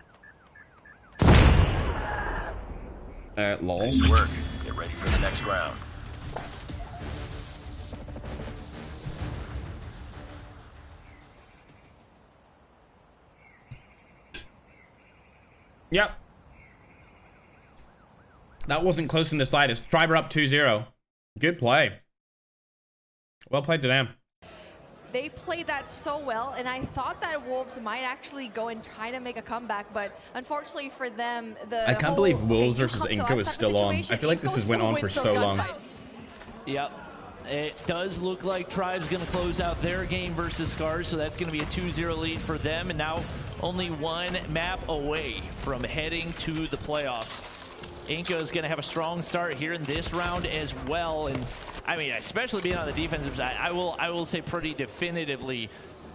Lol. Nice work. Get ready for the next round. Yep. That wasn't close in the slightest. Triber up 2-0. Good play. Well played to them. They played that so well, and I thought that Wolves might actually go and try to make a comeback, but unfortunately for them, I can't believe Wolves versus Inco is still on. I feel like this has went on for so long. Yep. It does look like Tribe's going to close out their game versus Scars, so that's going to be a 2-0 lead for them, and now only one map away from heading to the playoffs. Inco is going to have a strong start here in this round as well, and I mean, especially being on the defensive side, I will say pretty definitively,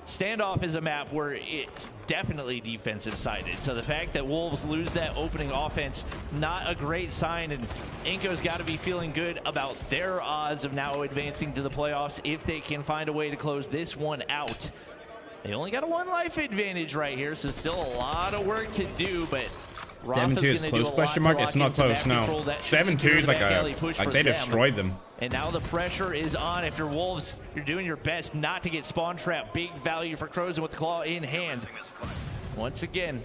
Standoff is a map where it's definitely defensive sided. So the fact that Wolves lose that opening offense, not a great sign, and Inco's got to be feeling good about their odds of now advancing to the playoffs if they can find a way to close this one out. They only got a 1 life advantage right here, so still a lot of work to do, but 7-2 is close, question mark? It's not close, no. 7-2 is like they destroyed them. And now the pressure is on. If you're Wolves, you're doing your best not to get spawn trap. Big value for Crozen with the claw in hand. Once again,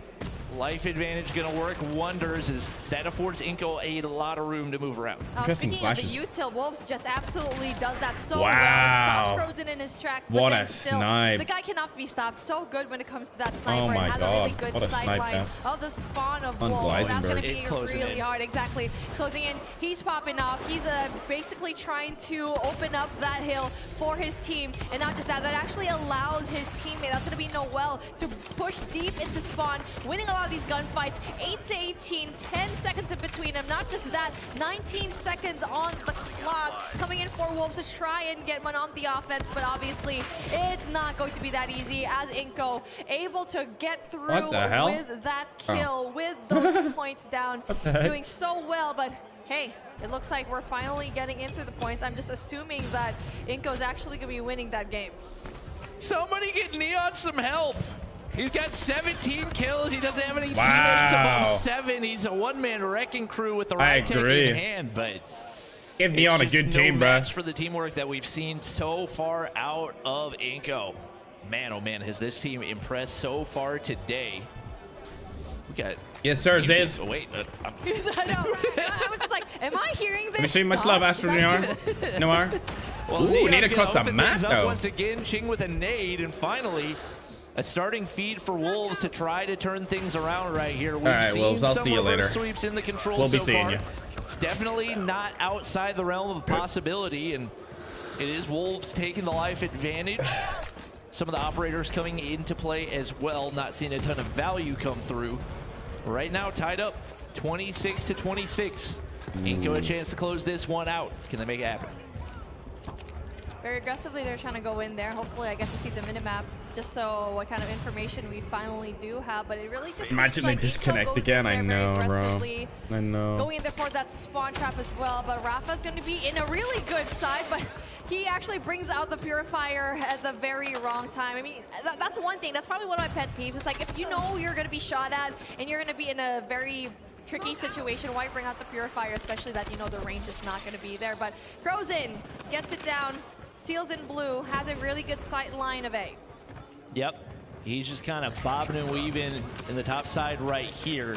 life advantage going to work wonders as that affords Inco a lot of room to move around. Speaking of the util, Wolves just absolutely does that so well. Stops Crozen in his tracks. What a snipe. The guy cannot be stopped. So good when it comes to that sniper. Oh my has god. A really good what a snipe line of the spawn of on Wolves. That's going to be really hard. Exactly. Closing in. He's popping off. He's basically trying to open up that hill for his team. And not just that, that actually allows his teammate, that's going to be Noel, to push deep into spawn, winning a lot of these gunfights. 8-18, 10 seconds in between them. Not just that, 19 seconds on the clock coming in for Wolves to try and get one on the offense, but obviously it's not going to be that easy as Inco able to get through with that kill, with those points down, doing so well, but hey, it looks like we're finally getting into the points. I'm just assuming that Inco's actually going to be winning that game. Somebody get Neon some help. He's got 17 kills. He doesn't have any teammates above 7. He's a one-man wrecking crew with the right take in hand, but give Neon a good team, bro. For the teamwork that we've seen so far out of Inco. Man, oh man, has this team impressed so far today. We got yes, sir, Ziz. Oh, wait. I know. I was just like, am I hearing this? Let me see much love, Astro Noir. Well, ooh, need to cross the map, though. Once again, Ching with a nade, and finally, a starting feed for Wolves to try to turn things around right here. We've all right, Wolves, I'll see you later. Sweeps in the control we'll be so seeing far. you. Definitely not outside the realm of possibility, and it is Wolves taking the life advantage. Some of the operators coming into play as well, not seeing a ton of value come through. Right now, tied up 26-26. Inco a chance to close this one out. Can they make it happen? Very aggressively, they're trying to go in there. Hopefully, I get to see the minimap just so what kind of information we finally do have. But it really just imagine they disconnect again. I know, bro. I know. Going in there for that spawn trap as well. But Rafa's going to be in a really good side, but he actually brings out the purifier at the very wrong time. I mean, that's one thing. That's probably one of my pet peeves. It's like if you know you're going to be shot at and you're going to be in a very tricky situation. Why bring out the Purifier, especially that, you know, the range is not going to be there. But throws in, gets it down, seals in blue, has a really good sight line of A. Yep. He's just kind of bobbing and weaving in the top side right here.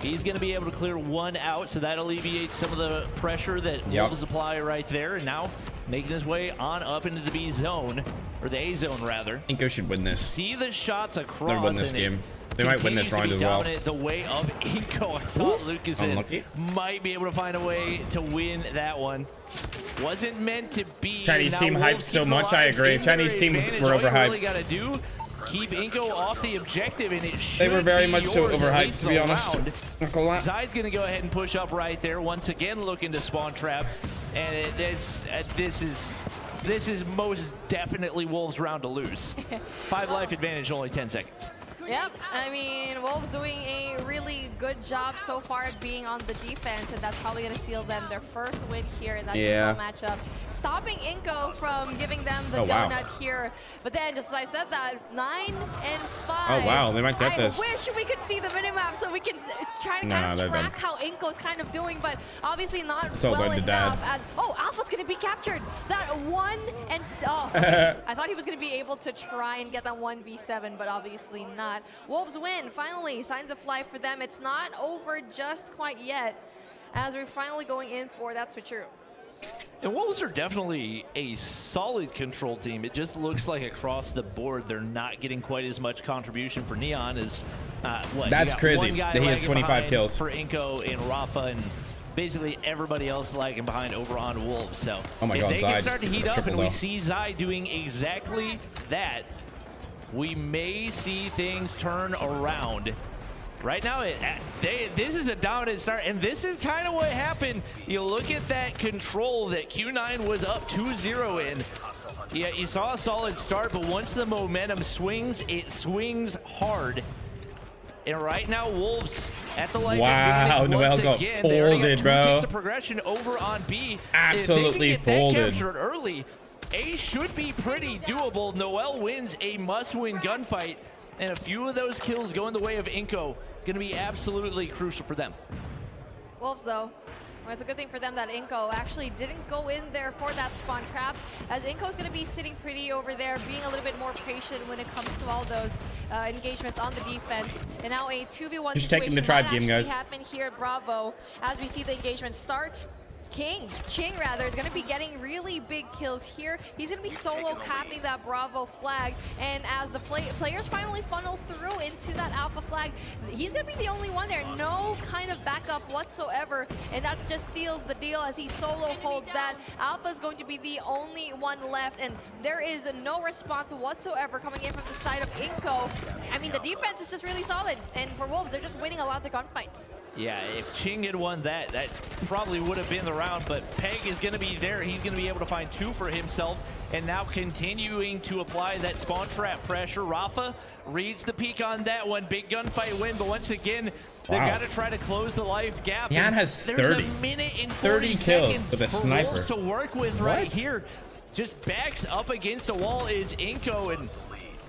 He's going to be able to clear one out, so that alleviates some of the pressure that Wolves apply right there. And now making his way on up into the B zone, or the A zone rather. Inco should win this. See the shots across. They win this game. They might win this round as well. The way of Inco. I thought Lucasen might be able to find a way to win that one. Wasn't meant to be. Chinese team hyped so much. I agree. Chinese team were overhyped. Really got to do, keep Inco off the objective, and it should. They were very much so overhyped, to be honest. Zai's going to go ahead and push up right there. Once again, looking to spawn trap, and this is most definitely Wolves' round to lose. 5 life advantage, only 10 seconds. Yep, I mean, Wolves doing a really good job so far at being on the defense, and that's probably going to seal them their first win here in that matchup. Stopping Inco from giving them the donut here. But then, just as I said that, 9 and 5. Oh, wow, they might get this. I wish we could see the minimap so we can try to kind of track how Inco's kind of doing, but obviously not well enough. As Alpha's going to be captured. That 1 and... Oh, I thought he was going to be able to try and get that 1v7, but obviously not. Wolves win, finally. Signs of life for them. It's not over just quite yet, as we're finally going in for that switcheroo. And Wolves are definitely a solid control team. It just looks like across the board they're not getting quite as much contribution for Neon as what? That's crazy. He has 25 kills for Inco and Rafa, and basically everybody else lagging behind over on Wolves. So if they can start to heat up, and we see Zai doing exactly that, we may see things turn around. Right now, this is a dominant start, and this is kind of what happened. You look at that control that Q9 was up 2-0 in. Yeah, you saw a solid start, but once the momentum swings, it swings hard. And right now, Wolves at the light. Wow, Noel got folded, bro. Takes a progression over on B. Absolutely if they can get folded. That captured early, A should be pretty doable. Noel wins a must-win gunfight, and a few of those kills going the way of Inco. Going to be absolutely crucial for them. Wolves, though, well, it's a good thing for them that Inco actually didn't go in there for that spawn trap, as Inco's going to be sitting pretty over there, being a little bit more patient when it comes to all those engagements on the defense. And now a 2v1 just taking the tribe game, guys. Happen here at Bravo as we see the engagement start. Ching rather, is going to be getting really big kills here. He's going to be solo capping that Bravo flag, and as the players finally funnel through into that Alpha flag, he's going to be the only one there. No kind of backup whatsoever, and that just seals the deal as he solo holds that. Alpha is going to be the only one left, and there is no response whatsoever coming in from the side of Inco. I mean, the defense is just really solid, and for Wolves, they're just winning a lot of the gunfights. Yeah, if Ching had won that probably would have been the round, but Peg is going to be there. He's going to be able to find 2 for himself, and now continuing to apply that spawn trap pressure. Rafa reads the peak on that one. Big gunfight win, but once again, they've got to try to close the life gap. Yan has 30. There's a minute and 40 kills with a sniper. Wolves to work with right here. Just backs up against the wall is Inco, and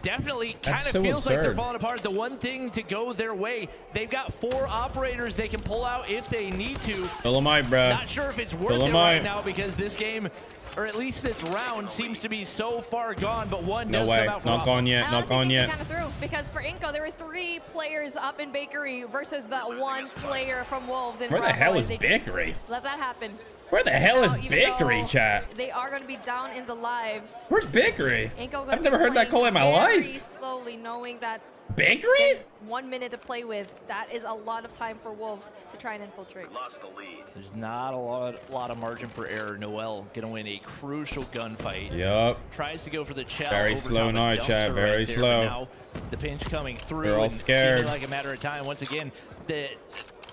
definitely kind of feels like they're falling apart. The one thing to go their way, they've got 4 operators they can pull out if they need to. Dolomite, bro. Not sure if it's worth it right now, because this game, or at least this round, seems to be so far gone, but one does come out for not gone yet, not gone yet. Kind of through, because for Inco, there were 3 players up in Bakery versus that 1 player from Wolves. Where the hell is Bakery? So let that happen. Where the hell is Bakery, chat? They are going to be down in the lives. Where's Bakery? I've never heard that call in my life. Slowly, knowing that Bakery? 1 minute to play with. That is a lot of time for Wolves to try and infiltrate. Lost the lead. There's not a lot of margin for error. Noel gonna win a crucial gunfight. Yup. Tries to go for the chow. Very slow now, chat. Very slow. Now the pinch coming through. They're all scared. Seems like a matter of time. Once again, the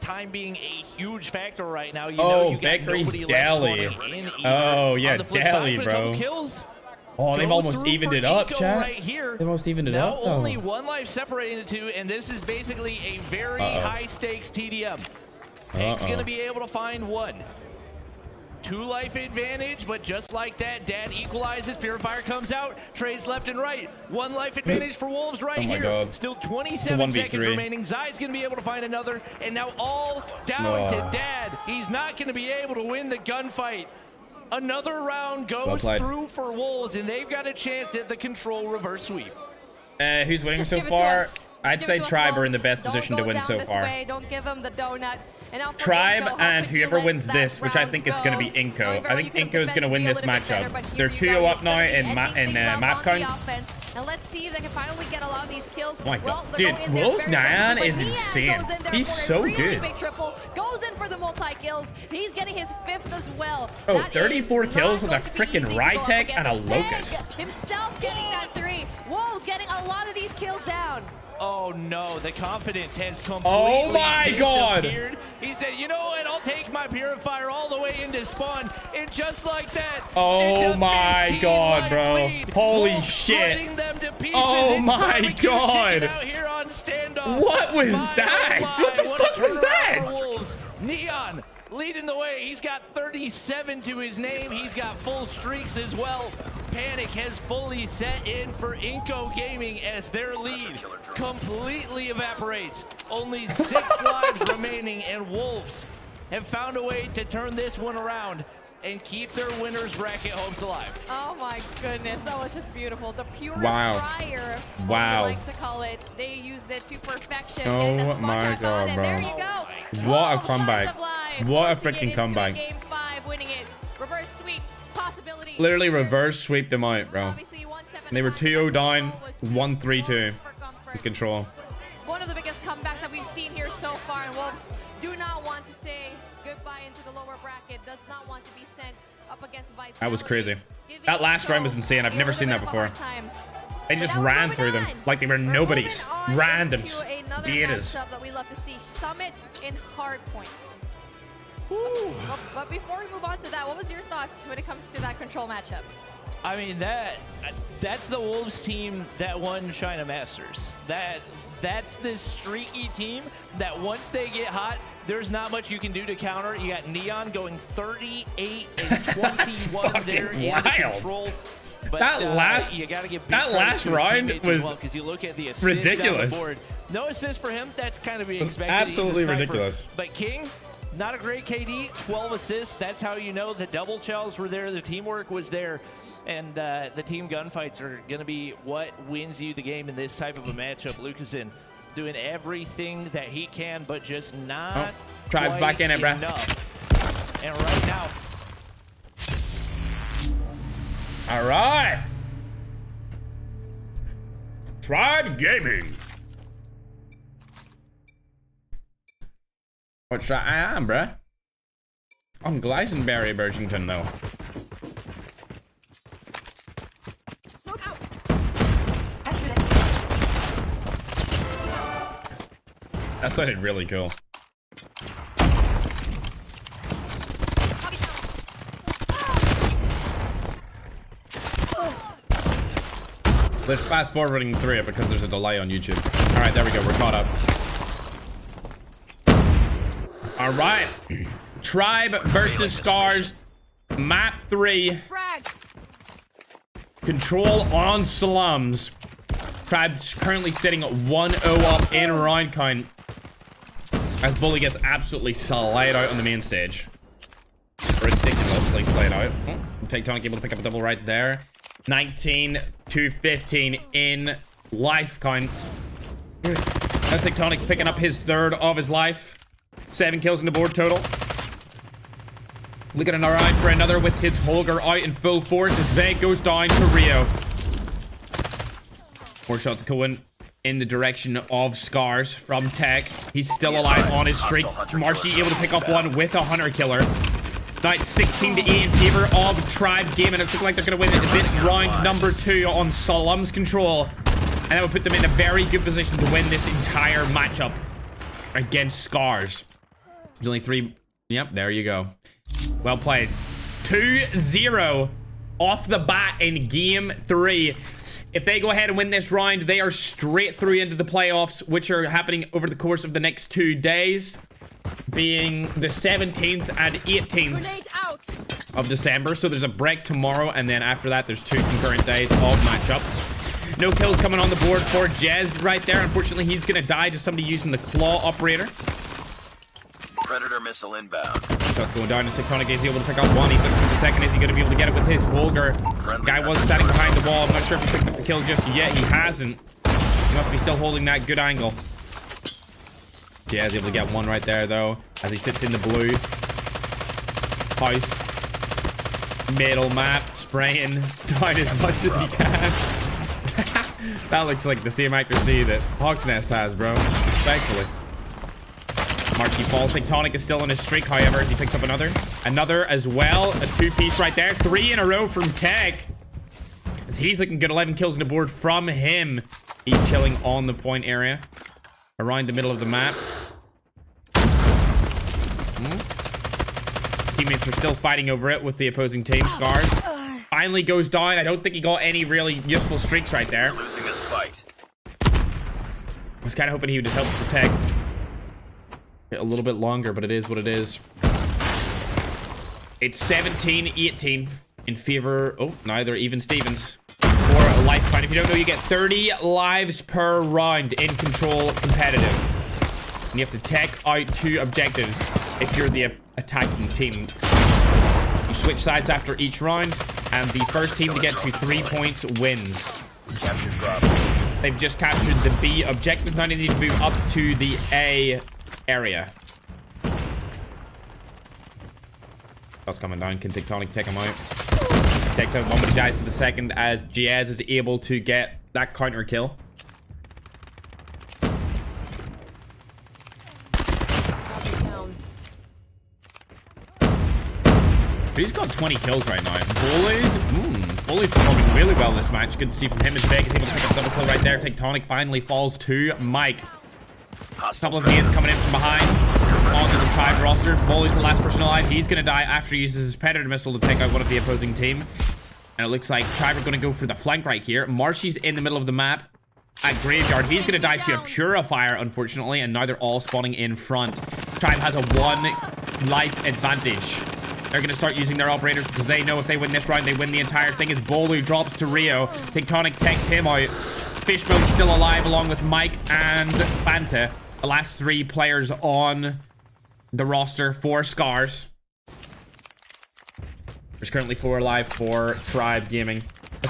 time being a huge factor right now. You know you got Bakery's nobody Dally. left spawning in either. Oh yeah, On the flip Dally, side, bro. Kills. Oh, they've almost evened it up, chat. Right here. They've almost evened it now up. Only 1 life separating the 2, and this is basically a very high stakes TDM. Peg's going to be able to find 1. 2-life advantage, but just like that, Dad equalizes. Purifier comes out, trades left and right. 1 life advantage for Wolves right here. God. Still 27 seconds remaining. Zai's going to be able to find another, and now all down to Dad. He's not going to be able to win the gunfight. Another round goes through for Wolves, and they've got a chance at the control reverse sweep. Who's winning so far? I'd say Tribe are in the best position to win so far. Don't give him the donut. Tribe and whoever wins this, which I think is going to be Inco. I think Inco is going to win this matchup. They're 2-0 up now in map count. And let's see if they can finally get a lot of these kills. Oh my God. Dude, Wolves Nyan is insane. He's so good. Big triple, goes in for the multi-kills. He's getting his 5th as well. Oh, 34 kills with a freaking Rytech and a Locust. Himself getting that 3. Wolves getting a lot of these kills down. Oh no, the confidence has completely disappeared. He said, you know what, I'll take my Purifier all the way into spawn, and just like that, oh my God, bro. Holy shit. Oh my God. What was that? What the fuck was that? Neon leading the way. He's got 37 to his name. He's got full streaks as well. Panic has fully set in for Inco Gaming as their lead completely evaporates. Only 6 lives remaining, and Wolves have found a way to turn this one around and keep their winners bracket hopes alive. Oh my goodness, that was just beautiful. The purest fire, wow. I like to call it. They used it to perfection. Oh my God, bro. There you go. What a comeback. What a freaking comeback. Game 5, winning it. Reverse sweep possibility. Literally reverse sweep them out, bro. They were 2-0 down, 1-3-2 in control. One of the biggest comebacks that we've seen here so far, and Wolves do not want to say goodbye into the lower bracket, does not want to be sent up against Vitality. That was crazy. That last round was insane. I've never seen that before. They just ran through them like they were nobodies. Randoms. Beaters. That we love to see. Summit in Hardpoint. But before we move on to that, what was your thoughts when it comes to that control matchup? I mean, that's the Wolves team that won China Masters. That's this streaky team that once they get hot, there's not much you can do to counter. You got Neon going 38 and 21 there in the control. But you gotta give that last round was because you look at the assists ridiculous. Down the board. No assist for him. That's kind of being expected. Absolutely ridiculous. But King, not a great KD, 12 assists. That's how you know the double chows were there, the teamwork was there, and the team gunfights are going to be what wins you the game in this type of a matchup. Lucasen doing everything that he can, but just not Tribe's back in it, bruh. Enough. And right now. All right. Tribe Gaming. What's that I am, bruh? I'm Glastonbury, Burgington, though. Smoke out. That sounded really cool. Let's fast forwarding through it because there's a delay on YouTube. All right, there we go. We're caught up. All right. Tribe versus Scars. Map 3. Control on slums. Tribe's currently sitting 1-0 up in round count. As Bully gets absolutely slayed out on the main stage. Ridiculously slayed out. Tectonic able to pick up a double right there. 19 to 15 in life count. As Tectonic's picking up his 3rd of his life. 7 kills on the board total. Looking around for another with his Holger out in full force as Veg goes down to Rio. More shots going in the direction of Scars from Tech. He's still alive on his streak. Marshy able to pick up one with a hunter killer. Now 16 to 8 in favor of Tribe Gaming. It looks like they're going to win this round number 2 on Slums control. And that would put them in a very good position to win this entire matchup against Scars. There's only 3. Yep, there you go. Well played. 2-0 off the bat in game 3. If they go ahead and win this round, they are straight through into the playoffs, which are happening over the course of the next 2 days, being the 17th and 18th of December. So there's a break tomorrow, and then after that, there's 2 concurrent days of matchups. No kills coming on the board for Jez right there. Unfortunately, he's going to die to somebody using the claw operator. Predator missile inbound. Shot's going down to Tectonic. Is he able to pick up one? He's looking for the second. Is he going to be able to get it with his Volger? Guy was standing behind the wall. I'm not sure if he picked up the kill just yet. He hasn't. He must be still holding that good angle. Jez able to get one right there, though, as he sits in the blue. House. Middle map. Spraying down as much as he can. That looks like the same accuracy that Hawk's Nest has, bro. Respectfully. Marky falls. Tectonic is still on his streak, however, as he picks up another as well. A 2-piece right there. 3 in a row from Tech. As he's looking good. 11 kills on the board from him. He's chilling on the point area. Around the middle of the map. Teammates are still fighting over it with the opposing team. Scars finally goes down. I don't think he got any really useful streaks right there. Losing this fight. I was kind of hoping he would help protect a little bit longer, but it is what it is. It's 17-18 in favor. Oh, neither even Stevens. For a life fight. If you don't know, you get 30 lives per round in control competitive. And you have to take out 2 objectives if you're the attacking team. You switch sides after each round, and the first team to get to 3 points wins. Captured Bravo. They've just captured the B objective. Now they need to move up to the A area. That's coming down. Can Tectonic take him out? Takes out one, but he dies to the second as Jez is able to get that counter kill. He's got 20 kills right now. Bully's performing really well this match. Good to see from him as Vegas able to pick up double kill right there. Tectonic finally falls to Mike. A couple of nades coming in from behind onto the Tribe roster. Bully's the last person alive. He's going to die after he uses his Predator missile to take out one of the opposing team. And it looks like Tribe are going to go for the flank right here. Marshy's in the middle of the map at Graveyard. He's going to die to a Purifier, unfortunately. And now they're all spawning in front. Tribe has a 1 life advantage. They're going to start using their operators because they know if they win this round, they win the entire thing. As Bolu drops to Rio. Tectonic takes him out. Fishbone's still alive along with Mike and Banta. The last 3 players on the roster for Scars. There's currently 4 alive for Tribe Gaming.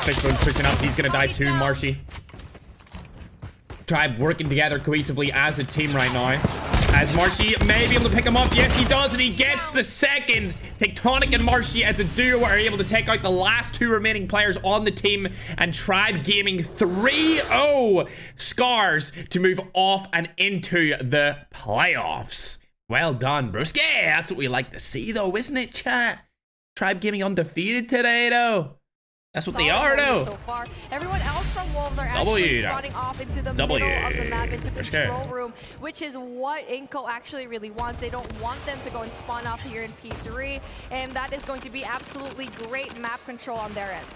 Fishbone's pushing up. He's going to die too, Marshy. Tribe working together cohesively as a team right now. As Marshy may be able to pick him up. Yes, he does, and he gets the second. Tectonic and Marshy as a duo are able to take out the last 2 remaining players on the team. And Tribe Gaming 3-0 Scars to move off and into the playoffs. Well done, broski. That's what we like to see, though, isn't it, chat? Tribe Gaming undefeated today, though. That's what they are, though. So far. Everyone else from Wolves are actually spawning off into the middle of the map, into the control room, which is what Inco actually really wants. They don't want them to go and spawn off here in P3, and that is going to be absolutely great map control on their end.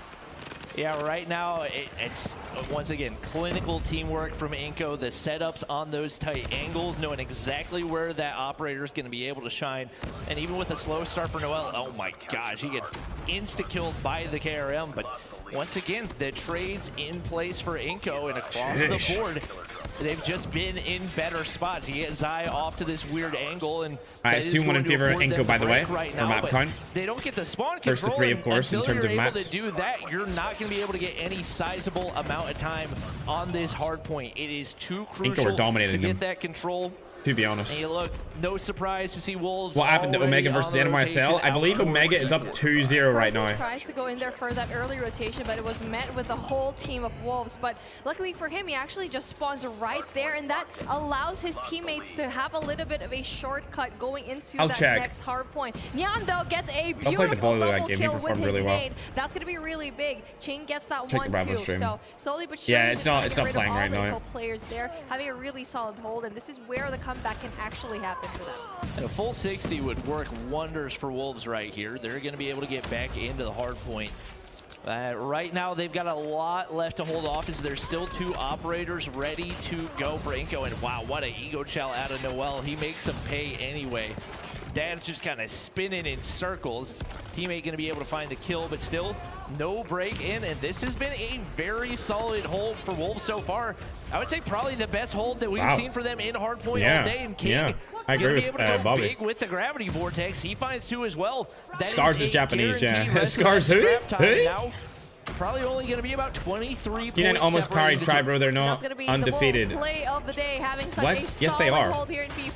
Yeah, right now it's once again clinical teamwork from Inco. The setups on those tight angles, knowing exactly where that operator is going to be able to shine. And even with a slow start for Noel, oh my gosh, he gets insta-killed by the KRM. But once again, the trades in place for Inco and across the board, they've just been in better spots. You get Zai off to this weird angle, and it's 2-1 in favor of Inco, by the way, right or now, map count. They don't get the spawn First control. to 3, of course, in terms of maps. Until you're able to do that, you're not going to be able to get any sizable amount of time on this hard point. It is too crucial to get that control. To be honest. And you look, no surprise to see Wolves. What happened to Omega versus NYSL? I believe Omega is up 2-0 right now. Tries to go in there for that early rotation, but it was met with a whole team of Wolves. But luckily for him, he actually just spawns right there, and that allows his teammates to have a little bit of a shortcut going into that next hard point. Nyan, though, gets a beautiful double kill with his nade. That's going to be really big. Chain gets that one, too. So slowly but surely, yeah, it's not playing right now. Players there having a really solid hold, and this is where the comeback can actually happen for them. And a full 60 would work wonders for Wolves right here. They're going to be able to get back into the hard point. Right now, they've got a lot left to hold off as there's still 2 operators ready to go for Inco. And wow, what an ego chow out of Noel. He makes them pay anyway. Dad's just kind of spinning in circles. Teammate going to be able to find the kill, but still no break in. And this has been a very solid hold for Wolves so far. I would say probably the best hold that we've seen for them in hardpoint all day. And King I agree be able to go Bobby. big with the gravity vortex. He finds 2 as well. That Scars is Japanese, yeah. Scars who? Now, probably only going to be about 23 points. Almost carried Tribe, bro. They're not undefeated. Play of the day, having such what? A Yes, they are.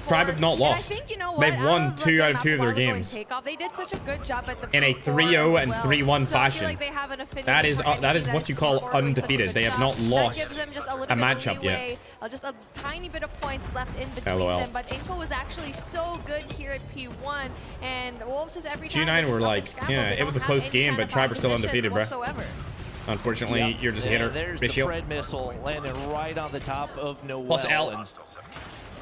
Tribe have not lost. I think, you know what? They've won 2 out of 2 of their games. They did such a good job at the in a 3-0 and 3-1 fashion. Like that is what you call undefeated. They have not lost a matchup yet. Just a tiny bit of points left in between them, but Inco was actually so good here at P1, and Wolves just every time. G9 were like, yeah, it was a close game, but Tribe are still undefeated, bro. Unfortunately, you're just a hitter. There's the Pred missile landing right on the top of Noel. Plus L. And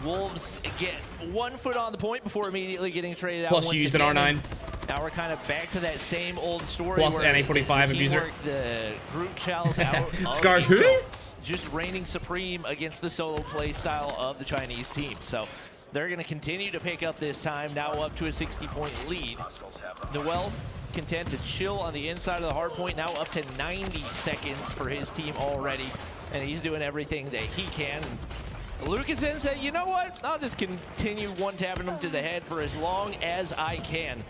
Wolves get 1 foot on the point before immediately getting traded out. Plus you used an R9. Now we're kind of back to that same old story. Plus NA45 abuser. The group challenge out. Scars who? Just reigning supreme against the solo play style of the Chinese team. So they're going to continue to pick up this time, now up to a 60-point lead. Noel content to chill on the inside of the hard point, now up to 90 seconds for his team already, and he's doing everything that he can. Lucasen said, you know what, I'll just continue one-tapping him to the head for as long as I can.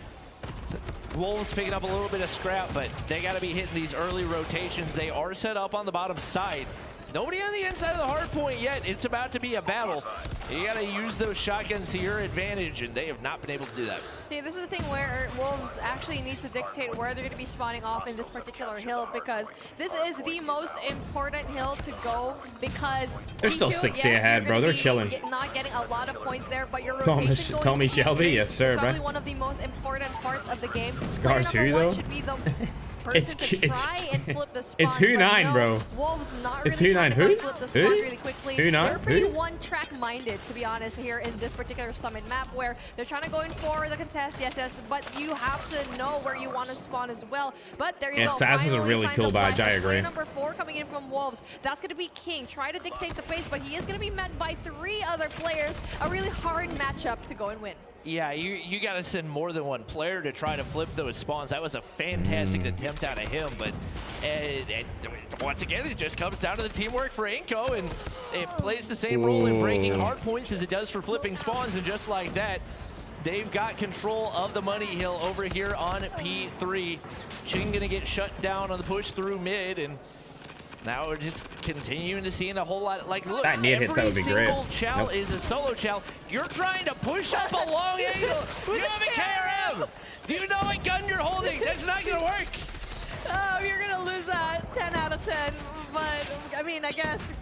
So Wolves picking up a little bit of scrap, but they got to be hitting these early rotations. They are set up on the bottom side. Nobody on the inside of the hard point yet. It's about to be a battle. You got to use those shotguns to your advantage, and they have not been able to do that. See, this is the thing where Wolves actually needs to dictate where they're going to be spawning off in this particular hill, because this is the most important hill to go, because they're still 60 ahead, bro. They're chilling. Not getting a lot of points there, but your rotation Tommy Shelby, yes sir, bro. Probably one of the most important parts of the game. Scars who though? It's 2-9, bro. Wolves not it's really 2-9. Who? Flip the spot really quickly. They're pretty Who? one-track minded, to be honest, here in this particular summit map, where they're trying to go in for the contest, yes, but you have to know where you want to spawn as well. But there you go. Saz is a really cool badge, I agree. Number 4 coming in from Wolves. That's going to be King. Try to dictate the pace, but he is going to be met by 3 other players. A really hard matchup to go and win. Yeah, you got to send more than one player to try to flip those spawns. That was a fantastic attempt out of him, but once again, it just comes down to the teamwork for Inco, and it plays the same role in breaking hard points as it does for flipping spawns, and just like that, they've got control of the money hill over here on P3. Ching gonna get shut down on the push through mid, and now we're just continuing to see a whole lot. Like, look, every single chow is a solo chow. You're trying to push up a long angle. You have a KRM. Do you know what gun you're holding? That's not going to work. Oh, you're going to lose that 10 out of 10. But, I mean, I guess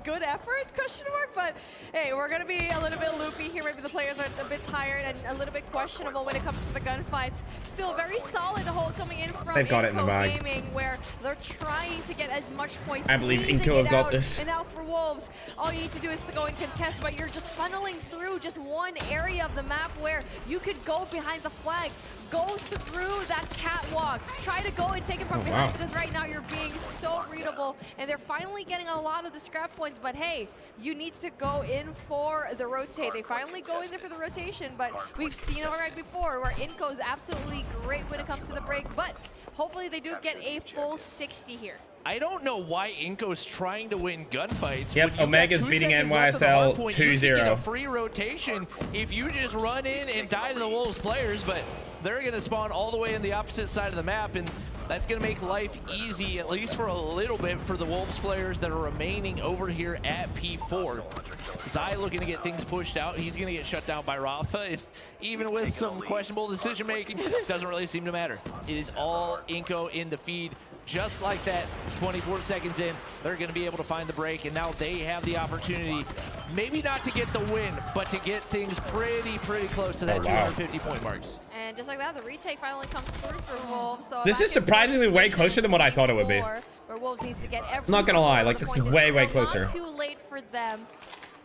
good effort, question mark, but hey, we're going to be a little bit loopy here. Maybe the players are a bit tired and a little bit questionable when it comes to the gunfights. Still very solid hold coming in from Inco Gaming, where they're trying to get as much points. I believe Inco have got this. And now for Wolves, all you need to do is to go and contest, but you're just funneling through just one area of the map where you could go behind the flag. Go through that catwalk. Try to go and take it from behind, because right now you're being so readable, and they're finally getting a lot of the scrap points, but hey, you need to go in for the rotate. They finally go in there for the rotation, but we've seen it right before where Inco is absolutely great when it comes to the break, but hopefully they do get a full 60 here. I don't know why Inco's trying to win gunfights. Yep, Omega's beating NYSL 2-0. A free rotation if you just run in and die to the Wolves players, but they're going to spawn all the way in the opposite side of the map, and that's going to make life easy, at least for a little bit, for the Wolves players that are remaining over here at P4. Zai looking to get things pushed out. He's going to get shut down by Rafa, and even with some questionable decision-making, it doesn't really seem to matter. It is all Inco in the feed. Just like that, 24 seconds in, they're going to be able to find the break, and now they have the opportunity, maybe not to get the win, but to get things pretty close to that 250-point mark. And just like that, the retake finally comes through for Wolves. So this is surprisingly way closer than what I thought it would be. Where Wolves needs to get every I'm not going to lie, like, this is way closer. Not too late for them.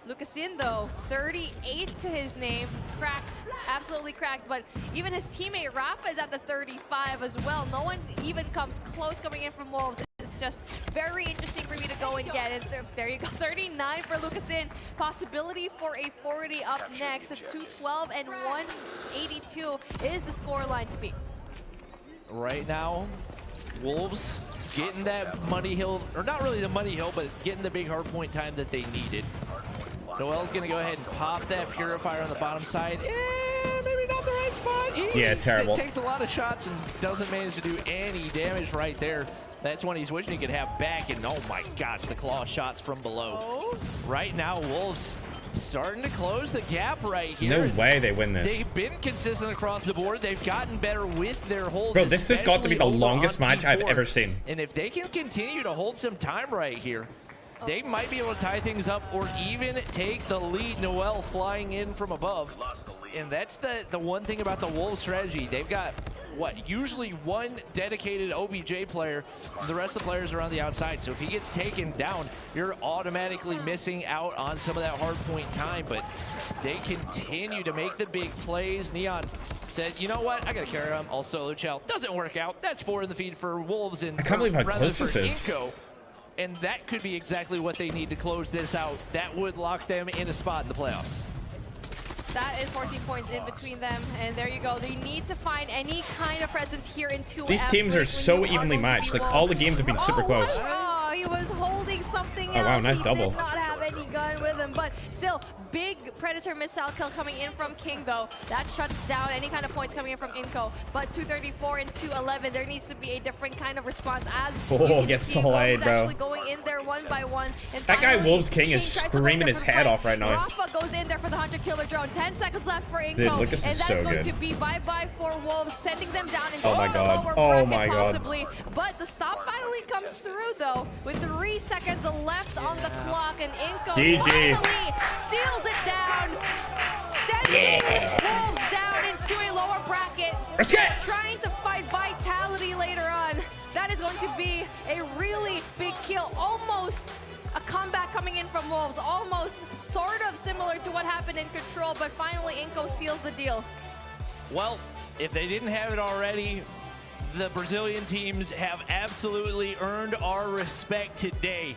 Lucasin, though, 38 to his name, cracked, absolutely cracked, but even his teammate Rafa is at the 35 as well. No one even comes close coming in from Wolves. it's just very interesting for me to go and get it. There you go, 39 for Lucasin. Possibility for a 40 up next. 212 and 182 is the score line to beat. Right now, Wolves getting that money hill, or not really the money hill, but getting the big hard point time that they needed. Noel's gonna go ahead and pop that purifier on the bottom side. Maybe not the right spot. Yeah, terrible. Takes a lot of shots and doesn't manage to do any damage right there. That's when he's wishing he could have back, and oh my gosh, the claw shots from below. Right now, Wolves starting to close the gap right here. No way they win this. They've been consistent across the board. They've gotten better with their holds. Bro, this has got to be the longest match I've ever seen. And if they can continue to hold some time right here, they might be able to tie things up or even take the lead. Noel flying in from above. And that's the one thing about the Wolves strategy. They've got, what, usually one dedicated OBJ player. The rest of the players are on the outside. So if he gets taken down, you're automatically missing out on some of that hard point time. But they continue to make the big plays. Neon said, you know what? I got to carry him. I'll solo chow. Doesn't work out. That's 4 in the feed for Wolves. And I can't believe how close this is. Inco. And that could be exactly what they need to close this out. That would lock them in a spot in the playoffs. That is 14 points in between them, and there you go. They need to find any kind of presence here in 2F. These teams are so evenly matched. Like, all the games have been super close. Oh, he was holding something else. Oh, wow, nice double. He did not have any gun with him, but still, big Predator missile kill coming in from King, though. That shuts down any kind of points coming in from Inco. But 234 and 211, there needs to be a different kind of response as gets slayed, bro. Actually going in there one by one. And that guy Wolves King is screaming his head off right now. Rafa goes in there for the Hunter Killer drone. 10 seconds left for Inco. Dude, Lucas and is that's so going good. to be bye-bye for Wolves, sending them down into Oh my the God. lower Oh bracket my God. possibly. But the stop finally comes through, though, with 3 seconds left on the clock, and Inco finally seals it down, sending Wolves down into a lower bracket. Let's get Trying to fight Vitality later on. That is going to be a really big kill. Almost a comeback coming in from Wolves. Almost sort of similar to what happened in Control, but finally Inco seals the deal. Well, if they didn't have it already, the Brazilian teams have absolutely earned our respect today.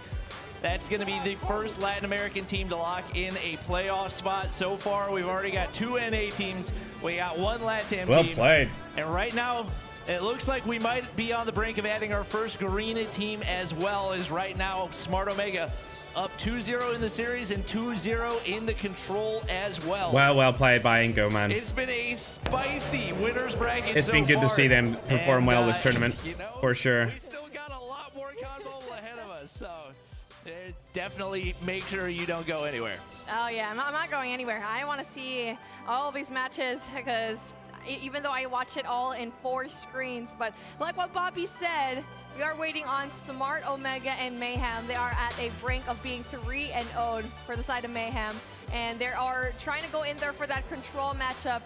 That's going to be the first Latin American team to lock in a playoff spot. So far, we've already got 2 NA teams. We got 1 LATAM team. Well played. And right now, it looks like we might be on the brink of adding our first Garena team as well, as right now Smart Omega up 2-0 in the series and 2-0 in the Control as well. Well played by Inco, man. It's been a spicy winners bracket. It's been good to see them perform well this tournament, you know, for sure. We still got a lot more convo ahead of us, so definitely make sure you don't go anywhere. Oh yeah, I'm not going anywhere. I want to see all of these matches because even though I watch it all in 4 screens, but like what Bobby said, we are waiting on Smart Omega and Mayhem. They are at a brink of being 3-0 for the side of Mayhem, and they are trying to go in there for that Control matchup.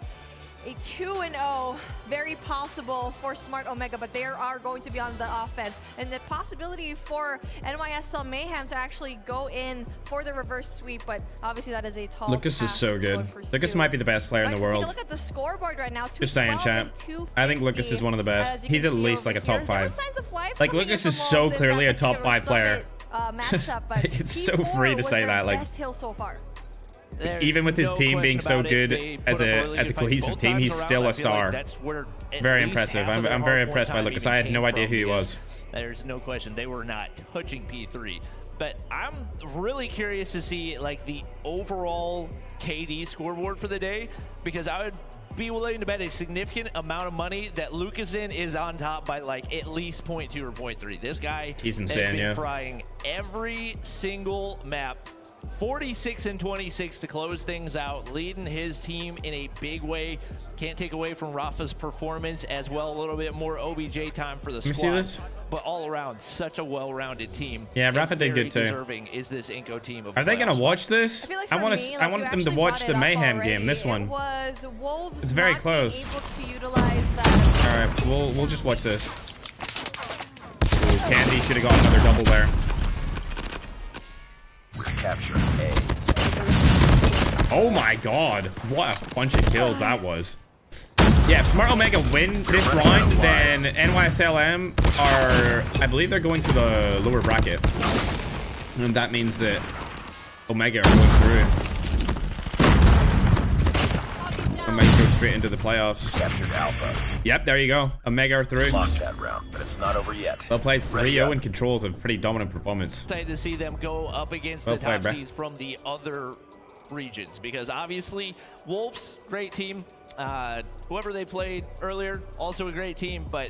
A 2-0, very possible for Smart Omega, but they are going to be on the offense. And the possibility for NYSL Mayhem to actually go in for the reverse sweep, but obviously that is a tall Lucas is so good. Lucas might be the best player in the world. Take a look at the scoreboard right now. Just saying, chat. I think Lucas is one of the best. He's at least like a top 5. Like, Lucas is so clearly a top 5 player. It's so free to say that. Like, so far. even with his team being so good as a cohesive team, he's still a star. Very impressive. I'm very impressed by Lucas. I had no idea who he was. There's no question they were not touching P3. But I'm really curious to see like the overall KD scoreboard for the day, because I would be willing to bet a significant amount of money that Lucasin is on top by like at least 0.2 or 0.3. This guy he's insane, has been frying every single map. 46 and 26 to close things out, leading his team in a big way. Can't take away from Rafa's performance as well. A little bit more OBJ time for the squad. See this? But all around, such a well-rounded team. Yeah, Rafa did good too. Deserving is this Inco team of Are they gonna watch this? I want them to watch the Mayhem game. This one. It's very close. All right, we'll just watch this. Ooh, Candy should have got another double there. Capture A. Oh my god, what a bunch of kills that was. Yeah, if Smart Omega win this round, then NYSLM are, I believe they're going to the lower bracket. And that means that Omega are going through. Omega goes straight into the playoffs. Captured Alpha. Yep, there you go. Omega are through. Lost that round, but it's not over yet. Well played. 3-0 and controls a pretty dominant performance. Excited to see them go up against the top seeds from the other regions, because obviously Wolves, great team. Whoever they played earlier, also a great team, but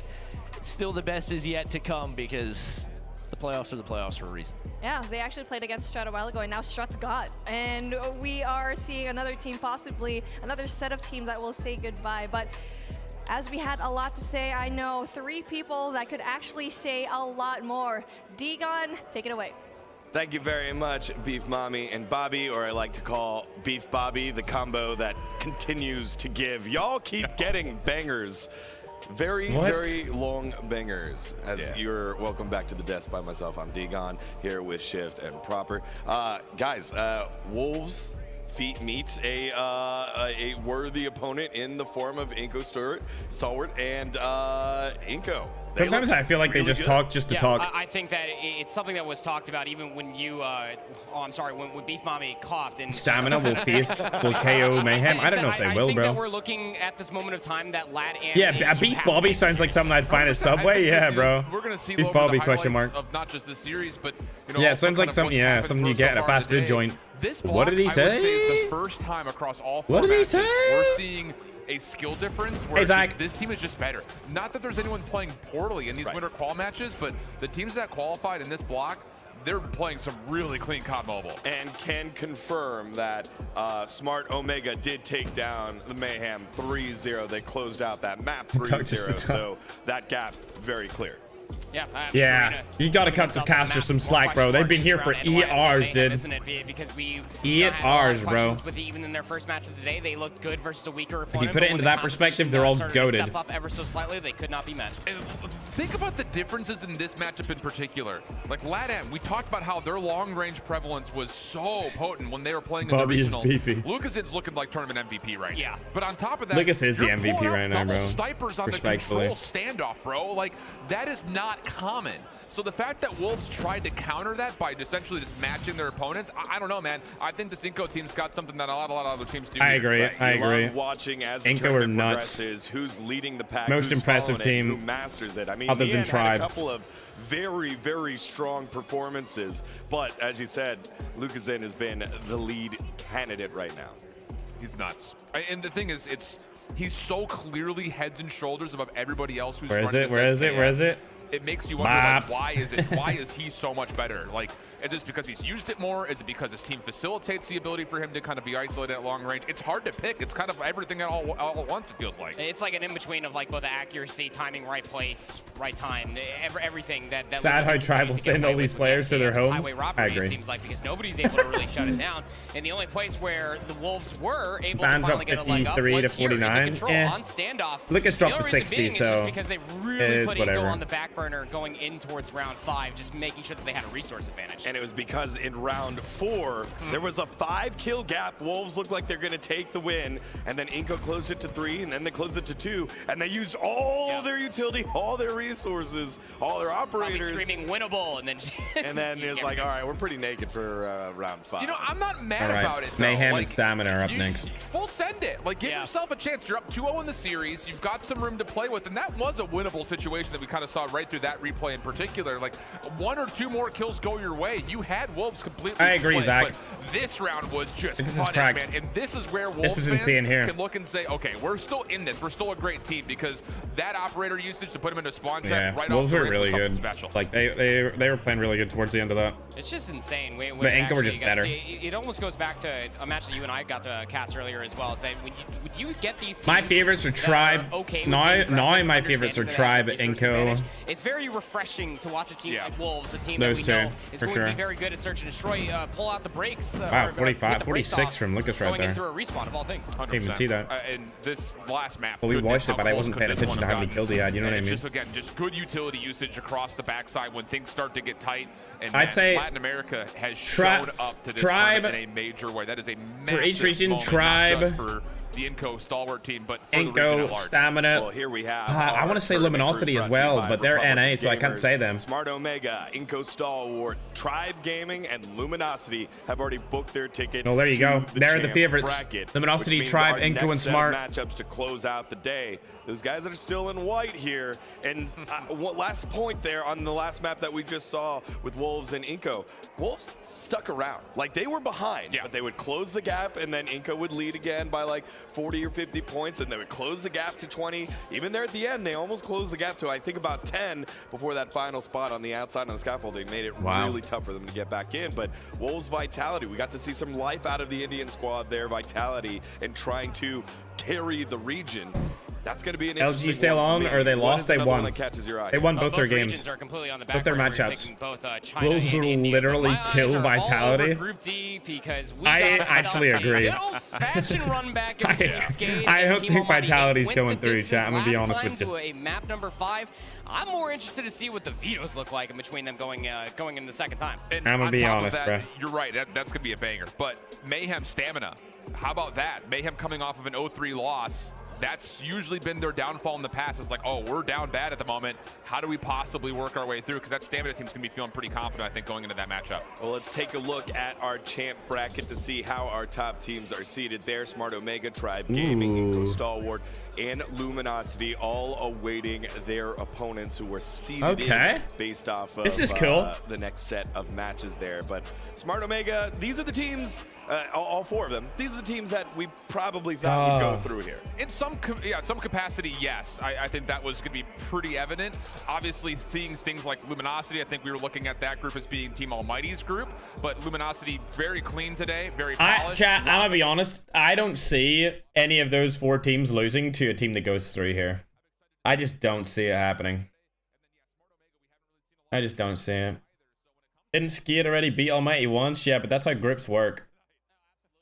still the best is yet to come, because the playoffs are the playoffs for a reason. Yeah, they actually played against Strut a while ago, and now Strut's got. And we are seeing another team, possibly another set of teams that will say goodbye. But as we had a lot to say, I know 3 people that could actually say a lot more. Degon, take it away. Thank you very much, Beef Mommy and Bobby, or I like to call Beef Bobby, the combo that continues to give. Y'all keep getting bangers. Very long bangers. As you're welcome back to the desk by myself. I'm Degon here with Shift and Proper. Guys, Wolves meets a worthy opponent in the form of Inco Stalwart and Inco. Sometimes I feel like they just talk just to talk. I think that it's something that was talked about even when you, when Beef Mommy coughed. And Stamina will feast, will KO Mayhem. I don't know if they will, bro. I think that we're looking at this moment of time that Lad and yeah, Beef Bobby sounds like something I'd find at Subway. Yeah, bro. We're gonna see Beef Bobby question mark. Of not just the series, but yeah, sounds like something. Yeah, something you get at a fast food joint. This block, what did he say? I would say is the first time across all 4 What did he say? We're seeing a skill difference where this team is just better. Not that there's anyone playing poorly in these winter qual matches, but the teams that qualified in this block, they're playing some really clean COD Mobile. And can confirm that Smart Omega did take down the Mayhem 3-0. They closed out that map 3-0, so that gap very clear. Yeah, you gotta cut the caster some slack, bro. They've been here for 8 hours, dude. Isn't it? Because we 8 hours, bro. With even in their first match of the day, they looked good versus a weaker opponent. If you put it into that perspective, they're all goated. Step up ever so slightly, they could not be met. And think about the differences in this matchup in particular. Like LATAM, we talked about how their long-range prevalence was so potent when they were playing in the regionals. Beefy. Lucas's looking like tournament MVP right now. Yeah. But on top of that, Lucas is the MVP right now, bro. Snipers on the control standoff, bro. Like, that is not common. So the fact that Wolves tried to counter that by essentially just matching their opponents, I don't know, man. I think this Inco team's got something that a lot of other teams do. I agree. I agree. Watching as the Inco are nuts. Progresses, who's leading the pack, most impressive team, who masters it. I mean, other than Tribe. Had a couple of very strong performances, but as you said, Lucasen has been the lead candidate right now. He's nuts. And the thing is, he's so clearly heads and shoulders above everybody else who's running this. Where is it? It makes you wonder, like, why is he so much better? Like, is it because he's used it more? Is it because his team facilitates the ability for him to kind of be isolated at long range? It's hard to pick. It's kind of everything all at once, it feels like. It's like an in-between of like both accuracy, timing, right place, right time, everything that sad how Tribe will send all these players to their home. I agree. It seems like, because nobody's able to really shut it down. And the only place where the Wolves were able to finally get a leg up was here in the control on standoff. Lucas dropped to 60, so just because they really put Inco on the back burner going in towards round 5, just making sure that they had a resource advantage. And it was because in round 4, there was a 5-kill gap. Wolves looked like they're going to take the win, and then Inco closed it to 3, and then they closed it to 2, and they used all their utility, all their resources, all their operators. Probably screaming winnable, and then and then it's like, all right, we're pretty naked for round 5. You know, I'm not mad about it, though. Mayhem and Stamina are up next. Full send it. Like, give yourself a chance. You're up 2-0 in the series. You've got some room to play with, and that was a winnable situation that we kind of saw right through that replay in particular. Like, 1 or 2 more kills go your way. You had Wolves completely I agree, split, Zach. but this round was just punished, man. And this is where Wolves fans can look and say, okay, we're still in this. We're still a great team, because that operator usage to put him into spawn check right Wolves off were really good. Special. Like, they were playing really good towards the end of that. It's just insane. When but Inco were just better. It almost goes back to a match that you and I got to cast earlier as well. Is that when you get these teams, my favorites are Tribe. Now my favorites are Tribe, Inco. It's very refreshing to watch a team like Wolves, a team Those that we know is going to be very good at search and destroy, pull out the breaks. Wow, 46 from Lucas right there. Through a respawn of all things. Didn't even see that. And this last map, well, we watched it, but I wasn't paying attention to how many kills he had. You know what I mean? Just again, just good utility usage across the backside when things start to get tight. And I'd say Latin America has shown up to this tournament in a major way. That is a massive for each region, moment, Tribe, not just for the Inco stalwart team, but for the region at Inco, large. Stamina. Well, here we have. I want to say Luminosity as well, but they're NA, so I can't say them. Smart Omega, Inco Stalwart, Tribe Gaming, and Luminosity have already booked their ticket. Oh, there you go. They're the favorites. Bracket, Luminosity, Tribe, Inco, and Smart. Matchups to close out the day. Those guys that are still in white here. And last point there on the last map that we just saw with Wolves and Inco. Wolves stuck around. Like, they were behind, but they would close the gap, and then Inco would lead again by like 40 or 50 points, and they would close the gap to 20. Even there at the end, they almost closed the gap to, I think, about 10 before that final spot on the outside on the scaffolding made it really tough for them to get back in. But Wolves' vitality, we got to see some life out of the Indian squad there, vitality, and trying to carry the region. That's going to be an interesting LG still on, or they lost? They won. That catches your eye? They won both their games. Are completely on the both their matchups. Wolves will and literally kill vitality. Group D because we I actually agree. Run back I don't think vitality's going through, chat. I'm going to be honest with you. A map number 5. I'm more interested to see what the vetoes look like in between them going in the second time. And I'm going to be honest, that, bro. You're right. That's going to be a banger. But Mayhem stamina, how about that? Mayhem coming off of an 0-3 loss. That's usually been their downfall in the past. It's like, oh, we're down bad at the moment. How do we possibly work our way through? Because that stamina team's going to be feeling pretty confident, I think, going into that matchup. Well, let's take a look at our champ bracket to see how our top teams are seated there. Smart Omega, Tribe Gaming, Inco Stalwart, and Luminosity all awaiting their opponents who were seeded in based off of this is cool. The next set of matches there. But Smart Omega, these are the teams, all 4 of them, these are the teams that we probably thought would go through here. In some capacity, yes. I think that was going to be pretty evident. Obviously, seeing things like Luminosity, I think we were looking at that group as being Team Almighty's group, but Luminosity very clean today, very polished. Chat, I'm going to be honest. I don't see any of those 4 teams losing to a team that goes through here. I just don't see it happening. I just don't see it. Didn't Skid already beat Almighty once? Yeah, but that's how groups work.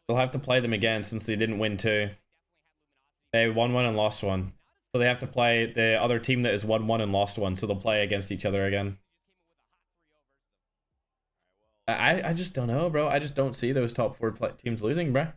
They'll have to play them again since they didn't win 2. They won 1 and lost 1. So they have to play the other team that has won 1 and lost 1, so they'll play against each other again. I just don't know, bro. I just don't see those top 4 teams losing, bro.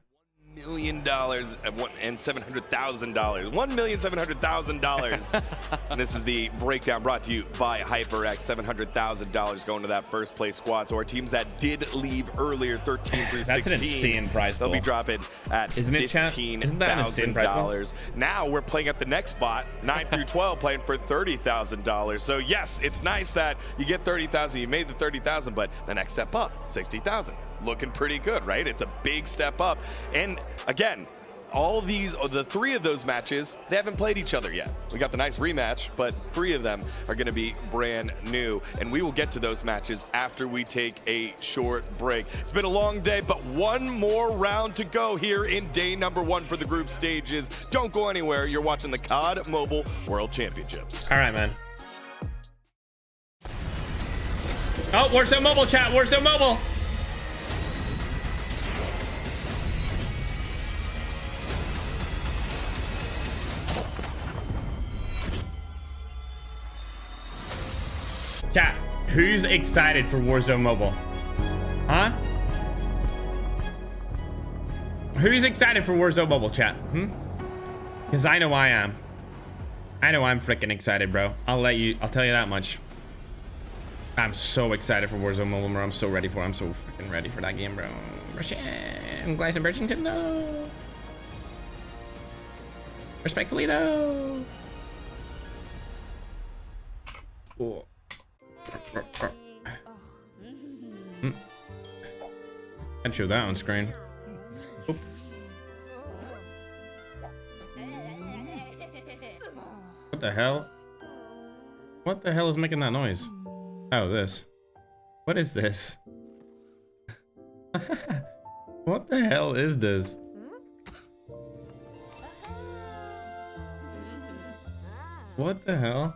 $1 million and $700,000. $1,700,000. And this is the breakdown brought to you by HyperX. $700,000 going to that first place squad. So our teams that did leave earlier, 13 through 16. That's an insane prize pool. They'll be dropping at $15,000. Now we're playing at the next spot, 9 through 12, playing for $30,000. So yes, it's nice that you get $30,000. You made the $30,000, but the next step up, $60,000. Looking pretty good, right? It's a big step up. And again, the 3 of those matches, they haven't played each other yet. We got the nice rematch, but 3 of them are going to be brand new. And we will get to those matches after we take a short break. It's been a long day, but 1 more round to go here in day number 1 for the group stages. Don't go anywhere. You're watching the COD Mobile World Championships. All right, man. Oh, Warzone Mobile, chat. Warzone Mobile. Chat, who's excited for Warzone Mobile? Huh? Who's excited for Warzone Mobile, chat? Because I know I am. I know I'm freaking excited, bro. I'll tell you that much. I'm so excited for Warzone Mobile, bro. I'm so ready for it. I'm so freaking ready for that game, bro. I'm Glyson Birchington, though. Respectfully, though. Cool. I'd show that on screen. Oop. What the hell? What the hell is making that noise? Oh, this. What is this? What the hell is this? What the hell?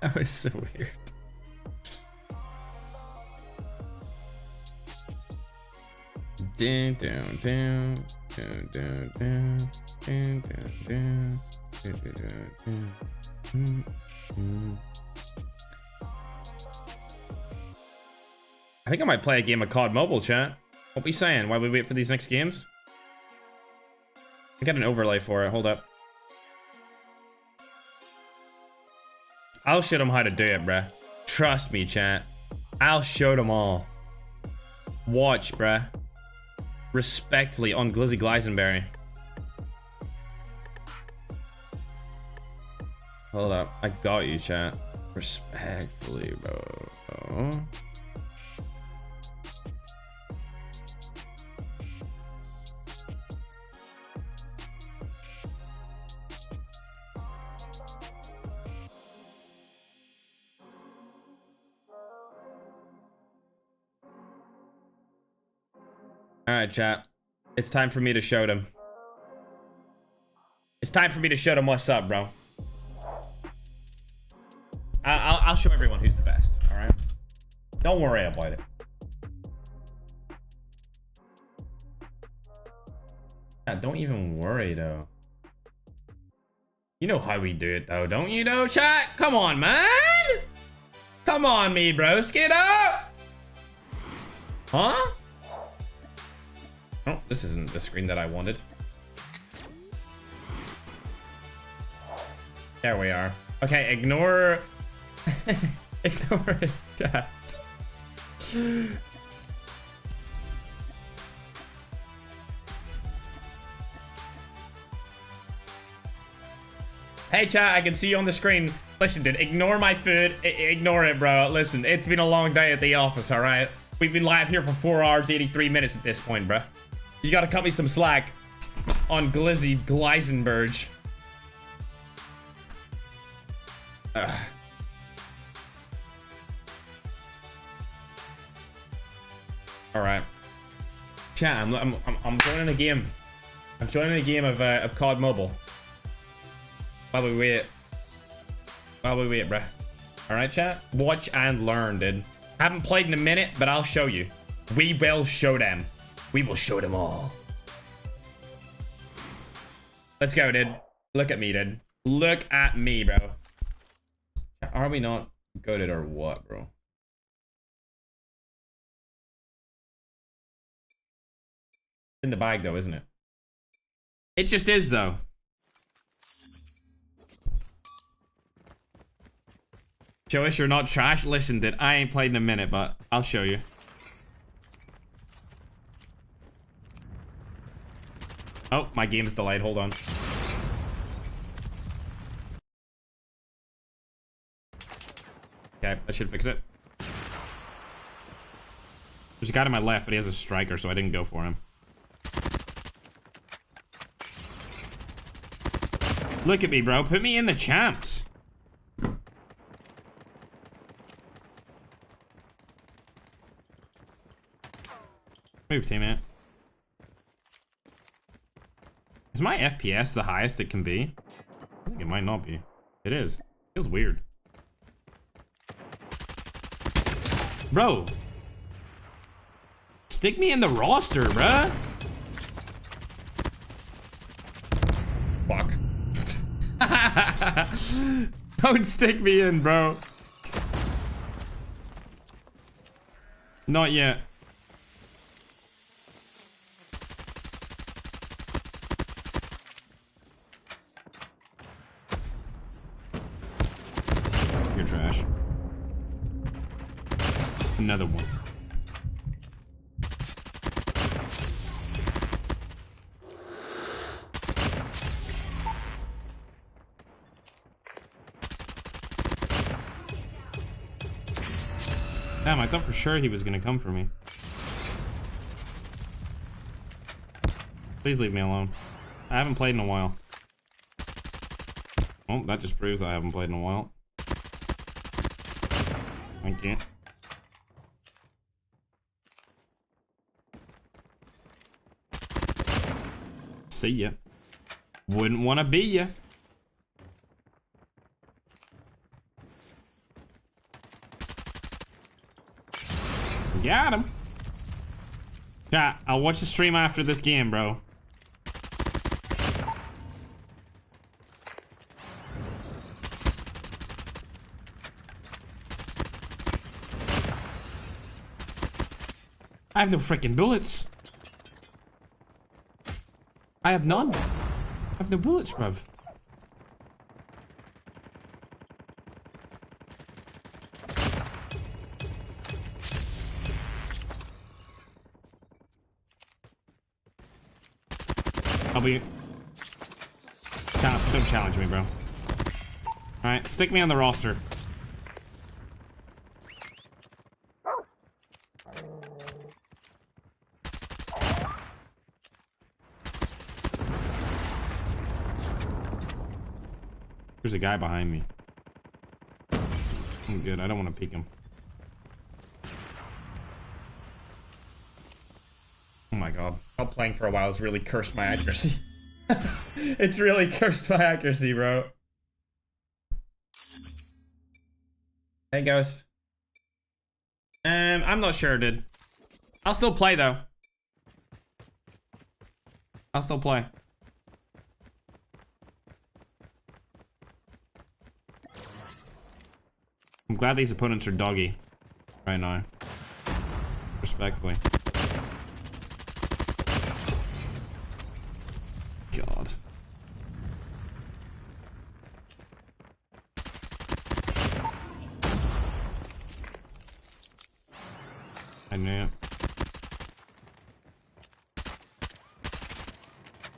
That was so weird. Down, down, down, down, down, down, down, down, down, down. I think I might play a game of COD Mobile, chat. What we saying while we wait for these next games? I got an overlay for it. Hold up. I'll show them how to do it, bruh. Trust me, chat. I'll show them all. Watch, bruh. Respectfully on Glizzy Gleisenberry. Hold up. I got you, chat. Respectfully, bro. Alright, chat. It's time for me to show them. It's time for me to show them what's up, bro. I'll show everyone who's the best, alright? Don't worry about it. Yeah, don't even worry, though. You know how we do it, though, don't you, though, chat? Come on, man! Come on, me, bros. Get up! Huh? Oh, this isn't the screen that I wanted. There we are. Okay, ignore... ignore it, chat. Hey, chat, I can see you on the screen. Listen, dude, ignore my food. Ignore it, bro. Listen, it's been a long day at the office, all right? We've been live here for 4 hours, 83 minutes at this point, bro. You gotta cut me some slack on Glizzy Gleisenberg. All right, chat. I'm joining a game. I'm joining a game of COD Mobile. While we wait, bruh. All right, chat. Watch and learn, dude. Haven't played in a minute, but I'll show you. We will show them. We will show them all. Let's go, dude. Look at me, dude. Look at me, bro. Are we not goated or what, bro? In the bag, though, isn't it? It just is, though. Show us you're not trash. Listen, dude. I ain't played in a minute, but I'll show you. Oh, my game's delayed. Hold on. Okay, that should fix it. There's a guy to my left, but he has a striker, so I didn't go for him. Look at me, bro. Put me in the champs. Move, teammate. Is my FPS the highest it can be? I think it might not be. It is. Feels weird. Bro. Stick me in the roster, bruh. Fuck. Don't stick me in, bro. Not yet. You're trash. Another one. Damn, I thought for sure he was gonna come for me. Please leave me alone. I haven't played in a while. Oh, that just proves I haven't played in a while. Thank you. See ya. Wouldn't want to be ya. Got him. Chat, I'll watch the stream after this game, bro. I have no freaking bullets. I have none. I have no bullets, bruv. Don't challenge me, bro. Alright, stick me on the roster. There's a guy behind me. I'm good. I don't want to peek him. Oh my god. Not playing for a while has really cursed my accuracy. It's really cursed my accuracy, bro. Hey, Ghost. I'm not sure, dude. I'll still play, though. I'll still play. I'm glad these opponents are doggy right now. Respectfully. God. I knew it.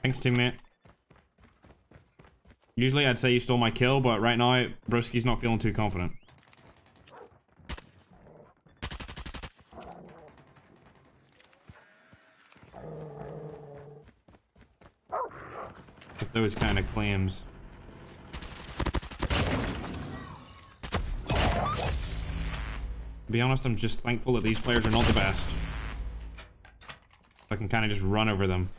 Thanks, teammate. Usually I'd say you stole my kill, but right now, Broski's not feeling too confident. With those kind of claims. To be honest, I'm just thankful that these players are not the best. I can kind of just run over them.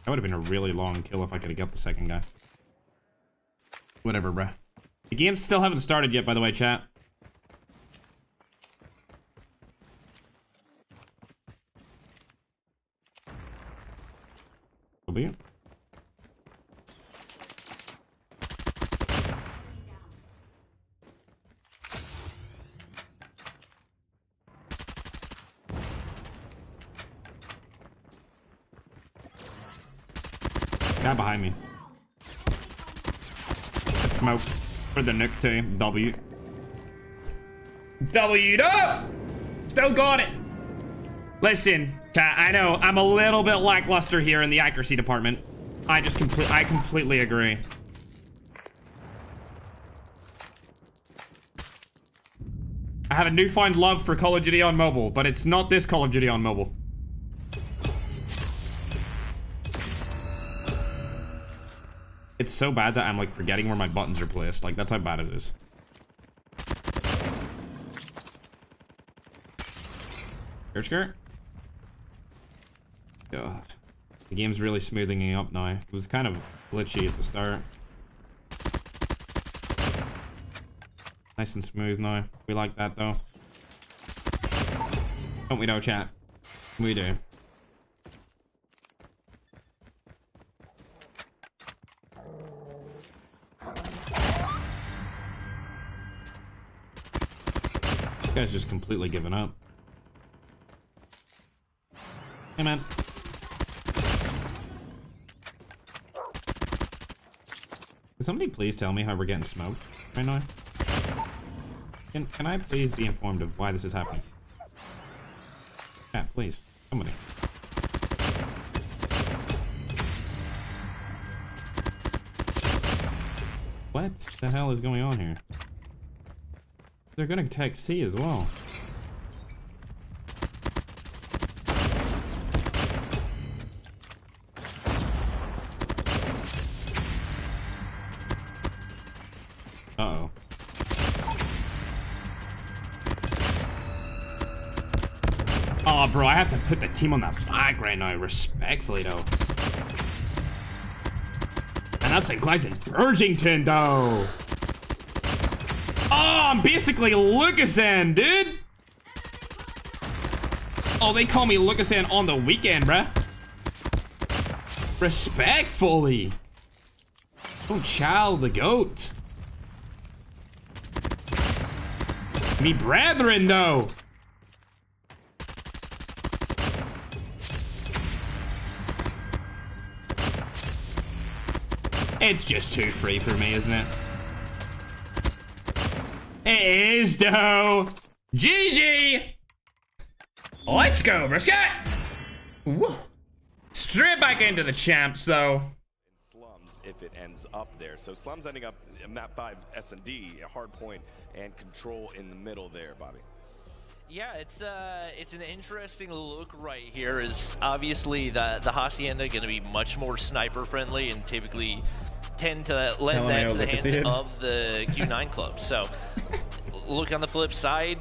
That would have been a really long kill if I could have got the second guy. Whatever, bruh. The games still haven't started yet, by the way, chat. Will be it. Guy behind me. Get smoked for the nuke too. W. Up! Still got it. Listen, I know I'm a little bit lackluster here in the accuracy department. I completely agree. I have a newfound love for Call of Duty on mobile, but it's not this Call of Duty on mobile. It's so bad that I'm like forgetting where my buttons are placed. Like, that's how bad it is. Skirt. God. The game's really smoothing up now. It was kind of glitchy at the start. Nice and smooth now. We like that though. Don't we know, chat? We do. This guy's just completely given up. Hey, man. Can somebody please tell me how we're getting smoked right now? Can I please be informed of why this is happening? Yeah, please. Somebody. What the hell is going on here? They're gonna tech C as well. Uh-oh. Oh, bro, I have to put the team on the back right now, respectfully, though. And that's like guys in Burgington, though. Oh, I'm basically Lucasan, dude. Oh, they call me Lucasan on the weekend, bruh. Respectfully. Don't chow the goat. Me brethren, though. It's just too free for me, isn't it? It is, though. GG. Let's go, brisket. Woo. Straight back into the champs, though. Slums if it ends up there. So Slums ending up in map 5 S&D, a hard point and control in the middle there, Bobby. Yeah, it's an interesting look right here. Is obviously the Hacienda going to be much more sniper friendly and typically tend to lend that to the hands of the Q9 club. So look on the flip side,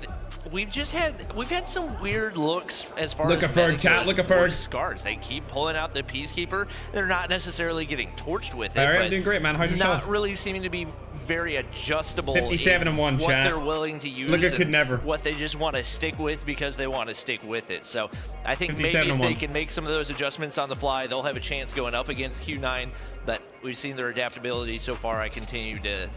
we've had some weird looks as far as ferg, chat, look at ferg. Scars. They keep pulling out the Peacekeeper. They're not necessarily getting torched with it. All right, I'm doing great, man. How's yourself? Not really seeming to be very adjustable. 57-1, what chat. they're willing to use. Look at could never. What they just want to stick with because they want to stick with it. So I think maybe if they can make some of those adjustments on the fly, they'll have a chance going up against Q9. But we've seen their adaptability so far. I continue to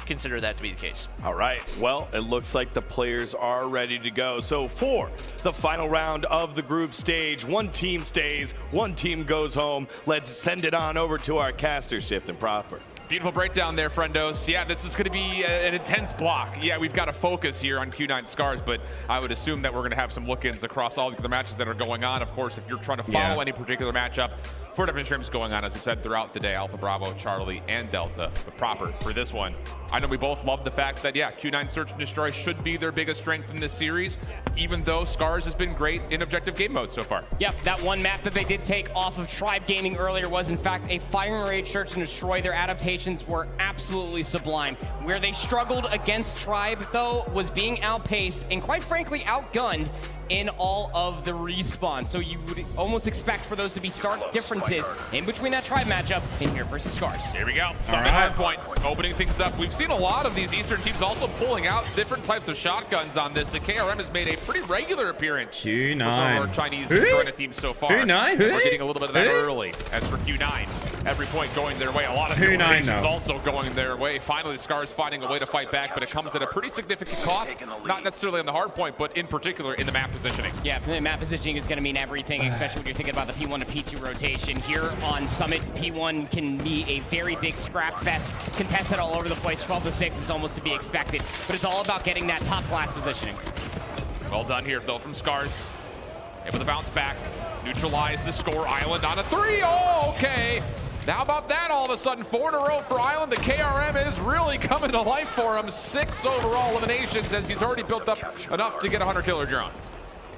consider that to be the case. All right, well, it looks like the players are ready to go. So for the final round of the group stage, one team stays, one team goes home. Let's send it on over to our caster, Shift and Proper. Beautiful breakdown there, friendos. Yeah, this is going to be an intense block. Yeah, we've got to focus here on Q9 Scars, but I would assume that we're going to have some look-ins across all the other matches that are going on. Of course, if you're trying to follow any particular matchup, 4 different streams going on, as we said, throughout the day. Alpha, Bravo, Charlie, and Delta. But Proper, for this one, I know we both love the fact that, yeah, Q9 Search and Destroy should be their biggest strength in this series, even though Scars has been great in objective game mode so far. Yep, that one map that they did take off of Tribe Gaming earlier was, in fact, a firing range Search and Destroy. Their adaptations were absolutely sublime. Where they struggled against Tribe, though, was being outpaced and, quite frankly, outgunned in all of the respawn. So you would almost expect for those to be stark differences in between that Tribe matchup and here versus Scars. Here we go. Summit hard point, opening things up. We've seen a lot of these Eastern teams also pulling out different types of shotguns on this. The KRM has made a pretty regular appearance Q9. for some of our Chinese Corona teams so far. Q9. We're getting a little bit of that early. As for Q9, every point going their way. A lot of Q9 also going their way. Finally, the Scars finding a way to fight back, but it comes at a pretty significant cost. Not necessarily on the hard point, but in particular in the map positioning. Yeah, the map positioning is going to mean everything, especially when you're thinking about the P1 to P2 rotation. Here on Summit, P1 can be a very big scrap fest, contested all over the place. 12 to 6 is almost to be expected, but it's all about getting that top class positioning. Well done here, though, from Scars. Able to bounce back, neutralize the score. Island on a 3. Oh, okay. How about that? All of a sudden, 4 in a row for Island. The KRM is really coming to life for him. 6 overall eliminations as he's already built up enough to get a 100-killer drone.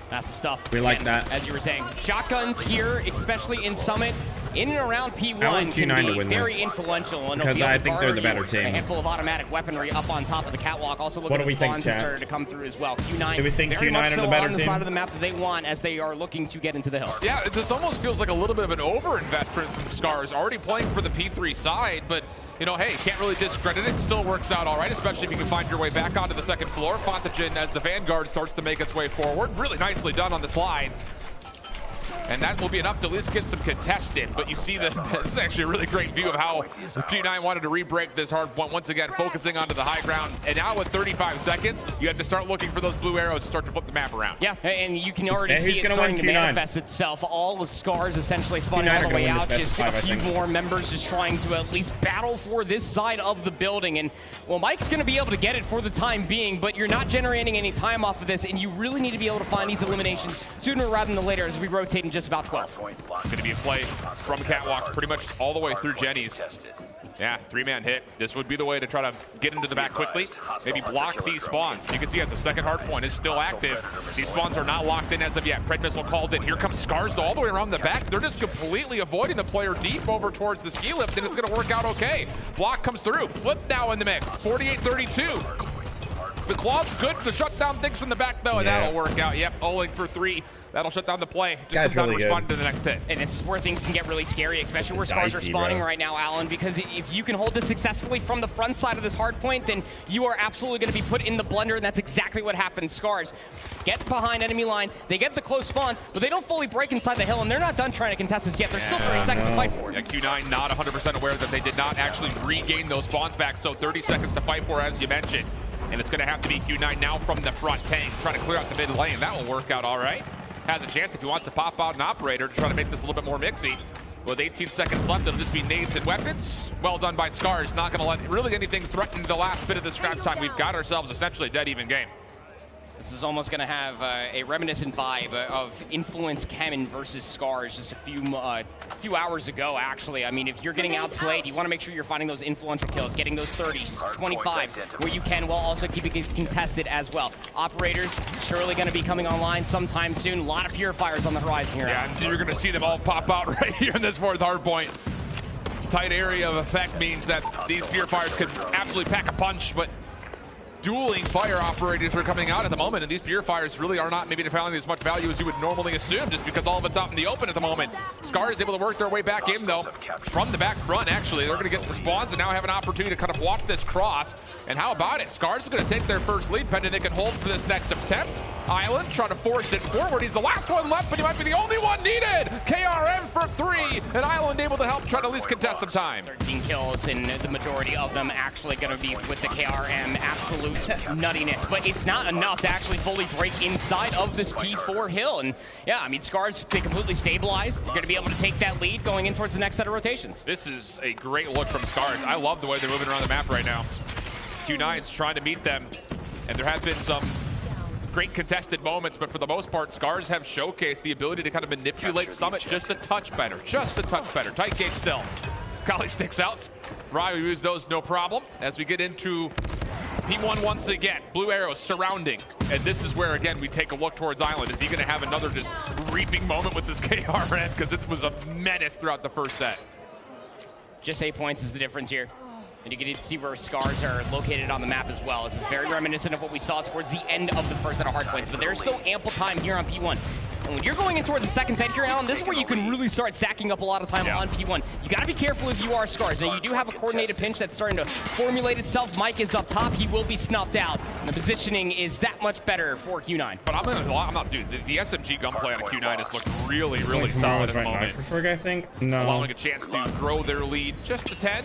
Massive stuff. We like that. As you were saying, shotguns here, especially in Summit, in and around P1 Q9 can to be win very this. influential. And because I think they're the better team. A handful of automatic weaponry up on top of the catwalk. Also look at the spawns that started to come through as well. Q9 do we think very Q9 much are so the better on the team? side of the map that they want as they are looking to get into the hill. Yeah, this almost feels like a little bit of an over-investment from Scars. Already playing for the P3 side, but you know, hey, can't really discredit it. Still works out all right, especially if you can find your way back onto the second floor. Fontagen as the Vanguard starts to make its way forward. Really nicely done on the slide. And that will be enough to at least get some contested. But you see that this is actually a really great view of how Q9 wanted to re-break this hard point. Once again, focusing onto the high ground. And now with 35 seconds, you have to start looking for those blue arrows to start to flip the map around. Yeah, and you can already see it starting to manifest itself. All of Scars essentially spawning all the way out. Just a few more members just trying to at least battle for this side of the building. And, well, Mike's going to be able to get it for the time being, but you're not generating any time off of this, and you really need to be able to find these eliminations sooner rather than later as we rotate in just about 12. Going to be a play from Catwalk pretty much all the way through Jenny's. Yeah, 3-man hit. This would be the way to try to get into the back quickly. Maybe block these spawns. You can see as the second hard point is still active. These spawns are not locked in as of yet. Pred missile called in. Here comes Scars though, all the way around the back. They're just completely avoiding the player deep over towards the ski lift, and it's going to work out okay. Block comes through. Flip now in the mix. 48-32. The claw's good to shut down things from the back though, and that'll work out. Yep, Oling for 3. That'll shut down the play. Just comes down to respond to the next hit. And this is where things can get really scary, especially where Scars are spawning right now, Alan, because if you can hold this successfully from the front side of this hard point, then you are absolutely going to be put in the blender, and that's exactly what happens. Scars get behind enemy lines, they get the close spawns, but they don't fully break inside the hill, and they're not done trying to contest this yet. There's still 30 seconds to fight for it. Yeah, Q9 not 100% aware that they did not actually regain those spawns back, so 30 seconds to fight for, as you mentioned. And it's going to have to be Q9 now from the front tank, trying to clear out the mid lane. That will work out all right. Has a chance if he wants to pop out an operator to try to make this a little bit more mixy. With 18 seconds left, it'll just be nades and weapons. Well done by Scars. Not going to let really anything threaten the last bit of the scrap time. We've got ourselves essentially a dead even game. This is almost going to have a reminiscent vibe of Influence Kemen versus Scars just a few hours ago, actually. I mean, if you're getting outslayed, you want to make sure you're finding those influential kills, getting those 30s, 25s where you can, while also keeping it contested as well. Operators surely going to be coming online sometime soon. A lot of purifiers on the horizon here. Yeah, and you're going to see them all pop out right here in this fourth hard point. Tight area of effect means that these purifiers can absolutely pack a punch, but dueling fire operators are coming out at the moment, and these purifiers really are not maybe finding as much value as you would normally assume, just because all of it's out in the open at the moment. Scar is able to work their way back in, though, from the back front, actually. They're going to get the spawns and now have an opportunity to kind of watch this cross. And how about it? Scars is going to take their first lead, pending they can hold for this next attempt. Island trying to force it forward. He's the last one left, but he might be the only one needed. KRM for 3, and Island able to help try to at least contest some time. 13 kills, and the majority of them actually going to be with the KRM. Absolute nuttiness, but it's not enough to actually fully break inside of this P4 hill. And yeah, I mean, Scars, they completely stabilized. They're going to be able to take that lead going in towards the next set of rotations. This is a great look from Scars. I love the way they're moving around the map right now. Q9's trying to meet them, and there have been some great contested moments, but for the most part, Scars have showcased the ability to kind of manipulate Summit just a touch better. Just a touch better. Tight game still. Kali sticks out. Ryu used those no problem. As we get into P1 once again, blue arrows surrounding. And this is where, again, we take a look towards Island. Is he going to have another just reaping moment with this KRN? Because it was a menace throughout the first set. Just 8 points is the difference here. And you can see where Scars are located on the map as well. This is very reminiscent of what we saw towards the end of the first set of hardpoints, but there's still ample time here on P1. And when you're going in towards the second set here, Alan, this is where you can really start stacking up a lot of time on P1. You got to be careful if you are Scars. Now, you do have a coordinated pinch that's starting to formulate itself. Mike is up top. He will be snuffed out. And the positioning is that much better for Q9. But I'm not, dude, the SMG gunplay on Q9 has looked really, really solid at the moment. For ferg, I think. No. Allowing a chance to grow their lead just to 10.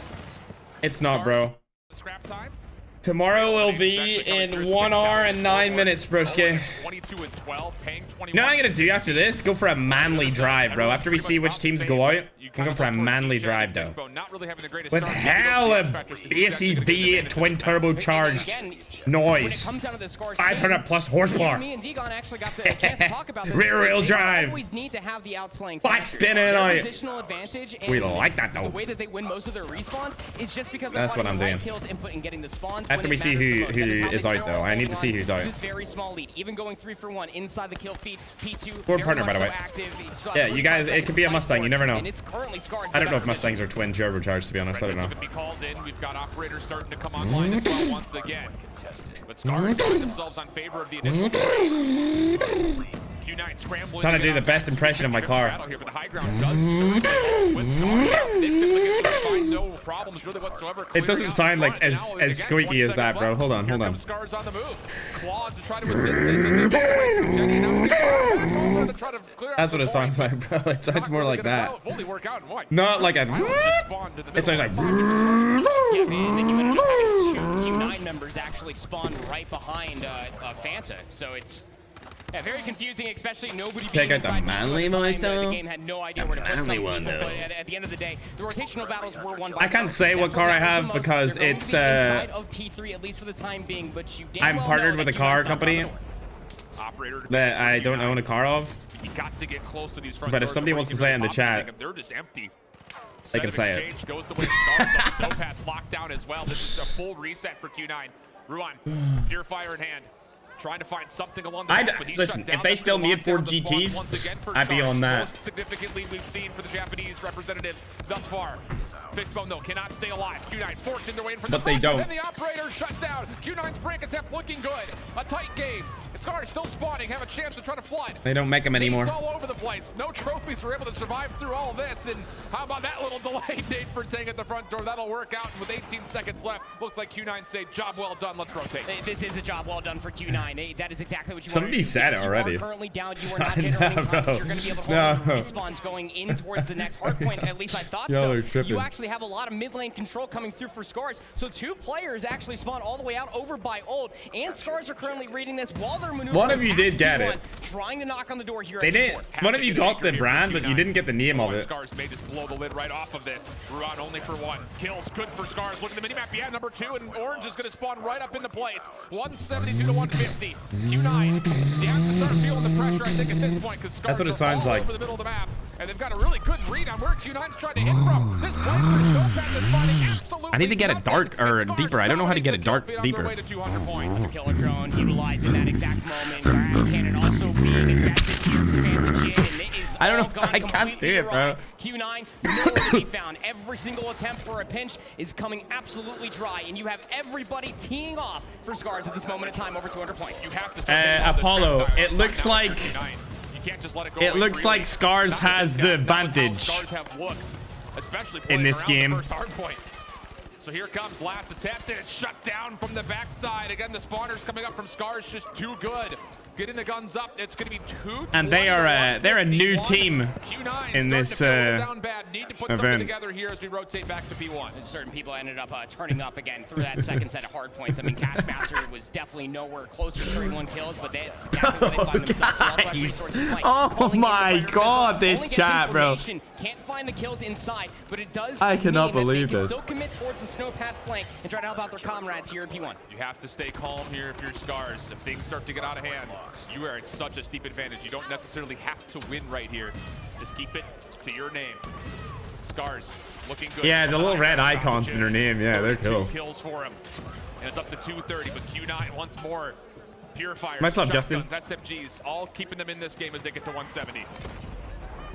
It's not, bro. Scrap time. Tomorrow will be in 1 hour and 9 minutes, broski. 22 and 12, Tang 21. You know what I'm gonna do after this? Go for a manly drive, bro. After we see which teams go out, you can go for a manly drive, though. With hella ACB twin turbocharged noise. 500 plus horsepower. Rear wheel drive. Back spinning out. We like that, though. The way that they win most of their respawns is just because that's what I'm doing. After we see who is out, though, I need to see who's out. Very small lead, even going 3 for 1 inside the kill feed. P2. Good partner, by the way. Yeah, you guys, it could be a Mustang. You never know. I don't know if Mustangs are twin turbocharged, to be honest. I don't know. We've got operators starting to come online as well once again. But Scars find themselves on favor of the initial. Q9 scrambling. Trying to do the best impression of my car. It doesn't sound like as squeaky as that, bro. Hold on, hold on. Scars on the move. Claude to try to assist this. That's what it sounds like, bro. It sounds more like that. Not like a. It sounds like. Yeah, man, then you end up having 2 Q9 members actually spawn right behind Fanta, so it's. Yeah, very confusing, especially nobody being inside the manly voice, though. The game had no idea where to put some people, but at the end of the day, the rotational battles were won by I can't say what car I have because it's inside of P3 at least for the time being, but you I'm partnered with a car company that I don't own a car of. You got to get close to these front but if somebody wants to say it in the chat, they're just empty. They can say it. Goes the way Snowpath locked down as well. This is a full reset for Q9. Ruan, purifier in hand. Trying to find something along the line. Listen, if they still need 4 GTs, I'd be on that. Most significantly, we've seen for the Japanese representatives thus far. Fishbone, though, cannot stay alive. Q9 forcing their way in from the front, they don't. And the operator shut down. Q9's break attempt looking good. A tight game. Scars still spawning, have a chance to try to flood. They don't make them anymore. All over the place. No trophies were able to survive through all of this. And how about that little delay date for Tang at the front door? That'll work out. And with 18 seconds left, looks like Q9 say, job well done. Let's rotate. This is a job well done for Q9. That is exactly what you want. Somebody said it already. You are currently down. You are not generating time. You're going to be able to hold respawns going in towards the next hard point. At least I thought so. You actually have a lot of mid lane control coming through for Scars. So 2 players actually spawn all the way out over by Old. And Scars are currently reading this while they're maneuvering. One of you did get it. Trying to knock on the door here. They did. One of you got the brand, but you didn't get the name of it. Scars may just blow the lid right off of this. Ruan only for 1. Kills good for Scars. Look at the minimap. Yeah, number 2, and Orange is going to spawn right up into place. 172 to 150. Q9. They have to start feeling the pressure, I think, at this point, because Scars that's what it sounds like. Over the middle of the map, and they've got a really good read on where Q9's trying to hit from. This place is so bad that's finding absolutely I need to get it dark or deeper. I don't know how to get it dark deeper. The killer drone utilizing that exact moment. Grab cannon also being invested here for Vantage. I don't know. I can't do it, bro. Q9 nowhere to be found. Every single attempt for a pinch is coming absolutely dry, and you have everybody teeing off for Scars at this moment in time. Over 200 points. You have to Apollo, it looks like Scars has the advantage in this game. So here comes last attempt, and it's shut down from the backside. Again, the spawners coming up from Scars just too good. Getting the guns up, it's going to be 2. And they're a new team in this Need to put something together here as we rotate back to P1. And certain people ended up turning up again through that second set of hard points. I mean, Cashmaster was definitely nowhere close to 31 kills, but that's exactly where they find themselves. Oh my god, this chat, bro. Can't find the kills inside, but it does. I cannot believe this. Still commit towards the snowpath flank and try to help out their comrades here in P1. You have to stay calm here if you're Scars. If things start to get out of hand, you are at such a steep advantage. You don't necessarily have to win right here. Just keep it to your name. Scars looking good. Yeah, the little red icons in their name. Yeah, they're cool. 2 kills for him, and it's up to 230. But Q9 once more. Purifiers, much love, Justin. SMGs, all keeping them in this game as they get to 170.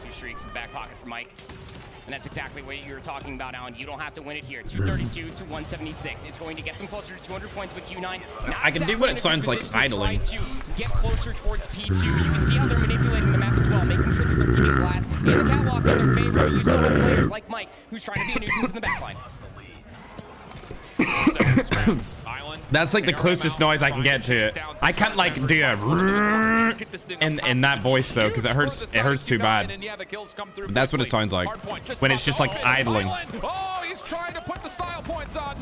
2 streaks in the back pocket for Mike. And that's exactly what you were talking about, Alan. You don't have to win it here. 232 to 176. It's going to get them closer to 200 points with Q9. I can do what it sounds like idling. Get closer towards P2. You can see how they're manipulating the map as well, making sure that they're keeping glass and the catwalk in their favor. You still have players like Mike, who's trying to be a nuisance in the backline. That's like the closest noise I can get to it. I can't like do a in that voice though, because it hurts too bad. But that's what it sounds like when it's just like idling. Oh, he's trying to put the style points on.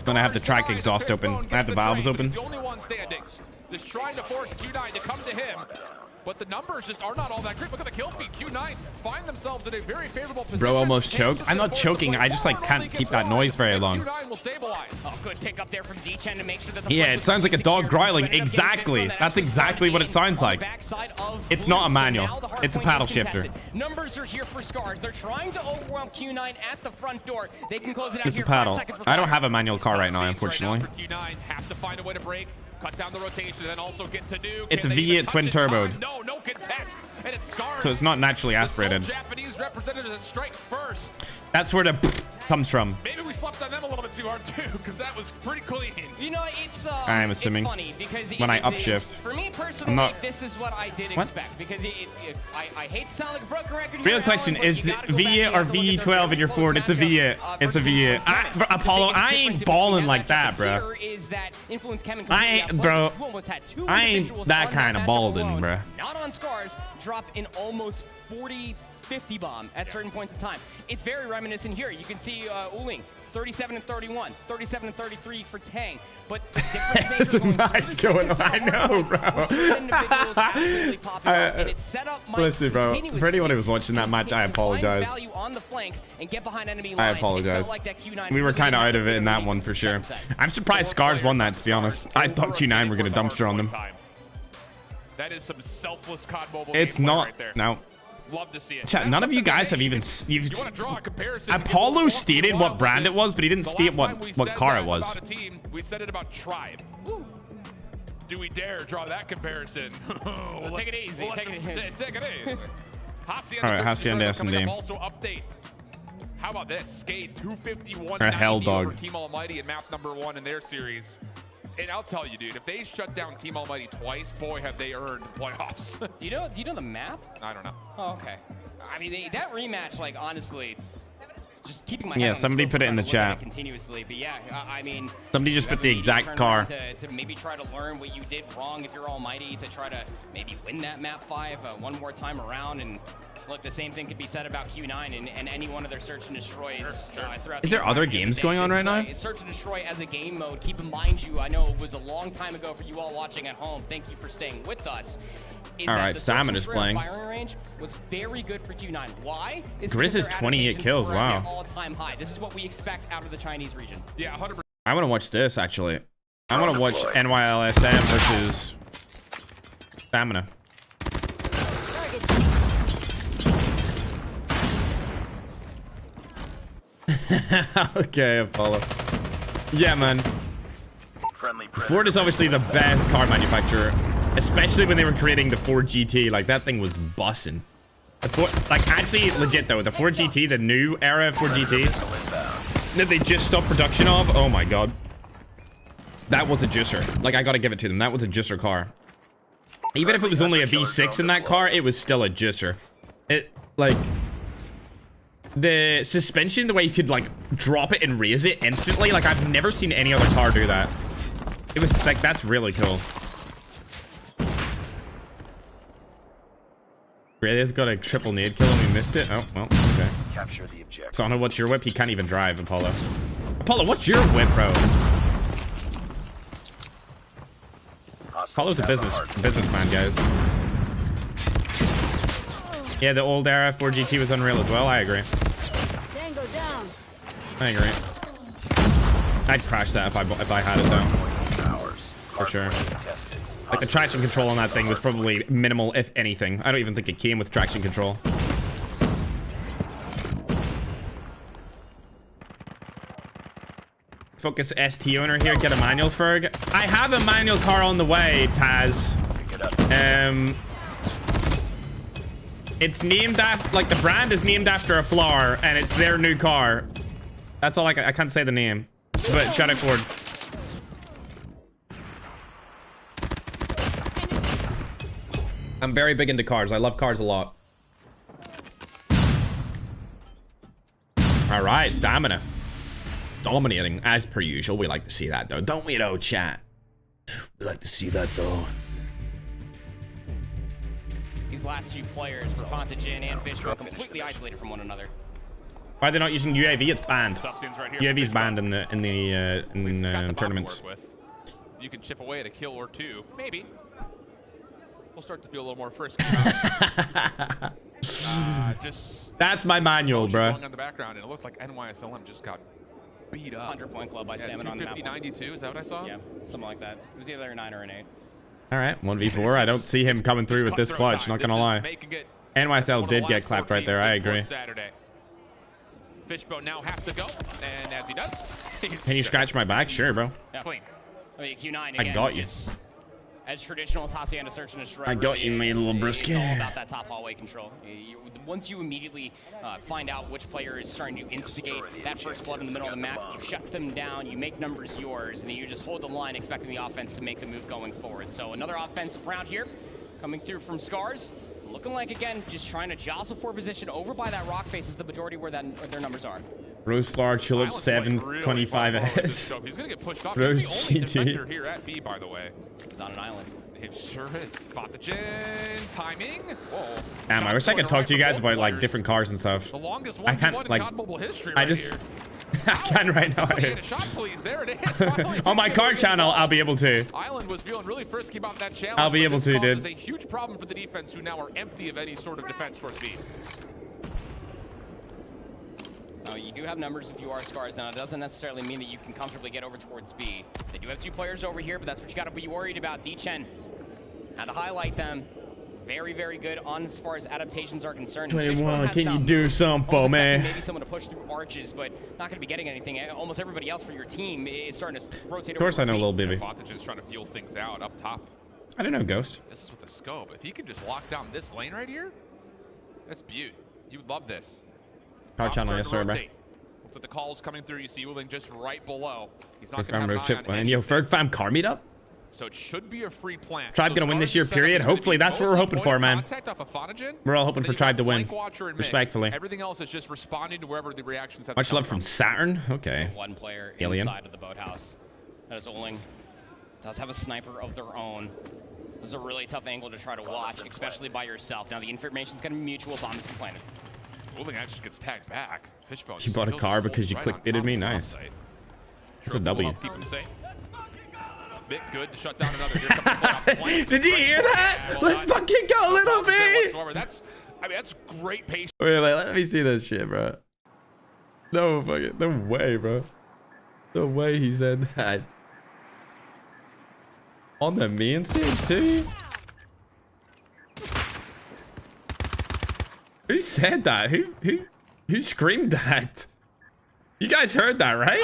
Gonna have the track exhaust open. I have the valves open. The only one standing. Just trying to force Q9 to come to him. But the numbers just are not all that great. Look at the kill feed. Q9 find themselves in a very favorable position. Bro almost choked. I'm not choking. I just like can't keep that noise very long. Q9 will stabilize. Oh, good pick up there from D-Chen to make sure that the yeah, it sounds like a dog growling. Exactly. That's exactly what it sounds like. It's not a manual. It's a paddle shifter. Numbers are here for Scars. They're trying to overwhelm Q9 at the front door. They can close it out. It's a paddle. I don't have a manual car right now, unfortunately. Q9 have to find a way to break. Cut down the rotation, and then also get to do. It's a V8 twin turboed. No contest, and it's Scars. So it's not naturally aspirated. Japanese representatives strike first. That's where the comes from. Maybe we slept on them a little bit too hard too, because that was pretty clean. You know, it's I'm assuming it's funny because when I upshift. For me personally, this is what I did expect, because I hate to sound like a broken record. Real question, is it V8 or V12 in your Ford? It's a V8. It's a V8. Apollo, I ain't balling like that, bro. I ain't, bro. I ain't that kind of balding, bro. Not on Scars. Drop in almost 40-50 bomb at certain points in time. It's very reminiscent here. You can see Uling, 37 and 31, 37 and 33 for Tang. But there's a match going on. I know, bro. Listen, bro. For anyone who was watching that match, I apologize. I apologize. We were kind of out of it in that one for sure. I'm surprised Scars won that, to be honest. I thought Q9 were going to dumpster on them. That is some selfless COD Mobile. It's not. Right there. No. Love to see it. Chat, none of you guys have even. Apollo stated what brand it was, but he didn't state what car it was. We said it about Tribe. Do we dare draw that comparison? Well, take it easy. Take it easy. All right, Hacienda S&D. Also update. How about this? Skate 251. Or Hell Dog. Team Almighty and map number 1 in their series. And I'll tell you, dude, if they shut down Team Almighty twice, boy, have they earned playoffs. Do you know the map? I don't know. Oh, okay. I mean, that rematch, like, honestly, just keeping my Yeah, head on somebody put it in the chat. Continuously, but yeah, I mean, somebody just put the exact car. To maybe try to learn what you did wrong if you're Almighty, to try to maybe win that map 5 one more time around. And look, the same thing could be said about Q9 and any one of their search and destroys throughout. Is there other games going on right now? It's search and destroy as a game mode. Keep in mind, I know it was a long time ago for you all watching at home. Thank you for staying with us. All right, Stamina's playing. Firing range was very good for Q9. Why? Grizz has 28 kills. Wow. All-time high. This is what we expect out of the Chinese region. Yeah, 100%. I want to watch this actually. I want to watch NYSL versus Stamina. Okay, Apollo. Yeah, man. Ford is obviously the best car manufacturer, especially when they were creating the Ford GT. Like, that thing was bussin'. Like, actually, legit though, the Ford GT, the new era of Ford GT that they just stopped production of. Oh my god, that was a juicer. Like, I gotta give it to them. That was a juicer car. Even if it was only a V6 in that car, it was still a juicer. It, like, the suspension, the way you could like drop it and raise it instantly, like I've never seen any other car do that. It was like, that's really cool. Reyes got a triple nade kill and we missed it. Oh, well, okay. Capture the objective. So, what's your whip? He can't even drive, Apollo. Apollo, what's your whip, bro? Apollo's a businessman, guys. Yeah, the old era 4GT was unreal as well. I agree. I agree. I'd crash that if I had it though. For sure. Like, the traction control on that thing was probably minimal, if anything. I don't even think it came with traction control. Focus ST owner here. Get a manual, Ferg. I have a manual car on the way, Taz. It's named after, like, the brand is named after a flower, and it's their new car. That's all I can't say the name. But shout out Ford. I'm very big into cars. I love cars a lot. All right, Stamina. Dominating, as per usual. We like to see that, though. Don't we, though, chat? We like to see that, though. These last few players for Fontaine and Fish were completely isolated from one another. Why are they not using UAV? It's banned. UAV is banned in the tournaments. You can chip away at a kill or two, maybe. We'll start to feel a little more frisky. That's my manual, bro. On the background, and it looked like NYSL just got beat up. 100-point club by Salmon on the map. 92, is that what I saw? Yeah, something like that. It was either a 9 or an 8. All right, 1v4. I don't see him coming through with this clutch, not gonna lie. NYSL did get clapped right there, I agree. Fishbone now has to go, and as he does, can you scratch my back? Sure, bro. Yeah. Clean. I mean, Q9 again, I got you. As traditional as Hacienda Search and Destroy. I got you, my little brisket. It's all about that top hallway control. Once you immediately find out which player is starting to instigate that first blood in the middle of the map, you shut them down, you make numbers yours, and then you just hold the line expecting the offense to make the move going forward. So another offensive round here, coming through from Scars. Looking like, again, just trying to jostle for position over by that rock face is the majority where their numbers are. Rose Flower, Tulip 725S. He's going to get pushed off. Rose He's the only GT. defender here at B, by the way. He's on an island. It sure is. Fontaine, timing. Whoa. Damn, I wish I could talk to you guys about, like, different cars and stuff. The longest I can't, like, I just... I can right now. Shot, please. There it is. On my car channel, I'll be able to. Island was feeling really frisky about that challenge. I'll be able to, dude. It's a huge problem for the defense, who now are empty of any sort of defense towards B. You do have numbers if you are Scars. Now, it doesn't necessarily mean that you can comfortably get over towards B. They do have 2 players over here, but that's what you got to be worried about. D-Chen had to highlight them. Very, very good on as far as adaptations are concerned. 21, can you do something for me? Maybe someone to push through arches, but not going to be getting anything. Almost everybody else for your team is starting to rotate. Of course, I know Lil Bibby. Fontaine is trying to feel things out up top. I don't know, Ghost. This is with the scope. If he can just lock down this lane right here, that's beaut. You would love this. Car channel, yes, sir, bro. So the call's coming through. You see Wuling just right below. He's not Ferg going to road have an trip eye on win. Yo, Ferg fam car meetup. So it should be a free plant. Tribe gonna win this year, period. Hopefully, that's what we're hoping for, man. We're all hoping for Tribe to win. Respectfully. Everything else is just responding to wherever the reactions have. Much love from Saturn. Okay. One player Alien. inside of the boathouse. That is Wuling. Does have a sniper of their own. This is a really tough angle to try to watch, especially by yourself. Now the information's gonna be mutual. Bomb is planted. Wuling actually just gets tagged back. Fishbone. You bought a car because you clickbaited me. Nice. That's a W. Keep him safe. Bit good to shut down another. Here comes the play off the flank. Did you hear that? Let's fucking go, little B. That's, I mean, that's great patience. Wait, let me see that shit, bro. No fucking, no way, bro. No way he said that. On the main stage too? Who said that? Who screamed that? You guys heard that, right?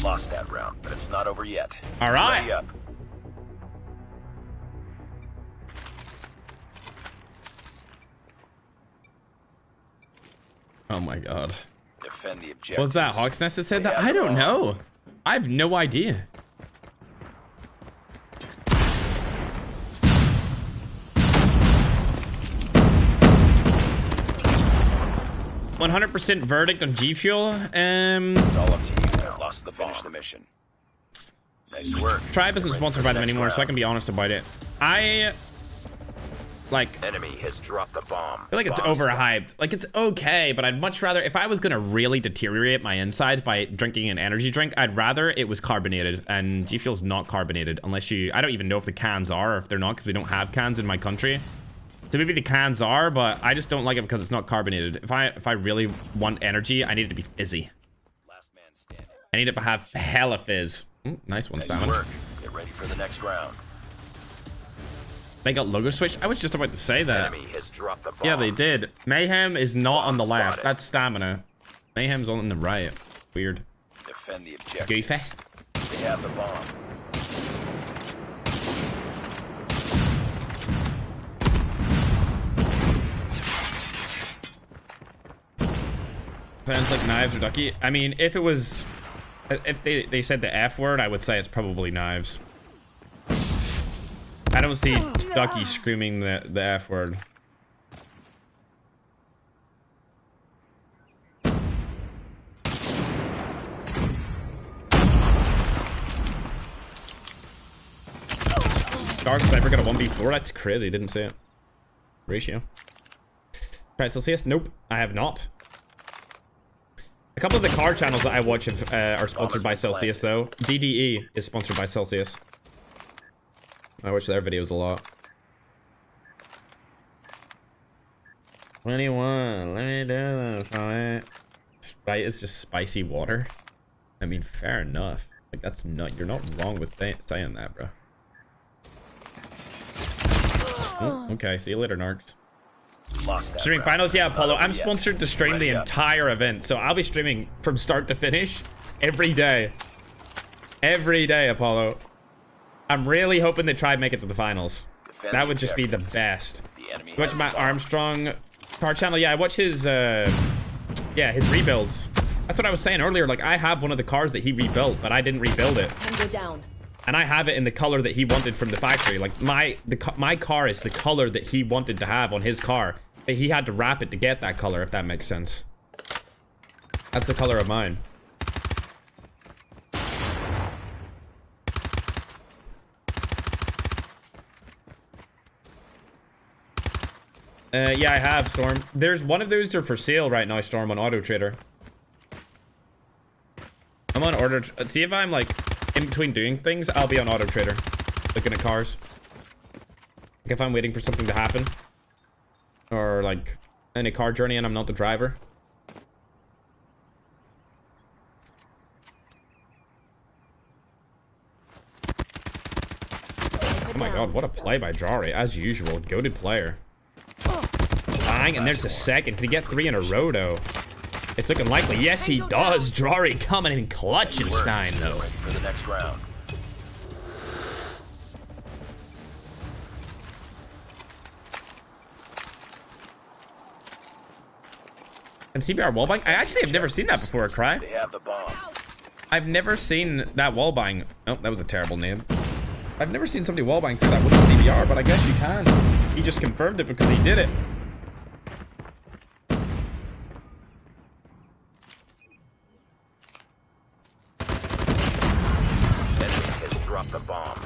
Lost that round, but it's not over yet. All right. Ready up. Oh my god. Defend the objective. Was that Hawk's Nest that said that? I don't know. I have no idea. %100% verdict on G Fuel. It's all up to you. Lost the finish the mission. Nice work. Tribe isn't sponsored by them anymore, so I can be honest about it. I like. Enemy has dropped the bomb. I feel like it's overhyped. Like it's okay, but I'd much rather, if I was gonna really deteriorate my insides by drinking an energy drink, I'd rather it was carbonated. And G Fuel's not carbonated unless you. I don't even know if the cans are or if they're not because we don't have cans in my country. So maybe the cans are, but I just don't like it because it's not carbonated. If I really want energy, I need it to be fizzy. I need it to have hella fizz. Ooh, nice one, Stamina. Work. Get ready for the next round. They got logo switch. I was just about to say that. Enemy has dropped the bomb. Yeah, they did. Mayhem is not on the left. That's Stamina. Mayhem's on the right. Weird. Defend the objective. Goofy. They have the bomb. Sounds like knives or ducky. I mean, if it was, if they said the F word, I would say it's probably knives. I don't see ducky screaming the F word. Dark Sniper got a 1v4. That's crazy. Didn't see it. Ratio. Right, Celsius? Nope, I have not. A couple of the car channels that I watch are sponsored by Celsius, though. DDE is sponsored by Celsius. I watch their videos a lot. 21. Let me do this, right? Sprite is just spicy water. I mean, fair enough. Like, that's not. You're not wrong with saying that, bro. Oh, okay, see you later, Narcs. Streaming finals, yeah, Apollo. I'm sponsored to stream the entire event, so I'll be streaming from start to finish every day. Every day, Apollo. I'm really hoping they try and make it to the finals. That would just be the best. You watch Matt Armstrong car channel? Yeah, I watch his his rebuilds. That's what I was saying earlier. Like, I have one of the cars that he rebuilt, but I didn't rebuild it. And I have it in the color that he wanted from the factory. Like, my car is the color that he wanted to have on his car. But he had to wrap it to get that color, if that makes sense. That's the color of mine. Yeah, I have, Storm. There's one of those are for sale right now, Storm, on Auto Trader. I'm on order. See if I'm like in between doing things, I'll be on Auto Trader looking at cars. Like if I'm waiting for something to happen, or like in a car journey and I'm not the driver. Oh my god, what a play by Jari, as usual. Goated player. Bang, and there's a second. Can he get 3 in a row, though? It's looking likely. Yes, he does. Jari coming in clutch and Stein, though. For the next round. And CBR wallbang? I actually have never seen that before, Cry. They have the bomb. I've never seen that wallbang. Oh, that was a terrible name. I've never seen somebody wallbang through that with a CBR, but I guess you can. He just confirmed it because he did it. Has dropped the bomb.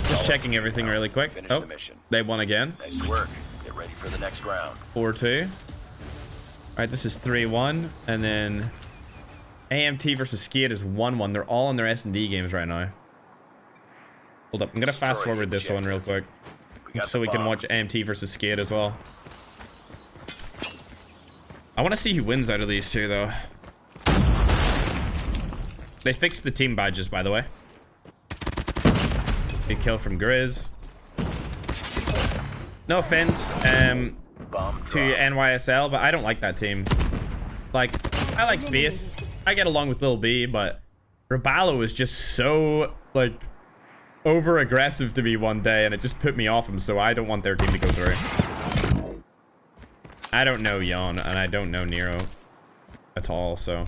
Just checking everything really quick. Oh, they won again. Nice work. Get ready for the next round. 4-2. All right, this is 3-1, and then AMT versus Skid is 1-1. They're all in their S&D games right now. Hold up, I'm gonna fast forward this one real quick, so we can watch AMT versus Skid as well. I want to see who wins out of these two, though. They fixed the team badges, by the way. Big kill from Grizz. No offense to NYSL, but I don't like that team. Like, I like Space. I get along with Lil B, but Rabalo is just so, like, over aggressive to me one day, and it just put me off him, so I don't want their team to go through. I don't know Yon, and I don't know Nero at all, so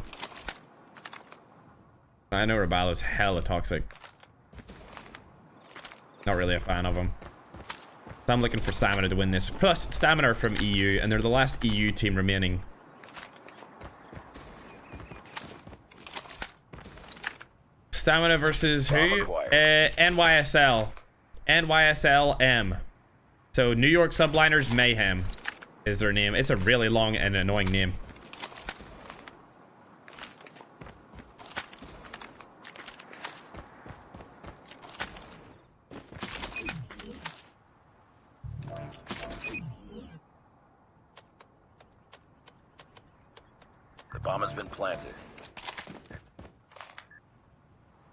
I know Rabalo's hella toxic. Not really a fan of him. So I'm looking for Stamina to win this. Plus, Stamina are from EU, and they're the last EU team remaining. Stamina versus who? NYSL. NYSL-M. So, New York Subliners Mayhem is their name. It's a really long and annoying name. The bomb has been planted.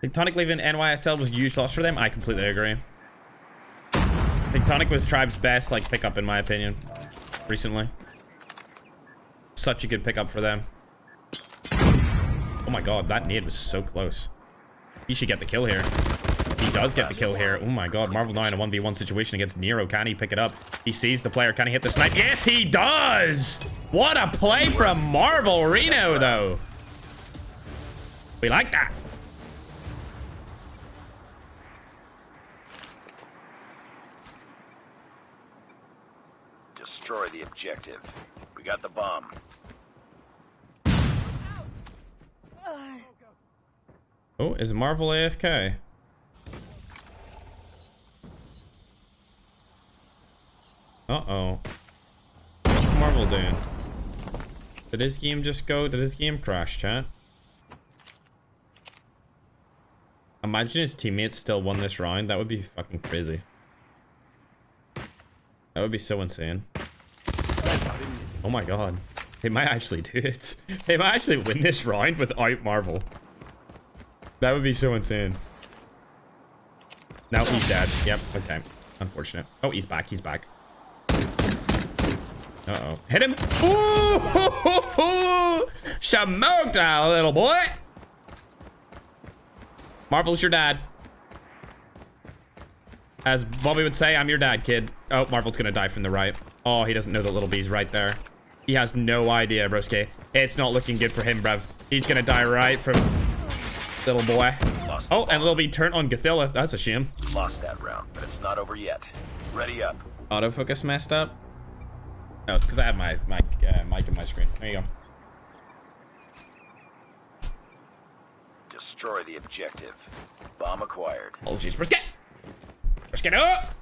Tectonic leaving NYSL was a huge loss for them. I completely agree. Tectonic was Tribe's best, like, pickup, in my opinion, recently. Such a good pickup for them. Oh my god, that nade was so close. He should get the kill here. He does get the kill here. Oh my god, Marvel now in a 1v1 situation against Nero. Can he pick it up? He sees the player. Can he hit the snipe? Yes, he does! What a play from Marvel Reno, though. We like that. Destroy the objective. We got the bomb. Oh, is Marvel AFK? Uh-oh. What's Marvel doing? Did his game just go? Did his game crash, chat? Imagine his teammates still won this round. That would be fucking crazy. That would be so insane. Oh my god. They might actually do it. They might actually win this round without Marvel. That would be so insane. Now he's dead. Yep, okay. Unfortunate. Oh, he's back. He's back. Uh-oh. Hit him. Ooh! Smoked that little boy. Marvel's your dad. As Bobby would say, I'm your dad, kid. Oh, Marvel's gonna die from the right. Oh, he doesn't know that little B's right there. He has no idea, broski. It's not looking good for him, bruv. He's gonna die right from little boy. Oh, and little B turned on Gothilla. That's a shame. Lost that round, but it's not over yet. Ready up. Autofocus messed up. Oh, it's because I have my mic in my screen. There you go. Destroy the objective. Bomb acquired. Oh, jeez. Brisket! Brisket up!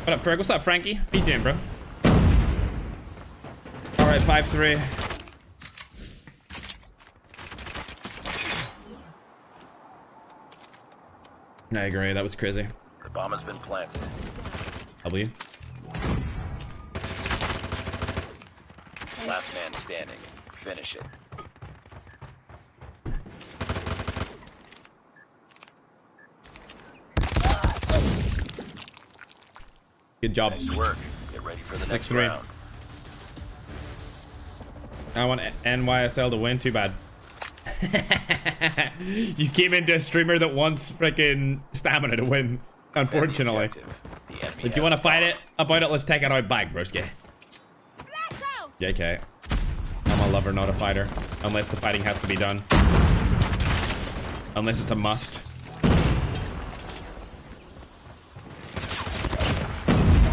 What up, Craig? What's up, Frankie? How you doing, bro? Alright, 5-3. I agree. That was crazy. The bomb has been planted. W. Last man standing. Finish it. Good job. Nice work. Get ready for the next round. I want NYSL to win. Too bad. You came into a streamer that wants freaking stamina to win, unfortunately. If you want to fight it about it, let's take it out back, broski. JK. I'm a lover, not a fighter. Unless the fighting has to be done. Unless it's a must.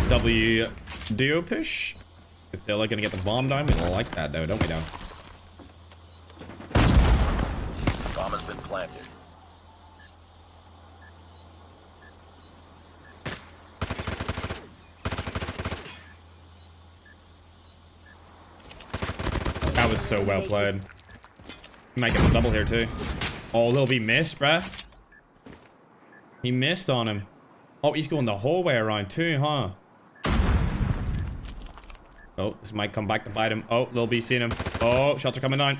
W duo push. If they're like gonna get the bomb down, we don't like that though, don't we now? Bomb has been planted. That was so well played. Might get a double here too. Oh, he'll be missed, bruh. He missed on him. Oh, he's going the whole way around too, huh? Oh, this might come back to bite him. Oh, they'll be seeing him. Oh, shots are coming down.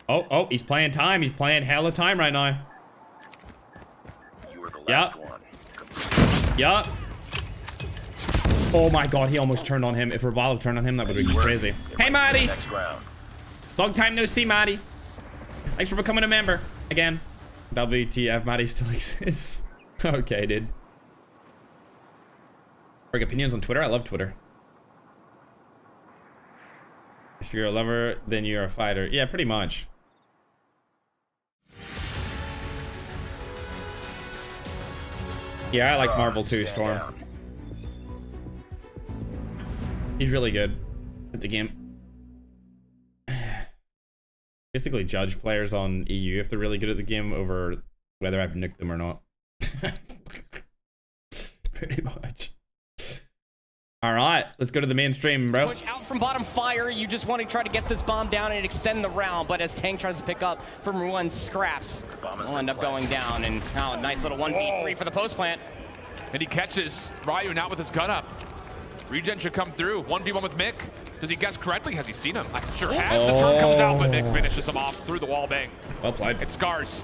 Oh, he's playing time. He's playing hella time right now. You were the last one. Yeah. Oh my god, he almost turned on him. If Revolve turned on him, that would be crazy. Hey, Maddie. Next round. Long time no see, Maddie. Thanks for becoming a member again. WTF, Maddie still exists. Okay, dude. Big opinions on Twitter. I love Twitter. If you're a lover, then you're a fighter. Yeah, pretty much. Yeah, I like Marvel too, Storm. He's really good at the game. Basically judge players on EU if they're really good at the game over whether I've nicked them or not. Pretty much. All right, let's go to the mainstream, bro. Push out from bottom fire. You just want to try to get this bomb down and extend the round, but as Tank tries to pick up from one scraps, will end up going down. And now a nice little 1v3 for the post plant. And he catches Ryu now with his gun up. Regen should come through. 1v1 with Mick. Does he guess correctly? Has he seen him? I sure has. The turn comes out, but Mick finishes him off through the wall bang. Well played. It Scars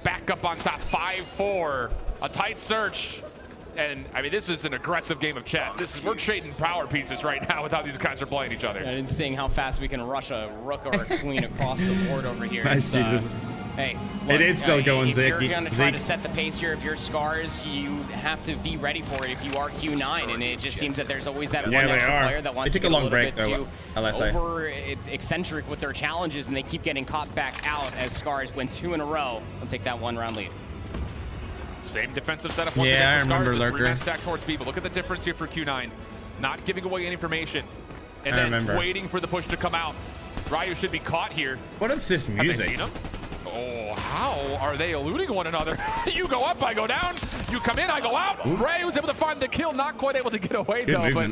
back up on top. 5-4. A tight search. And I mean, this is an aggressive game of chess. We're trading power pieces right now with how these guys are playing each other. And seeing how fast we can rush a rook or a queen across the board over here. Nice, Jesus. Hey, look, it is still going, if Zeke. You're going to try to set the pace here. If you're Scars, you have to be ready for it if you are Q9. And it just seems that there's always that one extra player that wants to get a little bit too over eccentric with their challenges, and they keep getting caught back out as Scars win 2 in a row. They'll take that 1-round lead. Same defensive setup once again I for Scars. remember Lurker. Stack towards B, but look at the difference here for Q9. Not giving away any information. And then waiting for the push to come out. Ryu should be caught here. What is this music? Have they seen him? Oh, how are they eluding one another? You go up, I go down. You come in, I go out. Bray was able to find the kill, not quite able to get away though, but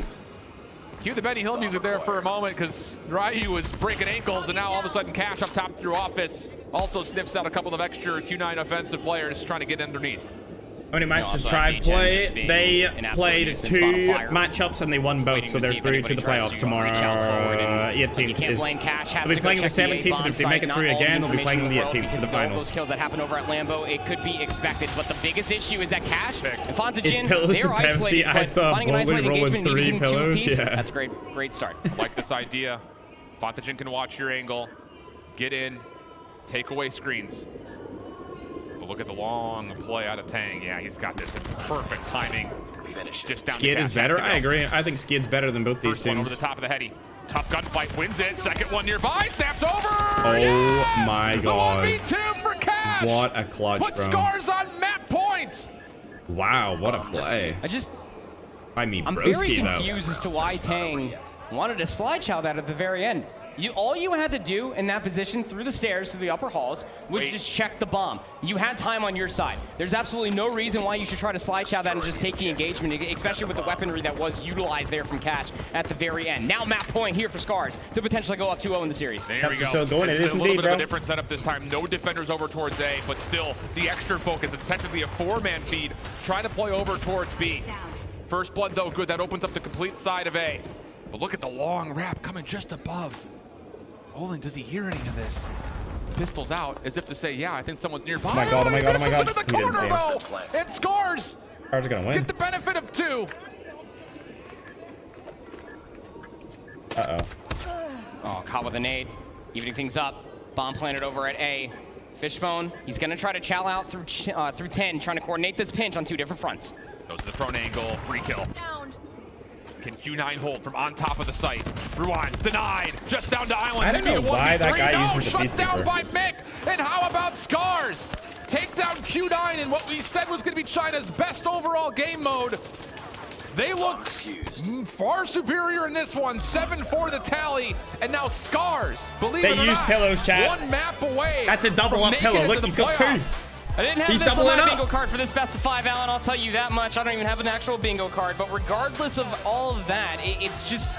cue the Benny Hill music there for a moment because Ryu was breaking ankles and now all of a sudden Cash up top through office also sniffs out a couple of extra Q9 offensive players trying to get underneath. How many matches Tribe play? They played 2 matchups and they won both, so they're through to the playoffs tomorrow. 18th. They'll be playing the 17th, and if they make it through again, they'll be playing the 18th for the finals. Those kills that happen over at Lambeau, it could be expected, but the biggest issue is that Cash and Fontaine, they're isolated. I saw Bowling roll with 3 pillows. Yeah. That's a great start. I like this idea. Fontaine can watch your angle, get in, take away screens. Look at the long play out of Tang. Yeah, he's got this in perfect timing. Finish. Just down Skid is better. I agree. I think Skid's better than both these teams. Over the top of the heady. Tough gunfight wins it. Second one nearby. Snaps over. Oh yes! My god. The 1v2 for Cash. What a clutch, bro. Put Scars on map point. Wow, what a play. I'm very confused as to why Tang wanted to slide chow that at the very end. All you had to do in that position through the stairs to the upper halls was just check the bomb. You had time on your side. There's absolutely no reason why you should try to slide chow that and just take the engagement, especially with the weaponry that was utilized there from Cash at the very end. Now map point here for Scars to potentially go up 2-0 in the series. There we go. Still going. It's a little bit of a different setup this time. No defenders over towards A, but still the extra focus. It's technically a 4-man feed. Trying to play over towards B. First blood though, good. That opens up the complete side of A. But look at the long wrap coming just above. Olin, does he hear any of this? Pistols out, as if to say, yeah, I think someone's nearby. Oh my god, oh my god, oh my god. Into the corner, though. It Scars. Scars are gonna win. Get the benefit of 2. Oh, caught with a nade. Evening things up. Bomb planted over at A. Fishbone, he's going to try to chow out through 10, trying to coordinate this pinch on 2 different fronts. Goes to the front angle, free kill. Down. Can Q9 hold from on top of the site? Rewind, denied, just down to Island. I don't know why that guy uses the shut beast down keeper. by Mick. And how about Scars? Take down Q9 in what we said was going to be China's best overall game mode. They looked far superior in this one. 7-4 the tally, and now Scars, believe it or not, use pillows, chat. 1 map away. That's a double up pillow. Look, he's got 2. I didn't have He's this on doubling my up. bingo card for this best of 5, Alan. I'll tell you that much. I don't even have an actual bingo card. But regardless of all of that, it's just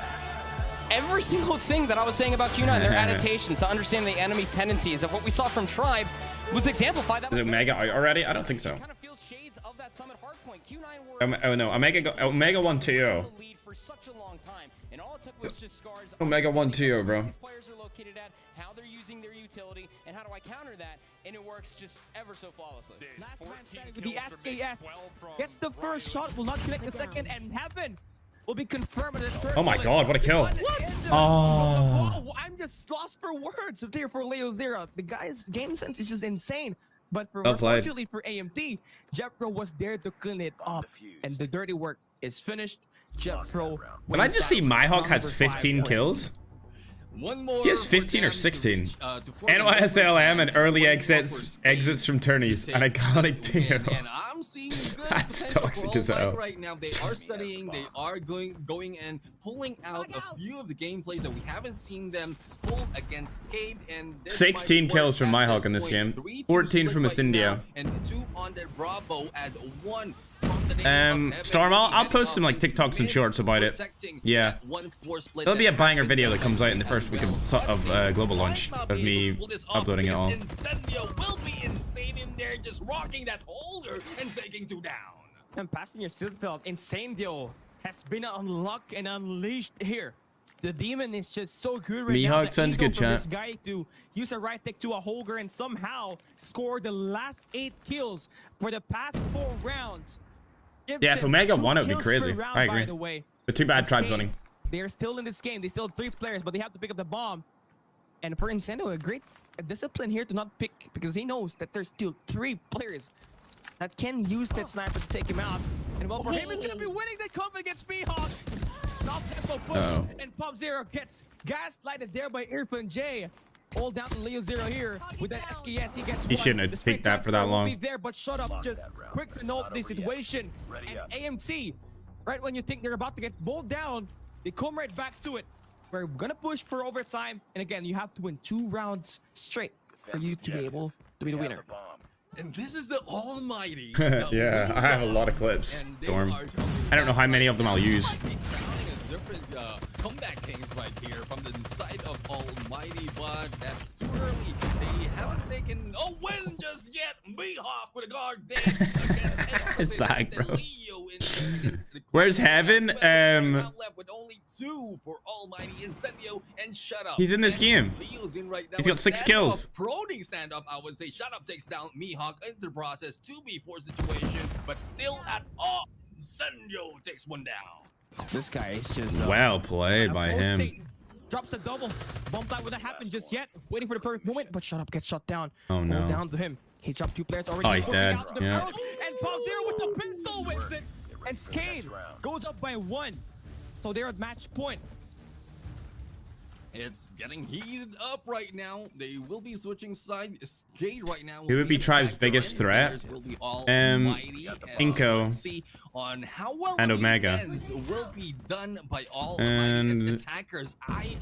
every single thing that I was saying about Q9, their adaptations to understand the enemy's tendencies of what we saw from Tribe was exemplified. That Is Omega out already? I don't think so. kind of feels shades of that Summit hardpoint. Q9 were Oh no, Omega 1-2-0. lead for such a long time, and all it took was just Scars. Omega 1-2-0, bro. These players are located at, how they're using their utility, and how do I counter that? And it works just ever so flawlessly. Last man standing with the SKS gets the first shot, will not connect the second, and Heaven will be confirmed in the third. Oh my god, what a kill. Oh, I'm just lost for words there for Leo Zero. The guy's game sense is just insane. But unfortunately for AMT, Jeffro was there to clean it up, and the dirty work is finished. Jeffro. Did I just see Myhawk has 15 kills? One more. He has 15 or 16. NYSLM and early exits from tourneys. An iconic team. And I'm seeing good That's potential toxic for as hell. right now. They are studying. They are going and pulling out a few of the gameplays that we haven't seen them pull against Cade. And 16 kills from Myhawk in this game. 14 from Ascendio. And 2 on the Bravo as 1. Storm, I'll post some like TikToks and shorts about it. Yeah, there'll be a banger video that comes out in the first week of global launch of me uploading it all. Incendio will be insane in there, just rocking that holder and taking 2 down. And passing your seatbelt, Incendio has been unlocked and unleashed here. The demon is just so good right now. Mihawk sounds good, chat. This guy to use a right tick to a Holger and somehow score the last 8 kills for the past 4 rounds. Yeah, if Omega won, it would be crazy. I agree. But too bad Tribe's winning. They're still in this game. They still have 3 players, but they have to pick up the bomb. And for Incendio, a great discipline here to not pick, because he knows that there's still 3 players that can use that sniper to take him out. And well, for him, he's going to be winning the comp against Mihawk. Stop tempo push, and Pop Zero gets gaslighted there by Irfan J. All down to Leo Zero here with that SKS. He gets He shouldn't have picked that for that long. Be there, but shut up. Just quick to note the situation. And AMT, right when you think they're about to get bowled down, they come right back to it. We're gonna push for overtime, and again, you have to win 2 rounds straight for you to be able to be the winner. And this is the almighty. Yeah, I have a lot of clips, Storm. I don't know how many of them I'll use. Different comeback kings right here from the side of Almighty, but that's too early. They haven't taken a win just yet. Mihawk with a guard there. It's like, bro. Where's Heaven? Left with only 2 for Almighty, Incendio, and Shut Up. He's in this game. Leo's in right now. He's got 6 kills. Proning stand up, I would say. Shut Up takes down Mihawk into process 2v4 situation, but still at all. Incendio takes 1 down. This guy is just well played by him. Drops a double. Bomb time wouldn't happen just yet. Waiting for the perfect moment, but Shut Up gets shut down. Oh no. Down to him. He dropped 2 players already. Oh, he's dead. Yeah. And Pop Zero with the pistol wins it. And Skade goes up by 1. So they're at match point. It's getting heated up right now. They will be switching side. Skade right now. Who would be Tribe's biggest threat? Inco on how well and Omega will be done by all and attackers. I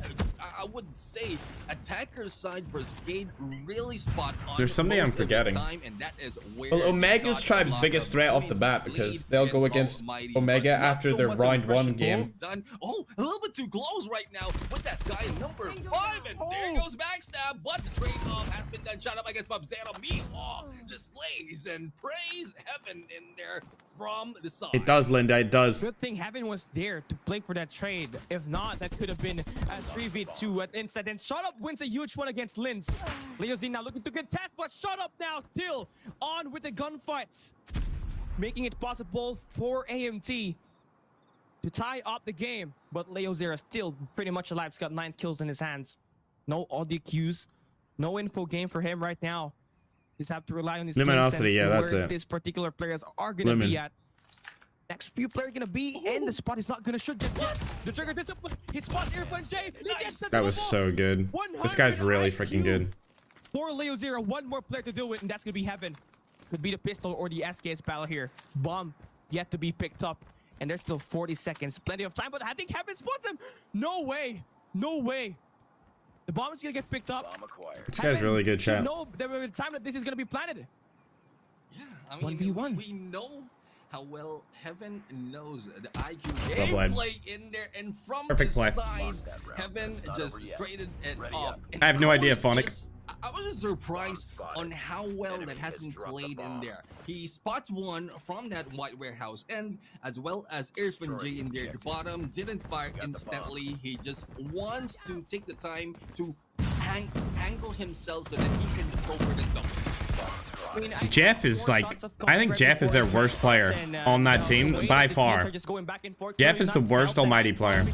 would say attackers side for Skade really spot on. There's something I'm forgetting. And that is where well, Omega's Tribe's biggest threat off the bat because they'll go against Omega after their round 1 game. Oh, a little bit too close right now with that guy number 5, and there goes backstab, but the trade-off has been done. Shut Up against Pop Zero. Mihawk just slays and praise Heaven in there from the side. It does, Linda. It does. Good thing Heaven was there to play for that trade. If not, that could have been a 3v2 at inside. And Shut Up wins a huge one against Linz. Leo Z now looking to contest, but Shut Up now still on with the gunfights, making it possible for AMT to tie up the game. But Leo Zero still pretty much alive. He's got 9 kills in his hands. No audio cues. No info game for him right now. Just have to rely on his Luminosity, yeah, that's it. These particular players are gonna be at. Next few player gonna be, and the spot is not gonna shoot just yet. The trigger discipline. His spot airplane J. That was so good. This guy's really freaking good. For Leo Zero, one more player to deal with, and that's gonna be Heaven. Could be the pistol or the SKS battle here. Bomb yet to be picked up, and there's still 40 seconds. Plenty of time, but I think Heaven spots him. No way. No way. The bomb is gonna get picked up. This guy's really good, chat. No, there will be time that this is gonna be planted. Yeah, I mean, 1v1. We know how well Heaven knows the IQ gameplay in there, and from Perfect play. Side, Heaven just traded it off. I have no idea, Phonic. I was just surprised on how well that has been played in there. He spots one from that white warehouse end, as well as Irfan J in there at the bottom. Didn't fire instantly. He just wants to take the time to angle himself so that he can go for the double. Jeff is like, I think Jeff is their worst player on that team by far. Jeff is the worst almighty player.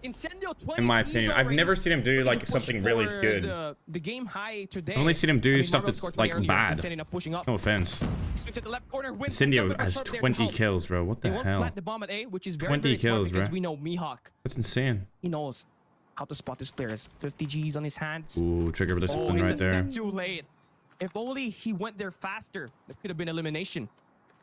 In my opinion, I've never seen him do like something really good. I've only seen him do stuff that's like bad. No offense. Incendio has 20 kills, bro. What the hell? 20 kills, bro. That's insane. He knows how to spot his players. 50 Gs on his hands. Ooh, trigger discipline right there. Too late. If only he went there faster, it could have been elimination.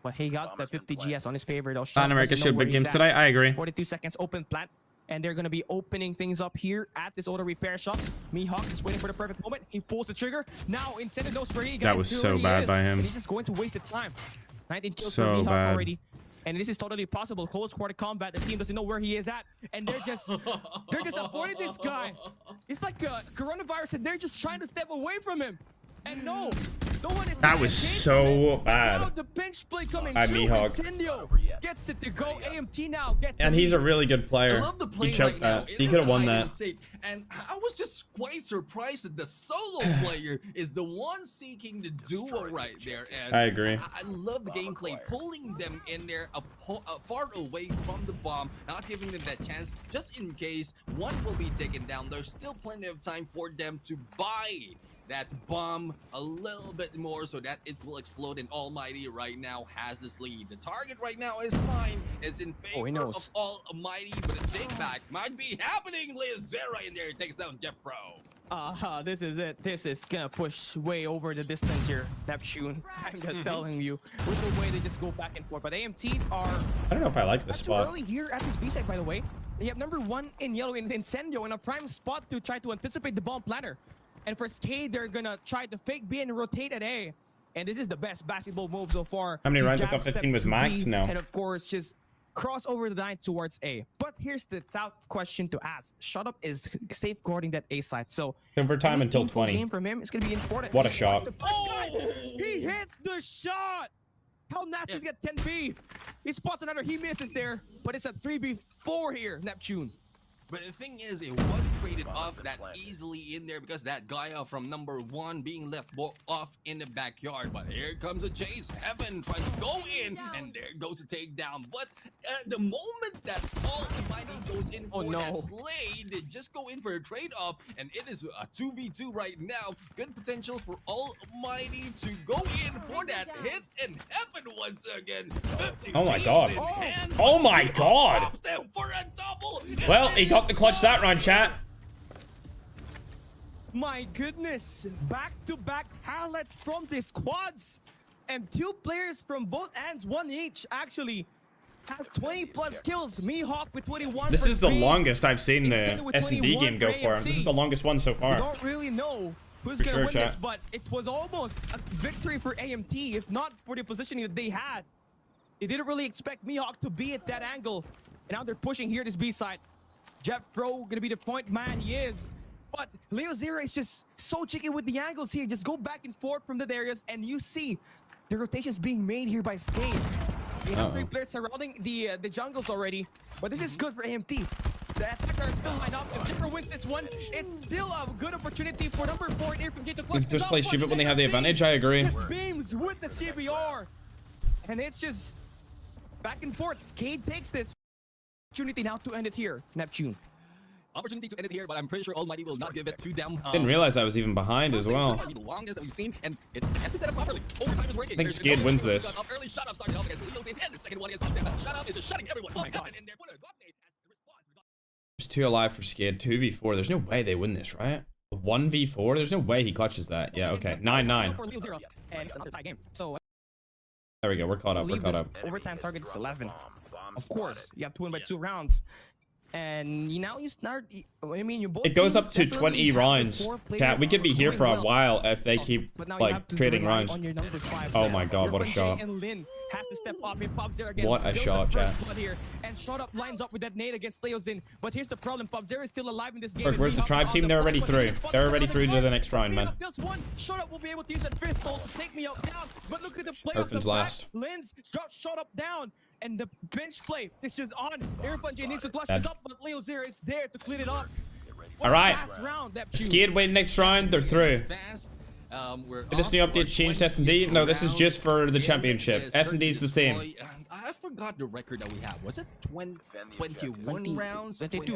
But he got the 50 GS on his favor. Latin America should big games today. I agree. 42 seconds open plant. And they're going to be opening things up here at this auto repair shop. Mihawk is waiting for the perfect moment. He pulls the trigger. Now, Incendio knows where he guys. That was so bad by him. He's just going to waste the time. 19 kills for Mihawk already. And this is totally possible. Close quarter combat. The team doesn't know where he is at, and they're just avoiding this guy. It's like a coronavirus, and they're just trying to step away from him. And no one is. That was so bad. Now the bench play coming. Mihawk gets it to go. AMT now. And he's a really good player. I love the play he choked right that. He could have won that. And I was just quite surprised that the solo player is the one seeking the duo right there. And I agree. I love the gameplay, pulling them in there far away from the bomb, not giving them that chance, just in case one will be taken down. There's still plenty of time for them to buy that bomb a little bit more so that it will explode, and Almighty right now has this lead. The target right now is fine, is in favor of Almighty, but a take back might be happening. Zera in there takes down Jeff Pro. This is it. This is gonna push way over the distance here, Neptune. I'm just telling you, with the way they just go back and forth. But AMT are, I don't know if I like this spot. Too early here at this B side, by the way. They have number 1 in yellow in Incendio in a prime spot to try to anticipate the bomb planner. And for Skate, they're gonna try to fake B and rotate at A. And this is the best basketball move so far. How many rounds at top 15 with Max? No. And of course, just cross over the line towards A. But here's the tough question to ask. Shut Up is safeguarding that A side. So overtime until 20. Game from him is gonna be important. What a shot! He hits the shot. How nasty to get 10B. He spots another. He misses there, but it's a 3v4 here, Neptune. But the thing is, it was traded off that easily in there because that guy from number 1 being left off in the backyard. But here comes a chase. Heaven tries to go in, and there goes a takedown. But the moment that Almighty goes in for that slay, they just go in for a trade-off, and it is a 2v2 right now. Good potential for Almighty to go in for that hit, and Heaven once again. Oh my god. Oh my god. For a double. Well, he got the clutch that run, chat. My goodness, back-to-back highlights from the squads, and 2 players from both ends, 1 each actually has 20+ kills. Mihawk with 21. This is the longest I've seen the S&D game go for. This is the longest one so far. We don't really know who's gonna win this, but it was almost a victory for AMT, if not for the positioning that they had. They didn't really expect Mihawk to be at that angle, and now they're pushing here this B side. Jeff Pro gonna be the point man, he is. But Leo Zera is just so tricky with the angles here. Just go back and forth from the areas, and you see the rotations being made here by Skate. They have 3 players surrounding the jungles already, but this is good for AMT. The attacks are still lined up. If Jeff Pro wins this one, it's still a good opportunity for number 4 here from Gate to clutch. Just play stupid when they have the advantage. I agree. Jeff Beams with the CBR, and it's just back and forth. Skate takes this opportunity now to end it here, Neptune. opportunity to end it here, but I'm pretty sure Almighty will not give it to them. Didn't realize I was even behind as well. The longest that we've seen, and it has been set up properly. Overtime is working. I think Skid wins this. Early shut up started off against Leo's in, and the second one is shut up is just shutting everyone up. In there. There's 2 alive for Skid. 2v4. There's no way they win this, right? 1v4. There's no way he clutches that. Yeah. Okay. 9-9. So there we go. We're caught up. We're caught up. Overtime target is 11. Of course, you have to win by 2 rounds. And now you start. I mean, you both. It goes up to 20 rounds. Chat, we could be here for a while if they keep like trading rounds. Oh my god, what a shot! Has to step up in what a shot, chat. And shot up lines up with that nade against Leozin. But here's the problem: PUBG is still alive in this game. Where's the tribe team? They're already through. They're already through to the next round, man. This one shot up will be able to use that fist ball to take me out down. But look at the play. Orphan's last. Lens shot up down. And the bench play is just on. Irfan needs to clutch this up, but Leo Zero is there to clean it up. All right. Skid win next round. They're through. This new update changed S&D. No, this is just for the championship. S&D is the same. I forgot the record that we have. Was it 21 rounds? 22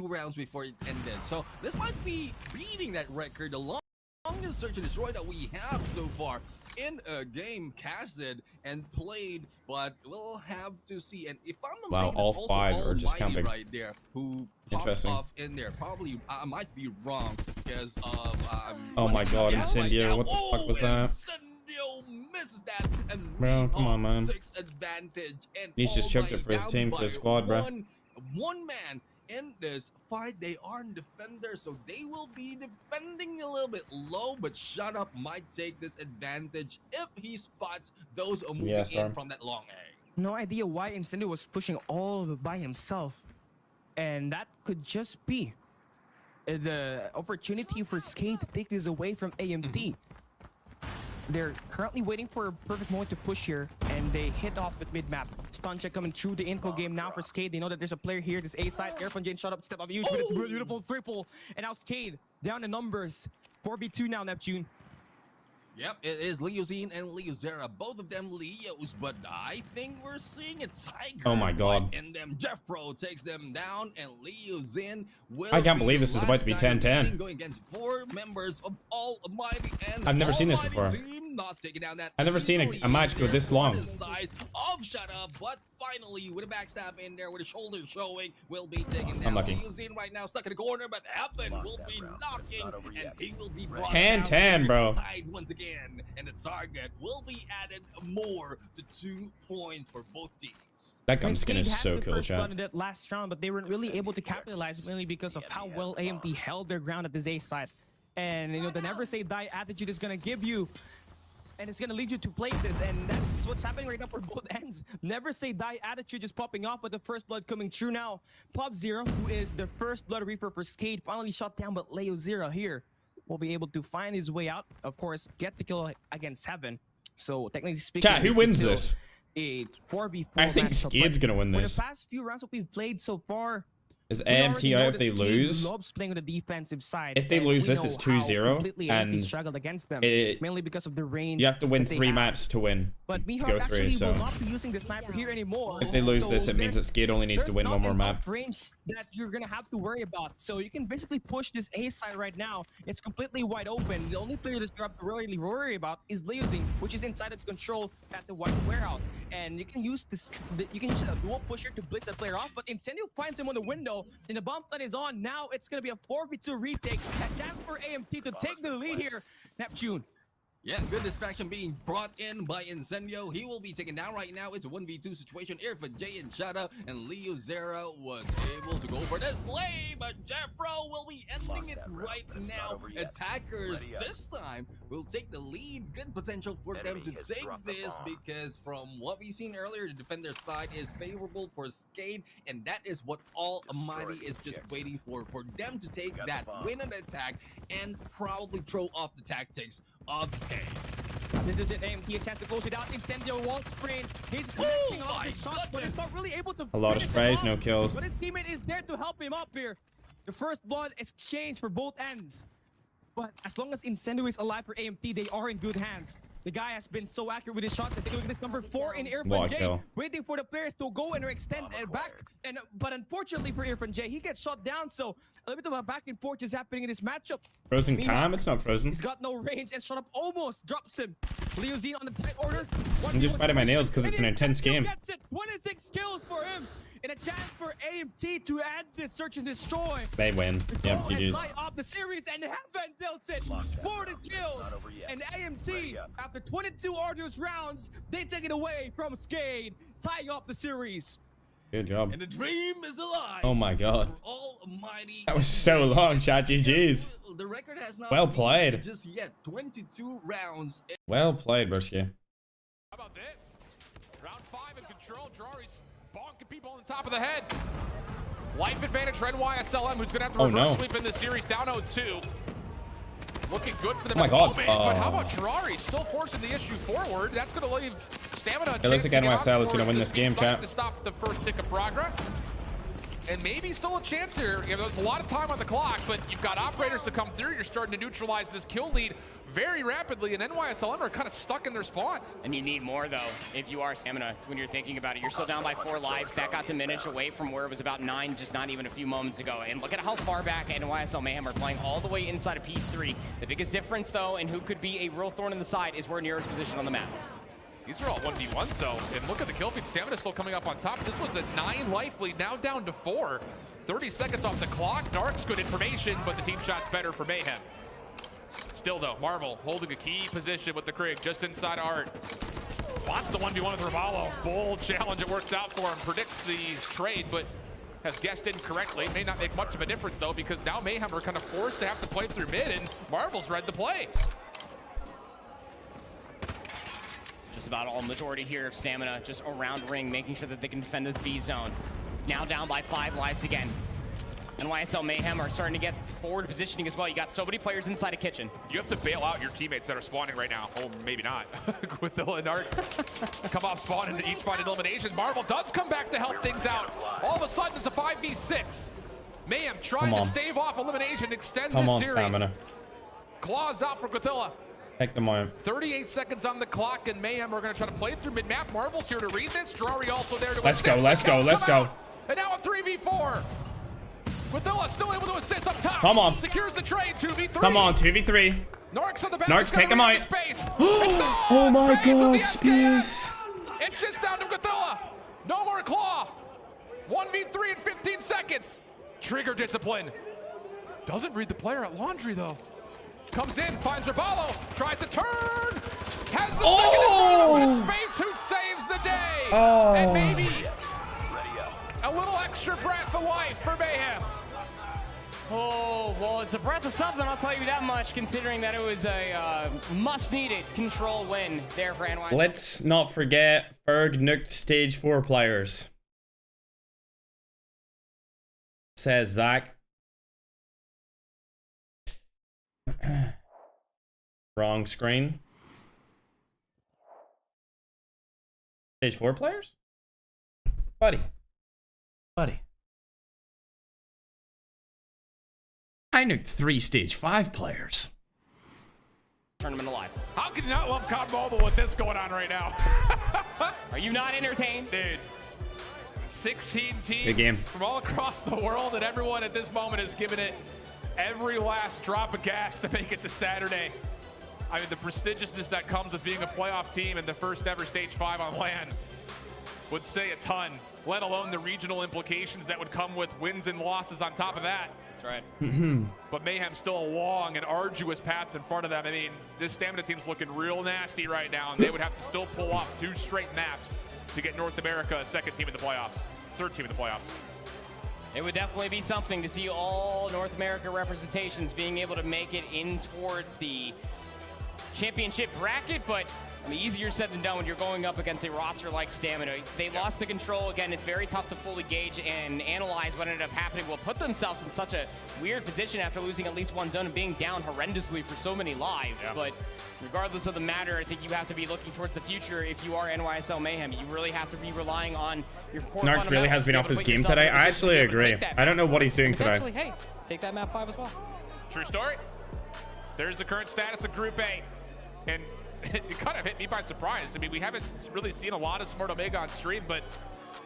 rounds before it ended. So this might be beating that record. The longest search and destroy that we have so far in a game casted and played, but we'll have to see. And if I'm not mistaken, all 5 are just camping right there who popped off in there. Probably I might be wrong because of oh my god, Incendio, what the fuck was that? Incendio misses that, and bro, come on, man. Takes advantage. And he's just choked it for his team, for his squad, bro. One man in this fight. They aren't defenders, so they will be defending a little bit low, but Shut Up might take this advantage if he spots those moving in from that long A. No idea why Incendio was pushing all by himself, and that could just be the opportunity for Skate to take this away from AMT. They're currently waiting for a perfect moment to push here, and they hit off with mid-map. Stun check coming through the Inco game now for Skate. They know that there's a player here. This A side. Airfun Jane shot up, step up huge with a beautiful triple. And now Skate down the numbers. 4v2 now, Neptune. Yep, it is Leozine and Leozera. Both of them Leos, but I think we're seeing a tiger. Oh my god. And them Jeff Pro takes them down, and Leozine will. I can't believe this is about to be 10-10. Going against 4 members of Almighty and I've never seen this before. Not taking down that I've never seen a match go this long. Of Shut Up, but finally with a backstab in there with a shoulder showing, will be taken down. Unlucky. Leozine right now stuck in the corner, but Heaven will be knocking, and he will be brought 10-10, bro. Tied once again, and the target will be added more to 2 points for both teams. That gun skin is so cool, chat. In that last round, but they weren't really able to capitalize mainly because of how well AMT held their ground at this A side. And you know, the never say die attitude is gonna give you, and it's gonna lead you to places, and that's what's happening right now for both ends. Never say die attitude just popping off, but the first blood coming true now. Pop Zero, who is the first blood reaper for Skate, finally shot down, but Leo Zero here will be able to find his way out. Of course, get the kill against Heaven. So technically speaking, chat, who wins this? A 4v4. I think Skade's gonna win this. For the past few rounds that we've played so far, is AMT out if they lose? Loves playing on the defensive side. If they lose this, it's 2-0, and struggled against them, mainly because of the range. You have to win 3 maps to win. But Mihawk actually will not be using the sniper here anymore. If they lose this, it means that Skate only needs to win 1 more map. Range that you're gonna have to worry about. So you can basically push this A side right now. It's completely wide open. The only player that you have to really worry about is Leozing, which is inside of control at the white warehouse. And you can use this. You can use a dual pusher to blitz that player off. But Incendio finds him on the window, and the bomb is on. Now it's gonna be a 4v2 retake. A chance for AMT to take the lead here. Neptune. Yeah, good distraction being brought in by Incendio. He will be taken down right now. It's a 1v2 situation here for Jay and Shada, and Leo Zera was able to go for the slay, but Jeffro will be ending it right now. Attackers this time will take the lead. Good potential for them to take this, because from what we've seen earlier, the defender side is favorable for Skate, and that is what Almighty is just waiting for them to take that win on the attack and probably throw off the tactics of the Skate. This is it, AMT, a chance to close it out. Incendio wall sprint. He's connecting off the shot, but he's not really able to. A lot of sprays, no kills. But his teammate is there to help him up here. The first blood exchange for both ends. But as long as Incendio is alive for AMT, they are in good hands. The guy has been so accurate with his shot that they're doing this number 4 in Irfan J, waiting for the players to go and extend back. But unfortunately for Irfan J, he gets shot down. So a little bit of a back and forth is happening in this matchup. Frozen Cam? It's not frozen. He's got no range, and Strut almost drops him. Leo Z on the tight order. I'm just biting my nails because it's an intense game. Gets it. 26 kills for him. And a chance for AMT to end this search and destroy. They win. Yep, GG's. Off the series and Heaven deals it. 40 kills. And AMT, after 22 arduous rounds, they take it away from Skade, tying up the series. Good job. And the dream is alive. Oh my god. Almighty. That was so long, chat. GG's. The record has not well played. Just yet 22 rounds. Well played, Broski. How about this? Round 5 in control. Drari's bonking people on the top of the head. Life advantage for NYSLM, who's going to have to reverse sweep in this series, down 0-2. Looking good for them. Oh my god. But how about Drari still forcing the issue forward? That's going to leave Stamina. It looks like NYSL is going to win this game, chat. To stop the first tick of progress. And maybe still a chance here. You know, there's a lot of time on the clock, but you've got operators to come through. You're starting to neutralize this kill lead very rapidly, and NYSLM are kind of stuck in their spawn. And you need more, though, if you are Stamina, when you're thinking about it. You're still down by 4 lives. That got diminished away from where it was about 9 just not even a few moments ago. And look at how far back NYSL Mayhem are playing all the way inside of P3. The biggest difference, though, and who could be a real thorn in the side is where Nero's position on the map. These are all 1v1s, though. And look at the kill feed. Stamina still coming up on top. This was a 9 life lead, now down to 4. 30 seconds off the clock. Dark's good information, but the team shot's better for Mayhem. Still, though, Marvel holding a key position with the Krig just inside Art. Wants the 1v1 with Ravallo. Bold challenge. It works out for him. Predicts the trade, but has guessed incorrectly. May not make much of a difference, though, because now Mayhem are kind of forced to have to play through mid, and Marvel's read the play. Just about all majority here of Stamina just around ring, making sure that they can defend this B zone. Now down by 5 lives again. NYSL Mayhem are starting to get forward positioning as well. You got so many players inside a kitchen. You have to bail out your teammates that are spawning right now. Oh, maybe not. Gwithilla and Arts come off spawn into each fight elimination. Marvel does come back to help things out. All of a sudden, it's a 5v6. Mayhem trying to stave off elimination, extend this series. Stamina. Claws out for Gwithilla. Take them on. 38 seconds on the clock, and Mayhem are going to try to play through mid-map. Marvel's here to read this. Drari also there to assist. Let's go. And now a 3v4. Gwithilla still able to assist up top. Come on. Secures the trade. 2v3. Come on, 2v3. Narcs on the back. Narcs, take him out. Oh my god, Spears. It's just down to Gwithilla. No more claw. 1v3 in 15 seconds. Trigger discipline. Doesn't read the player at Laundry, though. Comes in, finds Ravallo, tries to turn, has the second in space, who saves the day. And maybe a little extra breath of life for Mayhem. Oh, well, it's a breath of something, I'll tell you that much, considering that it was a much-needed control win there for NY. Let's not forget ferg nuked stage 4 players. Says Zach. Wrong screen. Stage 4 players? Buddy. I nuked 3 stage 5 players. Tournament alive. How can you not love COD Mobile with this going on right now? Are you not entertained? Dude. 16 teams from all across the world, and everyone at this moment is giving it every last drop of gas to make it to Saturday. I mean, the prestigiousness that comes with being a playoff team and the first ever stage 5 on LAN would say a ton, let alone the regional implications that would come with wins and losses on top of that. That's right. But Mayhem's still a long and arduous path in front of them. I mean, this Stamina team's looking real nasty right now, and they would have to still pull off 2 straight maps to get North America a 2nd team in the playoffs, 3rd team in the playoffs. It would definitely be something to see all North America representations being able to make it in towards the championship bracket, but I mean, easier said than done when you're going up against a roster like Stamina. They lost the control. Again, it's very tough to fully gauge and analyze what ended up happening. Will put themselves in such a weird position after losing at least one zone and being down horrendously for so many lives. But regardless of the matter, I think you have to be looking towards the future. If you are NYSL Mayhem, you really have to be relying on your core. Narcs really has been off his game today. I actually agree. I don't know what he's doing today. Hey, take that map 5 as well. True story. There's the current status of Group A. And it kind of hit me by surprise. I mean, we haven't really seen a lot of Smart Omega on stream, but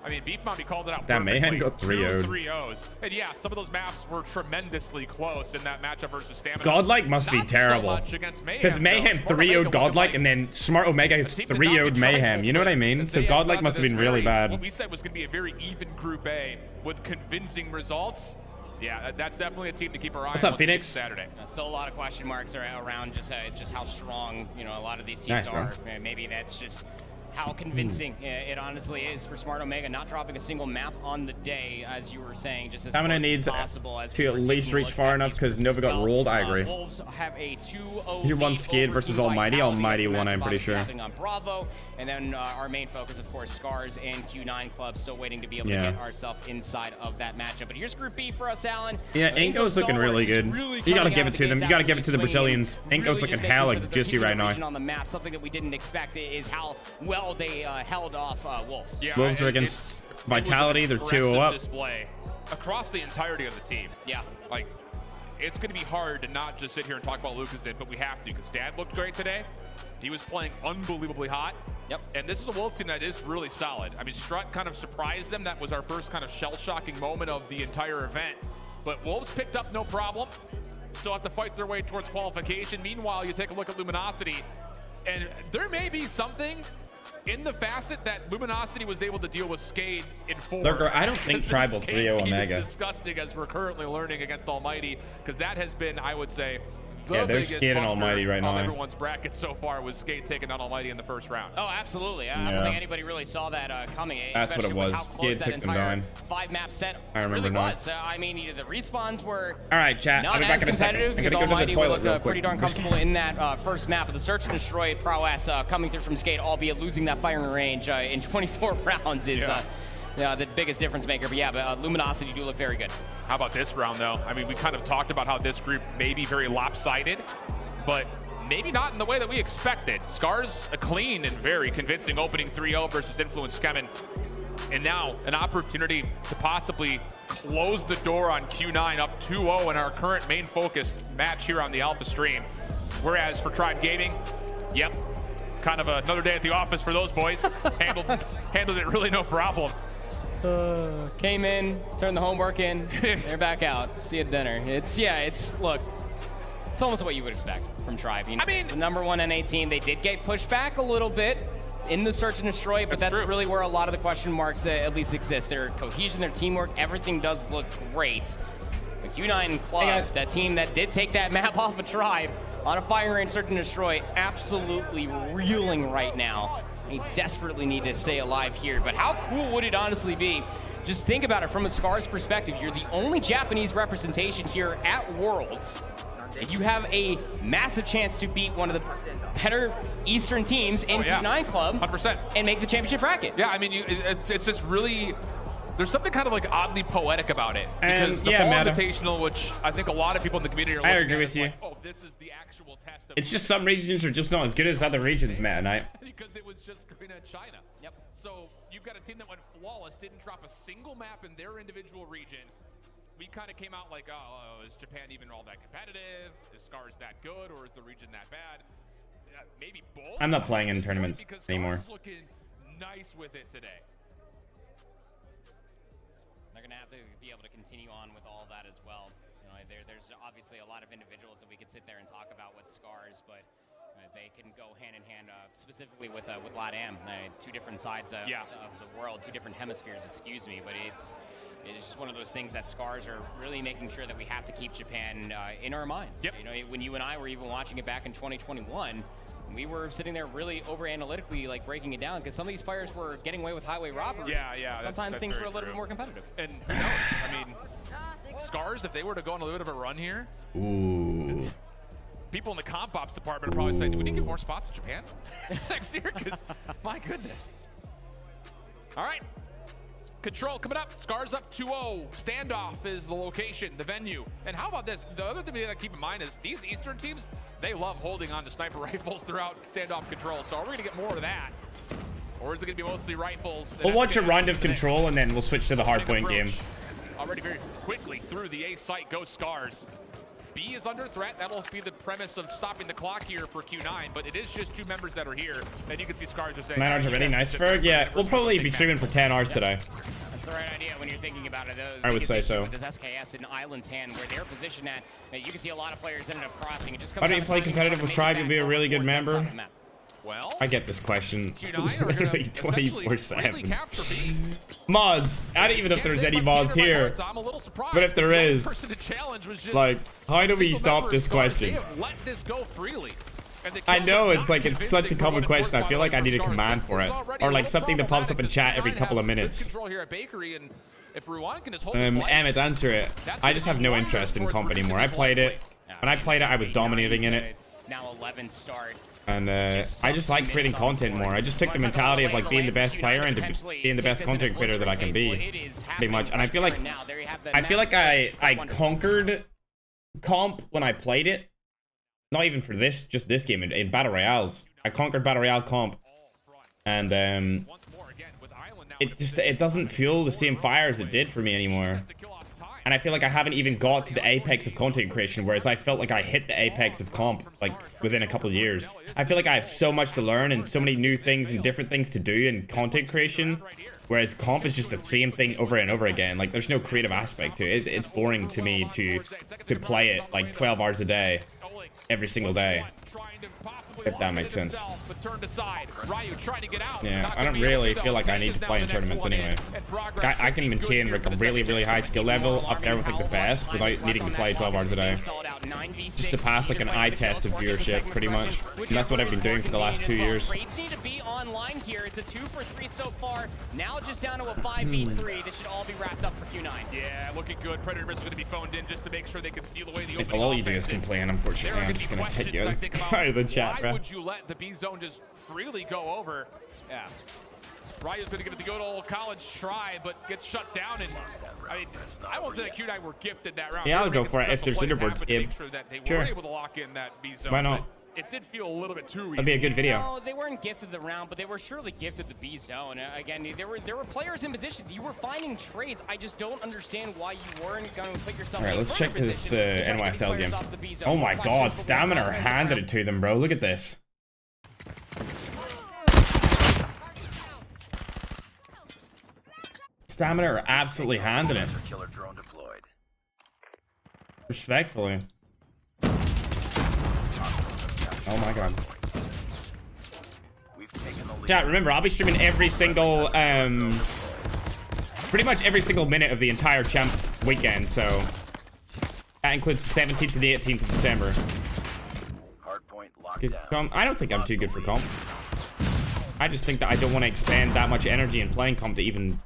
I mean, Beef Mommy called it out. That Mayhem got 3-0'd. 3-0s. And yeah, some of those maps were tremendously close in that matchup versus Stamina. Godlike must be terrible. Because Mayhem 3-0'd Godlike, and then Smart Omega 3-0'd Mayhem. You know what I mean? So Godlike must have been really bad. What we said was going to be a very even Group A with convincing results. Yeah, that's definitely a team to keep our eye on. What's up, Phoenix? Saturday. Still a lot of question marks around just how strong, you know, a lot of these teams are. Maybe that's just how convincing it honestly is for Smart Omega not dropping a single map on the day, as you were saying, just as Stamina needs possible to at least reach far enough because Nova got rolled. I agree. Wolves have a 2-0 You won Skid versus Almighty. Almighty won, I'm pretty sure. On Bravo, and then our main focus, of course, Scars and Q9 Club, still waiting to be able to get ourselves inside of that matchup. But here's Group B for us, Alan. Yeah, Inco's looking really good. You gotta give it to them. You gotta give it to the Brazilians. Inco's looking hella juicy right now. On the map, something that we didn't expect is how well they held off Wolves. Yeah, Wolves are against Vitality. They're 2-0 up. Display across the entirety of the team. Yeah. Like, it's going to be hard to not just sit here and talk about Lucas, but we have to, because Stan looked great today. He was playing unbelievably hot. Yep. And this is a Wolves team that is really solid. I mean, Strut kind of surprised them. That was our first kind of shell-shocking moment of the entire event. But Wolves picked up no problem. Still have to fight their way towards qualification. Meanwhile, you take a look at Luminosity, and there may be something in the facet that Luminosity was able to deal with Skade in 4. I don't think Tribal 3-0 Omega. Is disgusting, as we're currently learning against Almighty, because that has been, I would say, there's Skade and Almighty right now. Everyone's bracket so far was Skade taking on Almighty in the first round. Oh, absolutely. I don't think anybody really saw that coming. That's what it was. Skade took them down. 5-map set. I remember really now. I mean, the respawns were all right, chat. not as competitive because Almighty looked pretty darn comfortable in that first map. But the search and destroy prowess coming through from Skade, albeit losing that firing range in 24 rounds is the biggest difference maker. But Luminosity do look very good. How about this round, though? I mean, we kind of talked about how this group may be very lopsided, but maybe not in the way that we expected. Scars a clean and very convincing opening 3-0 versus Influence Kemen. And now an opportunity to possibly close the door on Q9 up 2-0 in our current main focused match here on the Alpha stream. Whereas for Tribe Gaming, yep, kind of another day at the office for those boys. handled it really no problem. Came in, turned the homework in, they're back out. See you at dinner. Look, it's almost what you would expect from Tribe. You know, I mean, the number 1 NA team, they did get pushed back a little bit in the search and destroy, but that's really where a lot of the question marks at least exist. Their cohesion, their teamwork, everything does look great. The Q9 Club, that team that did take that map off of Tribe on a firing range search and destroy, absolutely reeling right now. They desperately need to stay alive here, but how cool would it honestly be? Just think about it from a Scars perspective. You're the only Japanese representation here at Worlds, and you have a massive chance to beat one of the better Eastern teams in Q9 Club 100%. and make the championship bracket. Yeah, I mean, it's just really, there's something kind of like oddly poetic about it. Because the Fall Invitational, which I think a lot of people in the community are looking I agree with you. like, oh, this is the actual test of it's just some regions are just not as good as other regions, man. Because it was just Korea and China. Yep. So you've got a team that went flawless, didn't drop a single map in their individual region. We kind of came out like, oh, is Japan even all that competitive? Is Scars that good, or is the region that bad? Maybe both. I'm not playing in tournaments anymore. Scars looking nice with it today. They're going to have to be able to continue on with all that as well. You know, there's obviously a lot of individuals that we could sit there and talk about with Scars, but they can go hand in hand, specifically with LATAM, two different sides of the world, two different hemispheres, excuse me. But it's just one of those things that Scars are really making sure that we have to keep Japan in our minds. Yep. You know, when you and I were even watching it back in 2021, we were sitting there really over-analytically, like, breaking it down because some of these players were getting away with highway robbery. Yeah. Sometimes things were a little bit more competitive. And who knows? I mean, Scars, if they were to go on a little bit of a run here, ooh. People in the comp ops department are probably saying, do we need to get more spots in Japan next year? Because, my goodness. All right. Control coming up. Scars up 2-0. Standoff is the location, the venue. And how about this? The other thing we got to keep in mind is these Eastern teams, they love holding on to sniper rifles throughout standoff Control. So are we going to get more of that? Or is it going to be mostly rifles? We'll watch a round of Control, and then we'll switch to the hardpoint game. Already very quickly through the A site goes Scars. B is under threat. That'll be the premise of stopping the clock here for Q9, but it is just 2 members that are here. And you can see Scars are saying 9 hours already. Nice, Ferg. Yeah, we'll probably be streaming for 10 hours today. That's the right idea when you're thinking about it. I would say so. With this SKS in Island's hand, where they're positioned at, you can see a lot of players ended up crossing. It just comes How do you play competitive with Tribe? You'll be a really good member. Well, I get this question literally 24/7. Mods. I don't even know if there's any mods here. But if there is, like, how do we stop this question? I know it's like it's such a common question. I feel like I need a command for it, or like something that pops up in chat every couple of minutes. Emmett, answer it. I just have no interest in comp anymore. I played it. When I played it, I was dominating in it. Now 11 start. And I just like creating content more. I just took the mentality of like being the best player and being the best content creator that I can be, pretty much. And I feel like I conquered comp when I played it. Not even for this, just this game in battle royales. I conquered battle royale comp, and it doesn't feel the same fire as it did for me anymore. And I feel like I haven't even got to the apex of content creation, whereas I felt like I hit the apex of comp like within a couple of years. I feel like I have so much to learn and so many new things and different things to do in content creation, whereas comp is just the same thing over and over again. Like, there's no creative aspect to it. It's boring to me to play it like 12 hours a day, every single day. If that makes sense. Yeah, I don't really feel like I need to play in tournaments anyway. I can maintain like a really, really high skill level up there with like the best without needing to play 12 hours a day. Just to pass like an eye test of viewership, pretty much. And that's what I've been doing for the last 2 years. Online here. It's a 2 for 3 so far. Now just down to a 5v3. This should all be wrapped up for Q9. Yeah, looking good. Predator is going to be phoned in just to make sure they can steal away the opening. All you do is complain, unfortunately. I'm just going to take you out of the chat, bro. Why would you let the B zone just freely go over? Yeah. Ryu's going to give it the good old college try, but gets shut down. And I mean, I won't say that Q9 were gifted that round. Yeah, I'll go for it if there's leaderboards. Sure. Able to lock in that B zone. Why not? It did feel a little bit too easy. That'd be a good video. No, they weren't gifted the round, but they were surely gifted the B zone. Again, there were players in position. You were finding trades. I just don't understand why you weren't going to put yourself. All right, let's check this NYSL game. Oh my God, Stamina handed it to them, bro. Look at this. Stamina are absolutely handing it. Respectfully. Oh my God. Chat, remember, I'll be streaming every single, pretty much every single minute of the entire Champs weekend, so that includes the 17th to the 18th of December. I don't think I'm too good for comp. I just think that I don't want to expend that much energy in playing comp to even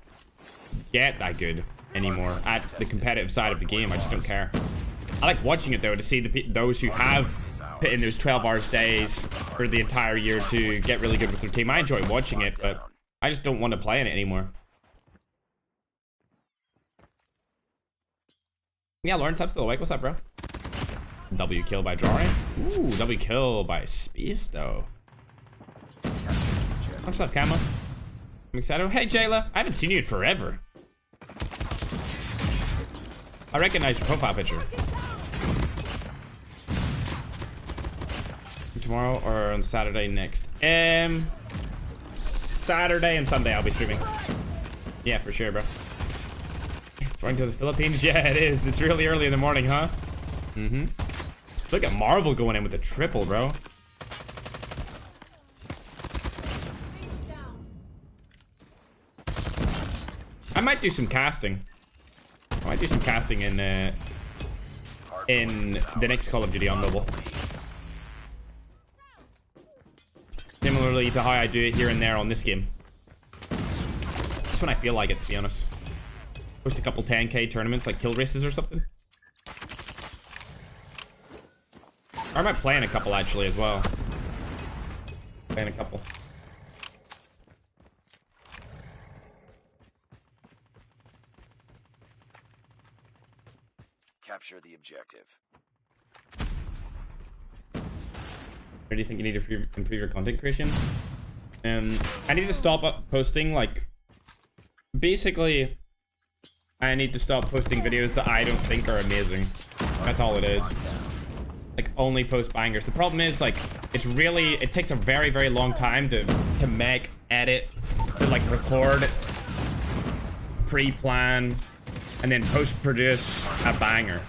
get that good anymore at the competitive side of the game. I just don't care. I like watching it though, to see those who have put in those 12 hours days for the entire year to get really good with their team. I enjoy watching it, but I just don't want to play in it anymore. Yeah, Lawrence, I'm still awake. What's up, bro? W kill by drawing. Ooh, W kill by Space though. What's up, Camo? I'm excited. Hey, Jayla. I haven't seen you in forever. I recognize your profile picture. Tomorrow or on Saturday next? Saturday and Sunday I'll be streaming. Yeah, for sure, bro. Going to the Philippines? Yeah, it is. It's really early in the morning, huh? Mm-hmm. Look at Marvel going in with a triple, bro. I might do some casting. I might do some casting in the next Call of Duty on mobile. Similarly to how I do it here and there on this game. That's when I feel like it, to be honest. Post a couple 10k tournaments, like kill races or something. Or I might play in a couple actually as well. Play in a couple. Capture the objective. Or do you think you need to improve your content creation? I need to stop posting, like, basically, I need to stop posting videos that I don't think are amazing. That's all it is. Like, only post bangers. The problem is, like, it takes a very, very long time to make, edit, to, like, record, pre-plan, and then post-produce a banger.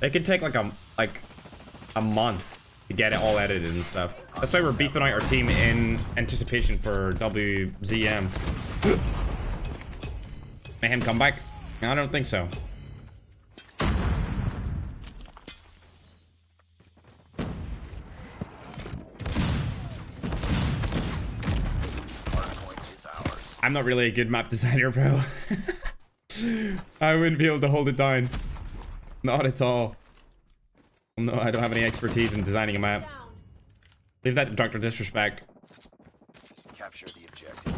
It could take, like a month to get it all edited and stuff. That's why we're beefing out our team in anticipation for WZM. Mayhem comeback? I don't think so. I'm not really a good map designer, bro. I wouldn't be able to hold it down. Not at all. No, I don't have any expertise in designing a map. Leave that to Dr. Disrespect. Capture the objective.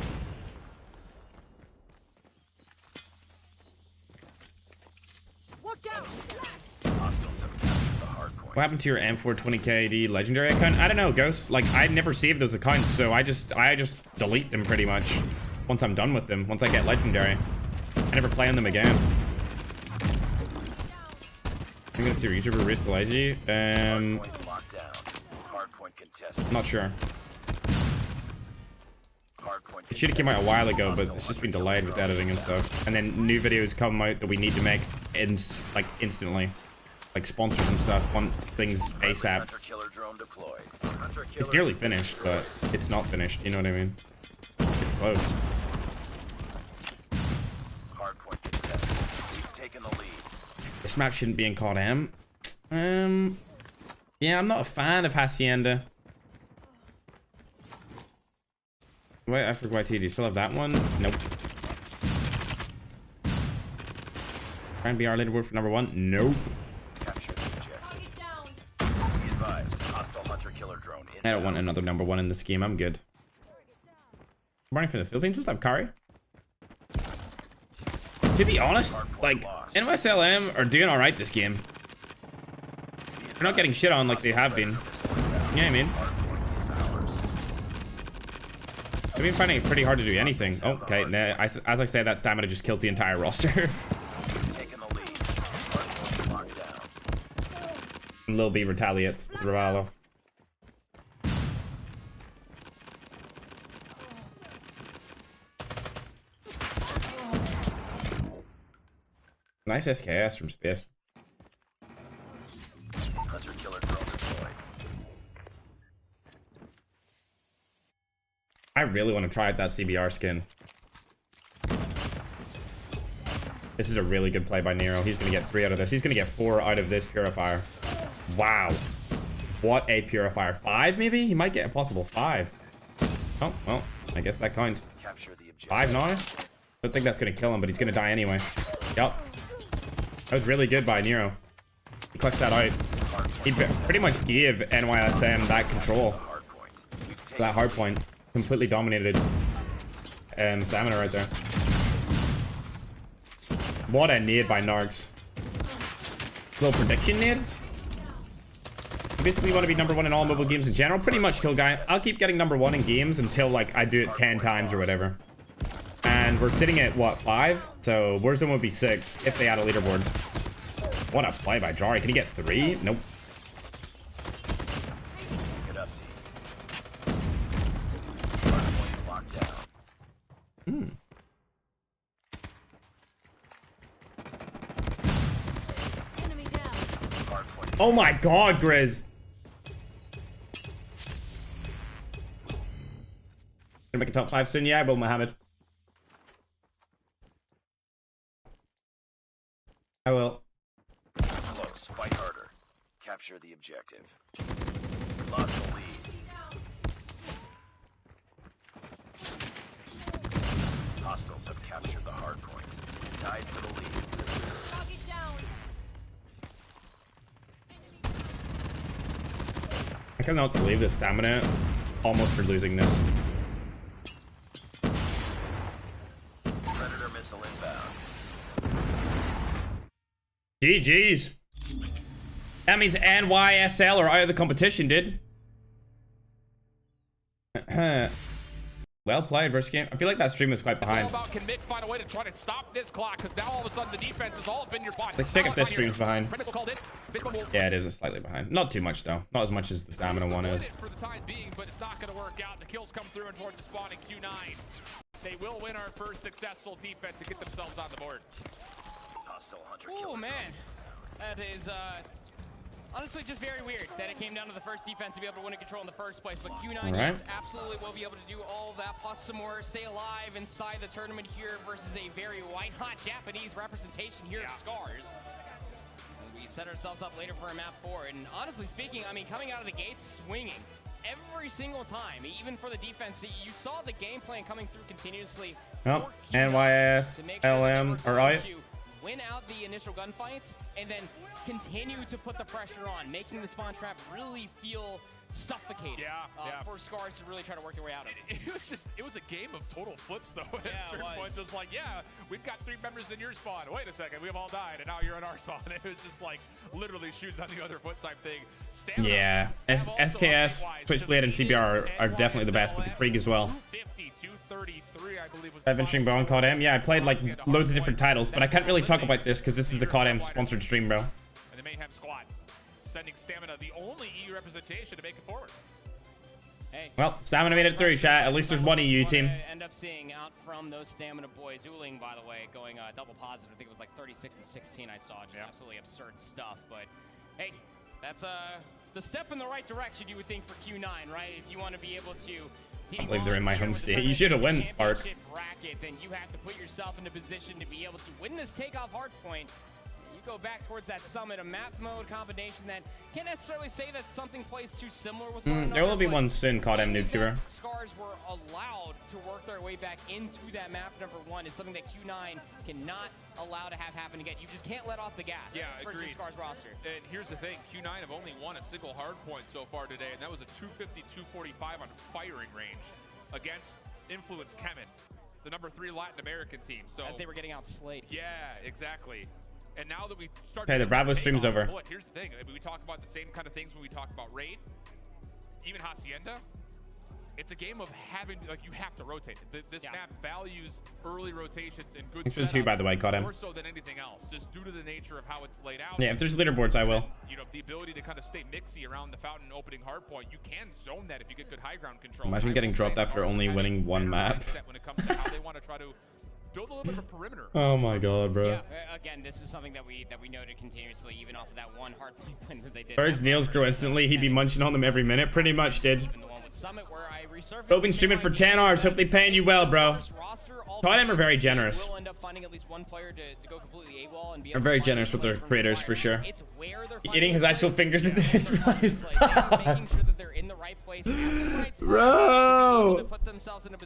Watch out! Hostiles have captured the hard point. What happened to your M420KD legendary account? I don't know, Ghost. Like, I never save those accounts, so I just delete them pretty much once I'm done with them. Once I get legendary, I never play on them again. I'm gonna see YouTuber Risk Lazy. Not sure. It should have came out a while ago, but it's just been delayed with editing and stuff. And then new videos come out that we need to make instantly, like sponsors and stuff. Want things ASAP. It's nearly finished, but it's not finished. You know what I mean? It's close. This map shouldn't be in COD M. Yeah, I'm not a fan of Hacienda. Wait, I forgot YT. Do you still have that one? Nope. Try and be our leaderboard for '1. Nope. I don't want another #1 in this game. I'm good. Running for the Philippines. What's up, Kari? To be honest, like, NYSL are doing alright this game. They're not getting shit on like they have been. You know what I mean? I've been finding it pretty hard to do anything. Oh, okay. Nah, as I say, that stamina just kills the entire roster. Lil B retaliates with Ravalo. Nice SKS from space. I really want to try out that CBR skin. This is a really good play by Nero. He's going to get 3 out of this. He's going to get 4 out of this purifier. Wow. What a purifier. 5 maybe? He might get a possible 5. Oh, well, I guess that counts. 5 now? I don't think that's going to kill him, but he's going to die anyway. Yup. That was really good by Nero. He clutched that out. He pretty much gave NYSM that control. That hard point. Completely dominated stamina right there. What a nade by Nargs. Little prediction nade. You basically want to be #1 in all mobile games in general. Pretty much, Kill Guy. I'll keep getting #1 in games until like I do it 10 times or whatever. And we're sitting at what, 5? So Warzone would be 6 if they add a leaderboard. What a play by Jari. Can he get 3? Nope. Oh my god, Grizz. Gonna make a top 5 soon? Yeah, I will, Mohammed. I will. Close, fight harder. Capture the objective. Lost the lead. Hostiles have captured the hard point. Tied for the lead. Target down. I cannot believe the stamina almost for losing this. Predator missile inbound. GG's. That means NYSL are out of the competition, dude. Well played, versus game. I feel like that stream was quite behind. It's all about, can Mick find a way to try to stop this clock? Because now all of a sudden the defense is all up in your pocket. Let's check if this stream's behind. Yeah, it is slightly behind. Not too much though. Not as much as the stamina one is. For the time being, but it's not going to work out. The kills come through and towards the spawn in Q9. They will win our first successful defense to get themselves on the board. Oh man, that is honestly just very weird that it came down to the first defense to be able to win and control in the first place. But Q9 yes, absolutely will be able to do all of that plus some more, stay alive inside the tournament here versus a very white hot Japanese representation here at Scars. And we set ourselves up later for a map 4, and honestly speaking, I mean, coming out of the gates swinging every single time, even for the defense. You saw the game plan coming through continuously. Oh, NYSL are right. Win out the initial gunfights and then continue to put the pressure on, making the spawn trap really feel suffocated. For Scars to really try to work their way out of it. It was a game of total flips though. At certain points, it was like, yeah, we've got 3 members in your spawn. Wait a second, we've all died, and now you're in our spawn. It was just like literally shoes on the other foot type thing. Stamina, yeah, SKS, Switchblade, and CBR are definitely the best with the Freak as well. 233, I believe, was 7 Bro on COD-M. Yeah, I played like loads of different titles, but I can't really talk about this because this is a COD-M sponsored stream, bro. And the Mayhem squad sending Stamina, the only EU representation to make it forward. Hey, well, Stamina made it through, chat. At least there's one EU team. End up seeing out from those Stamina boys. Uling, by the way, going double positive. I think it was like 36 and 16 I saw. Just absolutely absurd stuff. But hey, that's the step in the right direction, you would think, for Q9, right? If you want to be able to I can't believe they're in my home state. You should have won, Spark. Bracket, then you have to put yourself in a position to be able to win this takeoff hardpoint. You go back towards that summit, a map mode combination that can't necessarily say that something plays too similar with one another. There will be one soon, COD-M noob tuber. Scars were allowed to work their way back into that map number 1 is something that Q9 cannot allow to have happen again. You just can't let off the gas. Yeah, versus agreed. Scars roster. And here's the thing, Q9 have only won a single hardpoint so far today, and that was a 250-245 on firing range against Influence Kemen, the number 3 Latin American team. So as they were getting outslayed. Yeah, exactly. And now that we start. Okay, the Bravo stream's over. Here's the thing: we talk about the same kind of things when we talk about Raid, even Hacienda. It's a game of having, like, you have to rotate. This map values early rotations and good setups. Thanks for the 2, by the way, COD-M. More so than anything else, just due to the nature of how it's laid out. Yeah, if there's leaderboards, I will. You know, the ability to kind of stay mixy around the fountain opening hardpoint. You can zone that if you get good high ground control. Imagine getting dropped after only winning 1 map. When it comes to how they want to try to build a little bit of a perimeter. Oh my god, bro. Yeah, again, this is something that we noted continuously, even off of that one hardpoint win that they did. Birds Neils grew instantly. He'd be munching on them every minute. Pretty much did. I've been streaming for 10 hours. Hope they paying you well, bro. COD-M are very generous. They're very generous with their creators, for sure. Eating his actual fingers into his Bro!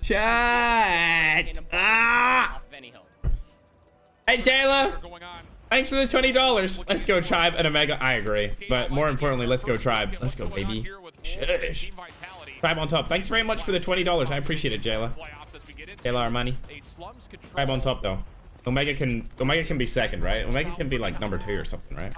Chat! Ah! Hey, Taylor! Thanks for the $20. Let's go, Tribe and Omega. I agree. But more importantly, let's go, Tribe. Let's go, baby. Shush. Tribe on top. Thanks very much for the $20. I appreciate it, Jayla. Jayla, our money. Tribe on top, though. Omega can be second, right? Omega can be like number 2 or something, right?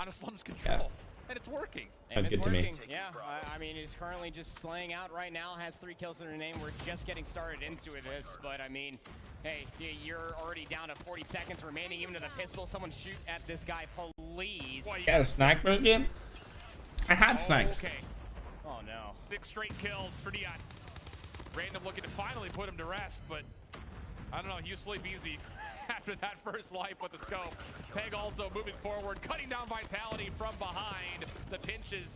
Yeah. And it's working. Sounds good to me. Yeah, I mean, he's currently just slaying out right now, has 3 kills in her name. We're just getting started into this, but I mean, hey, you're already down to 40 seconds remaining, even to the pistol. Someone shoot at this guy, please. You got a snack for this game? I had snacks. Okay. Oh no. 6 straight kills for Neon. Random looking to finally put him to rest, but I don't know, he'll sleep easy after that first life with the scope. Peg also moving forward, cutting down Vitality from behind. The pinch is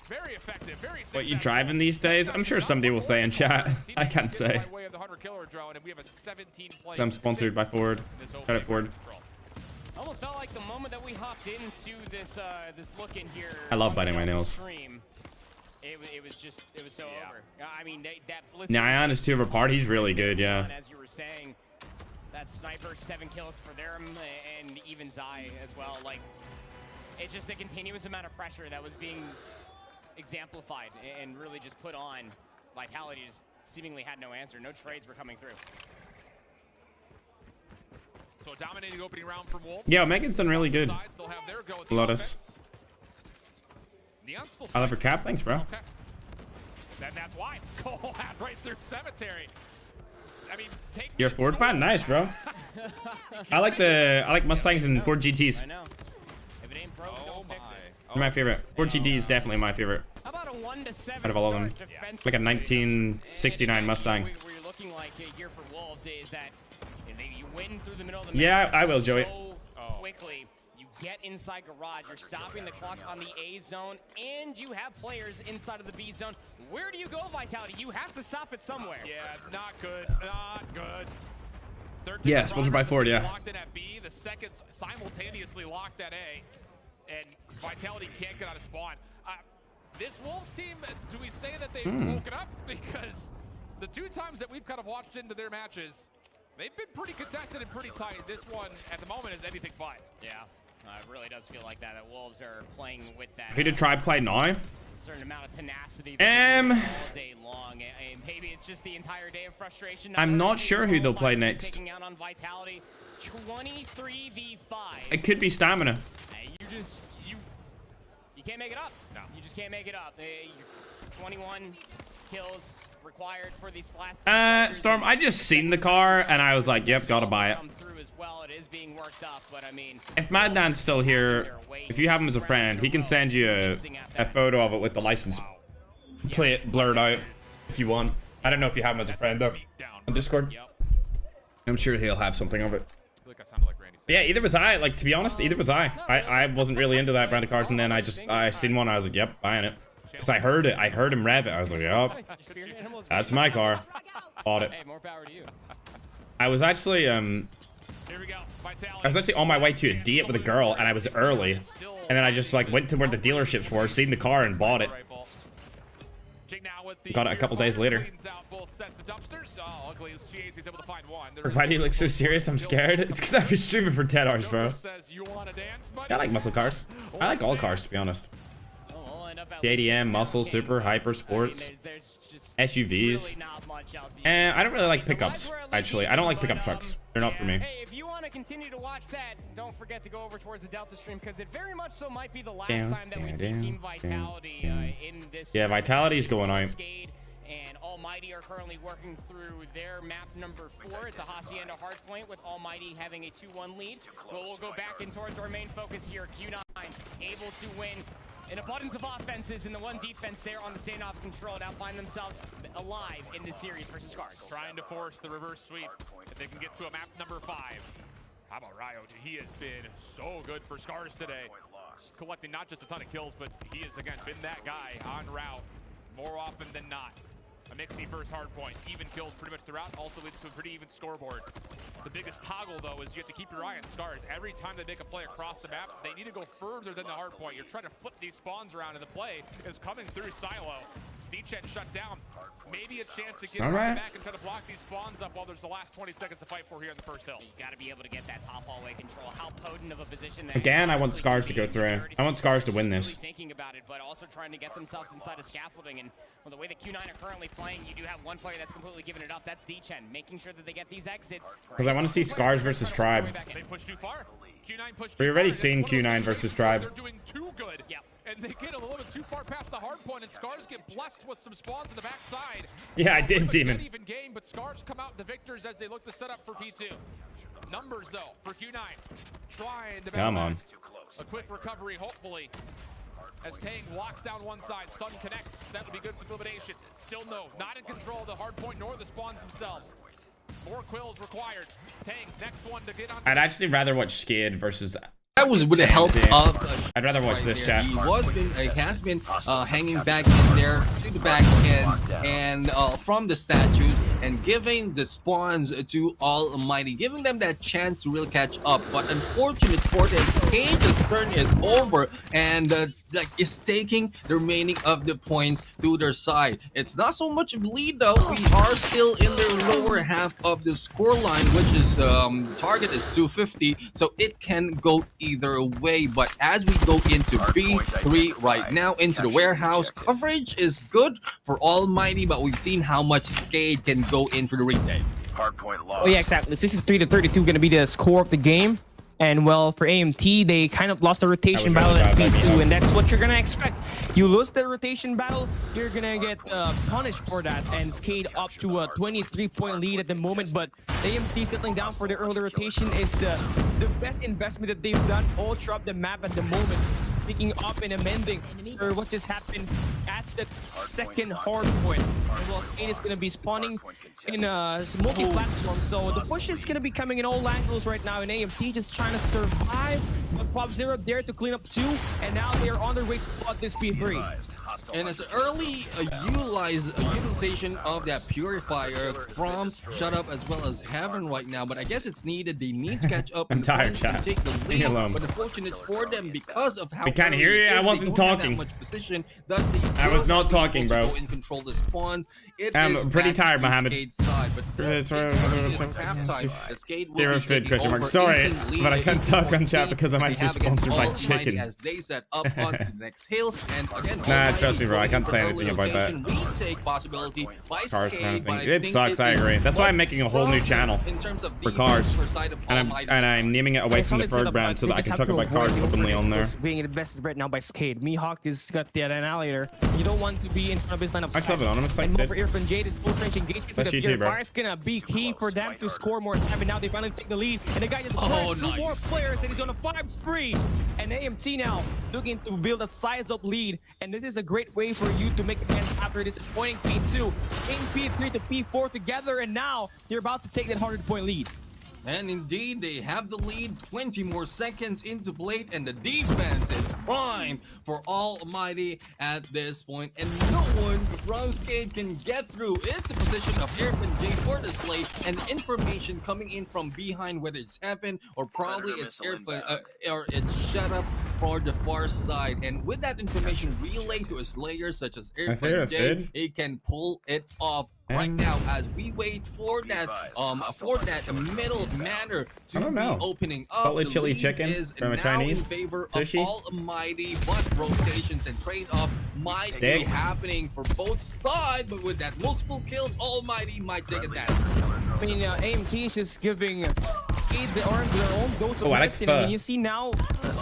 very effective, very successful. What you driving these days? I'm sure somebody will say in chat. I can't say. I'm sponsored by Ford. Credit Ford. Almost felt like the moment that we hopped into this this look in here. I love biting my nails. It was so over. I mean, that Nyan is 2 of a part. He's really good, yeah. As you were saying, that sniper, 7 kills for them, and even Zai as well. Like, it's just the continuous amount of pressure that was being exemplified and really just put on. Vitality just seemingly had no answer. No trades were coming through. So dominating opening round from Wolf. Yeah, Megan's done really good. Lotus. I love her cap. Thanks, bro. Okay. Then that's why Cole had right through Cemetery. I mean, You're a Ford fan? Nice, bro. I like Mustangs and Ford GTs. I know. If it ain't broke, don't fix it. They're my favorite. Ford GT is definitely my favorite. How about a 1-7 Out of all of them. It's like a 1969 Mustang. Where you're looking like here for Wolves is that you win through the middle of the Yeah, map I will, Joey. so quickly. You get inside garage, you're stopping the clock on the A zone, and you have players inside of the B zone. Where do you go, Vitality? You have to stop it somewhere. Yeah, not good. Not good. Yeah, sponsored by Ford, yeah. Locked in at B, the seconds simultaneously locked at A, and Vitality can't get out of spawn. This Wolves team, do we say that they've woken up? Because the 2 times that we've kind of watched into their matches, they've been pretty contested and pretty tight. This one, at the moment, is anything but. Yeah, it really does feel like that Wolves are playing with that. Who did Tribe play now? Certain amount of tenacity all day long, and maybe it's just the entire day of frustration. I'm not sure who they'll play next. Taking out on Vitality, 23v5. It could be Stamina. You can't make it up. No, you just can't make it up. 21 kills required for these last. Storm, I just seen the car and I was like, yep, gotta buy it. It is being worked up, but I mean, if Madnan's still here, if you have him as a friend, he can send you a photo of it with the license plate blurred out if you want. I don't know if you have him as a friend though on Discord. I'm sure he'll have something of it. Yeah, either was I. Like, to be honest, either was I. I wasn't really into that brand of cars, and then I seen one. I was like, yep, buying it. Because I heard it. I heard him rev it. I was like, yep, that's my car. Bought it. Hey, more power to you. I was actually on my way to a date with a girl, and I was early, and then I just like went to where the dealerships were, seen the car, and bought it. Got it a couple days later. Why do you look so serious? I'm scared. It's because I've been streaming for 10 hours, bro. I like muscle cars. I like all cars, to be honest. The ADM, muscle, super, hyper, sports, SUVs. And I don't really like pickups, actually. I don't like pickup trucks. They're not for me. Hey, if you want to continue to watch that, don't forget to go over towards the Delta stream, because it very much so might be the last time that we see Team Vitality in this. Yeah, Vitality's going out. And Almighty are currently working through their map number 4. It's a Hacienda Hardpoint with Almighty having a 2-1 lead. But we'll go back in towards our main focus here. Q9 able to win an abundance of offenses in the one defense there on the standoff control. Now find themselves alive in this series versus Scars. Trying to force the reverse sweep if they can get to a map number 5. How about Ryo? He has been so good for Scars today. Collecting not just a ton of kills, but he has, again, been that guy on route more often than not. A mixy first hard point. Even kills pretty much throughout. Also leads to a pretty even scoreboard. The biggest toggle, though, is you have to keep your eye on Scars. Every time they make a play across the map, they need to go further than the hard point. You're trying to flip these spawns around, and the play is coming through Silo. D-Chet shut down. Maybe a chance to get back and try to block these spawns up while there's the last 20 seconds to fight for here in the first hill. You got to be able to get that top hallway control. How potent of a position that Again, I want Scars to go through. I want Scars to win this. Thinking about it, but also trying to get themselves inside of scaffolding. And well, the way that Q9 are currently playing, you do have one player that's completely giving it up. That's D-Chen, making sure that they get these exits. Because I want to see Scars versus Tribe. They push too far. Q9 pushed We've already seen Q9 versus Tribe. They're doing too good. Yeah. And they get a little bit too far past the hard point, and Scars get blessed with some spawns in the backside. Yeah, I did, Demon. Even game, but Scars come out the victors as they look to set up for P2. Numbers, though, for Q9. Trying to come on. A quick recovery, hopefully. As Tang locks down one side, stun connects. That would be good for elimination. Still no, not in control of the hard point nor the spawns themselves. More quills required. Tang, next one to get on. I'd actually rather watch Skid versus. That was with the help of. I'd rather watch this chat. He has been hanging back in there to the back end and from the statue and giving the spawns to Almighty, giving them that chance to really catch up. But unfortunate for them, Cage's turn is over and is taking the remaining of the points to their side. It's not so much of a lead though. We are still in the lower half of the score line, which is target is 250, so it can go either way. But as we go into B3 right now, into the warehouse, coverage is good for Almighty, but we've seen how much Skade can go in for the retake. Hardpoint lost. Oh yeah, exactly. 63 to 32 going to be the score of the game. And well, for AMT, they kind of lost the rotation battle at P2, and that's what you're gonna expect. You lose the rotation battle, you're gonna get punished for that, and skate up to a 23-point lead at the moment. But AMT settling down for the early rotation is the best investment that they've done all throughout the map at the moment. Picking up and amending for what just happened at the second hard point. Well, skate is gonna be spawning in multi-platform, so the push is gonna be coming in all angles right now, and AMT just trying to survive. But Pop0 dared to clean up 2, and now they are on their way to flood this P3. And it's early utilization of that purifier from Shut Up as well as Heaven right now, but I guess it's needed. They need to catch up. I'm tired, chat. Take the lead, but unfortunate for them because of how I can't hear you. I wasn't talking. I was not talking, bro. I'm pretty tired, Mohammed. Sorry, but I can't talk on chat because I'm actually sponsored by chicken. As they set up onto the next hill, and again, nah, trust me, bro. I can't say anything about that. Cars kind of thing. It sucks. I agree. That's why I'm making a whole new channel for cars, and I'm naming it away from the ferg brand so that I can talk about cars openly on there. Being invested right now by Skade. Mihawk has got the annihilator. You don't want to be in front of his lineup. I love it. Anonymous. And over here from Jade is full range engagement with the purifier is gonna be key for them to score more time. And now they finally take the lead. And the guy just two more players, and he's on a 5 spree. And AMT now looking to build a size-up lead. And this is a great way for you to make against after disappointing P2. Taking P3 to P4 together, and now you're about to take that 100-point lead. And indeed, they have the lead. 20 more seconds into plate, and the defense is prime for Almighty at this point. And no one from Skade can get through. It's a position of Irfan J for the slate, and information coming in from behind, whether it's Heaven or probably it's Irfan or it's Shut Up for the far side. And with that information relayed to a slayer such as Irfan J, he can pull it off. Right now, as we wait for that middle manner to be opening up, the chili lead chicken is from a now Chinese in favor sushi. of Almighty, but rotations and trade-off might be happening for both sides. But with that multiple kills, Almighty might take advantage. I mean, AMT is just giving Skade their own dose of medicine. I mean, you see now,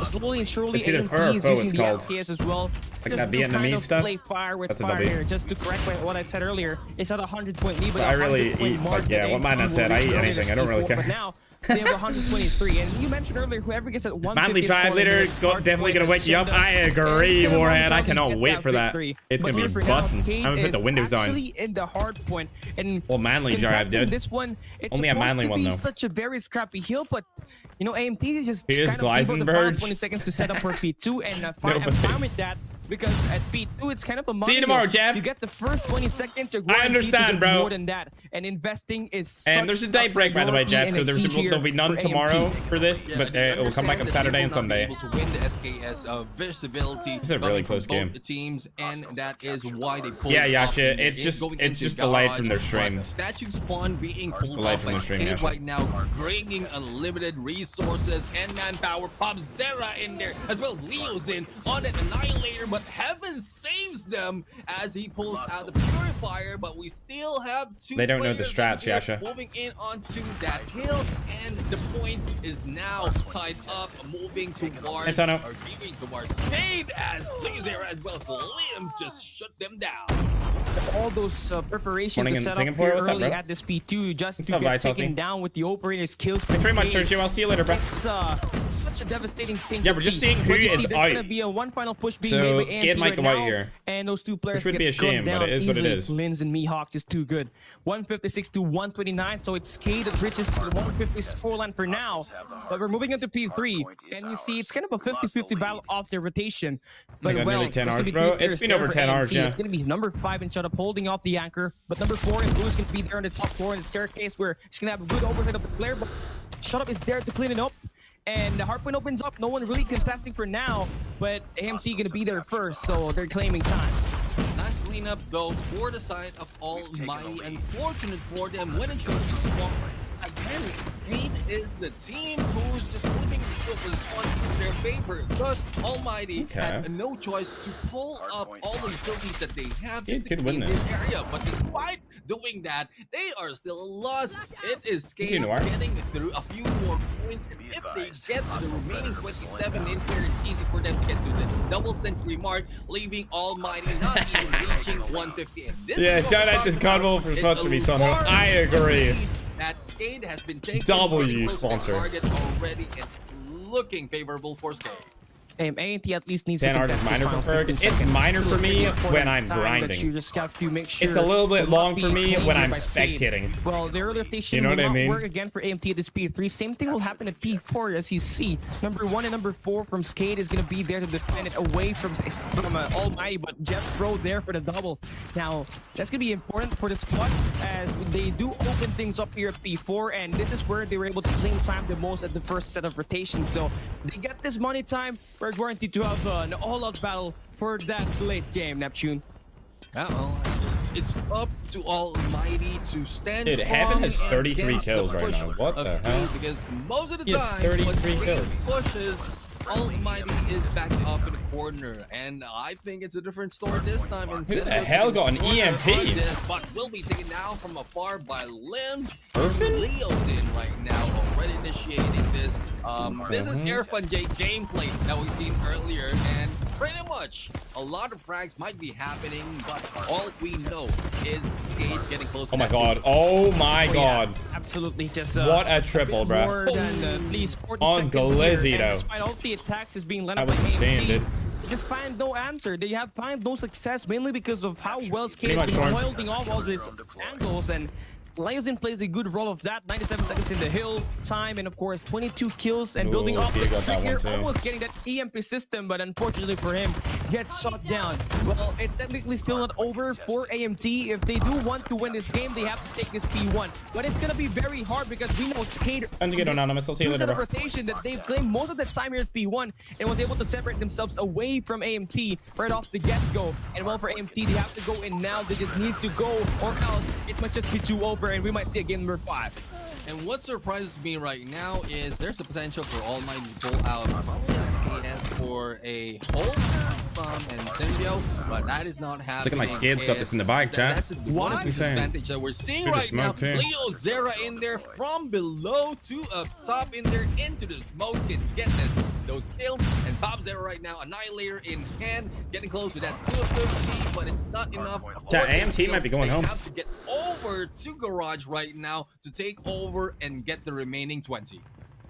slowly and surely, AMT is using the SKS as well. Like just that to Vietnamese kind of stuff. play fire with fire here. Just to correct what I said earlier, it's at a 100-point lead. But I really eat, like, yeah, what mine I said, I eat anything. I don't really care. But now, they have 123, and you mentioned earlier, whoever gets at 150 Manly 5 liter, definitely gonna wake you up. I agree, Warhead. I cannot wait for that. It's gonna be busting. I'm gonna put the windows on. Actually in the hard point, and well, Manly drive, dude. This one, it's only a Manly one though. Such a very scrappy hill, but you know, AMT is just kind of able to find 20 seconds to set up for P2, and fine with that. Because at P2, it's kind of a money. See you tomorrow, Jeff. You get the first 20 seconds. You're I understand, bro. More than that, and investing is. And there's a day break, by the way, Jeff. So there'll be none tomorrow for this, but it will come back on Saturday and Sunday. Able to win the SKS visibility. It's a really close game. The teams, and that is why they pulled. Yeah, Yasha. It's just the light from their stream. Statue spawn being pulled off by Skade right now, bringing unlimited resources and manpower. Pop0 in there as well as Leo's in on an annihilator. But Heaven saves them as he pulls out the purifier, but we still have two. They don't know the strats, Yasha. Moving in onto that hill, and the point is now tied up, moving towards Skade as Blazer as well as Liam just shut them down. All those preparations to set up here early at this P2 just to get taken down with the operator's kills. Thanks very much, Sergio. I'll see you later, bro. It's such a devastating thing. Yeah, we're just seeing who is out. There's gonna be a one final push being made by AMT right now, here. And those two players get gunned down easily. Linz and Mihawk just too good. 156 to 129, so it's Skade that reaches the 150 scoreline for now. But we're moving into P3, and you see it's kind of a 50-50 battle off their rotation. But well, nearly 10 hours, bro. It's been over 10 hours, yeah. It's gonna be number 5 in Shut Up holding off the anchor, but number 4 in blue is gonna be there on the top floor in the staircase where it's gonna have a good overhead of the player. But Shut Up is there to clean it up. And the hardpoint opens up. No one really contesting for now, but AMT gonna be there first, so they're claiming time. Nice cleanup though for the side of Almighty. Unfortunate for them when it comes to spawn. And Skate is the team who's just flipping the script on their favor. Thus, Almighty had no choice to pull up all the utilities that they have just to clean this area. But despite doing that, they are still lost. It is Skate getting through a few more points. If they get the remaining 27 in here, it's easy for them to get to the double century mark, leaving Almighty not even reaching 150. Yeah, shout out to Godlike for sponsoring me, Tono. I agree. That Skate has been taking W sponsor target already and looking favorable for Skate. AMT at least needs Dan to Art is minor for ferg. It's minor for me when I'm grinding. You just have to make sure it's a little bit long for me when I'm spectating. Well, the earlier rotation will not work again for AMT at this P3. Same thing will happen at P4 as you see. Number 1 and number 4 from Skate is going to be there to defend it away from Almighty, but Jeff Pro there for the double. Now, that's going to be important for the squad as they do open things up here at P4, and this is where they were able to claim time the most at the first set of rotations. So they get this money time. We're guaranteed to have an all-out battle for that late game, Neptune. Yeah, well, it's up to Almighty to stand. Dude, Heaven has 33 kills right now. What the hell? Because most of the time, 33 kills. Pushes, Almighty is backed up in the corner, and I think it's a different story this time. Who the hell got an EMP? But will be taken down from afar by Limbs. Perfect. Leo's in right now, already initiating this. This is Airfun J gameplay that we've seen earlier, and pretty much a lot of frags might be happening, but all we know is Skate getting close. Oh my god! Oh my god! Yeah, absolutely, just what a triple, bro! More than at least 40 on Glizzy, despite all the attacks is being led up by AMT, just find no answer. They have find no success mainly because of how well Skate has been holding off all these angles, and Liozin plays a good role of that. 97 seconds in the hill time, and of course 22 kills and building off the trigger, almost getting that EMP system, but unfortunately for him, gets shot down. Well, it's technically still not over for AMT. If they do want to win this game, they have to take this P1, but it's gonna be very hard because we know Skate rotation that they've claimed most of the time here at P1 and was able to separate themselves away from AMT right off the get-go. And well, for AMT, they have to go in now. They just need to go, or else it might just be 2 over, and we might see a game number 5. And what surprises me right now is there's a potential for Almighty to pull out SKS for a hold and Symbio, but that is not happening. Look at my Skade's got this in the bike, chat. That's one of the disadvantage that we're seeing right now. Leo Zera in there from below to top in there into the smoke and get those kills. And Bob Zera right now, Annihilator in hand, getting close to that 250, but it's not enough. AMT might be going home. They have to get over to Garage right now to take over and get the remaining 20.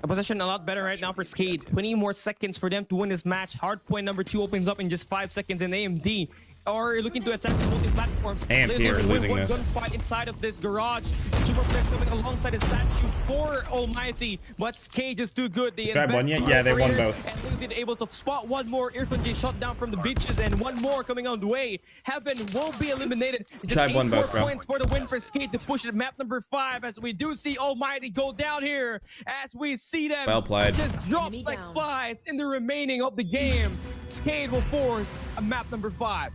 A position a lot better right now for Skate. 20 more seconds for them to win this match. Hardpoint number 2 opens up in just 5 seconds, and AMD are looking to attack the multi-platforms. AMT are losing this. Gunfight inside of this garage. 2 more players coming alongside his statue for Almighty, but Skate is too good. They one yet? Yeah, they won both. And Lucy able to spot one more. Irfan shot down from the beaches, and one more coming on the way. Heaven won't be eliminated. Just 8 more points for the win for Skate to push it map number 5, as we do see Almighty go down here, as we see them just drop like flies in the remaining of the game. Skate will force a map number 5.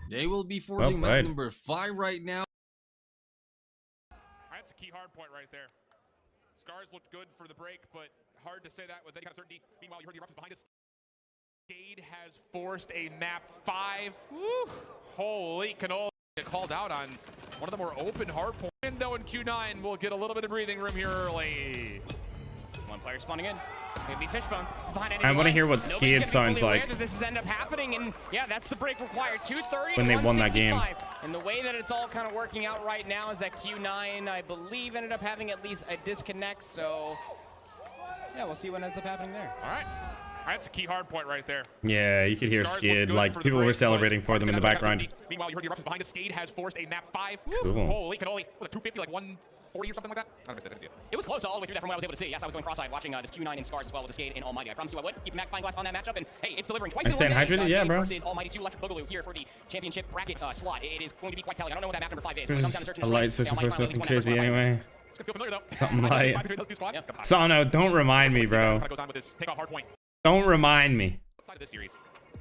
They will be forcing map number 5 right now. That's a key hard point right there. Scars looked good for the break, but hard to say that with any kind of certainty. Meanwhile, you heard the eruptions behind us. Skate has forced a map 5. Woo. Holy cannoli. Called out on one of the more open hard points. Window in Q9 will get a little bit of breathing room here early. One player spawning in. Maybe Fishbone. It's behind I want to hear what Skate sounds like. This has ended up happening, and yeah, that's the break required. 2:30 when they won that game. And the way that it's all kind of working out right now is that Q9, I believe, ended up having at least a disconnect. So yeah, we'll see what ends up happening there. All right. That's a key hard point right there. Yeah, you could hear Skid, like people were celebrating for them in the background. Meanwhile, you heard the eruptions behind us. Skate has forced a map 5. Cool. Holy cannoli. Was it 250, like 140 or something like that? I didn't see it. It was close all the way through that from what I was able to see. Yes, I was going cross-eyed watching this Q9 in Scars as well with the Skate in Almighty. I promise you I would. Keep magnifying glass on that matchup, and hey, it's delivering twice in one day. Yeah, bro. Versus Almighty 2 Electric Boogaloo here for the championship bracket slot. It is going to be quite telling. I don't know what that map number 5 is. There's a light searching for something crazy anyway. Something light. Sono, don't remind me, bro. Don't remind me. Outside of this series,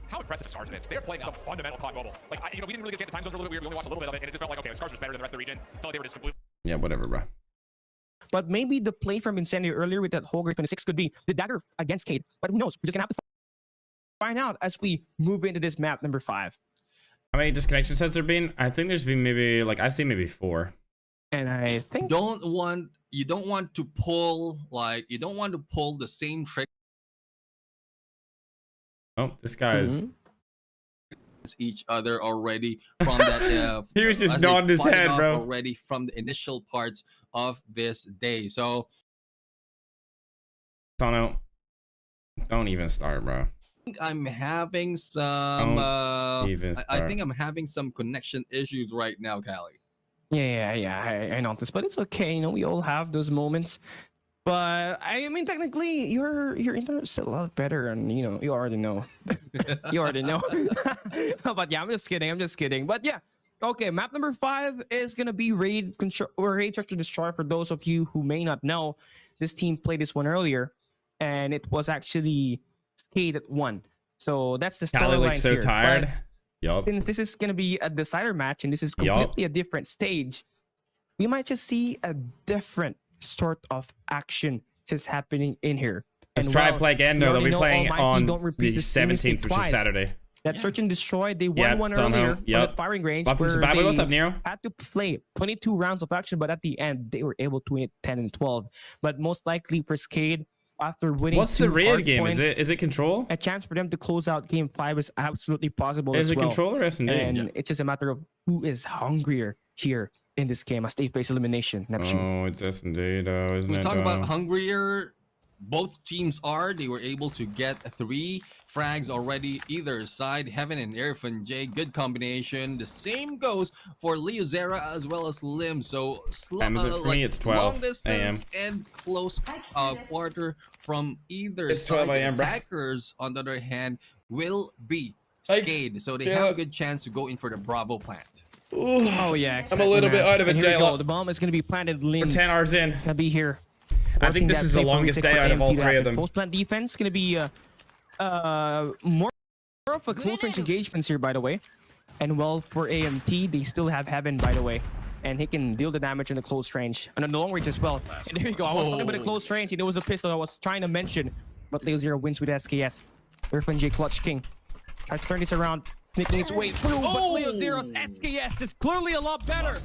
how impressive the Stars is. They're playing some fundamental COD Mobile. Like, we didn't really get the time zones a little bit weird. We only watched a little bit of it, and it just felt like, okay, the Stars was better than the rest of the region. Felt like they were just completely... Yeah, whatever, bro. But maybe the play from Incendio earlier with that Holger 26 could be the dagger against Cade. But who knows? We're just going to have to find out as we move into this map number 5. How many disconnections has there been? I think there's been maybe, like, I've seen maybe 4. And I think... You don't want to pull the same trick. Oh, this guy is... each other already from that he was just nodding his head, bro, already from the initial parts of this day. So Tono, don't even start, bro. I'm having some I think I'm having some connection issues right now, Callie. Yeah, I noticed, but it's okay. You know, we all have those moments. But I mean, technically, your internet's still a lot better, and you know, you already know. You already know. But yeah, I'm just kidding. But yeah, okay. Map number 5 is gonna be Raid Structure Destroy. For those of you who may not know, this team played this one earlier, and it was actually Skate at 1. So that's the storyline looks so here. tired. Yup. Since this is gonna be a decider match, and this is completely a different stage, we might just see a different sort of action just happening in here. Let's try play again. No, they'll be playing on the 17th, which is Saturday. That Search and Destroy, they won one earlier on that firing range. Where they what's up, Nero? had to play 22 rounds of action, but at the end, they were able to win it 10 and 12. But most likely for Skade, after winning what's the raid game? Is it control? A chance for them to close out game 5 is absolutely possible as well. Is it control or S&D? And it's just a matter of who is hungrier here in this game, a state-based elimination. Neptune. Oh, it's S&D though, isn't it? We talk about hungrier. Both teams are. They were able to get 3 frags already either side. Heaven and Irfan J, good combination. The same goes for Leo Zera as well as Lim. So it's 12 long distance and close quarter from either it's 12 side. AM, bro. Attackers, on the other hand, will be Skade. So they have a good chance to go in for the Bravo plant. Ooh. Oh yeah, exactly. I'm a little bit out of it, Jay. The bomb is going to be planted. We're 10 hours in. Gonna be here. I think this is the longest day out of all 3 of them. Post plant defense going to be more of a close range engagements here, by the way. And well, for AMT, they still have Heaven, by the way, and he can deal the damage in the close range and in the long range as well. And there you go. I was talking about the close range. It was a pistol I was trying to mention, but Leo Zero wins with SKS. Irfan J Clutch King. Tries to turn this around. Sneaking his way through, but Leo Zero's SKS is clearly a lot better.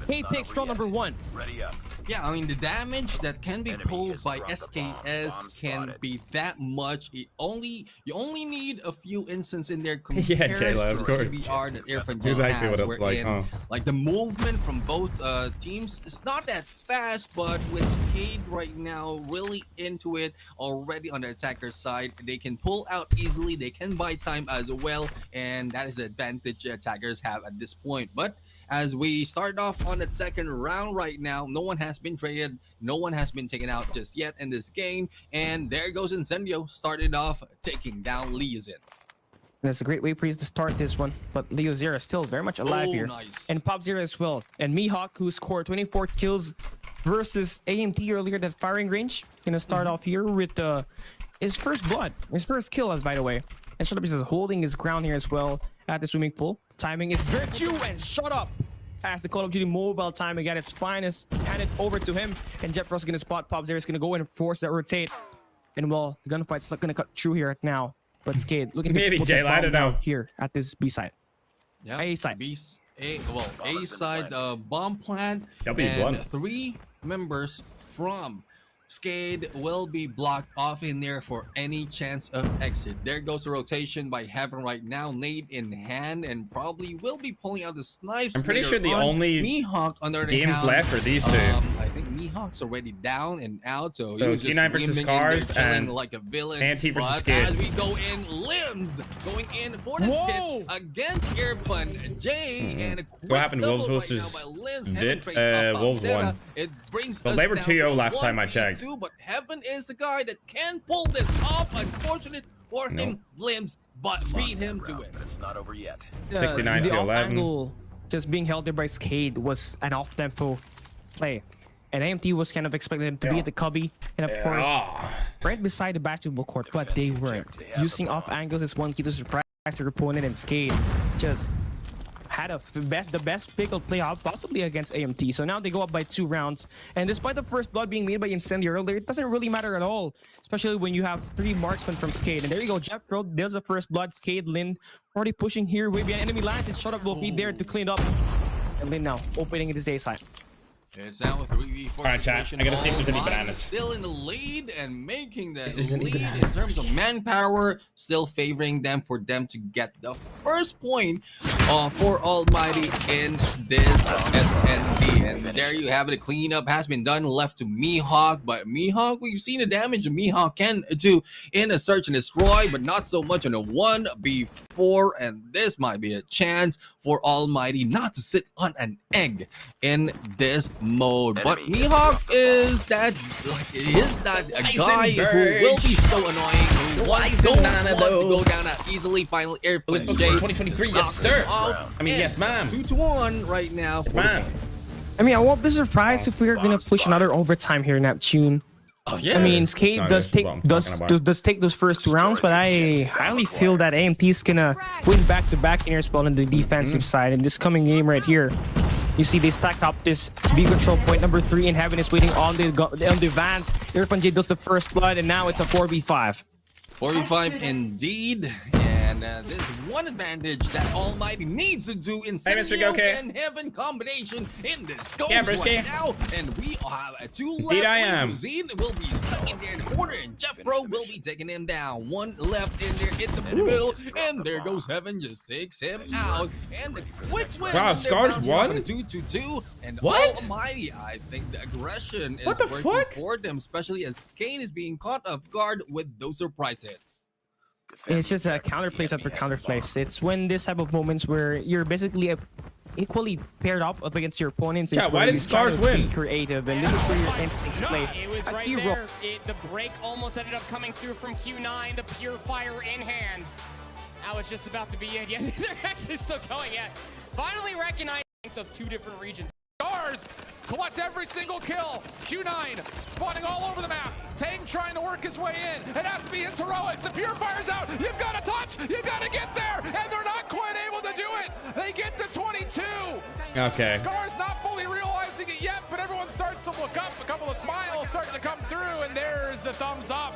He takes draw number 1. Ready up. Yeah, I mean, the damage that can be pulled by SKS can be that much. You only need a few instances in there compared to CBR that Irfan J exactly has. What it's like, huh? Like the movement from both teams is not that fast, but with Skade right now really into it already on the attacker side, they can pull out easily. They can buy time as well, and that is the advantage attackers have at this point. But as we start off on the second round right now, no one has been traded, no one has been taken out just yet in this game, and there goes Incendio, started off taking down Leozin. That's a great way for you to start this one, but Leo Zero is still very much alive here. Nice. And Pop Zero as well. And Mihawk, who scored 24 kills versus AMT earlier, that firing range, gonna start off here with his first blood, his first kill, by the way. And Shut Up is holding his ground here as well at the swimming pool. Timing is Virtue, and Shut Up as the Call of Duty mobile timing at its finest. Hand it over to him, and Jet Frost is gonna spot Pop Zero. Is gonna go in and force that rotate. And well, the gunfight's not gonna cut through here right now. But Skade looking maybe to Jay, I don't know, here at this B side. Yeah, A side. A side bomb plant, and 3 members from Skade will be blocked off in there for any chance of exit. There goes the rotation by Heaven right now, nade in hand, and probably will be pulling out the snipes. I'm pretty sure the only Mihawk on the games left are these 2. I think Mihawk's already down and out, so he was just T9 versus Cars and like a villain. Anti versus But Skade. as we go in, Limbs going in for the hit against Irfan J, and a quick what happened? Wolves double versus right now by Limbs. Wolves won. It brings So us they were down 2-0 to last time I checked. 1v2, but Heaven is the guy that can pull this off. Unfortunate for him, Limbs, but beat him to it. But it's not over yet. 69 to 11. Angle just being held there by Skade was an off-tempo play. And AMT was kind of expecting them to be at the cubby, and of course, right beside the basketball court, but they weren't. Using off angles is one key to surprise their opponent, and Skade just had the best pick of playoff possibly against AMT. So now they go up by 2 rounds. And despite the first blood being made by Incendio earlier, it doesn't really matter at all. Especially when you have 3 marksmen from Skade. And there you go, Jeff Pro does the first blood. Skade, Lin already pushing here. Wavy an enemy lands. It's shut up, will be there to clean up. And Lin now opening his A side. It's now with 3v4. Alright, chat. I gotta see if there's any bananas. Still in the lead and making the lead in terms of manpower, still favoring them for them to get the first point for Almighty in this SND. And there you have it. The cleanup has been done, left to Mihawk. But Mihawk, we've seen the damage Mihawk can do in a search and destroy, but not so much on a 1v4. And this might be a chance for Almighty not to sit on an egg in this mode. But Mihawk is that a guy who will be so annoying, who don't want to go down that easily. Final airplane. 2023, yes sir. I mean, yes ma'am. 2-1 right now. Man. I mean, I won't be surprised if we're gonna push another overtime here, Neptune. Oh yeah. I mean, Skate does take those first 2 rounds, but I highly feel that AMT is gonna win back-to-back in spell on the defensive side in this coming game right here. You see, they stack up this B control point number 3, and Heaven is waiting on the Vans. Irfan J does the first blood, and now it's a 4v5. 4v5 indeed. And there's one advantage that Almighty needs to do in Incendio and Heaven combination in this goes right now. And we have 2 left. Indeed I am. Zine will be stuck in there in the corner, and Jeff Pro will be taking him down. 1 left in there in the middle, and there goes Heaven, just takes him out. And the quick win. Wow, Scars won? 2-2-2. And what? Almighty, I think the aggression is working for them, especially as Kane is being caught off guard with those surprise hits. It's just a counterplays after counterplays. It's when this type of moments where you're basically equally paired up against your opponents. Yeah, why did Stars win? Creative, and this is where your instincts play. It was right there. The break almost ended up coming through from Q9. The pure fire in hand. That was just about to be it. Yeah, they're actually still going. Yeah, finally recognized of 2 different regions. Stars collect every single kill. Q9 spawning all over the map. Tang trying to work his way in. It has to be his heroics. The purifier's out. You've got to touch. You've got to get there. And they're not quite able to do it. They get to 22. Okay. Scar's not fully realizing it yet, but everyone starts to look up. A couple of smiles starting to come through, and there's the thumbs up.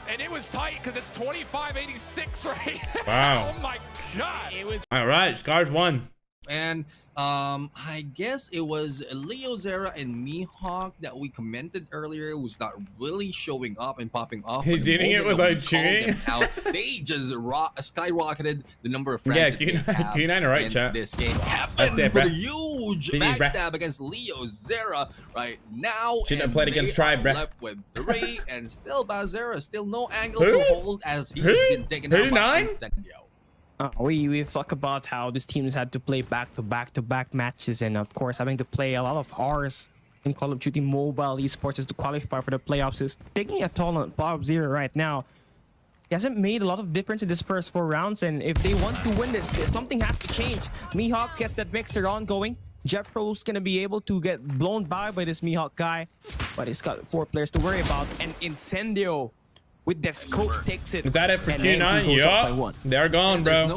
And it was tight because it's 25-86 right now. Wow. Oh my God. It was all right. Scars won. And I guess it was Leo Zera and Mihawk that we commented earlier who's not really showing up and popping off. He's eating it without chewing. They just skyrocketed the number of friends. Yeah, Q9 are right, chat. This game happened with a huge backstab against Leo Zera right now. Shouldn't have played against Tribe, bruh. Left with 3, and still Bazera, still no angle to hold as he's been taken out by Incendio. We've talked about how this team has had to play back-to-back matches, and of course having to play a lot of hours in Call of Duty Mobile Esports is to qualify for the playoffs is taking a toll on Bob Zero right now. He hasn't made a lot of difference in this first 4 rounds, and if they want to win this, something has to change. Mihawk gets that mixer ongoing. Jeff Pro's gonna be able to get blown by this Mihawk guy, but he's got 4 players to worry about, and Incendio with the scope takes it. Is that it for Q9? Yup. They're gone, bro.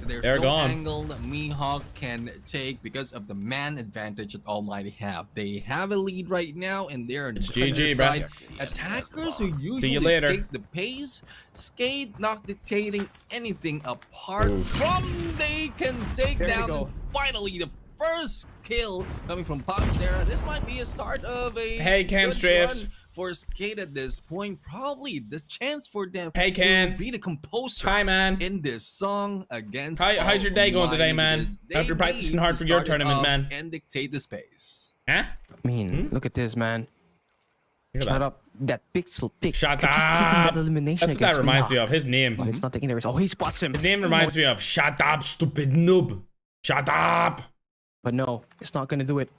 There's no angle that Mihawk can take because of the man advantage that Almighty have. They have a lead right now, and they're on the GG, side. Attackers who usually take the pace, Skate not dictating anything apart from they can take down. And finally, the first kill coming from Pop Zera. This might be a start of a good run for Skate at this point. Probably the chance for them to be the composer in this song against how's your day going today, man? After practicing hard for your tournament, man. And dictate the space. Huh? I mean, look at this, man. Shut up. That pixel pick. Shut up. That's what that reminds me of. His name. But it's not taking the risk. Oh, he spots him. His name reminds me of shut up, stupid noob. Shut up. But no, it's not going to do it.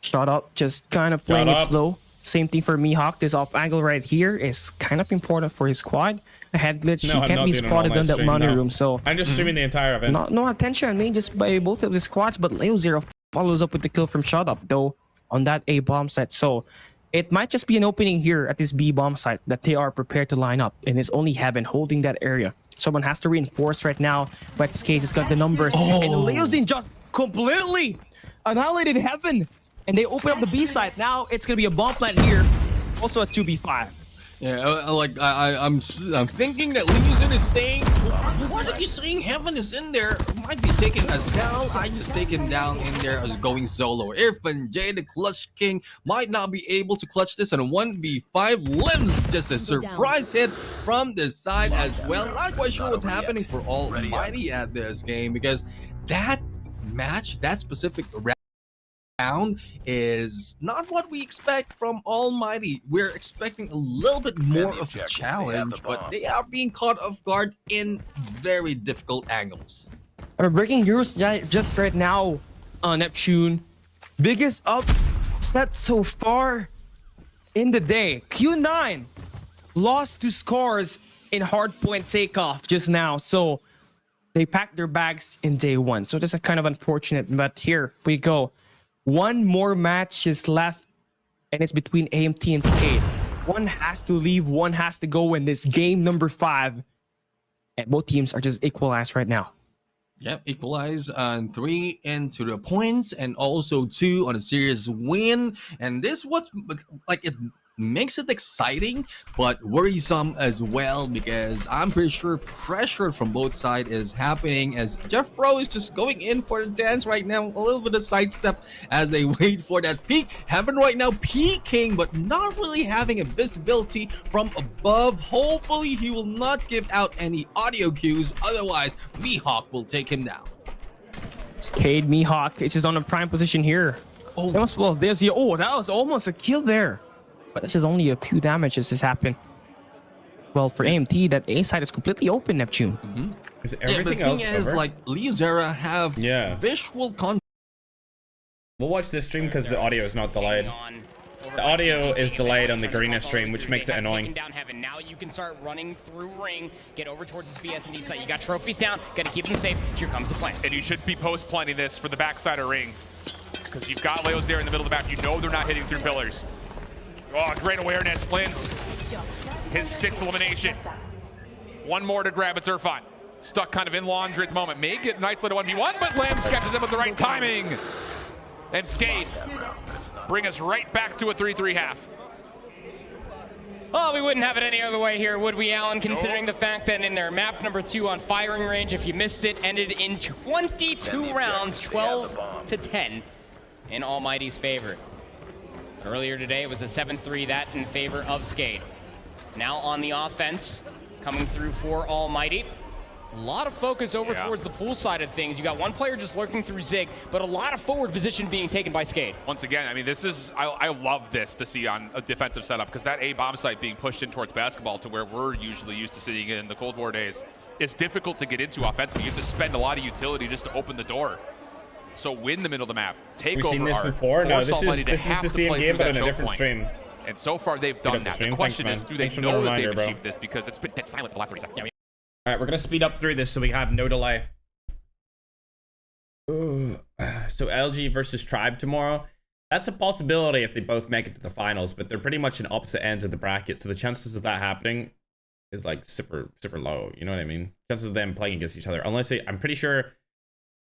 Shut up. Just kind of playing it slow. Same thing for Mihawk. This off angle right here is kind of important for his squad. A head glitch, he can't be spotted on that money room. So I'm just streaming the entire event. No attention on me, just by both of the squads. But Leo Zero follows up with the kill from Shut Up though on that A bomb site. So it might just be an opening here at this B bomb site that they are prepared to line up, and it's only Heaven holding that area. Someone has to reinforce right now. But Skate has got the numbers. And Leozine just completely annihilated Heaven. And they open up the B side. Now it's going to be a bomb plant here. Also a 2v5. Yeah, I'm thinking that Leozine is saying, what are you saying? Heaven is in there. Might be taking us down. I just taken down in there as going solo. Irfan J, the Clutch King, might not be able to clutch this on a 1v5. Limbs, just a surprise hit from the side as well. Not quite sure what's happening for Almighty at this game, because that match, that specific round is not what we expect from Almighty. We're expecting a little bit more of a challenge, but they are being caught off guard in very difficult angles. Breaking news just right now, Neptune. Biggest upset so far in the day. Q9 lost to Scars in hardpoint takeoff just now. So they packed their bags in day one. So this is kind of unfortunate, but here we go. One more match is left, and it's between AMT and Skate. One has to leave, one has to go in this game number 5. And both teams are just equalized right now. Yep, equalize on 3 into the points, and also 2 on a serious win. And this what's like, it makes it exciting but worrisome as well, because I'm pretty sure pressure from both sides is happening as Jeff Pro is just going in for the dance right now. A little bit of sidestep as they wait for that peak. Heaven right now peeking, but not really having a visibility from above. Hopefully he will not give out any audio cues, otherwise Mihawk will take him down. Cade Mihawk is just on a prime position here. Well, there's the that was almost a kill there. But this is only a few damages has happened. Well, for AMT, that A side is completely open, Neptune. Is everything but the thing else is, over? like, Leozera have visual content. We'll watch this stream because the audio is not delayed. The audio is delayed on the Garena stream, which makes it annoying. Down Heaven. Now you can start running through ring, get over towards this BS and D side. You got trophies down, gotta keep them safe. Here comes the plan. And you should be post-planning this for the backside of ring, because you've got Leos there in the middle of the map. You know they're not hitting through pillars. Oh, great awareness, Lins. His 6th elimination. One more to grab. It's Irfan. Stuck kind of in laundry at the moment. May get nicely to 1v1, but Lambs catches him with the right timing. And Skate bring us right back to a 3-3 half. Oh, we wouldn't have it any other way here, would we, Alan? Considering the fact that in their map number 2 on firing range, if you missed it, ended in 22 rounds, 12-10 in Almighty's favor. Earlier today, it was a 7-3, that in favor of Skate. Now on the offense, coming through for Almighty. A lot of focus over towards the pool side of things. You got one player just lurking through Zig, but a lot of forward position being taken by Skate. Once again, I mean, this is, I love this to see on a defensive setup, because that A bomb site being pushed in towards basketball to where we're usually used to seeing it in the Cold War days. It's difficult to get into offensively. You have to spend a lot of utility just to open the door. So win the middle of the map, take over. We've seen this before. No, this is the same game, but in a different stream. And so far they've done that. The question is, do they know that they've achieved this? Because it's been dead silent for the last 3 seconds. All right, we're gonna speed up through this so we have no delay. So LG versus Tribe tomorrow. That's a possibility if they both make it to the finals, but they're pretty much in opposite ends of the bracket, so the chances of that happening is like super low. You know what I mean? Chances of them playing against each other, unless I'm pretty sure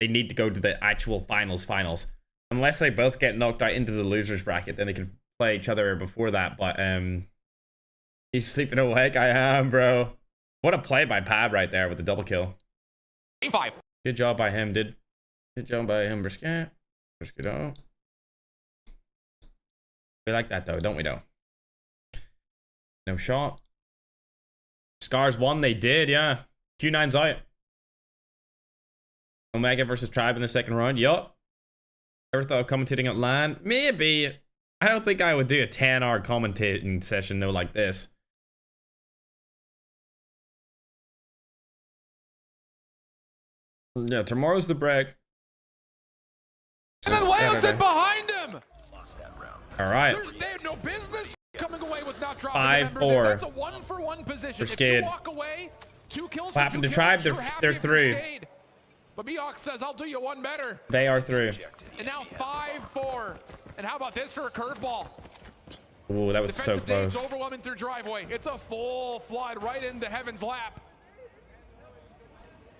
they need to go to the actual finals. Unless they both get knocked out into the losers bracket, then they can play each other before that. But he's sleeping awake. I am, bro. What a play by Pab right there with the double kill. A5. Good job by him, Good job by him, Brisket. We like that though, don't we though? No shot. Scars won, they did, yeah. Q9's out. Omega versus Tribe in the second round. Yup. Ever thought of commentating at LAN? Maybe. I don't think I would do a 10-hour commentating session though like this. Yeah, tomorrow's the break. And then Wales in behind him. All right. They had no business coming away with not dropping 5-4. That's a 1-for-1 position. We're scared. If you walk away, 2 kills. What happened to Tribe? They're through. But Mihawk says, I'll do you one better. They are through. And now 5-4. And how about this for a curveball? Ooh, that was so close. Overwhelming through driveway. It's a full flight right into Heaven's lap.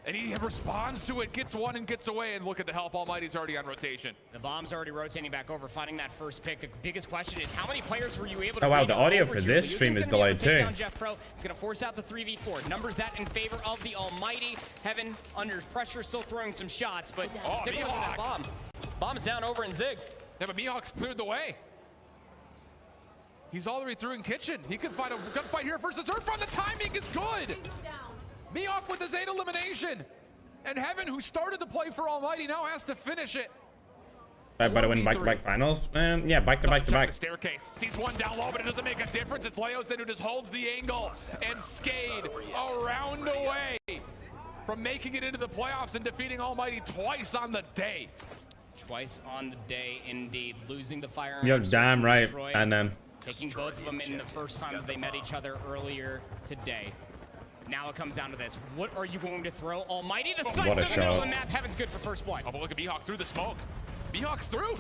And he responds to it, gets one and gets away, and look at the help. Almighty's already on rotation. The bomb's already rotating back over, finding that first pick. The biggest question is how many players were you able to wow, the audio for here? this stream is delayed too. Jeff Pro. It's going to force out the 3v4. Numbers that in favor of the Almighty. Heaven under pressure, still throwing some shots, but that bomb. Bomb's down over in Zig. Yeah, but Mihawk's cleared the way. He's all the way through in Kitchen. He could find a gunfight here versus Earthfront. The timing is good. Mihawk with his 8 elimination. And Heaven, who started the play for Almighty, now has to finish it. By the way, back-to-back finals? Yeah, back-to-back-to-back. Staircase. Sees one down low, but it doesn't make a difference. It's Leosin who just holds the angle. And Skade around away from making it into the playoffs and defeating Almighty twice on the day. Twice on the day, indeed. Losing the fire. You're damn right. And then taking both of them in the first time that they met each other earlier today. Now it comes down to this. What are you going to throw? Almighty, the sight to the middle of the map. Heaven's good for first blood. Oh, but look at Mihawk through the smoke. Mihawk's through,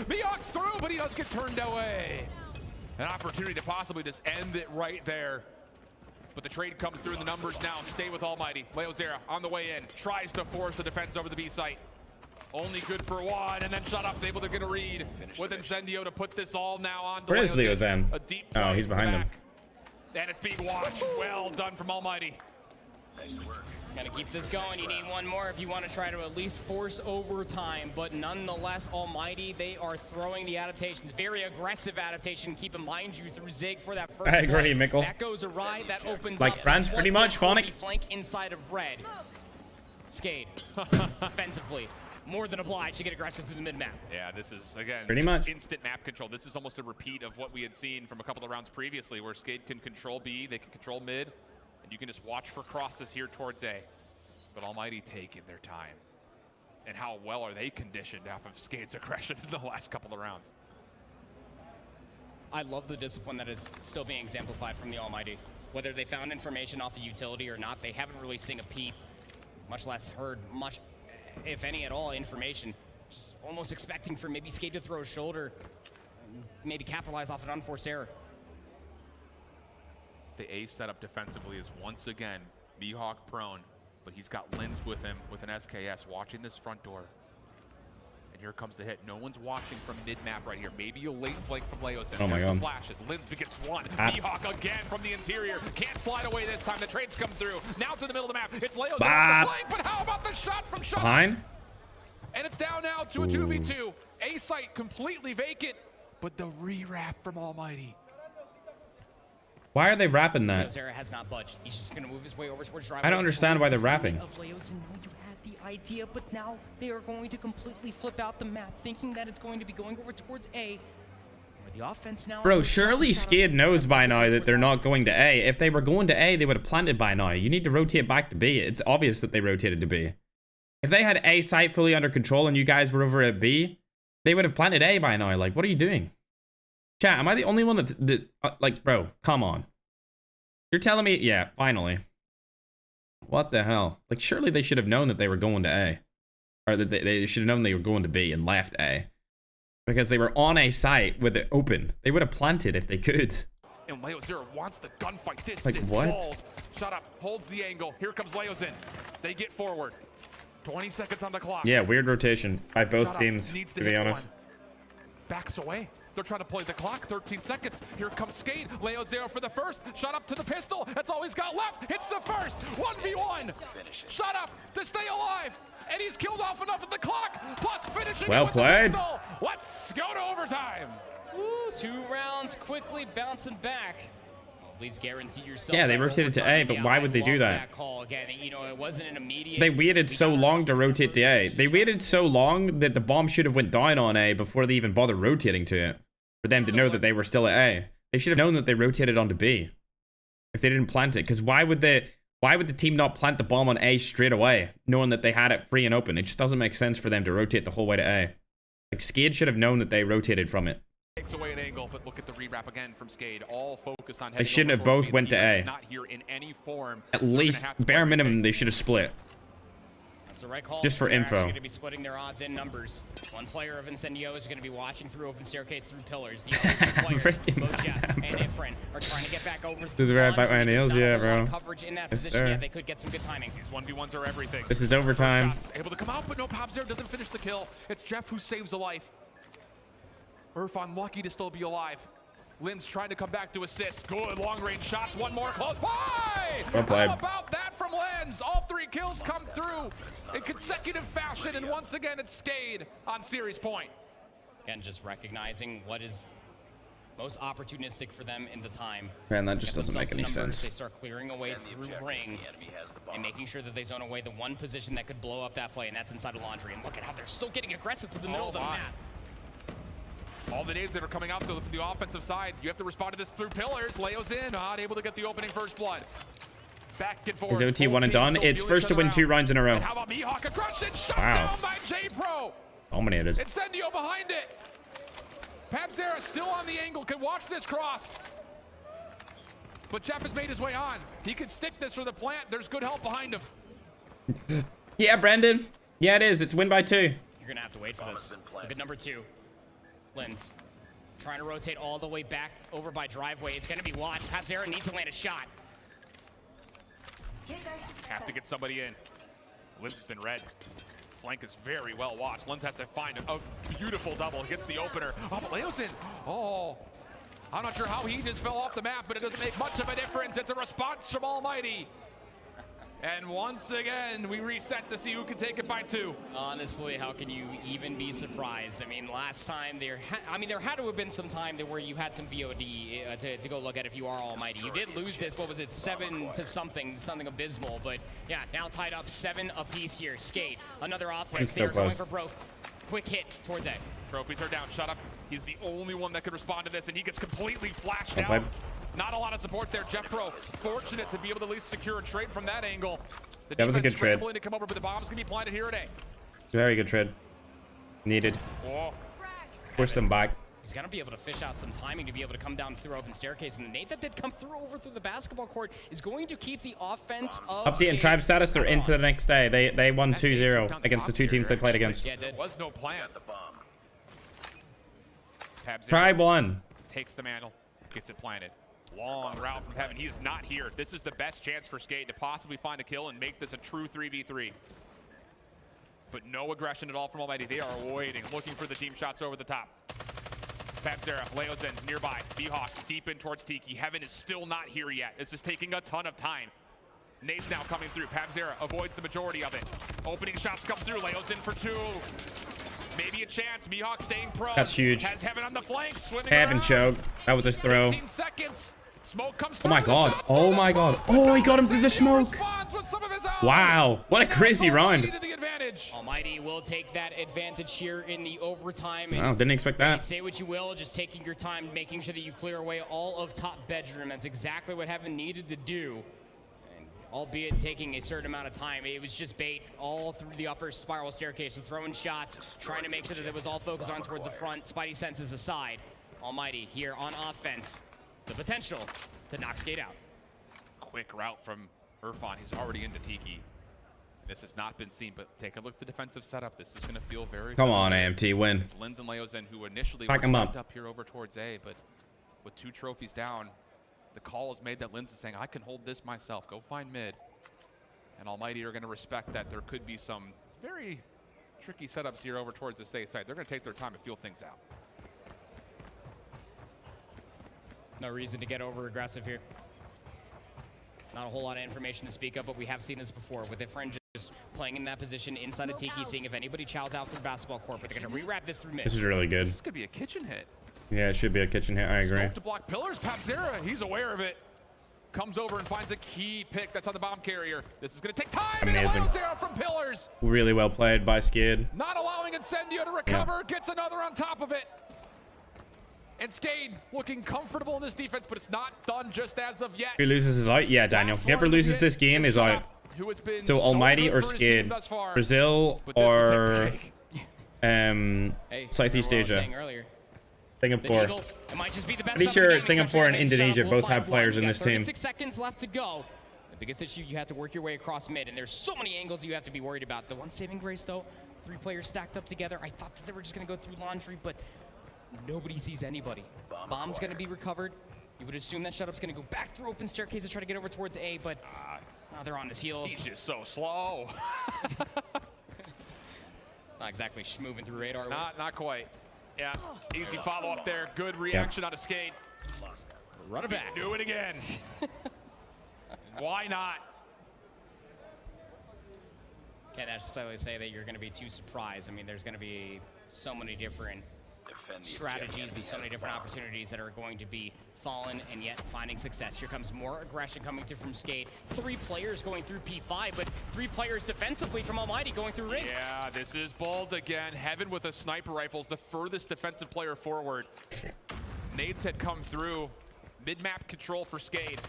but he does get turned away. An opportunity to possibly just end it right there. But the trade comes through in the numbers now. Stay with Almighty. Leozera on the way in. Tries to force the defense over the B site. Only good for one, and then shut up, able to get a read with Incendio to put this all now on. Where is Leozan? Oh, he's behind him. And it's being watched. Well done from Almighty. Nice work. Gotta keep this going. You need one more if you want to try to at least force overtime. But nonetheless, Almighty, they are throwing the adaptations. Very aggressive adaptation. Keep in mind you through Zig for that first. I agree, Mikkel. That goes awry. That opens like up France, pretty much. Phonic. Flank inside of red. Skade. Offensively. More than obliged to get aggressive through the mid-map. Yeah, this is, again, pretty much instant map control. This is almost a repeat of what we had seen from a couple of rounds previously, where Skade can control B, they can control mid, and you can just watch for crosses here towards A. But Almighty taking their time. And how well are they conditioned off of Skade's aggression in the last couple of rounds? I love the discipline that is still being exemplified from the Almighty. Whether they found information off the utility or not, they haven't really seen a peep, much less heard much, if any at all, information. Just almost expecting for maybe Skade to throw a shoulder, maybe capitalize off an unforced error. The A setup defensively is once again Mihawk prone, but he's got Linz with him with an SKS watching this front door. And here comes the hit. No one's watching from mid-map right here. Maybe a late flank from Leozin. Oh my God. Flashes. Linz gets one. Mihawk again from the interior. Can't slide away this time. The trades come through. Now to the middle of the map. It's Leozin on the flank, but how about the shot from Shot? Behind? And it's down now to a 2v2. A site completely vacant, but the re-wrap from Almighty. Why are they wrapping that? Leozera has not budged. He's just going to move his way over towards driveway. I don't understand why they're wrapping. The idea, but now they are going to completely flip out the map, thinking that it's going to be going over towards A. Where the offense now. Bro, surely Skade knows by now that they're not going to A. If they were going to A, they would have planted by now. You need to rotate back to B. It's obvious that they rotated to B. If they had A site fully under control and you guys were over at B, they would have planted A by now. Like, what are you doing? Chat, am I the only one that's like, bro, come on. You're telling me, yeah, finally. What the hell? Like, surely they should have known that they were going to A. Or that they should have known they were going to B and left A. Because they were on a site with it open. They would have planted if they could. And Leozera wants the gunfight. This like, is what? bold. Shut up. Holds the angle. Here comes Leozin. They get forward. 20 seconds on the clock. Yeah, weird rotation by both teams, to be honest. Backs away. They're trying to play the clock. 13 seconds. Here comes Skade. Leozera for the first. Shot up to the pistol. That's all he's got left. Hits the first. 1v1. Shot up to stay alive. And he's killed off enough of the clock. Plus finishing well with played. The pistol. Let's go to overtime. Ooh, 2 rounds quickly bouncing back. Please guarantee yourself. Yeah, they rotated to A, but why would they do that? Call again. You know, it wasn't an immediate. They waited so long to rotate to A. They waited so long that the bomb should have went down on A before they even bothered rotating to it. For them to know that they were still at A. They should have known that they rotated onto B. If they didn't plant it. Because why would the team not plant the bomb on A straight away, knowing that they had it free and open? It just doesn't make sense for them to rotate the whole way to A. Like, Skade should have known that they rotated from it. Takes away an angle, but look at the re-wrap again from Skade. All focused on. They shouldn't have both went to A. Not here in any form. At least, bare minimum, they should have split. That's the right call. Just for They're info. going to be splitting their odds in numbers. One player of Incendio is going to be watching through open staircase through pillars. The other two players, both Jeff and Ifrin, are trying to get back over. This is where I bite my nails, yeah, bro. Coverage in that Yes, position. sir. Yeah, they could get some good timing. These 1v1s are everything. This is overtime. Able to come out, but no, Pabzera doesn't finish the kill. It's Jeff who saves a life. Irfan lucky to still be alive. Lynn's trying to come back to assist. Good long-range shots. One more close by. Well played. How about that from Lens? All 3 kills come through in consecutive fashion, and once again it's Skade on series point. Again, just recognizing what is most opportunistic for them in the time. Man, that just doesn't make any sense. They start clearing away through ring and making sure that they zone away the one position that could blow up that play, and that's inside of Laundry. And look at how they're still getting aggressive through the middle of the map. All the nades that are coming out from the offensive side, you have to respond to this through pillars. Leo's in, not able to get the opening first blood. Back and forth. Is OT one and done? It's first to win 2 rounds in a row. And how about Mihawk? Aggression shut Wow. down by J-Pro. Dominated. Incendio behind it. Pabzera still on the angle, can watch this cross. But Jeff has made his way on. He can stick this for the plant. There's good help behind him. Yeah, Brandon. Yeah, it is. It's win by 2. You're going to have to wait for this. Look at number 2. Lens trying to rotate all the way back over by driveway. It's going to be watched. Pabzera needs to land a shot. Have to get somebody in. Lens has been red. Flank is very well watched. Lens has to find a beautiful double. Gets the opener. Oh, but Leo's in. Oh, I'm not sure how he just fell off the map, but it doesn't make much of a difference. It's a response from Almighty. And once again, we reset to see who can take it by 2. Honestly, how can you even be surprised? I mean, last time there had to have been some time where you had some VOD to go look at if you are Almighty. You did lose this, what was it, 7 to something abysmal. But yeah, now tied up 7 apiece here. Skate, another offense. They're going for broke. Quick hit towards it. Trophies are down. Shut up. He's the only one that can respond to this, and he gets completely flashed out. Not a lot of support there. Jeff Pro fortunate to be able to at least secure a trade from that angle. That was a good trade. To come over, but the bomb's gonna be planted here today. Very good trade. Needed. Oh. Push them back. He's gonna be able to fish out some timing to be able to come down through open staircase, and the nade that did come through through the basketball court is going to keep the offense of Update and tribe status. They're into the next day. They won 2-0 against the 2 teams they played against. Yeah, there was no plan. Tribe won. Takes the mantle, gets it planted. Long route from Heaven. He's not here. This is the best chance for Skate to possibly find a kill and make this a true 3v3. But no aggression at all from Almighty. They are waiting, looking for the team shots over the top. Pabzera, Leo's in, nearby. B-Hawk deep in towards Tiki. Heaven is still not here yet. This is taking a ton of time. Nade's now coming through. Pabzera avoids the majority of it. Opening shots come through. Leo's in for 2. Maybe a chance. Mihawk staying pro. That's huge. Has Heaven on the flank. Swimming Heaven around. choked. That was his throw. 15 seconds. Smoke comes Oh my god. Oh my god. Oh, he got him through the smoke. Wow. What a crazy round. Almighty will take that advantage here in the overtime. Wow, didn't expect that. Say what you will, just taking your time, making sure that you clear away all of top bedroom. That's exactly what Heaven needed to do. And albeit taking a certain amount of time, it was just bait all through the upper spiral staircase, throwing shots, trying to make sure that it was all focused on towards the front. Spidey senses aside. Almighty here on offense. The potential to knock Skate out. Quick route from Irfan. He's already into Tiki. This has not been seen, but take a look at the defensive setup. This is going to feel very Come on, AMT, win. It's Linz and Leozen who initially Back were him stepped up. up here over towards A, but with 2 trophies down, the call is made that Linz is saying, I can hold this myself. Go find mid. And Almighty are going to respect that there could be some very tricky setups here over towards the state side. They're going to take their time to feel things out. No reason to get over aggressive here. Not a whole lot of information to speak of, but we have seen this before with Ifrin just playing in that position inside of Tiki, seeing if anybody chows out through basketball court, but they're going to rewrap this through mid. This is really good. This could be a kitchen hit. Yeah, it should be a kitchen hit. I agree. Smoke to block pillars. Pabzera, he's aware of it. Comes over and finds a key pick that's on the bomb carrier. This is going to take time. Amazing. And Pabzera from pillars. Really well played by Skid. Not allowing Incendio to recover. Gets another on top of it. And Skade looking comfortable in this defense, but it's not done just as of yet. Who loses is out? Yeah, Daniel. Whoever loses this game is out. So Almighty or Skid, Brazil or Southeast Asia. Singapore. Pretty sure Singapore and Indonesia both have players in this team. 6 seconds left to go. The biggest issue, you have to work your way across mid, and there's so many angles you have to be worried about. The one saving grace, though, 3 players stacked up together. I thought that they were just going to go through laundry, but nobody sees anybody. Bomb's going to be recovered. You would assume that Shutup's going to go back through open staircase to try to get over towards A, but now they're on his heels. He's just so slow. Not exactly moving through radar. Not quite. Yeah, easy follow-up there. Good reaction out of Skate. Run it back. Do it again. Why not? Can't necessarily say that you're going to be too surprised. I mean, there's going to be so many different strategies and so many different opportunities that are going to be fallen and yet finding success. Here comes more aggression coming through from Skate. 3 players going through P5, but 3 players defensively from Almighty going through Ring. Yeah, this is bold again. Heaven with a sniper rifle is the furthest defensive player forward. Nades had come through. Mid-map control for Skate.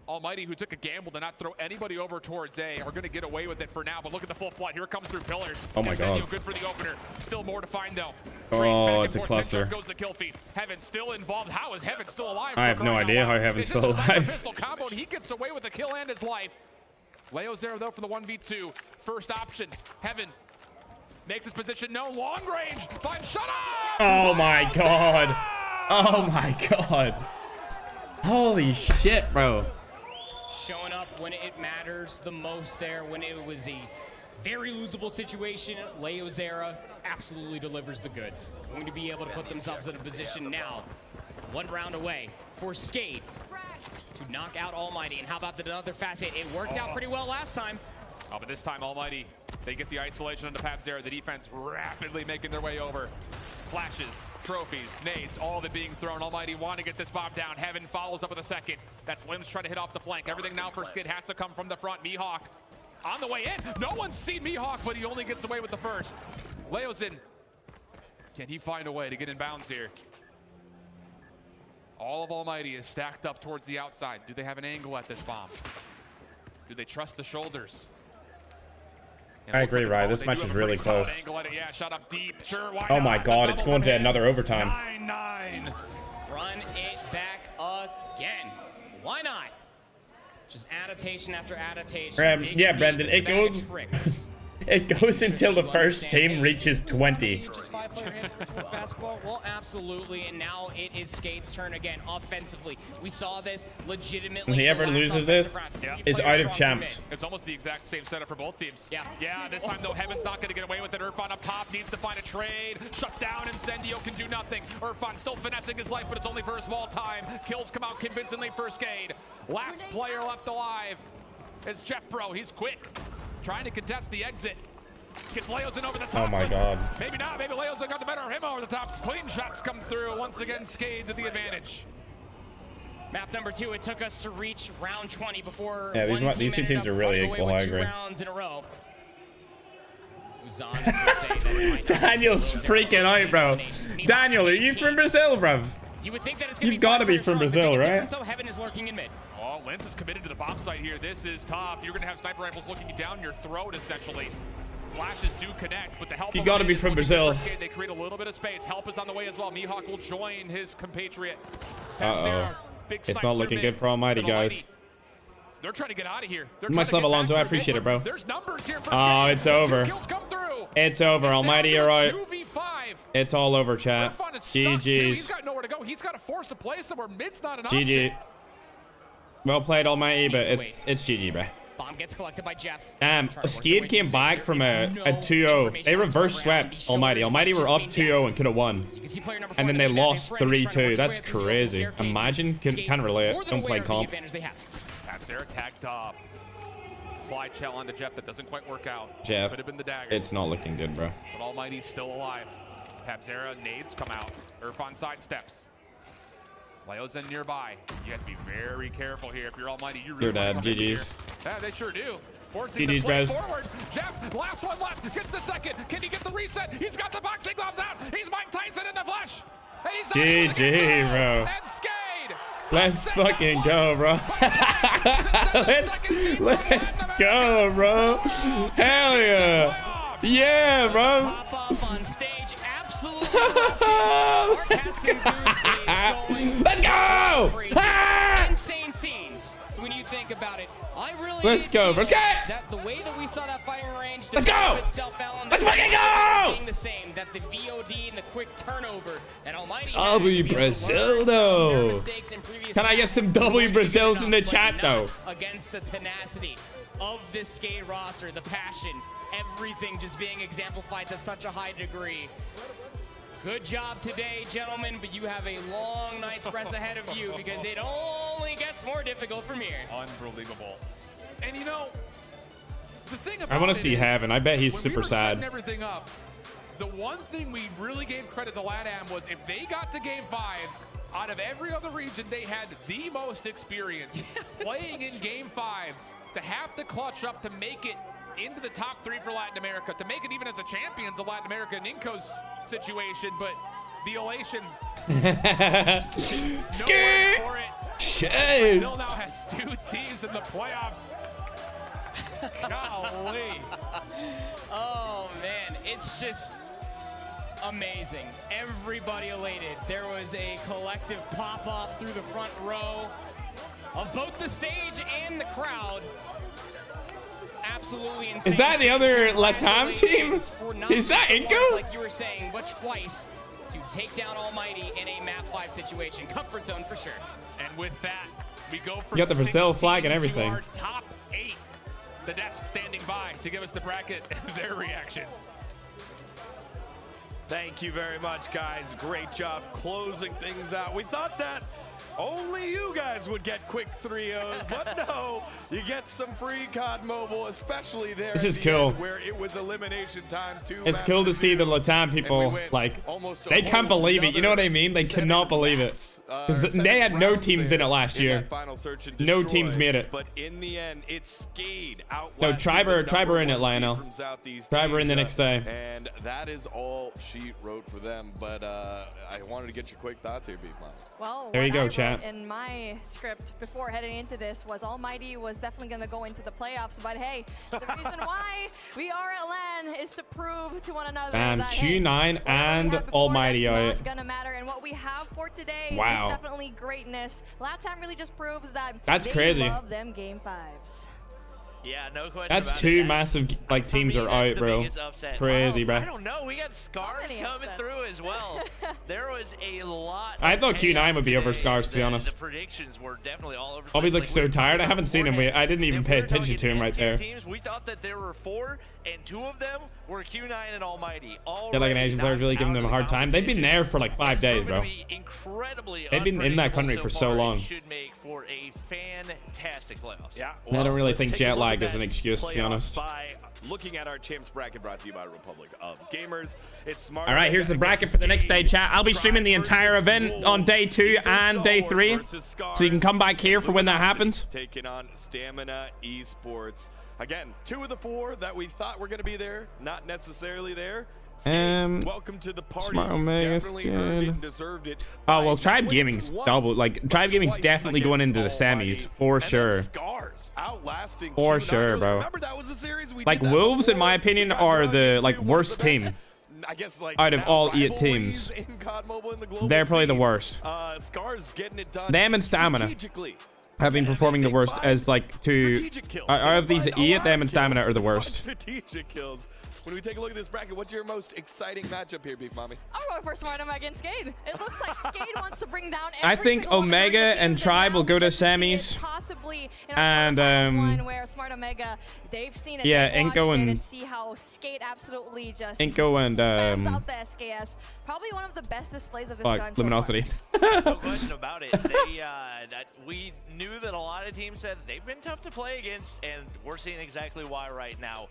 Almighty, who took a gamble to not throw anybody over towards A, are going to get away with it for now. But look at the full flood. Here it comes through pillars. Oh my God. Good for the opener. Still more to find though. Oh, it's a cluster. Goes the kill feed. Heaven still involved. How is Heaven still alive? I have no idea how Heaven's still alive. Pistol combo, and he gets away with the kill and his life. Leo's there though for the 1v2. First option. Heaven makes his position known. Long range. Finds Shut Up! Oh my God. Oh my God. Holy shit, bro. Showing up when it matters the most there, when it was a very losable situation. Leo Zera absolutely delivers the goods. Going to be able to put themselves in a position now, 1 round away for Skate to knock out Almighty. And how about another facet? It worked out pretty well last time. Oh, but this time Almighty, they get the isolation onto Pabzera. The defense rapidly making their way over. Flashes, trophies, nades, all of it being thrown. Almighty want to get this bomb down. Heaven follows up with a second. That's Limbs trying to hit off the flank. Everything now for Skid has to come from the front. Mihawk on the way in. No one's seen Mihawk, but he only gets away with the first. Leo's in. Can he find a way to get in bounds here? All of Almighty is stacked up towards the outside. Do they have an angle at this bomb? Do they trust the shoulders? I agree, Ryan. This match is really close. Yeah, shot up deep. Sure, why oh my God, it's going to another overtime. 9-9. Run it back again. Why not? Just adaptation after adaptation. Yeah, Brendan, it goes. It goes until the first team reaches 20. Just 5-player basketball? Well, absolutely. And now it is Skate's turn again offensively. We saw this legitimately. When he ever loses this, is out of champs. It's almost the exact same setup for both teams. Yeah, this time though, Heaven's not going to get away with it. Irfan up top needs to find a trade. Shut down, Incendio can do nothing. Irfan still finessing his life, but it's only for a small time. Kills come out convincingly for Skate. Last player left alive is Jeff Bro. He's quick. Trying to contest the exit. Gets Leo's in over the top. Oh my God. Maybe not. Maybe Leo's got the better of him over the top. Clean shots come through. Once again, Skade to the advantage. Map number 2, it took us to reach round 20 before. Yeah, these two teams are really equal. I agree. Rounds in a row. Daniel's freaking out, bro. Daniel, are you from Brazil, bro? You would think that it's You've got to be from Brazil, right? So Heaven is lurking in mid. Oh, Lens is committed to the bomb site here. This is tough. You're going to have sniper rifles looking down your throat, essentially. Flashes do connect, but the help. You got to be from Brazil. They create a little bit of space. Help is on the way as well. Mihawk will join his compatriot. It's not looking good for Almighty, guys. They're trying to get out of here. Much love, Alonzo. I appreciate it, bro. There's numbers here for oh, it's over. It's over. Almighty, you're right. It's all over, chat. GG's. He's got nowhere to go. He's got to force a play somewhere. Mid's not an option. GG. Well played, Almighty, but it's GG, bro. Bomb gets collected by Jeff. Damn, Skid came back from a 2-0. They reverse swept Almighty. Almighty were up 2-0 and could have won. And then they lost 3-2. That's crazy. Imagine. Can't relate. Don't play comp. Pabzera tagged up. Slide shell onto Jeff that doesn't quite work out. Jeff, could have been the dagger. It's not looking good, bro. But Almighty's still alive. Pabzera nades come out. Irfan sidesteps. Leo's in nearby. You have to be very careful here. If you're Almighty, you really dead. GG's. Yeah, they sure do. Forcing GG's, the bros. forward. Jeff, last one left. Gets the second. Can he get the reset? He's got the boxing gloves out. He's Mike Tyson in the flesh. And he's GG, bro. And Skade. Let's fucking go, bro. let's go, bro. Hell yeah. Yeah, bro. Pop up on stage. Absolutely. Let's go. Insane scenes. when you think about it. I really Let's go. Let's get that the way that we saw that firing range. Let's go. Itself out on Let's fucking go. Being the same, that the VOD and the quick turnover and Almighty. W Brazil though. Can I get some W Brazils in the chat though? Against the tenacity of this skate roster, the passion, everything just being exemplified to such a high degree. Good job today, gentlemen, but you have a long night's rest ahead of you because it only gets more difficult from here. Unbelievable. And you know, the thing about I want to see Heaven. I bet he's super sad. Everything up. The one thing we really gave credit to LATAM was if they got to game 5s, out of every other region, they had the most experience playing in game 5s to have to clutch up to make it into the top 3 for Latin America, to make it even as the champions of Latin America in Inco's situation, but the elation. Skate! Shit! Brazil now has 2 teams in the playoffs. Golly. Oh man, it's just amazing. Everybody elated. There was a collective pop-off through the front row of both the stage and the crowd. Absolutely insane. Is that the other LATAM team? Is that Inco? Like you were saying, but twice to take down Almighty in a map 5 situation. Comfort zone for sure. And with that, we go from You got the Brazil flag and everything. our top 8. The desk standing by to give us the bracket and their reactions. Thank you very much, guys. Great job closing things out. We thought that only you guys would get quick 3-0s, but no, you get some free COD Mobile, especially there. This is cool. Where it was elimination time. It's cool to see the LATAM people, like, they can't believe it. You know what I mean? They cannot believe it. Because they had no teams in it last year. No teams made it. But in the end, it skate out. No, Triber in it, Lionel. Triber in the next day. And that is all she wrote for them. But I wanted to get your quick thoughts here, Beef Mom. Well, there you go, chat. In my script before heading into this was Almighty was definitely going to go into the playoffs, but hey, the reason why we are at LAN is to prove to one another that Q9 and Almighty are not gonna matter, and what we have for today is definitely greatness. LATAM really just proves that they crazy. love them game 5s. Yeah, no question. That's about 2 it. massive like teams are out, bro. Crazy, bro. I don't know. We got Scars coming through as well. There was a lot. I thought Q9 would be over Scars, to be honest. The predictions were definitely all over. Always looks so tired. I haven't seen him. I didn't even pay attention to him right there. Teams, we thought that there were 4, and 2 of them were Q9 and Almighty. Yeah, like an Asian player really giving them a hard time. They've been there for like 5 days, bro. They've been in that country for so long. Should make for a fantastic playoffs. Yeah, I don't really think jet lag is an excuse, to be honest. By looking at our champs bracket brought to you by Republic of Gamers. It's smart. All right, here's the bracket for the next day, chat. I'll be streaming the entire event on day 2 and day 3, so you can come back here for when that happens. Taking on Stamina Esports. Again, 2 of the 4 that we thought were going to be there, not necessarily there. Welcome to the party. Definitely earned it and deserved it. Oh well, Tribe Gaming's double. Like Tribe Gaming's definitely going into the semis for sure. For sure, bro. Like Wolves, in my opinion, are the like worst team. I guess, like, out of all 8 teams, they're probably the worst. Them and Stamina have been performing the worst as like 2 out of these 8. Them and Stamina are the worst. Strategic kills. When we take a look at this bracket, what's your most exciting matchup here, Beef Mommy? I'm going for Smart Omega and Skade. It looks like Skade wants to bring down I think Omega and Tribe will go to semis. Possibly and where Smart Omega, they've seen it, yeah, Inco and see how Skade absolutely just Inco and spams out the SKS. Probably one of the best displays of this gun so Luminosity. No question about it. They we knew that a lot of teams said they've been tough to play against, and we're seeing exactly why right now.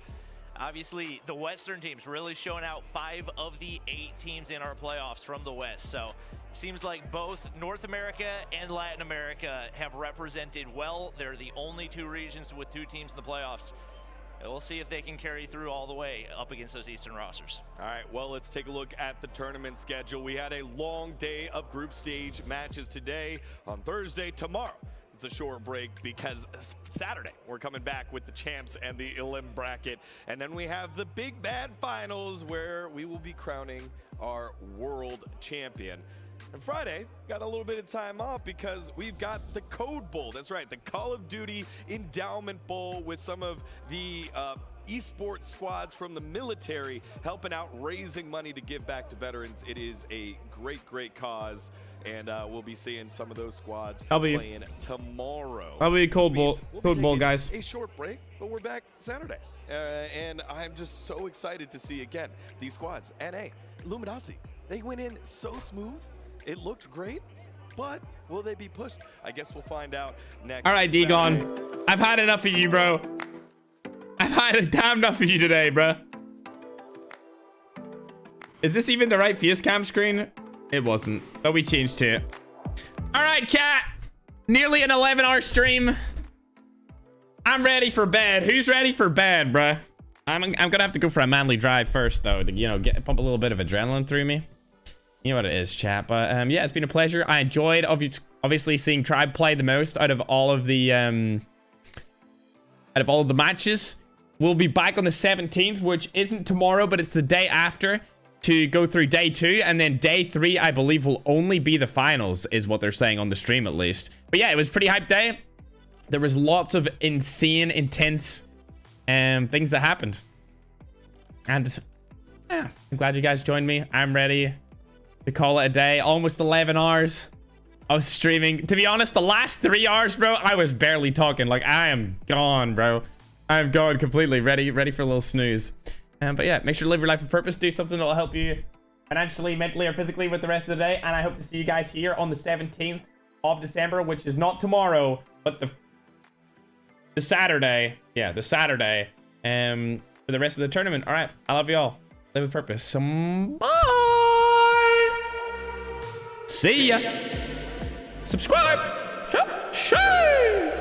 Obviously, the Western teams really showing out 5 of the 8 teams in our playoffs from the West. So it seems like both North America and Latin America have represented well. They're the only 2 regions with 2 teams in the playoffs. And we'll see if they can carry through all the way up against those Eastern rosters. All right, well, let's take a look at the tournament schedule. We had a long day of group stage matches today. On Thursday, tomorrow, it's a short break because Saturday we're coming back with the champs and the elim bracket, and then we have the big bad finals where we will be crowning our world champion. And Friday, got a little bit of time off because we've got the Code Bowl. That's right, the Call of Duty Endowment Bowl with some of the esports squads from the military helping out, raising money to give back to veterans. It is a great cause, and we'll be seeing some of those squads playing tomorrow. I'll be Code Bowl, guys. A short break, but we're back Saturday. And I'm just so excited to see, again, these squads. NA, Luminosity, they went in so smooth. It looked great, but will they be pushed? I guess we'll find out next. All right, Degon. I've had enough of you, bro. I've had a damn enough of you today, bro. Is this even the right face cam screen? It wasn't, but we changed to it. All right, chat. Nearly an 11-hour stream. I'm ready for bed. Who's ready for bed, bruh? I'm gonna have to go for a manly drive first, though, to, you know, pump a little bit of adrenaline through me. You know what it is, chat. But yeah, it's been a pleasure. I enjoyed obviously seeing Tribe play the most out of all of the matches. We'll be back on the 17th, which isn't tomorrow, but it's the day after, to go through day 2, and then day 3, I believe, will only be the finals, is what they're saying on the stream, at least. But yeah, it was a pretty hype day. There was lots of insane, intense things that happened. And yeah, I'm glad you guys joined me. I'm ready to call it a day. Almost 11 hours of streaming. To be honest, the last 3 hours, bro, I was barely talking. Like, I am gone, bro. I'm gone completely. Ready for a little snooze. But yeah, make sure to live your life with purpose. Do something that will help you financially, mentally, or physically with the rest of the day. And I hope to see you guys here on the 17th of December, which is not tomorrow, but the Saturday. Yeah, the Saturday. For the rest of the tournament. All right. I love you all. Live with purpose. Bye. See ya. Subscribe. Share.